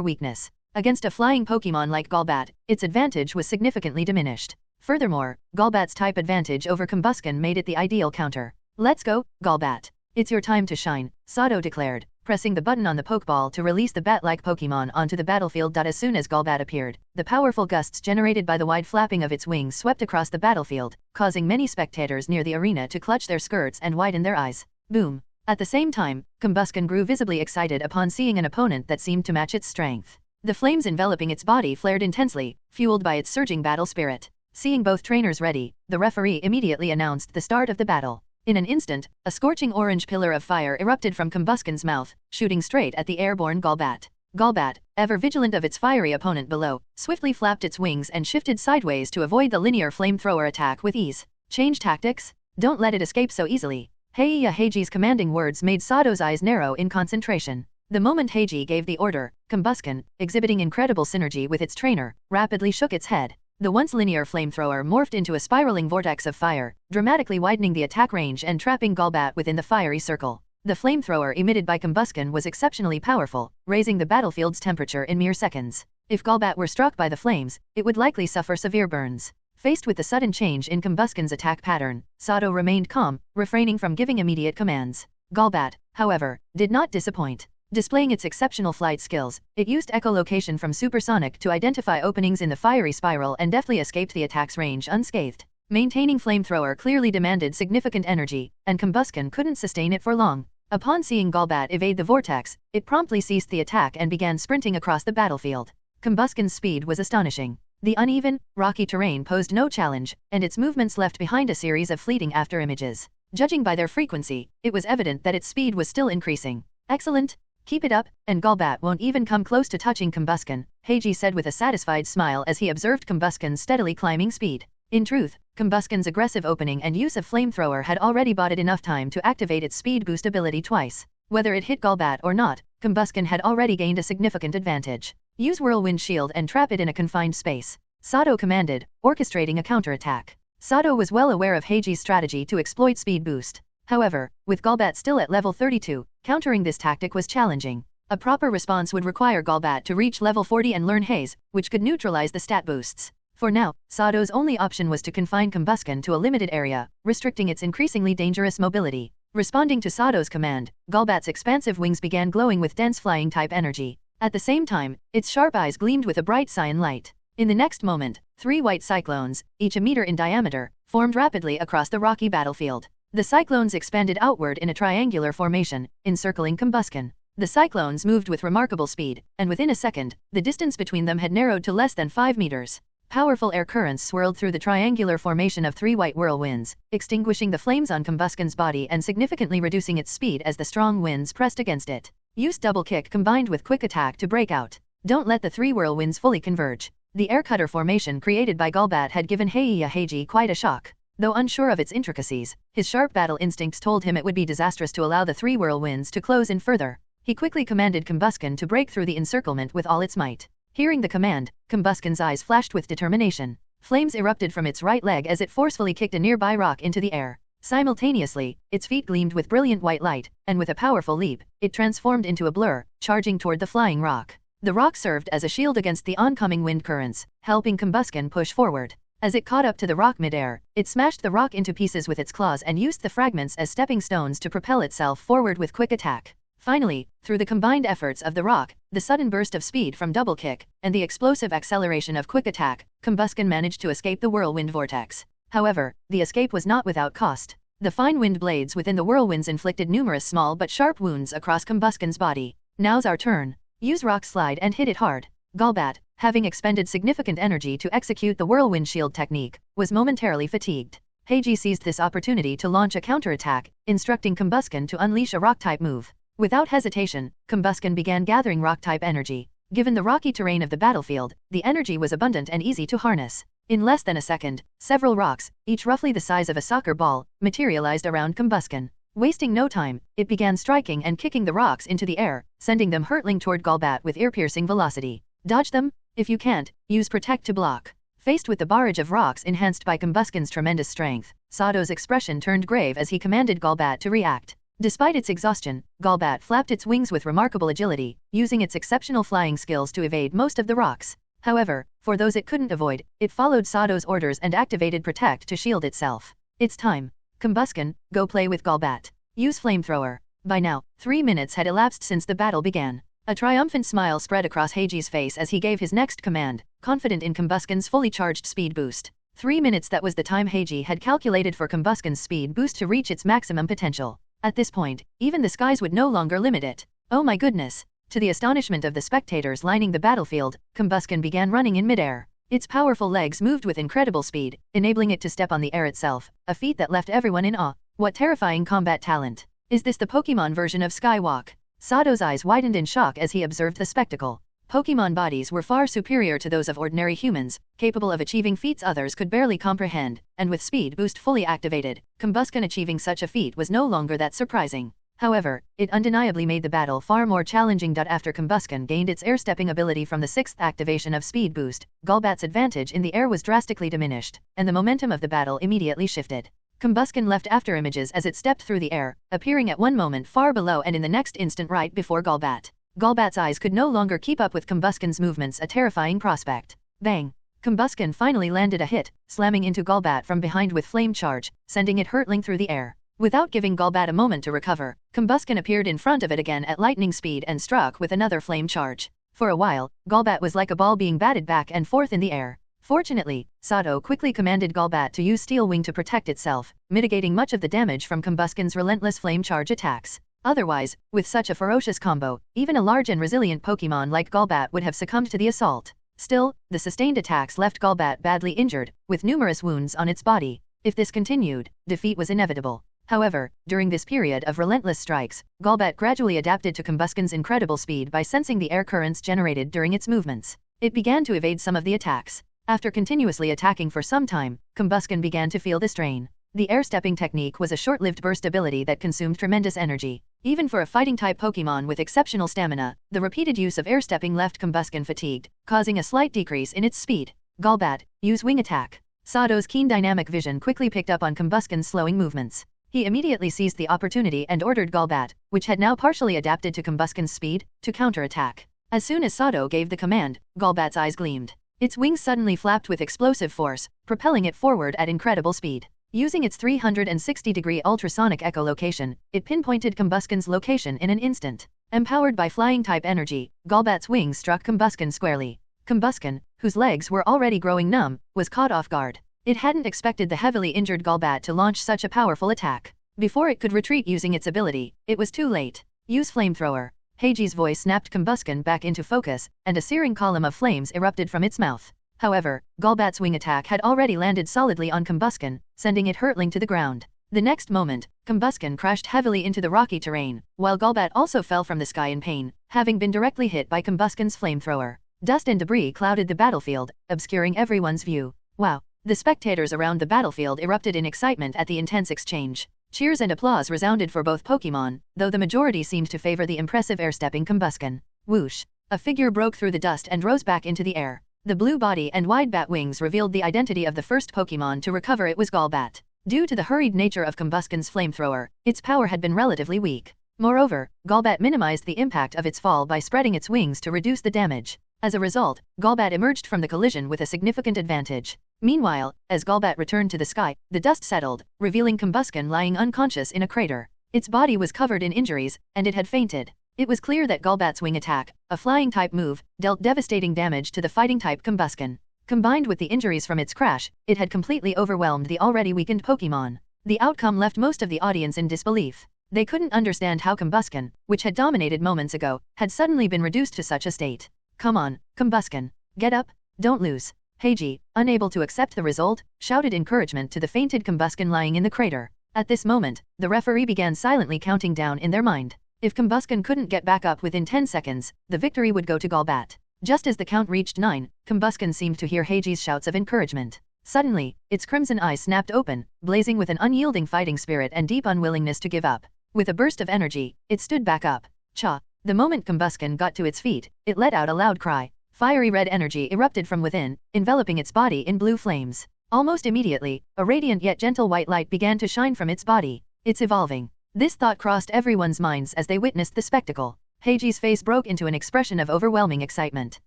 weakness. Against a flying Pokemon like Golbat, its advantage was significantly diminished. Furthermore, Golbat's type advantage over Combusken made it the ideal counter. Let's go, Golbat. It's your time to shine, Sato declared, pressing the button on the Pokeball to release the bat-like Pokemon onto the battlefield. As soon as Golbat appeared, the powerful gusts generated by the wide flapping of its wings swept across the battlefield, causing many spectators near the arena to clutch their skirts and widen their eyes. Boom. At the same time, Combusken grew visibly excited upon seeing an opponent that seemed to match its strength. The flames enveloping its body flared intensely, fueled by its surging battle spirit. Seeing both trainers ready, the referee immediately announced the start of the battle. In an instant, a scorching orange pillar of fire erupted from Combusken's mouth, shooting straight at the airborne Golbat. Golbat, ever vigilant of its fiery opponent below, swiftly flapped its wings and shifted sideways to avoid the linear flamethrower attack with ease. Change tactics? Don't let it escape so easily. Heiji's commanding words made Sato's eyes narrow in concentration. The moment Heiji gave the order, Combusken, exhibiting incredible synergy with its trainer, rapidly shook its head. The once linear flamethrower morphed into a spiraling vortex of fire, dramatically widening the attack range and trapping Golbat within the fiery circle. The flamethrower emitted by Combusken was exceptionally powerful, raising the battlefield's temperature in mere seconds. If Golbat were struck by the flames, it would likely suffer severe burns. Faced with the sudden change in Combusken's attack pattern, Sato remained calm, refraining from giving immediate commands. Golbat, however, did not disappoint. Displaying its exceptional flight skills, it used echolocation from supersonic to identify openings in the fiery spiral and deftly escaped the attack's range unscathed. Maintaining flamethrower clearly demanded significant energy, and Combusken couldn't sustain it for long. Upon seeing Golbat evade the vortex, it promptly ceased the attack and began sprinting across the battlefield. Combusken's speed was astonishing. The uneven, rocky terrain posed no challenge, and its movements left behind a series of fleeting afterimages. Judging by their frequency, it was evident that its speed was still increasing. Excellent. Keep it up, and Golbat won't even come close to touching Combusken, Heiji said with a satisfied smile as he observed Combusken's steadily climbing speed. In truth, Combusken's aggressive opening and use of flamethrower had already bought it enough time to activate its speed boost ability twice. Whether it hit Golbat or not, Combusken had already gained a significant advantage. Use Whirlwind Shield and trap it in a confined space, Sato commanded, orchestrating a counterattack. Sato was well aware of Heiji's strategy to exploit speed boost. However, with Golbat still at level 32, countering this tactic was challenging. A proper response would require Golbat to reach level 40 and learn Haze, which could neutralize the stat boosts. For now, Sato's only option was to confine Combusken to a limited area, restricting its increasingly dangerous mobility. Responding to Sato's command, Golbat's expansive wings began glowing with dense flying-type energy. At the same time, its sharp eyes gleamed with a bright cyan light. In the next moment, 3 white cyclones, each a meter in diameter, formed rapidly across the rocky battlefield. The cyclones expanded outward in a triangular formation, encircling Combusken. The cyclones moved with remarkable speed, and within a second, the distance between them had narrowed to less than 5 meters. Powerful air currents swirled through the triangular formation of 3 white whirlwinds, extinguishing the flames on Combusken's body and significantly reducing its speed as the strong winds pressed against it. Use double kick combined with quick attack to break out. Don't let the 3 whirlwinds fully converge. The air cutter formation created by Golbat had given Heiji quite a shock. Though unsure of its intricacies, his sharp battle instincts told him it would be disastrous to allow the 3 whirlwinds to close in further. He quickly commanded Combusken to break through the encirclement with all its might. Hearing the command, Combusken's eyes flashed with determination. Flames erupted from its right leg as it forcefully kicked a nearby rock into the air. Simultaneously, its feet gleamed with brilliant white light, and with a powerful leap, it transformed into a blur, charging toward the flying rock. The rock served as a shield against the oncoming wind currents, helping Combusken push forward. As it caught up to the rock midair, it smashed the rock into pieces with its claws and used the fragments as stepping stones to propel itself forward with quick attack. Finally, through the combined efforts of the rock, the sudden burst of speed from double kick, and the explosive acceleration of quick attack, Combusken managed to escape the whirlwind vortex. However, the escape was not without cost. The fine wind blades within the whirlwinds inflicted numerous small but sharp wounds across Combusken's body. Now's our turn. Use rock slide and hit it hard. Golbat, having expended significant energy to execute the whirlwind shield technique, was momentarily fatigued. Heiji seized this opportunity to launch a counterattack, instructing Combusken to unleash a rock-type move. Without hesitation, Combusken began gathering rock-type energy. Given the rocky terrain of the battlefield, the energy was abundant and easy to harness. In less than a second, several rocks, each roughly the size of a soccer ball, materialized around Combusken. Wasting no time, it began striking and kicking the rocks into the air, sending them hurtling toward Golbat with ear-piercing velocity. Dodge them? If you can't, use Protect to block. Faced with the barrage of rocks enhanced by Combusken's tremendous strength, Sato's expression turned grave as he commanded Golbat to react. Despite its exhaustion, Golbat flapped its wings with remarkable agility, using its exceptional flying skills to evade most of the rocks. However, for those it couldn't avoid, it followed Sato's orders and activated Protect to shield itself. It's time. Combusken, go play with Golbat. Use Flamethrower. By now, 3 minutes had elapsed since the battle began. A triumphant smile spread across Heiji's face as he gave his next command, confident in Combusken's fully charged speed boost. 3 minutes, that was the time Heiji had calculated for Combusken's speed boost to reach its maximum potential. At this point, even the skies would no longer limit it. Oh my goodness! To the astonishment of the spectators lining the battlefield, Combusken began running in midair. Its powerful legs moved with incredible speed, enabling it to step on the air itself, a feat that left everyone in awe. What terrifying combat talent! Is this the Pokémon version of Skywalk? Sato's eyes widened in shock as he observed the spectacle. Pokémon bodies were far superior to those of ordinary humans, capable of achieving feats others could barely comprehend, and with speed boost fully activated, Combusken achieving such a feat was no longer that surprising. However, it undeniably made the battle far more challenging. After Combusken gained its air-stepping ability from the 6th activation of Speed Boost, Golbat's advantage in the air was drastically diminished, and the momentum of the battle immediately shifted. Combusken left afterimages as it stepped through the air, appearing at one moment far below and in the next instant right before Golbat. Golbat's eyes could no longer keep up with Combusken's movements, a terrifying prospect. Bang! Combusken finally landed a hit, slamming into Golbat from behind with flame charge, sending it hurtling through the air. Without giving Golbat a moment to recover, Combusken appeared in front of it again at lightning speed and struck with another flame charge. For a while, Golbat was like a ball being batted back and forth in the air. Fortunately, Sato quickly commanded Golbat to use Steel Wing to protect itself, mitigating much of the damage from Combusken's relentless flame charge attacks. Otherwise, with such a ferocious combo, even a large and resilient Pokémon like Golbat would have succumbed to the assault. Still, the sustained attacks left Golbat badly injured, with numerous wounds on its body. If this continued, defeat was inevitable. However, during this period of relentless strikes, Golbat gradually adapted to Combusken's incredible speed by sensing the air currents generated during its movements. It began to evade some of the attacks. After continuously attacking for some time, Combusken began to feel the strain. The air-stepping technique was a short-lived burst ability that consumed tremendous energy. Even for a fighting-type Pokémon with exceptional stamina, the repeated use of air-stepping left Combusken fatigued, causing a slight decrease in its speed. Golbat, use Wing Attack. Sato's keen dynamic vision quickly picked up on Combusken's slowing movements. He immediately seized the opportunity and ordered Golbat, which had now partially adapted to Combusken's speed, to counterattack. As soon as Sato gave the command, Golbat's eyes gleamed. Its wings suddenly flapped with explosive force, propelling it forward at incredible speed. Using its 360-degree ultrasonic echolocation, it pinpointed Combusken's location in an instant. Empowered by flying-type energy, Golbat's wings struck Combusken squarely. Combusken, whose legs were already growing numb, was caught off guard. It hadn't expected the heavily injured Golbat to launch such a powerful attack. Before it could retreat using its ability, it was too late. Use Flamethrower. Heiji's voice snapped Combusken back into focus, and a searing column of flames erupted from its mouth. However, Golbat's wing attack had already landed solidly on Combusken, sending it hurtling to the ground. The next moment, Combusken crashed heavily into the rocky terrain, while Golbat also fell from the sky in pain, having been directly hit by Combusken's flamethrower. Dust and debris clouded the battlefield, obscuring everyone's view. Wow! The spectators around the battlefield erupted in excitement at the intense exchange. Cheers and applause resounded for both Pokémon, though the majority seemed to favor the impressive air-stepping Combusken. Whoosh! A figure broke through the dust and rose back into the air. The blue body and wide bat wings revealed the identity of the first Pokémon to recover. It was Golbat. Due to the hurried nature of Combusken's flamethrower, its power had been relatively weak. Moreover, Golbat minimized the impact of its fall by spreading its wings to reduce the damage. As a result, Golbat emerged from the collision with a significant advantage. Meanwhile, as Golbat returned to the sky, the dust settled, revealing Combusken lying unconscious in a crater. Its body was covered in injuries, and it had fainted. It was clear that Golbat's wing attack, a flying-type move, dealt devastating damage to the fighting-type Combusken. Combined with the injuries from its crash, it had completely overwhelmed the already weakened Pokémon. The outcome left most of the audience in disbelief. They couldn't understand how Combusken, which had dominated moments ago, had suddenly been reduced to such a state. "Come on, Combusken. Get up, don't lose." Heiji, unable to accept the result, shouted encouragement to the fainted Combusken lying in the crater. At this moment, the referee began silently counting down in their mind. If Combusken couldn't get back up within 10 seconds, the victory would go to Golbat. Just as the count reached 9, Combusken seemed to hear Heiji's shouts of encouragement. Suddenly, its crimson eyes snapped open, blazing with an unyielding fighting spirit and deep unwillingness to give up. With a burst of energy, it stood back up. Cha! The moment Combusken got to its feet, it let out a loud cry. Fiery red energy erupted from within, enveloping its body in blue flames. Almost immediately, a radiant yet gentle white light began to shine from its body. It's evolving. This thought crossed everyone's minds as they witnessed the spectacle. Heiji's face broke into an expression of overwhelming excitement.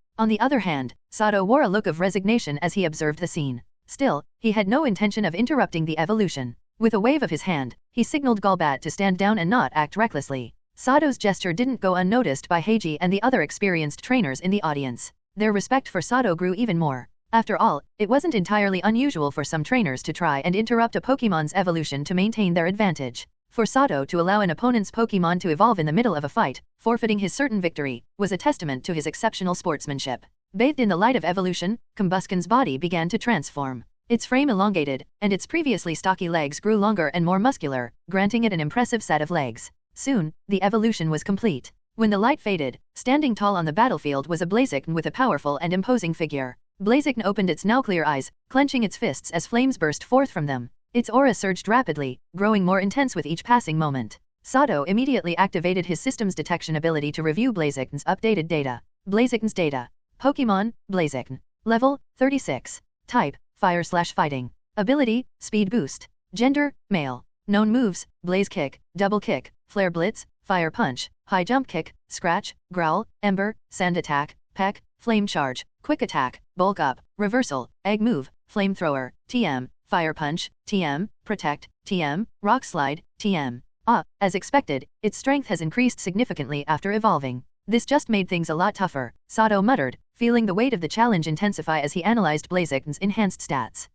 On the other hand, Sato wore a look of resignation as he observed the scene. Still, he had no intention of interrupting the evolution. With a wave of his hand, he signaled Golbat to stand down and not act recklessly. Sato's gesture didn't go unnoticed by Heiji and the other experienced trainers in the audience. Their respect for Sato grew even more. After all, it wasn't entirely unusual for some trainers to try and interrupt a Pokémon's evolution to maintain their advantage. For Sato to allow an opponent's Pokémon to evolve in the middle of a fight, forfeiting his certain victory, was a testament to his exceptional sportsmanship. Bathed in the light of evolution, Combusken's body began to transform. Its frame elongated, and its previously stocky legs grew longer and more muscular, granting it an impressive set of legs. Soon, the evolution was complete. When the light faded, standing tall on the battlefield was a Blaziken with a powerful and imposing figure. Blaziken opened its now clear eyes, clenching its fists as flames burst forth from them. Its aura surged rapidly, growing more intense with each passing moment. Sato immediately activated his system's detection ability to review Blaziken's updated data. Blaziken's data. Pokémon, Blaziken. Level, 36. Type, Fire/Fighting. Ability, Speed Boost. Gender, Male. Known moves, Blaze Kick, Double Kick, Flare Blitz, Fire Punch, High Jump Kick, Scratch, Growl, Ember, Sand Attack, Peck, Flame Charge, Quick Attack, Bulk Up, Reversal, Egg Move, Flamethrower, TM, Fire Punch, TM, Protect, TM, Rock Slide, TM. As expected, its strength has increased significantly after evolving. This just made things a lot tougher, Sato muttered, feeling the weight of the challenge intensify as he analyzed Blaziken's enhanced stats.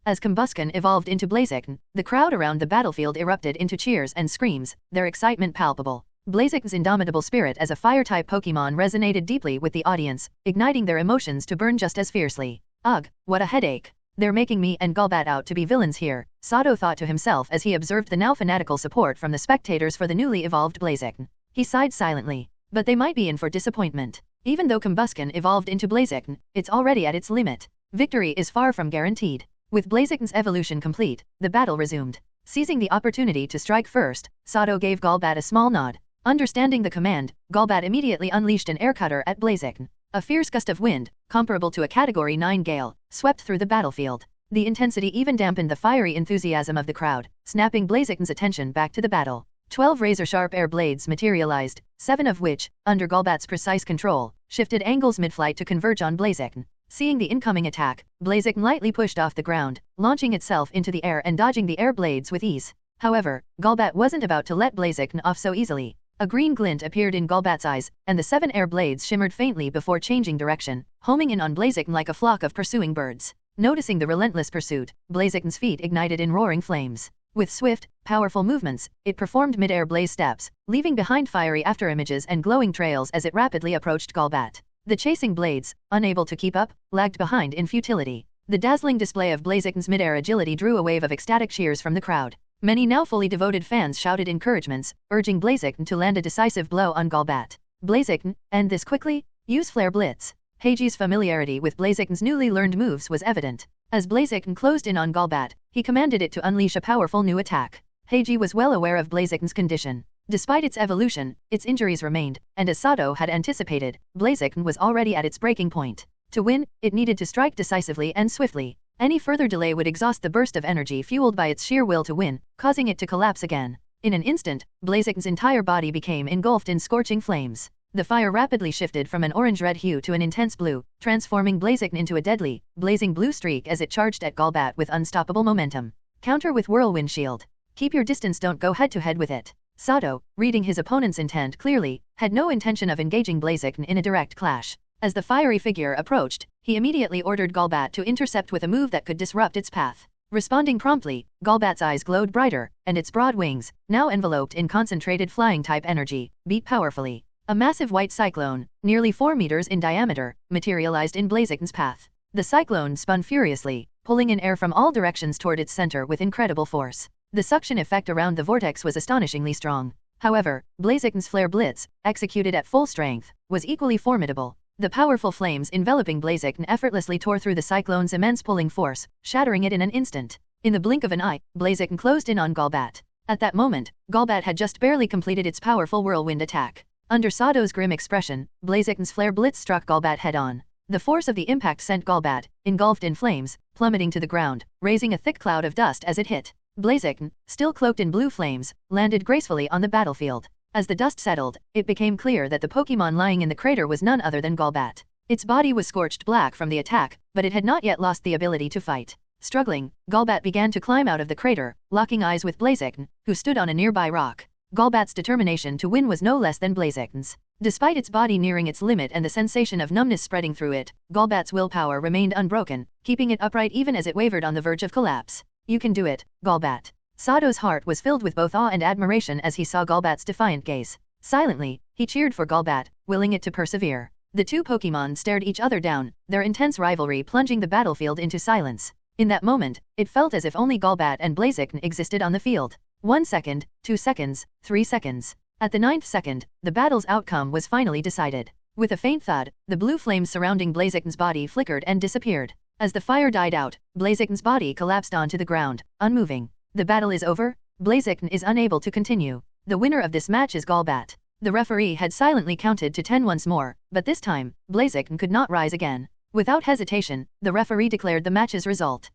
As Combusken evolved into Blaziken, the crowd around the battlefield erupted into cheers and screams, their excitement palpable. Blaziken's indomitable spirit as a fire-type Pokémon resonated deeply with the audience, igniting their emotions to burn just as fiercely. Ugh, what a headache. They're making me and Golbat out to be villains here, Sato thought to himself as he observed the now fanatical support from the spectators for the newly evolved Blaziken. He sighed silently. But they might be in for disappointment. Even though Combusken evolved into Blaziken, it's already at its limit. Victory is far from guaranteed. With Blaziken's evolution complete, the battle resumed. Seizing the opportunity to strike first, Sato gave Golbat a small nod. Understanding the command, Golbat immediately unleashed an air cutter at Blaziken. A fierce gust of wind, comparable to a Category 9 gale, swept through the battlefield. The intensity even dampened the fiery enthusiasm of the crowd, snapping Blaziken's attention back to the battle. 12 razor-sharp air blades materialized, 7 of which, under Golbat's precise control, shifted angles mid-flight to converge on Blaziken. Seeing the incoming attack, Blaziken lightly pushed off the ground, launching itself into the air and dodging the air blades with ease. However, Golbat wasn't about to let Blaziken off so easily. A green glint appeared in Golbat's eyes, and the 7 air blades shimmered faintly before changing direction, homing in on Blaziken like a flock of pursuing birds. Noticing the relentless pursuit, Blaziken's feet ignited in roaring flames. With swift, powerful movements, it performed mid-air blaze steps, leaving behind fiery afterimages and glowing trails as it rapidly approached Golbat. The chasing blades, unable to keep up, lagged behind in futility. The dazzling display of Blaziken's mid-air agility drew a wave of ecstatic cheers from the crowd. Many now fully devoted fans shouted encouragements, urging Blaziken to land a decisive blow on Golbat. Blaziken, end this quickly, use Flare Blitz. Heiji's familiarity with Blaziken's newly learned moves was evident. As Blaziken closed in on Golbat, he commanded it to unleash a powerful new attack. Heiji was well aware of Blaziken's condition. Despite its evolution, its injuries remained, and as Sato had anticipated, Blaziken was already at its breaking point. To win, it needed to strike decisively and swiftly. Any further delay would exhaust the burst of energy fueled by its sheer will to win, causing it to collapse again. In an instant, Blaziken's entire body became engulfed in scorching flames. The fire rapidly shifted from an orange-red hue to an intense blue, transforming Blaziken into a deadly, blazing blue streak as it charged at Golbat with unstoppable momentum. Counter with Whirlwind Shield. Keep your distance, don't go head-to-head with it. Sato, reading his opponent's intent clearly, had no intention of engaging Blaziken in a direct clash. As the fiery figure approached, he immediately ordered Golbat to intercept with a move that could disrupt its path. Responding promptly, Golbat's eyes glowed brighter, and its broad wings, now enveloped in concentrated flying-type energy, beat powerfully. A massive white cyclone, nearly 4 meters in diameter, materialized in Blaziken's path. The cyclone spun furiously, pulling in air from all directions toward its center with incredible force. The suction effect around the vortex was astonishingly strong. However, Blaziken's Flare Blitz, executed at full strength, was equally formidable. The powerful flames enveloping Blaziken effortlessly tore through the cyclone's immense pulling force, shattering it in an instant. In the blink of an eye, Blaziken closed in on Golbat. At that moment, Golbat had just barely completed its powerful whirlwind attack. Under Sato's grim expression, Blaziken's Flare Blitz struck Golbat head-on. The force of the impact sent Golbat, engulfed in flames, plummeting to the ground, raising a thick cloud of dust as it hit. Blaziken, still cloaked in blue flames, landed gracefully on the battlefield. As the dust settled, it became clear that the Pokémon lying in the crater was none other than Golbat. Its body was scorched black from the attack, but it had not yet lost the ability to fight. Struggling, Golbat began to climb out of the crater, locking eyes with Blaziken, who stood on a nearby rock. Golbat's determination to win was no less than Blaziken's. Despite its body nearing its limit and the sensation of numbness spreading through it, Golbat's willpower remained unbroken, keeping it upright even as it wavered on the verge of collapse. You can do it, Golbat. Sato's heart was filled with both awe and admiration as he saw Golbat's defiant gaze. Silently, he cheered for Golbat, willing it to persevere. The two Pokémon stared each other down, their intense rivalry plunging the battlefield into silence. In that moment, it felt as if only Golbat and Blaziken existed on the field. 1 second, 2 seconds, 3 seconds. At the 9th second, the battle's outcome was finally decided. With a faint thud, the blue flames surrounding Blaziken's body flickered and disappeared. As the fire died out, Blaziken's body collapsed onto the ground, unmoving. The battle is over? Blaziken is unable to continue. The winner of this match is Golbat. The referee had silently counted to 10 once more, but this time, Blaziken could not rise again. Without hesitation, the referee declared the match's result.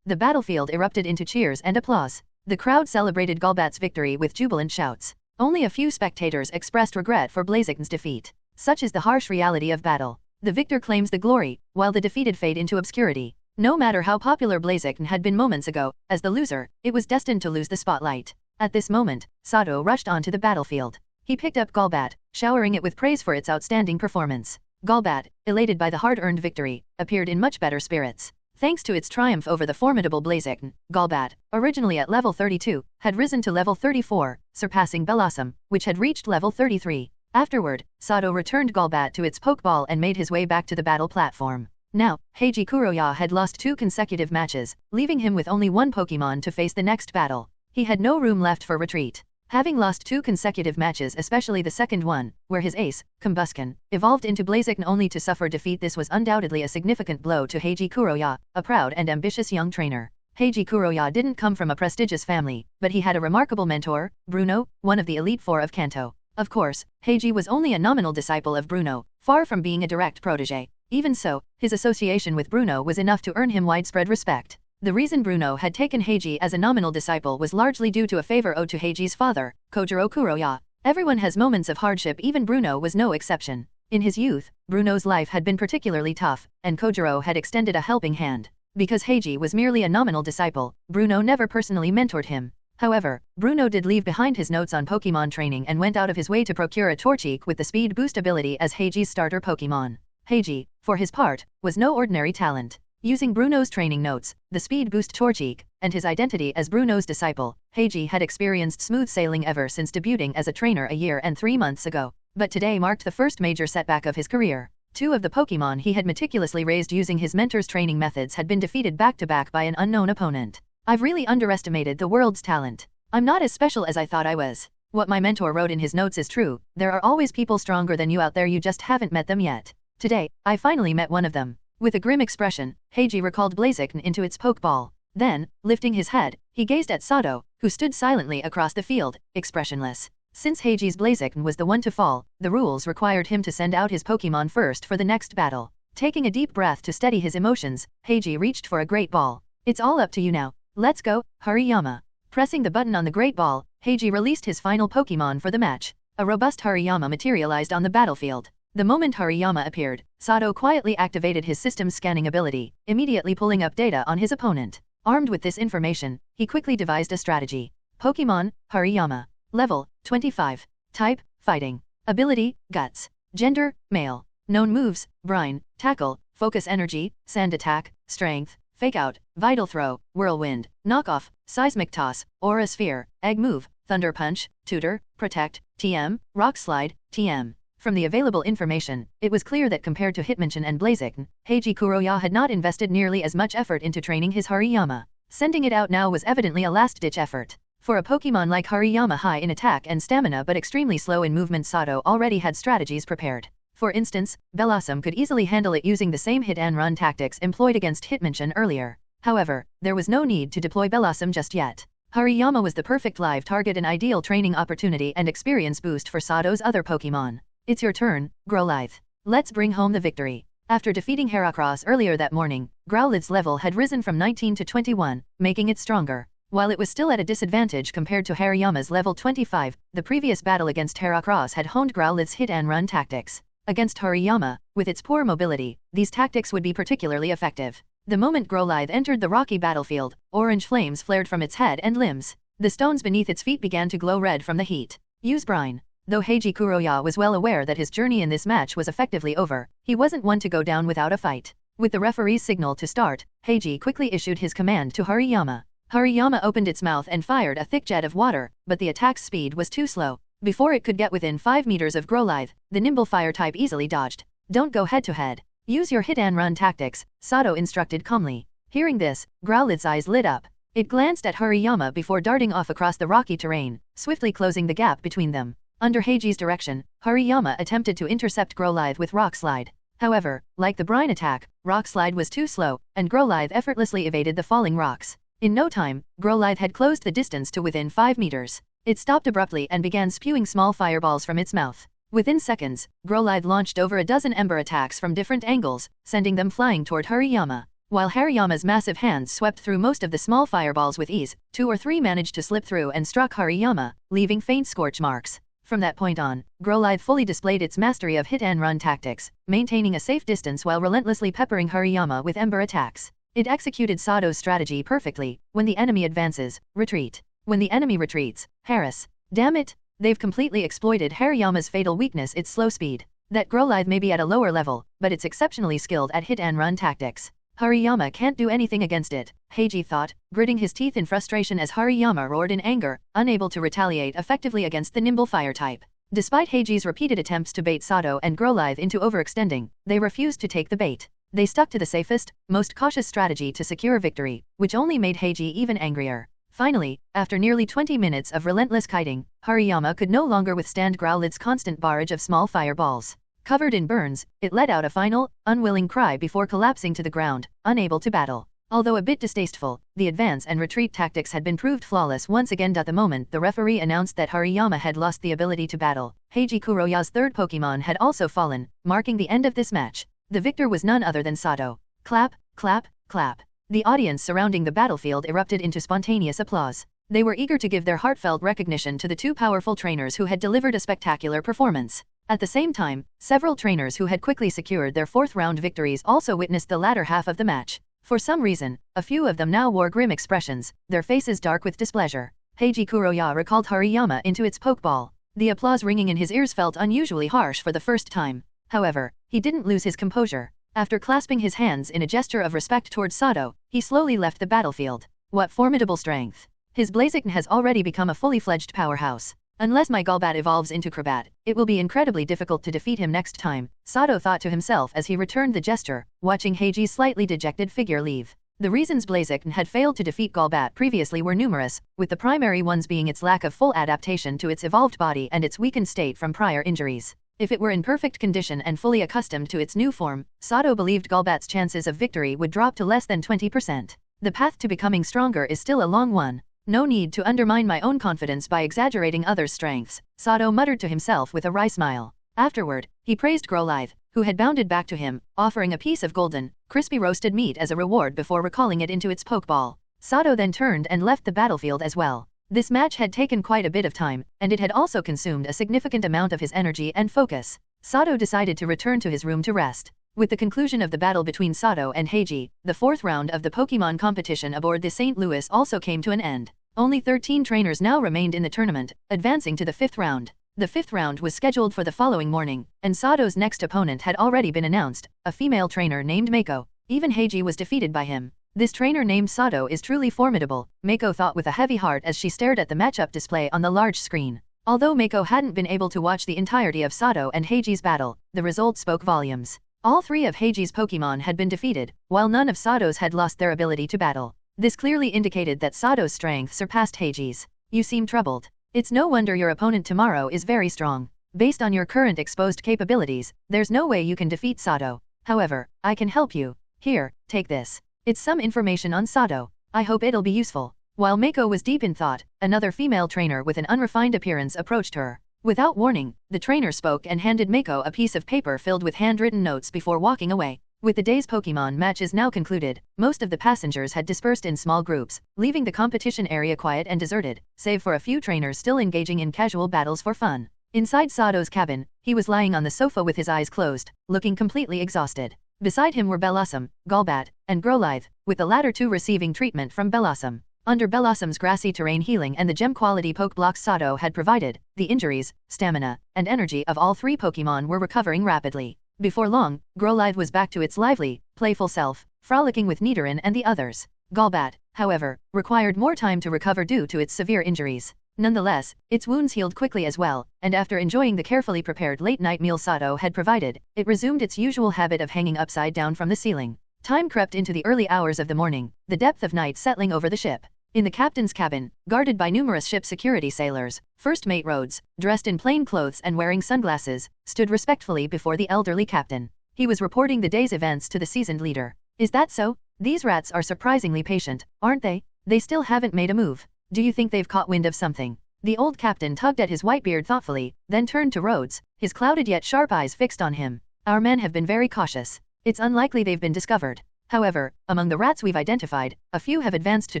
The battlefield erupted into cheers and applause. The crowd celebrated Golbat's victory with jubilant shouts. Only a few spectators expressed regret for Blaziken's defeat. Such is the harsh reality of battle. The victor claims the glory, while the defeated fade into obscurity. No matter how popular Blaziken had been moments ago, as the loser, it was destined to lose the spotlight. At this moment, Sato rushed onto the battlefield. He picked up Golbat, showering it with praise for its outstanding performance. Golbat, elated by the hard-earned victory, appeared in much better spirits. Thanks to its triumph over the formidable Blaziken, Golbat, originally at level 32, had risen to level 34, surpassing Bellossom, which had reached level 33. Afterward, Sato returned Golbat to its Pokeball and made his way back to the battle platform. Now, Heiji Kuroya had lost 2 consecutive matches, leaving him with only 1 Pokémon to face the next battle. He had no room left for retreat. Having lost 2 consecutive matches, especially the second one, where his ace, Combusken, evolved into Blaziken only to suffer defeat, this was undoubtedly a significant blow to Heiji Kuroya, a proud and ambitious young trainer. Heiji Kuroya didn't come from a prestigious family, but he had a remarkable mentor, Bruno, one of the Elite Four of Kanto. Of course, Heiji was only a nominal disciple of Bruno, far from being a direct protege. Even so, his association with Bruno was enough to earn him widespread respect. The reason Bruno had taken Heiji as a nominal disciple was largely due to a favor owed to Heiji's father, Kojiro Kuroya. Everyone has moments of hardship, even Bruno was no exception. In his youth, Bruno's life had been particularly tough, and Kojiro had extended a helping hand. Because Heiji was merely a nominal disciple, Bruno never personally mentored him. However, Bruno did leave behind his notes on Pokémon training and went out of his way to procure a Torchic with the speed boost ability as Heiji's starter Pokémon. Heiji, for his part, was no ordinary talent. Using Bruno's training notes, the speed boost Torchic, and his identity as Bruno's disciple, Heiji had experienced smooth sailing ever since debuting as a trainer a year and 3 months ago. But today marked the first major setback of his career. 2 of the Pokémon he had meticulously raised using his mentor's training methods had been defeated back-to-back by an unknown opponent. I've really underestimated the world's talent. I'm not as special as I thought I was. What my mentor wrote in his notes is true. There are always people stronger than you out there, you just haven't met them yet. Today, I finally met one of them. With a grim expression, Heiji recalled Blaziken into its Pokeball. Then, lifting his head, he gazed at Sato, who stood silently across the field, expressionless. Since Heiji's Blaziken was the one to fall, the rules required him to send out his Pokémon first for the next battle. Taking a deep breath to steady his emotions, Heiji reached for a great ball. It's all up to you now. Let's go, Hariyama. Pressing the button on the Great Ball, Heiji released his final Pokémon for the match. A robust Hariyama materialized on the battlefield. The moment Hariyama appeared, Sato quietly activated his system's scanning ability, immediately pulling up data on his opponent. Armed with this information, he quickly devised a strategy. Pokémon, Hariyama. Level, 25. Type, Fighting. Ability, Guts. Gender, Male. Known moves, Brine, Tackle, Focus Energy, Sand Attack, Strength, Fake Out, Vital Throw, Whirlwind, Knockoff, Seismic Toss, Aura Sphere, Egg Move, Thunder Punch, Tutor, Protect, TM, Rock Slide, TM. From the available information, it was clear that compared to Hitmonchan and Blaziken, Heiji Kuroya had not invested nearly as much effort into training his Hariyama. Sending it out now was evidently a last-ditch effort. For a Pokémon like Hariyama, high in attack and stamina but extremely slow in movement, Sato already had strategies prepared. For instance, Bellossom could easily handle it using the same hit-and-run tactics employed against Hitmonchan earlier. However, there was no need to deploy Bellossom just yet. Hariyama was the perfect live target, an ideal training opportunity and experience boost for Sato's other Pokémon. It's your turn, Growlithe. Let's bring home the victory. After defeating Heracross earlier that morning, Growlithe's level had risen from 19 to 21, making it stronger. While it was still at a disadvantage compared to Hariyama's level 25, the previous battle against Heracross had honed Growlithe's hit-and-run tactics. Against Hariyama, with its poor mobility, these tactics would be particularly effective. The moment Growlithe entered the rocky battlefield, orange flames flared from its head and limbs. The stones beneath its feet began to glow red from the heat. Use Brine. Though Heiji Kuroya was well aware that his journey in this match was effectively over, he wasn't one to go down without a fight. With the referee's signal to start, Heiji quickly issued his command to Hariyama. Hariyama opened its mouth and fired a thick jet of water, but the attack's speed was too slow. Before it could get within 5 meters of Growlithe, the nimble fire type easily dodged. Don't go head-to-head. Use your hit-and-run tactics, Sato instructed calmly. Hearing this, Growlithe's eyes lit up. It glanced at Hariyama before darting off across the rocky terrain, swiftly closing the gap between them. Under Heiji's direction, Hariyama attempted to intercept Growlithe with Rock Slide. However, like the Brine attack, Rock Slide was too slow, and Growlithe effortlessly evaded the falling rocks. In no time, Growlithe had closed the distance to within 5 meters. It stopped abruptly and began spewing small fireballs from its mouth. Within seconds, Growlithe launched over a dozen ember attacks from different angles, sending them flying toward Hariyama. While Hariyama's massive hands swept through most of the small fireballs with ease, 2 or 3 managed to slip through and struck Hariyama, leaving faint scorch marks. From that point on, Growlithe fully displayed its mastery of hit-and-run tactics, maintaining a safe distance while relentlessly peppering Hariyama with ember attacks. It executed Sato's strategy perfectly. When the enemy advances, retreat. When the enemy retreats, harass. Damn it! They've completely exploited Hariyama's fatal weakness, its slow speed. That Growlithe may be at a lower level, but it's exceptionally skilled at hit-and-run tactics. Hariyama can't do anything against it, Heiji thought, gritting his teeth in frustration as Hariyama roared in anger, unable to retaliate effectively against the nimble fire type. Despite Heiji's repeated attempts to bait Sato and Growlithe into overextending, they refused to take the bait. They stuck to the safest, most cautious strategy to secure victory, which only made Heiji even angrier. Finally, after nearly 20 minutes of relentless kiting, Hariyama could no longer withstand Growlithe's constant barrage of small fireballs. Covered in burns, it let out a final, unwilling cry before collapsing to the ground, unable to battle. Although a bit distasteful, the advance and retreat tactics had been proved flawless once again. At the moment the referee announced that Hariyama had lost the ability to battle, Heiji Kuroya's third Pokémon had also fallen, marking the end of this match. The victor was none other than Sato. Clap, clap, clap. The audience surrounding the battlefield erupted into spontaneous applause. They were eager to give their heartfelt recognition to the 2 powerful trainers who had delivered a spectacular performance. At the same time, several trainers who had quickly secured their 4th-round victories also witnessed the latter half of the match. For some reason, a few of them now wore grim expressions, their faces dark with displeasure. Heiji Kuroya recalled Hariyama into its Pokeball. The applause ringing in his ears felt unusually harsh for the first time. However, he didn't lose his composure. After clasping his hands in a gesture of respect towards Sato, he slowly left the battlefield. What formidable strength! His Blaziken has already become a fully fledged powerhouse. Unless my Golbat evolves into Crobat, it will be incredibly difficult to defeat him next time, Sato thought to himself as he returned the gesture, watching Heiji's slightly dejected figure leave. The reasons Blaziken had failed to defeat Golbat previously were numerous, with the primary ones being its lack of full adaptation to its evolved body and its weakened state from prior injuries. If it were in perfect condition and fully accustomed to its new form, Sato believed Golbat's chances of victory would drop to less than 20%. The path to becoming stronger is still a long one. No need to undermine my own confidence by exaggerating others' strengths, Sato muttered to himself with a wry smile. Afterward, he praised Growlithe, who had bounded back to him, offering a piece of golden, crispy roasted meat as a reward before recalling it into its Pokeball. Sato then turned and left the battlefield as well. This match had taken quite a bit of time, and it had also consumed a significant amount of his energy and focus. Sato decided to return to his room to rest. With the conclusion of the battle between Sato and Heiji, the fourth round of the Pokémon competition aboard the St. Louis also came to an end. Only 13 trainers now remained in the tournament, advancing to the fifth round. The fifth round was scheduled for the following morning, and Sato's next opponent had already been announced, a female trainer named Mako. Even Heiji was defeated by him. This trainer named Sato is truly formidable, Mako thought with a heavy heart as she stared at the matchup display on the large screen. Although Mako hadn't been able to watch the entirety of Sato and Heiji's battle, the result spoke volumes. All three of Heiji's Pokémon had been defeated, while none of Sato's had lost their ability to battle. This clearly indicated that Sato's strength surpassed Heiji's. You seem troubled. It's no wonder your opponent tomorrow is very strong. Based on your current exposed capabilities, there's no way you can defeat Sato. However, I can help you. Here, take this. It's some information on Sato. I hope it'll be useful. While Mako was deep in thought, another female trainer with an unrefined appearance approached her. Without warning, the trainer spoke and handed Mako a piece of paper filled with handwritten notes before walking away. With the day's Pokémon matches now concluded, most of the passengers had dispersed in small groups, leaving the competition area quiet and deserted, save for a few trainers still engaging in casual battles for fun. Inside Sato's cabin, he was lying on the sofa with his eyes closed, looking completely exhausted. Beside him were Bellossom, Golbat, and Growlithe, with the latter two receiving treatment from Bellossom. Under Bellossom's grassy terrain healing and the gem-quality poke blocks Sato had provided, the injuries, stamina, and energy of all three Pokémon were recovering rapidly. Before long, Growlithe was back to its lively, playful self, frolicking with Nidoran and the others. Golbat, however, required more time to recover due to its severe injuries. Nonetheless, its wounds healed quickly as well, and after enjoying the carefully prepared late-night meal Sato had provided, it resumed its usual habit of hanging upside down from the ceiling. Time crept into the early hours of the morning, the depth of night settling over the ship. In the captain's cabin, guarded by numerous ship security sailors, First Mate Rhodes, dressed in plain clothes and wearing sunglasses, stood respectfully before the elderly captain. He was reporting the day's events to the seasoned leader. Is that so? These rats are surprisingly patient, aren't they? They still haven't made a move. Do you think they've caught wind of something? The old captain tugged at his white beard thoughtfully, then turned to Rhodes, his clouded yet sharp eyes fixed on him. Our men have been very cautious. It's unlikely they've been discovered. However, among the rats we've identified, a few have advanced to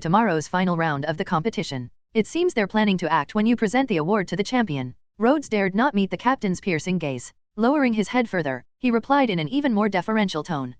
tomorrow's final round of the competition. It seems they're planning to act when you present the award to the champion. Rhodes dared not meet the captain's piercing gaze. Lowering his head further, he replied in an even more deferential tone.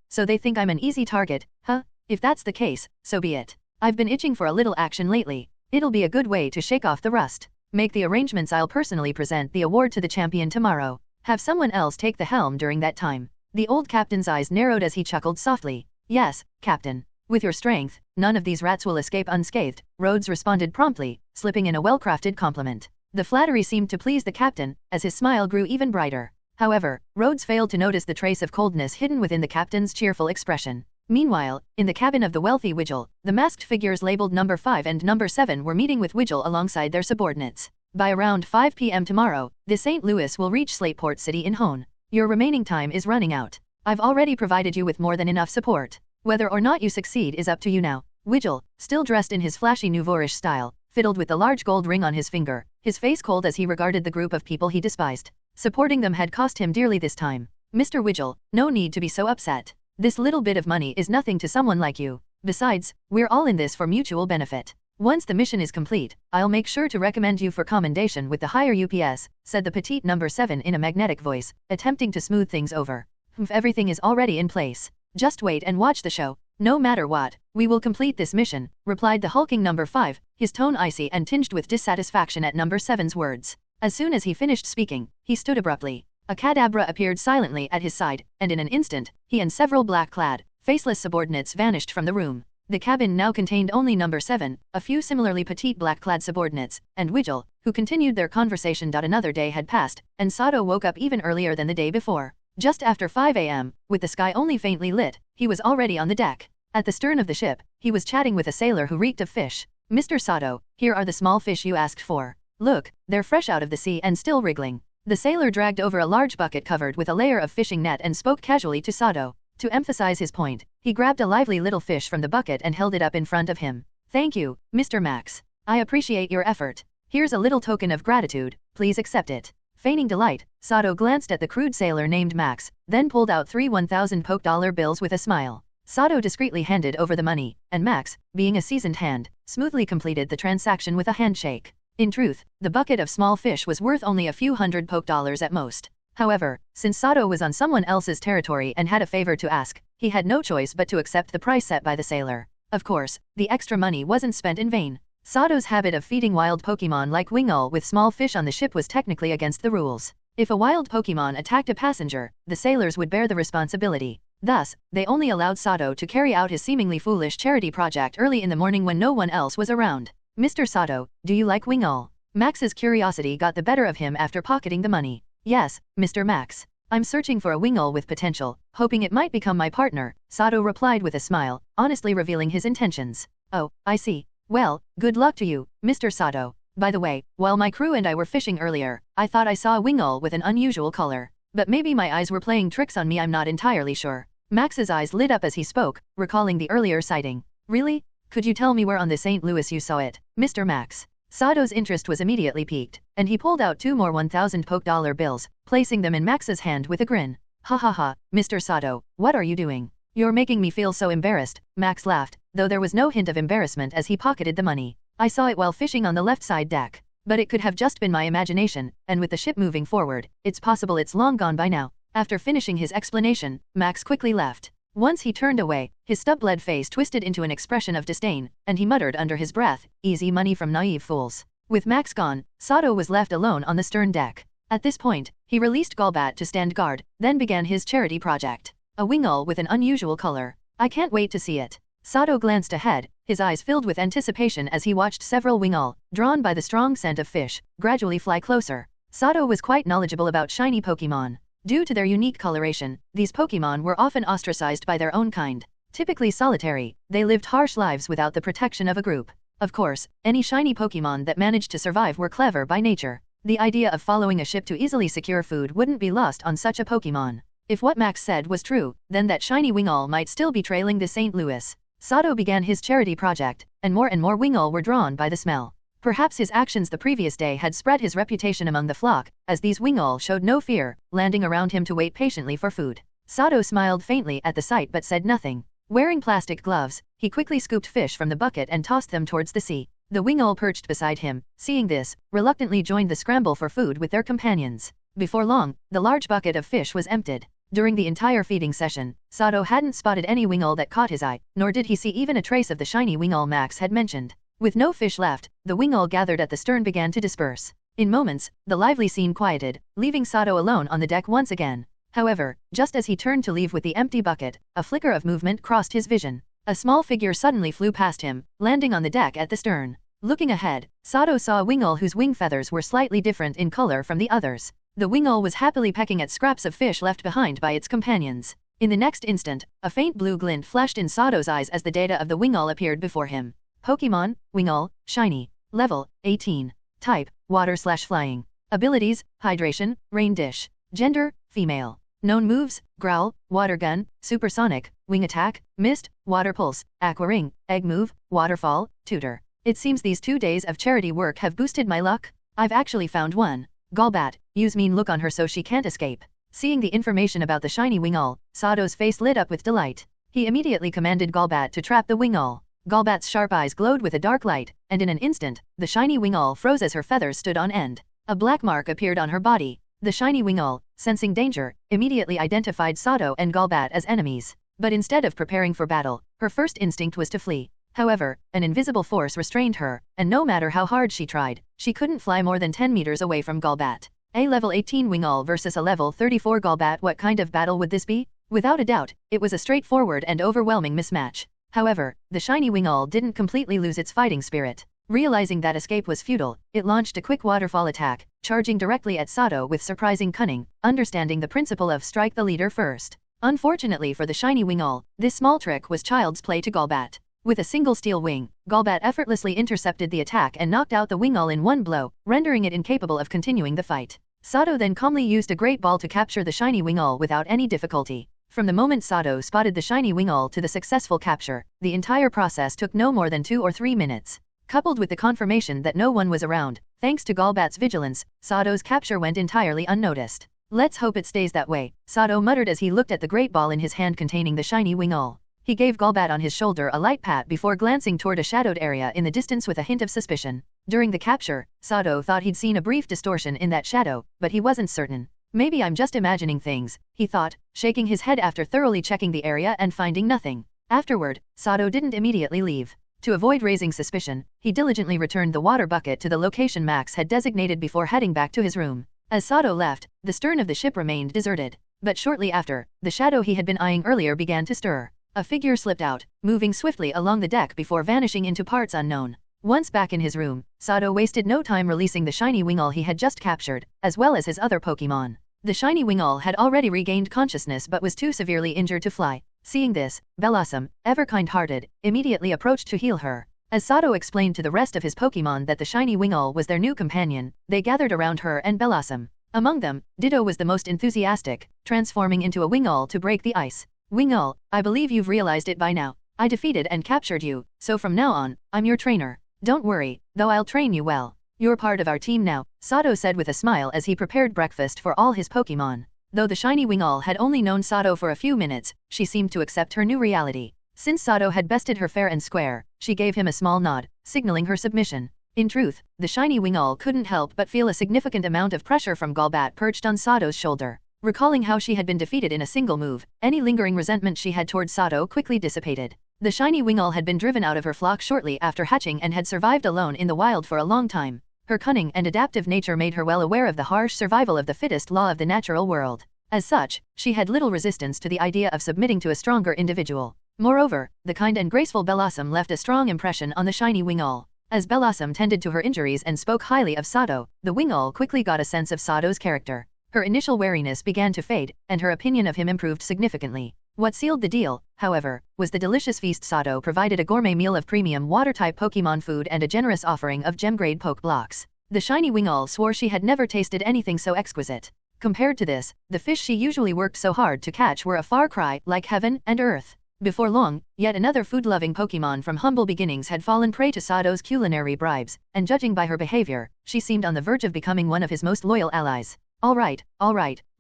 So they think I'm an easy target, huh? If that's the case, so be it. I've been itching for a little action lately. It'll be a good way to shake off the rust. Make the arrangements. I'll personally present the award to the champion tomorrow. Have someone else take the helm during that time. The old captain's eyes narrowed as he chuckled softly. Yes, Captain. With your strength, none of these rats will escape unscathed, Rhodes responded promptly, slipping in a well-crafted compliment. The flattery seemed to please the captain, as his smile grew even brighter. However, Rhodes failed to notice the trace of coldness hidden within the captain's cheerful expression. Meanwhile, in the cabin of the wealthy Widgel, the masked figures labeled number 5 and number 7 were meeting with Widgel alongside their subordinates. By around 5 p.m. tomorrow, the St. Louis will reach Slateport City in Hone. Your remaining time is running out. I've already provided you with more than enough support. Whether or not you succeed is up to you now. Widgel, still dressed in his flashy nouveau-riche style, fiddled with the large gold ring on his finger, his face cold as he regarded the group of people he despised. Supporting them had cost him dearly this time. Mr. Widgel, no need to be so upset. This little bit of money is nothing to someone like you. Besides, we're all in this for mutual benefit. Once the mission is complete, I'll make sure to recommend you for commendation with the higher UPS, said the petite number 7 in a magnetic voice, attempting to smooth things over. Everything is already in place. Just wait and watch the show. No matter what, we will complete this mission, replied the hulking number 5, his tone icy and tinged with dissatisfaction at number 7's words. As soon as he finished speaking, he stood abruptly. A Kadabra appeared silently at his side, and in an instant, he and several black-clad, faceless subordinates vanished from the room. The cabin now contained only number 7, a few similarly petite black-clad subordinates, and Widgel, who continued their conversation. Another day had passed, and Sato woke up even earlier than the day before. Just after 5 a.m., with the sky only faintly lit, he was already on the deck. At the stern of the ship, he was chatting with a sailor who reeked of fish. Mr. Sato, here are the small fish you asked for. Look, they're fresh out of the sea and still wriggling. The sailor dragged over a large bucket covered with a layer of fishing net and spoke casually to Sato. To emphasize his point, he grabbed a lively little fish from the bucket and held it up in front of him. Thank you, Mr. Max. I appreciate your effort. Here's a little token of gratitude, please accept it. Feigning delight, Sato glanced at the crude sailor named Max, then pulled out 3 1,000 poke dollar bills with a smile. Sato discreetly handed over the money, and Max, being a seasoned hand, smoothly completed the transaction with a handshake. In truth, the bucket of small fish was worth only a few hundred poke dollars at most. However, since Sato was on someone else's territory and had a favor to ask, he had no choice but to accept the price set by the sailor. Of course, the extra money wasn't spent in vain. Sato's habit of feeding wild Pokémon like Wingull with small fish on the ship was technically against the rules. If a wild Pokémon attacked a passenger, the sailors would bear the responsibility. Thus, they only allowed Sato to carry out his seemingly foolish charity project early in the morning when no one else was around. Mr. Sato, do you like Wingull? Max's curiosity got the better of him after pocketing the money. Yes, Mr. Max. I'm searching for a Wingull with potential, hoping it might become my partner, Sato replied with a smile, honestly revealing his intentions. Oh, I see. Well, good luck to you, Mr. Sato. By the way, while my crew and I were fishing earlier, I thought I saw a Wingull with an unusual color. But maybe my eyes were playing tricks on me, I'm not entirely sure. Max's eyes lit up as he spoke, recalling the earlier sighting. Really? Could you tell me where on the St. Louis you saw it, Mr. Max? Sato's interest was immediately piqued, and he pulled out 2 more 1,000 poke dollar bills, placing them in Max's hand with a grin. Ha ha ha, Mr. Sato, what are you doing? You're making me feel so embarrassed, Max laughed, though there was no hint of embarrassment as he pocketed the money. I saw it while fishing on the left side deck. But it could have just been my imagination, and with the ship moving forward, it's possible it's long gone by now. After finishing his explanation, Max quickly left. Once he turned away, his stub-bled face twisted into an expression of disdain, and he muttered under his breath, easy money from naive fools. With Max gone, Sato was left alone on the stern deck. At this point, he released Golbat to stand guard, then began his charity project. A Wingull with an unusual color. I can't wait to see it. Sato glanced ahead, his eyes filled with anticipation as he watched several Wingull, drawn by the strong scent of fish, gradually fly closer. Sato was quite knowledgeable about shiny Pokémon. Due to their unique coloration, these Pokémon were often ostracized by their own kind. Typically solitary, they lived harsh lives without the protection of a group. Of course, any shiny Pokémon that managed to survive were clever by nature. The idea of following a ship to easily secure food wouldn't be lost on such a Pokémon. If what Max said was true, then that shiny Wingull might still be trailing the St. Louis. Sato began his charity project, and more Wingull were drawn by the smell. Perhaps his actions the previous day had spread his reputation among the flock, as these Wingull showed no fear, landing around him to wait patiently for food. Sato smiled faintly at the sight but said nothing. Wearing plastic gloves, he quickly scooped fish from the bucket and tossed them towards the sea. The Wingull perched beside him, seeing this, reluctantly joined the scramble for food with their companions. Before long, the large bucket of fish was emptied. During the entire feeding session, Sato hadn't spotted any Wingull that caught his eye, nor did he see even a trace of the shiny Wingull Max had mentioned. With no fish left, the Wingull gathered at the stern began to disperse. In moments, the lively scene quieted, leaving Sato alone on the deck once again. However, just as he turned to leave with the empty bucket, a flicker of movement crossed his vision. A small figure suddenly flew past him, landing on the deck at the stern. Looking ahead, Sato saw a Wingull whose wing feathers were slightly different in color from the others. The Wingull was happily pecking at scraps of fish left behind by its companions. In the next instant, a faint blue glint flashed in Sato's eyes as the data of the Wingull appeared before him. Pokémon, Wingull, Shiny. Level, 18. Type, Water/Flying. Abilities, Hydration, Rain Dish. Gender, Female. Known moves, Growl, Water Gun, Supersonic, Wing Attack, Mist, Water Pulse, Aqua Ring, Egg Move, Waterfall, Tutor. It seems these 2 days of charity work have boosted my luck. I've actually found one. Golbat, use mean look on her so she can't escape. Seeing the information about the shiny Wingull, Sato's face lit up with delight. He immediately commanded Golbat to trap the Wingull. Golbat's sharp eyes glowed with a dark light, and in an instant, the shiny Wingull froze as her feathers stood on end. A black mark appeared on her body. The shiny Wingull, sensing danger, immediately identified Sato and Golbat as enemies. But instead of preparing for battle, her first instinct was to flee. However, an invisible force restrained her, and no matter how hard she tried, she couldn't fly more than 10 meters away from Golbat. A level 18 Wingull versus a level 34 Golbat. What kind of battle would this be? Without a doubt, it was a straightforward and overwhelming mismatch. However, the shiny Wingull didn't completely lose its fighting spirit. Realizing that escape was futile, it launched a quick waterfall attack, charging directly at Sato with surprising cunning, understanding the principle of strike the leader first. Unfortunately for the shiny Wingull, this small trick was child's play to Golbat. With a single steel wing, Golbat effortlessly intercepted the attack and knocked out the Wingull in one blow, rendering it incapable of continuing the fight. Sato then calmly used a great ball to capture the shiny Wingull without any difficulty. From the moment Sato spotted the shiny Wingull to the successful capture, the entire process took no more than 2 or 3 minutes. Coupled with the confirmation that no one was around, thanks to Golbat's vigilance, Sato's capture went entirely unnoticed. Let's hope it stays that way, Sato muttered as he looked at the great ball in his hand containing the shiny Wingull. He gave Golbat on his shoulder a light pat before glancing toward a shadowed area in the distance with a hint of suspicion. During the capture, Sato thought he'd seen a brief distortion in that shadow, but he wasn't certain. Maybe I'm just imagining things, he thought, shaking his head after thoroughly checking the area and finding nothing. Afterward, Sato didn't immediately leave. To avoid raising suspicion, he diligently returned the water bucket to the location Max had designated before heading back to his room. As Sato left, the stern of the ship remained deserted. But shortly after, the shadow he had been eyeing earlier began to stir. A figure slipped out, moving swiftly along the deck before vanishing into parts unknown. Once back in his room, Sato wasted no time releasing the shiny Wingull he had just captured, as well as his other Pokémon. The shiny Wingull had already regained consciousness but was too severely injured to fly. Seeing this, Bellossom, ever kind-hearted, immediately approached to heal her. As Sato explained to the rest of his Pokémon that the shiny Wingull was their new companion, they gathered around her and Bellossom. Among them, Ditto was the most enthusiastic, transforming into a Wingull to break the ice. Wingull, I believe you've realized it by now. I defeated and captured you, so from now on, I'm your trainer. Don't worry, though I'll train you well. You're part of our team now, Sato said with a smile as he prepared breakfast for all his Pokémon. Though the shiny Wingull had only known Sato for a few minutes, she seemed to accept her new reality. Since Sato had bested her fair and square, she gave him a small nod, signaling her submission. In truth, the shiny Wingull couldn't help but feel a significant amount of pressure from Golbat perched on Sato's shoulder. Recalling how she had been defeated in a single move, any lingering resentment she had towards Sato quickly dissipated. The shiny Wingull had been driven out of her flock shortly after hatching and had survived alone in the wild for a long time. Her cunning and adaptive nature made her well aware of the harsh survival of the fittest law of the natural world. As such, she had little resistance to the idea of submitting to a stronger individual. Moreover, the kind and graceful Bellossom left a strong impression on the shiny Wingull. As Bellossom tended to her injuries and spoke highly of Sato, the Wingull quickly got a sense of Sato's character. Her initial wariness began to fade, and her opinion of him improved significantly. What sealed the deal, however, was the delicious feast. Sato provided a gourmet meal of premium water-type Pokémon food and a generous offering of gem-grade Poke Blocks. The shiny Wingull swore she had never tasted anything so exquisite. Compared to this, the fish she usually worked so hard to catch were a far cry, like heaven and earth. Before long, yet another food-loving Pokémon from humble beginnings had fallen prey to Sato's culinary bribes, and judging by her behavior, she seemed on the verge of becoming one of his most loyal allies. All right,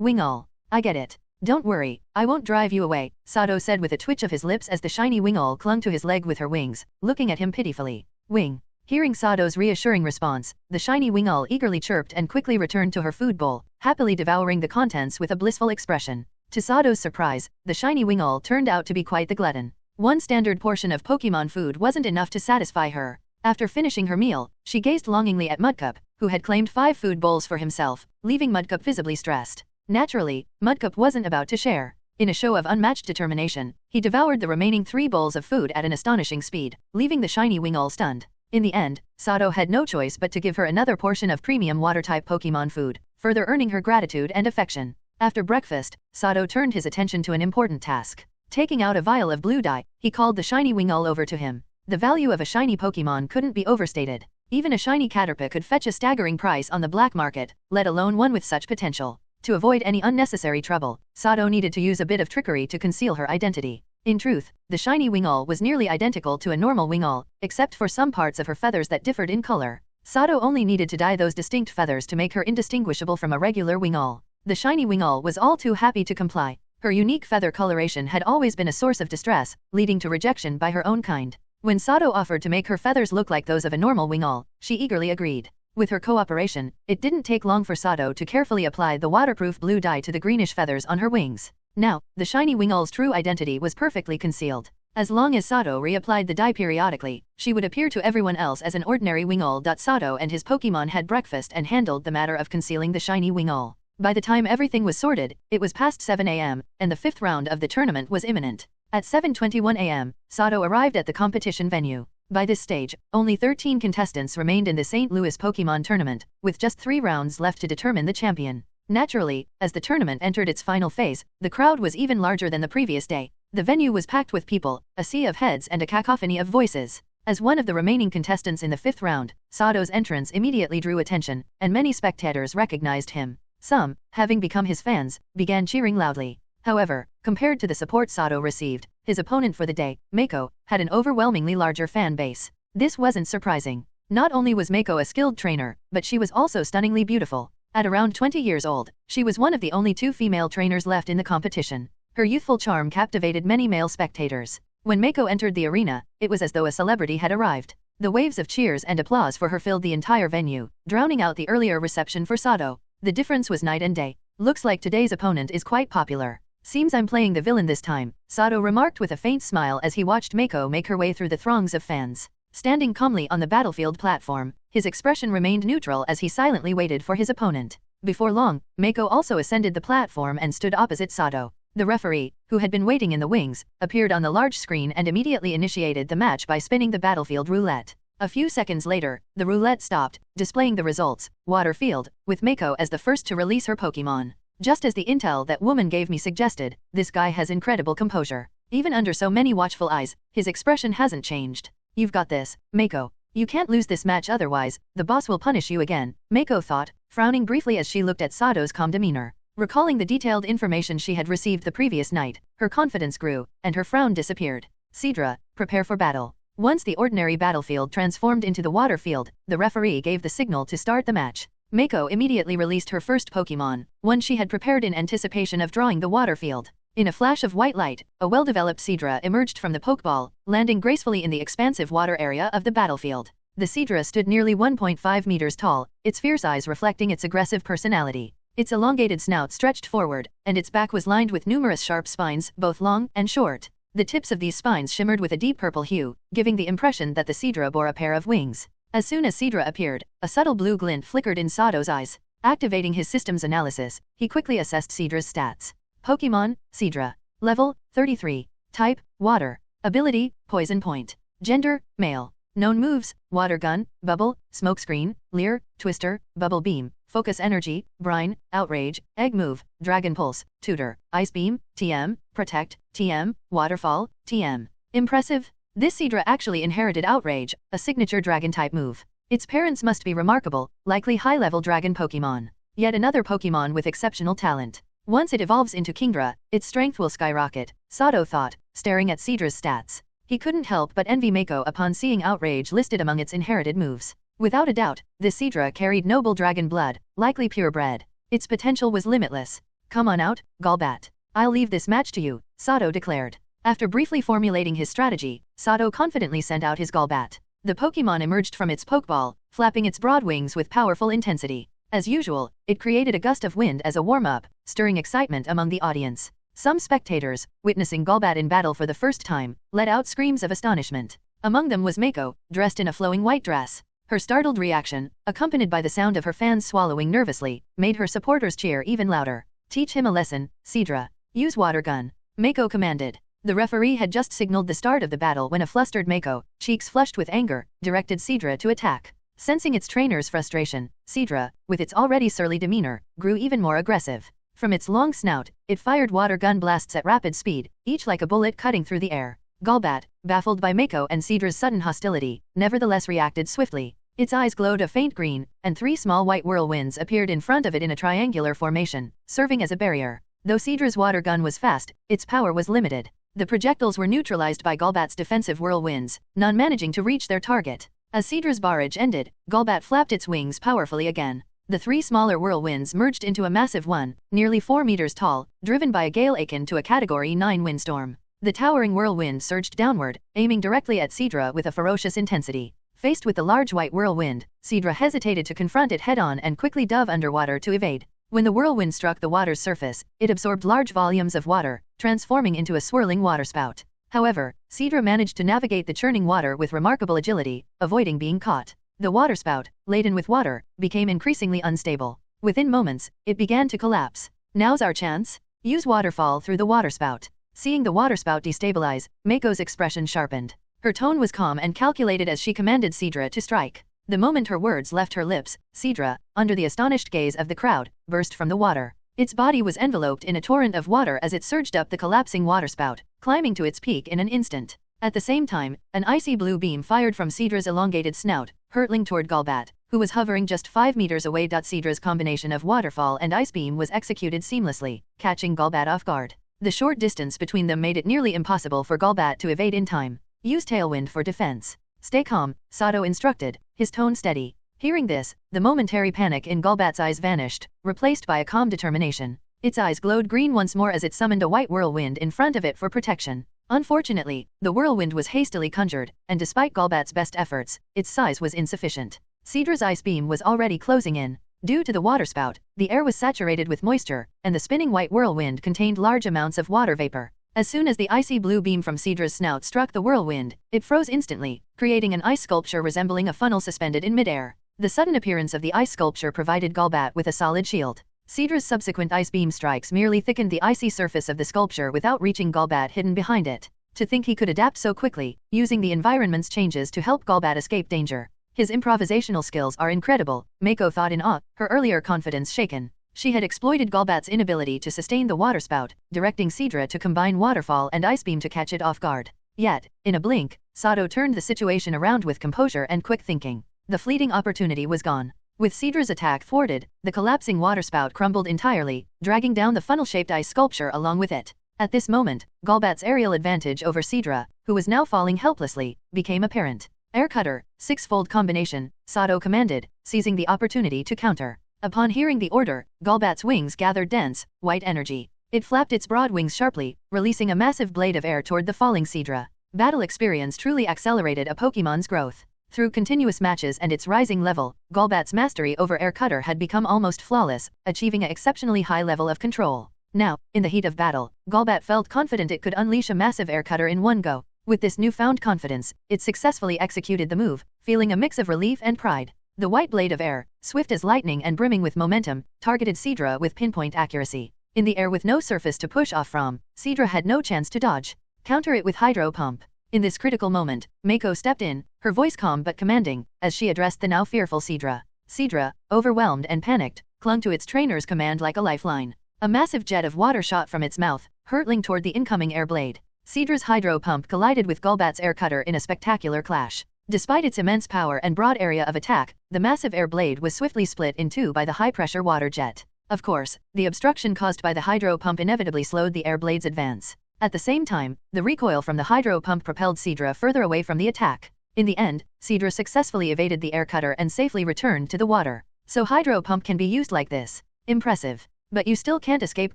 Wingull. I get it. Don't worry, I won't drive you away, Sato said with a twitch of his lips as the shiny Wingull clung to his leg with her wings, looking at him pitifully. Wing. Hearing Sato's reassuring response, the shiny Wingull eagerly chirped and quickly returned to her food bowl, happily devouring the contents with a blissful expression. To Sato's surprise, the shiny Wingull turned out to be quite the glutton. One standard portion of Pokémon food wasn't enough to satisfy her. After finishing her meal, she gazed longingly at Mudcup, who had claimed 5 food bowls for himself, leaving Mudcup visibly stressed. Naturally, Mudcup wasn't about to share. In a show of unmatched determination, he devoured the remaining 3 bowls of food at an astonishing speed, leaving the shiny Wingull stunned. In the end, Sato had no choice but to give her another portion of premium water-type Pokémon food, further earning her gratitude and affection. After breakfast, Sato turned his attention to an important task. Taking out a vial of blue dye, he called the shiny Wingull over to him. The value of a shiny Pokémon couldn't be overstated. Even a shiny Caterpie could fetch a staggering price on the black market, let alone one with such potential. To avoid any unnecessary trouble, Sato needed to use a bit of trickery to conceal her identity. In truth, the shiny Wingull was nearly identical to a normal Wingull, except for some parts of her feathers that differed in color. Sato only needed to dye those distinct feathers to make her indistinguishable from a regular Wingull. The shiny Wingull was all too happy to comply. Her unique feather coloration had always been a source of distress, leading to rejection by her own kind. When Sato offered to make her feathers look like those of a normal Wingull, she eagerly agreed. With her cooperation, it didn't take long for Sato to carefully apply the waterproof blue dye to the greenish feathers on her wings. Now, the shiny Wingull's true identity was perfectly concealed. As long as Sato reapplied the dye periodically, she would appear to everyone else as an ordinary Wingull. Sato and his Pokémon had breakfast and handled the matter of concealing the shiny Wingull. By the time everything was sorted, it was past 7 a.m., and the 5th round of the tournament was imminent. At 7:21 a.m., Sato arrived at the competition venue. By this stage, only 13 contestants remained in the St. Louis Pokémon tournament, with just 3 rounds left to determine the champion. Naturally, as the tournament entered its final phase, the crowd was even larger than the previous day. The venue was packed with people, a sea of heads and a cacophony of voices. As one of the remaining contestants in the 5th round, Sato's entrance immediately drew attention, and many spectators recognized him. Some, having become his fans, began cheering loudly. However, compared to the support Sato received, his opponent for the day, Mako, had an overwhelmingly larger fan base. This wasn't surprising. Not only was Mako a skilled trainer, but she was also stunningly beautiful. At around 20 years old, she was one of the only 2 female trainers left in the competition. Her youthful charm captivated many male spectators. When Mako entered the arena, it was as though a celebrity had arrived. The waves of cheers and applause for her filled the entire venue, drowning out the earlier reception for Sato. The difference was night and day. Looks like today's opponent is quite popular. Seems I'm playing the villain this time, Sato remarked with a faint smile as he watched Mako make her way through the throngs of fans. Standing calmly on the battlefield platform, his expression remained neutral as he silently waited for his opponent. Before long, Mako also ascended the platform and stood opposite Sato. The referee, who had been waiting in the wings, appeared on the large screen and immediately initiated the match by spinning the battlefield roulette. A few seconds later, the roulette stopped, displaying the results, Water Field, with Mako as the first to release her Pokémon. Just as the intel that woman gave me suggested, this guy has incredible composure. Even under so many watchful eyes, his expression hasn't changed. You've got this, Mako. You can't lose this match otherwise, the boss will punish you again, Mako thought, frowning briefly as she looked at Sato's calm demeanor. Recalling the detailed information she had received the previous night, her confidence grew, and her frown disappeared. Sidra, prepare for battle. Once the ordinary battlefield transformed into the water field, the referee gave the signal to start the match. Mako immediately released her first Pokémon, one she had prepared in anticipation of drawing the water field. In a flash of white light, a well-developed Sidra emerged from the Pokeball, landing gracefully in the expansive water area of the battlefield. The Sidra stood nearly 1.5 meters tall, its fierce eyes reflecting its aggressive personality. Its elongated snout stretched forward, and its back was lined with numerous sharp spines, both long and short. The tips of these spines shimmered with a deep purple hue, giving the impression that the Sidra bore a pair of wings. As soon as Sidra appeared, a subtle blue glint flickered in Sato's eyes. Activating his system's analysis, he quickly assessed Sidra's stats. Pokémon, Sidra. Level, 33. Type, Water. Ability, Poison Point. Gender, Male. Known moves, Water Gun, Bubble, Smokescreen, Leer, Twister, Bubble Beam, Focus Energy, Brine, Outrage, Egg Move, Dragon Pulse, Tutor, Ice Beam, TM, Protect, TM, Waterfall, TM. Impressive. This Sidra actually inherited Outrage, a signature Dragon-type move. Its parents must be remarkable, likely high-level Dragon Pokémon. Yet another Pokémon with exceptional talent. Once it evolves into Kingdra, its strength will skyrocket, Sato thought, staring at Sidra's stats. He couldn't help but envy Mako upon seeing Outrage listed among its inherited moves. Without a doubt, this Sidra carried noble dragon blood, likely purebred. Its potential was limitless. Come on out, Golbat. I'll leave this match to you, Sato declared. After briefly formulating his strategy, Sato confidently sent out his Golbat. The Pokémon emerged from its Pokeball, flapping its broad wings with powerful intensity. As usual, it created a gust of wind as a warm-up, stirring excitement among the audience. Some spectators, witnessing Golbat in battle for the first time, let out screams of astonishment. Among them was Mako, dressed in a flowing white dress. Her startled reaction, accompanied by the sound of her fans swallowing nervously, made her supporters cheer even louder. Teach him a lesson, Sidra. Use Water Gun. Mako commanded. The referee had just signaled the start of the battle when a flustered Mako, cheeks flushed with anger, directed Sidra to attack. Sensing its trainer's frustration, Sidra, with its already surly demeanor, grew even more aggressive. From its long snout, it fired water gun blasts at rapid speed, each like a bullet cutting through the air. Golbat, baffled by Mako and Sidra's sudden hostility, nevertheless reacted swiftly. Its eyes glowed a faint green, and 3 small white whirlwinds appeared in front of it in a triangular formation, serving as a barrier. Though Sidra's water gun was fast, its power was limited. The projectiles were neutralized by Golbat's defensive whirlwinds, none managing to reach their target. As Sidra's barrage ended, Golbat flapped its wings powerfully again. The 3 smaller whirlwinds merged into a massive one, nearly 4 meters tall, driven by a gale akin to a Category 9 windstorm. The towering whirlwind surged downward, aiming directly at Sidra with a ferocious intensity. Faced with the large white whirlwind, Sidra hesitated to confront it head-on and quickly dove underwater to evade. When the whirlwind struck the water's surface, it absorbed large volumes of water, transforming into a swirling waterspout. However, Sidra managed to navigate the churning water with remarkable agility, avoiding being caught. The waterspout, laden with water, became increasingly unstable. Within moments, it began to collapse. Now's our chance. Use waterfall through the waterspout. Seeing the waterspout destabilize, Mako's expression sharpened. Her tone was calm and calculated as she commanded Sidra to strike. The moment her words left her lips, Sidra, under the astonished gaze of the crowd, burst from the water. Its body was enveloped in a torrent of water as it surged up the collapsing waterspout, climbing to its peak in an instant. At the same time, an icy blue beam fired from Sidra's elongated snout, hurtling toward Golbat, who was hovering just 5 meters away. Sidra's combination of waterfall and ice beam was executed seamlessly, catching Golbat off guard. The short distance between them made it nearly impossible for Golbat to evade in time. Use Tailwind for defense. Stay calm, Sato instructed, his tone steady. Hearing this, the momentary panic in Golbat's eyes vanished, replaced by a calm determination. Its eyes glowed green once more as it summoned a white whirlwind in front of it for protection. Unfortunately, the whirlwind was hastily conjured, and despite Golbat's best efforts, its size was insufficient. Sidra's ice beam was already closing in. Due to the waterspout, the air was saturated with moisture, and the spinning white whirlwind contained large amounts of water vapor. As soon as the icy blue beam from Sidra's snout struck the whirlwind, it froze instantly, creating an ice sculpture resembling a funnel suspended in midair. The sudden appearance of the ice sculpture provided Golbat with a solid shield. Sidra's subsequent ice beam strikes merely thickened the icy surface of the sculpture without reaching Golbat hidden behind it. To think he could adapt so quickly, using the environment's changes to help Golbat escape danger. His improvisational skills are incredible, Mako thought in awe, her earlier confidence shaken. She had exploited Golbat's inability to sustain the waterspout, directing Sidra to combine waterfall and ice beam to catch it off guard. Yet, in a blink, Sato turned the situation around with composure and quick thinking. The fleeting opportunity was gone. With Sidra's attack thwarted, the collapsing waterspout crumbled entirely, dragging down the funnel-shaped ice sculpture along with it. At this moment, Golbat's aerial advantage over Sidra, who was now falling helplessly, became apparent. Air Cutter, six-fold combination, Sato commanded, seizing the opportunity to counter. Upon hearing the order, Golbat's wings gathered dense, white energy. It flapped its broad wings sharply, releasing a massive blade of air toward the falling Sidra. Battle experience truly accelerated a Pokémon's growth. Through continuous matches and its rising level, Golbat's mastery over Air Cutter had become almost flawless, achieving an exceptionally high level of control. Now, in the heat of battle, Golbat felt confident it could unleash a massive Air Cutter in one go. With this newfound confidence, it successfully executed the move, feeling a mix of relief and pride. The white blade of air, swift as lightning and brimming with momentum, targeted Sidra with pinpoint accuracy. In the air with no surface to push off from, Sidra had no chance to dodge. Counter it with Hydro Pump. In this critical moment, Mako stepped in, her voice calm but commanding, as she addressed the now fearful Sidra. Sidra, overwhelmed and panicked, clung to its trainer's command like a lifeline. A massive jet of water shot from its mouth, hurtling toward the incoming air blade. Sidra's Hydro Pump collided with Golbat's Air Cutter in a spectacular clash. Despite its immense power and broad area of attack, the massive air blade was swiftly split in two by the high-pressure water jet. Of course, the obstruction caused by the Hydro Pump inevitably slowed the air blade's advance. At the same time, the recoil from the Hydro Pump propelled Sidra further away from the attack. In the end, Sidra successfully evaded the Air Cutter and safely returned to the water. So Hydro Pump can be used like this. Impressive. But you still can't escape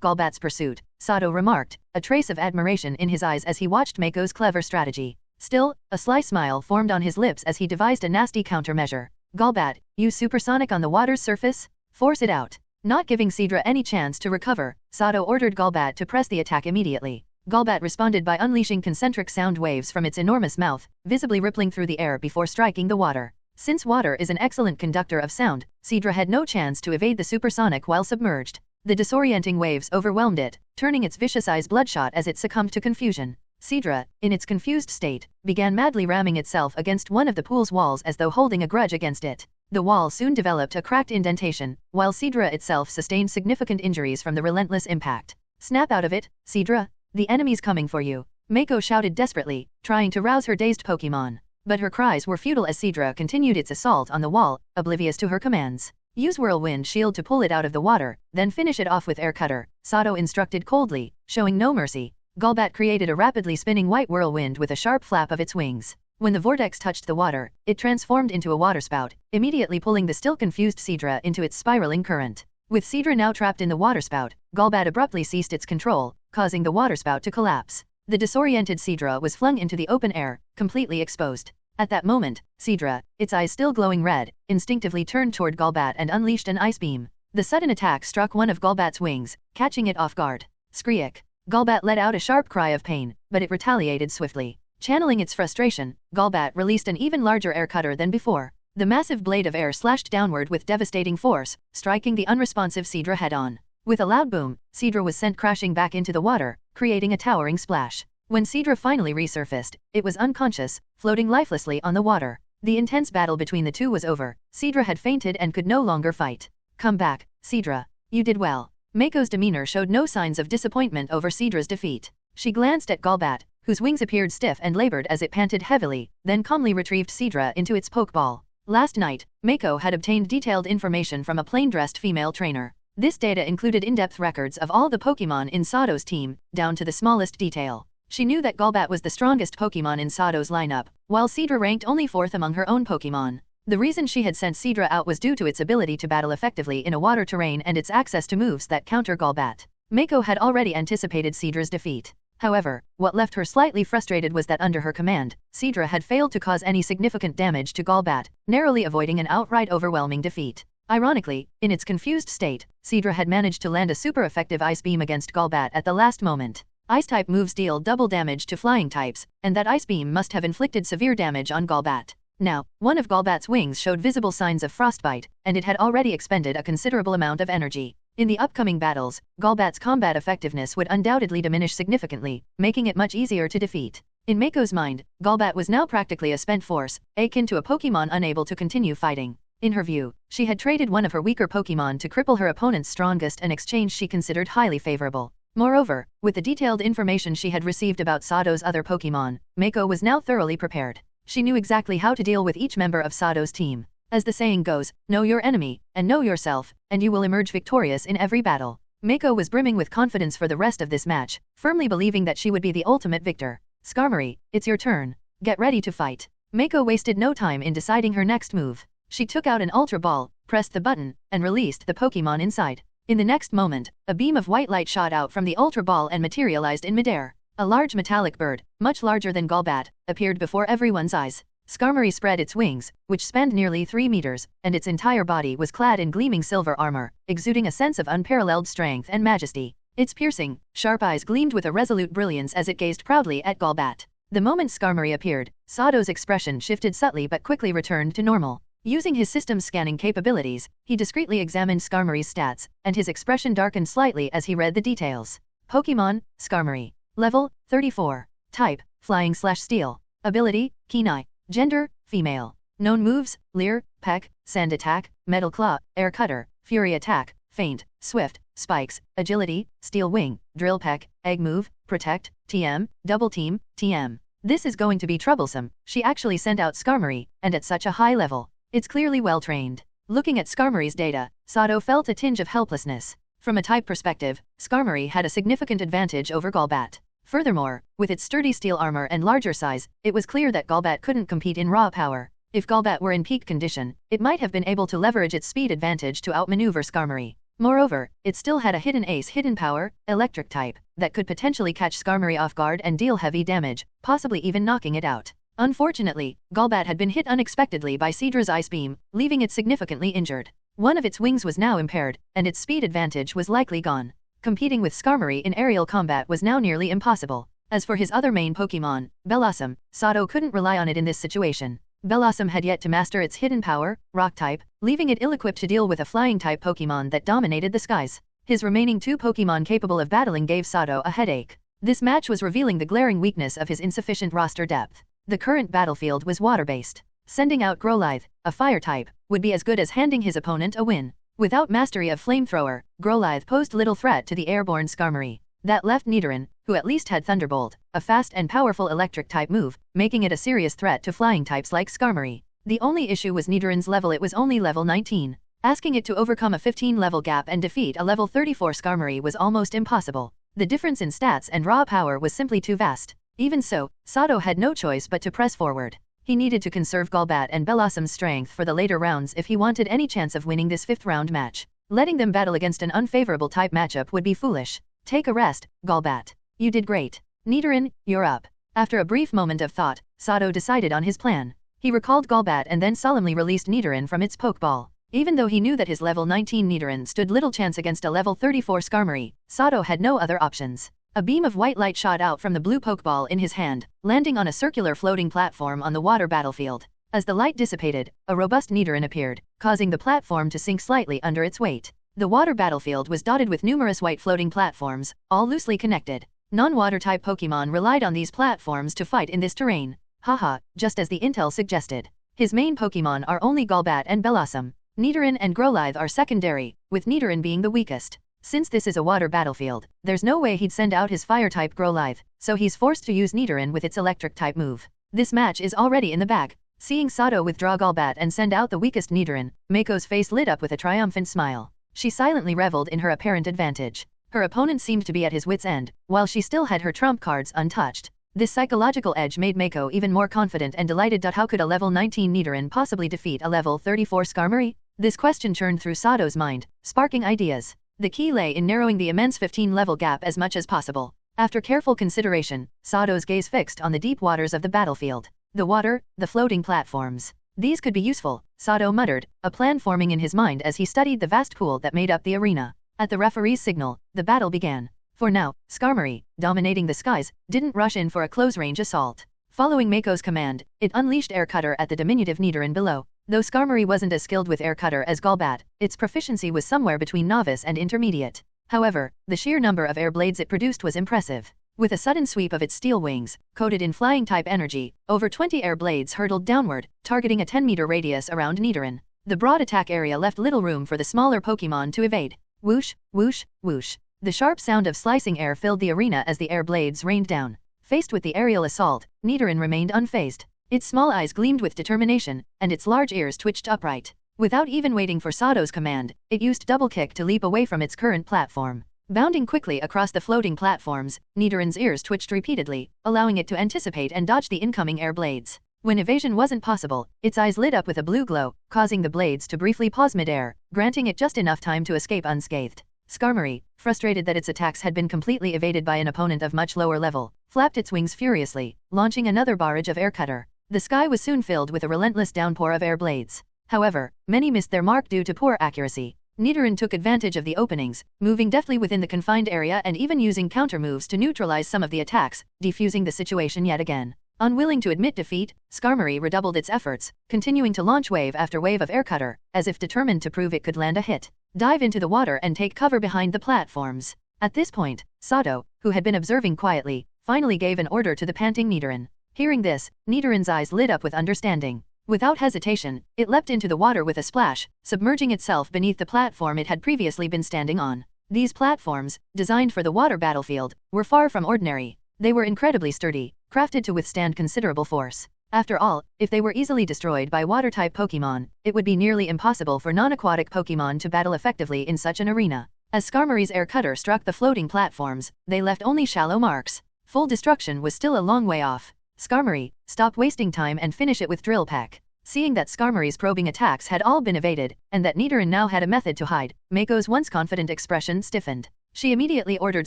Golbat's pursuit, Sato remarked, a trace of admiration in his eyes as he watched Mako's clever strategy. Still, a sly smile formed on his lips as he devised a nasty countermeasure. Golbat, use supersonic on the water's surface? Force it out. Not giving Sidra any chance to recover, Sato ordered Golbat to press the attack immediately. Golbat responded by unleashing concentric sound waves from its enormous mouth, visibly rippling through the air before striking the water. Since water is an excellent conductor of sound, Sidra had no chance to evade the supersonic while submerged. The disorienting waves overwhelmed it, turning its vicious eyes bloodshot as it succumbed to confusion. Sidra, in its confused state, began madly ramming itself against one of the pool's walls as though holding a grudge against it. The wall soon developed a cracked indentation, while Sidra itself sustained significant injuries from the relentless impact. Snap out of it, Sidra! The enemy's coming for you! Mako shouted desperately, trying to rouse her dazed Pokémon. But her cries were futile as Sidra continued its assault on the wall, oblivious to her commands. Use Whirlwind Shield to pull it out of the water, then finish it off with Air Cutter, Sato instructed coldly, showing no mercy. Golbat created a rapidly spinning white whirlwind with a sharp flap of its wings. When the vortex touched the water, it transformed into a waterspout, immediately pulling the still confused Sidra into its spiraling current. With Sidra now trapped in the waterspout, Golbat abruptly ceased its control, causing the waterspout to collapse. The disoriented Sidra was flung into the open air, completely exposed. At that moment, Sidra, its eyes still glowing red, instinctively turned toward Golbat and unleashed an ice beam. The sudden attack struck one of Golbat's wings, catching it off guard. Screech! Golbat let out a sharp cry of pain, but it retaliated swiftly. Channeling its frustration, Golbat released an even larger air cutter than before. The massive blade of air slashed downward with devastating force, striking the unresponsive Sidra head-on. With a loud boom, Sidra was sent crashing back into the water, creating a towering splash. When Sidra finally resurfaced, it was unconscious, floating lifelessly on the water. The intense battle between the two was over. Sidra had fainted and could no longer fight. Come back, Sidra. You did well. Mako's demeanor showed no signs of disappointment over Sidra's defeat. She glanced at Golbat, whose wings appeared stiff and labored as it panted heavily, then calmly retrieved Sidra into its pokeball. Last night, Mako had obtained detailed information from a plain-dressed female trainer. This data included in-depth records of all the Pokémon in Sato's team, down to the smallest detail. She knew that Golbat was the strongest Pokémon in Sato's lineup, while Sidra ranked only 4th among her own Pokémon. The reason she had sent Sidra out was due to its ability to battle effectively in a water terrain and its access to moves that counter Golbat. Mako had already anticipated Sidra's defeat. However, what left her slightly frustrated was that under her command, Seadra had failed to cause any significant damage to Golbat, narrowly avoiding an outright overwhelming defeat. Ironically, in its confused state, Seadra had managed to land a super effective Ice Beam against Golbat at the last moment. Ice-type moves deal double damage to flying types, and that Ice Beam must have inflicted severe damage on Golbat. Now, one of Golbat's wings showed visible signs of frostbite, and it had already expended a considerable amount of energy. In the upcoming battles, Golbat's combat effectiveness would undoubtedly diminish significantly, making it much easier to defeat. In Mako's mind, Golbat was now practically a spent force, akin to a Pokémon unable to continue fighting. In her view, she had traded one of her weaker Pokémon to cripple her opponent's strongest, an exchange she considered highly favorable. Moreover, with the detailed information she had received about Sato's other Pokémon, Mako was now thoroughly prepared. She knew exactly how to deal with each member of Sato's team. As the saying goes, know your enemy, and know yourself, and you will emerge victorious in every battle. Mako was brimming with confidence for the rest of this match, firmly believing that she would be the ultimate victor. Skarmory, it's your turn. Get ready to fight. Mako wasted no time in deciding her next move. She took out an Ultra Ball, pressed the button, and released the Pokémon inside. In the next moment, a beam of white light shot out from the Ultra Ball and materialized in midair. A large metallic bird, much larger than Golbat, appeared before everyone's eyes. Skarmory spread its wings, which spanned nearly 3 meters, and its entire body was clad in gleaming silver armor, exuding a sense of unparalleled strength and majesty. Its piercing, sharp eyes gleamed with a resolute brilliance as it gazed proudly at Golbat. The moment Skarmory appeared, Sato's expression shifted subtly but quickly returned to normal. Using his system scanning capabilities, he discreetly examined Skarmory's stats, and his expression darkened slightly as he read the details. Pokémon, Skarmory. Level, 34. Type, Flying/Steel. Ability, Keen-Eye. Gender, female. Known moves, Leer, Peck, Sand Attack, Metal Claw, Air Cutter, Fury Attack, Feint, Swift, Spikes, Agility, Steel Wing, Drill Peck, Egg Move, Protect, TM, Double Team, TM. This is going to be troublesome. She actually sent out Skarmory, and at such a high level. It's clearly well trained. Looking at Skarmory's data, Sato felt a tinge of helplessness. From a type perspective, Skarmory had a significant advantage over Golbat. Furthermore, with its sturdy steel armor and larger size, it was clear that Golbat couldn't compete in raw power. If Golbat were in peak condition, it might have been able to leverage its speed advantage to outmaneuver Skarmory. Moreover, it still had a hidden ace hidden power, electric type, that could potentially catch Skarmory off guard and deal heavy damage, possibly even knocking it out. Unfortunately, Golbat had been hit unexpectedly by Seadra's Ice Beam, leaving it significantly injured. One of its wings was now impaired, and its speed advantage was likely gone. Competing with Skarmory in aerial combat was now nearly impossible. As for his other main Pokémon, Bellossom, Sato couldn't rely on it in this situation. Bellossom had yet to master its hidden power, rock type, leaving it ill-equipped to deal with a flying-type Pokémon that dominated the skies. His remaining 2 Pokémon capable of battling gave Sato a headache. This match was revealing the glaring weakness of his insufficient roster depth. The current battlefield was water-based. Sending out Growlithe, a fire type, would be as good as handing his opponent a win. Without mastery of Flamethrower, Growlithe posed little threat to the airborne Skarmory. That left Nidoran, who at least had Thunderbolt, a fast and powerful electric-type move, making it a serious threat to flying types like Skarmory. The only issue was Nidoran's level. It was only level 19. Asking it to overcome a 15-level gap and defeat a level 34 Skarmory was almost impossible. The difference in stats and raw power was simply too vast. Even so, Sato had no choice but to press forward. He needed to conserve Golbat and Bellossom's strength for the later rounds if he wanted any chance of winning this 5th-round match. Letting them battle against an unfavorable type matchup would be foolish. Take a rest, Golbat. You did great. Nidoran, you're up. After a brief moment of thought, Sato decided on his plan. He recalled Golbat and then solemnly released Nidoran from its Pokeball. Even though he knew that his level 19 Nidoran stood little chance against a level 34 Skarmory, Sato had no other options. A beam of white light shot out from the blue Pokeball in his hand, landing on a circular floating platform on the water battlefield. As the light dissipated, a robust Nidoran appeared, causing the platform to sink slightly under its weight. The water battlefield was dotted with numerous white floating platforms, all loosely connected. Non-water type Pokémon relied on these platforms to fight in this terrain. Haha, just as the intel suggested. His main Pokémon are only Golbat and Bellossom. Nidoran and Growlithe are secondary, with Nidoran being the weakest. Since this is a water battlefield, there's no way he'd send out his fire-type Growlithe, so he's forced to use Nidoran with its electric-type move. This match is already in the bag. Seeing Sato withdraw Golbat and send out the weakest Nidoran, Mako's face lit up with a triumphant smile. She silently reveled in her apparent advantage. Her opponent seemed to be at his wit's end, while she still had her trump cards untouched. This psychological edge made Mako even more confident and delighted. How could a level 19 Nidoran possibly defeat a level 34 Skarmory? This question churned through Sato's mind, sparking ideas. The key lay in narrowing the immense 15-level gap as much as possible. After careful consideration, Sato's gaze fixed on the deep waters of the battlefield. The water, the floating platforms. These could be useful, Sato muttered, a plan forming in his mind as he studied the vast pool that made up the arena. At the referee's signal, the battle began. For now, Skarmory, dominating the skies, didn't rush in for a close-range assault. Following Mako's command, it unleashed Air Cutter at the diminutive Nidoran below. Though Skarmory wasn't as skilled with Air Cutter as Golbat, its proficiency was somewhere between novice and intermediate. However, the sheer number of air blades it produced was impressive. With a sudden sweep of its steel wings, coated in flying-type energy, over 20 air blades hurtled downward, targeting a 10-meter radius around Nidoran. The broad attack area left little room for the smaller Pokémon to evade. Whoosh, whoosh, whoosh. The sharp sound of slicing air filled the arena as the air blades rained down. Faced with the aerial assault, Nidoran remained unfazed. Its small eyes gleamed with determination, and its large ears twitched upright. Without even waiting for Sato's command, it used double kick to leap away from its current platform. Bounding quickly across the floating platforms, Nidoran's ears twitched repeatedly, allowing it to anticipate and dodge the incoming air blades. When evasion wasn't possible, its eyes lit up with a blue glow, causing the blades to briefly pause mid-air, granting it just enough time to escape unscathed. Skarmory, frustrated that its attacks had been completely evaded by an opponent of much lower level, flapped its wings furiously, launching another barrage of Air Cutter. The sky was soon filled with a relentless downpour of air blades. However, many missed their mark due to poor accuracy. Nidoran took advantage of the openings, moving deftly within the confined area and even using counter moves to neutralize some of the attacks, defusing the situation yet again. Unwilling to admit defeat, Skarmory redoubled its efforts, continuing to launch wave after wave of Air Cutter, as if determined to prove it could land a hit. Dive into the water and take cover behind the platforms. At this point, Sato, who had been observing quietly, finally gave an order to the panting Nidoran. Hearing this, Nidoran's eyes lit up with understanding. Without hesitation, it leapt into the water with a splash, submerging itself beneath the platform it had previously been standing on. These platforms, designed for the water battlefield, were far from ordinary. They were incredibly sturdy, crafted to withstand considerable force. After all, if they were easily destroyed by water-type Pokémon, it would be nearly impossible for non-aquatic Pokémon to battle effectively in such an arena. As Skarmory's Air Cutter struck the floating platforms, they left only shallow marks. Full destruction was still a long way off. Skarmory, stop wasting time and finish it with Drill Peck. Seeing that Skarmory's probing attacks had all been evaded, and that Nidoran now had a method to hide, Mako's once confident expression stiffened. She immediately ordered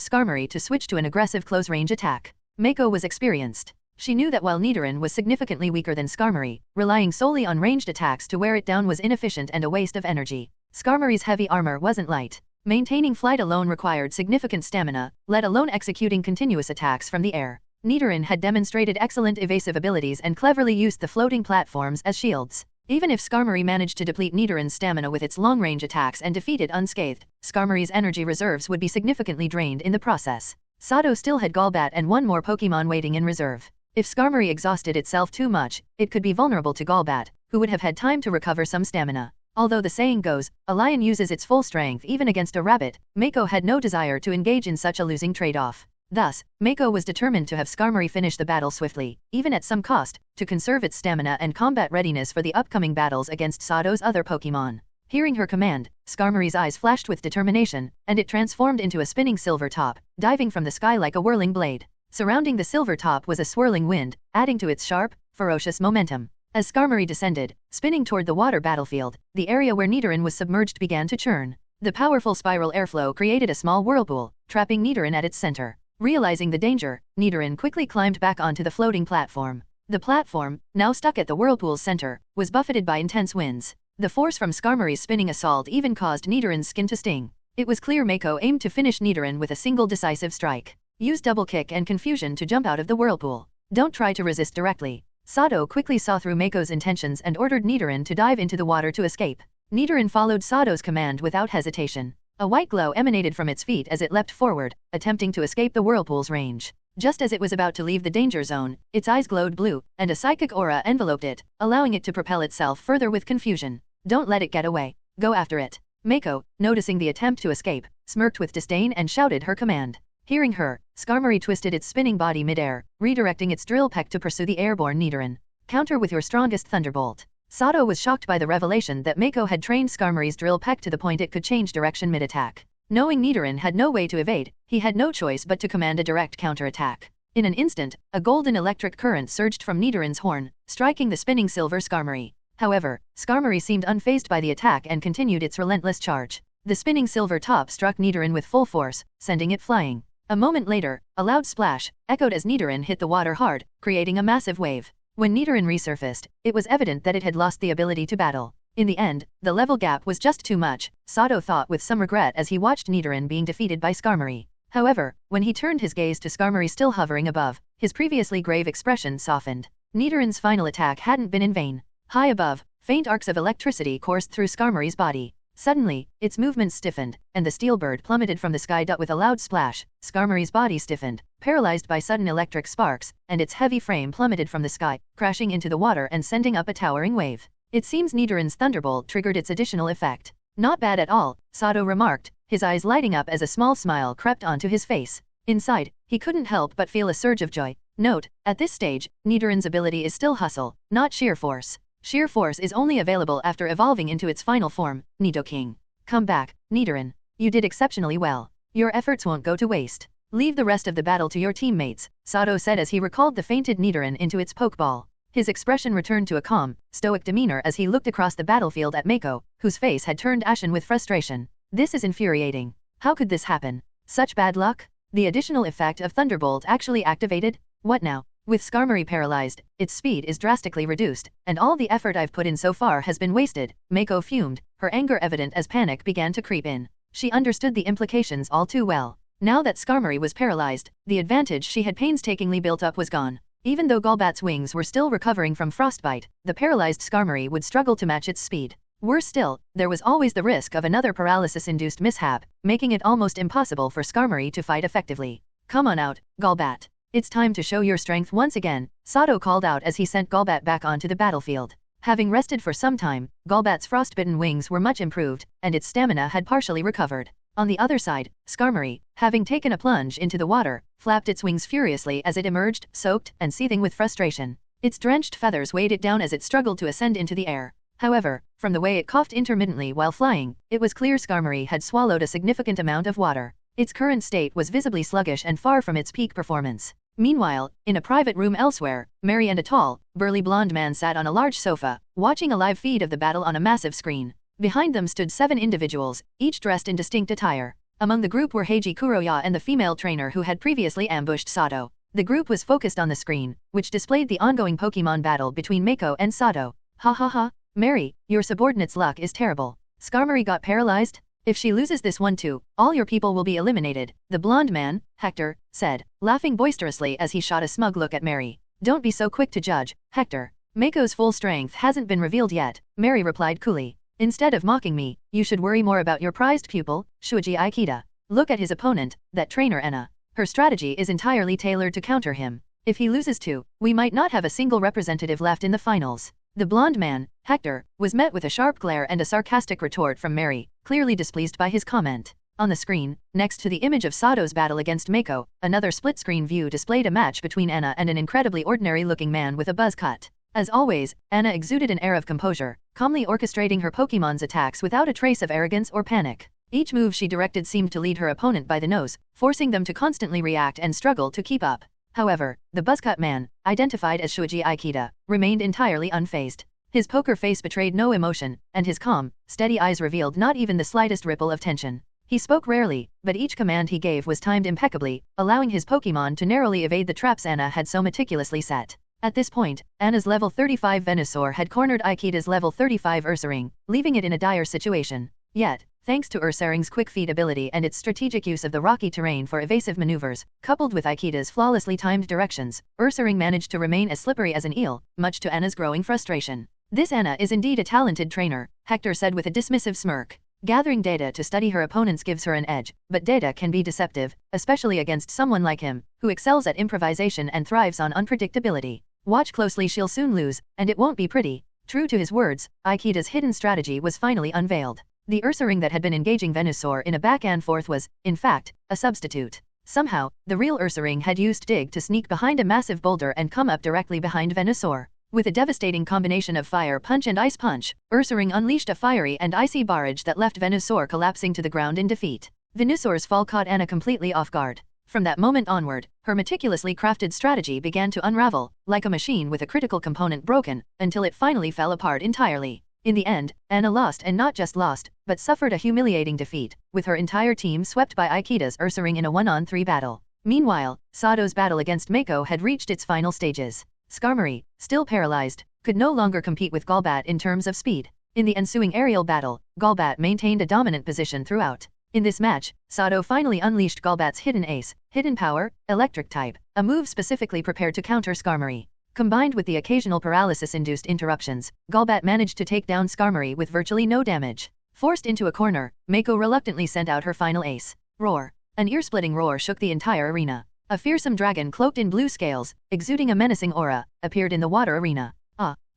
Skarmory to switch to an aggressive close-range attack. Mako was experienced. She knew that while Nidoran was significantly weaker than Skarmory, relying solely on ranged attacks to wear it down was inefficient and a waste of energy. Skarmory's heavy armor wasn't light. Maintaining flight alone required significant stamina, let alone executing continuous attacks from the air. Nidoran had demonstrated excellent evasive abilities and cleverly used the floating platforms as shields. Even if Skarmory managed to deplete Nidoran's stamina with its long-range attacks and defeat it unscathed, Skarmory's energy reserves would be significantly drained in the process. Sato still had Golbat and one more Pokémon waiting in reserve. If Skarmory exhausted itself too much, it could be vulnerable to Golbat, who would have had time to recover some stamina. Although the saying goes, a lion uses its full strength even against a rabbit, Mako had no desire to engage in such a losing trade-off. Thus, Mako was determined to have Skarmory finish the battle swiftly, even at some cost, to conserve its stamina and combat readiness for the upcoming battles against Sato's other Pokémon. Hearing her command, Skarmory's eyes flashed with determination, and it transformed into a spinning silver top, diving from the sky like a whirling blade. Surrounding the silver top was a swirling wind, adding to its sharp, ferocious momentum. As Skarmory descended, spinning toward the water battlefield, the area where Nidoran was submerged began to churn. The powerful spiral airflow created a small whirlpool, trapping Nidoran at its center. Realizing the danger, Nidoran quickly climbed back onto the floating platform. The platform, now stuck at the whirlpool's center, was buffeted by intense winds. The force from Skarmory's spinning assault even caused Nidoran's skin to sting. It was clear Mako aimed to finish Nidoran with a single decisive strike. Use double kick and confusion to jump out of the whirlpool. Don't try to resist directly. Sato quickly saw through Mako's intentions and ordered Nidoran to dive into the water to escape. Nidoran followed Sato's command without hesitation. A white glow emanated from its feet as it leapt forward, attempting to escape the whirlpool's range. Just as it was about to leave the danger zone, its eyes glowed blue, and a psychic aura enveloped it, allowing it to propel itself further with confusion. Don't let it get away. Go after it. Mako, noticing the attempt to escape, smirked with disdain and shouted her command. Hearing her, Skarmory twisted its spinning body mid-air, redirecting its drill peck to pursue the airborne Nidoran. Counter with your strongest thunderbolt. Sato was shocked by the revelation that Mako had trained Skarmory's drill peck to the point it could change direction mid-attack. Knowing Nidoran had no way to evade, he had no choice but to command a direct counterattack. In an instant, a golden electric current surged from Nidoran's horn, striking the spinning silver Skarmory. However, Skarmory seemed unfazed by the attack and continued its relentless charge. The spinning silver top struck Nidoran with full force, sending it flying. A moment later, a loud splash echoed as Nidoran hit the water hard, creating a massive wave. When Nidoran resurfaced, it was evident that it had lost the ability to battle. In the end, the level gap was just too much, Sato thought with some regret as he watched Nidoran being defeated by Skarmory. However, when he turned his gaze to Skarmory still hovering above, his previously grave expression softened. Nidoran's final attack hadn't been in vain. High above, faint arcs of electricity coursed through Skarmory's body. Suddenly, its movements stiffened, and the steel bird plummeted from the sky. With a loud splash, Skarmory's body stiffened, paralyzed by sudden electric sparks, and its heavy frame plummeted from the sky, crashing into the water and sending up a towering wave. It seems Nidoran's Thunderbolt triggered its additional effect. Not bad at all, Sato remarked, his eyes lighting up as a small smile crept onto his face. Inside, he couldn't help but feel a surge of joy. Note, at this stage, Nidoran's ability is still hustle, not sheer force. Sheer force is only available after evolving into its final form, Nidoking. Come back, Nidoran. You did exceptionally well. Your efforts won't go to waste. Leave the rest of the battle to your teammates, Sato said as he recalled the fainted Nidoran into its Pokeball. His expression returned to a calm, stoic demeanor as he looked across the battlefield at Mako, whose face had turned ashen with frustration. This is infuriating. How could this happen? Such bad luck? The additional effect of Thunderbolt actually activated? What now? With Skarmory paralyzed, its speed is drastically reduced, and all the effort I've put in so far has been wasted, Mako fumed, her anger evident as panic began to creep in. She understood the implications all too well. Now that Skarmory was paralyzed, the advantage she had painstakingly built up was gone. Even though Golbat's wings were still recovering from frostbite, the paralyzed Skarmory would struggle to match its speed. Worse still, there was always the risk of another paralysis-induced mishap, making it almost impossible for Skarmory to fight effectively. Come on out, Golbat. It's time to show your strength once again, Sato called out as he sent Golbat back onto the battlefield. Having rested for some time, Golbat's frostbitten wings were much improved, and its stamina had partially recovered. On the other side, Skarmory, having taken a plunge into the water, flapped its wings furiously as it emerged, soaked and seething with frustration. Its drenched feathers weighed it down as it struggled to ascend into the air. However, from the way it coughed intermittently while flying, it was clear Skarmory had swallowed a significant amount of water. Its current state was visibly sluggish and far from its peak performance. Meanwhile, in a private room elsewhere, Mary and a tall, burly blonde man sat on a large sofa, watching a live feed of the battle on a massive screen. Behind them stood 7 individuals, each dressed in distinct attire. Among the group were Heiji Kuroya and the female trainer who had previously ambushed Sato. The group was focused on the screen, which displayed the ongoing Pokémon battle between Mako and Sato. Ha ha ha, Mary, your subordinate's luck is terrible. Skarmory got paralyzed? If she loses this one too, all your people will be eliminated, the blonde man, Hector, said, laughing boisterously as he shot a smug look at Mary. Don't be so quick to judge, Hector. Mako's full strength hasn't been revealed yet, Mary replied coolly. Instead of mocking me, you should worry more about your prized pupil, Shuji Aikida. Look at his opponent, that trainer Enna. Her strategy is entirely tailored to counter him. If he loses too, we might not have a single representative left in the finals. The blonde man, Hector, was met with a sharp glare and a sarcastic retort from Mary, clearly displeased by his comment. On the screen, next to the image of Sato's battle against Mako, another split-screen view displayed a match between Anna and an incredibly ordinary-looking man with a buzz cut. As always, Anna exuded an air of composure, calmly orchestrating her Pokémon's attacks without a trace of arrogance or panic. Each move she directed seemed to lead her opponent by the nose, forcing them to constantly react and struggle to keep up. However, the buzzcut man, identified as Shuji Aikida, remained entirely unfazed. His poker face betrayed no emotion, and his calm, steady eyes revealed not even the slightest ripple of tension. He spoke rarely, but each command he gave was timed impeccably, allowing his Pokémon to narrowly evade the traps Anna had so meticulously set. At this point, Anna's level 35 Venusaur had cornered Aikida's level 35 Ursaring, leaving it in a dire situation. Yet, thanks to Ursaring's quick feet ability and its strategic use of the rocky terrain for evasive maneuvers, coupled with Aikida's flawlessly timed directions, Ursaring managed to remain as slippery as an eel, much to Anna's growing frustration. This Anna is indeed a talented trainer, Hector said with a dismissive smirk. Gathering data to study her opponents gives her an edge, but data can be deceptive, especially against someone like him, who excels at improvisation and thrives on unpredictability. Watch closely, she'll soon lose, and it won't be pretty. True to his words, Aikida's hidden strategy was finally unveiled. The Ursaring that had been engaging Venusaur in a back and forth was, in fact, a substitute. Somehow, the real Ursaring had used Dig to sneak behind a massive boulder and come up directly behind Venusaur. With a devastating combination of Fire Punch and Ice Punch, Ursaring unleashed a fiery and icy barrage that left Venusaur collapsing to the ground in defeat. Venusaur's fall caught Anna completely off guard. From that moment onward, her meticulously crafted strategy began to unravel, like a machine with a critical component broken, until it finally fell apart entirely. In the end, Anna lost, and not just lost, but suffered a humiliating defeat, with her entire team swept by Aikida's Ursaring in a 1-on-3 battle. Meanwhile, Sato's battle against Mako had reached its final stages. Skarmory, still paralyzed, could no longer compete with Golbat in terms of speed. In the ensuing aerial battle, Golbat maintained a dominant position throughout. In this match, Sato finally unleashed Golbat's hidden ace, Hidden Power, Electric type, a move specifically prepared to counter Skarmory. Combined with the occasional paralysis-induced interruptions, Golbat managed to take down Skarmory with virtually no damage. Forced into a corner, Mako reluctantly sent out her final ace. Roar. An ear-splitting roar shook the entire arena. A fearsome dragon cloaked in blue scales, exuding a menacing aura, appeared in the water arena.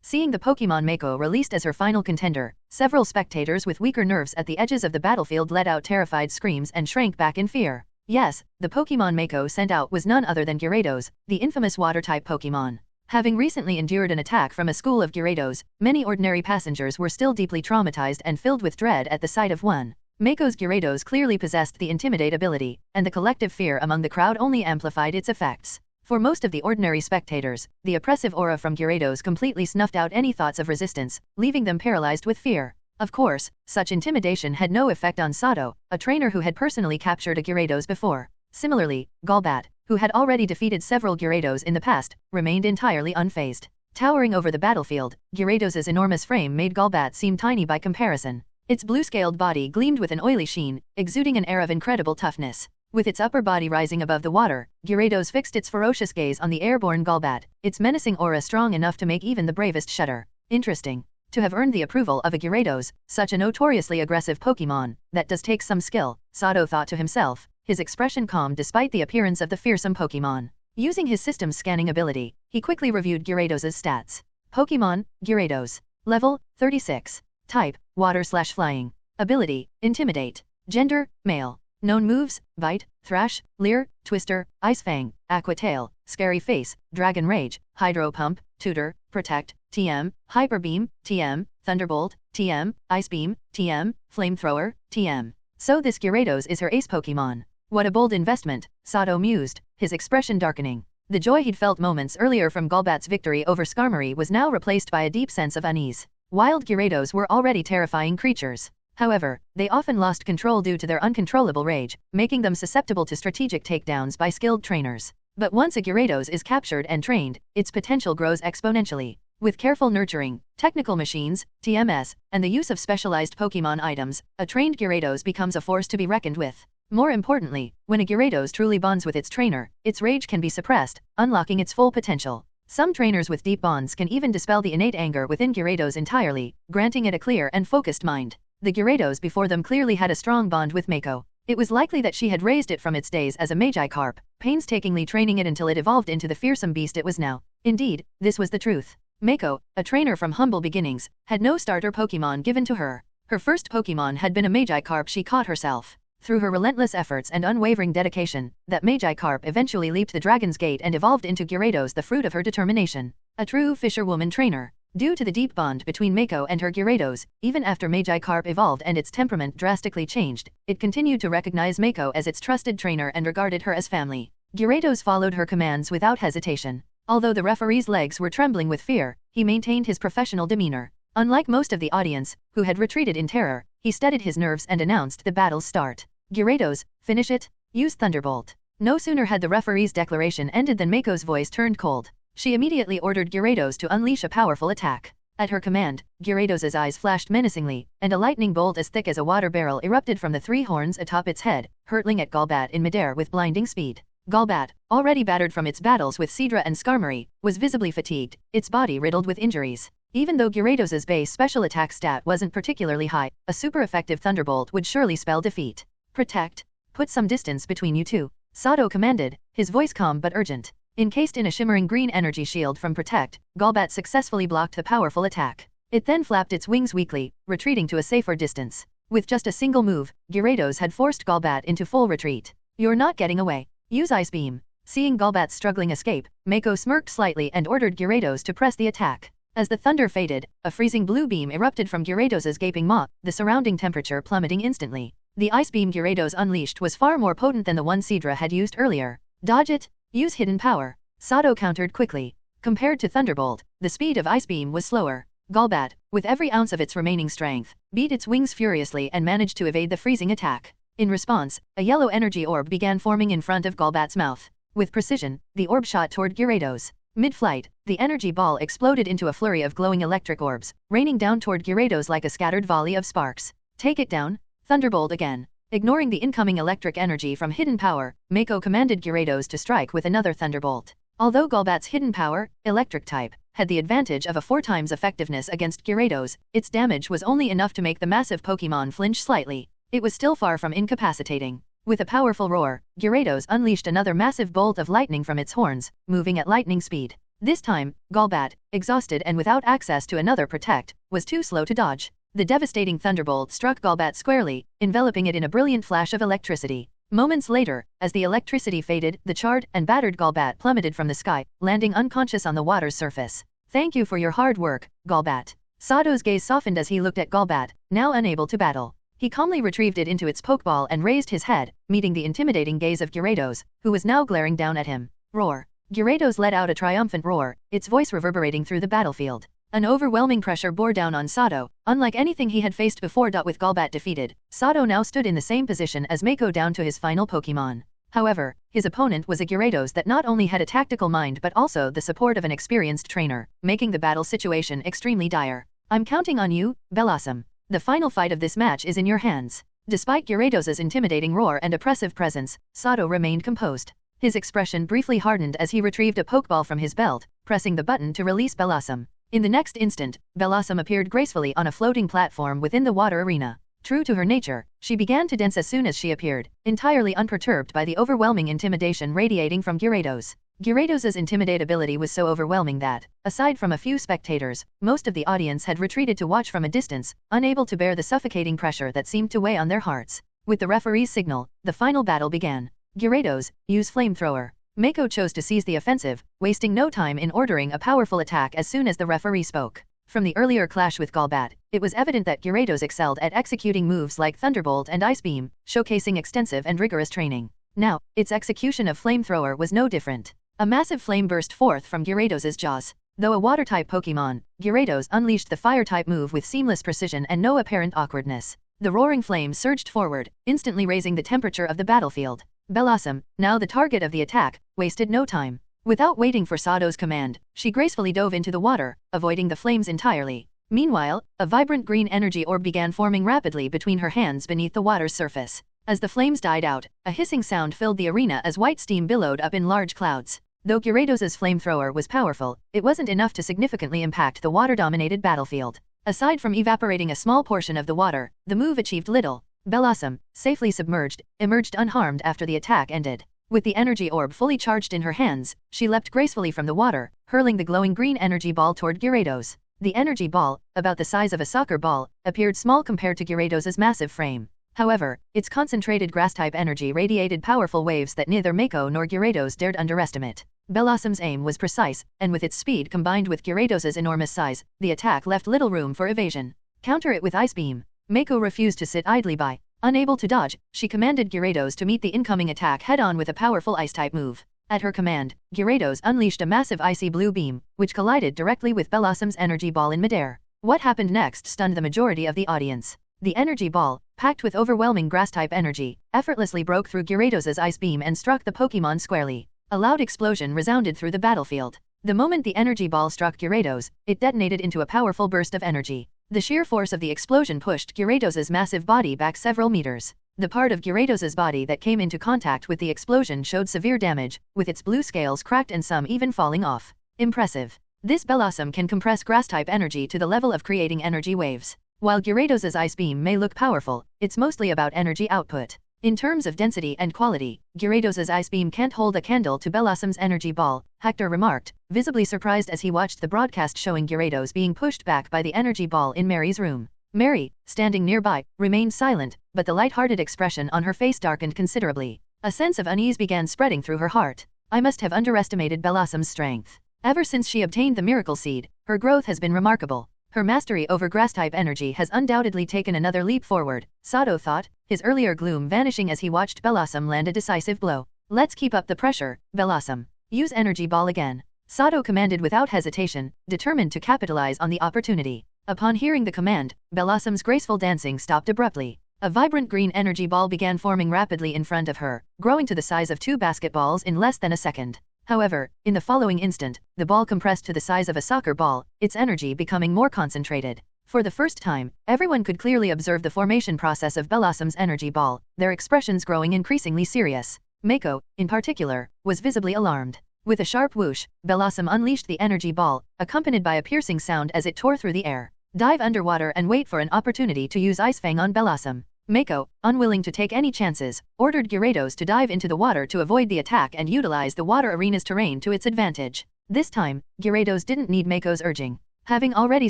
Seeing the Pokemon Mako released as her final contender, several spectators with weaker nerves at the edges of the battlefield let out terrified screams and shrank back in fear. Yes, the Pokemon Mako sent out was none other than Gyarados, the infamous water-type Pokemon. Having recently endured an attack from a school of Gyarados, many ordinary passengers were still deeply traumatized and filled with dread at the sight of one. Mako's Gyarados clearly possessed the Intimidate ability, and the collective fear among the crowd only amplified its effects. For most of the ordinary spectators, the oppressive aura from Gyarados completely snuffed out any thoughts of resistance, leaving them paralyzed with fear. Of course, such intimidation had no effect on Sato, a trainer who had personally captured a Gyarados before. Similarly, Golbat, who had already defeated several Gyarados in the past, remained entirely unfazed. Towering over the battlefield, Gyarados' enormous frame made Golbat seem tiny by comparison. Its blue-scaled body gleamed with an oily sheen, exuding an air of incredible toughness. With its upper body rising above the water, Gyarados fixed its ferocious gaze on the airborne Golbat, its menacing aura strong enough to make even the bravest shudder. Interesting. To have earned the approval of a Gyarados, such a notoriously aggressive Pokemon, that does take some skill, Sato thought to himself, his expression calm despite the appearance of the fearsome Pokemon. Using his system's scanning ability, he quickly reviewed Gyarados' stats. Pokemon, Gyarados. Level, 36. Type, Water/Flying. Ability, Intimidate. Gender, Male. Known moves, Bite, Thrash, Leer, Twister, Ice Fang, Aqua Tail, Scary Face, Dragon Rage, Hydro Pump, Tutor, Protect, TM, Hyper Beam, TM, Thunderbolt, TM, Ice Beam, TM, Flamethrower, TM. So this Gyarados is her ace Pokemon. What a bold investment, Sato mused, his expression darkening. The joy he'd felt moments earlier from Golbat's victory over Skarmory was now replaced by a deep sense of unease. Wild Gyarados were already terrifying creatures. However, they often lost control due to their uncontrollable rage, making them susceptible to strategic takedowns by skilled trainers. But once a Gyarados is captured and trained, its potential grows exponentially. With careful nurturing, technical machines, TMS, and the use of specialized Pokemon items, a trained Gyarados becomes a force to be reckoned with. More importantly, when a Gyarados truly bonds with its trainer, its rage can be suppressed, unlocking its full potential. Some trainers with deep bonds can even dispel the innate anger within Gyarados entirely, granting it a clear and focused mind. The Gyarados before them clearly had a strong bond with Mako. It was likely that she had raised it from its days as a Magikarp, painstakingly training it until it evolved into the fearsome beast it was now. Indeed, this was the truth. Mako, a trainer from humble beginnings, had no starter Pokemon given to her. Her first Pokemon had been a Magikarp she caught herself. Through her relentless efforts and unwavering dedication, that Magikarp eventually leaped the Dragon's Gate and evolved into Gyarados, the fruit of her determination. A true fisherwoman trainer. Due to the deep bond between Mako and her Gyarados, even after Magikarp evolved and its temperament drastically changed, it continued to recognize Mako as its trusted trainer and regarded her as family. Gyarados followed her commands without hesitation. Although the referee's legs were trembling with fear, he maintained his professional demeanor. Unlike most of the audience, who had retreated in terror, he steadied his nerves and announced the battle's start. Gyarados, finish it. Use Thunderbolt. No sooner had the referee's declaration ended than Mako's voice turned cold. She immediately ordered Gyarados to unleash a powerful attack. At her command, Gyarados' eyes flashed menacingly, and a lightning bolt as thick as a water barrel erupted from the three horns atop its head, hurtling at Golbat in midair with blinding speed. Golbat, already battered from its battles with Seadra and Skarmory, was visibly fatigued, its body riddled with injuries. Even though Gyarados' base special attack stat wasn't particularly high, a super effective Thunderbolt would surely spell defeat. Protect. Put some distance between you two, Sato commanded, his voice calm but urgent. Encased in a shimmering green energy shield from Protect, Golbat successfully blocked the powerful attack. It then flapped its wings weakly, retreating to a safer distance. With just a single move, Gyarados had forced Golbat into full retreat. You're not getting away. Use Ice Beam. Seeing Golbat's struggling escape, Mako smirked slightly and ordered Gyarados to press the attack. As the thunder faded, a freezing blue beam erupted from Gyarados' gaping maw, the surrounding temperature plummeting instantly. The Ice Beam Gyarados unleashed was far more potent than the one Seadra had used earlier. Dodge it. Use Hidden Power. Sato countered quickly. Compared to Thunderbolt, the speed of Ice Beam was slower. Golbat, with every ounce of its remaining strength, beat its wings furiously and managed to evade the freezing attack. In response, a yellow energy orb began forming in front of Golbat's mouth. With precision, the orb shot toward Gyarados. Mid-flight, the energy ball exploded into a flurry of glowing electric orbs, raining down toward Gyarados like a scattered volley of sparks. Take it down, Thunderbolt again. Ignoring the incoming electric energy from hidden power, Mako commanded Gyarados to strike with another Thunderbolt. Although Golbat's hidden power, electric type, had the advantage of a 4 times effectiveness against Gyarados, its damage was only enough to make the massive Pokémon flinch slightly. It was still far from incapacitating. With a powerful roar, Gyarados unleashed another massive bolt of lightning from its horns, moving at lightning speed. This time, Golbat, exhausted and without access to another protect, was too slow to dodge. The devastating thunderbolt struck Golbat squarely, enveloping it in a brilliant flash of electricity. Moments later, as the electricity faded, the charred and battered Golbat plummeted from the sky, landing unconscious on the water's surface. Thank you for your hard work, Golbat. Sato's gaze softened as he looked at Golbat, now unable to battle. He calmly retrieved it into its pokeball and raised his head, meeting the intimidating gaze of Gyarados, who was now glaring down at him. Roar. Gyarados let out a triumphant roar, its voice reverberating through the battlefield. An overwhelming pressure bore down on Sato, unlike anything he had faced before. With Golbat defeated, Sato now stood in the same position as Mako down to his final Pokémon. However, his opponent was a Gyarados that not only had a tactical mind but also the support of an experienced trainer, making the battle situation extremely dire. I'm counting on you, Bellossom. The final fight of this match is in your hands. Despite Gyarados' intimidating roar and oppressive presence, Sato remained composed. His expression briefly hardened as he retrieved a Pokeball from his belt, pressing the button to release Bellossom. In the next instant, Bellossom appeared gracefully on a floating platform within the water arena. True to her nature, she began to dance as soon as she appeared, entirely unperturbed by the overwhelming intimidation radiating from Gyarados. Gyarados' intimidate was so overwhelming that, aside from a few spectators, most of the audience had retreated to watch from a distance, unable to bear the suffocating pressure that seemed to weigh on their hearts. With the referee's signal, the final battle began. Gyarados, use Flamethrower. Mako chose to seize the offensive, wasting no time in ordering a powerful attack as soon as the referee spoke. From the earlier clash with Golbat, it was evident that Gyarados excelled at executing moves like Thunderbolt and Ice Beam, showcasing extensive and rigorous training. Now, its execution of Flamethrower was no different. A massive flame burst forth from Gyarados' jaws. Though a Water-type Pokémon, Gyarados unleashed the Fire-type move with seamless precision and no apparent awkwardness. The roaring flame surged forward, instantly raising the temperature of the battlefield. Bellossom, now the target of the attack, wasted no time. Without waiting for Sato's command, she gracefully dove into the water, avoiding the flames entirely. Meanwhile, a vibrant green energy orb began forming rapidly between her hands beneath the water's surface. As the flames died out, a hissing sound filled the arena as white steam billowed up in large clouds. Though Gyarados' flamethrower was powerful, it wasn't enough to significantly impact the water-dominated battlefield. Aside from evaporating a small portion of the water, the move achieved little. Bellossom, safely submerged, emerged unharmed after the attack ended. With the energy orb fully charged in her hands, she leapt gracefully from the water, hurling the glowing green energy ball toward Gyarados. The energy ball, about the size of a soccer ball, appeared small compared to Gyarados' massive frame. However, its concentrated grass-type energy radiated powerful waves that neither Mako nor Gyarados dared underestimate. Bellossom's aim was precise, and with its speed combined with Gyarados' enormous size, the attack left little room for evasion. Counter it with Ice Beam. Mako refused to sit idly by. Unable to dodge, she commanded Gyarados to meet the incoming attack head-on with a powerful Ice-type move. At her command, Gyarados unleashed a massive icy blue beam, which collided directly with Bellossom's energy ball in midair. What happened next stunned the majority of the audience. The energy ball, packed with overwhelming grass-type energy, effortlessly broke through Gyarados' Ice Beam and struck the Pokémon squarely. A loud explosion resounded through the battlefield. The moment the energy ball struck Gyarados, it detonated into a powerful burst of energy. The sheer force of the explosion pushed Gyarados' massive body back several meters. The part of Gyarados' body that came into contact with the explosion showed severe damage, with its blue scales cracked and some even falling off. Impressive. This Bellossom can compress grass-type energy to the level of creating energy waves. While Gyarados' Ice Beam may look powerful, it's mostly about energy output. In terms of density and quality, Gyarados' Ice Beam can't hold a candle to Bellossom's energy ball, Hector remarked, visibly surprised as he watched the broadcast showing Gyarados being pushed back by the energy ball in Mary's room. Mary, standing nearby, remained silent, but the light-hearted expression on her face darkened considerably. A sense of unease began spreading through her heart. I must have underestimated Bellossom's strength. Ever since she obtained the Miracle Seed, her growth has been remarkable. Her mastery over grass-type energy has undoubtedly taken another leap forward, Sato thought, his earlier gloom vanishing as he watched Bellossom land a decisive blow. Let's keep up the pressure, Bellossom. Use Energy Ball again. Sato commanded without hesitation, determined to capitalize on the opportunity. Upon hearing the command, Belossom's graceful dancing stopped abruptly. A vibrant green energy ball began forming rapidly in front of her, growing to the size of 2 basketballs in less than a second. However, in the following instant, the ball compressed to the size of a soccer ball, its energy becoming more concentrated. For the first time, everyone could clearly observe the formation process of Belossom's energy ball, their expressions growing increasingly serious. Mako, in particular, was visibly alarmed. With a sharp whoosh, Belossom unleashed the energy ball, accompanied by a piercing sound as it tore through the air. Dive underwater and wait for an opportunity to use Ice Fang on Belossom. Mako, unwilling to take any chances, ordered Gyarados to dive into the water to avoid the attack and utilize the water arena's terrain to its advantage. This time, Gyarados didn't need Mako's urging. Having already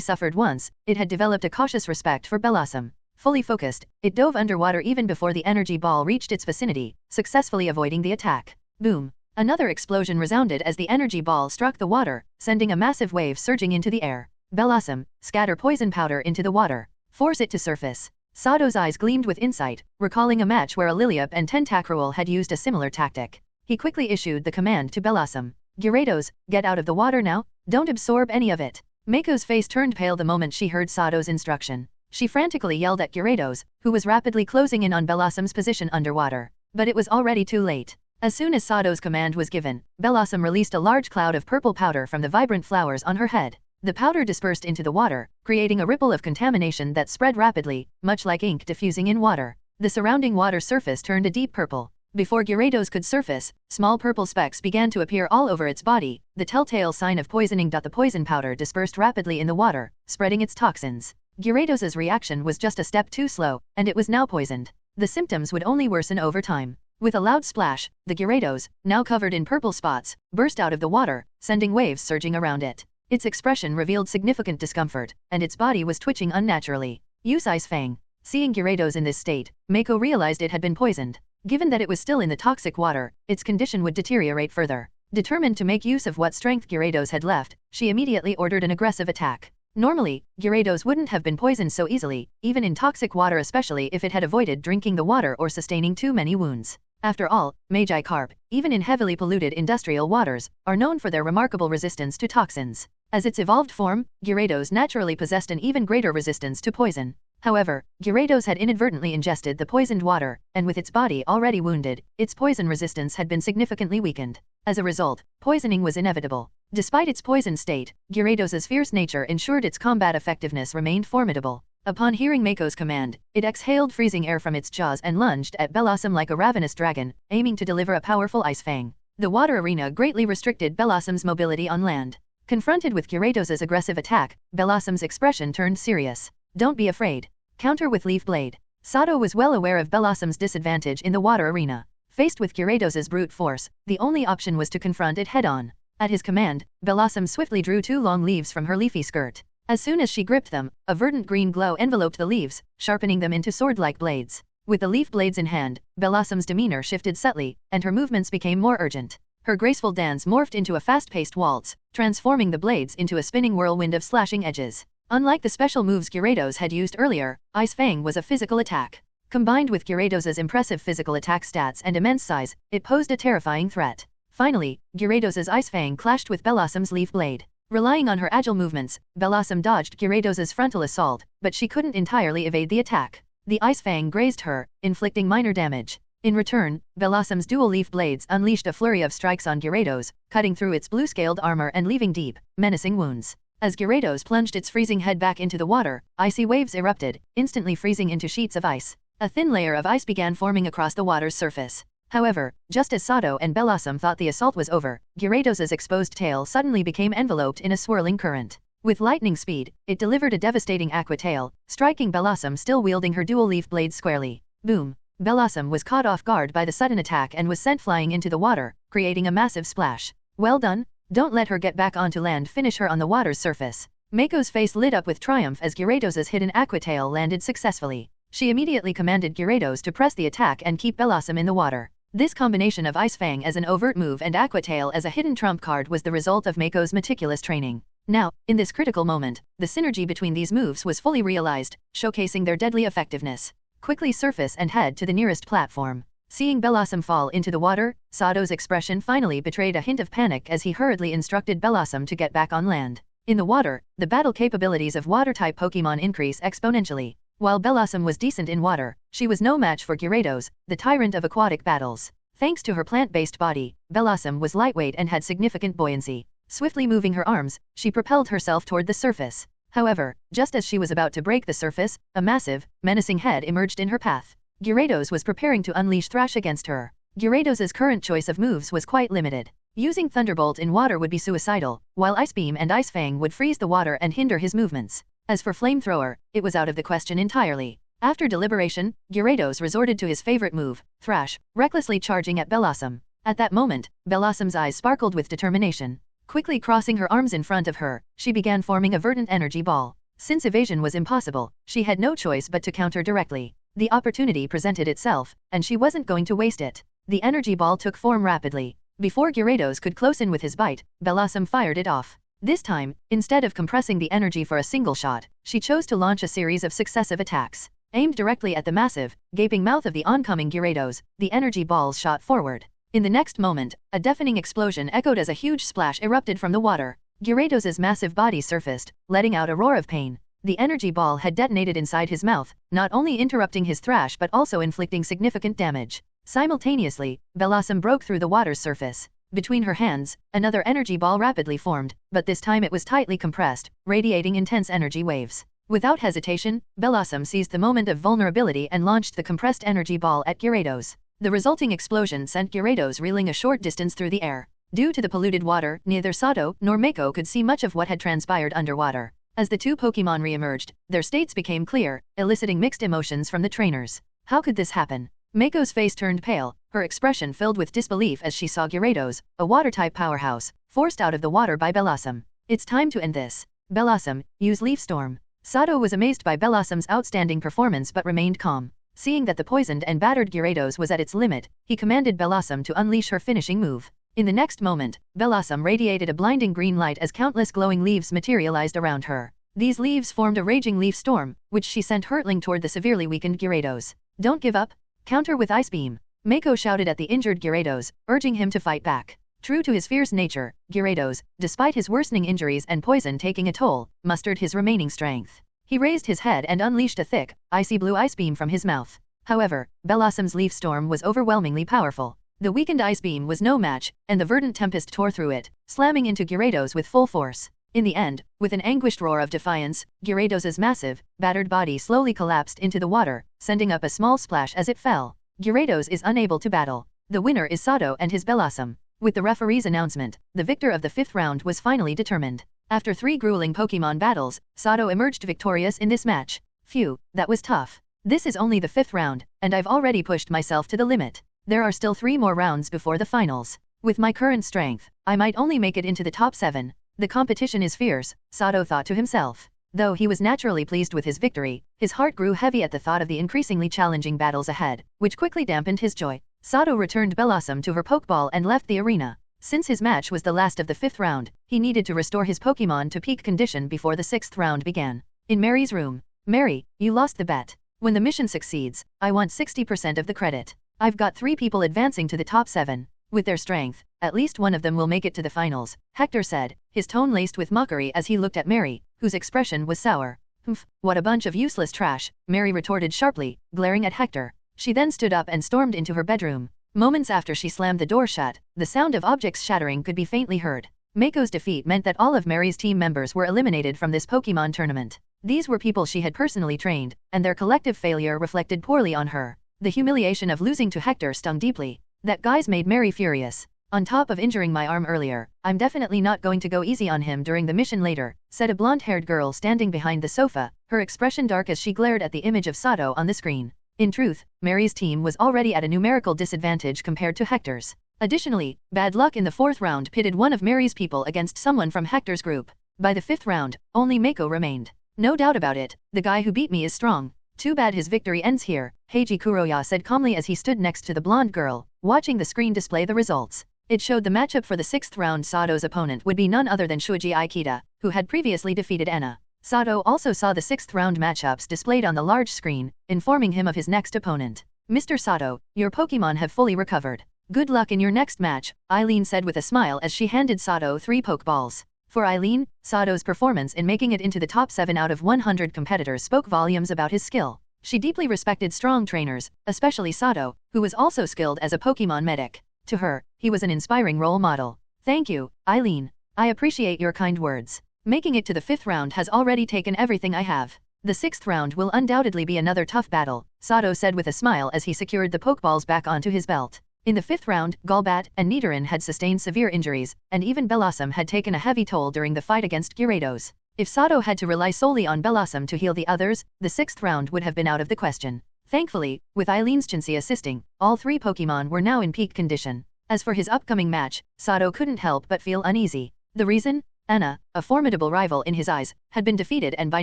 suffered once, it had developed a cautious respect for Belossom. Fully focused, it dove underwater even before the energy ball reached its vicinity, successfully avoiding the attack. Boom! Another explosion resounded as the energy ball struck the water, sending a massive wave surging into the air. Belossom, scatter poison powder into the water. Force it to surface. Sato's eyes gleamed with insight, recalling a match where a Lillipup and Tentacruel had used a similar tactic. He quickly issued the command to Belossom. Gyarados, get out of the water now, don't absorb any of it. Mako's face turned pale the moment she heard Sato's instruction. She frantically yelled at Gyarados, who was rapidly closing in on Belossom's position underwater. But it was already too late. As soon as Sato's command was given, Belossom released a large cloud of purple powder from the vibrant flowers on her head. The powder dispersed into the water, creating a ripple of contamination that spread rapidly, much like ink diffusing in water. The surrounding water surface turned a deep purple. Before Gyarados could surface, small purple specks began to appear all over its body, the telltale sign of poisoning. The poison powder dispersed rapidly in the water, spreading its toxins. Gyarados' reaction was just a step too slow, and it was now poisoned. The symptoms would only worsen over time. With a loud splash, the Gyarados, now covered in purple spots, burst out of the water, sending waves surging around it. Its expression revealed significant discomfort, and its body was twitching unnaturally. Use Ice Fang. Seeing Gyarados in this state, Mako realized it had been poisoned. Given that it was still in the toxic water, its condition would deteriorate further. Determined to make use of what strength Gyarados had left, she immediately ordered an aggressive attack. Normally, Gyarados wouldn't have been poisoned so easily, even in toxic water, especially if it had avoided drinking the water or sustaining too many wounds. After all, Magi carp, even in heavily polluted industrial waters, are known for their remarkable resistance to toxins. As its evolved form, Gyarados naturally possessed an even greater resistance to poison. However, Gyarados had inadvertently ingested the poisoned water, and with its body already wounded, its poison resistance had been significantly weakened. As a result, poisoning was inevitable. Despite its poisoned state, Gyarados' fierce nature ensured its combat effectiveness remained formidable. Upon hearing Mako's command, it exhaled freezing air from its jaws and lunged at Belossom like a ravenous dragon, aiming to deliver a powerful Ice Fang. The water arena greatly restricted Belossom's mobility on land. Confronted with Gyarados' aggressive attack, Belossom's expression turned serious. Don't be afraid. Counter with Leaf Blade. Sato was well aware of Belossom's disadvantage in the water arena. Faced with Gyarados' brute force, the only option was to confront it head-on. At his command, Belossom swiftly drew 2 long leaves from her leafy skirt. As soon as she gripped them, a verdant green glow enveloped the leaves, sharpening them into sword-like blades. With the leaf blades in hand, Belossom's demeanor shifted subtly, and her movements became more urgent. Her graceful dance morphed into a fast-paced waltz, transforming the blades into a spinning whirlwind of slashing edges. Unlike the special moves Gyarados had used earlier, Ice Fang was a physical attack. Combined with Gyarados' impressive physical attack stats and immense size, it posed a terrifying threat. Finally, Gyarados' Ice Fang clashed with Belossom's leaf blade. Relying on her agile movements, Belossom dodged Gyarados' frontal assault, but she couldn't entirely evade the attack. The Ice Fang grazed her, inflicting minor damage. In return, Belossom's dual leaf blades unleashed a flurry of strikes on Gyarados, cutting through its blue-scaled armor and leaving deep, menacing wounds. As Gyarados plunged its freezing head back into the water, icy waves erupted, instantly freezing into sheets of ice. A thin layer of ice began forming across the water's surface. However, just as Sato and Belossom thought the assault was over, Gyarados' exposed tail suddenly became enveloped in a swirling current. With lightning speed, it delivered a devastating aqua tail, striking Belossom still wielding her dual leaf blades squarely. Boom! Belossom was caught off guard by the sudden attack and was sent flying into the water, creating a massive splash. Well done! Don't let her get back onto land. Finish her on the water's surface. Mako's face lit up with triumph as Gyarados' hidden aqua tail landed successfully. She immediately commanded Gyarados to press the attack and keep Belossom in the water. This combination of Ice Fang as an overt move and Aqua Tail as a hidden trump card was the result of Mako's meticulous training. Now, in this critical moment, the synergy between these moves was fully realized, showcasing their deadly effectiveness. Quickly surface and head to the nearest platform. Seeing Blossom fall into the water, Sato's expression finally betrayed a hint of panic as he hurriedly instructed Blossom to get back on land. In the water, the battle capabilities of water-type Pokémon increase exponentially. While Blossom was decent in water, she was no match for Gyarados, the tyrant of aquatic battles. Thanks to her plant-based body, Blossom was lightweight and had significant buoyancy. Swiftly moving her arms, she propelled herself toward the surface. However, just as she was about to break the surface, a massive, menacing head emerged in her path. Gyarados was preparing to unleash Thrash against her. Gyarados' current choice of moves was quite limited. Using Thunderbolt in water would be suicidal, while Ice Beam and Ice Fang would freeze the water and hinder his movements. As for Flamethrower, it was out of the question entirely. After deliberation, Gyarados resorted to his favorite move, Thrash, recklessly charging at Blossom. At that moment, Blossom's eyes sparkled with determination. Quickly crossing her arms in front of her, she began forming a verdant energy ball. Since evasion was impossible, she had no choice but to counter directly. The opportunity presented itself, and she wasn't going to waste it. The energy ball took form rapidly. Before Gyarados could close in with his bite, Blossom fired it off. This time, instead of compressing the energy for a single shot, she chose to launch a series of successive attacks. Aimed directly at the massive, gaping mouth of the oncoming Gyarados, the energy balls shot forward. In the next moment, a deafening explosion echoed as a huge splash erupted from the water. Gyarados' massive body surfaced, letting out a roar of pain. The energy ball had detonated inside his mouth, not only interrupting his thrash but also inflicting significant damage. Simultaneously, Blossom broke through the water's surface. Between her hands, another energy ball rapidly formed, but this time it was tightly compressed, radiating intense energy waves. Without hesitation, Blossom seized the moment of vulnerability and launched the compressed energy ball at Gyarados. The resulting explosion sent Gyarados reeling a short distance through the air. Due to the polluted water, neither Sato nor Mako could see much of what had transpired underwater. As the two Pokémon re-emerged, their states became clear, eliciting mixed emotions from the trainers. How could this happen? Mako's face turned pale, her expression filled with disbelief as she saw Gyarados, a water-type powerhouse, forced out of the water by Blossom. It's time to end this. Blossom, use Leaf Storm. Sato was amazed by Blossom's outstanding performance but remained calm. Seeing that the poisoned and battered Gyarados was at its limit, he commanded Blossom to unleash her finishing move. In the next moment, Blossom radiated a blinding green light as countless glowing leaves materialized around her. These leaves formed a raging leaf storm, which she sent hurtling toward the severely weakened Gyarados. Don't give up. Counter with Ice Beam. Mako shouted at the injured Gyarados, urging him to fight back. True to his fierce nature, Gyarados, despite his worsening injuries and poison taking a toll, mustered his remaining strength. He raised his head and unleashed a thick, icy blue ice beam from his mouth. However, Blossom's leaf storm was overwhelmingly powerful. The weakened ice beam was no match, and the verdant tempest tore through it, slamming into Gyarados with full force. In the end, with an anguished roar of defiance, Gyarados' massive, battered body slowly collapsed into the water, sending up a small splash as it fell. Gyarados is unable to battle. The winner is Sato and his Blossom. With the referee's announcement, the victor of the 5th round was finally determined. After 3 grueling Pokémon battles, Sato emerged victorious in this match. Phew, that was tough. This is only the 5th round, and I've already pushed myself to the limit. There are still 3 more rounds before the finals. With my current strength, I might only make it into the top 7. The competition is fierce, Sato thought to himself. Though he was naturally pleased with his victory, his heart grew heavy at the thought of the increasingly challenging battles ahead, which quickly dampened his joy. Sato returned Blossom to her Pokeball and left the arena. Since his match was the last of the 5th round, he needed to restore his Pokémon to peak condition before the 6th round began. In Mary's room. Mary, you lost the bet. When the mission succeeds, I want 60% of the credit. I've got 3 people advancing to the top 7. With their strength, at least one of them will make it to the finals, Hector said, his tone laced with mockery as he looked at Mary, whose expression was sour. Humph, what a bunch of useless trash, Mary retorted sharply, glaring at Hector. She then stood up and stormed into her bedroom. Moments after she slammed the door shut, the sound of objects shattering could be faintly heard. Mako's defeat meant that all of Mary's team members were eliminated from this Pokémon tournament. These were people she had personally trained, and their collective failure reflected poorly on her. The humiliation of losing to Hector stung deeply. That guy's made Mary furious. On top of injuring my arm earlier, I'm definitely not going to go easy on him during the mission later, said a blonde-haired girl standing behind the sofa, her expression dark as she glared at the image of Sato on the screen. In truth, Mary's team was already at a numerical disadvantage compared to Hector's. Additionally, bad luck in the 4th round pitted one of Mary's people against someone from Hector's group. By the 5th round, only Mako remained. No doubt about it, the guy who beat me is strong. Too bad his victory ends here, Heiji Kuroya said calmly as he stood next to the blonde girl, watching the screen display the results. It showed the matchup for the 6th round. Sato's opponent would be none other than Shuji Aikida, who had previously defeated Enna. Sato also saw the 6th round matchups displayed on the large screen, informing him of his next opponent. Mr. Sato, your Pokémon have fully recovered. Good luck in your next match, Eileen said with a smile as she handed Sato 3 Pokeballs. For Eileen, Sato's performance in making it into the top 7 out of 100 competitors spoke volumes about his skill. She deeply respected strong trainers, especially Sato, who was also skilled as a Pokémon medic. To her, he was an inspiring role model. Thank you, Eileen. I appreciate your kind words. Making it to the 5th round has already taken everything I have. The 6th round will undoubtedly be another tough battle, Sato said with a smile as he secured the Pokeballs back onto his belt. In the 5th round, Golbat and Nidoran had sustained severe injuries, and even Bellossom had taken a heavy toll during the fight against Gyarados. If Sato had to rely solely on Bellossom to heal the others, the 6th round would have been out of the question. Thankfully, with Eileen's Chansey assisting, all 3 Pokémon were now in peak condition. As for his upcoming match, Sato couldn't help but feel uneasy. The reason? Anna, a formidable rival in his eyes, had been defeated and by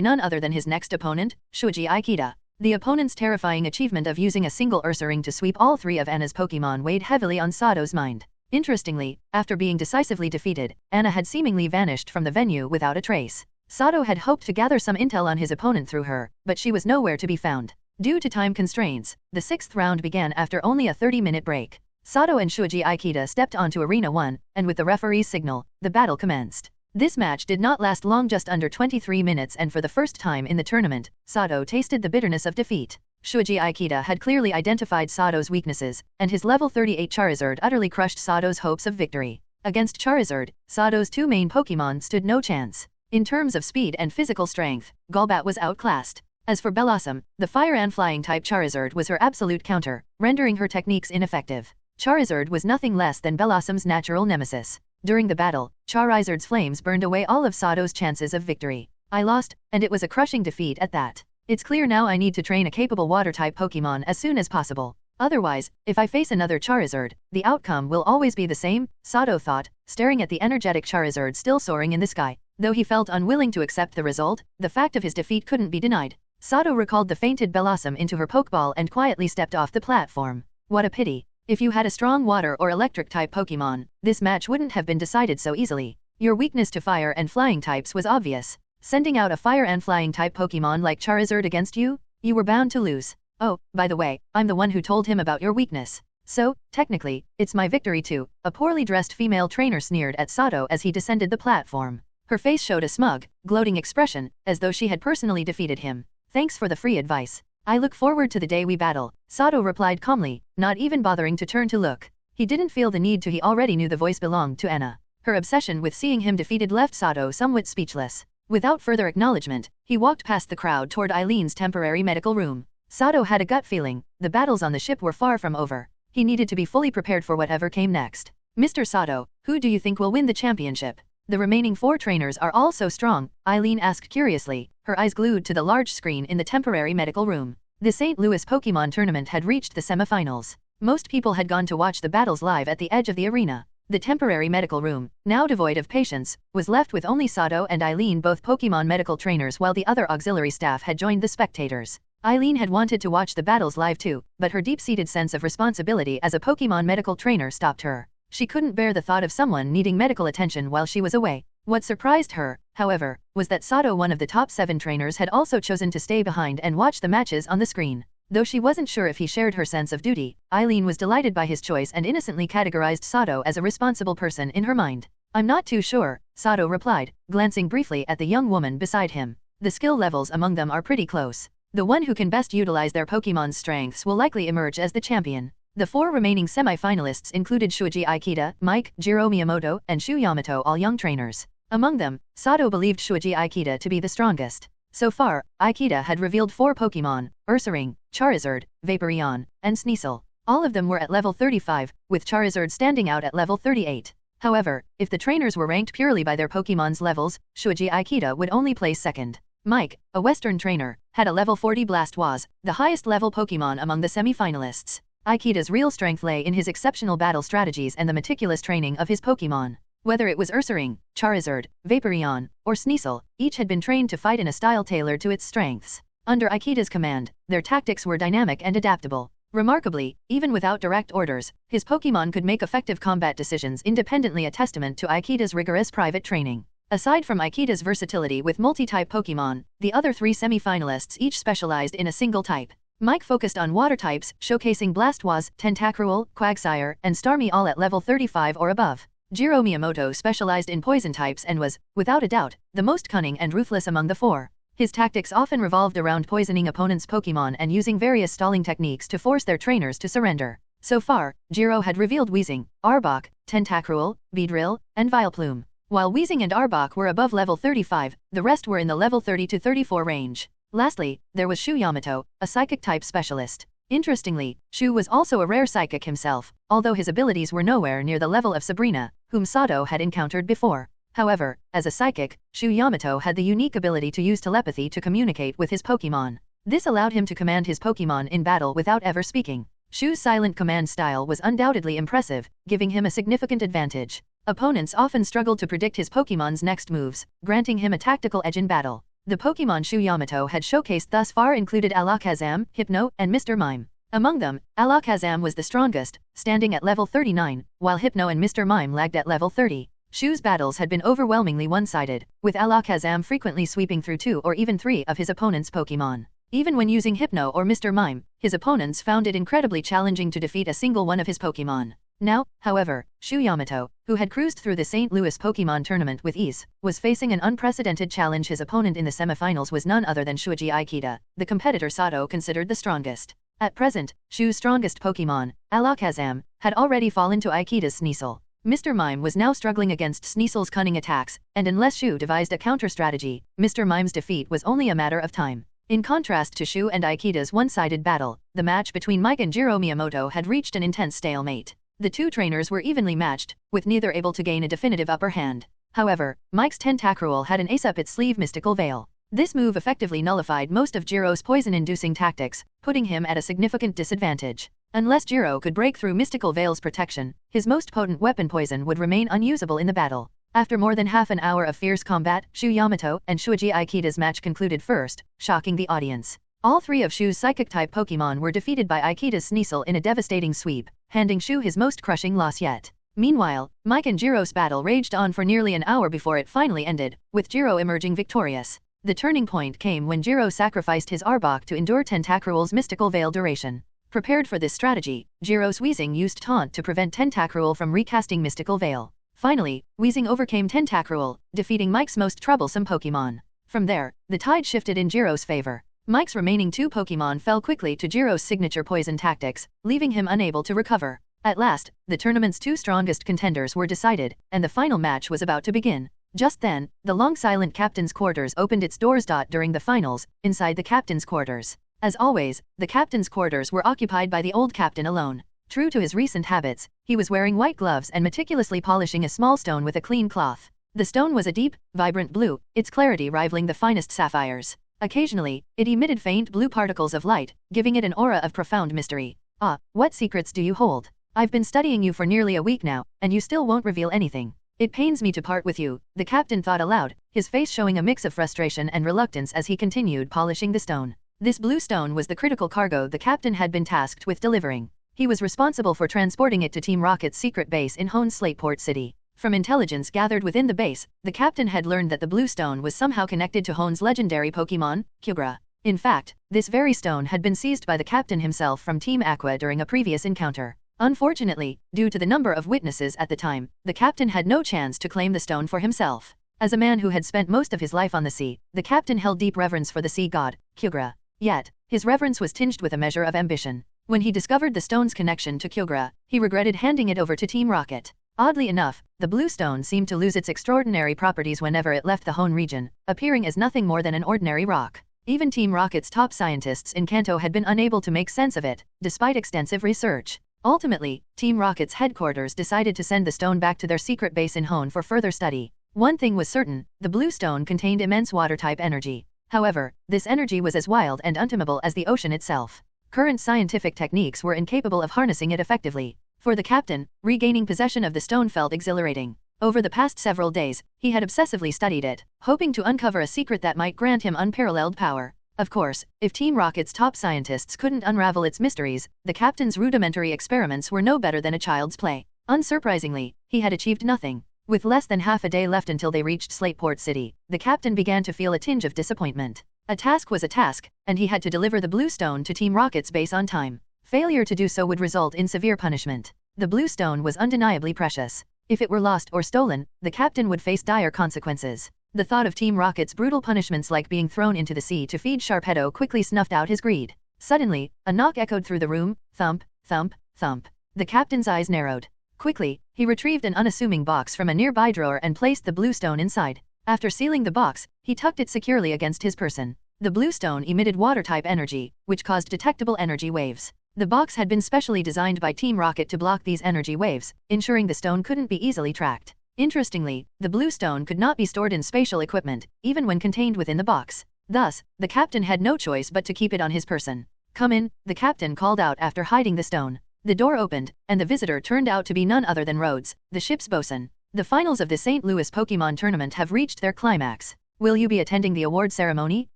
none other than his next opponent, Shuji Aikida. The opponent's terrifying achievement of using a single Ursaring to sweep all 3 of Anna's Pokémon weighed heavily on Sato's mind. Interestingly, after being decisively defeated, Anna had seemingly vanished from the venue without a trace. Sato had hoped to gather some intel on his opponent through her, but she was nowhere to be found. Due to time constraints, the 6th round began after only a 30-minute break. Sato and Shuji Aikida stepped onto Arena 1, and with the referee's signal, the battle commenced. This match did not last long, just under 23 minutes, and for the first time in the tournament, Sato tasted the bitterness of defeat. Shuji Aikida had clearly identified Sato's weaknesses, and his level 38 Charizard utterly crushed Sato's hopes of victory. Against Charizard, Sato's 2 main Pokémon stood no chance. In terms of speed and physical strength, Golbat was outclassed. As for Bellossom, the fire and flying type Charizard was her absolute counter, rendering her techniques ineffective. Charizard was nothing less than Bellossom's natural nemesis. During the battle, Charizard's flames burned away all of Sato's chances of victory. I lost, and it was a crushing defeat at that. It's clear now I need to train a capable water-type Pokémon as soon as possible. Otherwise, if I face another Charizard, the outcome will always be the same, Sato thought, staring at the energetic Charizard still soaring in the sky. Though he felt unwilling to accept the result, the fact of his defeat couldn't be denied. Sato recalled the fainted Bellossom into her Pokeball and quietly stepped off the platform. What a pity. If you had a strong water or electric-type Pokémon, this match wouldn't have been decided so easily. Your weakness to fire and flying types was obvious. Sending out a fire and flying type Pokémon like Charizard against you? You were bound to lose. Oh, by the way, I'm the one who told him about your weakness. So, technically, it's my victory too, a poorly dressed female trainer sneered at Sato as he descended the platform. Her face showed a smug, gloating expression, as though she had personally defeated him. Thanks for the free advice. I look forward to the day we battle, Sato replied calmly, not even bothering to turn to look. He didn't feel the need to. He already knew the voice belonged to Anna. Her obsession with seeing him defeated left Sato somewhat speechless. Without further acknowledgement, he walked past the crowd toward Eileen's temporary medical room. Sato had a gut feeling, the battles on the ship were far from over. He needed to be fully prepared for whatever came next. Mr. Sato, who do you think will win the championship? The remaining 4 trainers are all so strong, Eileen asked curiously, her eyes glued to the large screen in the temporary medical room. The St. Louis Pokémon tournament had reached the semifinals. Most people had gone to watch the battles live at the edge of the arena. The temporary medical room, now devoid of patients, was left with only Sato and Eileen, both Pokémon medical trainers, while the other auxiliary staff had joined the spectators. Eileen had wanted to watch the battles live too, but her deep-seated sense of responsibility as a Pokémon medical trainer stopped her. She couldn't bear the thought of someone needing medical attention while she was away. What surprised her, however, was that Sato, one of the top 7 trainers, had also chosen to stay behind and watch the matches on the screen. Though she wasn't sure if he shared her sense of duty, Eileen was delighted by his choice and innocently categorized Sato as a responsible person in her mind. I'm not too sure, Sato replied, glancing briefly at the young woman beside him. The skill levels among them are pretty close. The one who can best utilize their Pokémon's strengths will likely emerge as the champion. The 4 remaining semi-finalists included Shuji Aikida, Mike, Jiro Miyamoto, and Shu Yamato, all young trainers. Among them, Sato believed Shuji Aikida to be the strongest. So far, Aikida had revealed 4 Pokémon, Ursaring, Charizard, Vaporeon, and Sneasel. All of them were at level 35, with Charizard standing out at level 38. However, if the trainers were ranked purely by their Pokémon's levels, Shuji Aikida would only place second. Mike, a Western trainer, had a level 40 Blastoise, the highest level Pokémon among the semi-finalists. Aikida's real strength lay in his exceptional battle strategies and the meticulous training of his Pokémon. Whether it was Ursaring, Charizard, Vaporeon, or Sneasel, each had been trained to fight in a style tailored to its strengths. Under Aikida's command, their tactics were dynamic and adaptable. Remarkably, even without direct orders, his Pokémon could make effective combat decisions independently, a testament to Aikida's rigorous private training. Aside from Aikida's versatility with multi-type Pokémon, the other 3 semi-finalists each specialized in a single type. Mike focused on water types, showcasing Blastoise, Tentacruel, Quagsire, and Starmie all at level 35 or above. Jiro Miyamoto specialized in poison types and was, without a doubt, the most cunning and ruthless among the four. His tactics often revolved around poisoning opponents' Pokémon and using various stalling techniques to force their trainers to surrender. So far, Jiro had revealed Weezing, Arbok, Tentacruel, Beedrill, and Vileplume. While Weezing and Arbok were above level 35, the rest were in the level 30 to 34 range. Lastly, there was Shu Yamato, a psychic-type specialist. Interestingly, Shu was also a rare psychic himself, although his abilities were nowhere near the level of Sabrina, whom Sato had encountered before. However, as a psychic, Shu Yamato had the unique ability to use telepathy to communicate with his Pokémon. This allowed him to command his Pokémon in battle without ever speaking. Shu's silent command style was undoubtedly impressive, giving him a significant advantage. Opponents often struggled to predict his Pokémon's next moves, granting him a tactical edge in battle. The Pokémon Shu Yamato had showcased thus far included Alakazam, Hypno, and Mr. Mime. Among them, Alakazam was the strongest, standing at level 39, while Hypno and Mr. Mime lagged at level 30. Shu's battles had been overwhelmingly one-sided, with Alakazam frequently sweeping through 2 or even 3 of his opponent's Pokémon. Even when using Hypno or Mr. Mime, his opponents found it incredibly challenging to defeat a single one of his Pokémon. Now, however, Shu Yamato, who had cruised through the St. Louis Pokémon tournament with ease, was facing an unprecedented challenge. His opponent in the semifinals was none other than Shuji Aikida, the competitor Sato considered the strongest. At present, Shu's strongest Pokémon, Alakazam, had already fallen to Aikida's Sneasel. Mr. Mime was now struggling against Sneasel's cunning attacks, and unless Shu devised a counter-strategy, Mr. Mime's defeat was only a matter of time. In contrast to Shu and Aikida's one-sided battle, the match between Mike and Jiro Miyamoto had reached an intense stalemate. The two trainers were evenly matched, with neither able to gain a definitive upper hand. However, Mike's Tentacruel had an ace up its sleeve Mystical Veil. This move effectively nullified most of Jiro's poison-inducing tactics, putting him at a significant disadvantage. Unless Jiro could break through Mystical Veil's protection, his most potent weapon Poison would remain unusable in the battle. After more than half an hour of fierce combat, Shu Yamato and Shuji Aikida's match concluded first, shocking the audience. All 3 of Shu's psychic-type Pokémon were defeated by Aikida's Sneasel in a devastating sweep, handing Shu his most crushing loss yet. Meanwhile, Mike and Jiro's battle raged on for nearly an hour before it finally ended, with Jiro emerging victorious. The turning point came when Jiro sacrificed his Arbok to endure Tentacruel's Mystical Veil duration. Prepared for this strategy, Jiro's Weezing used Taunt to prevent Tentacruel from recasting Mystical Veil. Finally, Weezing overcame Tentacruel, defeating Mike's most troublesome Pokémon. From there, the tide shifted in Jiro's favor. Mike's remaining 2 Pokémon fell quickly to Jiro's signature poison tactics, leaving him unable to recover. At last, the tournament's 2 strongest contenders were decided, and the final match was about to begin. Just then, the long-silent captain's quarters opened its doors. During the finals, inside the captain's quarters. As always, the captain's quarters were occupied by the old captain alone. True to his recent habits, he was wearing white gloves and meticulously polishing a small stone with a clean cloth. The stone was a deep, vibrant blue, its clarity rivaling the finest sapphires. Occasionally, it emitted faint blue particles of light, giving it an aura of profound mystery. Ah, what secrets do you hold? I've been studying you for nearly a week now, and you still won't reveal anything. It pains me to part with you, the captain thought aloud, his face showing a mix of frustration and reluctance as he continued polishing the stone. This blue stone was the critical cargo the captain had been tasked with delivering. He was responsible for transporting it to Team Rocket's secret base in Hoenn Slateport City. From intelligence gathered within the base, the captain had learned that the blue stone was somehow connected to Hoenn's legendary Pokémon, Kyogre. In fact, this very stone had been seized by the captain himself from Team Aqua during a previous encounter. Unfortunately, due to the number of witnesses at the time, the captain had no chance to claim the stone for himself. As a man who had spent most of his life on the sea, the captain held deep reverence for the sea god, Kyogre. Yet, his reverence was tinged with a measure of ambition. When he discovered the stone's connection to Kyogre, he regretted handing it over to Team Rocket. Oddly enough, the blue stone seemed to lose its extraordinary properties whenever it left the Hoenn region, appearing as nothing more than an ordinary rock. Even Team Rocket's top scientists in Kanto had been unable to make sense of it, despite extensive research. Ultimately, Team Rocket's headquarters decided to send the stone back to their secret base in Hoenn for further study. One thing was certain, the blue stone contained immense water-type energy. However, this energy was as wild and untamable as the ocean itself. Current scientific techniques were incapable of harnessing it effectively. For the captain, regaining possession of the stone felt exhilarating. Over the past several days, he had obsessively studied it, hoping to uncover a secret that might grant him unparalleled power. Of course, if Team Rocket's top scientists couldn't unravel its mysteries, the captain's rudimentary experiments were no better than a child's play. Unsurprisingly, he had achieved nothing. With less than half a day left until they reached Slateport City, the captain began to feel a tinge of disappointment. A task was a task, and he had to deliver the blue stone to Team Rocket's base on time. Failure to do so would result in severe punishment. The blue stone was undeniably precious. If it were lost or stolen, the captain would face dire consequences. The thought of Team Rocket's brutal punishments like being thrown into the sea to feed Sharpedo quickly snuffed out his greed. Suddenly, a knock echoed through the room, thump, thump, thump. The captain's eyes narrowed. Quickly, he retrieved an unassuming box from a nearby drawer and placed the blue stone inside. After sealing the box, he tucked it securely against his person. The blue stone emitted water-type energy, which caused detectable energy waves. The box had been specially designed by Team Rocket to block these energy waves, ensuring the stone couldn't be easily tracked. Interestingly, the blue stone could not be stored in spatial equipment, even when contained within the box. Thus, the captain had no choice but to keep it on his person. "Come in," the captain called out after hiding the stone. The door opened, and the visitor turned out to be none other than Rhodes, the ship's bosun. "The finals of the St. Louis Pokémon tournament have reached their climax. Will you be attending the award ceremony,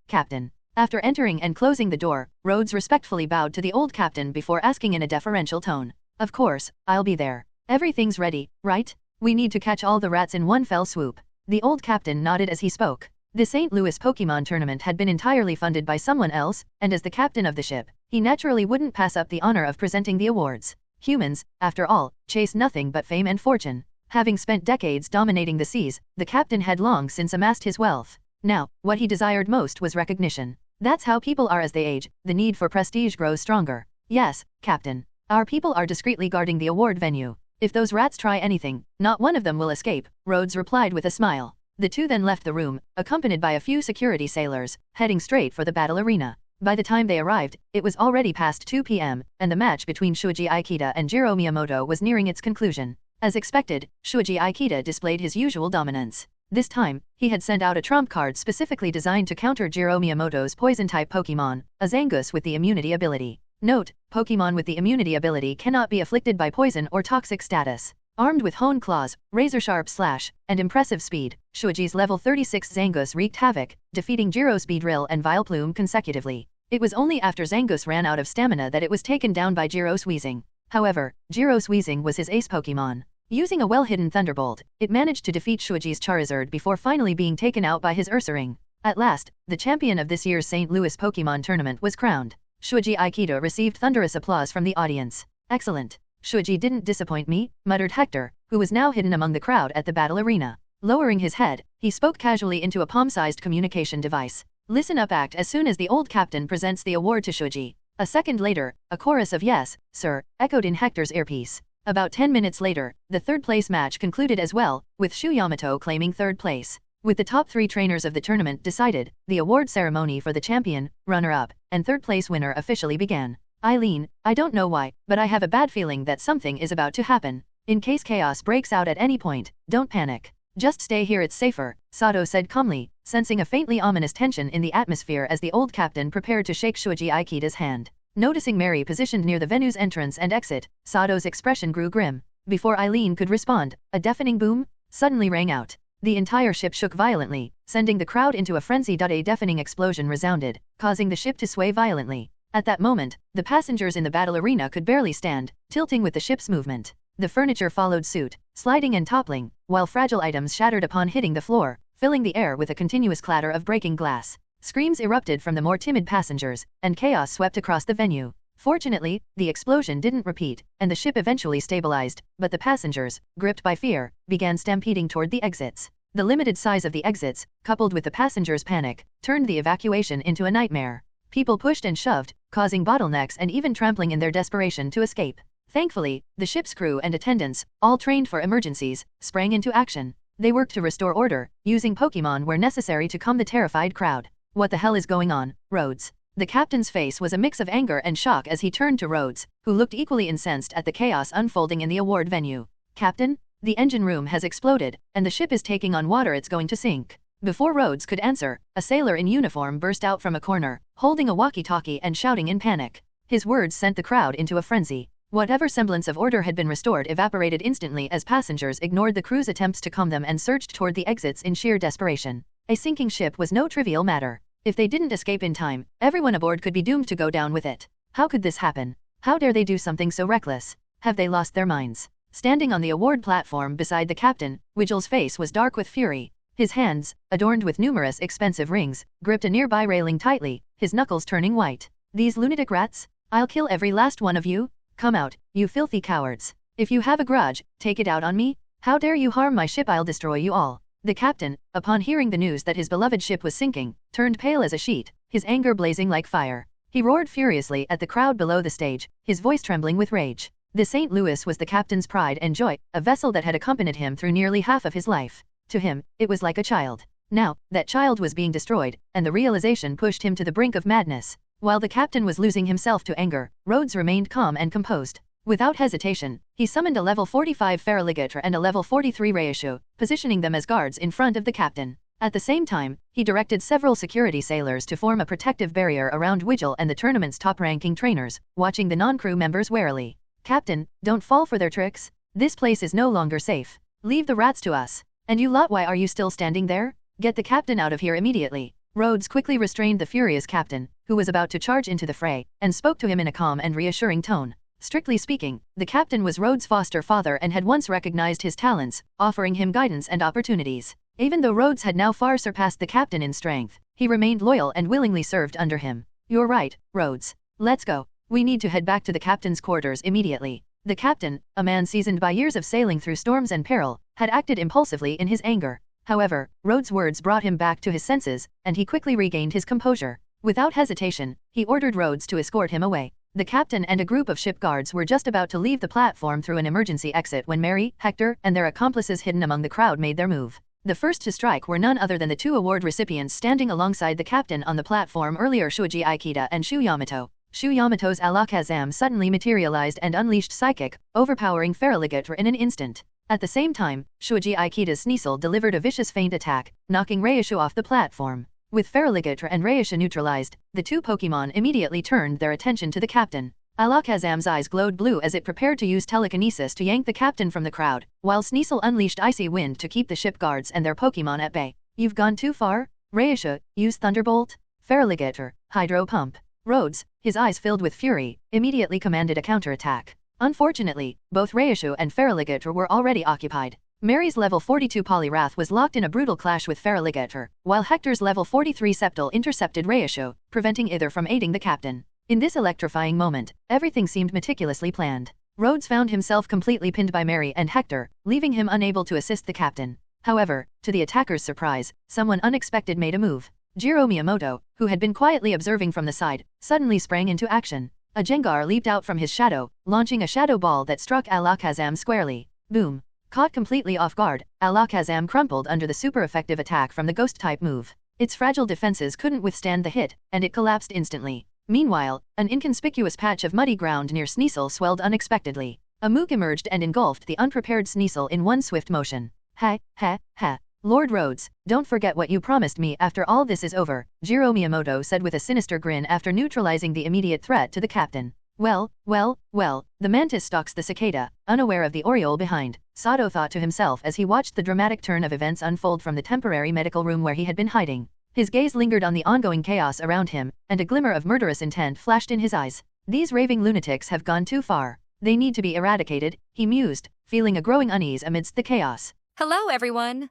Captain?" After entering and closing the door, Rhodes respectfully bowed to the old captain before asking in a deferential tone. "Of course, I'll be there. Everything's ready, right? We need to catch all the rats in one fell swoop." The old captain nodded as he spoke. The St. Louis Pokémon tournament had been entirely funded by someone else, and as the captain of the ship, he naturally wouldn't pass up the honor of presenting the awards. Humans, after all, chase nothing but fame and fortune. Having spent decades dominating the seas, the captain had long since amassed his wealth. Now, what he desired most was recognition. That's how people are as they age, the need for prestige grows stronger. "Yes, Captain. Our people are discreetly guarding the award venue. If those rats try anything, not one of them will escape," Rhodes replied with a smile. The two then left the room, accompanied by a few security sailors, heading straight for the battle arena. By the time they arrived, it was already past 2 p.m., and the match between Shuji Aikida and Jiro Miyamoto was nearing its conclusion. As expected, Shuji Aikida displayed his usual dominance. This time, he had sent out a trump card specifically designed to counter Jiro Miyamoto's poison-type Pokémon, a Zangoose with the immunity ability. Note: Pokémon with the immunity ability cannot be afflicted by poison or toxic status. Armed with Hone Claws, razor-sharp slash, and impressive speed, Shuji's level 36 Zangoose wreaked havoc, defeating Jiro's Speedrill and Vileplume consecutively. It was only after Zangoose ran out of stamina that it was taken down by Jiro's Weezing. However, Jiro's Weezing was his ace Pokémon. Using a well-hidden Thunderbolt, it managed to defeat Shuji's Charizard before finally being taken out by his Ursaring. At last, the champion of this year's St. Louis Pokémon tournament was crowned. Shuji Aikida received thunderous applause from the audience. "Excellent. Shuji didn't disappoint me," muttered Hector, who was now hidden among the crowd at the battle arena. Lowering his head, he spoke casually into a palm-sized communication device. "Listen up, act as soon as the old captain presents the award to Shuji." A second later, a chorus of "Yes, sir," echoed in Hector's earpiece. About 10 minutes later, the third-place match concluded as well, with Shu Yamato claiming third place. With the top 3 trainers of the tournament decided, the award ceremony for the champion, runner-up, and third-place winner officially began. "Eileen, I don't know why, but I have a bad feeling that something is about to happen. In case chaos breaks out at any point, don't panic. Just stay here, it's safer," Sato said calmly, sensing a faintly ominous tension in the atmosphere as the old captain prepared to shake Shuji Aikida's hand. Noticing Mary positioned near the venue's entrance and exit, Sato's expression grew grim. Before Eileen could respond, a deafening boom suddenly rang out. The entire ship shook violently, sending the crowd into a frenzy. A deafening explosion resounded, causing the ship to sway violently. At that moment, the passengers in the battle arena could barely stand, tilting with the ship's movement. The furniture followed suit, sliding and toppling, while fragile items shattered upon hitting the floor, filling the air with a continuous clatter of breaking glass. Screams erupted from the more timid passengers, and chaos swept across the venue. Fortunately, the explosion didn't repeat, and the ship eventually stabilized, but the passengers, gripped by fear, began stampeding toward the exits. The limited size of the exits, coupled with the passengers' panic, turned the evacuation into a nightmare. People pushed and shoved, causing bottlenecks and even trampling in their desperation to escape. Thankfully, the ship's crew and attendants, all trained for emergencies, sprang into action. They worked to restore order, using Pokémon where necessary to calm the terrified crowd. "What the hell is going on, Rhodes?" The captain's face was a mix of anger and shock as he turned to Rhodes, who looked equally incensed at the chaos unfolding in the award venue. "Captain, the engine room has exploded, and the ship is taking on water. It's going to sink." Before Rhodes could answer, a sailor in uniform burst out from a corner, holding a walkie-talkie and shouting in panic. His words sent the crowd into a frenzy. Whatever semblance of order had been restored evaporated instantly as passengers ignored the crew's attempts to calm them and surged toward the exits in sheer desperation. A sinking ship was no trivial matter. If they didn't escape in time, everyone aboard could be doomed to go down with it. How could this happen? How dare they do something so reckless? Have they lost their minds? Standing on the award platform beside the captain, Wigel's face was dark with fury. His hands, adorned with numerous expensive rings, gripped a nearby railing tightly, his knuckles turning white. These lunatic rats? I'll kill every last one of you. Come out, you filthy cowards. If you have a grudge, take it out on me. How dare you harm my ship? I'll destroy you all. The captain, upon hearing the news that his beloved ship was sinking, turned pale as a sheet, his anger blazing like fire. He roared furiously at the crowd below the stage, his voice trembling with rage. The St. Louis was the captain's pride and joy, a vessel that had accompanied him through nearly half of his life. To him, it was like a child. Now, that child was being destroyed, and the realization pushed him to the brink of madness. While the captain was losing himself to anger, Rhodes remained calm and composed. Without hesitation, he summoned a level 45 Feraligatr and a level 43 Reishu, positioning them as guards in front of the captain. At the same time, he directed several security sailors to form a protective barrier around Wigil and the tournament's top-ranking trainers, watching the non-crew members warily. Captain, don't fall for their tricks. This place is no longer safe. Leave the rats to us. And you lot, why are you still standing there? Get the captain out of here immediately. Rhodes quickly restrained the furious captain, who was about to charge into the fray, and spoke to him in a calm and reassuring tone. Strictly speaking, the captain was Rhodes' foster father and had once recognized his talents, offering him guidance and opportunities. Even though Rhodes had now far surpassed the captain in strength, he remained loyal and willingly served under him. You're right, Rhodes. Let's go. We need to head back to the captain's quarters immediately. The captain, a man seasoned by years of sailing through storms and peril, had acted impulsively in his anger. However, Rhodes' words brought him back to his senses, and he quickly regained his composure. Without hesitation, he ordered Rhodes to escort him away. The captain and a group of ship guards were just about to leave the platform through an emergency exit when Mary, Hector, and their accomplices hidden among the crowd made their move. The first to strike were none other than the two award recipients standing alongside the captain on the platform earlier, Shuji Aikida and Shu Yamato. Shu Yamato's Alakazam suddenly materialized and unleashed Psychic, overpowering Feraligatr in an instant. At the same time, Shuji Aikida's Sneasel delivered a vicious feint attack, knocking Reishu off the platform. With Feraligatr and Reishu neutralized, the two Pokémon immediately turned their attention to the captain. Alakazam's eyes glowed blue as it prepared to use telekinesis to yank the captain from the crowd, while Sneasel unleashed Icy Wind to keep the ship guards and their Pokémon at bay. You've gone too far? Reishu, use Thunderbolt. Feraligatr, Hydro Pump. Rhodes, his eyes filled with fury, immediately commanded a counterattack. Unfortunately, both Reishu and Feraligatr were already occupied. Mary's level 42 Poliwrath was locked in a brutal clash with Feraligatr, while Hector's level 43 Sceptile intercepted Reishu, preventing either from aiding the captain. In this electrifying moment, everything seemed meticulously planned. Rhodes found himself completely pinned by Mary and Hector, leaving him unable to assist the captain. However, to the attacker's surprise, someone unexpected made a move. Jiro Miyamoto, who had been quietly observing from the side, suddenly sprang into action. A Jengar leaped out from his shadow, launching a shadow ball that struck Alakazam squarely. Boom. Caught completely off guard, Alakazam crumpled under the super-effective attack from the Ghost-type move. Its fragile defenses couldn't withstand the hit, and it collapsed instantly. Meanwhile, an inconspicuous patch of muddy ground near Sneasel swelled unexpectedly. A mook emerged and engulfed the unprepared Sneasel in one swift motion. Ha, ha, ha. Lord Rhodes, don't forget what you promised me after all this is over, Jiro Miyamoto said with a sinister grin after neutralizing the immediate threat to the captain. Well, the mantis stalks the cicada, unaware of the Oriole behind, Sato thought to himself as he watched the dramatic turn of events unfold from the temporary medical room where he had been hiding. His gaze lingered on the ongoing chaos around him, and a glimmer of murderous intent flashed in his eyes. These raving lunatics have gone too far. They need to be eradicated, he mused, feeling a growing unease amidst the chaos. Hello, everyone!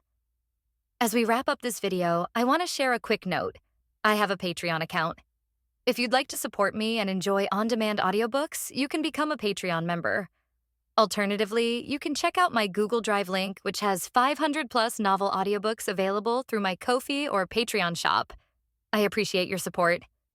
As we wrap up this video, I want to share a quick note. I have a Patreon account. If you'd like to support me and enjoy on-demand audiobooks, you can become a Patreon member. Alternatively, you can check out my Google Drive link, which has 500+ novel audiobooks available through my Ko-fi or Patreon shop. I appreciate your support.